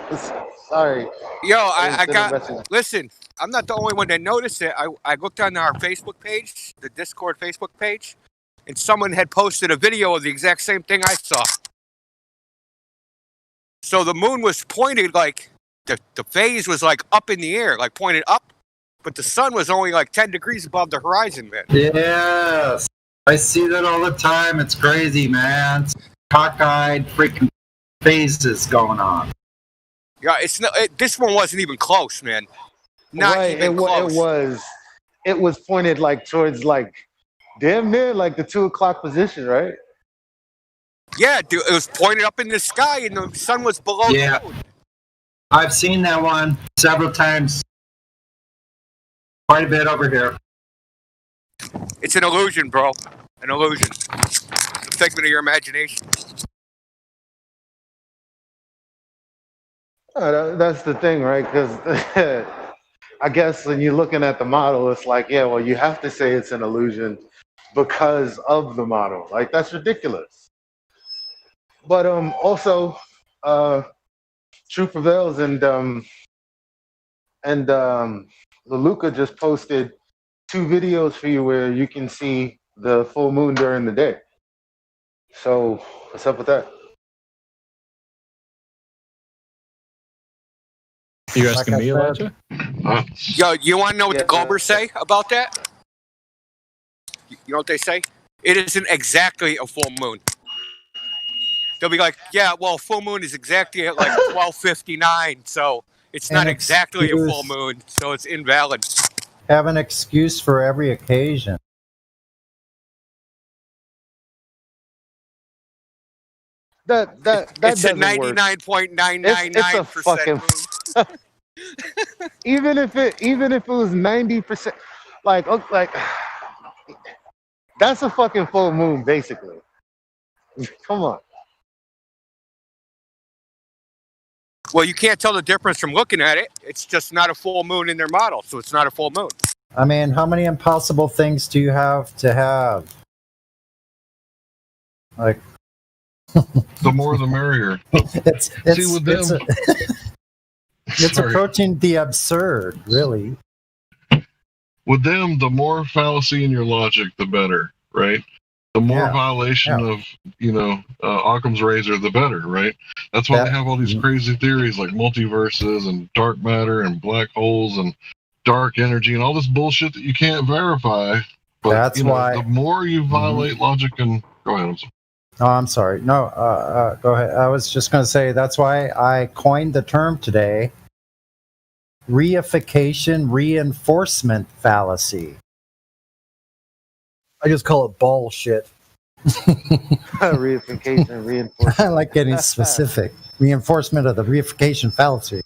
U: Sorry.
G: Yo,
U: didn't
G: I
U: send a
G: got.
U: message.
G: Listen, I'm not the only one that noticed it. I looked on our Facebook page, the Discord Facebook page, and someone had posted a video of the exact same thing I saw. So the moon was pointed like the phase was like up in the air, like pointed up, but the sun was only like 10 degrees above the horizon, man.
H: Yes. I see that all the time. It's crazy, man. It's cockeyed freaking phases going on.
G: Yeah, this one wasn't even close, man. Not
U: Right,
G: even close.
U: It was pointed like towards like damn near like the 2 o'clock position, right?
G: Yeah, dude, it was pointed up in the sky, and the sun was below
H: Yeah.
G: the moon.
H: I've seen that one several times. Quite a bit over here.
G: It's an illusion, bro. An illusion. It's a figment of your imagination.
U: That's the thing, right? Because I guess when you're looking at the model, it's like, yeah, well, you have to say it's an illusion because of the model. Like, that's ridiculous. But also, Truth Prevails and Leluca just posted 2 videos for you where you can see the full moon during the day. So what's up with that?
N: You're asking me, Elijah?
G: Yo, you want to know what the Globers say about that? You know what they say? It isn't exactly a full moon. They'll be like, yeah, well, full moon is exactly at like 12:59, so it's not exactly a full moon, so it's invalid.
P: Have an excuse for every occasion.
U: That
G: it's a
U: doesn't work.
G: 99.999% moon.
U: even if it was 90%, like that's a fucking full moon, basically. Come on.
G: Well, you can't tell the difference from looking at it. It's just not a full moon in their model, so it's not a full moon.
P: I mean, how many impossible things do you have to have? Like,
J: The more the merrier.
P: it's
J: See, with them,
P: it's
J: Sorry.
P: approaching the absurd, really.
J: with them, the more fallacy in your logic, the better, right? The more violation of, Occam's razor, the better, right? That's why they have all these crazy theories like multiverses and dark matter and black holes and dark energy and all this bullshit that you can't verify. But
P: That's why
J: the more you violate logic and go ahead. I'm sorry.
P: Oh, I'm sorry. No, go ahead. I was just going to say that's why I coined the term today, reification reinforcement fallacy. I just call it bullshit.
U: Reification, reinforcement.
P: I like getting specific. Reinforcement of the reification fallacy.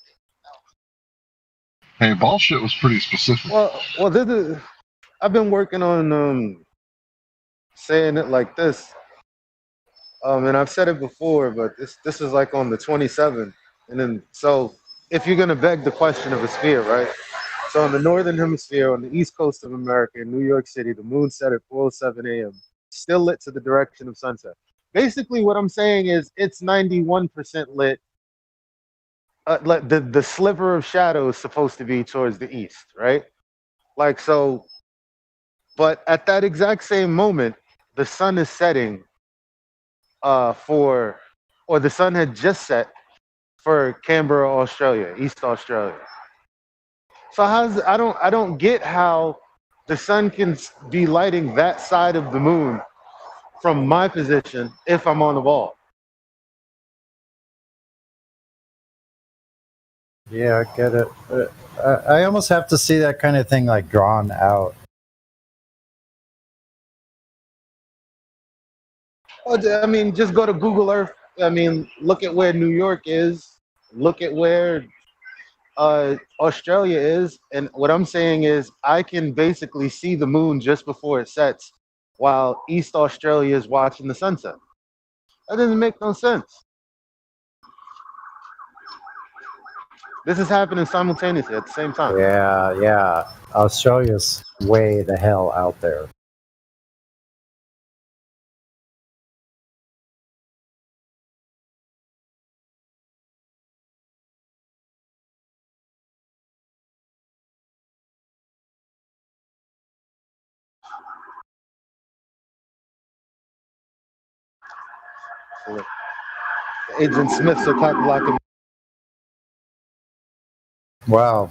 J: Hey, bullshit was pretty specific.
U: Well, this is, I've been working on saying it like this. And I've said it before, but this is like on the 27th. And then, so if you're going to beg the question of a sphere, right? So in the northern hemisphere, on the east coast of America, in New York City, the moon set at 4:07 a.m., still lit to the direction of sunset. Basically, what I'm saying is it's 91% lit. The sliver of shadow is supposed to be towards the east, right? Like, so, but at that exact same moment, the sun is setting or the sun had just set for Canberra, Australia, East Australia. So I don't get how the sun can be lighting that side of the moon from my position if I'm on the ball.
P: Yeah, I get it. I almost have to see that kind of thing like drawn out.
U: Well, I mean, just go to Google Earth. I mean, look at where New York is. Look at where Australia is. And what I'm saying is I can basically see the moon just before it sets while East Australia is watching the sunset. That doesn't make no sense. This is happening simultaneously at the same time.
P: Yeah. Australia's way the hell out there.
U: Agent Smiths are cock blocking.
P: Wow.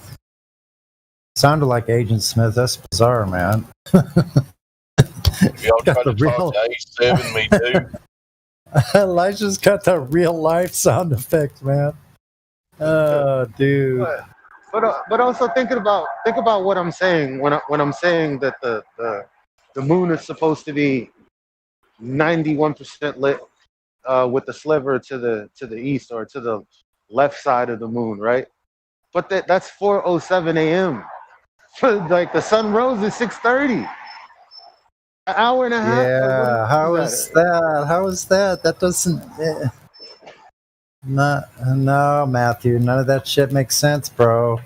P: Sounded like Agent Smith. That's bizarre, man.
O: If y'all try to
P: real...
O: talk to A7, me too.
P: Elijah's got the real life sound effects, man. Oh, dude.
U: But also think about what I'm saying when I'm saying that the moon is supposed to be 91% lit with the sliver to the east or to the left side of the moon, right? But that's 4:07 a.m. Like the sun rose at 6:30. An hour and a half.
P: Yeah, how is that? How is that? That doesn't. No, Matthew. None of that shit makes sense, bro.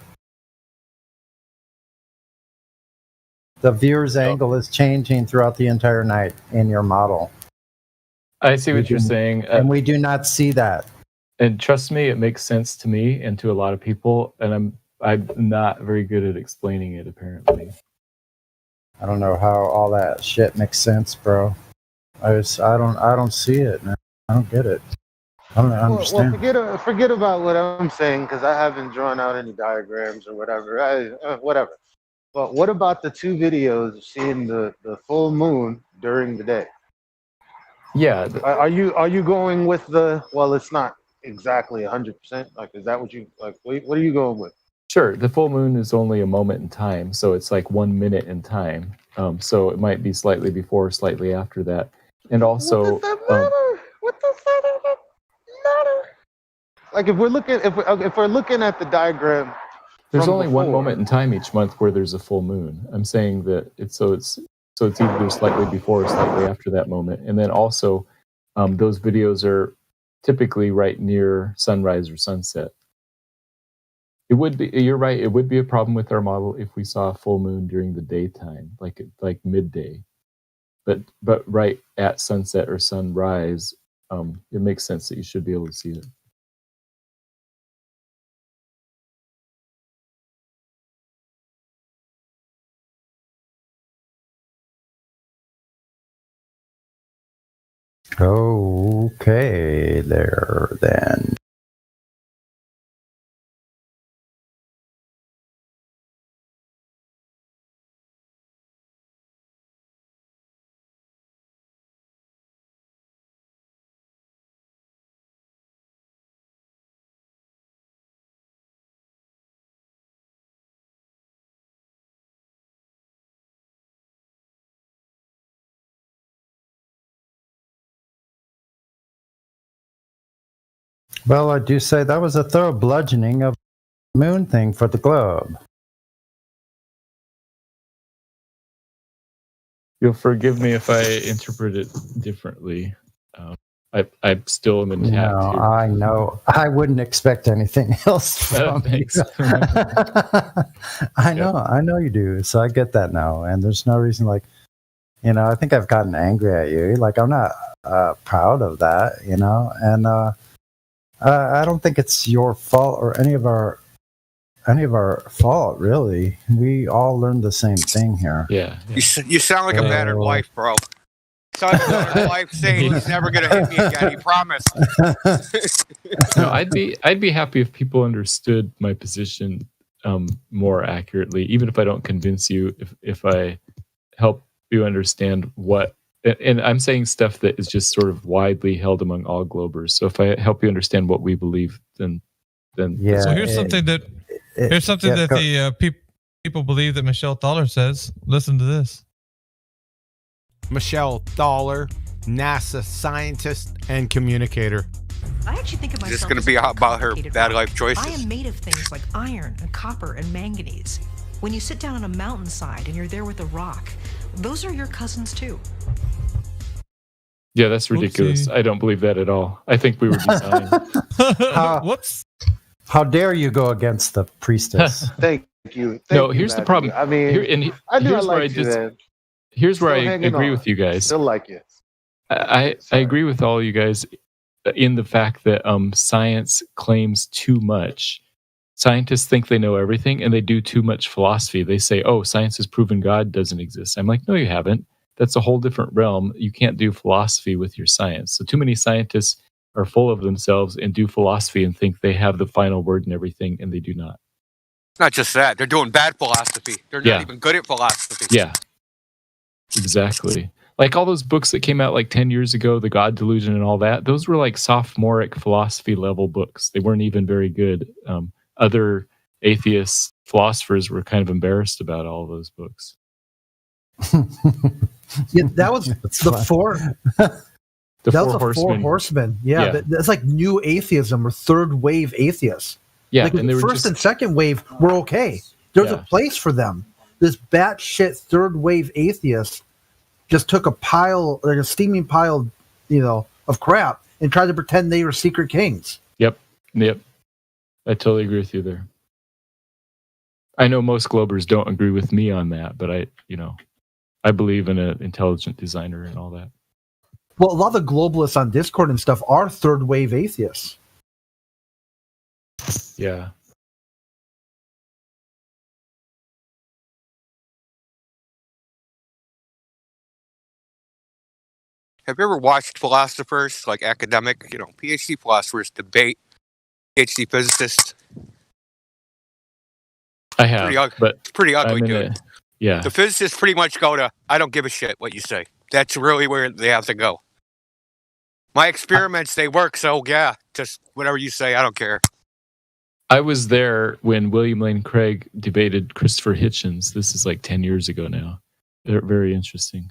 P: The viewer's angle is changing throughout the entire night in your model.
N: I see what you're saying.
P: And we do not see that.
N: And trust me, it makes sense to me and to a lot of people. And I'm not very good at explaining it, apparently.
P: I don't know how all that shit makes sense, bro. I don't see it, man. I don't get it. I don't understand.
U: Well, forget about what I'm saying because I haven't drawn out any diagrams or whatever. Whatever. But what about the two videos of seeing the full moon during the day?
N: Yeah.
U: Are you going with well, it's not exactly 100%. Like, is that what you like? What are you going with?
N: Sure. The full moon is only a moment in time, so it's like 1 minute in time. So it might be slightly before, slightly after that, and also.
U: What does that matter? What does that matter? Like, if we're looking at the diagram.
N: There's only before. 1 moment in time each month where there's a full moon. I'm saying that it's either slightly before or slightly after that moment. And then also, those videos are typically right near sunrise or sunset. It would be. You're right. It would be a problem with our model if we saw a full moon during the daytime, like midday. But right at sunset or sunrise, it makes sense that you should be able to see it.
P: Okay, there then. Well, I do say that was a thorough bludgeoning of the moon thing for the globe.
N: You'll forgive me if I interpret it differently. I still am intact
P: No,
N: here.
P: I know. I wouldn't expect anything else from you.
N: Thanks.
P: I know you do. So I get that now. And there's no reason, like, I think I've gotten angry at you. Like, I'm not proud of that, and I don't think it's your fault or any of our fault, really. We all learned the same thing here.
N: Yeah.
G: You sound like a battered wife, bro. Sound like a battered wife saying he's never gonna hit me again. He promised.
N: No, I'd be happy if people understood my position more accurately, even if I don't convince you. If I help you understand what, and I'm saying stuff that is just sort of widely held among all Globers. So if I help you understand what we believe, then
P: yeah.
V: So here's something that the people believe that Michelle Thaler says. Listen to this.
E: Michelle Thaler, NASA scientist and communicator.
L: I actually think of myself.
G: Is this going to be about her bad life choices?
L: I am made of things like iron and copper and manganese. When you sit down on a mountainside and you're there with a rock, those are your cousins too.
N: Yeah, that's ridiculous.
V: Oopsie.
N: I don't believe that at all. I think we were designed.
V: Whoops.
P: How dare you go against the priestess?
U: Thank you.
N: No, here's the problem.
U: I mean,
N: I
U: knew I
N: here's where
U: liked you then.
N: Here's where I
U: Still hanging
N: agree
U: on.
N: with you guys.
U: Still like you.
N: I agree with all you guys in the fact that science claims too much. Scientists think they know everything, and they do too much philosophy. They say, "Oh, science has proven God doesn't exist." I'm like, "No, you haven't. That's a whole different realm. You can't do philosophy with your science." So too many scientists are full of themselves and do philosophy and think they have the final word in everything, and they do not.
G: It's not just that. They're doing bad philosophy. They're not
N: Yeah.
G: even good at philosophy.
N: Yeah, exactly. Like all those books that came out like 10 years ago, The God Delusion and all that, those were like sophomoric philosophy level books. They weren't even very good. Other atheist philosophers were kind of embarrassed about all of those books.
Q: Yeah, that was the four.
N: The
Q: that
N: Four
Q: was the
N: Horsemen.
Q: Four Horsemen. Yeah,
N: Yeah.
Q: That's like new atheism or third wave atheists.
N: Yeah,
Q: like
N: and they
Q: the
N: were
Q: first
N: just-
Q: and second wave were okay. There's
N: Yeah.
Q: a place for them. This batshit third wave atheist just took a pile, like a steaming pile, of crap, and tried to pretend they were secret kings.
N: Yep. I totally agree with you there. I know most Globers don't agree with me on that, but I believe in an intelligent designer and all that.
Q: Well, a lot of the globalists on Discord and stuff are third wave atheists.
N: Yeah.
G: Have you ever watched philosophers, like academic, PhD philosophers debate PhD physicists?
N: I have, but
G: it's pretty ugly,
N: I'm in
G: dude.
N: Yeah.
G: The physicists pretty much go to, I don't give a shit what you say. That's really where they have to go. My experiments, they work, so yeah, just whatever you say, I don't care.
N: I was there when William Lane Craig debated Christopher Hitchens. This is like 10 years ago now. They're very interesting.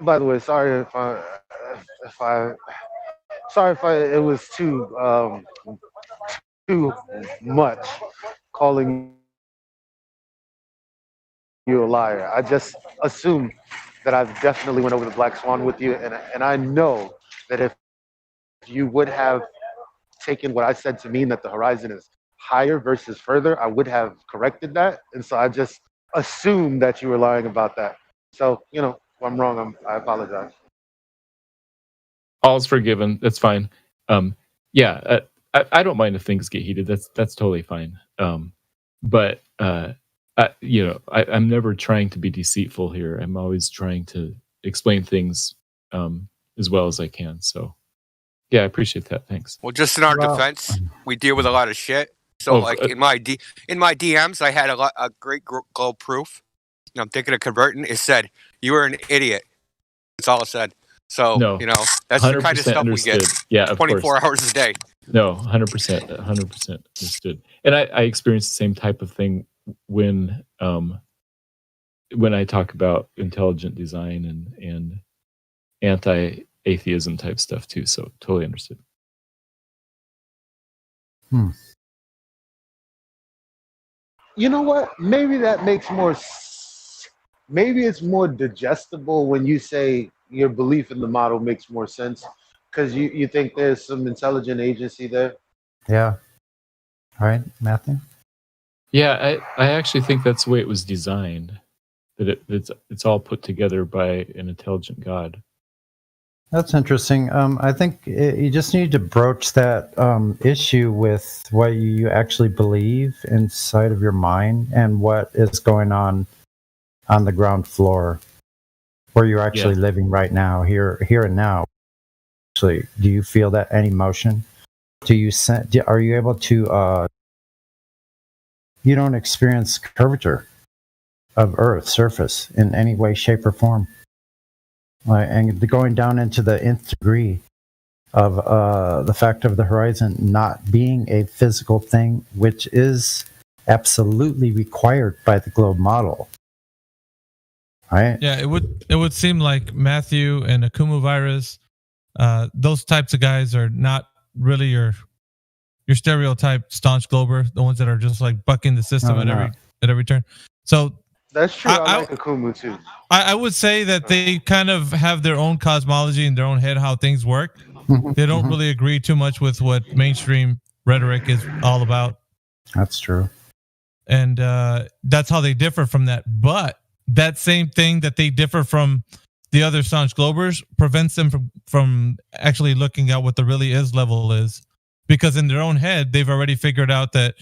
U: By the way, sorry if it was too much calling you a liar. I just assume that I've definitely went over the black swan with you, and I know that if you would have taken what I said to mean that the horizon is higher versus further, I would have corrected that. And so I just assumed that you were lying about that. So, if I'm wrong, I apologize.
N: All's forgiven. That's fine. Yeah, I don't mind if things get heated. That's totally fine. But I'm never trying to be deceitful here. I'm always trying to explain things as well as I can. So, yeah, I appreciate that. Thanks.
G: Well, just in our defense, we deal with a lot of shit. So, in my DMs, I had a great glow proof. I'm thinking of converting. It said you were an idiot. That's all it said. So, that's the kind of stuff
N: understood.
G: we get.
N: Yeah, of
G: 24
N: course.
G: hours a day.
N: No, 100%, 100% understood. And I experienced the same type of thing when I talk about intelligent design and anti-atheism type stuff too. So totally understood.
U: You know what? Maybe that makes more. Maybe it's more digestible when you say your belief in the model makes more sense because you think there's some intelligent agency there.
P: Yeah. All right, Matthew.
N: Yeah, I actually think that's the way it was designed. That it's all put together by an intelligent God.
P: That's interesting. I think you just need to broach that issue with what you actually believe inside of your mind and what is going on the ground floor, where you're actually living right now, here and now. Actually, do you feel that any motion? Are you able to? You don't experience curvature of Earth's surface in any way, shape, or form. And going down into the nth degree of the fact of the horizon not being a physical thing, which is absolutely required by the globe model. Right?
V: Yeah, it would seem like Matthew and Akumu Virus, those types of guys are not really your stereotype staunch glober, the ones that are just like bucking the system at every turn. So
U: that's true. I like Akumu too.
V: I would say that they kind of have their own cosmology in their own head, how things work. They don't really agree too much with what mainstream rhetoric is all about.
P: That's true.
V: And that's how they differ from that. But that same thing that they differ from the other staunch globers prevents them from actually looking at what the really is level is. Because in their own head, they've already figured out that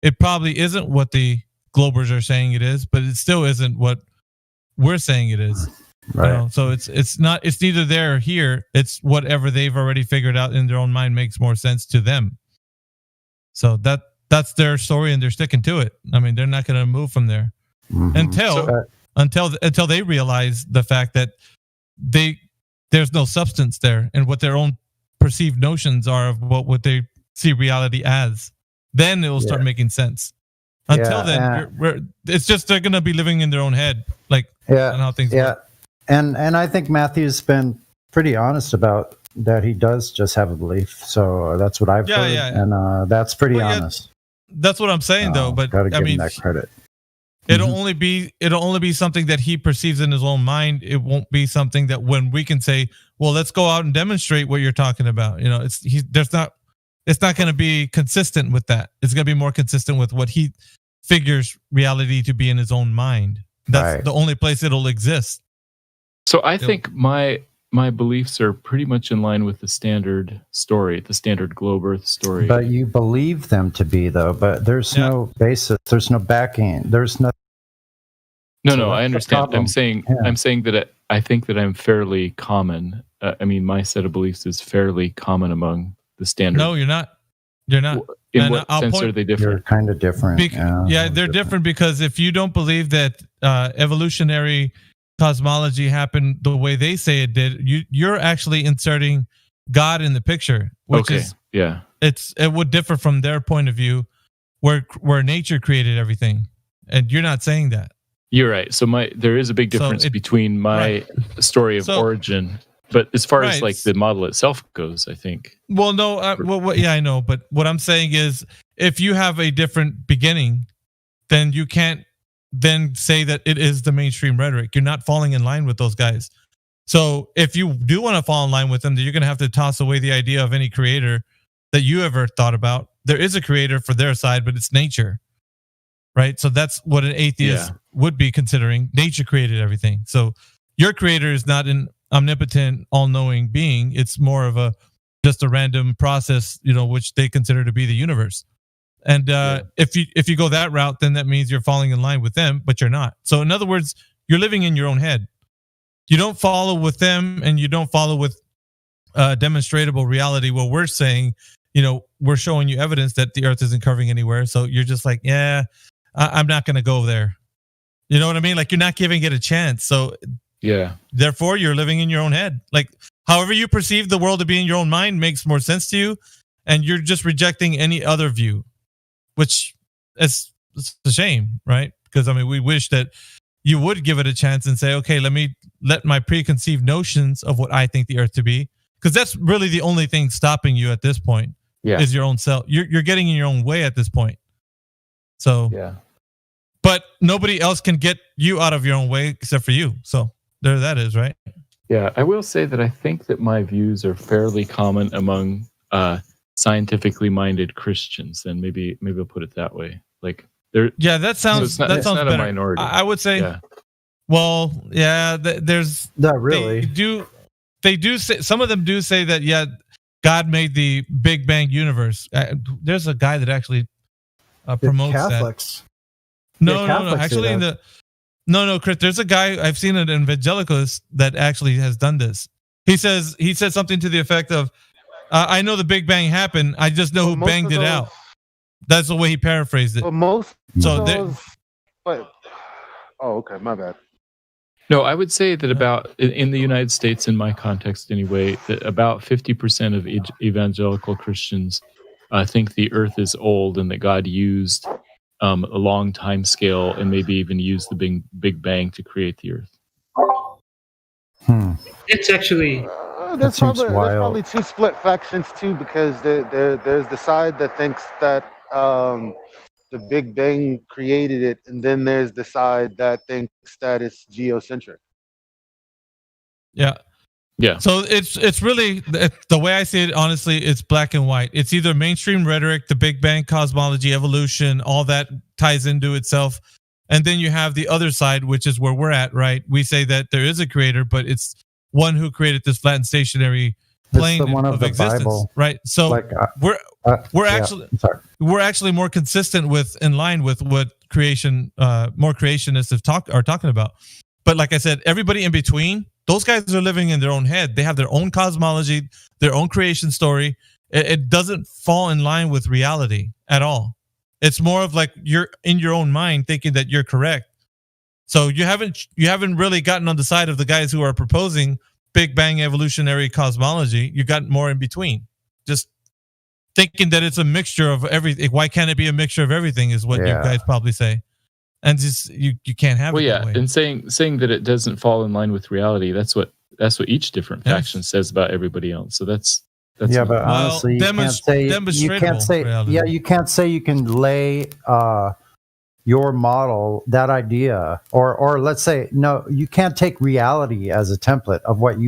V: it probably isn't what the globers are saying it is, but it still isn't what we're saying it is.
P: Right.
V: So it's neither there or here. It's whatever they've already figured out in their own mind makes more sense to them. So that's their story, and they're sticking to it. I mean, they're not going to move from there until they realize the fact that there's no substance there, and what their own perceived notions are of what they see reality as. Then it will start making sense. Until then, it's just they're going to be living in their own head, on how things work.
P: And I think Matthew's been pretty honest about that. He does just have a belief, so that's what I've heard, and that's pretty honest.
V: That's what I'm saying, though. But
P: gotta give
V: I mean,
P: him that credit.
V: It'll only be something that he perceives in his own mind. It won't be something that when we can say, well, let's go out and demonstrate what you're talking about. It's not going to be consistent with that. It's going to be more consistent with what he figures reality to be in his own mind. That's the only place it'll exist.
N: So I think my beliefs are pretty much in line with the standard story, the standard globe Earth story.
P: But you believe them to be, though. But there's no basis. There's no backing. There's no.
N: No, I understand. I'm saying that I think that I'm fairly common. I mean, my set of beliefs is fairly common among the standard.
V: No, you're not. You're not.
N: In what sense are they different?
P: You're kind of different.
V: They're different because if you don't believe that evolutionary cosmology happened the way they say it did, you're actually inserting God in the picture, which it would differ from their point of view, where nature created everything, and you're not saying that.
N: You're right. So there is a big difference between my story of origin. But as far as like the model itself goes, I think.
V: Well, no. I know. But what I'm saying is, if you have a different beginning, then you can't then say that it is the mainstream rhetoric. You're not falling in line with those guys. So if you do want to fall in line with them, then you're going to have to toss away the idea of any creator that you ever thought about. There is a creator for their side, but it's nature, right? So that's what an atheist would be considering. Nature created everything. So your creator is not an omnipotent, all-knowing being. It's more of just a random process, which they consider to be the universe. And if you go that route, then that means you're falling in line with them, but you're not. So in other words, you're living in your own head. You don't follow with them, and you don't follow with demonstrable reality. What we're saying, we're showing you evidence that the Earth isn't curving anywhere. So you're just like, I'm not going to go there. You know what I mean? Like, you're not giving it a chance. So therefore, you're living in your own head. Like, however you perceive the world to be in your own mind makes more sense to you, and you're just rejecting any other view, which it's a shame, right? Because we wish that you would give it a chance and say, okay, let my preconceived notions of what I think the Earth to be, because that's really the only thing stopping you at this point is your own self. You're getting in your own way at this point. So but nobody else can get you out of your own way except for you. So there that is, right?
N: Yeah, I will say that I think that my views are fairly common among scientifically minded Christians. And maybe I'll put it that way. Like, that sounds
V: not
N: better.
V: A minority. I would say, there's
P: not really.
V: They do say, some of them do say that God made the Big Bang universe. There's a guy that actually promotes
Q: Catholics.
V: that. No. Actually, Chris. There's a guy I've seen, an evangelicalist that actually has done this. He said something to the effect of, "I know the Big Bang happened. I just know who banged it out." That's the way he paraphrased it.
U: But most okay, my bad.
N: No, I would say that about, in the United States, in my context anyway, that about 50% of evangelical Christians think the Earth is old and that God used a long time scale and maybe even used the Big Bang to create the Earth.
C: It's actually
U: there's probably two split factions too, because there's the side that thinks that the Big Bang created it, and then there's the side that thinks that it's geocentric.
V: Yeah. So it's really, the way I see it, honestly, it's black and white. It's either mainstream rhetoric, the Big Bang, cosmology, evolution, all that ties into itself. And then you have the other side, which is where we're at, right? We say that there is a creator, but it's one who created this flat and stationary plane of existence, Bible. Right? So we're actually more consistent in line with what more creationists are talking about. But like I said, everybody in between, those guys are living in their own head. They have their own cosmology, their own creation story. It doesn't fall in line with reality at all. It's more of like you're in your own mind thinking that you're correct. So you haven't really gotten on the side of the guys who are proposing Big Bang evolutionary cosmology. You got more in between, just thinking that it's a mixture of everything. Why can't it be a mixture of everything? Is what you guys probably say, and just you can't have it. That way.
N: And saying that it doesn't fall in line with reality. That's what each different faction says about everybody else. So that's
P: but honestly, you can't say you can lay your model, that idea, or let's say, no, you can't take reality as a template of what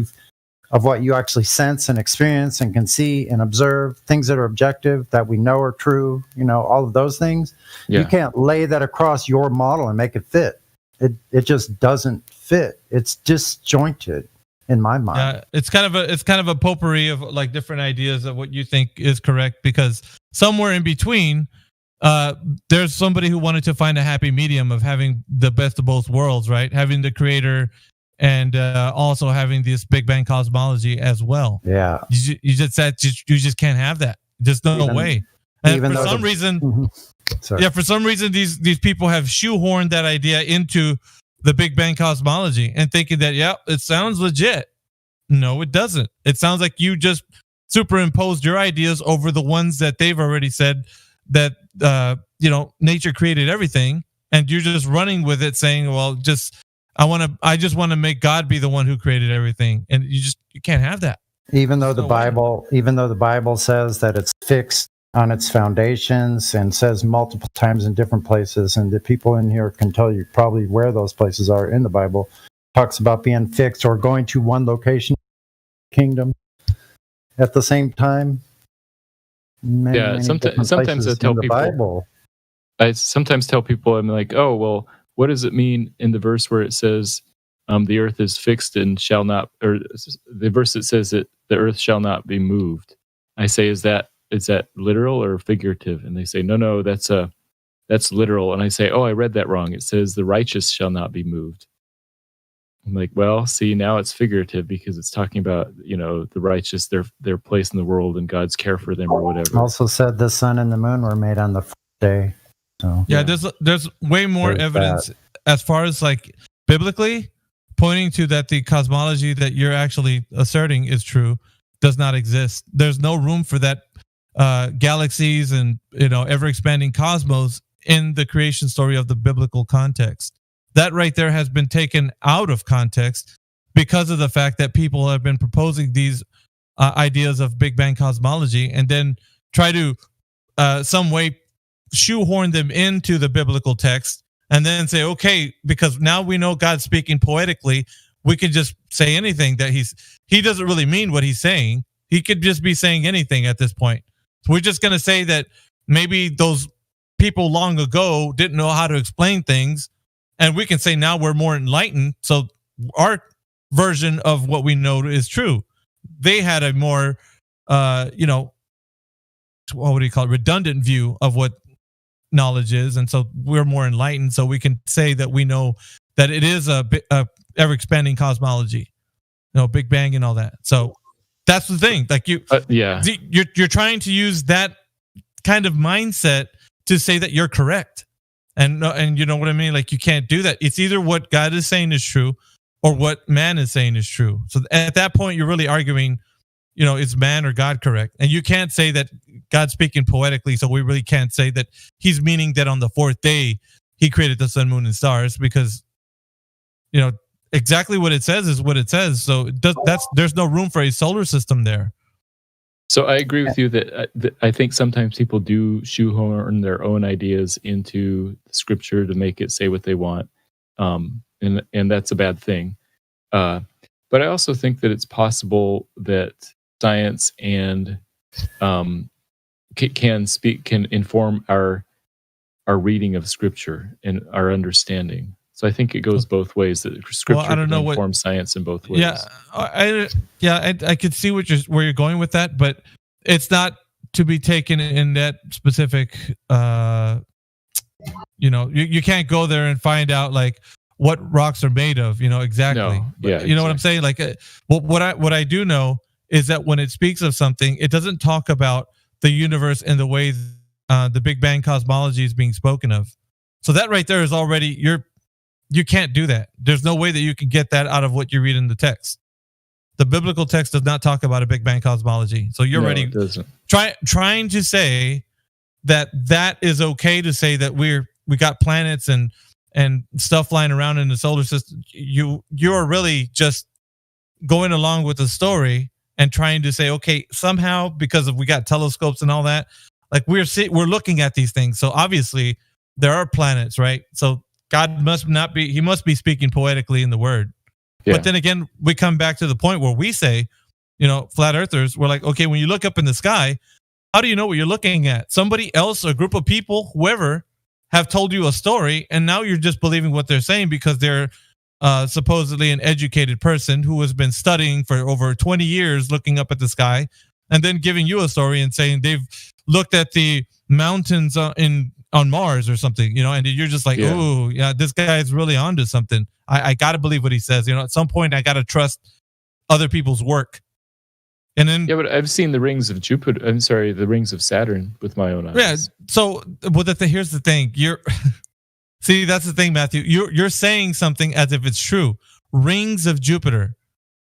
P: you actually sense and experience and can see and observe, things that are objective, that we know are true, all of those things. You can't lay that across your model and make it fit. It just doesn't fit. It's disjointed in my mind.
V: Yeah, it's kind of a potpourri of like different ideas of what you think is correct, because somewhere in between, there's somebody who wanted to find a happy medium of having the best of both worlds, right? Having the creator and also having this Big Bang cosmology as well.
P: Yeah,
V: you just can't have that. There's no way. And for some reason, these people have shoehorned that idea into the Big Bang cosmology and thinking that, it sounds legit. No, it doesn't. It sounds like you just superimposed your ideas over the ones that they've already said that, nature created everything. And you're just running with it saying, well, I just want to make God be the one who created everything. And you can't have that.
P: Even though the Bible says that it's fixed on its foundations, and says multiple times in different places, and the people in here can tell you probably where those places are in the Bible, talks about being fixed or going to one location kingdom at the same time. Many
N: Sometimes I
P: places
N: tell
P: in the
N: people.
P: Bible.
N: I sometimes tell people, I'm like, oh, well, what does it mean in the verse where it says the earth is fixed and shall not, or the verse that says that the earth shall not be moved? I say, is that literal or figurative? And they say, no, that's literal. And I say, oh, I read that wrong. It says the righteous shall not be moved. I'm like, well, see, now it's figurative because it's talking about, the righteous, their place in the world and God's care for them or whatever.
P: Also said the sun and the moon were made on the fourth day. So
V: Yeah, there's way more
P: There's
V: evidence
P: that.
V: as far as like biblically pointing to that the cosmology that you're actually asserting is true does not exist. There's no room for that galaxies and ever expanding cosmos in the creation story of the biblical context. That right there has been taken out of context because of the fact that people have been proposing these ideas of Big Bang cosmology and then try to some way shoehorn them into the biblical text and then say, okay, because now we know God's speaking poetically, we can just say anything that he doesn't really mean what he's saying. He could just be saying anything at this point. So we're just going to say that maybe those people long ago didn't know how to explain things, and we can say now we're more enlightened, so our version of what we know is true. They had a more, what would you call it, redundant view of what knowledge is, and so we're more enlightened, so we can say that we know that it is a ever-expanding cosmology, Big Bang and all that. So that's the thing. Like you're trying to use that kind of mindset to say that you're correct. And you know what I mean? Like, you can't do that. It's either what God is saying is true or what man is saying is true. So at that point, you're really arguing, is man or God correct? And you can't say that God's speaking poetically, so we really can't say that he's meaning that on the fourth day he created the sun, moon, and stars, because, exactly what it says is what it says. So there's no room for a solar system there.
N: So I agree with you that I think sometimes people do shoehorn their own ideas into scripture to make it say what they want, and that's a bad thing. But I also think that it's possible that science and can inform our reading of scripture and our understanding. So I think it goes both ways. That scripture can inform science in both ways.
V: Yeah, I could see where you're going with that, but it's not to be taken in that specific. You can't go there and find out like what rocks are made of. Exactly.
N: No. Yeah,
V: you know what I'm saying? Like, what I do know is that when it speaks of something, it doesn't talk about the universe in the way the Big Bang cosmology is being spoken of. So that right there is already you can't do that. There's no way that you can get that out of what you read in the text. The biblical text does not talk about a Big Bang cosmology. So you're already trying to say that is okay to say that we got planets and stuff flying around in the solar system. You're really just going along with the story and trying to say, okay, somehow because we got telescopes and all that, like we're looking at these things. So obviously there are planets, right? So God must be speaking poetically in the word. Yeah. But then again, we come back to the point where we say, flat earthers, we're like, okay, when you look up in the sky, how do you know what you're looking at? Somebody else, a group of people, whoever, have told you a story, and now you're just believing what they're saying because they're supposedly an educated person who has been studying for over 20 years looking up at the sky, and then giving you a story and saying they've looked at the mountains on Mars or something, and you're just like, oh, yeah, this guy is really onto something. I got to believe what he says. At some point, I got to trust other people's work. And then,
N: but I've seen the rings of Jupiter. I'm sorry, the rings of Saturn with my own eyes.
V: Yeah. So, here's the thing. See, that's the thing, Matthew. You're saying something as if it's true. Rings of Jupiter.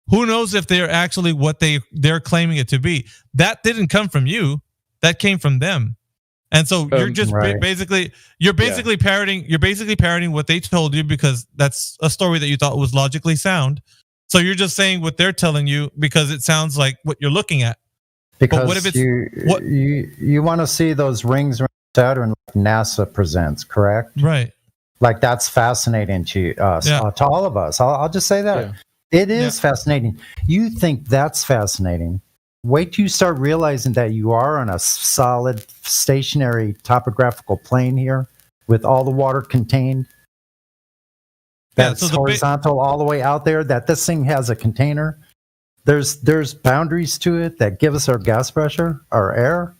V: Who knows if they're actually what they're claiming it to be? That didn't come from you. That came from them. And so you're just basically parroting what they told you because that's a story that you thought was logically sound. So you're just saying what they're telling you because it sounds like what you're looking at.
P: Because
V: what if it's
P: you want to see those rings around Saturn like NASA presents, correct?
V: Right.
P: Like that's fascinating to us, to all of us. I'll just say that. It is fascinating. You think that's fascinating. Wait till you start realizing that you are on a solid, stationary topographical plane here with all the water contained. That's horizontal all the way out there, that this thing has a container. There's boundaries to it that give us our gas pressure, our air.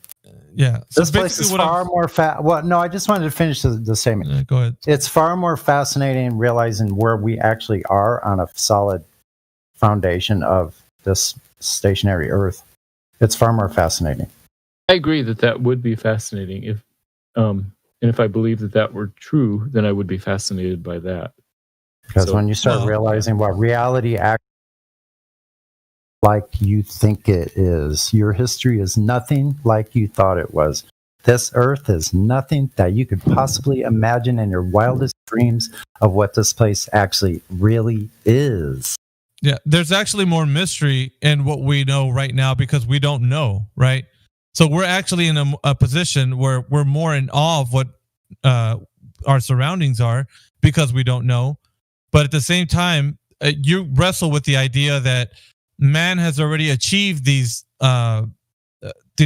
V: Yeah. So
P: this place is far more Well, no, I just wanted to finish the statement.
V: Yeah, go ahead.
P: It's far more fascinating realizing where we actually are on a solid foundation of this stationary Earth. It's far more fascinating.
N: I agree that would be fascinating. And if I believe that were true, then I would be fascinated by that.
P: Because when you start realizing what reality acts like you think it is, your history is nothing like you thought it was. This Earth is nothing that you could possibly imagine in your wildest dreams of what this place actually really is.
V: Yeah, there's actually more mystery in what we know right now because we don't know, right? So we're actually in a position where we're more in awe of what our surroundings are because we don't know. But at the same time, you wrestle with the idea that man has already achieved these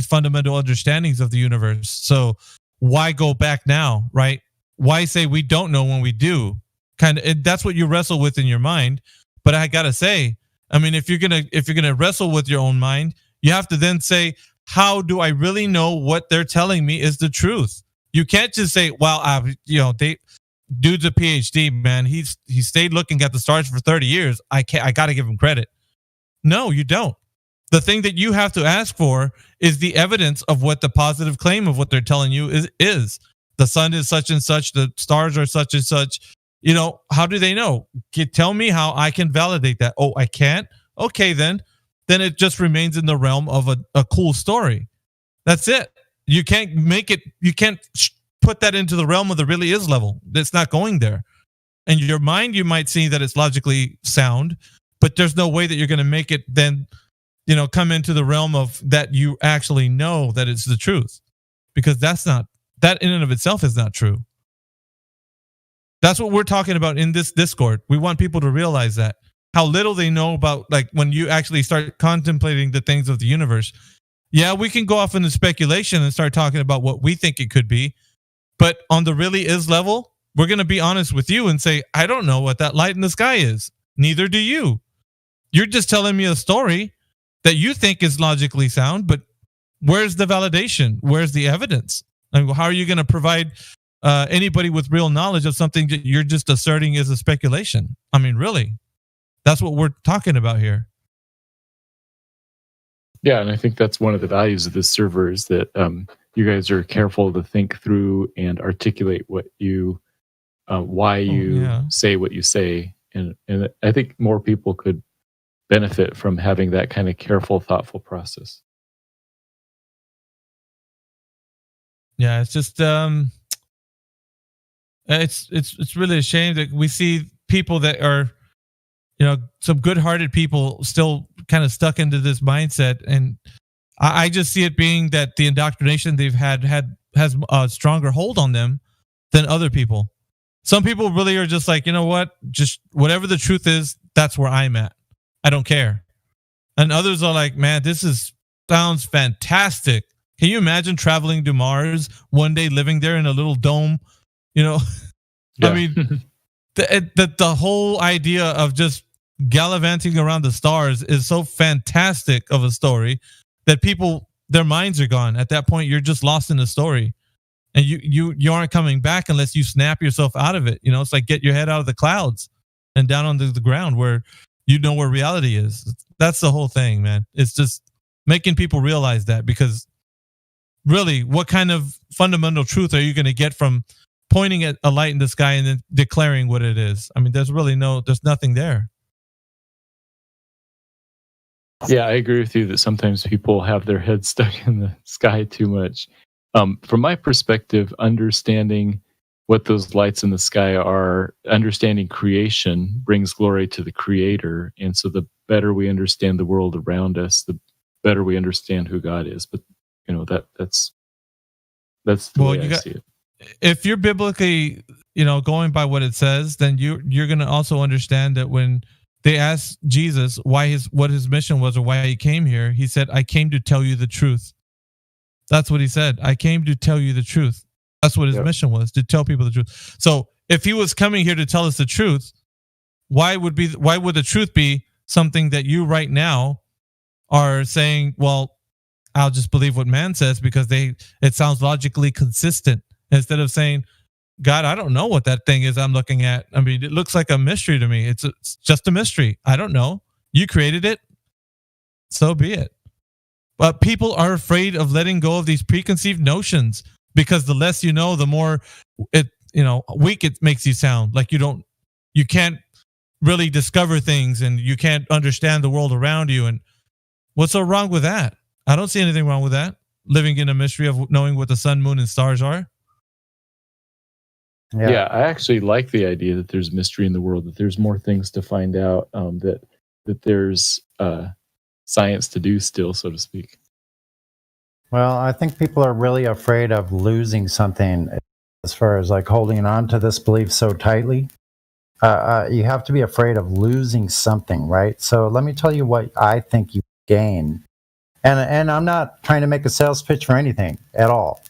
V: fundamental understandings of the universe. So why go back now, right? Why say we don't know when we do? That's what you wrestle with in your mind. But I gotta say, I mean, if you're gonna wrestle with your own mind, you have to then say, how do I really know what they're telling me is the truth? You can't just say, well, dude's a PhD, man. He stayed looking at the stars for 30 years. I gotta give him credit. No, you don't. The thing that you have to ask for is the evidence of what the positive claim of what they're telling you is. The sun is such and such. The stars are such and such. You know, how do they know? Tell me how I can validate that. Oh, I can't? Okay, then it just remains in the realm of a cool story. That's it. You can't make it, you can't put that into the realm of the really is level. It's not going there. And your mind, you might see that it's logically sound, but there's no way that you're going to make it then, come into the realm of that you actually know that it's the truth. Because that in and of itself is not true. That's what we're talking about in this Discord. We want people to realize that. How little they know about, like, when you actually start contemplating the things of the universe. Yeah, we can go off into speculation and start talking about what we think it could be. But on the really is level, we're going to be honest with you and say, I don't know what that light in the sky is. Neither do you. You're just telling me a story that you think is logically sound, but where's the validation? Where's the evidence? I mean, how are you going to provide anybody with real knowledge of something that you're just asserting is a speculation? I mean, really, that's what we're talking about here.
N: Yeah, and I think that's one of the values of this server is that you guys are careful to think through and articulate what you, why you say what you say, and I think more people could benefit from having that kind of careful, thoughtful process.
V: Yeah, it's just it's really a shame that we see people that are, some good-hearted people still kind of stuck into this mindset, and I just see it being that the indoctrination they've has a stronger hold on them than other people. Some people really are just like, you know what, just whatever the truth is, that's where I'm at. I don't care. And others are like, man, sounds fantastic. Can you imagine traveling to Mars one day, living there in a little dome? Yeah. I mean, the whole idea of just gallivanting around the stars is so fantastic of a story that people, their minds are gone. At that point, you're just lost in the story, and you aren't coming back unless you snap yourself out of it. It's like get your head out of the clouds and down onto the ground where you know where reality is. That's the whole thing, man. It's just making people realize that, because really, what kind of fundamental truth are you going to get from pointing at a light in the sky and then declaring what it is? I mean, there's nothing there.
N: Yeah, I agree with you that sometimes people have their heads stuck in the sky too much. From my perspective, understanding what those lights in the sky are, understanding creation brings glory to the creator. And so the better we understand the world around us, the better we understand who God is. But that's the way I see it.
V: If you're biblically, going by what it says, then you're going to also understand that when they asked Jesus what his mission was or why he came here, he said, "I came to tell you the truth." That's what he said. I came to tell you the truth. That's what his mission was, to tell people the truth. So if he was coming here to tell us the truth, why would the truth be something that you right now are saying, well, I'll just believe what man says because it sounds logically consistent, instead of saying, God, I don't know what that thing is I'm looking at. I mean, it looks like a mystery to me. It's just a mystery. I don't know. You created it. So be it. But people are afraid of letting go of these preconceived notions, because the less you know, the more weak it makes you sound. Like you can't really discover things, and you can't understand the world around you. And what's so wrong with that? I don't see anything wrong with that. Living in a mystery of knowing what the sun, moon, and stars are.
N: Yeah, I actually like the idea that there's mystery in the world, that there's more things to find out, that there's science to do still, so to speak.
P: Well, I think people are really afraid of losing something as far as like holding on to this belief so tightly. You have to be afraid of losing something, right? So let me tell you what I think you gain. And I'm not trying to make a sales pitch for anything at all.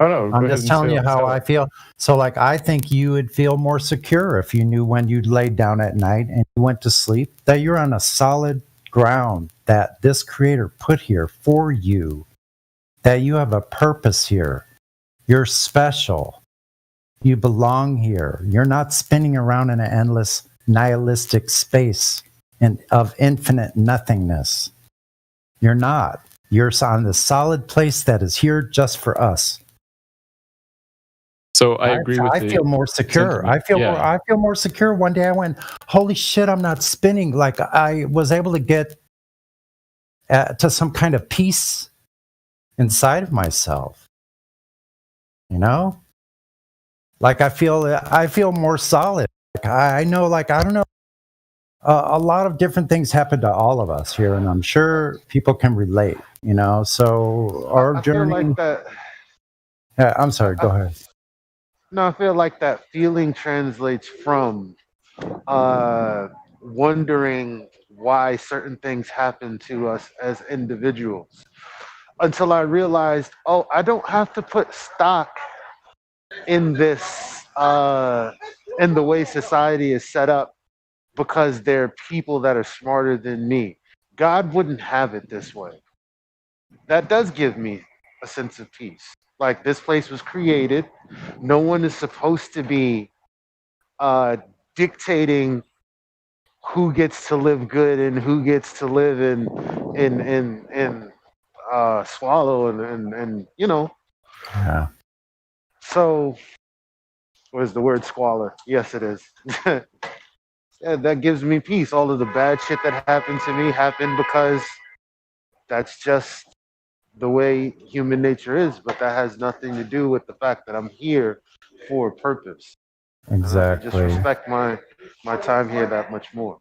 N: Oh, no,
P: I'm just telling you how I feel. So, like, I think you would feel more secure if you knew when you laid down at night and you went to sleep that you're on a solid ground that this creator put here for you, that you have a purpose here. You're special. You belong here. You're not spinning around in an endless nihilistic space of infinite nothingness. You're not. You're on the solid place that is here just for us.
N: So I agree with
P: I feel more secure. I feel more secure. One day I went, holy shit, I'm not spinning. Like, I was able to get to some kind of peace inside of myself. Like I feel more solid. Like I know, like, I don't know. A lot of different things happen to all of us here, and I'm sure people can relate, So our journey.
U: Feel like that.
P: Yeah, I'm sorry. Go ahead.
U: No, I feel like that feeling translates from wondering why certain things happen to us as individuals, until I realized, I don't have to put stock in this, in the way society is set up, because there are people that are smarter than me. God wouldn't have it this way. That does give me a sense of peace. Like, this place was created. No one is supposed to be dictating who gets to live good and who gets to live in swallow and
P: Yeah.
U: So, what is the word squalor? Yes, it is. Yeah, that gives me peace. All of the bad shit that happened to me happened because that's just the way human nature is, but that has nothing to do with the fact that I'm here for a purpose.
P: Exactly.
U: I just respect my time here that much more.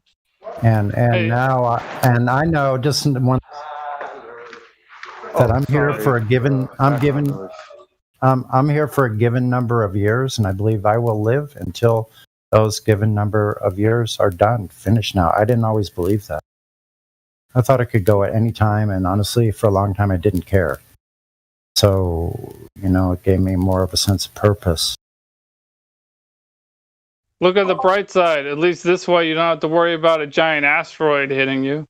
P: And now I know just one that I'm here for a given. I'm here for a given number of years, and I believe I will live until those given number of years are done, finished. Now, I didn't always believe that. I thought it could go at any time, and honestly, for a long time, I didn't care. So, it gave me more of a sense of purpose.
K: Look at the bright side. At least this way you don't have to worry about a giant asteroid hitting you.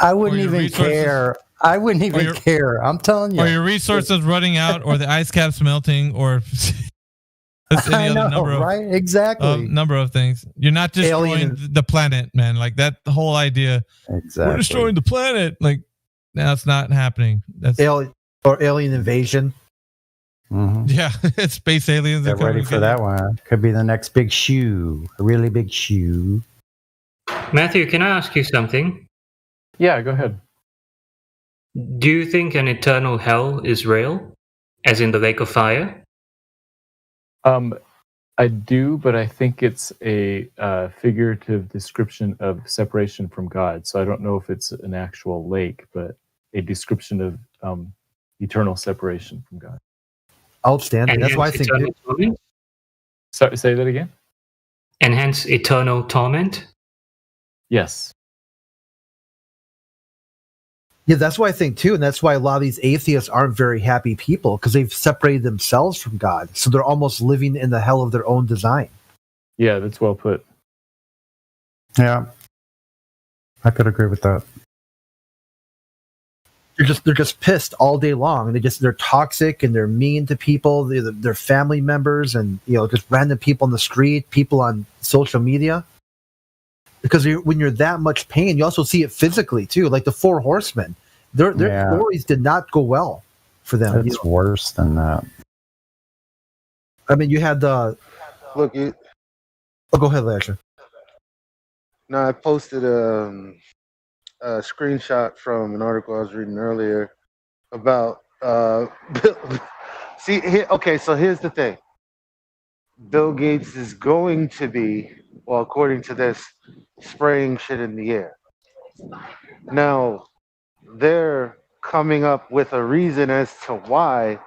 P: I wouldn't even care. I wouldn't even care. I'm telling you.
V: Or your resources running out, or the ice caps melting, or
P: I know, right? Exactly.
V: Number of things. You're not destroying the planet, man. Like, that whole idea.
P: Exactly.
V: We're destroying the planet. Like, that's not happening. That's
C: alien invasion.
P: Mm-hmm.
V: Yeah, it's space aliens.
P: Get ready for that one. Could be the next big shoe. A really big shoe.
S: Matthew, can I ask you something?
N: Yeah, go ahead.
S: Do you think an eternal hell is real? As in the lake of fire?
N: I I do, but I think it's a figurative description of separation from God. So I don't know if it's an actual lake, but a description of eternal separation from God.
Q: Outstanding.
S: And
Q: That's why I
S: hence
Q: think.
S: eternal torment?
N: Sorry, say that again?
S: And hence eternal torment?
N: Yes.
Q: Yeah, that's why I think too, and that's why a lot of these atheists aren't very happy people because they've separated themselves from God, so they're almost living in the hell of their own design.
N: Yeah, that's well put.
P: Yeah, I could agree with that.
Q: They're just pissed all day long. They're toxic and they're mean to people. They're family members and just random people on the street, people on social media. Because when you're that much pain, you also see it physically too. Like the Four Horsemen, their stories did not go well for them.
P: It's worse than that.
Q: I mean, you had the
U: look.
Q: Go ahead, Lasher.
U: No, I posted a screenshot from an article I was reading earlier about. See, okay, so here's the thing. Bill Gates is going to be, well, according to this, spraying shit in the air. Now, they're coming up with a reason as to why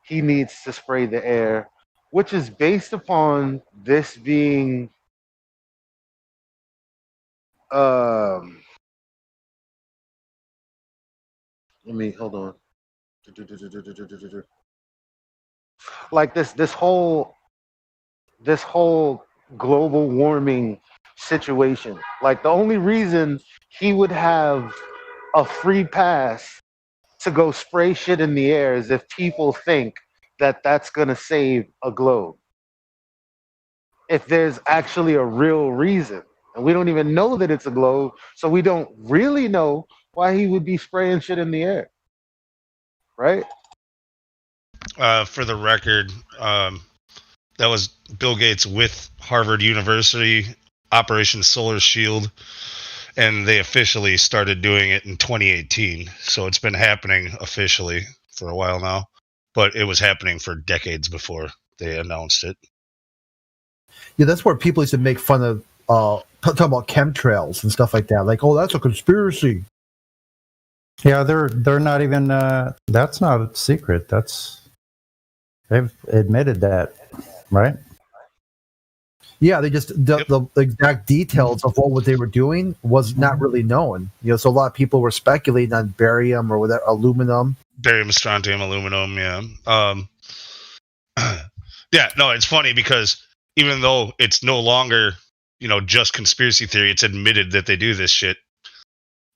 U: he needs to spray the air, which is based upon this being let me hold on. Like this whole global warming situation. Like the only reason he would have a free pass to go spray shit in the air is if people think that that's going to save a globe. If there's actually a real reason. And we don't even know that it's a globe, so we don't really know why he would be spraying shit in the air. Right?
I: For the record, that was Bill Gates with Harvard University, Operation Solar Shield, and they officially started doing it in 2018. So it's been happening officially for a while now, but it was happening for decades before they announced it.
Q: Yeah, that's where people used to make fun of talking about chemtrails and stuff like that. Like, oh, that's a conspiracy.
P: Yeah, they're not even. That's not a secret. They've admitted that, right?
Q: Yeah, they just the exact details of what they were doing was not really known. So a lot of people were speculating on barium or whatever, aluminum.
I: Barium, strontium, aluminum. Yeah. Yeah. No, it's funny because even though it's no longer just conspiracy theory, it's admitted that they do this shit.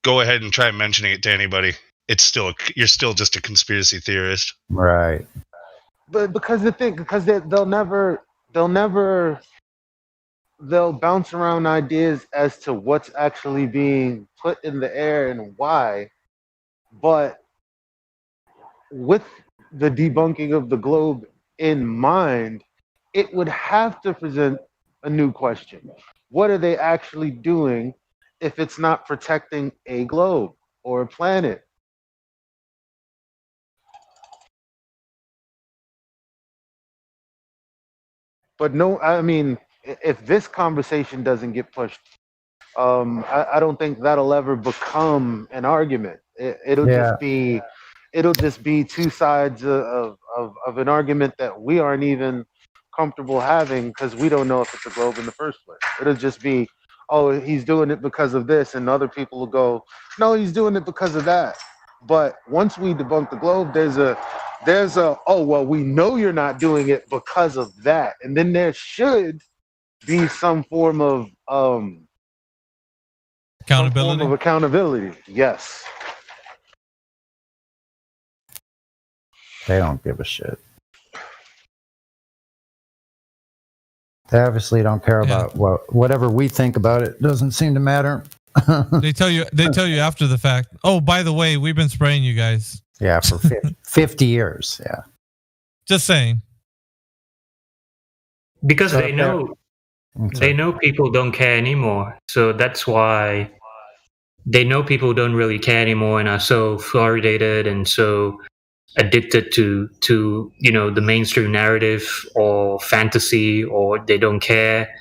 I: Go ahead and try mentioning it to anybody. You're still just a conspiracy theorist,
P: right?
U: But because they'll bounce around ideas as to what's actually being put in the air and why. But with the debunking of the globe in mind, it would have to present a new question. What are they actually doing if it's not protecting a globe or a planet? But no, I mean, if this conversation doesn't get pushed, I don't think that'll ever become an argument. It'll just be two sides of an argument that we aren't even comfortable having because we don't know if it's a globe in the first place. It'll just be, oh, he's doing it because of this, and other people will go, no, he's doing it because of that. But once we debunk the globe, there's a oh, well, we know you're not doing it because of that, and then there should be some form of accountability. Yes.
P: They don't give a shit. They obviously don't care about whatever we think about it. Doesn't seem to matter.
V: They tell you after the fact. Oh, by the way, we've been spraying you guys.
P: Yeah, for 50 years. Yeah.
V: Just saying.
S: Because they know people don't care anymore. So that's why they know people don't really care anymore and are so fluoridated and so addicted to the mainstream narrative or fantasy, or they don't care,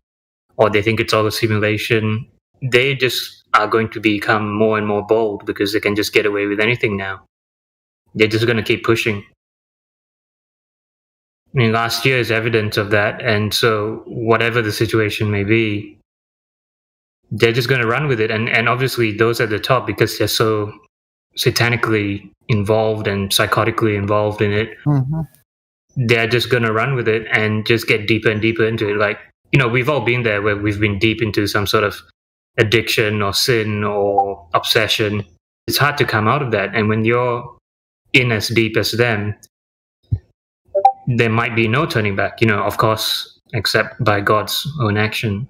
S: or they think it's all a simulation, they just are going to become more and more bold because they can just get away with anything now. They're just going to keep pushing. I mean, last year is evidence of that, and so whatever the situation may be, they're just going to run with it. And obviously those at the top, because they're so satanically involved and psychotically involved in it, they're just going to run with it and just get deeper and deeper into it. Like, we've all been there where we've been deep into some sort of addiction or sin or obsession. It's hard to come out of that. And when you're in as deep as them, there might be no turning back, of course, except by God's own action.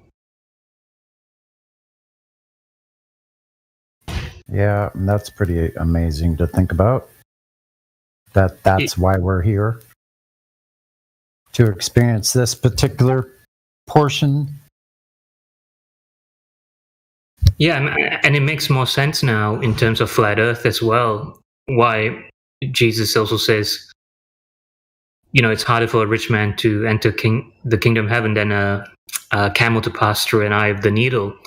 P: Yeah, and that's pretty amazing to think about. That's why we're here, to experience this particular portion.
S: Yeah, and it makes more sense now in terms of flat Earth as well. Why Jesus also says, it's harder for a rich man to enter the kingdom of heaven than a camel to pass through an eye of the needle.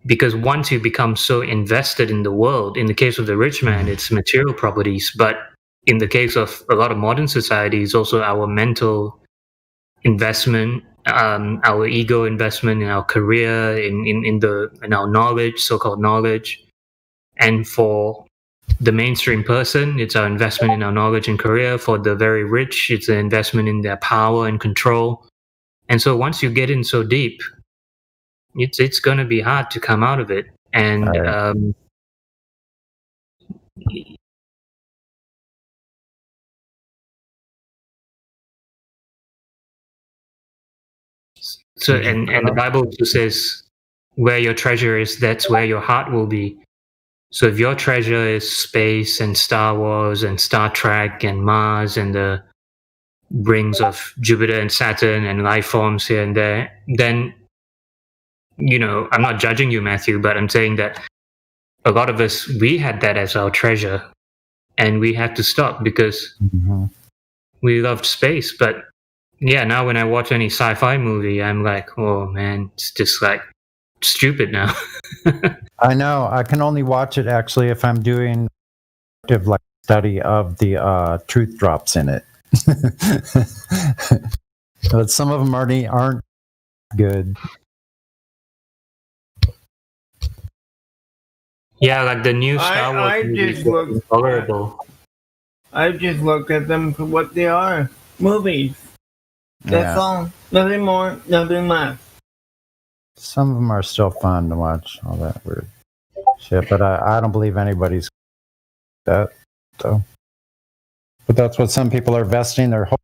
S: Because once you become so invested in the world, in the case of the rich man, it's material properties. But in the case of a lot of modern societies, also our mental investment, our ego investment in our career, in our knowledge, so-called knowledge. And for the mainstream person, it's our investment in our knowledge and career. For the very rich, it's an investment in their power and control. And so once you get in so deep, it's going to be hard to come out of it. And so and the Bible also says, where your treasure is, that's where your heart will be. So if your treasure is space and Star Wars and Star Trek and Mars and the rings of Jupiter and Saturn and life forms here and there, then I'm not judging you, Matthew, but I'm saying that a lot of us, we had that as our treasure, and we had to stop because we loved space. But yeah, now when I watch any sci-fi movie, I'm like, oh man, it's just like stupid now.
P: I know. I can only watch it actually if I'm doing like study of the truth drops in it. But some of them already aren't good.
S: Yeah, like the new Star Wars movies are intolerable.
D: I just look at them for what they are. Movies. That's all. Nothing more, nothing less.
P: Some of them are still fun to watch, all that weird shit, but I don't believe anybody's that, though. But that's what some people are vesting their hope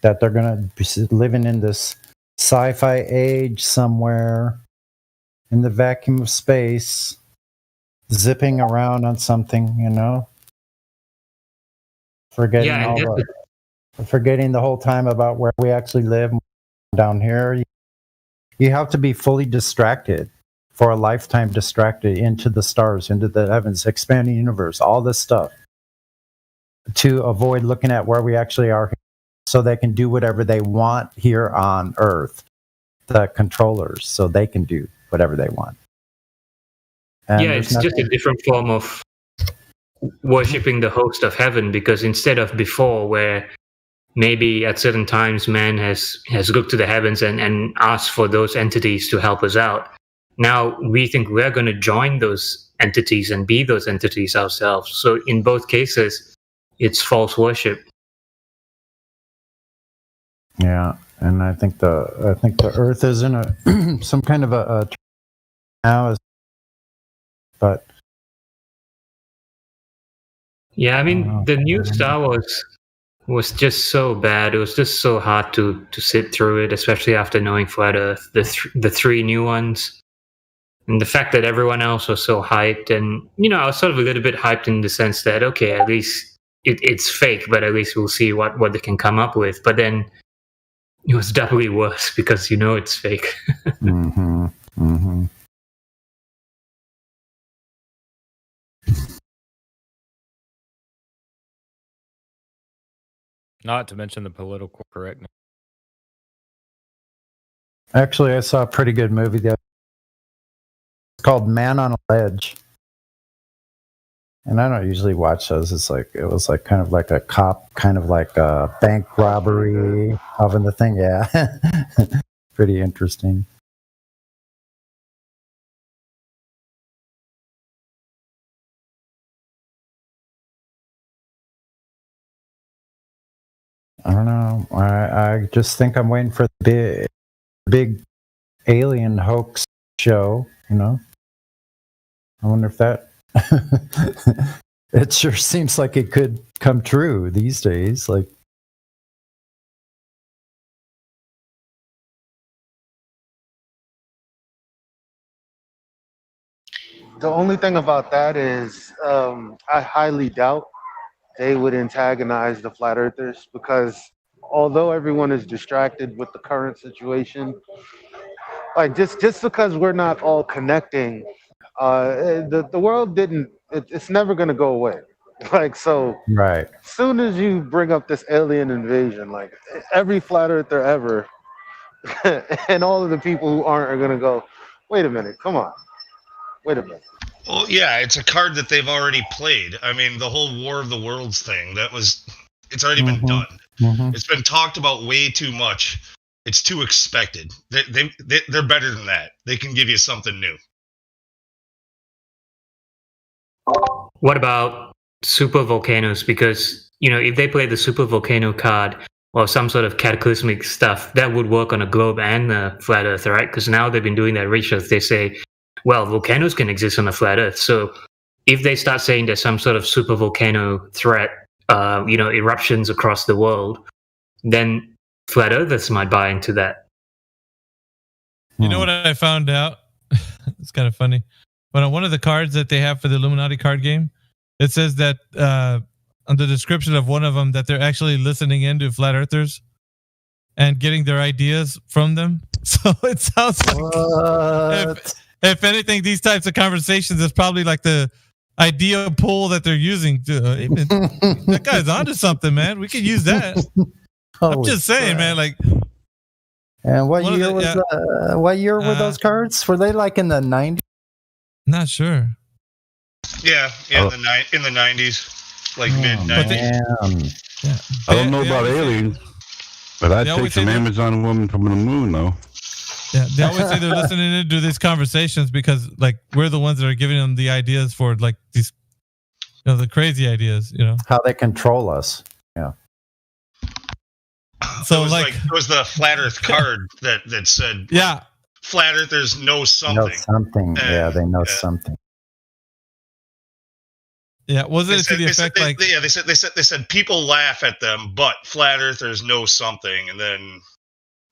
P: that they're going to be living in this sci-fi age somewhere in the vacuum of space, zipping around on something, forgetting the whole time about where we actually live down here. You have to be fully distracted for a lifetime, distracted into the stars, into the heavens, expanding universe, all this stuff, to avoid looking at where we actually are, so they can do whatever they want here on Earth, the controllers, so they can do whatever they want. And
S: it's just a different form of worshipping the host of heaven, because instead of before, where maybe at certain times man has looked to the heavens and asked for those entities to help us out, now we think we're going to join those entities and be those entities ourselves. So in both cases, it's false worship.
P: Yeah, and I think the Earth is in a some kind of a now, but
S: yeah, I mean the new Star Wars was just so bad. It was just so hard to sit through it, especially after knowing Flat Earth, the three new ones. And the fact that everyone else was so hyped, and I was sort of a little bit hyped in the sense that, okay, at least it's fake, but at least we'll see what they can come up with. But then it was doubly worse because it's fake.
P: Mm-hmm. Mm-hmm.
B: Not to mention the political correctness.
P: Actually, I saw a pretty good movie the other. It's called Man on a Ledge. And I don't usually watch those. It was like kind of like a cop, kind of like a bank robbery of the thing. Yeah. Pretty interesting. I don't know. I just think I'm waiting for the big alien hoax show, you know? I wonder if that... It sure seems like it could come true these days. Like,
U: The only thing about that is I highly doubt they would antagonize the flat earthers, because although everyone is distracted with the current situation, like just because we're not all connecting, the world didn't. It's never going to go away. Like, so
P: right.
U: As soon as you bring up this alien invasion, like every flat earther ever, and all of the people who aren't are going to go, wait a minute, come on, wait a minute.
I: Well, yeah, it's a card that they've already played. I mean, the whole War of the Worlds thing, it's already been done. It's been talked about way too much. It's too expected. They're better than that. They can give you something new.
S: What about super volcanoes? Because, you know, if they play the super volcano card or some sort of cataclysmic stuff, that would work on a globe and a flat earth, right? Because now they've been doing that research. They say, well, volcanoes can exist on a flat earth. So if they start saying there's some sort of super volcano threat, you know, eruptions across the world, then flat earthers might buy into that.
V: You know what I found out? It's kind of funny. But on one of the cards that they have for the Illuminati card game, it says that on the description of one of them that they're actually listening into flat earthers and getting their ideas from them. So it sounds like if anything, these types of conversations is probably like the idea pool that they're using. That guy's onto something, man. We could use that. I'm just saying, man. Like,
P: and what year were those cards? Were they like in the 90s?
V: Not sure.
I: Yeah, in the 90s, like mid 90s.
R: I don't know about aliens, but I'd take some Amazon woman from the moon, though.
V: Yeah, they always say they're listening into these conversations because, like, we're the ones that are giving them the ideas for, like, these, you know, the crazy ideas, you know.
P: How they control us. Yeah.
I: So it was the flat Earth card that said,
V: yeah,
I: flat Earthers know something.
P: Know something. Yeah, they know something.
V: Yeah, wasn't it to the effect like?
I: Yeah, they said people laugh at them, but flat Earthers know something, and then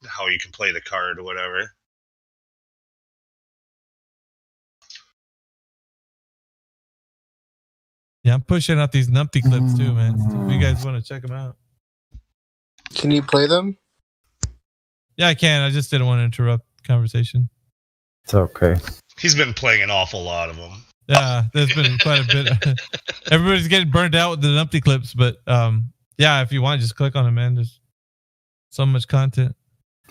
I: how you can play the card or whatever.
V: Yeah, I'm pushing out these numpty clips too, man. So if you guys want to check them out.
T: Can you play them?
V: Yeah, I can. I just didn't want to interrupt the conversation.
P: It's okay.
I: He's been playing an awful lot of them.
V: Yeah, there's been quite a bit. Everybody's getting burned out with the numpty clips, but yeah, if you want, just click on them, man. There's so much content.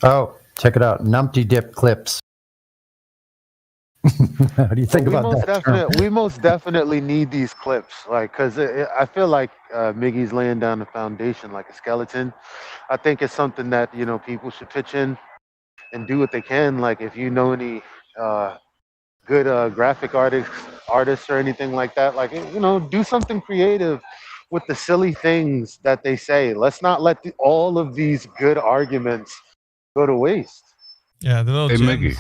P: Oh, check it out. Numpty dip clips. How do you think about that?
U: We most definitely need these clips, like, because I feel like Miggy's laying down the foundation like a skeleton. I think it's something that, you know, people should pitch in and do what they can. Like, if you know any good graphic artists or anything like that, like, you know, do something creative with the silly things that they say. Let's not let all of these good arguments go to waste.
V: Yeah, the little
R: Hey,
V: gems.
R: Mickey.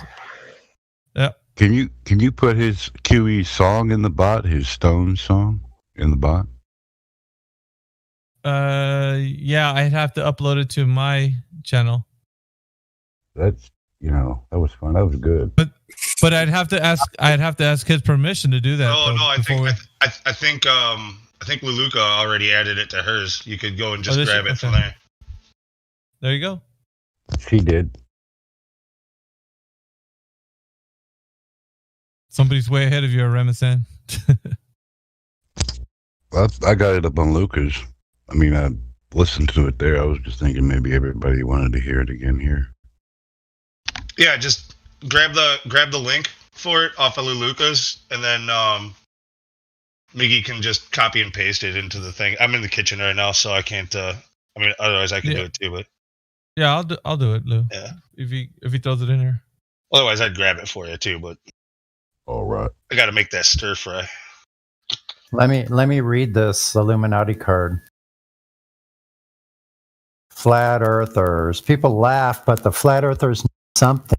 V: Yeah.
R: Can you put his QE song in the bot? His Stone song in the bot?
V: Yeah, I'd have to upload it to my channel.
R: That's, that was fun. That was good.
V: But I'd have to ask his permission to do that.
I: Oh no, I think Luluka already added it to hers. You could go and just grab it from there.
V: There you go.
R: She did.
V: Somebody's way ahead of you, Remasan.
R: I got it up on Lucas. I mean, listened to it there. I was just thinking maybe everybody wanted to hear it again here.
I: Yeah, just grab the link for it off of Luluca's, and then Miggy can just copy and paste it into the thing. I'm in the kitchen right now, so I can't. Otherwise I can do it too. But
V: Yeah, I'll do it, Lou.
I: Yeah.
V: If he throws it in here.
I: otherwise, I'd grab it for you too. But
R: all right,
I: I got to make that stir fry.
P: Let me read this Illuminati card. Flat Earthers. People laugh, but the Flat Earthers know something.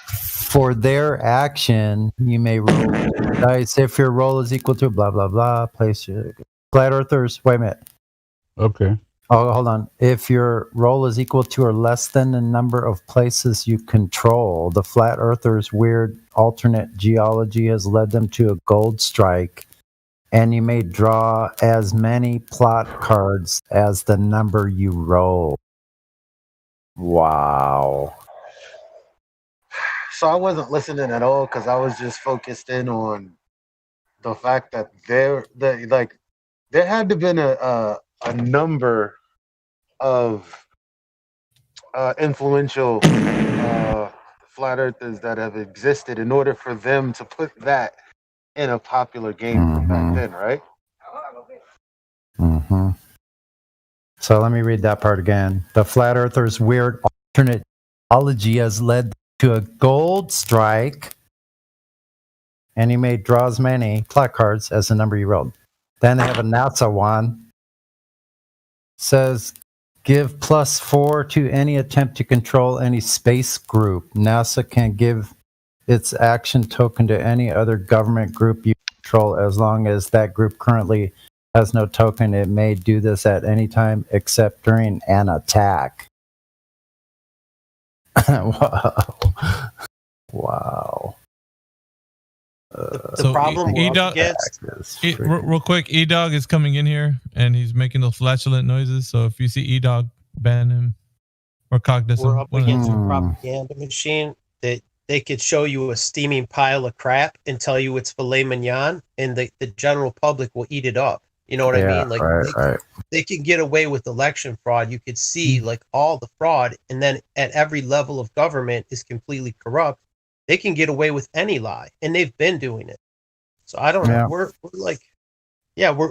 P: For their action, you may roll dice. If your roll is equal to blah blah blah, place your Flat Earthers. Wait a minute.
R: Okay.
P: Oh, hold on. If your roll is equal to or less than the number of places you control, the Flat Earthers' weird alternate geology has led them to a gold strike, and you may draw as many plot cards as the number you roll. Wow.
U: So I wasn't listening at all because I was just focused in on the fact that there had to have been a number of influential flat earthers that have existed in order for them to put that in a popular game from back then, right?
P: Mm-hmm. So let me read that part again. The Flat Earthers' weird alternate geology has led to a gold strike, and you may draw as many plot cards as the number you rolled. Then they have a NASA one. Says, give +4 to any attempt to control any space group. NASA can give its action token to any other government group you control as long as that group currently has no token. It may do this at any time except during an attack. Wow.
F: The problem we're up against.
V: Real quick, E-Dog is coming in here and he's making those flatulent noises. So if you see E-Dog, ban him or Cognizant.
F: We're up against a propaganda machine that they could show you a steaming pile of crap and tell you it's filet mignon, and the general public will eat it up. You know what I mean? Like they can get away with election fraud. You could see like all the fraud, and then at every level of government is completely corrupt. They can get away with any lie, and they've been doing it. So I don't know. We're like,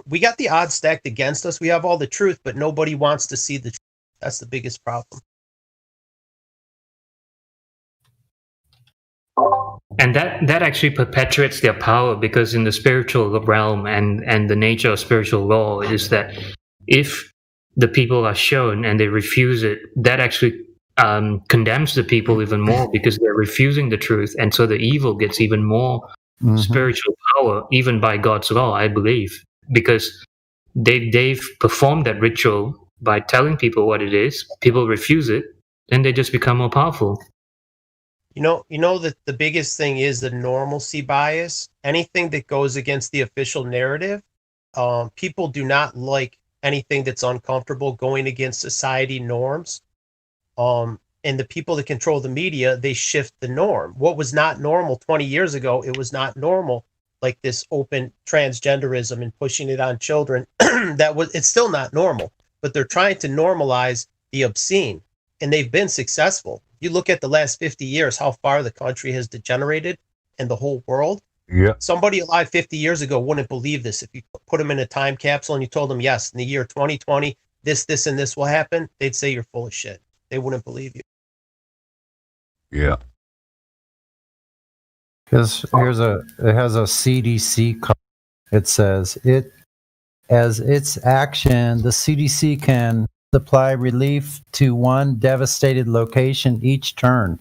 F: we got the odds stacked against us. We have all the truth, but nobody wants to see the truth. That's the biggest problem.
S: And that actually perpetuates their power, because in the spiritual realm and the nature of spiritual law is that if the people are shown and they refuse it, that actually condemns the people even more, because they're refusing the truth, and so the evil gets even more spiritual power, even by God's law, I believe, because they've performed that ritual by telling people what it is. People refuse it, then they just become more powerful.
F: You know that the biggest thing is the normalcy bias. Anything that goes against the official narrative, people do not like anything that's uncomfortable, going against society norms. And the people that control the media, they shift the norm. What was not normal 20 years ago, it was not normal, like this open transgenderism and pushing it on children. It's still not normal, but they're trying to normalize the obscene, and they've been successful. You look at the last 50 years, how far the country has degenerated and the whole world.
R: Yeah.
F: Somebody alive 50 years ago wouldn't believe this. If you put them in a time capsule and you told them, yes, in the year 2020, this, and this will happen, they'd say you're full of shit. They wouldn't believe you.
R: Yeah.
P: Because it has a CDC code. It says as its action, the CDC can supply relief to one devastated location each turn.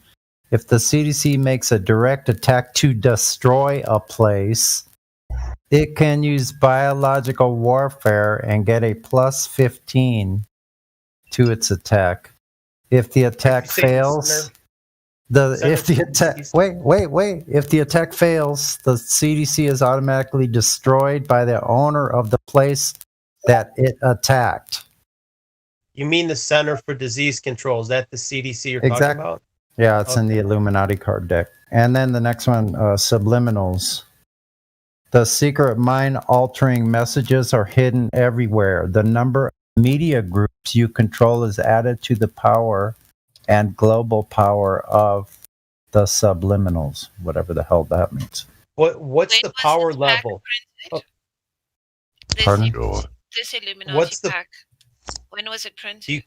P: If the CDC makes a direct attack to destroy a place, it can use biological warfare and get a +15 to its attack. If the attack fails, if the attack fails, the CDC is automatically destroyed by the owner of the place that it attacked.
F: You mean the Center for Disease Control? Is that the CDC you're talking about?
P: Yeah, it's in the Illuminati card deck. And then the next one, subliminals. The secret mind-altering messages are hidden everywhere. The number of media groups you control is added to the power and global power of the subliminals, whatever the hell that means.
F: What's the power level?
P: Pardon?
A: This Illuminati
F: What's the-
A: pack. When was it printed?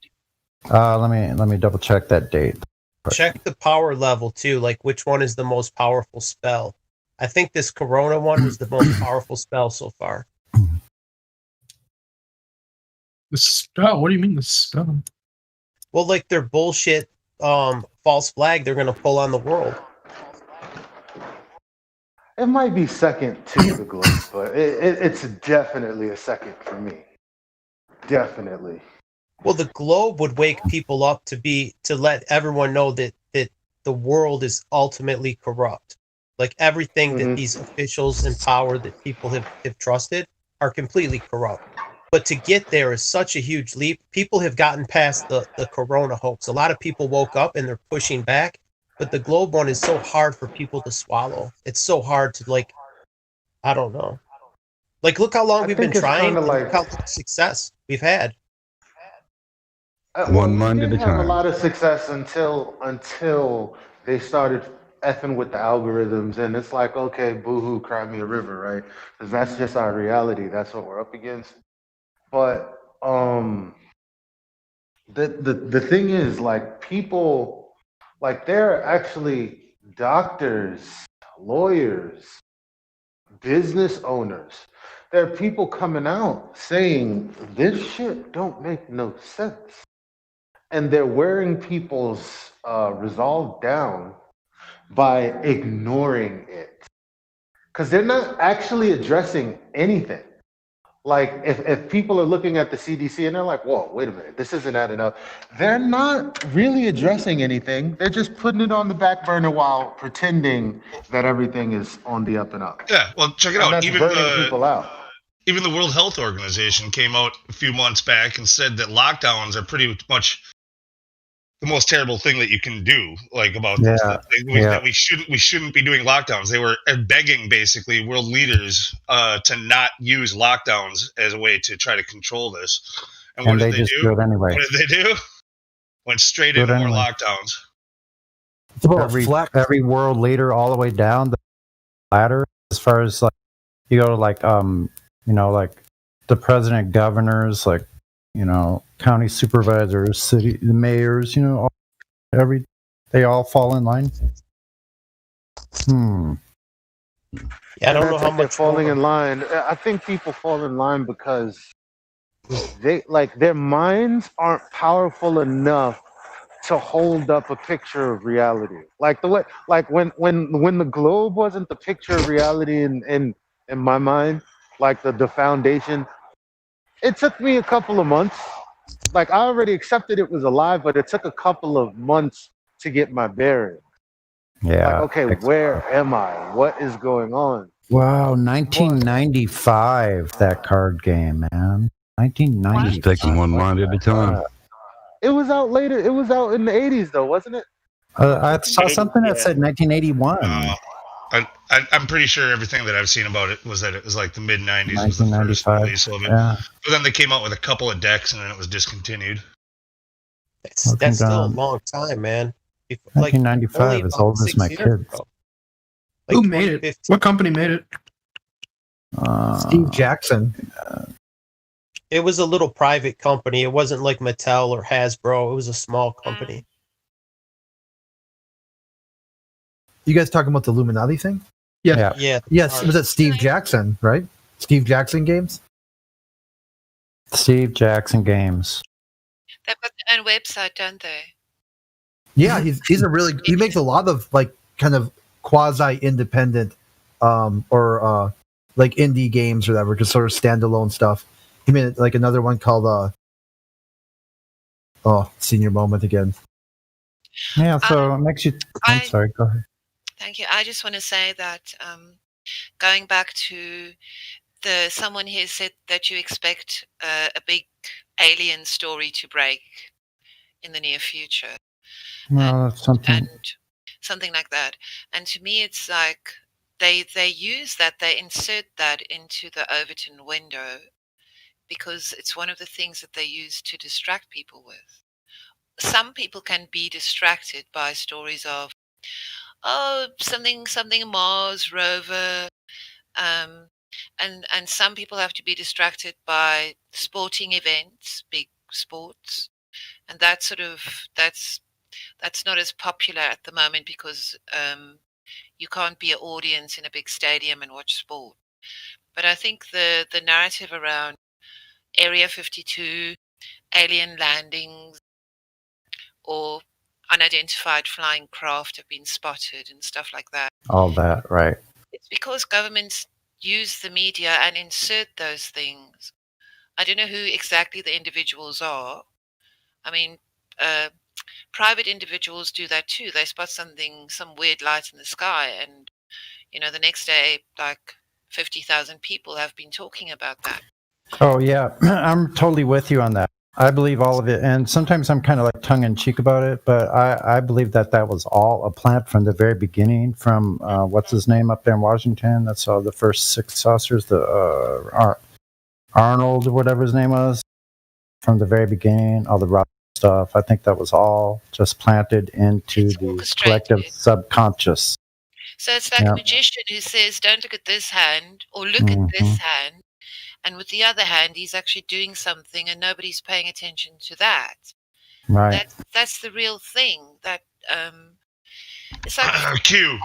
P: Let me double check that date.
F: Check the power level too, like which one is the most powerful spell. I think this Corona one was the most powerful spell so far.
M: The spell? What do you mean the spell?
F: Well, like their bullshit false flag they're gonna pull on the world.
U: It might be second to the globe, but it's definitely a second for me. Definitely.
F: Well, the globe would wake people up to let everyone know that the world is ultimately corrupt. Like everything that these officials in power that people have trusted are completely corrupt. But to get there is such a huge leap. People have gotten past the corona hoax. A lot of people woke up and they're pushing back. But the globe one is so hard for people to swallow. It's so hard to, like, I don't know. Like, look how long we've been trying. And look how much success we've had.
R: One mind at a
U: They have a
R: time.
U: lot of success until they started effing with the algorithms, and it's like, okay, boohoo, cry me a river, right? Because that's just our reality. That's what we're up against. But the thing is, like, people, like, there are actually doctors, lawyers, business owners. There are people coming out saying this shit don't make no sense. And they're wearing people's resolve down by ignoring it. Because they're not actually addressing anything. Like, if people are looking at the CDC and they're like, whoa, wait a minute, this isn't adding up. They're not really addressing anything. They're just putting it on the back burner while pretending that everything is on the up and up.
I: Yeah, well, check it
U: And
I: out.
U: that's
I: Even
U: burning people out.
I: Even the World Health Organization came out a few months back and said that lockdowns are pretty much the most terrible thing that you can do. Like about this, that we shouldn't be doing lockdowns. They were begging basically world leaders to not use lockdowns as a way to try to control this. And what
P: And
I: did
P: they
I: they
P: just
I: do?
P: do it anyway.
I: What did they do? Went straight
P: Do it
I: into more
P: anyway.
I: lockdowns.
Q: It's about
P: Every world leader all the way down the ladder, as far as, like, you go to, like, like the president, governors, like, county supervisors, city mayors, they all fall in line.
U: Yeah, I don't know how much they're falling in line. I think people fall in line because their minds aren't powerful enough to hold up a picture of reality. Like when the globe wasn't the picture of reality in my mind, like the foundation. It took me a couple of months. Like, I already accepted it was alive, but it took a couple of months to get my bearings.
P: Yeah.
U: Like, okay, where am I? What is going on?
P: Wow, 1995, that card game, man. 1990.
R: Just taking one mind at a time.
U: It was out later. It was out in the 80s, though, wasn't it?
P: I saw something that said 1981.
I: I'm pretty sure everything that I've seen about it was that it was like the mid 90s was the first
P: 1995.
I: release of it.
P: Yeah.
I: But then they came out with a couple of decks and then it was discontinued.
F: That's still a long time, man.
P: 1995
F: only
P: is
F: about
P: old as
F: 6
P: my
F: years
P: kids.
F: ago.
M: Who made it? What company made it?
Q: Steve Jackson.
F: It was a little private company. It wasn't like Mattel or Hasbro. It was a small company.
Q: You guys talking about the Illuminati thing?
U: Yeah.
Q: Yes, it was at Steve Jackson, right? Steve Jackson Games?
P: Steve Jackson Games.
A: They've got their own website, don't they?
Q: Yeah, he's a really, he makes a lot of, like, kind of quasi independent or like indie games or whatever, just sort of standalone stuff. He made like another one called Senior Moment again.
P: Yeah, so it makes you. I'm sorry, go ahead.
A: Thank you. I just want to say that going back to someone here said that you expect a big alien story to break in the near future.
P: No, that's something.
A: And something like that. And to me, it's like they use that, they insert that into the Overton window because it's one of the things that they use to distract people with. Some people can be distracted by stories of, oh, something Mars rover, and some people have to be distracted by sporting events, big sports, and that's not as popular at the moment because you can't be an audience in a big stadium and watch sport. But I think the narrative around Area 52, alien landings, or unidentified flying craft have been spotted and stuff like that.
P: All that, right?
A: It's because governments use the media and insert those things. I don't know who exactly the individuals are. I mean, private individuals do that too. They spot something, some weird light in the sky, and the next day, like 50,000 people have been talking about that.
P: Oh yeah, I'm totally with you on that. I believe all of it, and sometimes I'm kind of like tongue-in-cheek about it, but I believe that was all a plant from the very beginning, from what's his name up there in Washington that saw the first 6 saucers, the Arnold or whatever his name was, from the very beginning, all the rock stuff. I think that was all just planted into the collective subconscious.
A: So it's like a magician who says, don't look at this hand, or look at this hand, and with the other hand, he's actually doing something and nobody's paying attention to that.
P: Right.
A: That's the real thing. That it's like
I: Q.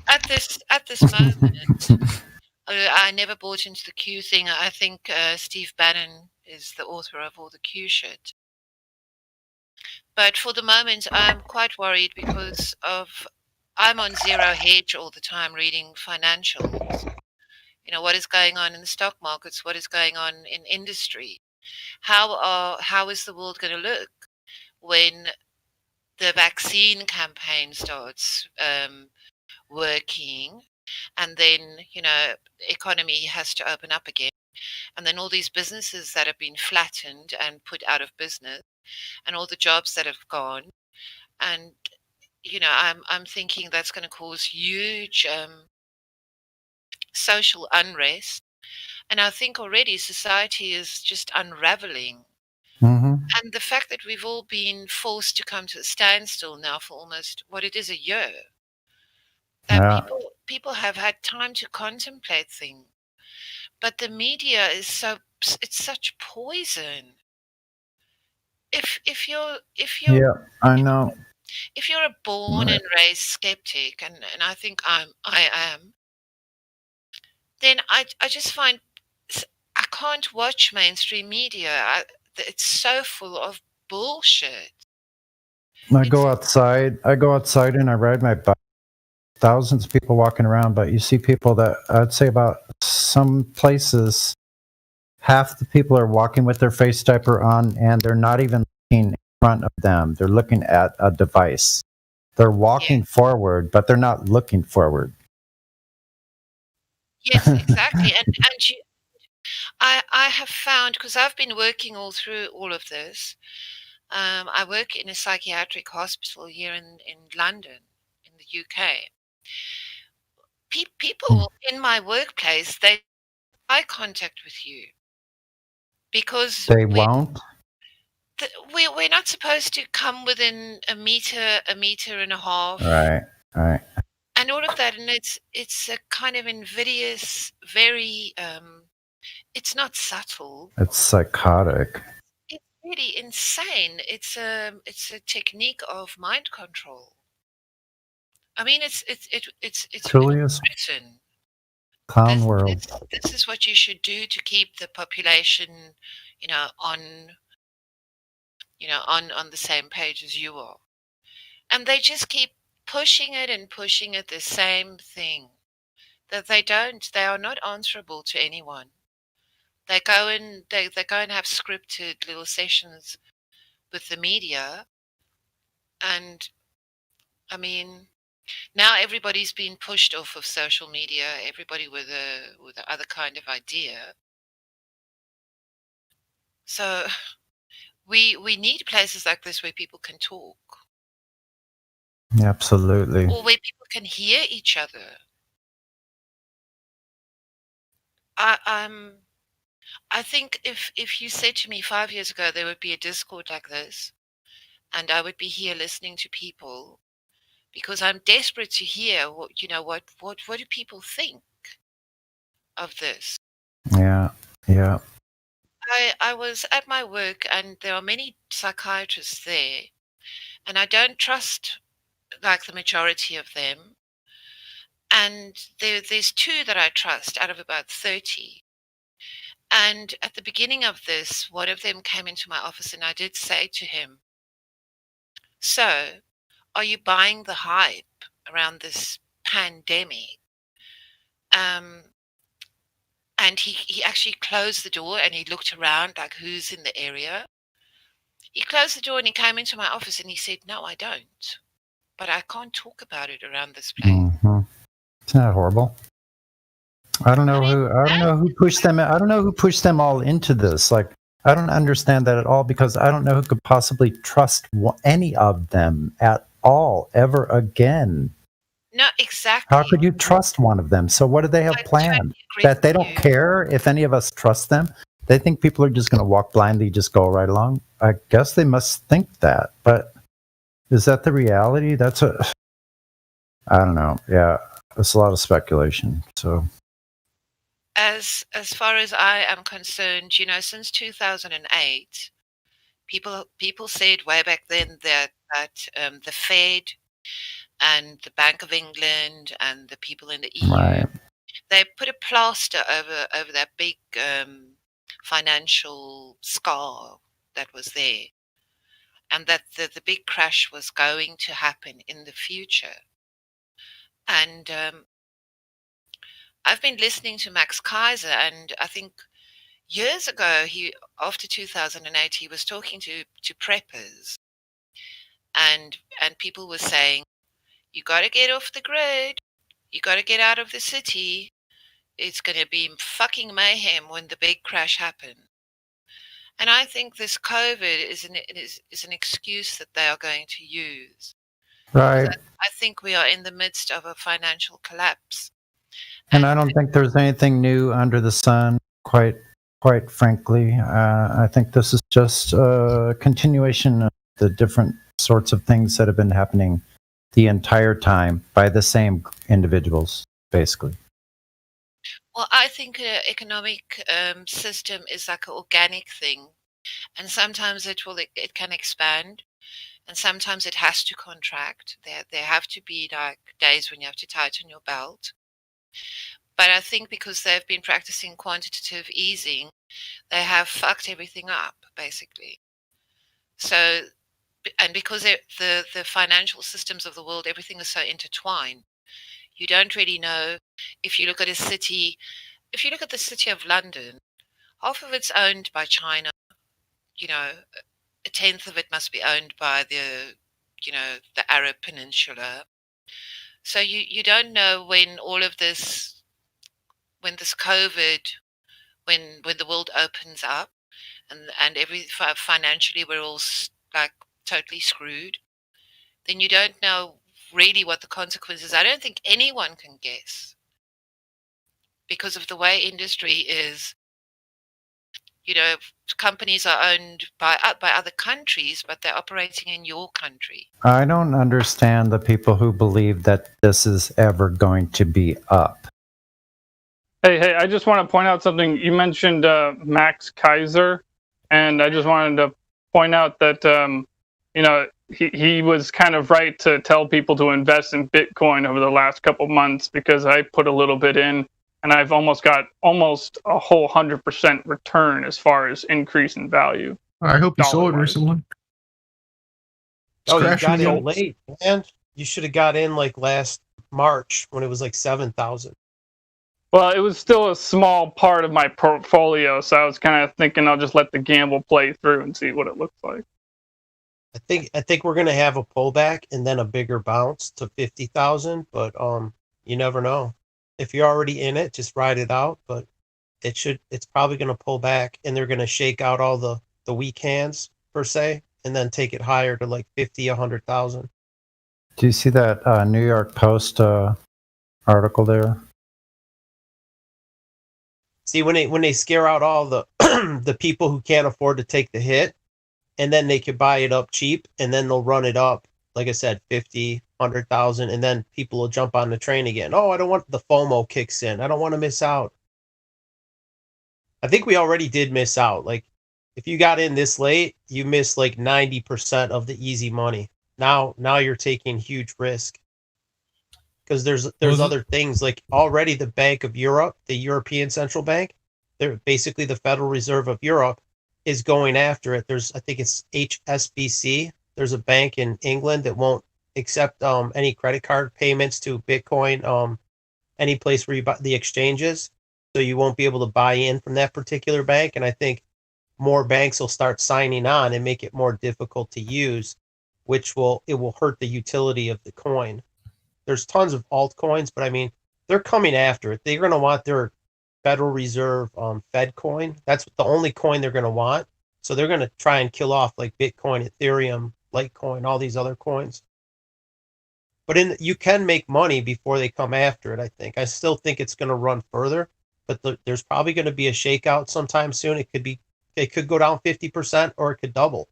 A: At this moment, I never bought into the Q thing. I think Steve Bannon is the author of all the Q shit. But for the moment, I'm quite worried because I'm on zero hedge all the time reading financials. What is going on in the stock markets? What is going on in industry? How is the world going to look when the vaccine campaign starts working, and then economy has to open up again, and then all these businesses that have been flattened and put out of business, and all the jobs that have gone, and I'm thinking that's going to cause huge social unrest, and I think already society is just unraveling. And the fact that we've all been forced to come to a standstill now for almost a year, that people have had time to contemplate things, but the media is it's such poison. If you're
P: Yeah, I know.
A: If you're a born and raised skeptic, and I think I am, then I just find I can't watch mainstream media. It's so full of bullshit.
P: I go outside and I ride my bike. Thousands of people walking around, but you see people that I'd say about some places, half the people are walking with their face diaper on, and they're not even looking in front of them. They're looking at a device. They're walking forward, but they're not looking forward.
A: Yes, exactly. and I have found, because I've been working all through all of this, I work in a psychiatric hospital here in London, in the UK. People in my workplace, they eye contact with you because
P: they won't.
A: We're not supposed to come within a meter and a half.
P: Right.
A: And all of that, and it's a kind of invidious, very. It's not subtle.
P: It's psychotic.
A: It's really insane. It's a technique of mind control. I mean, it's
P: truly is
A: written.
P: clown world.
A: This is what you should do to keep the population, on the same page as you are. And they just keep pushing it and pushing it, the same thing. That they are not answerable to anyone. They go and have scripted little sessions with the media, and I mean, now everybody's been pushed off of social media. Everybody with the other kind of idea. So we need places like this where people can talk,
P: Absolutely.
A: or where people can hear each other. I think if you said to me 5 years ago there would be a Discord like this, and I would be here listening to people, because I'm desperate to hear what do people think of this.
P: Yeah, yeah.
A: I was at my work, and there are many psychiatrists there, and I don't trust like the majority of them. And there's two that I trust out of about 30. And at the beginning of this, one of them came into my office, and I did say to him, "So, are you buying the hype around this pandemic?" And he actually closed the door, and he looked around like, who's in the area? He closed the door, and he came into my office, and he said, "No, I don't. But I can't talk about it around this place."
P: Mm-hmm. Isn't that horrible? I don't know who pushed them. I don't know who pushed them all into this. Like, I don't understand that at all, because I don't know who could possibly trust any of them at all ever again.
A: No, exactly.
P: How could you trust one of them? So what do they have planned? That they don't care if any of us trust them? They think people are just going to walk blindly, just go right along? I guess they must think that. But is that the reality? I don't know. Yeah, it's a lot of speculation. So
A: as far as I am concerned, since 2008, people said way back then that the Fed and the Bank of England and the people in the EU, they put a plaster over that big financial scar that was there, and that the big crash was going to happen in the future. And I've been listening to Max Kaiser, and I think years ago, after 2008, he was talking to preppers, and people were saying, "You got to get off the grid. You got to get out of the city. It's going to be fucking mayhem when the big crash happens." And I think this COVID is an excuse that they are going to use.
P: right.
A: I think we are in the midst of a financial collapse.
P: And I don't think there's anything new under the sun, quite frankly. I think this is just a continuation of the different sorts of things that have been happening the entire time by the same individuals, basically.
A: Well, I think an economic system is like an organic thing, and sometimes it can expand, and sometimes it has to contract. There have to be like days when you have to tighten your belt. But I think because they've been practicing quantitative easing, they have fucked everything up, basically. So, and because the financial systems of the world, everything is so intertwined, you don't really know. If you look at the city of London, half of it's owned by China. A tenth of it must be owned by the Arab Peninsula. So you don't know when all of this, when this COVID, when the world opens up, and financially we're all like totally screwed, then you don't know really what the consequences. I don't think anyone can guess, because of the way industry is. Companies are owned by other countries, but they're operating in your country.
P: I don't understand the people who believe that this is ever going to be up.
K: Hey, I just want to point out something. You mentioned Max Kaiser, and I just wanted to point out that, he was kind of right to tell people to invest in Bitcoin over the last couple months, because I put a little bit in, and I've almost got a whole 100% return as far as increase in value.
M: I hope you sold it recently.
F: Oh, you got in late, man. You should have got in like last March when it was like 7,000.
K: Well, it was still a small part of my portfolio, so I was kind of thinking I'll just let the gamble play through and see what it looks like.
F: I think we're gonna have a pullback and then a bigger bounce to 50,000, but you never know. If you're already in it, just ride it out. But it's probably gonna pull back, and they're gonna shake out all the weak hands per se, and then take it higher to like 50, 100,000.
P: Do you see that New York Post article there?
F: See, when they scare out all the the people who can't afford to take the hit, and then they could buy it up cheap, and then they'll run it up, like I said, 50, 100,000, and then people will jump on the train again. Oh, I don't want the FOMO kicks in. I don't want to miss out. I think we already did miss out. Like, if you got in this late, you missed like 90% of the easy money. Now you're taking huge risk. Because there's other things, like already the Bank of Europe, the European Central Bank, they're basically the Federal Reserve of Europe, is going after it. I think it's HSBC. There's a bank in England that won't accept any credit card payments to Bitcoin, any place where you buy the exchanges. So you won't be able to buy in from that particular bank. And I think more banks will start signing on and make it more difficult to use, which will hurt the utility of the coin. There's tons of altcoins, but I mean, they're coming after it. They're going to want their Federal Reserve Fed coin. That's the only coin they're going to want. So they're going to try and kill off like Bitcoin, Ethereum, Litecoin, all these other coins. But you can make money before they come after it, I think. I still think it's going to run further, but there's probably going to be a shakeout sometime soon. It could go down 50% or it could double.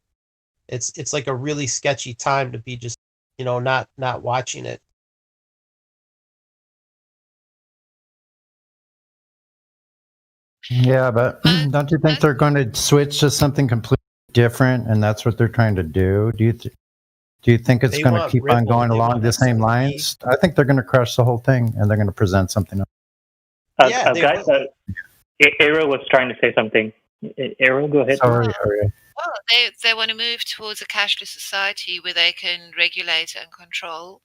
F: It's like a really sketchy time to be just, not watching it.
P: Yeah, but don't you think they're going to switch to something completely different, and that's what they're trying to do? Do you think it's going to keep on going along the same lines? I think they're going to crush the whole thing, and they're going to present something else.
H: Guys, Ariel was trying to say something. Ariel, go ahead.
P: Sorry, Ariel.
A: Well, they want to move towards a cashless society where they can regulate and control.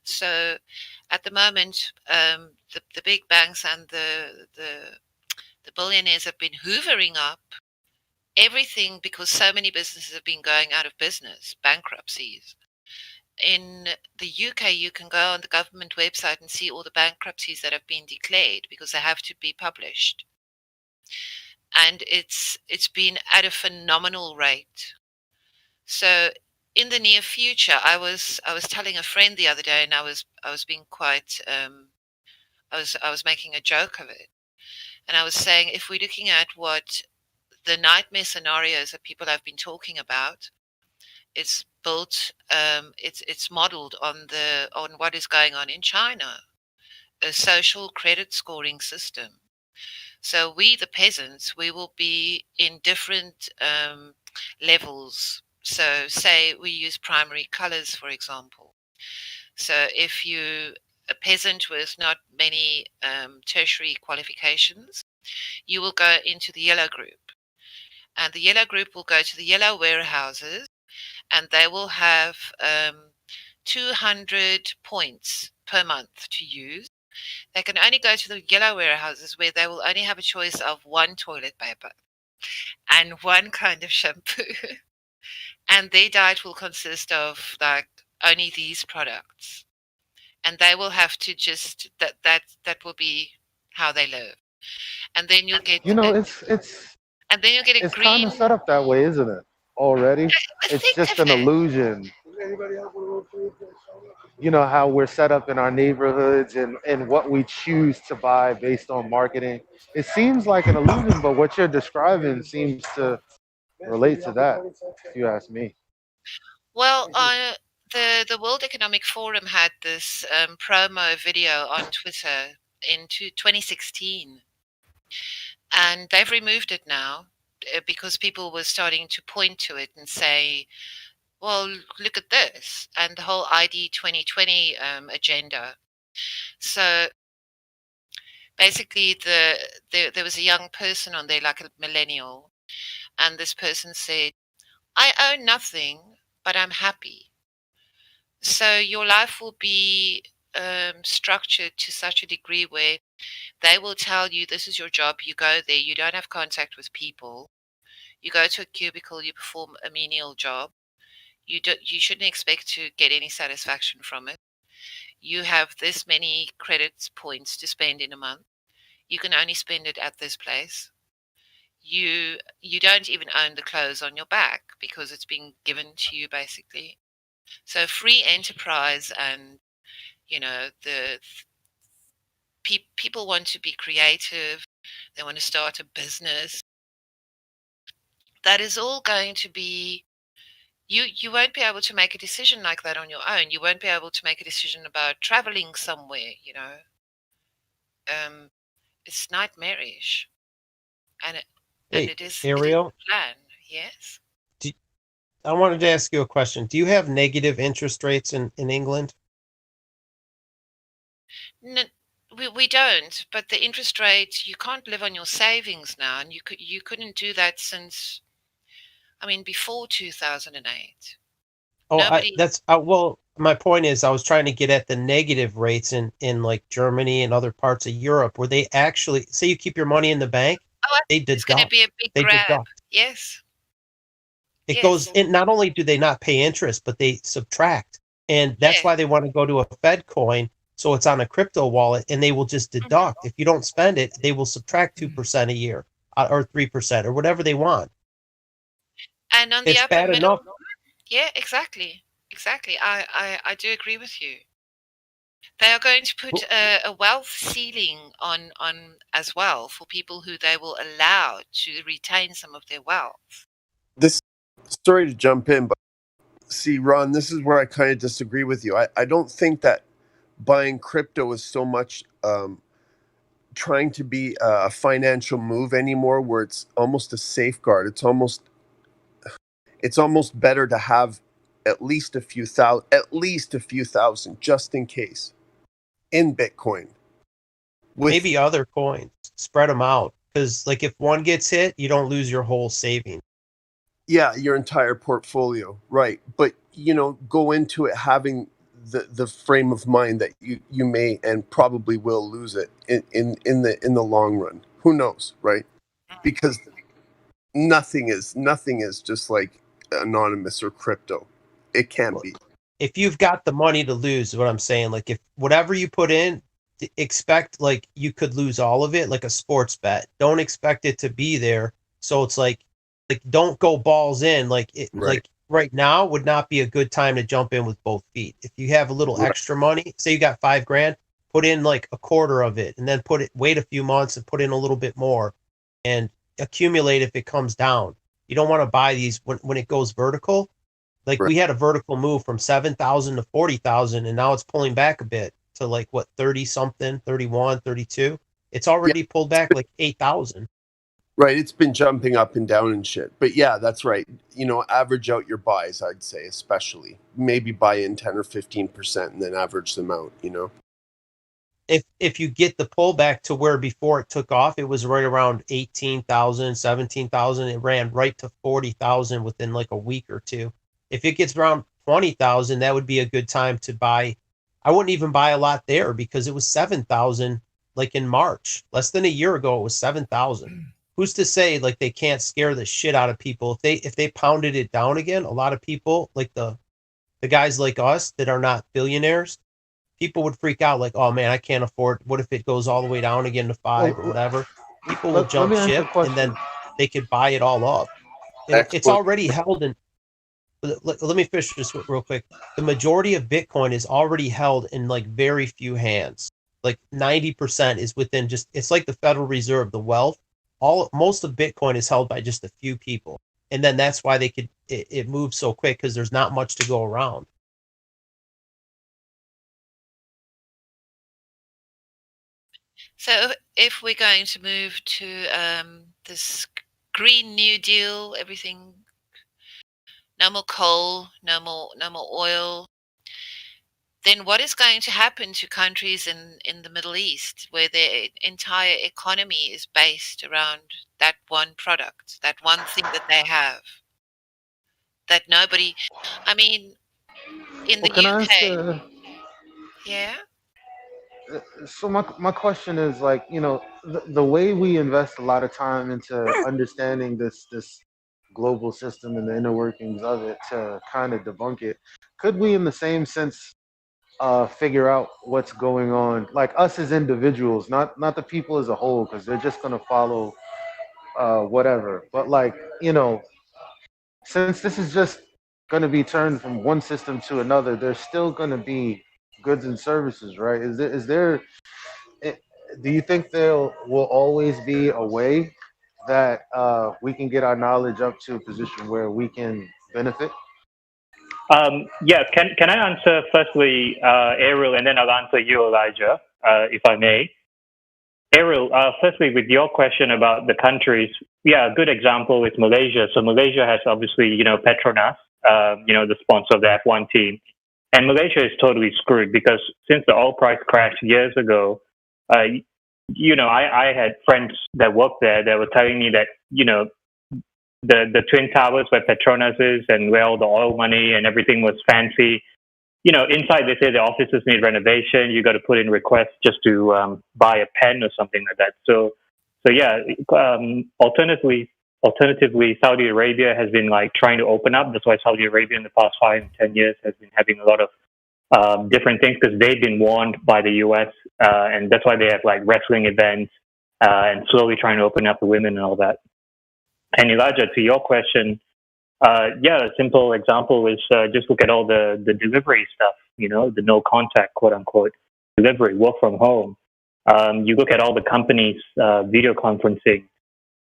A: So, at the moment, the big banks and the billionaires have been hoovering up everything because so many businesses have been going out of business, bankruptcies. In the UK, you can go on the government website and see all the bankruptcies that have been declared because they have to be published. And it's been at a phenomenal rate. So in the near future, I was telling a friend the other day, and I was being quite I was making a joke of it. And I was saying, if we're looking at what the nightmare scenarios that people have been talking about, it's built, it's modeled on what is going on in China, a social credit scoring system. So we, the peasants, we will be in different levels. So say we use primary colors, for example. So if you a peasant with not many tertiary qualifications, you will go into the yellow group. And the yellow group will go to the yellow warehouses, and they will have 200 points per month to use. They can only go to the yellow warehouses where they will only have a choice of one toilet paper and one kind of shampoo. And their diet will consist of like only these products. And they will have to just that will be how they live. And then you'll get and then you'll get a
U: It's
A: green.
U: kind of set up that way, isn't it? Already, it's just an illusion. You know how we're set up in our neighborhoods and what we choose to buy based on marketing. It seems like an illusion, but what you're describing seems to relate to that, if you ask me.
A: Well, the World Economic Forum had this promo video on Twitter in 2016, and they've removed it now because people were starting to point to it and say, well, look at this, and the whole ID 2020 agenda. So basically, there was a young person on there, like a millennial, and this person said, I own nothing, but I'm happy. So your life will be structured to such a degree where they will tell you this is your job, you go there, you don't have contact with people, you go to a cubicle, you perform a menial job. You shouldn't expect to get any satisfaction from it. You have this many credits points to spend in a month. You can only spend it at this place. You don't even own the clothes on your back because it's being given to you basically. So free enterprise, and the people want to be creative. they want to start a business. That is all going to be, you won't be able to make a decision like that on your own. You won't be able to make a decision about traveling somewhere, you know. It's nightmarish. And it is
F: Ariel,
A: a plan, yes.
F: I wanted to ask you a question. Do you have negative interest rates in England?
A: No, we don't, but the interest rate, you can't live on your savings now, and you couldn't do that since, I mean, before 2008.
F: Oh, well, my point is I was trying to get at the negative rates in like Germany and other parts of Europe where they actually say you keep your money in the bank, they deduct.
A: It's going to be a big grab.
F: Deduct.
A: Yes.
F: It goes in. Not only do they not pay interest, but they subtract, and that's why they want to go to a Fed coin, so it's on a crypto wallet, and they will just deduct. If you don't spend it, they will subtract 2% a year or 3% or whatever they want.
A: And on the
F: It's
A: upper
F: bad
A: middle,
F: enough.
A: yeah, exactly. I do agree with you. They are going to put a wealth ceiling on as well for people who they will allow to retain some of their wealth.
J: This, sorry to jump in, but see, Ron, this is where I kind of disagree with you. I don't think that buying crypto is so much trying to be a financial move anymore, where it's almost a safeguard. It's almost better to have at least a few thousand just in case in Bitcoin.
F: Maybe other coins, spread them out, because like if one gets hit, you don't lose your whole saving.
J: Yeah, your entire portfolio, right? But go into it having the frame of mind that you may and probably will lose it in the long run. Who knows, right? Because nothing is just like anonymous or crypto. It can't be.
F: If you've got the money to lose, is what I'm saying. Like if whatever you put in, expect like you could lose all of it, like a sports bet. Don't expect it to be there. So it's like don't go balls in. Like right now would not be a good time to jump in with both feet. If you have a little extra money, say you got $5,000, put in like a quarter of it, and then wait a few months and put in a little bit more, and accumulate if it comes down. You don't want to buy these when it goes vertical. Like we had a vertical move from 7,000 to 40,000, and now it's pulling back a bit to like what 30 something, 31, 32. It's already pulled back like 8,000.
J: Right, it's been jumping up and down and shit. But yeah, that's right. Average out your buys, I'd say, especially. Maybe buy in 10 or 15% and then average them out,
F: If you get the pullback to where before it took off, it was right around 18,000, 17,000. It ran right to 40,000 within like a week or two. If it gets around 20,000, that would be a good time to buy. I wouldn't even buy a lot there because it was 7,000 like in March. Less than a year ago, it was 7,000. Who's to say like they can't scare the shit out of people if they pounded it down again? A lot of people, like the guys like us that are not billionaires, people would freak out like, oh man, I can't afford. What if it goes all the way down again to 5 or whatever? People will jump ship and then they could buy it all up. It's already held in. Let me finish this real quick. The majority of Bitcoin is already held in like very few hands. Like 90% is within it's like the Federal Reserve, the wealth. Most of Bitcoin is held by just a few people. And then that's why it moves so quick because there's not much to go around.
A: So if we're going to move to this Green New Deal, everything, no more coal, no more oil, then what is going to happen to countries in the Middle East where their entire economy is based around that one product, that one thing that they have, that nobody, I mean, in the UK. Yeah.
U: So my question is like, the way we invest a lot of time into understanding this global system and the inner workings of it to kind of debunk it, could we in the same sense figure out what's going on, like us as individuals, not the people as a whole, because they're just going to follow whatever, but like, since this is just going to be turned from one system to another, there's still going to be goods and services, right? Is there do you think there will always be a way that we can get our knowledge up to a position where we can benefit?
H: Yeah, can I answer firstly, Ariel, and then I'll answer you, Elijah, if I may. Ariel, firstly, with your question about the countries, yeah, a good example is Malaysia. So Malaysia has obviously, Petronas, the sponsor of the F1 team. And Malaysia is totally screwed because since the oil price crashed years ago, I had friends that worked there that were telling me that, the Twin Towers where Petronas is and where all the oil money and everything was fancy. Inside they say the offices need renovation. You got to put in requests just to buy a pen or something like that. So yeah. Alternatively, Saudi Arabia has been trying to open up. That's why Saudi Arabia in the past 5 and 10 years has been having a lot of different things because they've been warned by the U.S. And that's why they have wrestling events and slowly trying to open up the women and all that. And Elijah, to your question. A simple example is just look at all the delivery stuff, the no contact, quote unquote, delivery, work from home. You look at all the companies, video conferencing,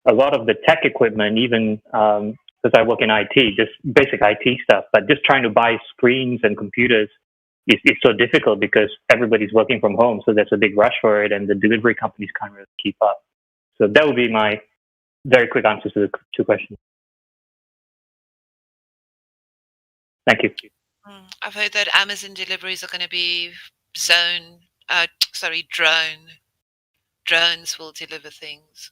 H: a lot of the tech equipment, even because I work in IT, just basic IT stuff, but just trying to buy screens and computers is so difficult because everybody's working from home. So there's a big rush for it and the delivery companies can't really keep up. So that would be my very quick answers to the 2 questions. Thank you.
A: I've heard that Amazon deliveries are going to be drone. Drones will deliver things.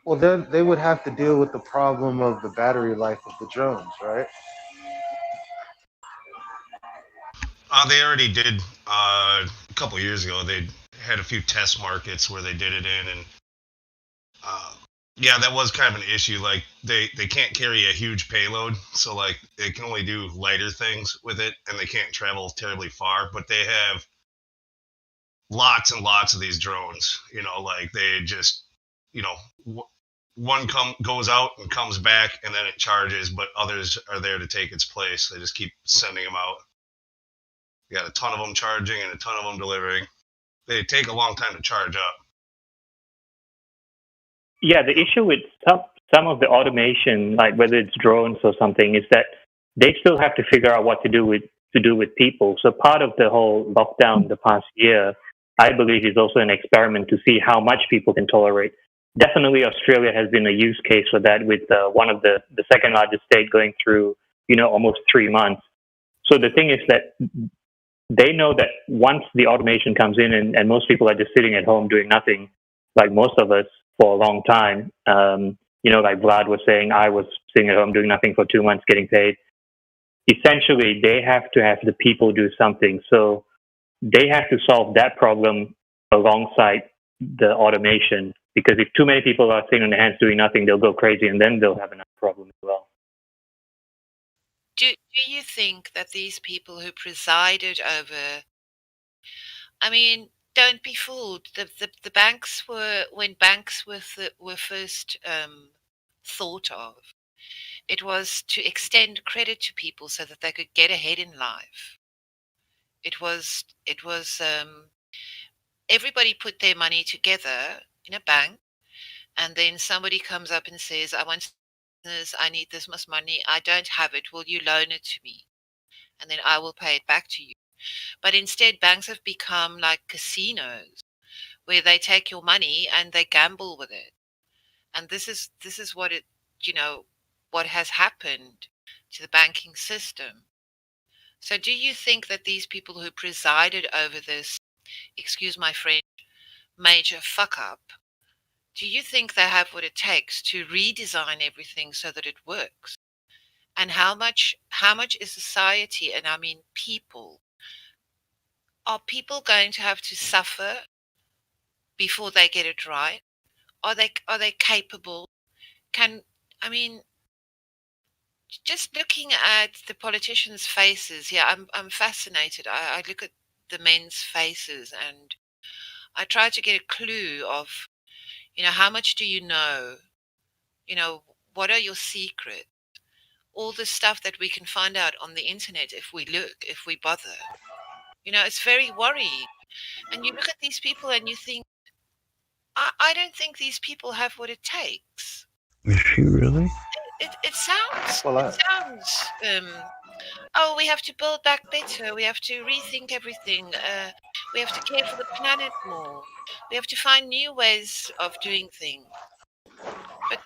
U: Well, then they would have to deal with the problem of the battery life of the drones, right?
I: They already did a couple of years ago. They had a few test markets where they did it in, and that was kind of an issue. They can't carry a huge payload, so they can only do lighter things with it, and they can't travel terribly far. But they have lots and lots of these drones. They just, one goes out and comes back, and then it charges, but others are there to take its place. They just keep sending them out. You got a ton of them charging and a ton of them delivering. They take a long time to charge up.
H: Yeah, the issue with some of the automation, whether it's drones or something, is that they still have to figure out what to do with people. So part of the whole lockdown the past year, I believe, is also an experiment to see how much people can tolerate. Definitely, Australia has been a use case for that, with one of the second largest state going through, almost 3 months. So the thing is that they know that once the automation comes in and most people are just sitting at home doing nothing, like most of us, for a long time. Like Vlad was saying, I was sitting at home doing nothing for 2 months getting paid. Essentially, they have to have the people do something. So they have to solve that problem alongside the automation, because if too many people are sitting on their hands doing nothing, they'll go crazy and then they'll have another problem as well.
A: Do you think that these people who presided over, don't be fooled. The banks when banks were first thought of, it was to extend credit to people so that they could get ahead in life. It was everybody put their money together in a bank, and then somebody comes up and says, "I want this. I need this much money. I don't have it. Will you loan it to me? And then I will pay it back to you." But instead, banks have become like casinos where they take your money and they gamble with it. And this is what what has happened to the banking system. So do you think that these people who presided over this, excuse my French, major fuck up, do you think they have what it takes to redesign everything so that it works? And how much is society, and people, are people going to have to suffer before they get it right? Are they capable? Just looking at the politicians' faces, I'm fascinated. I look at the men's faces and I try to get a clue of, how much do you know? What are your secrets? All the stuff that we can find out on the internet if we look, if we bother. You know, it's very worrying. And you look at these people and you think, I don't think these people have what it takes.
R: Is she really?
A: It sounds,
U: Well,
A: it sounds, oh, we have to build back better. We have to rethink everything. We have to care for the planet more. We have to find new ways of doing things. But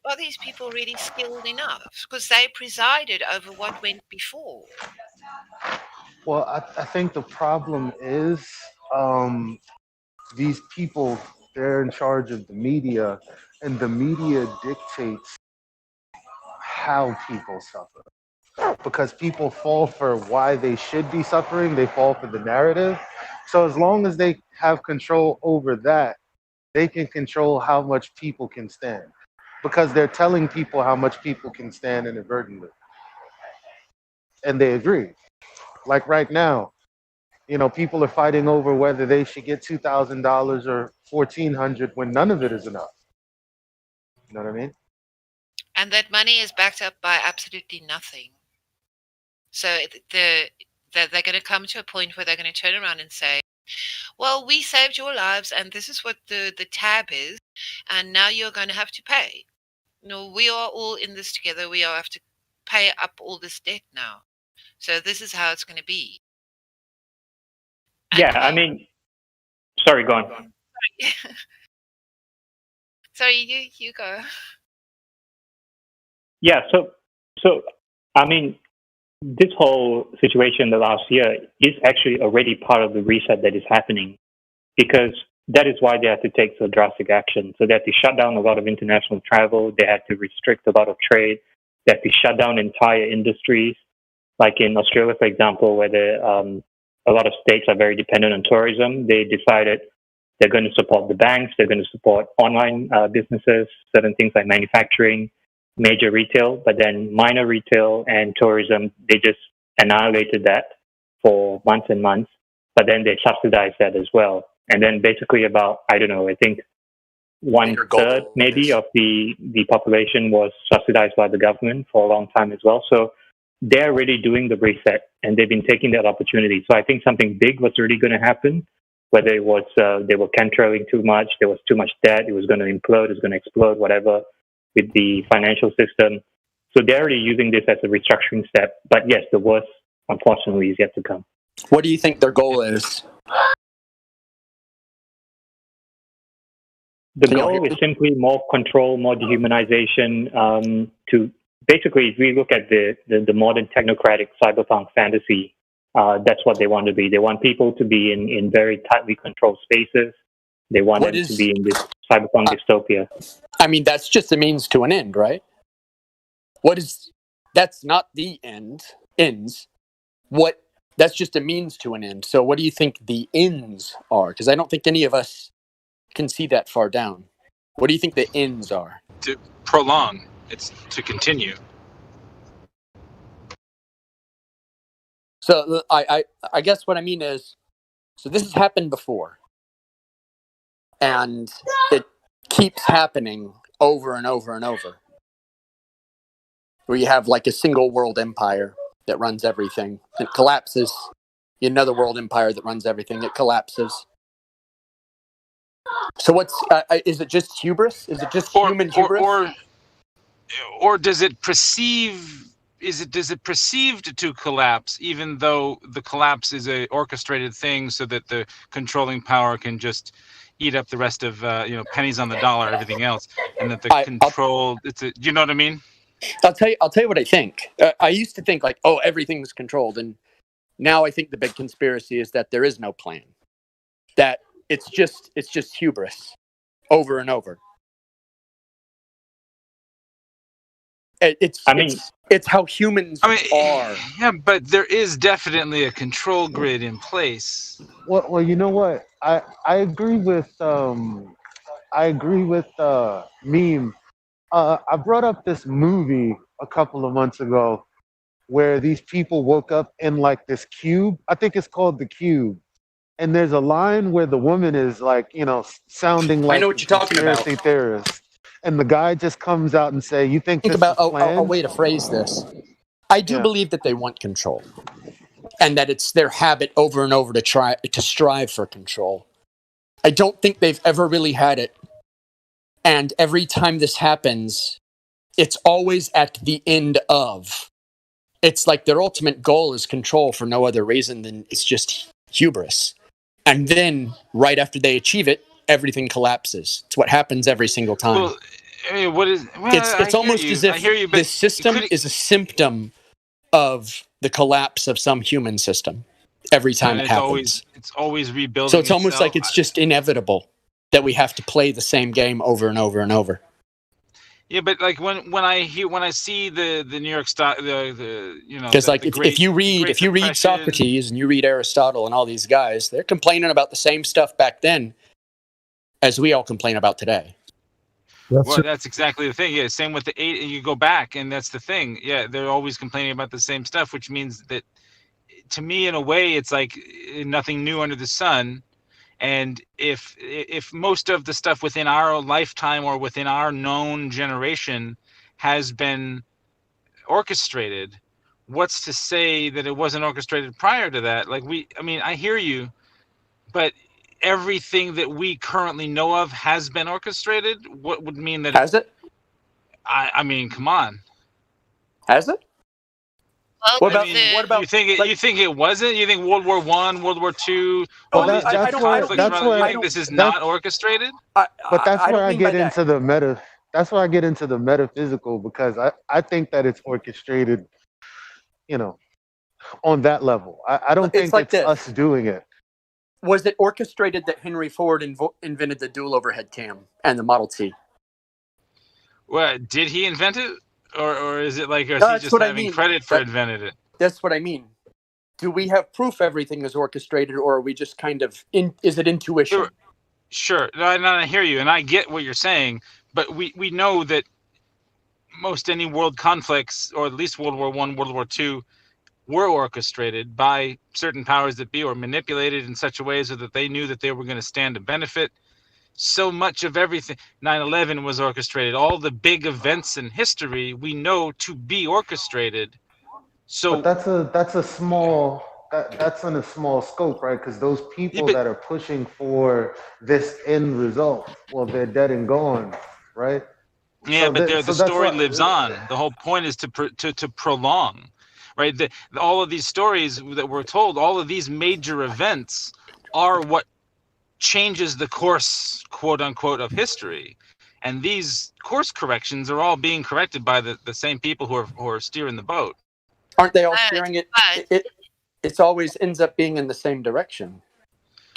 A: are these people really skilled enough? Because they presided over what went before.
U: Well, I think the problem is these people, they're in charge of the media, and the media dictates how people suffer. Because people fall for why they should be suffering, they fall for the narrative. So as long as they have control over that, they can control how much people can stand. Because they're telling people how much people can stand inadvertently. And they agree. Like right now, you know, people are fighting over whether they should get $2,000 or $1,400 when none of it is enough. You know what I mean?
A: And that money is backed up by absolutely nothing. So they're going to come to a point where they're going to turn around and say, well, we saved your lives, and this is what the tab is, and now you're going to have to pay. No, we are all in this together. We all have to pay up all this debt now. So this is how it's going to be.
H: Yeah, I mean, sorry, go on.
A: Sorry, you go.
H: Yeah, so I mean, this whole situation the last year is actually already part of the reset that is happening, because that is why they had to take so drastic action. So they had to shut down a lot of international travel. They had to restrict a lot of trade. They had to shut down entire industries. Like in Australia, for example, where a lot of states are very dependent on tourism, they decided they're going to support the banks, they're going to support online businesses, certain things like manufacturing, major retail, but then minor retail and tourism, they just annihilated that for months and months. But then they subsidized that as well. And then basically about, I don't know, I think 1/3 maybe of the population was subsidized by the government for a long time as well. So they're really doing the reset, and they've been taking that opportunity. So I think something big was really going to happen, whether it was they were controlling too much, there was too much debt, it was going to implode, it was going to explode, whatever, with the financial system. So they're already using this as a restructuring step. But yes, the worst, unfortunately, is yet to come.
E: What do you think their goal is?
H: The goal is simply more control, more dehumanization. To basically, if we look at the modern technocratic cyberpunk fantasy, that's what they want to be. They want people to be in very tightly controlled spaces. They want them to be in this cyberpunk dystopia.
E: I mean, that's just a means to an end, right? That's not the ends. That's just a means to an end. So what do you think the ends are? Because I don't think any of us can see that far down. What do you think the ends are?
O: To prolong. It's to continue.
E: So I guess what I mean is, so this has happened before. And it keeps happening over and over and over. Where you have like a single world empire that runs everything. It collapses. Another world empire that runs everything. It collapses. So is it just hubris? Is it just human hubris?
O: Or does it perceive? Does it perceive to collapse, even though the collapse is a orchestrated thing, so that the controlling power can just eat up the rest of pennies on the dollar, everything else, and that the control? You know what I mean?
E: I'll tell you what I think. I used to think like, oh, everything's controlled, and now I think the big conspiracy is that there is no plan. That it's just hubris, over and over. It's how humans are.
O: Yeah, but there is definitely a control grid in place.
U: Well, you know what? I agree with Meme. I brought up this movie a couple of months ago where these people woke up in like this cube. I think it's called The Cube. And there's a line where the woman is like, sounding like
E: I know what you're talking about.
U: Conspiracy theorist. And the guy just comes out and say, "You think this
E: about
U: is planned?"
E: a way to phrase this? I do believe that they want control. and that it's their habit over and over to strive for control. I don't think they've ever really had it. And every time this happens, it's always at the end of. It's like their ultimate goal is control for no other reason than it's just hubris. And then, right after they achieve it, everything collapses. It's what happens every single time.
O: Well, I mean, what is? Well,
E: It's almost as if the system is a symptom of the collapse of some human system every time it happens.
O: It's always rebuilding.
E: So it's almost
O: itself.
E: like it's just inevitable that we have to play the same game over and over and over.
O: Yeah, but like when I see the New York stock, the you know,
E: Because like
O: the
E: if you read
O: Depression.
E: Socrates and you read Aristotle and all these guys, they're complaining about the same stuff back then as we all complain about today.
O: That's exactly the thing. Yeah, same with the 8. You go back, and that's the thing. Yeah, they're always complaining about the same stuff, which means that, to me, in a way, it's like nothing new under the sun. And if most of the stuff within our lifetime or within our known generation has been orchestrated, what's to say that it wasn't orchestrated prior to that? Like I hear you, but everything that we currently know of has been orchestrated. What would mean that?
E: Has it?
O: I mean, come on.
E: Has it?
A: Well,
E: what about?
O: You think it wasn't? You think World War I, World War II?
U: Well,
O: all these different conflicts around, you think this is not orchestrated?
U: But that's where I get
E: by
U: into the meta. That's where I get into the metaphysical, because I think that it's orchestrated, on that level. I don't think
E: like
U: it's us doing it.
E: Was it orchestrated that Henry Ford invented the dual overhead cam and the Model T?
O: Well, did he invent it, or is it like, or is
E: No,
O: he
E: that's
O: just
E: what I
O: having
E: mean.
O: credit for invented it?
E: That's what I mean. Do we have proof everything is orchestrated, or are we just kind of is it intuition?
O: Sure. No, I hear you, and I get what you're saying, but we know that most any world conflicts, or at least World War I, World War II, were orchestrated by certain powers that be, or manipulated in such a way so that they knew that they were going to stand to benefit. So much of everything, 9/11 was orchestrated. All the big events in history we know to be orchestrated. So
U: But that's a small that's in a small scope, right? Because those people that are pushing for this end result, well, they're dead and gone, right?
O: yeah,
U: So
O: but
U: that-
O: the
U: so that's
O: story
U: why-
O: lives on. The whole point is to prolong, right? All of these stories that we're told, all of these major events, are what changes the course, quote unquote, of history. And these course corrections are all being corrected by the same people who are steering the boat.
E: Aren't they all steering it? It's always ends up being in the same direction.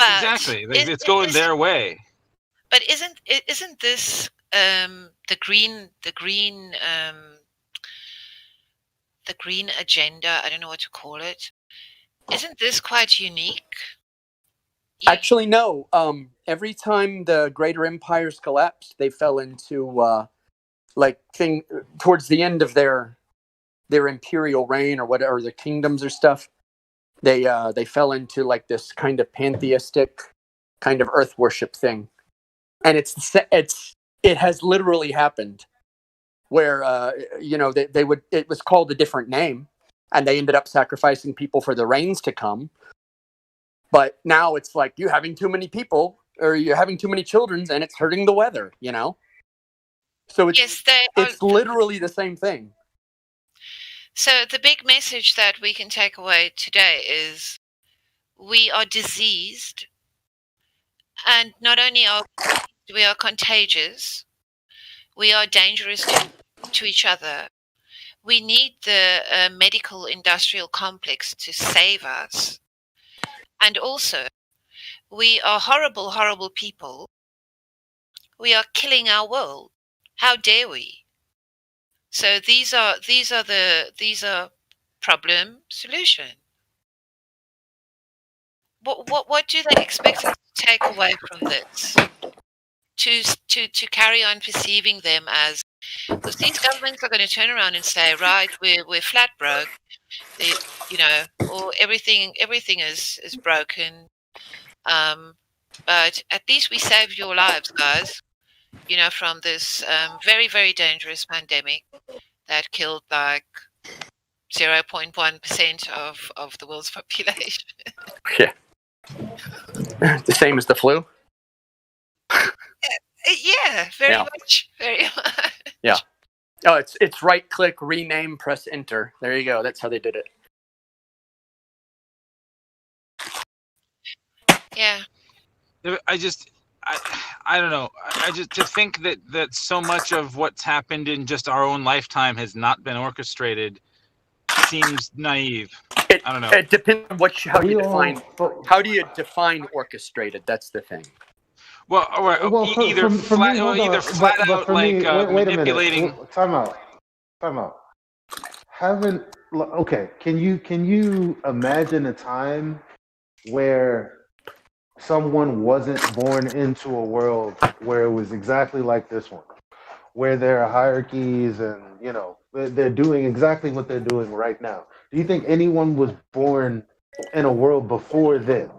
O: Exactly. It's going their way.
A: But isn't this the green agenda? I don't know what to call it. Isn't this quite unique?
E: Actually, no. Every time the greater empires collapsed, they fell into towards the end of their imperial reign or whatever, the kingdoms or stuff. They fell into like this kind of pantheistic kind of earth worship thing, and it has literally happened where it was called a different name, and they ended up sacrificing people for the rains to come. But now it's like you're having too many people, or you're having too many children, and it's hurting the weather, So it's literally the same thing.
A: So the big message that we can take away today is we are diseased, and not only are we are contagious, we are dangerous to each other. We need the medical industrial complex to save us. And also, we are horrible, horrible people. We are killing our world. How dare we? So these are problem solution. What do they expect us to take away from this? To carry on perceiving them as, because these governments are going to turn around and say, right, we're flat broke, or everything is broken. But at least we saved your lives, guys. From this very, very dangerous pandemic that killed like 0.1% of the world's population.
E: Yeah. The same as the flu.
A: Yeah, very
E: Yeah.
A: much. Very much.
E: Yeah. Oh, it's right click, rename, press enter. There you go. That's how they did it.
A: Yeah.
O: I don't know. I just to think that so much of what's happened in just our own lifetime has not been orchestrated seems naive. I don't know.
E: It depends on how you define. How do you define orchestrated? That's the thing.
O: Well, all right, either flat out like manipulating.
U: Time out. Okay, can you imagine a time where someone wasn't born into a world where it was exactly like this one, where there are hierarchies and they're doing exactly what they're doing right now? Do you think anyone was born in a world before then?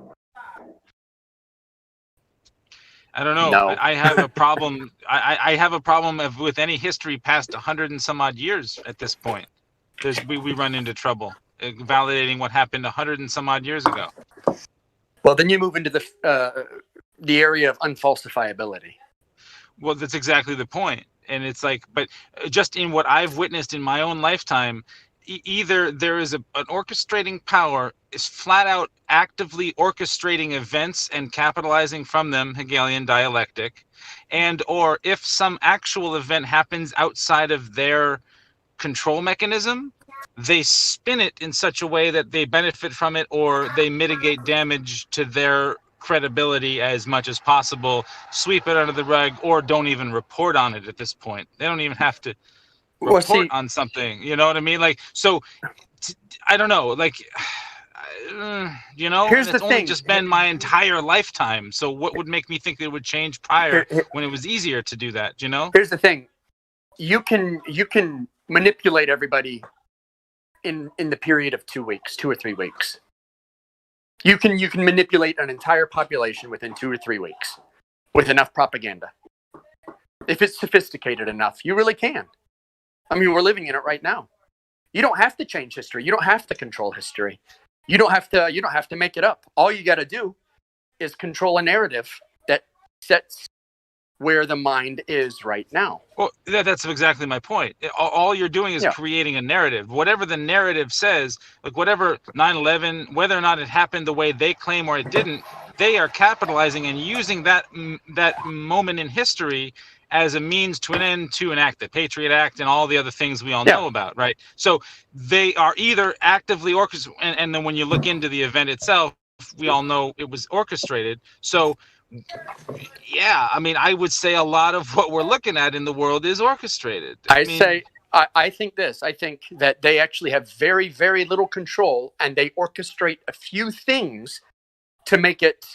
O: I don't know.
E: No.
O: I have a problem. I have a problem with any history past 100 and some odd years at this point. We run into trouble validating what happened 100 and some odd years ago.
E: Well, then you move into the area of unfalsifiability.
O: Well, that's exactly the point. And it's like, but just in what I've witnessed in my own lifetime, either there is an orchestrating power is flat out actively orchestrating events and capitalizing from them, Hegelian dialectic, and or if some actual event happens outside of their control mechanism, they spin it in such a way that they benefit from it or they mitigate damage to their credibility as much as possible, sweep it under the rug, or don't even report on it at this point. They don't even have to report on something. You know what I mean? Like, so I don't know, like,
E: Here's
O: it's
E: the
O: only
E: thing.
O: just been my entire lifetime. So what would make me think it would change prior when it was easier to do that?
E: Here's the thing. You can manipulate everybody in the period of 2 weeks, 2 or 3 weeks. You can manipulate an entire population within 2 or 3 weeks with enough propaganda. If it's sophisticated enough, you really can. I mean, we're living in it right now. You don't have to change history. You don't have to control history. You don't have to make it up. All you got to do is control a narrative that sets where the mind is right now.
O: Well, that's exactly my point. All you're doing is creating a narrative. Whatever the narrative says, like whatever 9/11, whether or not it happened the way they claim or it didn't, they are capitalizing and using that moment in history as a means to an end to enact the Patriot Act and all the other things we all know about, right? So they are either actively orchestrated, and then when you look into the event itself, we all know it was orchestrated. So yeah, I mean, I would say a lot of what we're looking at in the world is orchestrated. I
E: think this. I think that they actually have very, very little control, and they orchestrate a few things to make it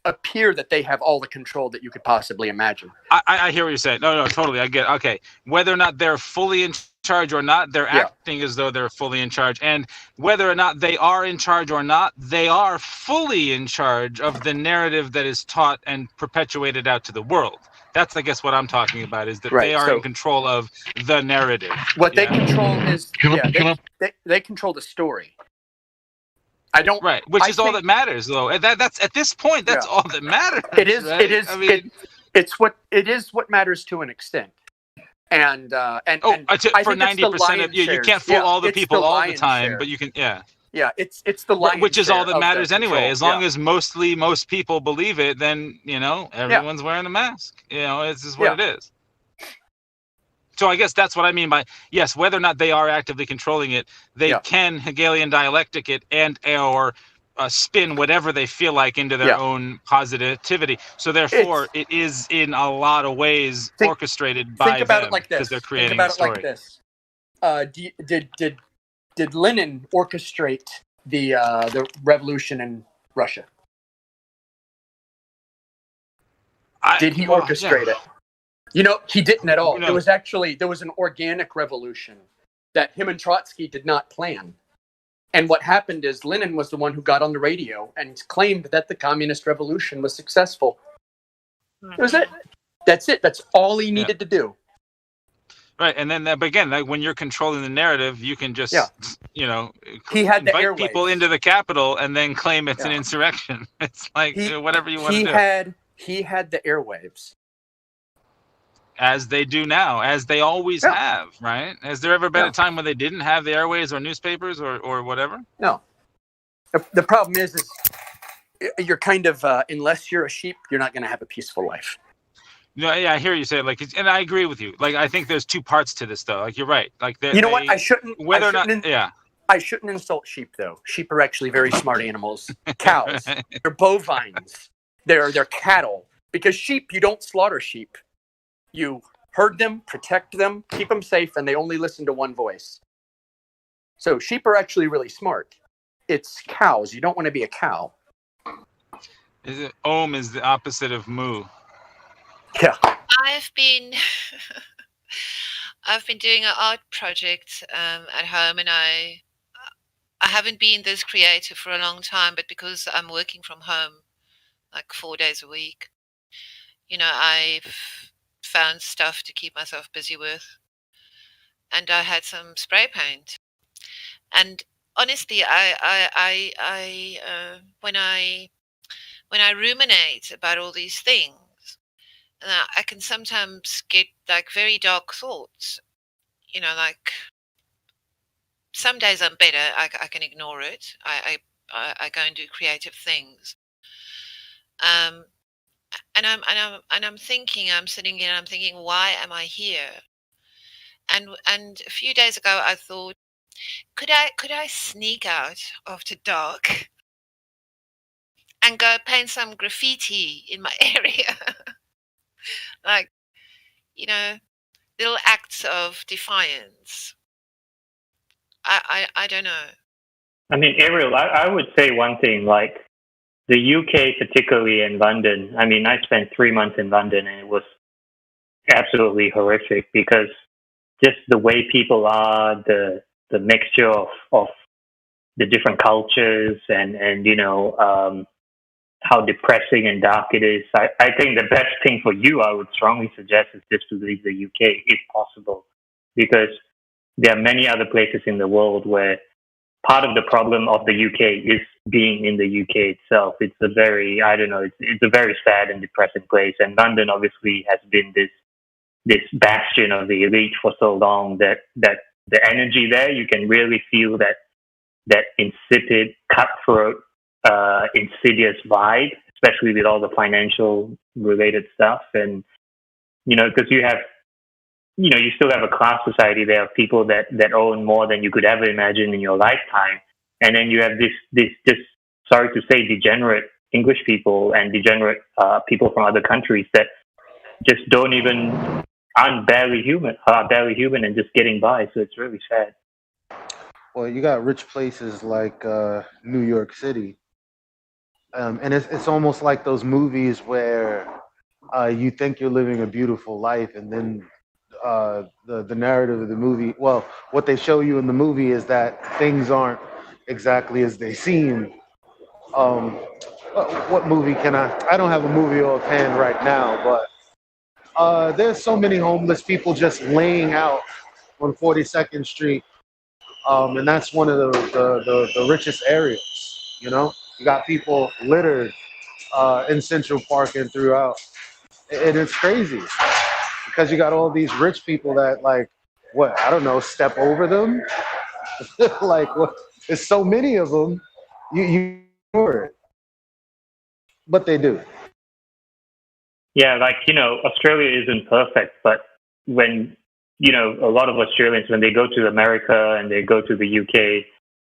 E: appear that they have all the control that you could possibly imagine.
O: I hear what you're saying. No, totally. I get it. Okay. Whether or not they're fully in charge or not, they're acting as though they're fully in charge. And whether or not they are in charge or not, they are fully in charge of the narrative that is taught and perpetuated out to the world. That's, I guess, what I'm talking about, is that they are in control of the narrative.
E: What they control is, they control the story.
O: Which is all that matters, though. That's at this point, that's all that matters.
E: It is.
O: Right?
E: It is. I mean, it is what matters to an extent. And for
O: 90% of you can't fool all the people all the time, but you can. Yeah, it's the lion's which is all
E: share
O: that
E: of
O: matters
E: the
O: anyway.
E: control.
O: As long as most people believe it, then everyone's wearing a mask. It's just what it is. So I guess that's what I mean by, yes, whether or not they are actively controlling it, they can Hegelian dialectic it or spin whatever they feel like into their own positivity. So therefore, it is in a lot of ways orchestrated by them because they're creating a story.
E: Think about it like this. Did Lenin orchestrate the revolution in Russia? Did he orchestrate it? He didn't at all. There was an organic revolution that him and Trotsky did not plan. And what happened is Lenin was the one who got on the radio and claimed that the communist revolution was successful. That was it. That's it. That's all he needed to do.
O: Right, and then but again, like when you're controlling the narrative, you can just
E: He had the
O: invite people
E: airwaves.
O: into the Capitol and then claim it's an insurrection. It's like whatever you want to do.
E: He had the airwaves.
O: As they do now, as they always have, right? Has there ever been a time when they didn't have the airways or newspapers or whatever?
E: No. The problem is you're kind of unless you're a sheep, you're not going to have a peaceful life.
O: No, yeah, I hear you say it. Like, and I agree with you. Like, I think there's two parts to this, though. Like, you're right. Like,
E: You know what? I shouldn't.
O: Whether
E: I
O: or not,
E: shouldn't
O: yeah.
E: I shouldn't insult sheep, though. Sheep are actually very smart animals. Cows, they're bovines, they're cattle. Because sheep, you don't slaughter sheep. You herd them, protect them, keep them safe, and they only listen to one voice. So sheep are actually really smart. It's cows. You don't want to be a cow.
O: Is it Om is the opposite of moo?
E: Yeah.
A: I've been doing an art project at home, and I haven't been this creative for a long time, but because I'm working from home like 4 days a week, I've found stuff to keep myself busy with, and I had some spray paint. And honestly, when I ruminate about all these things, I can sometimes get like very dark thoughts. Like some days I'm better. I can ignore it. I go and do creative things. And I'm thinking. I'm sitting here and I'm thinking, why am I here? And a few days ago, I thought, could I sneak out after dark and go paint some graffiti in my area? Like, little acts of defiance. I don't know.
H: I mean, Ariel, I would say one thing, like the UK, particularly in London. I mean, I spent 3 months in London and it was absolutely horrific because just the way people are, the mixture of the different cultures and how depressing and dark it is. I think the best thing for you, I would strongly suggest, is just to leave the UK if possible, because there are many other places in the world where part of the problem of the UK is being in the UK itself. It's a very, it's a very sad and depressing place. And London obviously has been this bastion of the elite for so long that the energy there, you can really feel that insipid, cutthroat, insidious vibe, especially with all the financial related stuff. And, because you have, you still have a class society there of people that own more than you could ever imagine in your lifetime. And then you have this just, sorry to say, degenerate English people and degenerate people from other countries that just aren't barely human and just getting by. So it's really sad.
U: Well, you got rich places like New York City. And it's almost like those movies where you think you're living a beautiful life, and then the narrative of the movie, well, what they show you in the movie is that things aren't exactly as they seem. What movie can I don't have a movie offhand right now, but there's so many homeless people just laying out on 42nd Street, and that's one of the richest areas. You got people littered in Central Park and throughout, and it's crazy because you got all these rich people that step over them. There's so many of them, you ignore it, but they do.
H: Yeah, Australia isn't perfect, but when a lot of Australians, when they go to America and they go to the UK,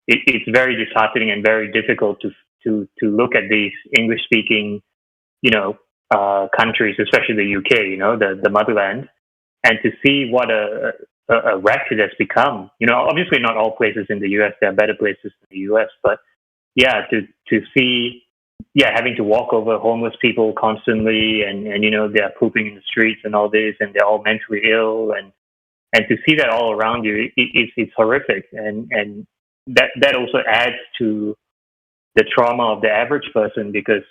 H: it's very disheartening and very difficult to look at these English-speaking, countries, especially the UK, the motherland, and to see what a wreck it has become. Obviously not all places in the US, there are better places in the US, but yeah, to see, having to walk over homeless people constantly and they're pooping in the streets and all this, and they're all mentally ill, and to see that all around you, it's horrific. And that also adds to the trauma of the average person, because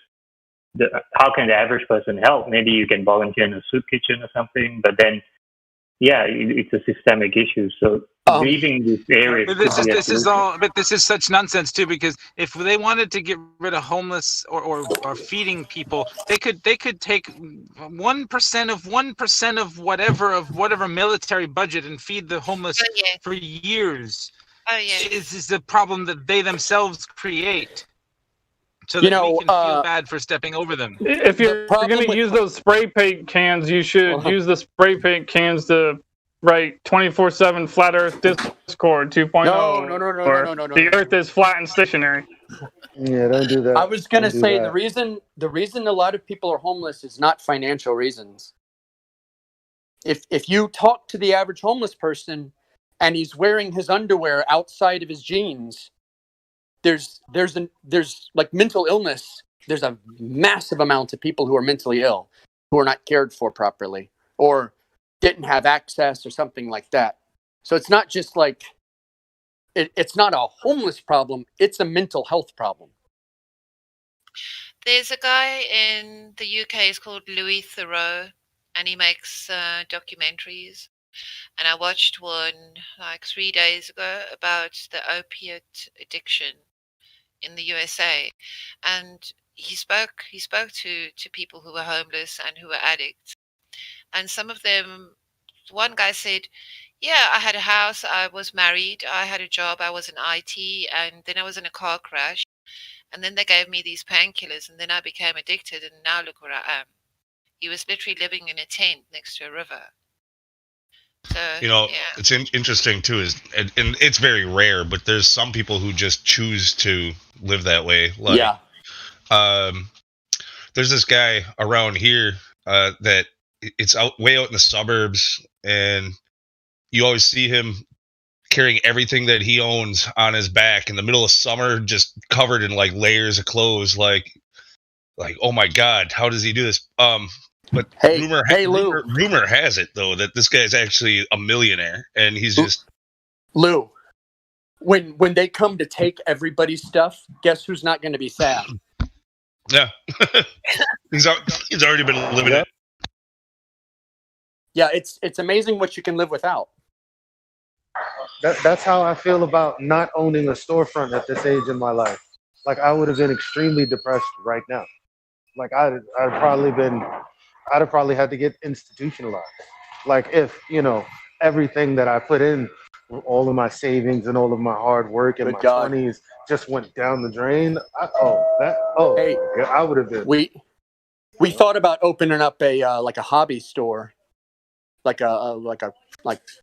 H: how can the average person help? Maybe you can volunteer in a soup kitchen or something, but then, yeah, it's a systemic issue. So leaving this area.
O: But this is such nonsense too, because if they wanted to get rid of homeless or feeding people, they could take 1% of whatever military budget and feed the homeless for years.
A: Oh yeah.
O: This is a problem that they themselves create. So that we can feel bad for stepping over them.
K: If you're going to use those spray paint cans, you should use the spray paint cans to write 24/7 Flat Earth Discord 2.0.
E: No.
K: The Earth is flat and stationary.
U: Yeah, don't do that.
E: I was going to
U: Don't do
E: say
U: that.
E: the reason a lot of people are homeless is not financial reasons. If you talk to the average homeless person and he's wearing his underwear outside of his jeans, there's like mental illness. There's a massive amount of people who are mentally ill, who are not cared for properly, or didn't have access or something like that. So it's not just like, it's not a homeless problem, it's a mental health problem.
A: There's a guy in the UK, he's called Louis Theroux, and he makes documentaries. And I watched one like 3 days ago about the opiate addiction in the USA. And he spoke to people who were homeless and who were addicts. And some of them, one guy said, yeah, I had a house, I was married, I had a job, I was in IT, and then I was in a car crash. And then they gave me these painkillers, and then I became addicted, and now look where I am. He was literally living in a tent next to a river. So,
I: it's interesting too, and it's very rare, but there's some people who just choose to live that way. Like, there's this guy around here that it's way out in the suburbs, and you always see him carrying everything that he owns on his back in the middle of summer, just covered in like layers of clothes. Like, oh my God, how does he do this? But rumor has it though that this guy's actually a millionaire, and he's just
E: Lou. When they come to take everybody's stuff, guess who's not going to be sad?
I: Yeah, he's already been living it.
E: Yeah, it's amazing what you can live without.
U: That's how I feel about not owning a storefront at this age in my life. Like, I would have been extremely depressed right now. Like, I'd have probably had to get institutionalized. Like, if, everything that I put in, all of my savings and all of my hard work and my 20s just went down the drain. I would have been.
E: We thought about opening up a hobby store, like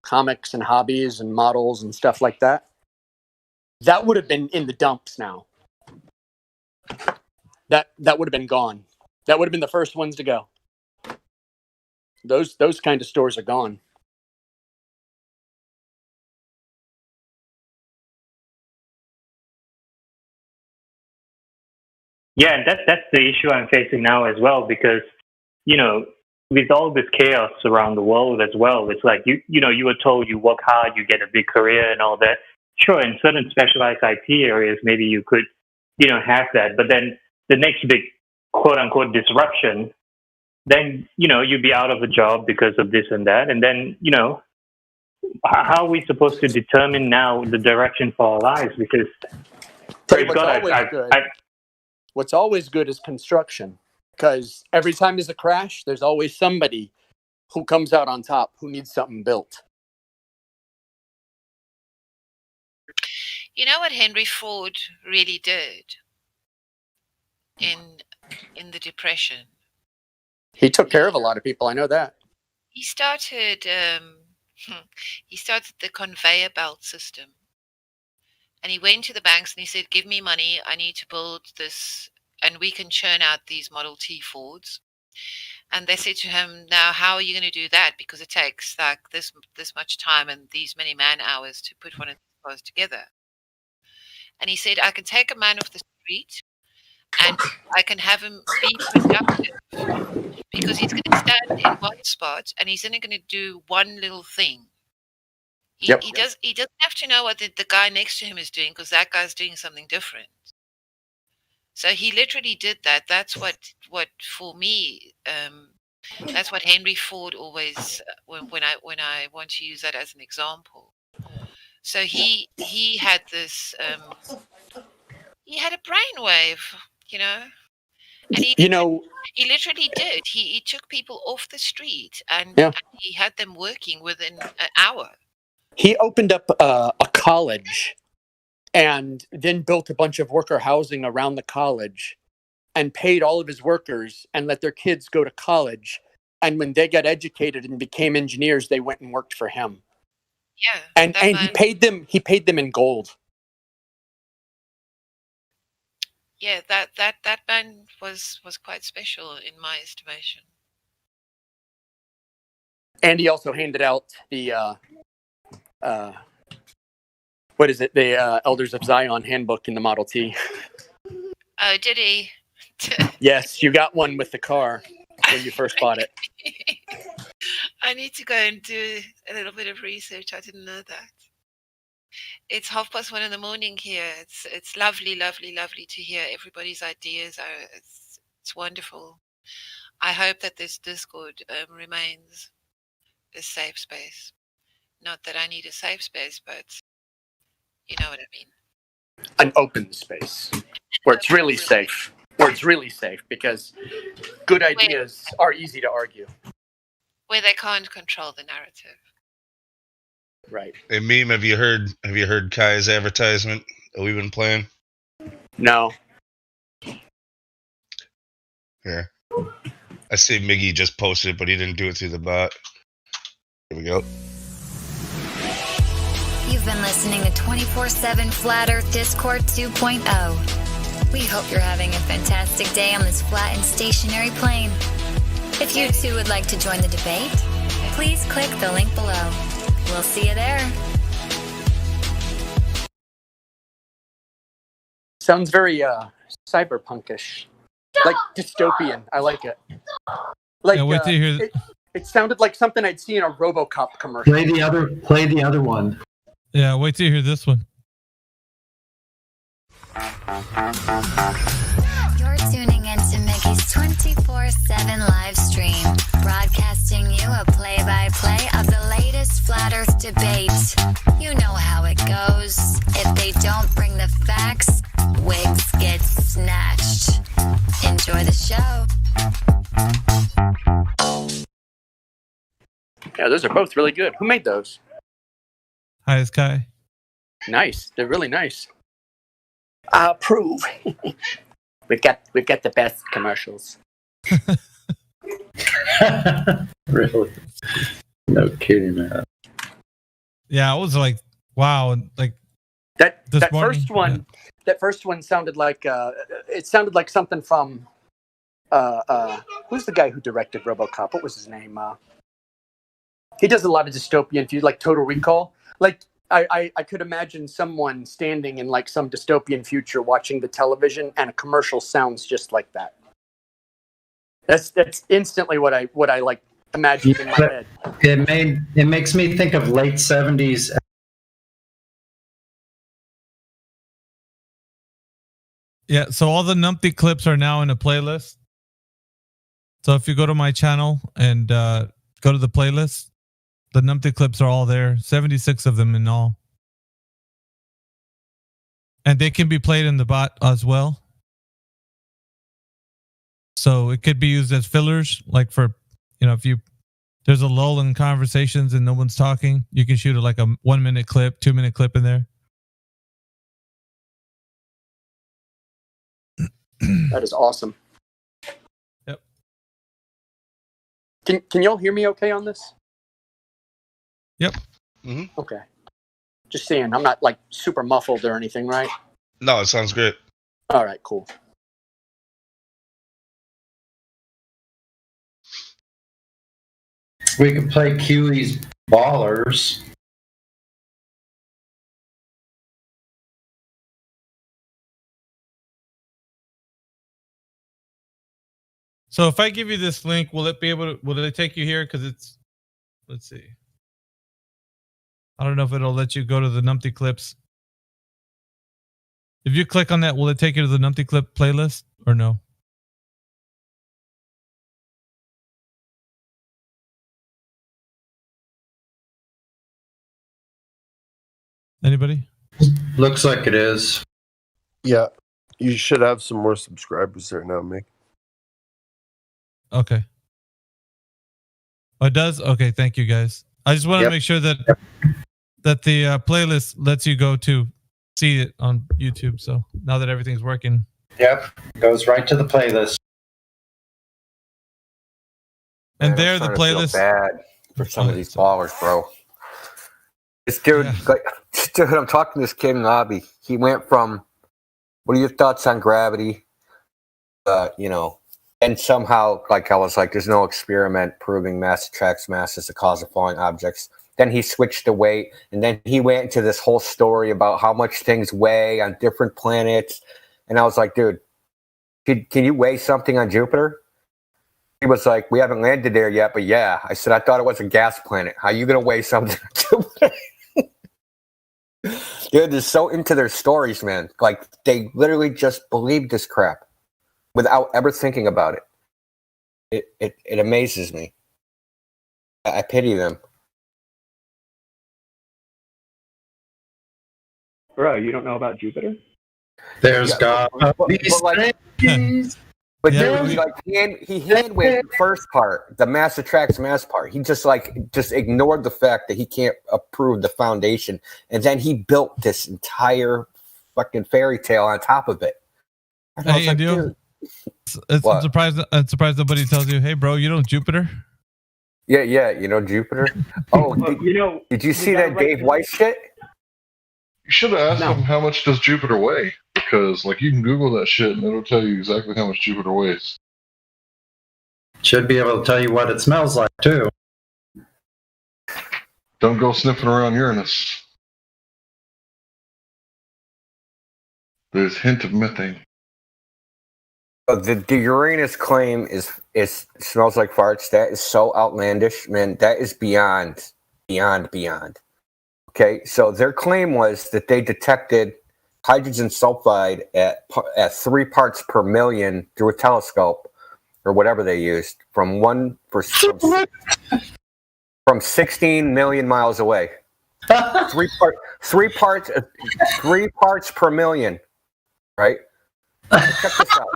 E: comics and hobbies and models and stuff like that. That would have been in the dumps now. That would have been gone. That would have been the first ones to go. Those kind of stores are gone.
H: Yeah, and that's the issue I'm facing now as well, because, with all this chaos around the world as well, it's like, you were told you work hard, you get a big career and all that. Sure, in certain specialized IT areas, maybe you could, have that. But then the next big quote unquote disruption, then, you'd be out of a job because of this and that. And then, how are we supposed to determine now the direction for our lives? Because
E: what's always good is construction, because every time there's a crash, there's always somebody who comes out on top who needs something built.
A: You know what Henry Ford really did in the Depression?
E: He took care of a lot of people. I know that.
A: He started the conveyor belt system. And he went to the banks and he said, give me money, I need to build this, and we can churn out these Model T Fords. And they said to him, now, how are you going to do that? Because it takes like this much time and these many man hours to put one of these cars together. And he said, I can take a man off the street and I can have him be productive, because he's going to stand in one spot and he's only going to do one little thing. He doesn't have to know what the guy next to him is doing, because that guy's doing something different. So he literally did that. That's what for me That's what Henry Ford always when I want to use that as an example. So he had this he had a brainwave, you know, and he literally did. He took people off the street and he had them working within an hour.
E: He opened up a college and then built a bunch of worker housing around the college and paid all of his workers and let their kids go to college. And when they got educated and became engineers, they went and worked for him.
A: Yeah.
E: And he paid them in gold.
A: Yeah, that man was quite special in my estimation.
E: And he also handed out the what is it? The Elders of Zion handbook in the Model T.
A: Oh, did he?
E: Yes, you got one with the car when you first bought it.
A: I need to go and do a little bit of research. I didn't know that. It's 1:30 in the morning here. It's lovely, lovely, lovely to hear everybody's ideas. It's wonderful. I hope that this Discord remains a safe space. Not that I need a safe space, but you know what I mean.
E: An open space where it's really safe. Where it's really safe because good ideas are easy to argue.
A: Where they can't control the narrative.
E: Right.
I: Hey, Meme, have you heard Kai's advertisement that we've been playing?
E: No.
I: Yeah. I see Miggy just posted it, but he didn't do it through the bot. Here we go.
G: You've been listening to 24/7 Flat Earth Discord 2.0. We hope you're having a fantastic day on this flat and stationary plane. If you too would like to join the debate, please click the link below. We'll see you there.
E: Sounds very cyberpunkish. Like dystopian. I like it. Like
V: Yeah, wait till you hear
E: it sounded like something I'd see in a RoboCop commercial.
P: Play the other one.
V: Yeah, wait till you hear this one.
G: You're tuning into Mickey's 24/7 live stream, broadcasting you a play-by-play of the latest Flat Earth debate. You know how it goes. If they don't bring the facts, wigs get snatched. Enjoy the show.
E: Yeah, those are both really good. Who made those?
V: Hi, it's Kai.
E: Nice. They're really nice. I approve. We've got the best commercials.
P: Really? No kidding, man.
V: Yeah, I was like, wow, like
E: that
V: morning,
E: first one.
V: yeah.
E: That first one sounded like it sounded like something from who's the guy who directed RoboCop? What was his name? He does a lot of dystopian views, like Total Recall. Like I could imagine someone standing in like some dystopian future watching the television, and a commercial sounds just like that. That's instantly what I like imagine in my head.
P: It makes me think of late 70s.
V: Yeah, so all the Numpty clips are now in a playlist. So if you go to my channel and go to the playlist, the Numpty clips are all there. 76 of them in all. And they can be played in the bot as well. So it could be used as fillers, like for, if there's a lull in conversations and no one's talking, you can shoot like a 1 minute clip, 2 minute clip in there.
E: That is awesome.
V: Yep.
E: Can y'all hear me okay on this?
V: Yep.
I: Mm-hmm.
E: Okay. Just saying, I'm not like super muffled or anything, right?
I: No, it sounds great.
E: All right, cool.
P: We could play QE's Ballers.
V: So if I give you this link, will it take you here? Because let's see. I don't know if it'll let you go to the Numpty clips. If you click on that, will it take you to the Numpty clip playlist or no? Anybody?
P: Looks like it is.
J: Yeah, you should have some more subscribers there now, Mick.
V: Okay. Oh, it does? Okay, thank you guys. I just want to make sure that the playlist lets you go to see it on YouTube. So now that everything's working.
P: Yep, goes right to the playlist.
V: And
C: Man,
V: there
C: I'm
V: the
C: starting to
V: playlist.
C: feel bad for some of these ballers, bro. This dude, dude, I'm talking to this kid in lobby. He went from, what are your thoughts on gravity? And somehow, like I was like, there's no experiment proving mass attracts mass as the cause of falling objects. Then he switched to weight, and then he went into this whole story about how much things weigh on different planets. And I was like, dude, can you weigh something on Jupiter? He was like, we haven't landed there yet, but yeah. I said, I thought it was a gas planet. How are you going to weigh something on Jupiter? Dude, they're so into their stories, man. Like, they literally just believe this crap without ever thinking about it. It amazes me. I pity them.
L: Bro, you don't know about Jupiter?
P: There's God.
C: But dude, like he hand waved the first part, the mass attracts mass part. He just ignored the fact that he can't approve the foundation, and then he built this entire fucking fairy tale on top of it. And I was
V: Hey,
C: like,
V: dude.
C: dude.
V: I'm surprised nobody tells you, hey, bro, you know Jupiter?
C: Yeah, you know Jupiter. Oh, did you see that Dave Weiss shit?
W: You should have asked him how much does Jupiter weigh, because like you can Google that shit and it'll tell you exactly how much Jupiter weighs.
P: Should be able to tell you what it smells like too.
W: Don't go sniffing around Uranus. There's a hint of methane.
C: The Uranus claim is smells like farts. That is so outlandish, man. That is beyond. Okay, so their claim was that they detected hydrogen sulfide at 3 parts per million through a telescope or whatever they used from 16 million miles away. 3 parts per million, right? Check this out.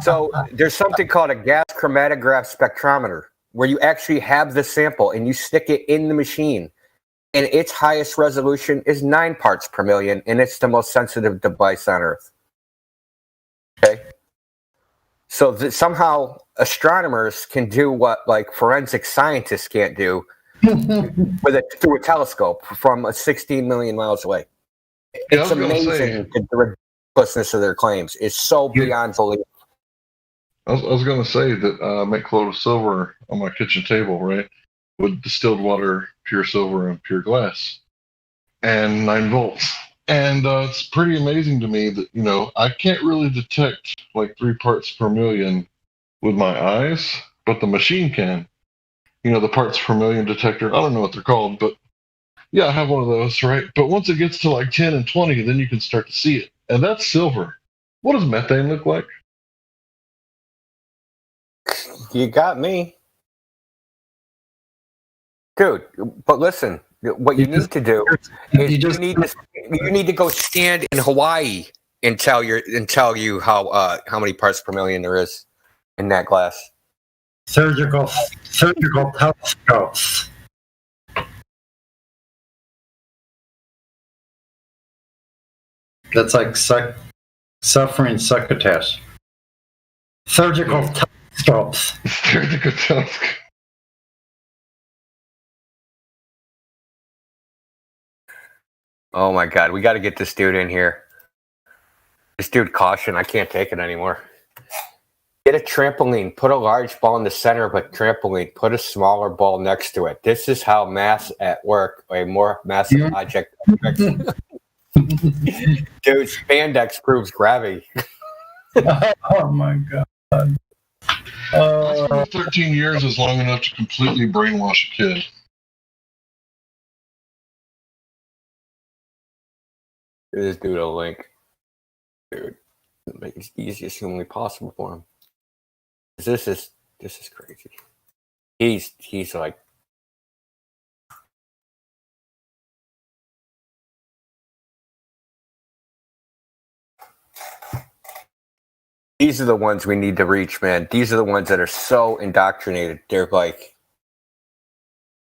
C: So there's something called a gas chromatograph spectrometer where you actually have the sample and you stick it in the machine. And its highest resolution is 9 parts per million, and it's the most sensitive device on Earth. Okay? So somehow astronomers can do what like forensic scientists can't do through a telescope from 16 million miles away. It's amazing the ridiculousness of their claims. It's so beyond belief.
W: I was going to say that I make clotted silver on my kitchen table, right? With distilled water, pure silver, and pure glass, and 9 volts. And it's pretty amazing to me that, I can't really detect like 3 parts per million with my eyes, but the machine can. The parts per million detector, I don't know what they're called, but yeah, I have one of those, right? But once it gets to like 10 and 20, then you can start to see it. And that's silver. What does methane look like?
C: You got me. Dude, but listen, what you need to do is you need to go stand in Hawaii and tell you how many parts per million there is in that glass.
P: Surgical telescopes. That's like suffering succotash. Surgical telescopes.
W: Surgical telescopes.
C: Oh my God, we got to get this dude in here. This dude, caution, I can't take it anymore. Get a trampoline, put a large ball in the center of a trampoline, put a smaller ball next to it. This is how mass at work, a more massive object. Dude, spandex proves gravity.
P: Oh my God.
W: 13 years is long enough to completely brainwash a kid.
C: Give this dude a link. Dude, make it easy as humanly possible for him. This is crazy. He's like These are the ones we need to reach, man. These are the ones that are so indoctrinated. They're like,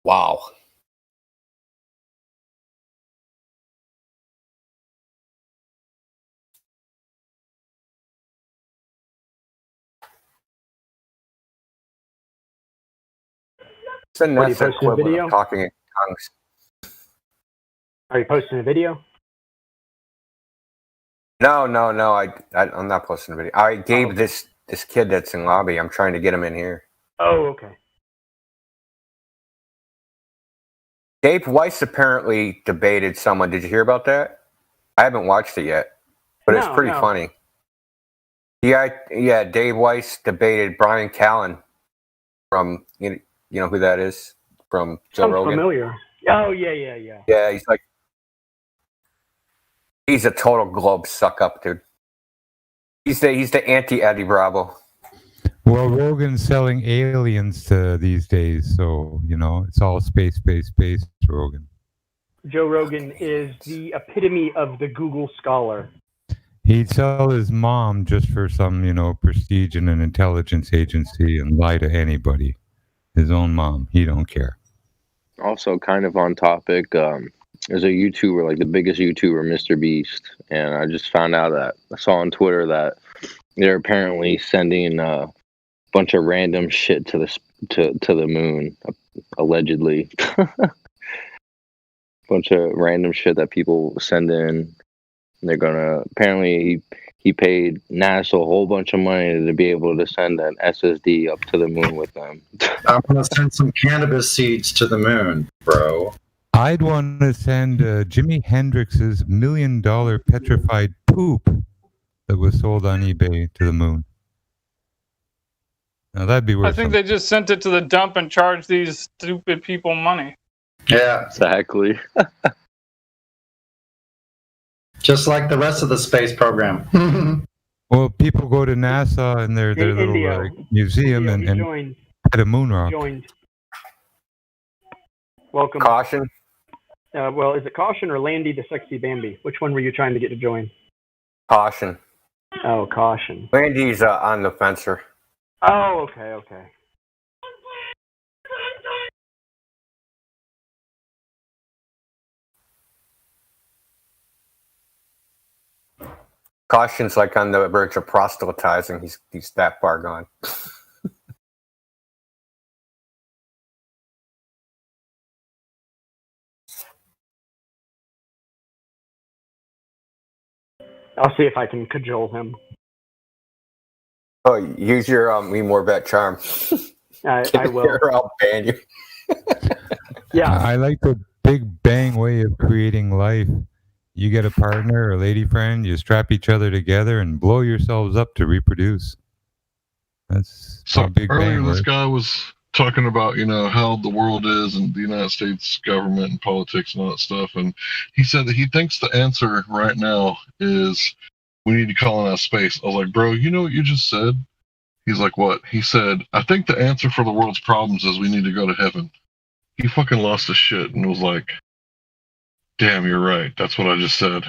C: wow.
B: What, are you
C: That's the
B: posting a
C: equivalent
B: video?
C: of talking in tongues.
B: Are you posting a video?
C: No. I'm not posting a video. I gave this kid that's in lobby. I'm trying to get him in here.
B: Oh, okay.
C: Dave Weiss apparently debated someone. Did you hear about that? I haven't watched it yet, but it's pretty funny. Yeah. Dave Weiss debated Brian Callen from you know who that is from Joe
B: Sounds
C: Rogan.
B: familiar. Oh yeah.
C: Yeah, he's a total globe suck up, dude. He's the anti Eddie Bravo.
R: Well, Rogan's selling aliens these days, so it's all space, Rogan.
B: Joe Rogan is the epitome of the Google scholar.
R: He'd sell his mom just for some, prestige in an intelligence agency and lie to anybody. His own mom, he don't care.
D: Also, kind of on topic, there's a YouTuber, like the biggest YouTuber, Mr. Beast, and I just found out that I saw on Twitter that they're apparently sending a bunch of random shit to the moon, allegedly. Bunch of random shit that people send in. They're gonna apparently he paid NASA a whole bunch of money to be able to send an SSD up to the moon with them.
P: I'm gonna send some cannabis seeds to the moon, bro.
R: I'd want to send Jimi Hendrix's $1 million petrified poop that was sold on eBay to the moon. Now that'd be worth
K: I think they just sent it to the dump and charged these stupid people money.
P: Yeah,
D: exactly.
P: Just like the rest of the space program.
R: Well, people go to NASA and their little museum and at a moon rock.
B: Joined. Welcome.
C: Caution.
B: Well, is it Caution or Landy the Sexy Bambi? Which one were you trying to get to join?
C: Caution.
B: Oh, Caution.
C: Landy's on the fencer.
B: Oh, okay.
C: Caution's like on the verge of proselytizing. He's that far gone.
B: I'll see if I can cajole him.
C: Oh, use your Me More Bet charm.
B: I will.
C: Or I'll ban you.
B: Yeah.
R: I like the big bang way of creating life. You get a partner or a lady friend, you strap each other together and blow yourselves up to reproduce. That's
W: So
R: how big
W: earlier
R: bang
W: this
R: works.
W: guy was talking about, how the world is and the United States government and politics and all that stuff. And he said that he thinks the answer right now is we need to colonize space. I was like, bro, you know what you just said? He's like, what? He said, I think the answer for the world's problems is we need to go to heaven. He fucking lost his shit and was like, damn, you're right. That's what I just said.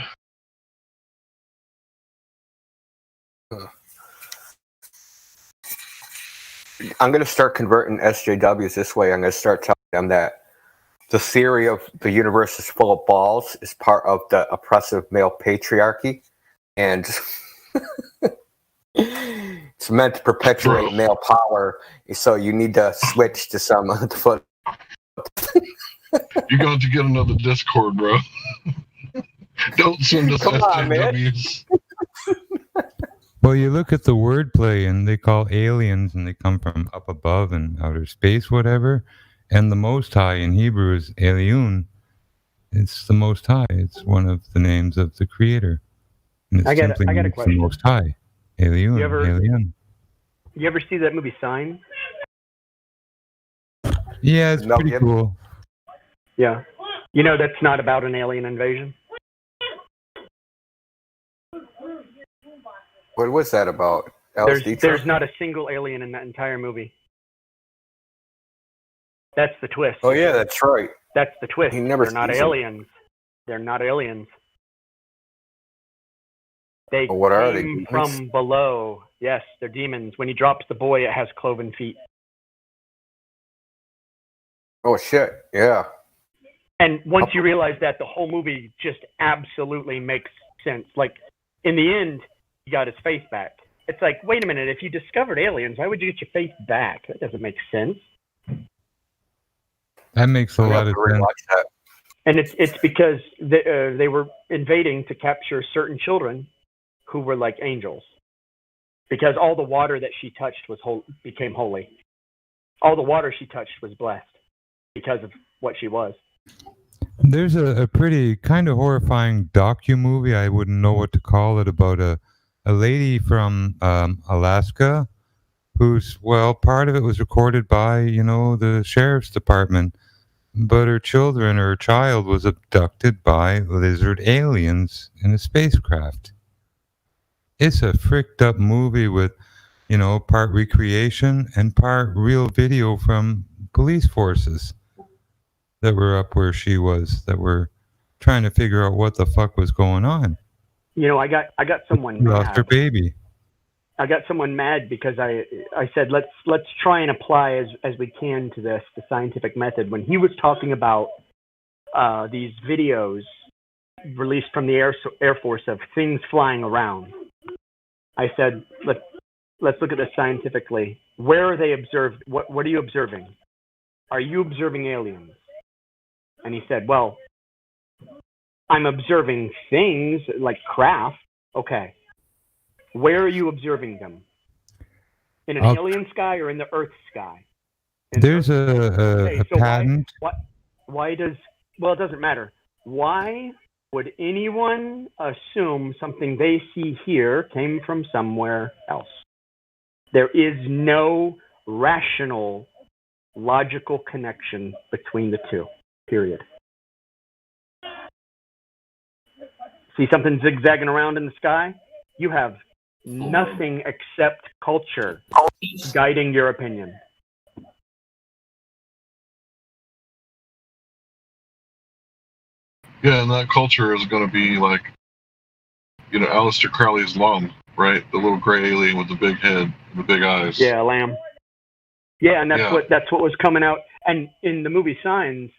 C: I'm going to start converting SJWs this way. I'm going to start telling them that the theory of the universe is full of balls is part of the oppressive male patriarchy. And it's meant to perpetuate male power. So you need to switch to some of the foot.
W: You're going to get another Discord, bro. Don't send us
C: Come on, man.
W: SJWs.
R: Well, you look at the wordplay, and they call aliens, and they come from up above and outer space, whatever. And the Most High in Hebrew is Eliun. It's the Most High. It's one of the names of the Creator. And it
B: I got
R: simply
B: a
R: means
B: question.
R: the Most High. Eliun. Eliun.
B: You ever see that movie Sign?
R: Yeah, it's pretty cool.
B: Yeah. That's not about an alien invasion.
C: What was that about? LSD
B: There's not a single alien in that entire movie. That's the twist.
C: Oh, yeah, that's right.
B: That's the twist.
C: He never
B: They're not
C: sees them.
B: aliens. They're not aliens. They
C: Well, what are they,
B: came
C: demons?
B: from below. Yes, they're demons. When he drops the boy, it has cloven feet.
C: Oh shit! Yeah.
B: And once you realize that, the whole movie just absolutely makes sense. Like, in the end, he got his faith back. It's like, wait a minute, if you discovered aliens, why would you get your faith back? That doesn't make sense.
R: That makes a lot of sense.
B: And it's because they were invading to capture certain children who were like angels. Because all the water that she touched became holy. All the water she touched was blessed because of what she was.
R: There's a pretty kind of horrifying docu-movie, I wouldn't know what to call it, about a lady from Alaska who's, well, part of it was recorded by, the sheriff's department, but her child was abducted by lizard aliens in a spacecraft. It's a fricked up movie with, part recreation and part real video from police forces that were up where she was, that were trying to figure out what the fuck was going on.
B: I got someone
R: Lost
B: mad.
R: her baby.
B: I got someone mad because I said let's try and apply as we can to this the scientific method. When he was talking about these videos released from the Air Force of things flying around, I said let's look at this scientifically. Where are they observed? What are you observing? Are you observing aliens? And he said, well, I'm observing things like craft. Okay. Where are you observing them? In an alien sky or in the Earth sky?
R: There's a patent.
B: Why does, it doesn't matter. Why would anyone assume something they see here came from somewhere else? There is no rational, logical connection between the two. Period. See something zigzagging around in the sky? You have nothing except culture guiding your opinion.
W: Yeah, and that culture is going to be like, Aleister Crowley's mom, right? The little gray alien with the big head and the big eyes.
B: Yeah, Lamb. Yeah, and that's what was coming out. And in the movie Signs,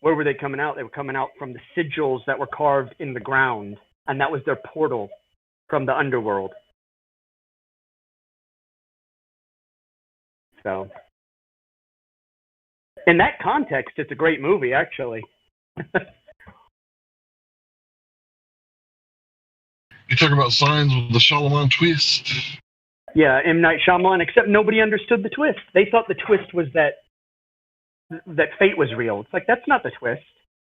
B: where were they coming out? They were coming out from the sigils that were carved in the ground, and that was their portal from the underworld. So, in that context, it's a great movie, actually.
W: You talk about Signs with the Shyamalan twist.
B: Yeah, M. Night Shyamalan, except nobody understood the twist. They thought the twist was that fate was real. It's like, that's not the twist.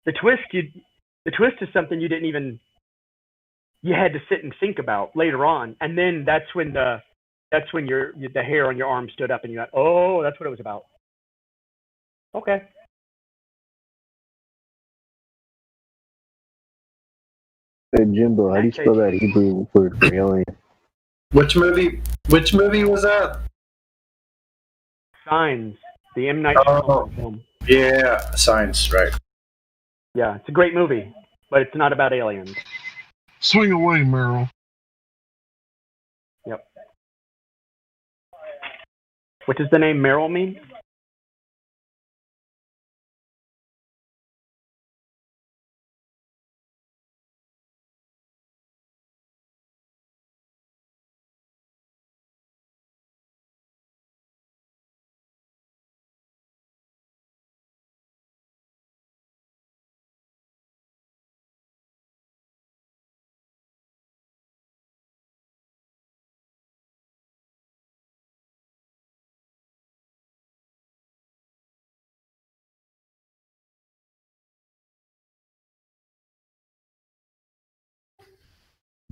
B: The twist is something you had to sit and think about later on. And then that's when the hair on your arm stood up and you thought, oh, that's what it was about. Okay.
D: Hey, Jimbo, how do you spell that Hebrew word for alien?
N: Which movie was that?
B: Signs. The M. Night Shyamalan film.
N: Yeah, Signs, right.
B: Yeah, it's a great movie, but it's not about aliens.
W: Swing away, Meryl.
B: Yep. What does the name Meryl mean?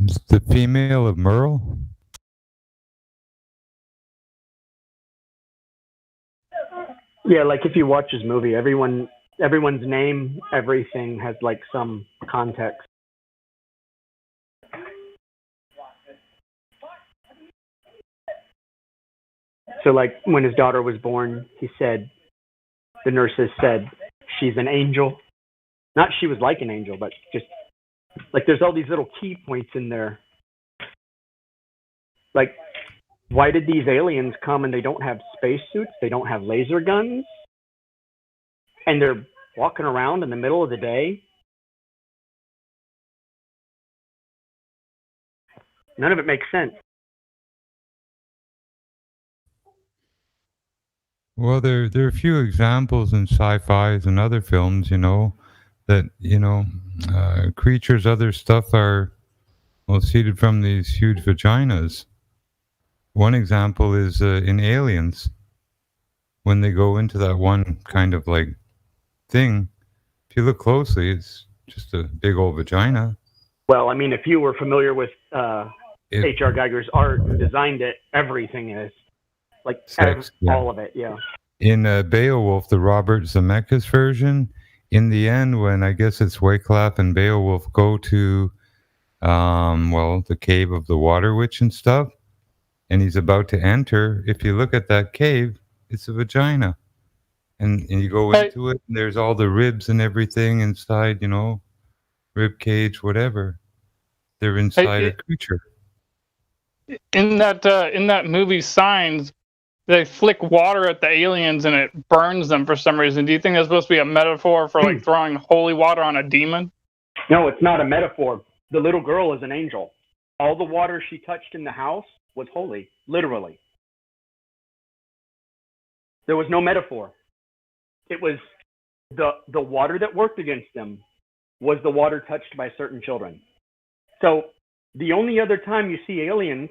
R: It's the female of Merle?
B: Yeah, like if you watch his movie, everyone's name, everything has like some context. So like when his daughter was born, the nurses said, she's an angel. Not she was like an angel, but just like there's all these little key points in there Like, why did these aliens come and they don't have spacesuits? They don't have laser guns? And they're walking around in the middle of the day? None of it makes sense.
R: Well, there are a few examples in sci-fis and other films, that creatures, other stuff are seeded from these huge vaginas. One example is in Aliens, when they go into that one kind of like thing. If you look closely, it's just a big old vagina.
B: Well, I mean, if you were familiar with H.R. Geiger's art, who designed it, everything is like
R: Sex, yeah.
B: all of it, yeah.
R: In Beowulf, the Robert Zemeckis version, in the end, when I guess it's Wycliffe and Beowulf go to, the cave of the Water Witch and stuff, and he's about to enter, if you look at that cave, it's a vagina. And you go into it, and there's all the ribs and everything inside, rib cage, whatever. They're inside a creature.
K: In that movie Signs, they flick water at the aliens and it burns them for some reason. Do you think that's supposed to be a metaphor for like throwing holy water on a demon?
B: No, it's not a metaphor. The little girl is an angel. All the water she touched in the house was holy, literally. There was no metaphor. It was the water that worked against them was the water touched by certain children. So the only other time you see aliens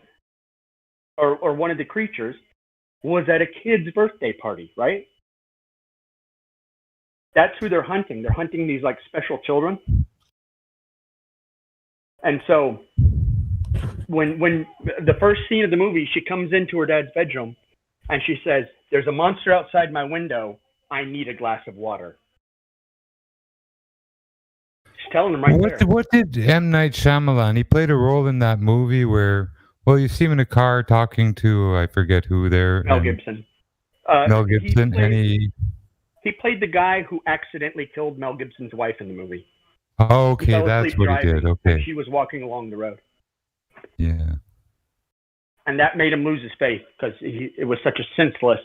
B: or one of the creatures was at a kid's birthday party, right? That's who they're hunting. They're hunting these like special children. And so when the first scene of the movie, she comes into her dad's bedroom and she says, "There's a monster outside my window. I need a glass of water." She's telling him right there.
R: What did M. Night Shyamalan, he played a role in that movie where, you see him in a car talking to, I forget who there.
B: Mel Gibson.
R: Mel Gibson,
B: He played the guy who accidentally killed Mel Gibson's wife in the movie.
R: Oh, okay, that's what he did. Okay.
B: She was walking along the road.
R: Yeah.
B: And that made him lose his faith because it was such a senseless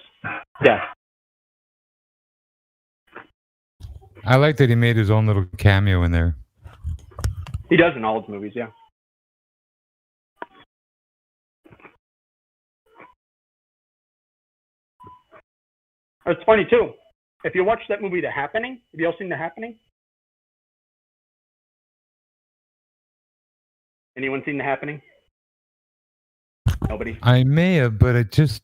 B: death.
R: I like that he made his own little cameo in there.
B: He does in all his movies, yeah. It's funny too. If you watch that movie, The Happening, have you all seen The Happening? Anyone seen The Happening? Nobody?
R: I may have, but it just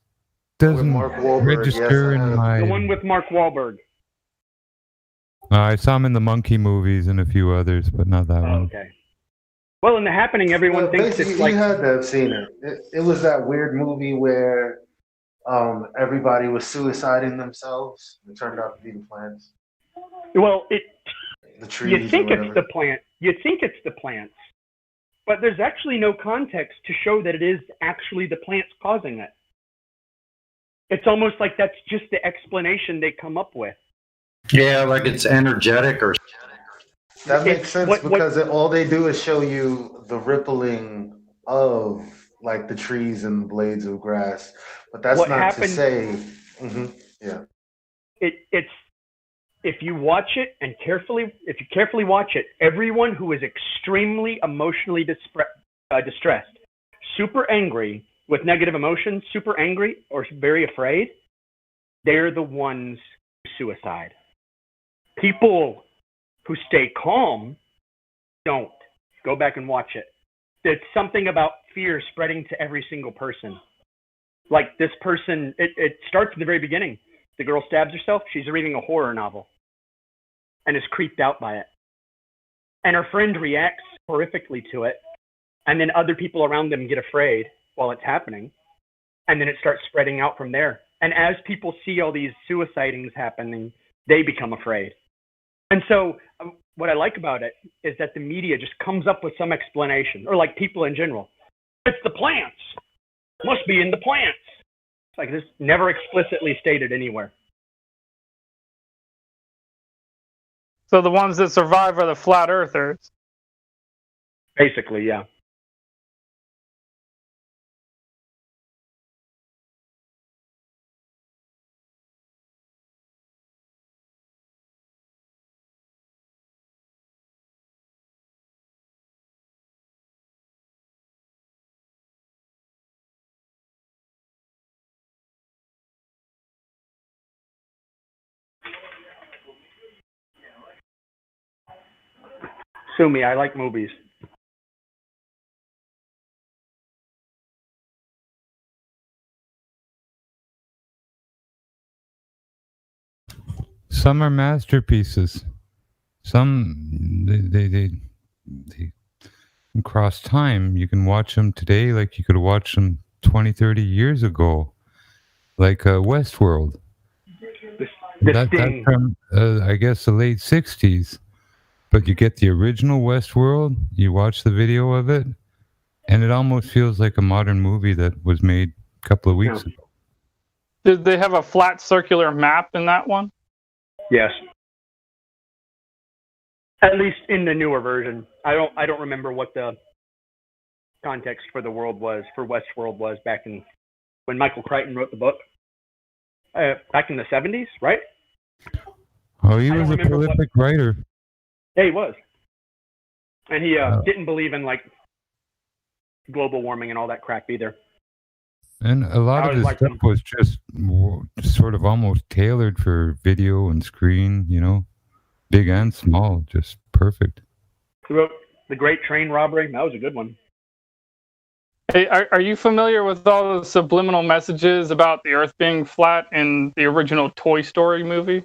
R: doesn't register in my...
B: The one with Mark Wahlberg.
R: I saw him in the Monkey movies and a few others, but not that one.
B: Okay. Well, in The Happening, everyone thinks it's like...
U: You had to have seen it. It was that weird movie where everybody was suiciding themselves. It turned out to be the plants.
B: Well,
U: the trees.
B: You think it's the plant. You think it's the plants, but there's actually no context to show that it is actually the plants causing it. It's almost like that's just the explanation they come up with.
N: Yeah, like it's energetic or.
U: That makes sense because all they do is show you the rippling of like the trees and blades of grass, but that's not to say. Yeah.
B: It's if you watch it and if you carefully watch it, everyone who is extremely emotionally distressed, super angry with negative emotions, super angry or very afraid, they're the ones who suicide. People who stay calm don't. Go back and watch it. There's something about fear spreading to every single person. Like this person, it starts at the very beginning. The girl stabs herself. She's reading a horror novel and is creeped out by it. And her friend reacts horrifically to it. And then other people around them get afraid while it's happening. And then it starts spreading out from there. And as people see all these suicidings happening, they become afraid. And so what I like about it is that the media just comes up with some explanation, or like people in general. It's the plants. Must be in the plants. It's like this never explicitly stated anywhere.
K: So the ones that survive are the flat earthers.
B: Basically, yeah. Sue me. I like movies.
R: Some are masterpieces. Some they cross time. You can watch them today like you could watch them 20, 30 years ago, like Westworld. That's from, I guess, the late 60s. But you get the original Westworld, you watch the video of it, and it almost feels like a modern movie that was made a couple of weeks ago.
K: Did they have a flat circular map in that one?
B: Yes. At least in the newer version. I don't remember what the context for the world was, for Westworld was back in when Michael Crichton wrote the book. Back in the 70s, right?
R: Oh, he was a prolific writer.
B: Yeah, he was. And he didn't believe in like global warming and all that crap either.
R: And a lot of his stuff was just sort of almost tailored for video and screen, you know, big and small, just perfect.
B: He wrote The Great Train Robbery. That was a good one.
K: Hey, are you familiar with all the subliminal messages about the Earth being flat in the original Toy Story movie?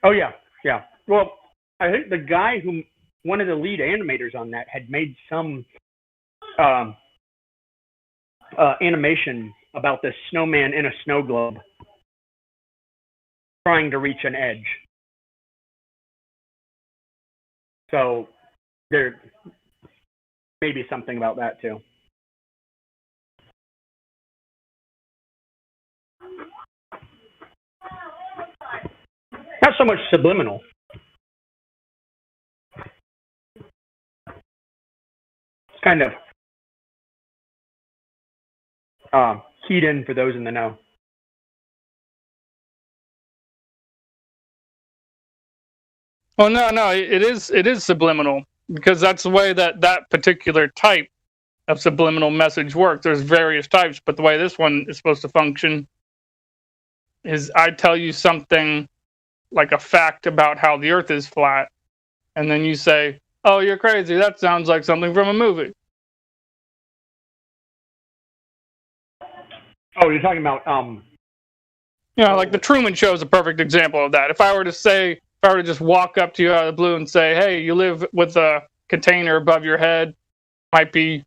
B: Oh, yeah. Yeah. Well, I think the guy who, one of the lead animators on that, had made some animation about this snowman in a snow globe trying to reach an edge. So there may be something about that too. Not so much subliminal. It's kind of keyed in for those in the know.
K: Oh no, it is subliminal because that's the way that particular type of subliminal message works. There's various types, but the way this one is supposed to function is I tell you something like a fact about how the Earth is flat, and then you say, "Oh, you're crazy. That sounds like something from a movie."
B: Oh, you're talking about
K: you know, like the Truman Show is a perfect example of that. If I were to just walk up to you out of the blue and say, "Hey, you live with a container above your head, might be,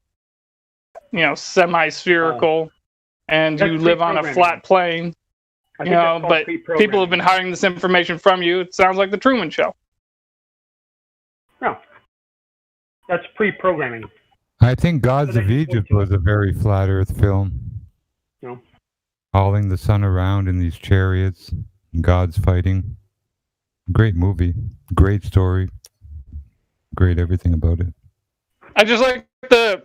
K: you know, semi-spherical, and you live on a flat plane," you know, but people have been hiding this information from you. It sounds like the Truman Show.
B: No, that's pre-programming.
R: I think Gods of Egypt was a very flat Earth film.
B: No.
R: Hauling the sun around in these chariots, gods fighting. Great movie, great story, great everything about it.
K: I just like the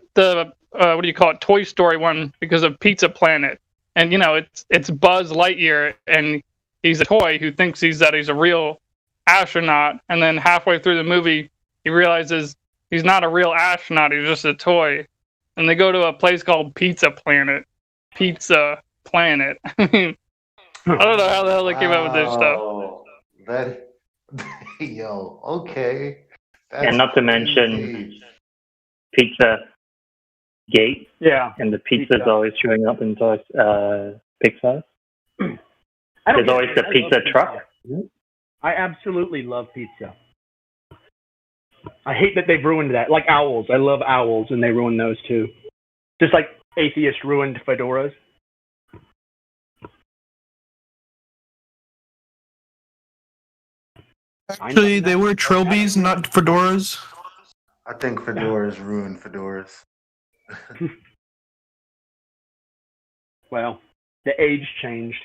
K: what do you call it, Toy Story one because of Pizza Planet, and you know it's Buzz Lightyear and he's a toy who thinks he's a real astronaut, and then halfway through the movie he realizes he's not a real astronaut, he's just a toy, and they go to a place called Pizza Planet. Pizza Planet. I mean, I don't know how the hell they came up with this stuff.
U: Yo, okay.
H: And not to mention Pizza Gate.
B: Yeah.
H: And the pizza's always showing up in Pixar. There's always the pizza truck.
B: I absolutely love pizza. I hate that they've ruined that. Like owls. I love owls, and they ruined those too. Just like atheists ruined fedoras.
M: Actually, they wear trilbies, not fedoras.
U: I think fedoras ruined fedoras.
B: Well, the age changed.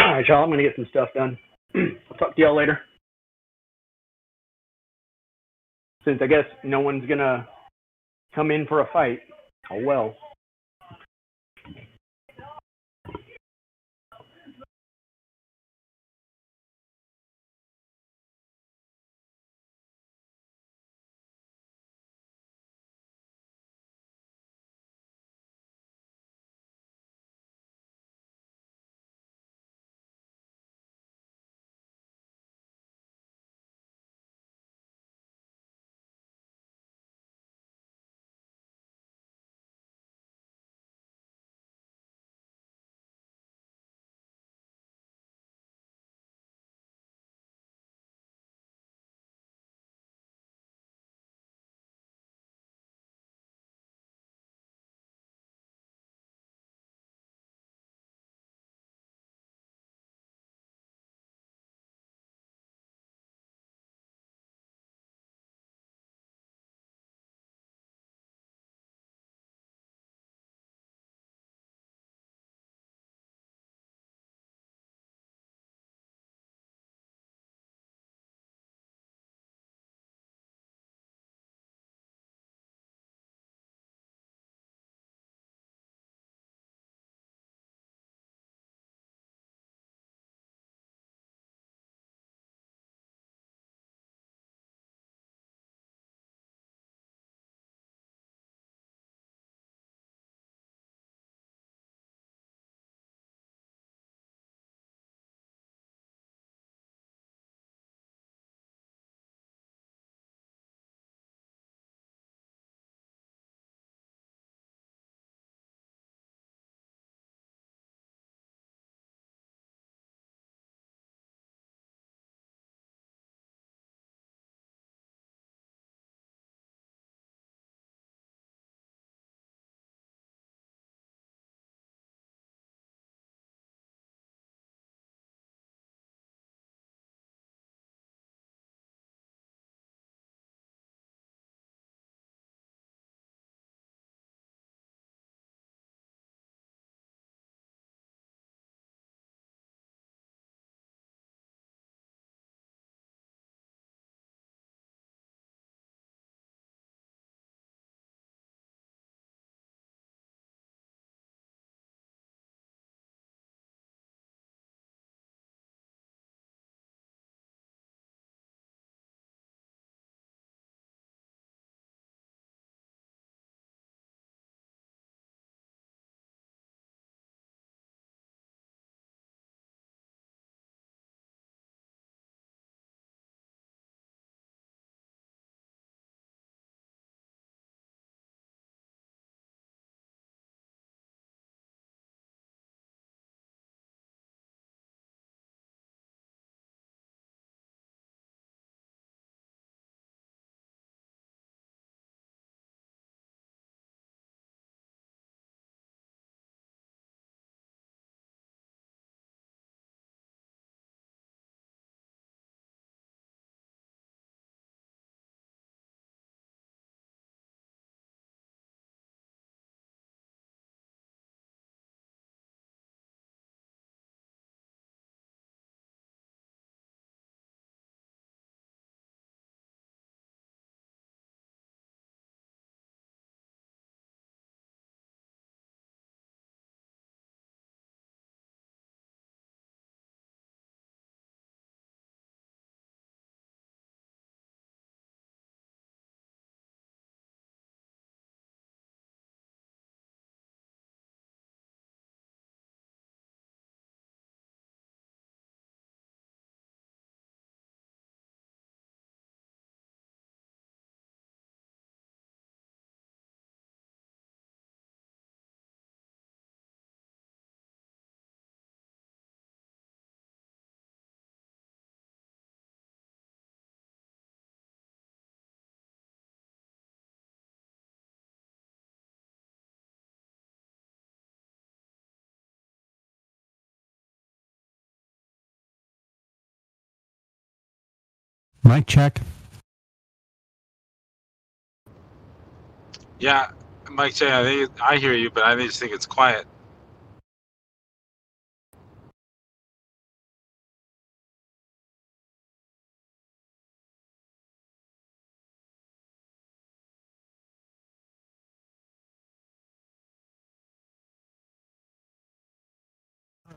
B: All right, y'all. I'm gonna get some stuff done. I'll talk to y'all later. Since I guess no one's gonna come in for a fight. Oh well.
M: Mic check.
O: Yeah, Mike J, I hear you, but I just think it's quiet.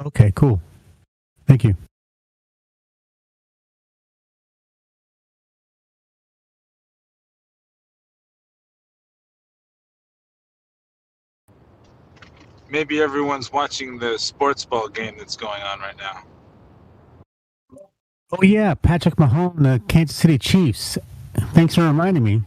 Q: Okay, cool. Thank you.
O: Maybe everyone's watching the sports ball game that's going on right now.
Q: Oh yeah, Patrick Mahomes, the Kansas City Chiefs. Thanks for reminding me.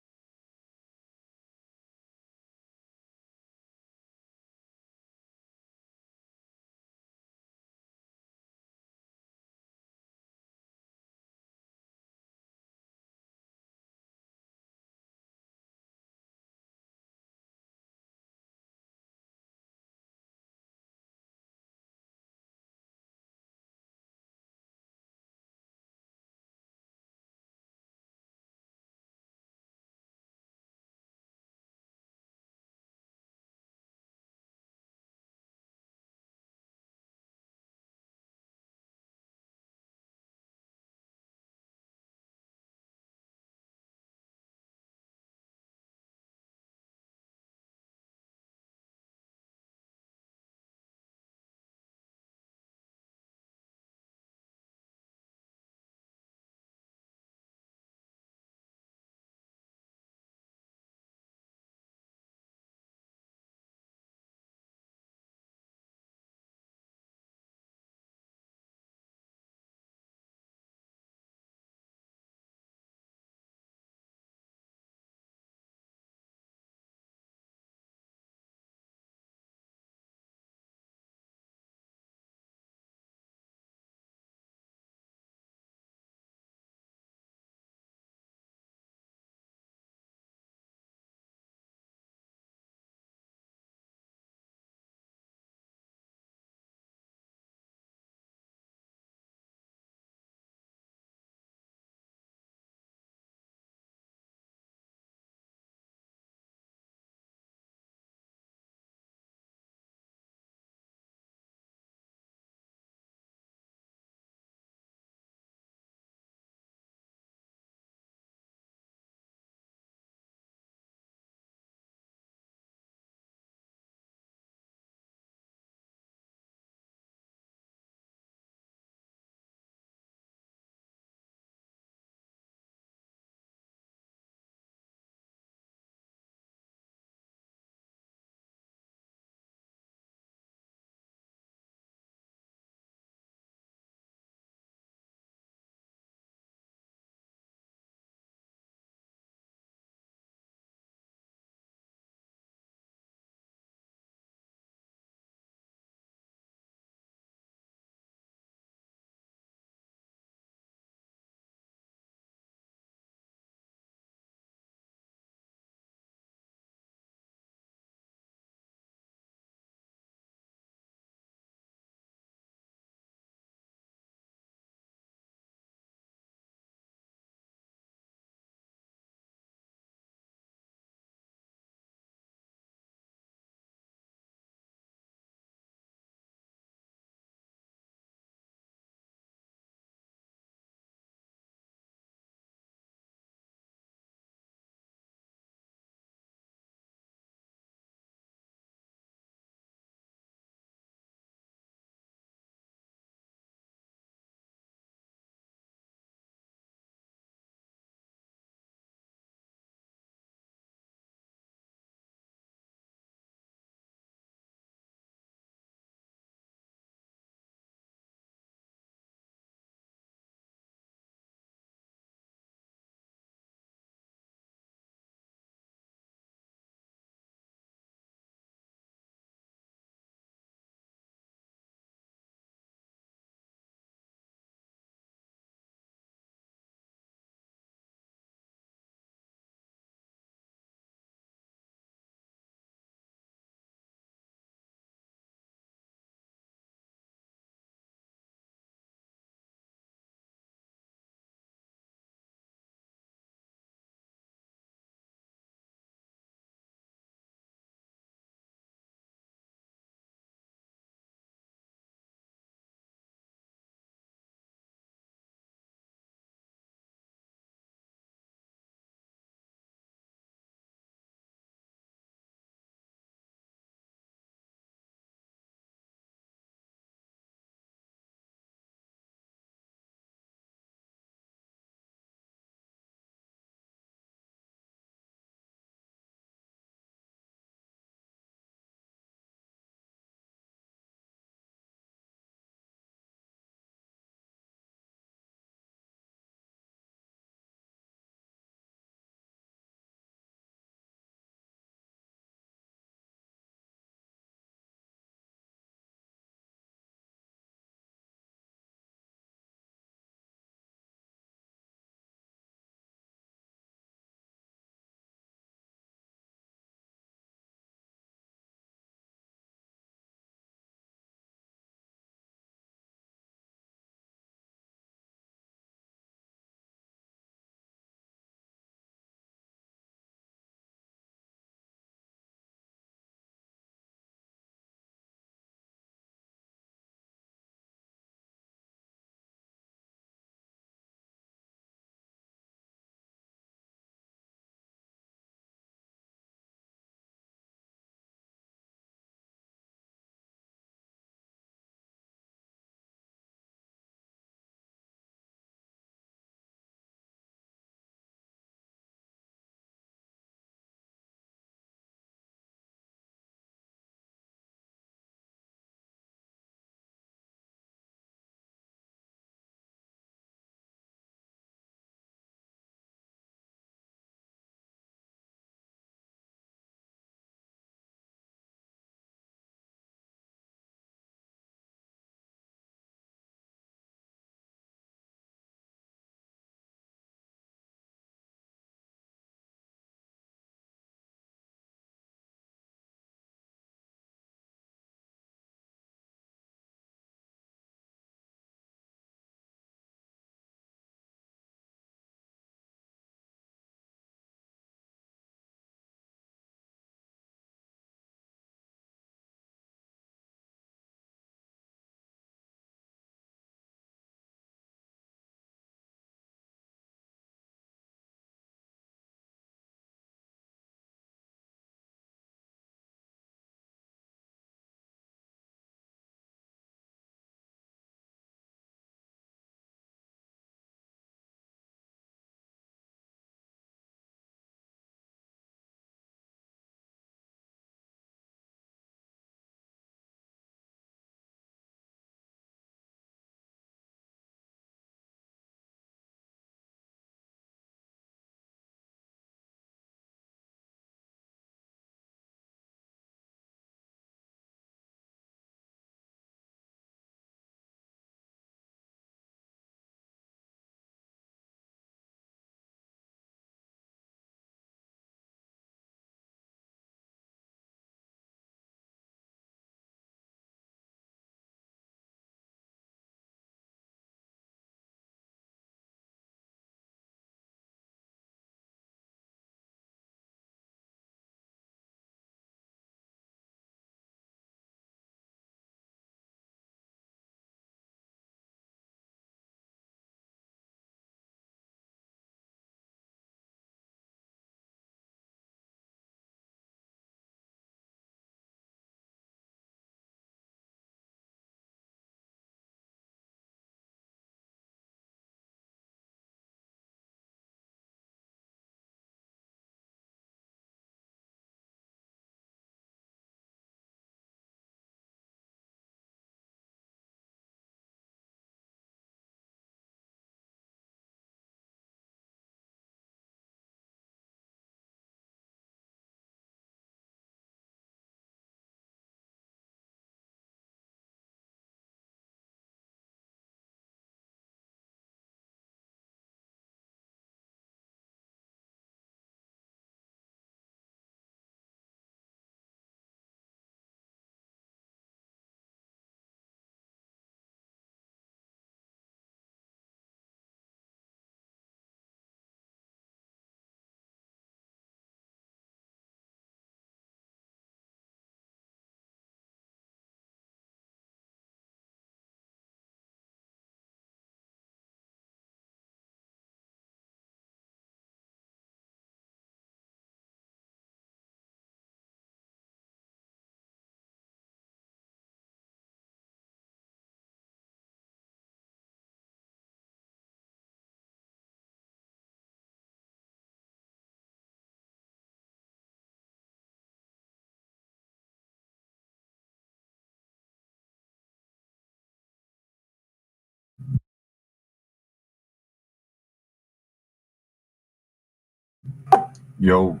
F: Yo.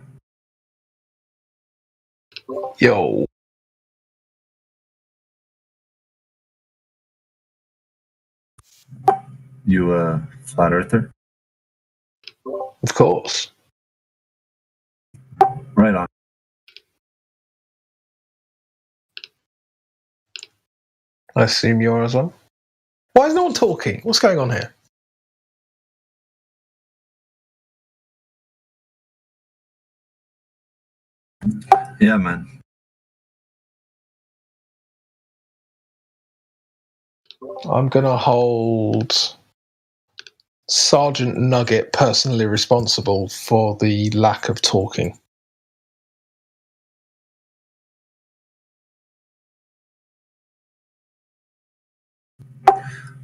D: Yo.
F: You a flat earther?
D: Of course.
F: Right on.
S: I assume you are as well. Why is no one talking? What's going on here?
F: Yeah, man.
S: I'm going to hold Sergeant Nugget personally responsible for the lack of talking.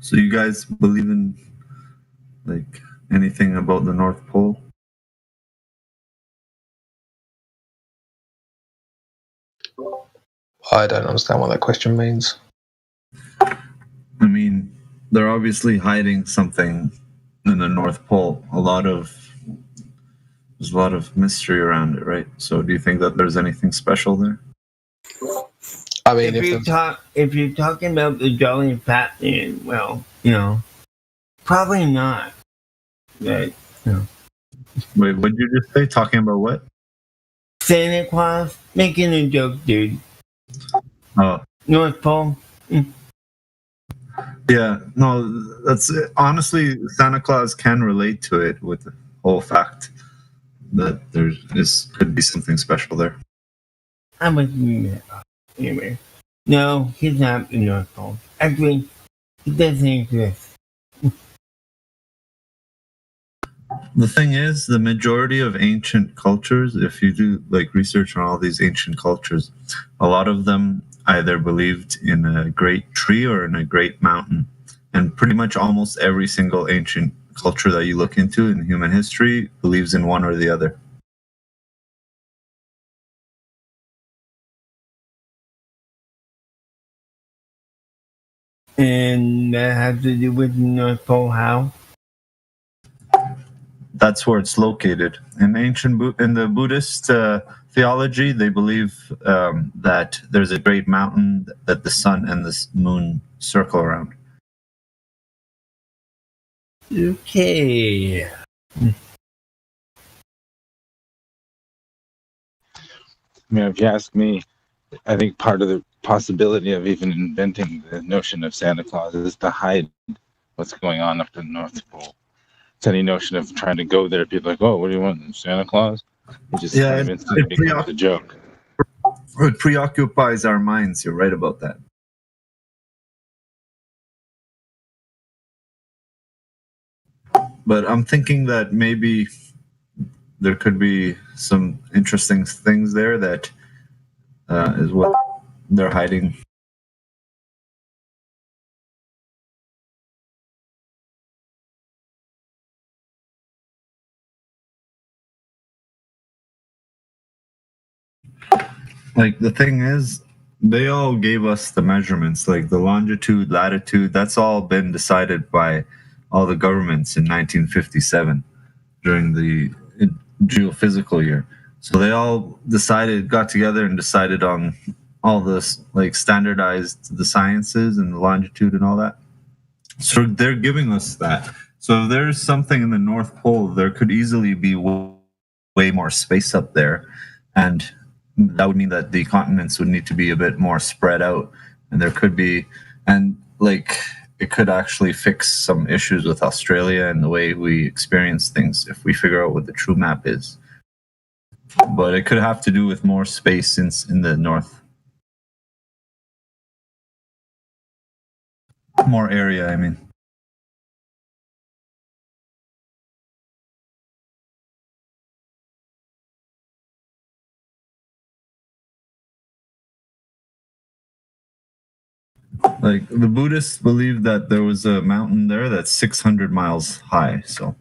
F: So you guys believe in like anything about the North Pole?
S: I don't understand what that question means.
F: I mean, they're obviously hiding something in the North Pole. There's a lot of mystery around it, right? So do you think that there's anything special there?
S: I mean,
T: if you're talking about the Jolly Fat Man, well, you know, probably not. But, you know.
F: Wait, what did you just say? Talking about what?
T: Santa Claus making a joke, dude.
F: Oh,
T: North Pole.
F: yeah. No, that's honestly, Santa Claus can relate to it with the whole fact that could be something special there.
T: I'm with you. Anyway, no, he's not the North Pole. Actually, he doesn't exist.
F: The thing is, the majority of ancient cultures, if you do like research on all these ancient cultures, a lot of them either believed in a great tree or in a great mountain. And pretty much almost every single ancient culture that you look into in human history believes in one or the other.
T: And that has to do with the North Pole how?
F: That's where it's located. In the Buddhist theology, they believe that there's a great mountain that the sun and the moon circle around.
T: Okay.
O: I mean, if you ask me, I think part of the possibility of even inventing the notion of Santa Claus is to hide what's going on up to the North Pole. It's any notion of trying to go there, people are like, oh, what do you want, Santa Claus? It just kind of instantly becomes a joke.
F: It preoccupies our minds. You're right about that. But I'm thinking that maybe there could be some interesting things there that is what they're hiding. Like, the thing is, they all gave us the measurements, like the longitude, latitude, that's all been decided by all the governments in 1957 during the geophysical year. So they all got together and decided on all this, like standardized the sciences and the longitude and all that. So they're giving us that. So if there's something in the North Pole, there could easily be way more space up there. And that would mean that the continents would need to be a bit more spread out. And there could be, and like, it could actually fix some issues with Australia and the way we experience things if we figure out what the true map is. But it could have to do with more space in the north. More area, I mean. Like, the Buddhists believe that there was a mountain there that's 600 miles high, so.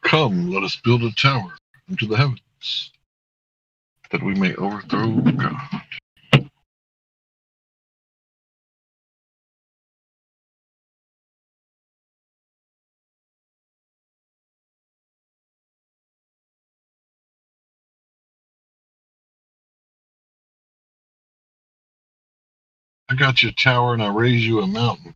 W: Come, let us build a tower into the heavens, that we may overthrow God. I got you a tower and I raise you a mountain.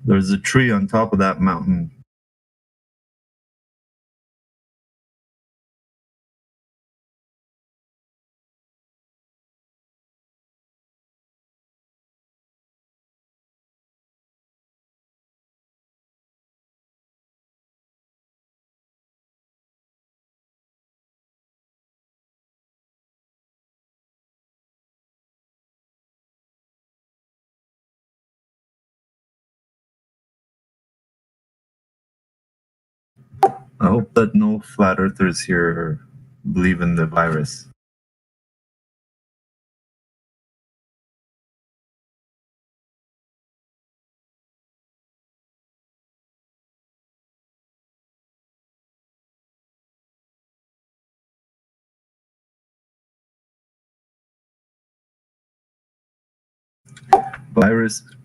F: There's a tree on top of that mountain. I hope that no flat earthers here believe in the virus.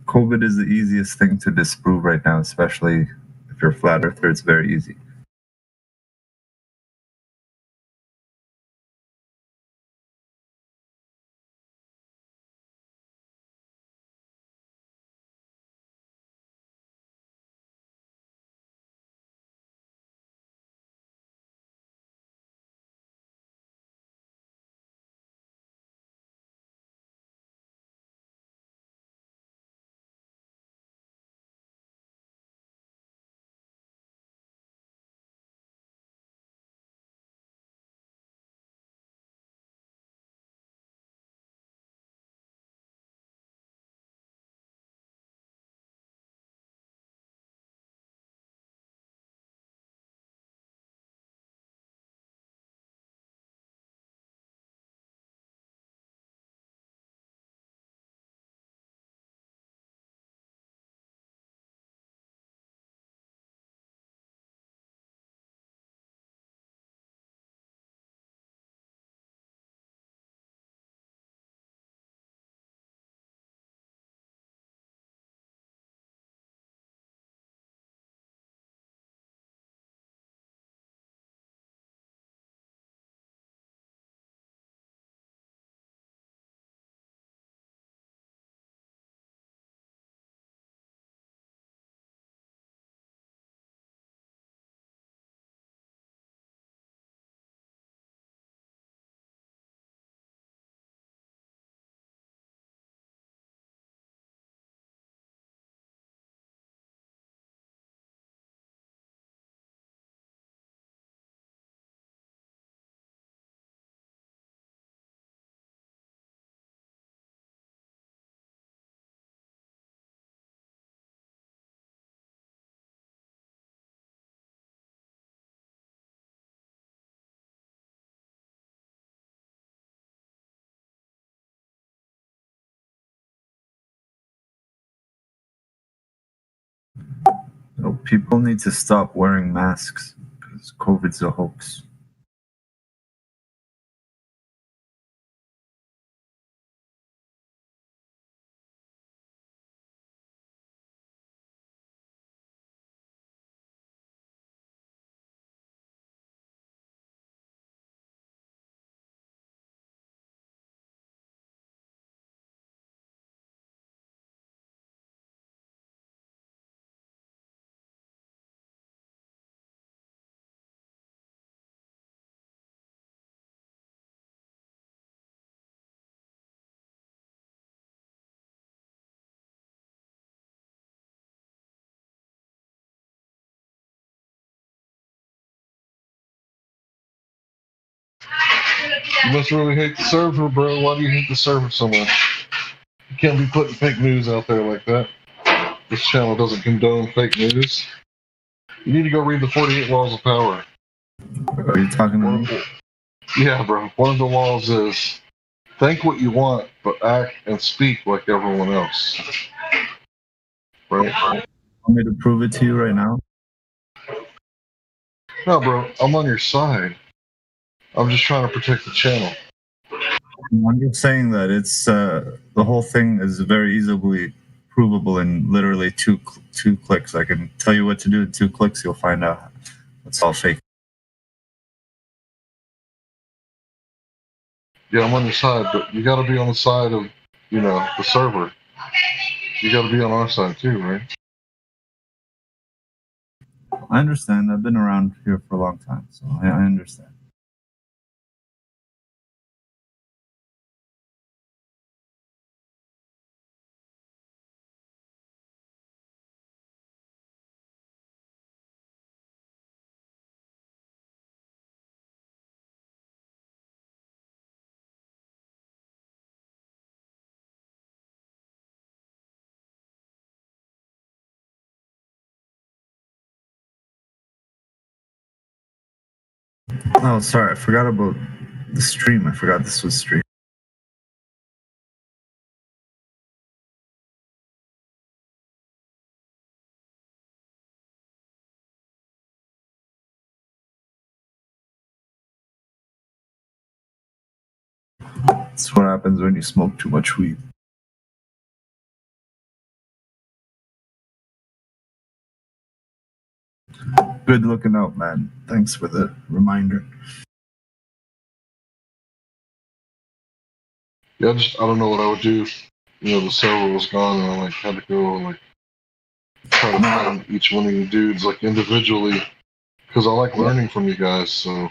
F: COVID is the easiest thing to disprove right now, especially if you're a flat earther. It's very easy. People need to stop wearing masks because COVID's a hoax.
W: You must really hate the server, bro. Why do you hate the server so much? You can't be putting fake news out there like that. This channel doesn't condone fake news. You need to go read the 48 Laws of Power.
F: Are you talking about me?
W: Yeah, bro. One of the laws is think what you want, but act and speak like everyone else. Right?
F: Want me to prove it to you right now?
W: No, bro. I'm on your side. I'm just trying to protect the channel.
F: I'm just saying that it's the whole thing is very easily provable in literally two clicks. I can tell you what to do in 2 clicks. You'll find out It's all fake.
W: Yeah, I'm on your side, but you got to be on the side of, the server. You got to be on our side too, right?
F: I understand. I've been around here for a long time, so I understand. Oh, sorry. I forgot about the stream. I forgot this was stream. That's what happens when you smoke too much weed. Good looking out, man. Thanks for the reminder.
W: Yeah, I don't know what I would do. The server was gone, and I had to go try to find each one of you dudes individually, because I like learning from you guys. So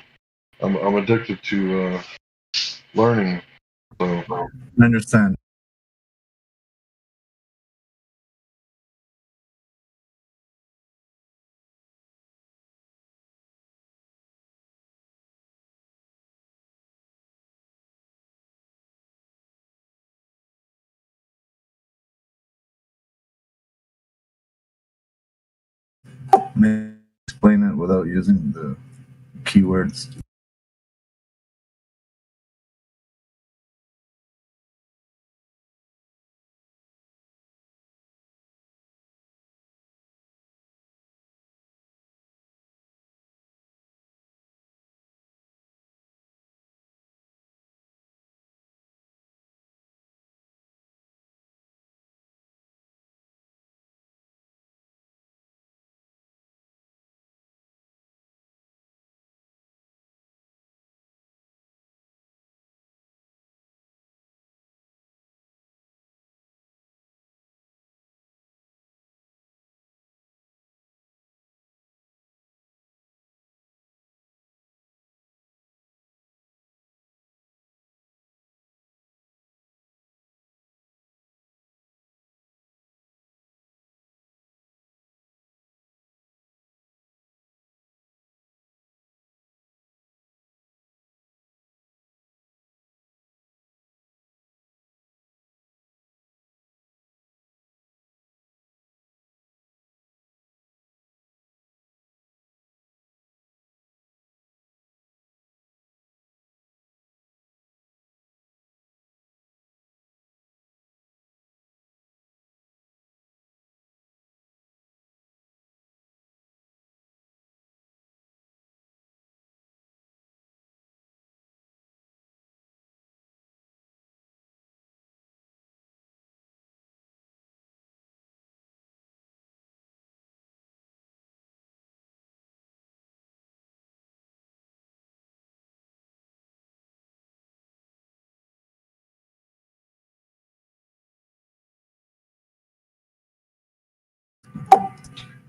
W: I'm addicted to learning. So
F: I understand. May explain it without using the keywords.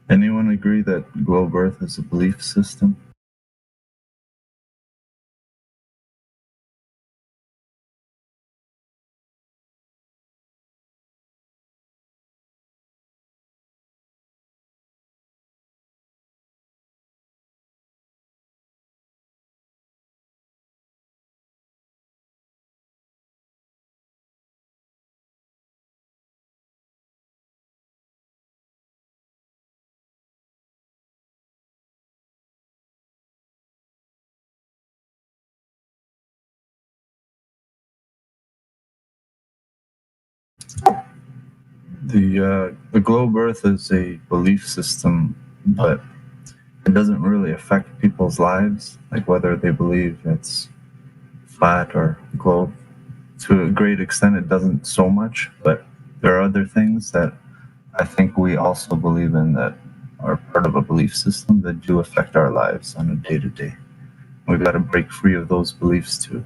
F: Anyone agree that globe Earth is a belief system? The globe Earth is a belief system, but it doesn't really affect people's lives, like whether they believe it's flat or globe. To a great extent, it doesn't so much, but there are other things that I think we also believe in that are part of a belief system that do affect our lives on a day-to-day. We've got to break free of those beliefs too.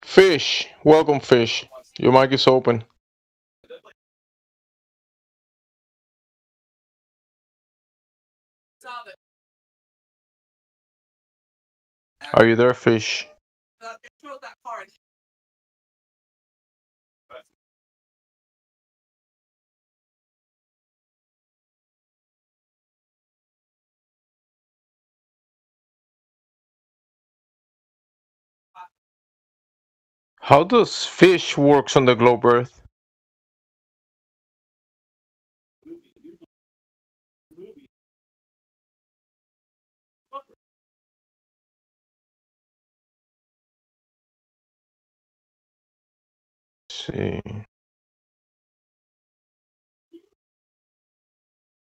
A: Fish, welcome, Fish. Your mic is open. Are you there, Fish? How does fish works on the globe Earth? Let's see.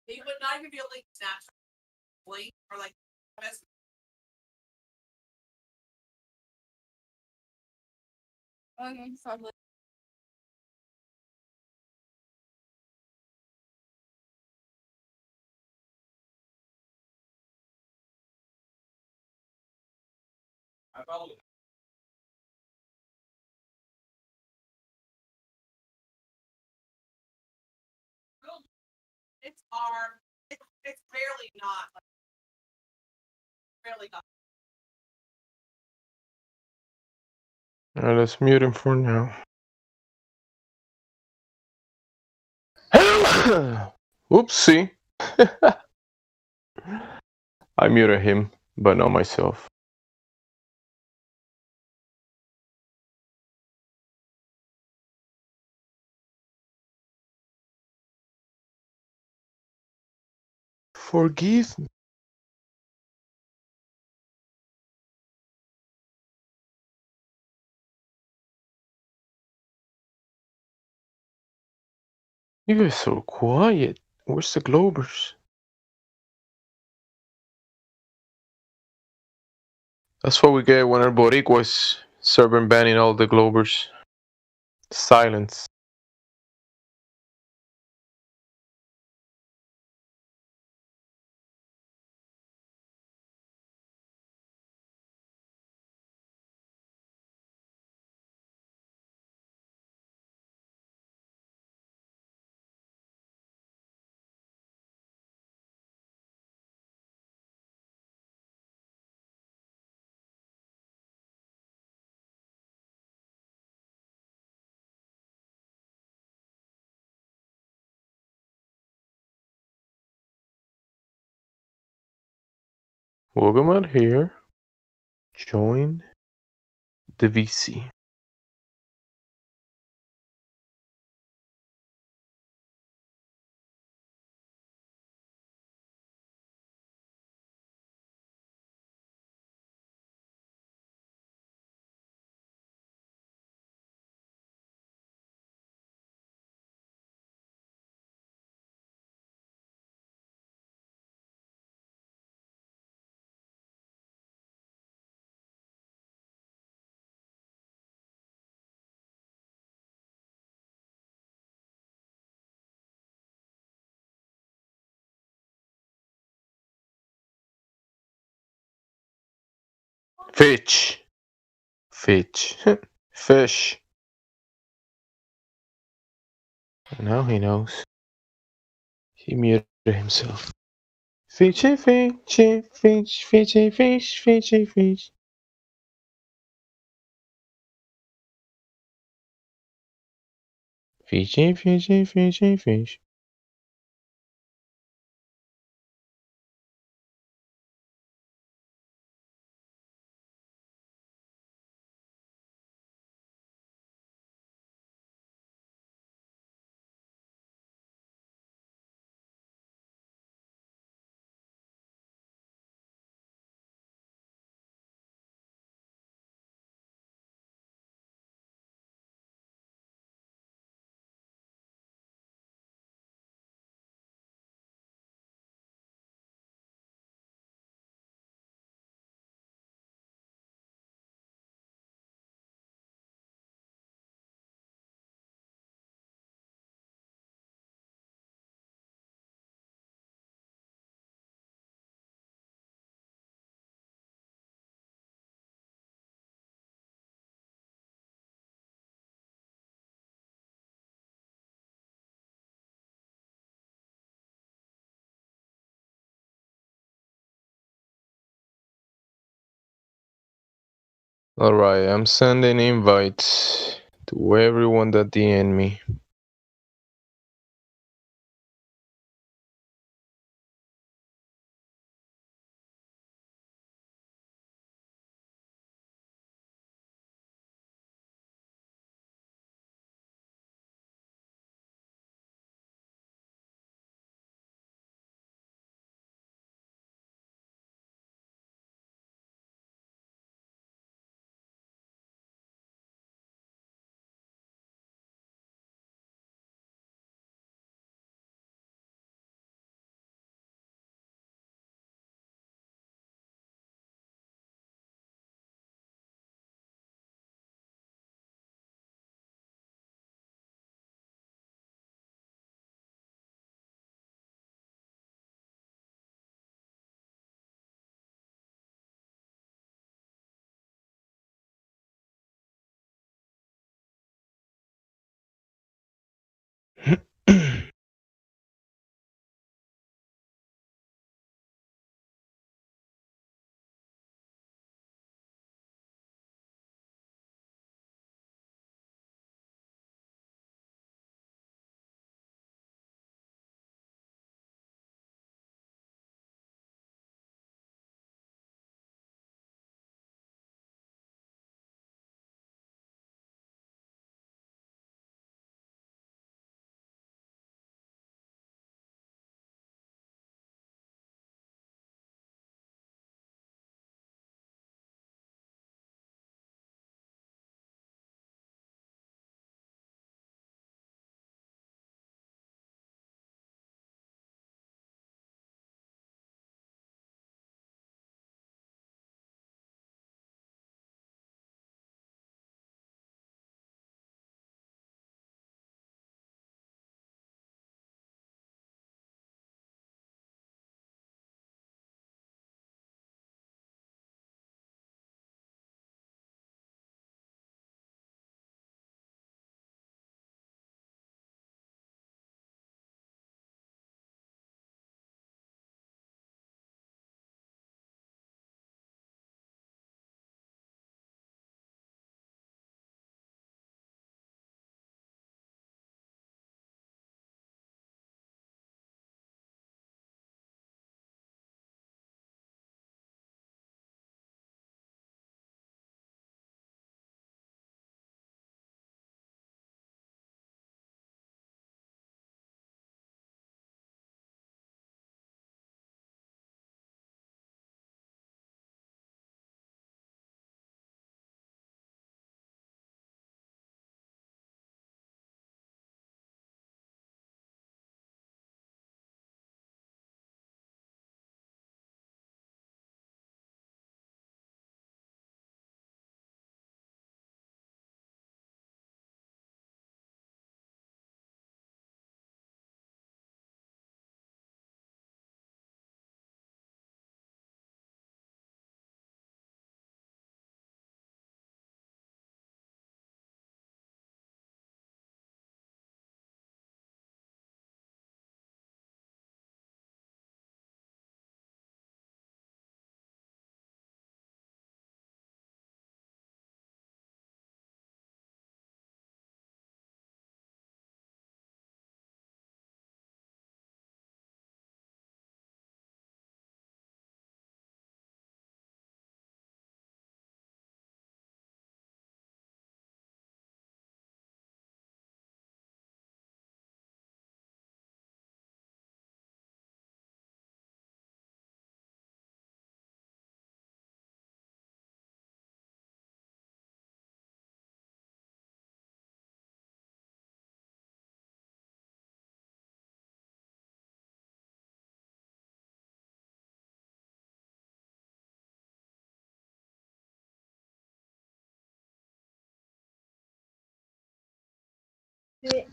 G: He would not even be able to snatch or like okay, so I probably it's our it's barely not like barely not.
A: Alright, let's mute him for now. Oopsie. I muted him, but not myself. Forgive me. You guys are so quiet. Where's the Globers? That's what we get when our Boricuas server banning all the Globers. Silence. Welcome out here. Join the VC. Fish. Fish. Fish. Now he knows. He muted himself. Fishy fishy fish, fishy fish, fishy fish. Fishy fishy fishy fish. Alright, I'm sending invites to everyone that DM me.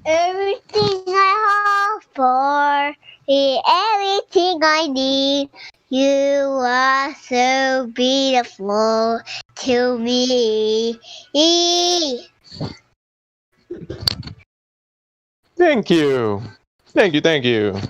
E: Everything I hope for, everything I need. You are so beautiful to me.
A: Thank you. Thank you, thank you.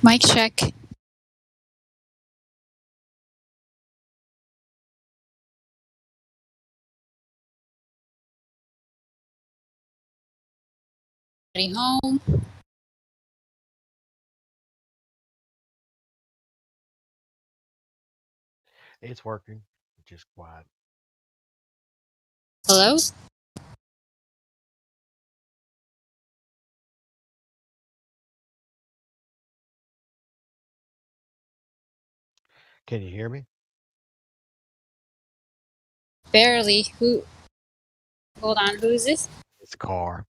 I: Mic check. Ready home?
J: It's working. Just quiet.
I: Hello?
J: Can you hear me?
I: Barely. Who? Hold on. Who is this?
J: It's a car.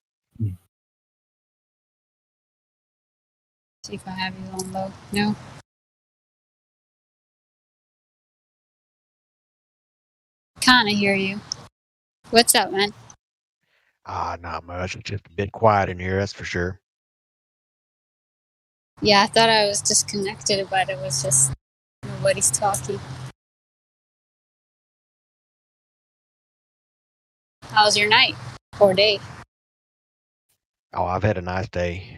I: See if I have you on low. No. Kinda hear you. What's up, man?
J: Not much. It's just a bit quiet in here, that's for sure.
I: Yeah, I thought I was disconnected, but it was just nobody's talking. How's your night or day?
J: Oh, I've had a nice day.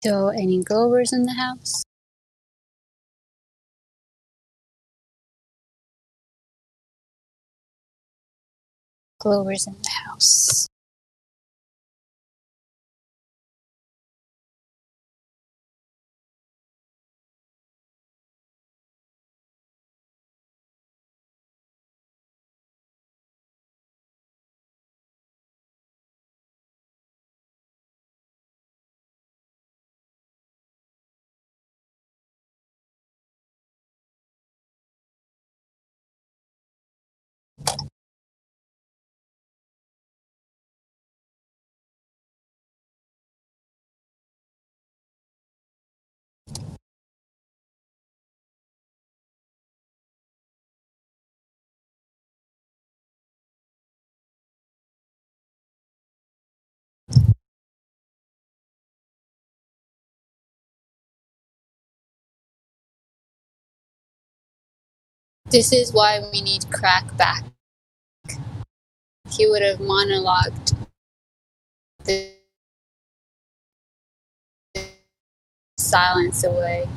I: So, any Glovers in the house? Glovers in the house. This is why we need Crack back. He would have monologued the silence away.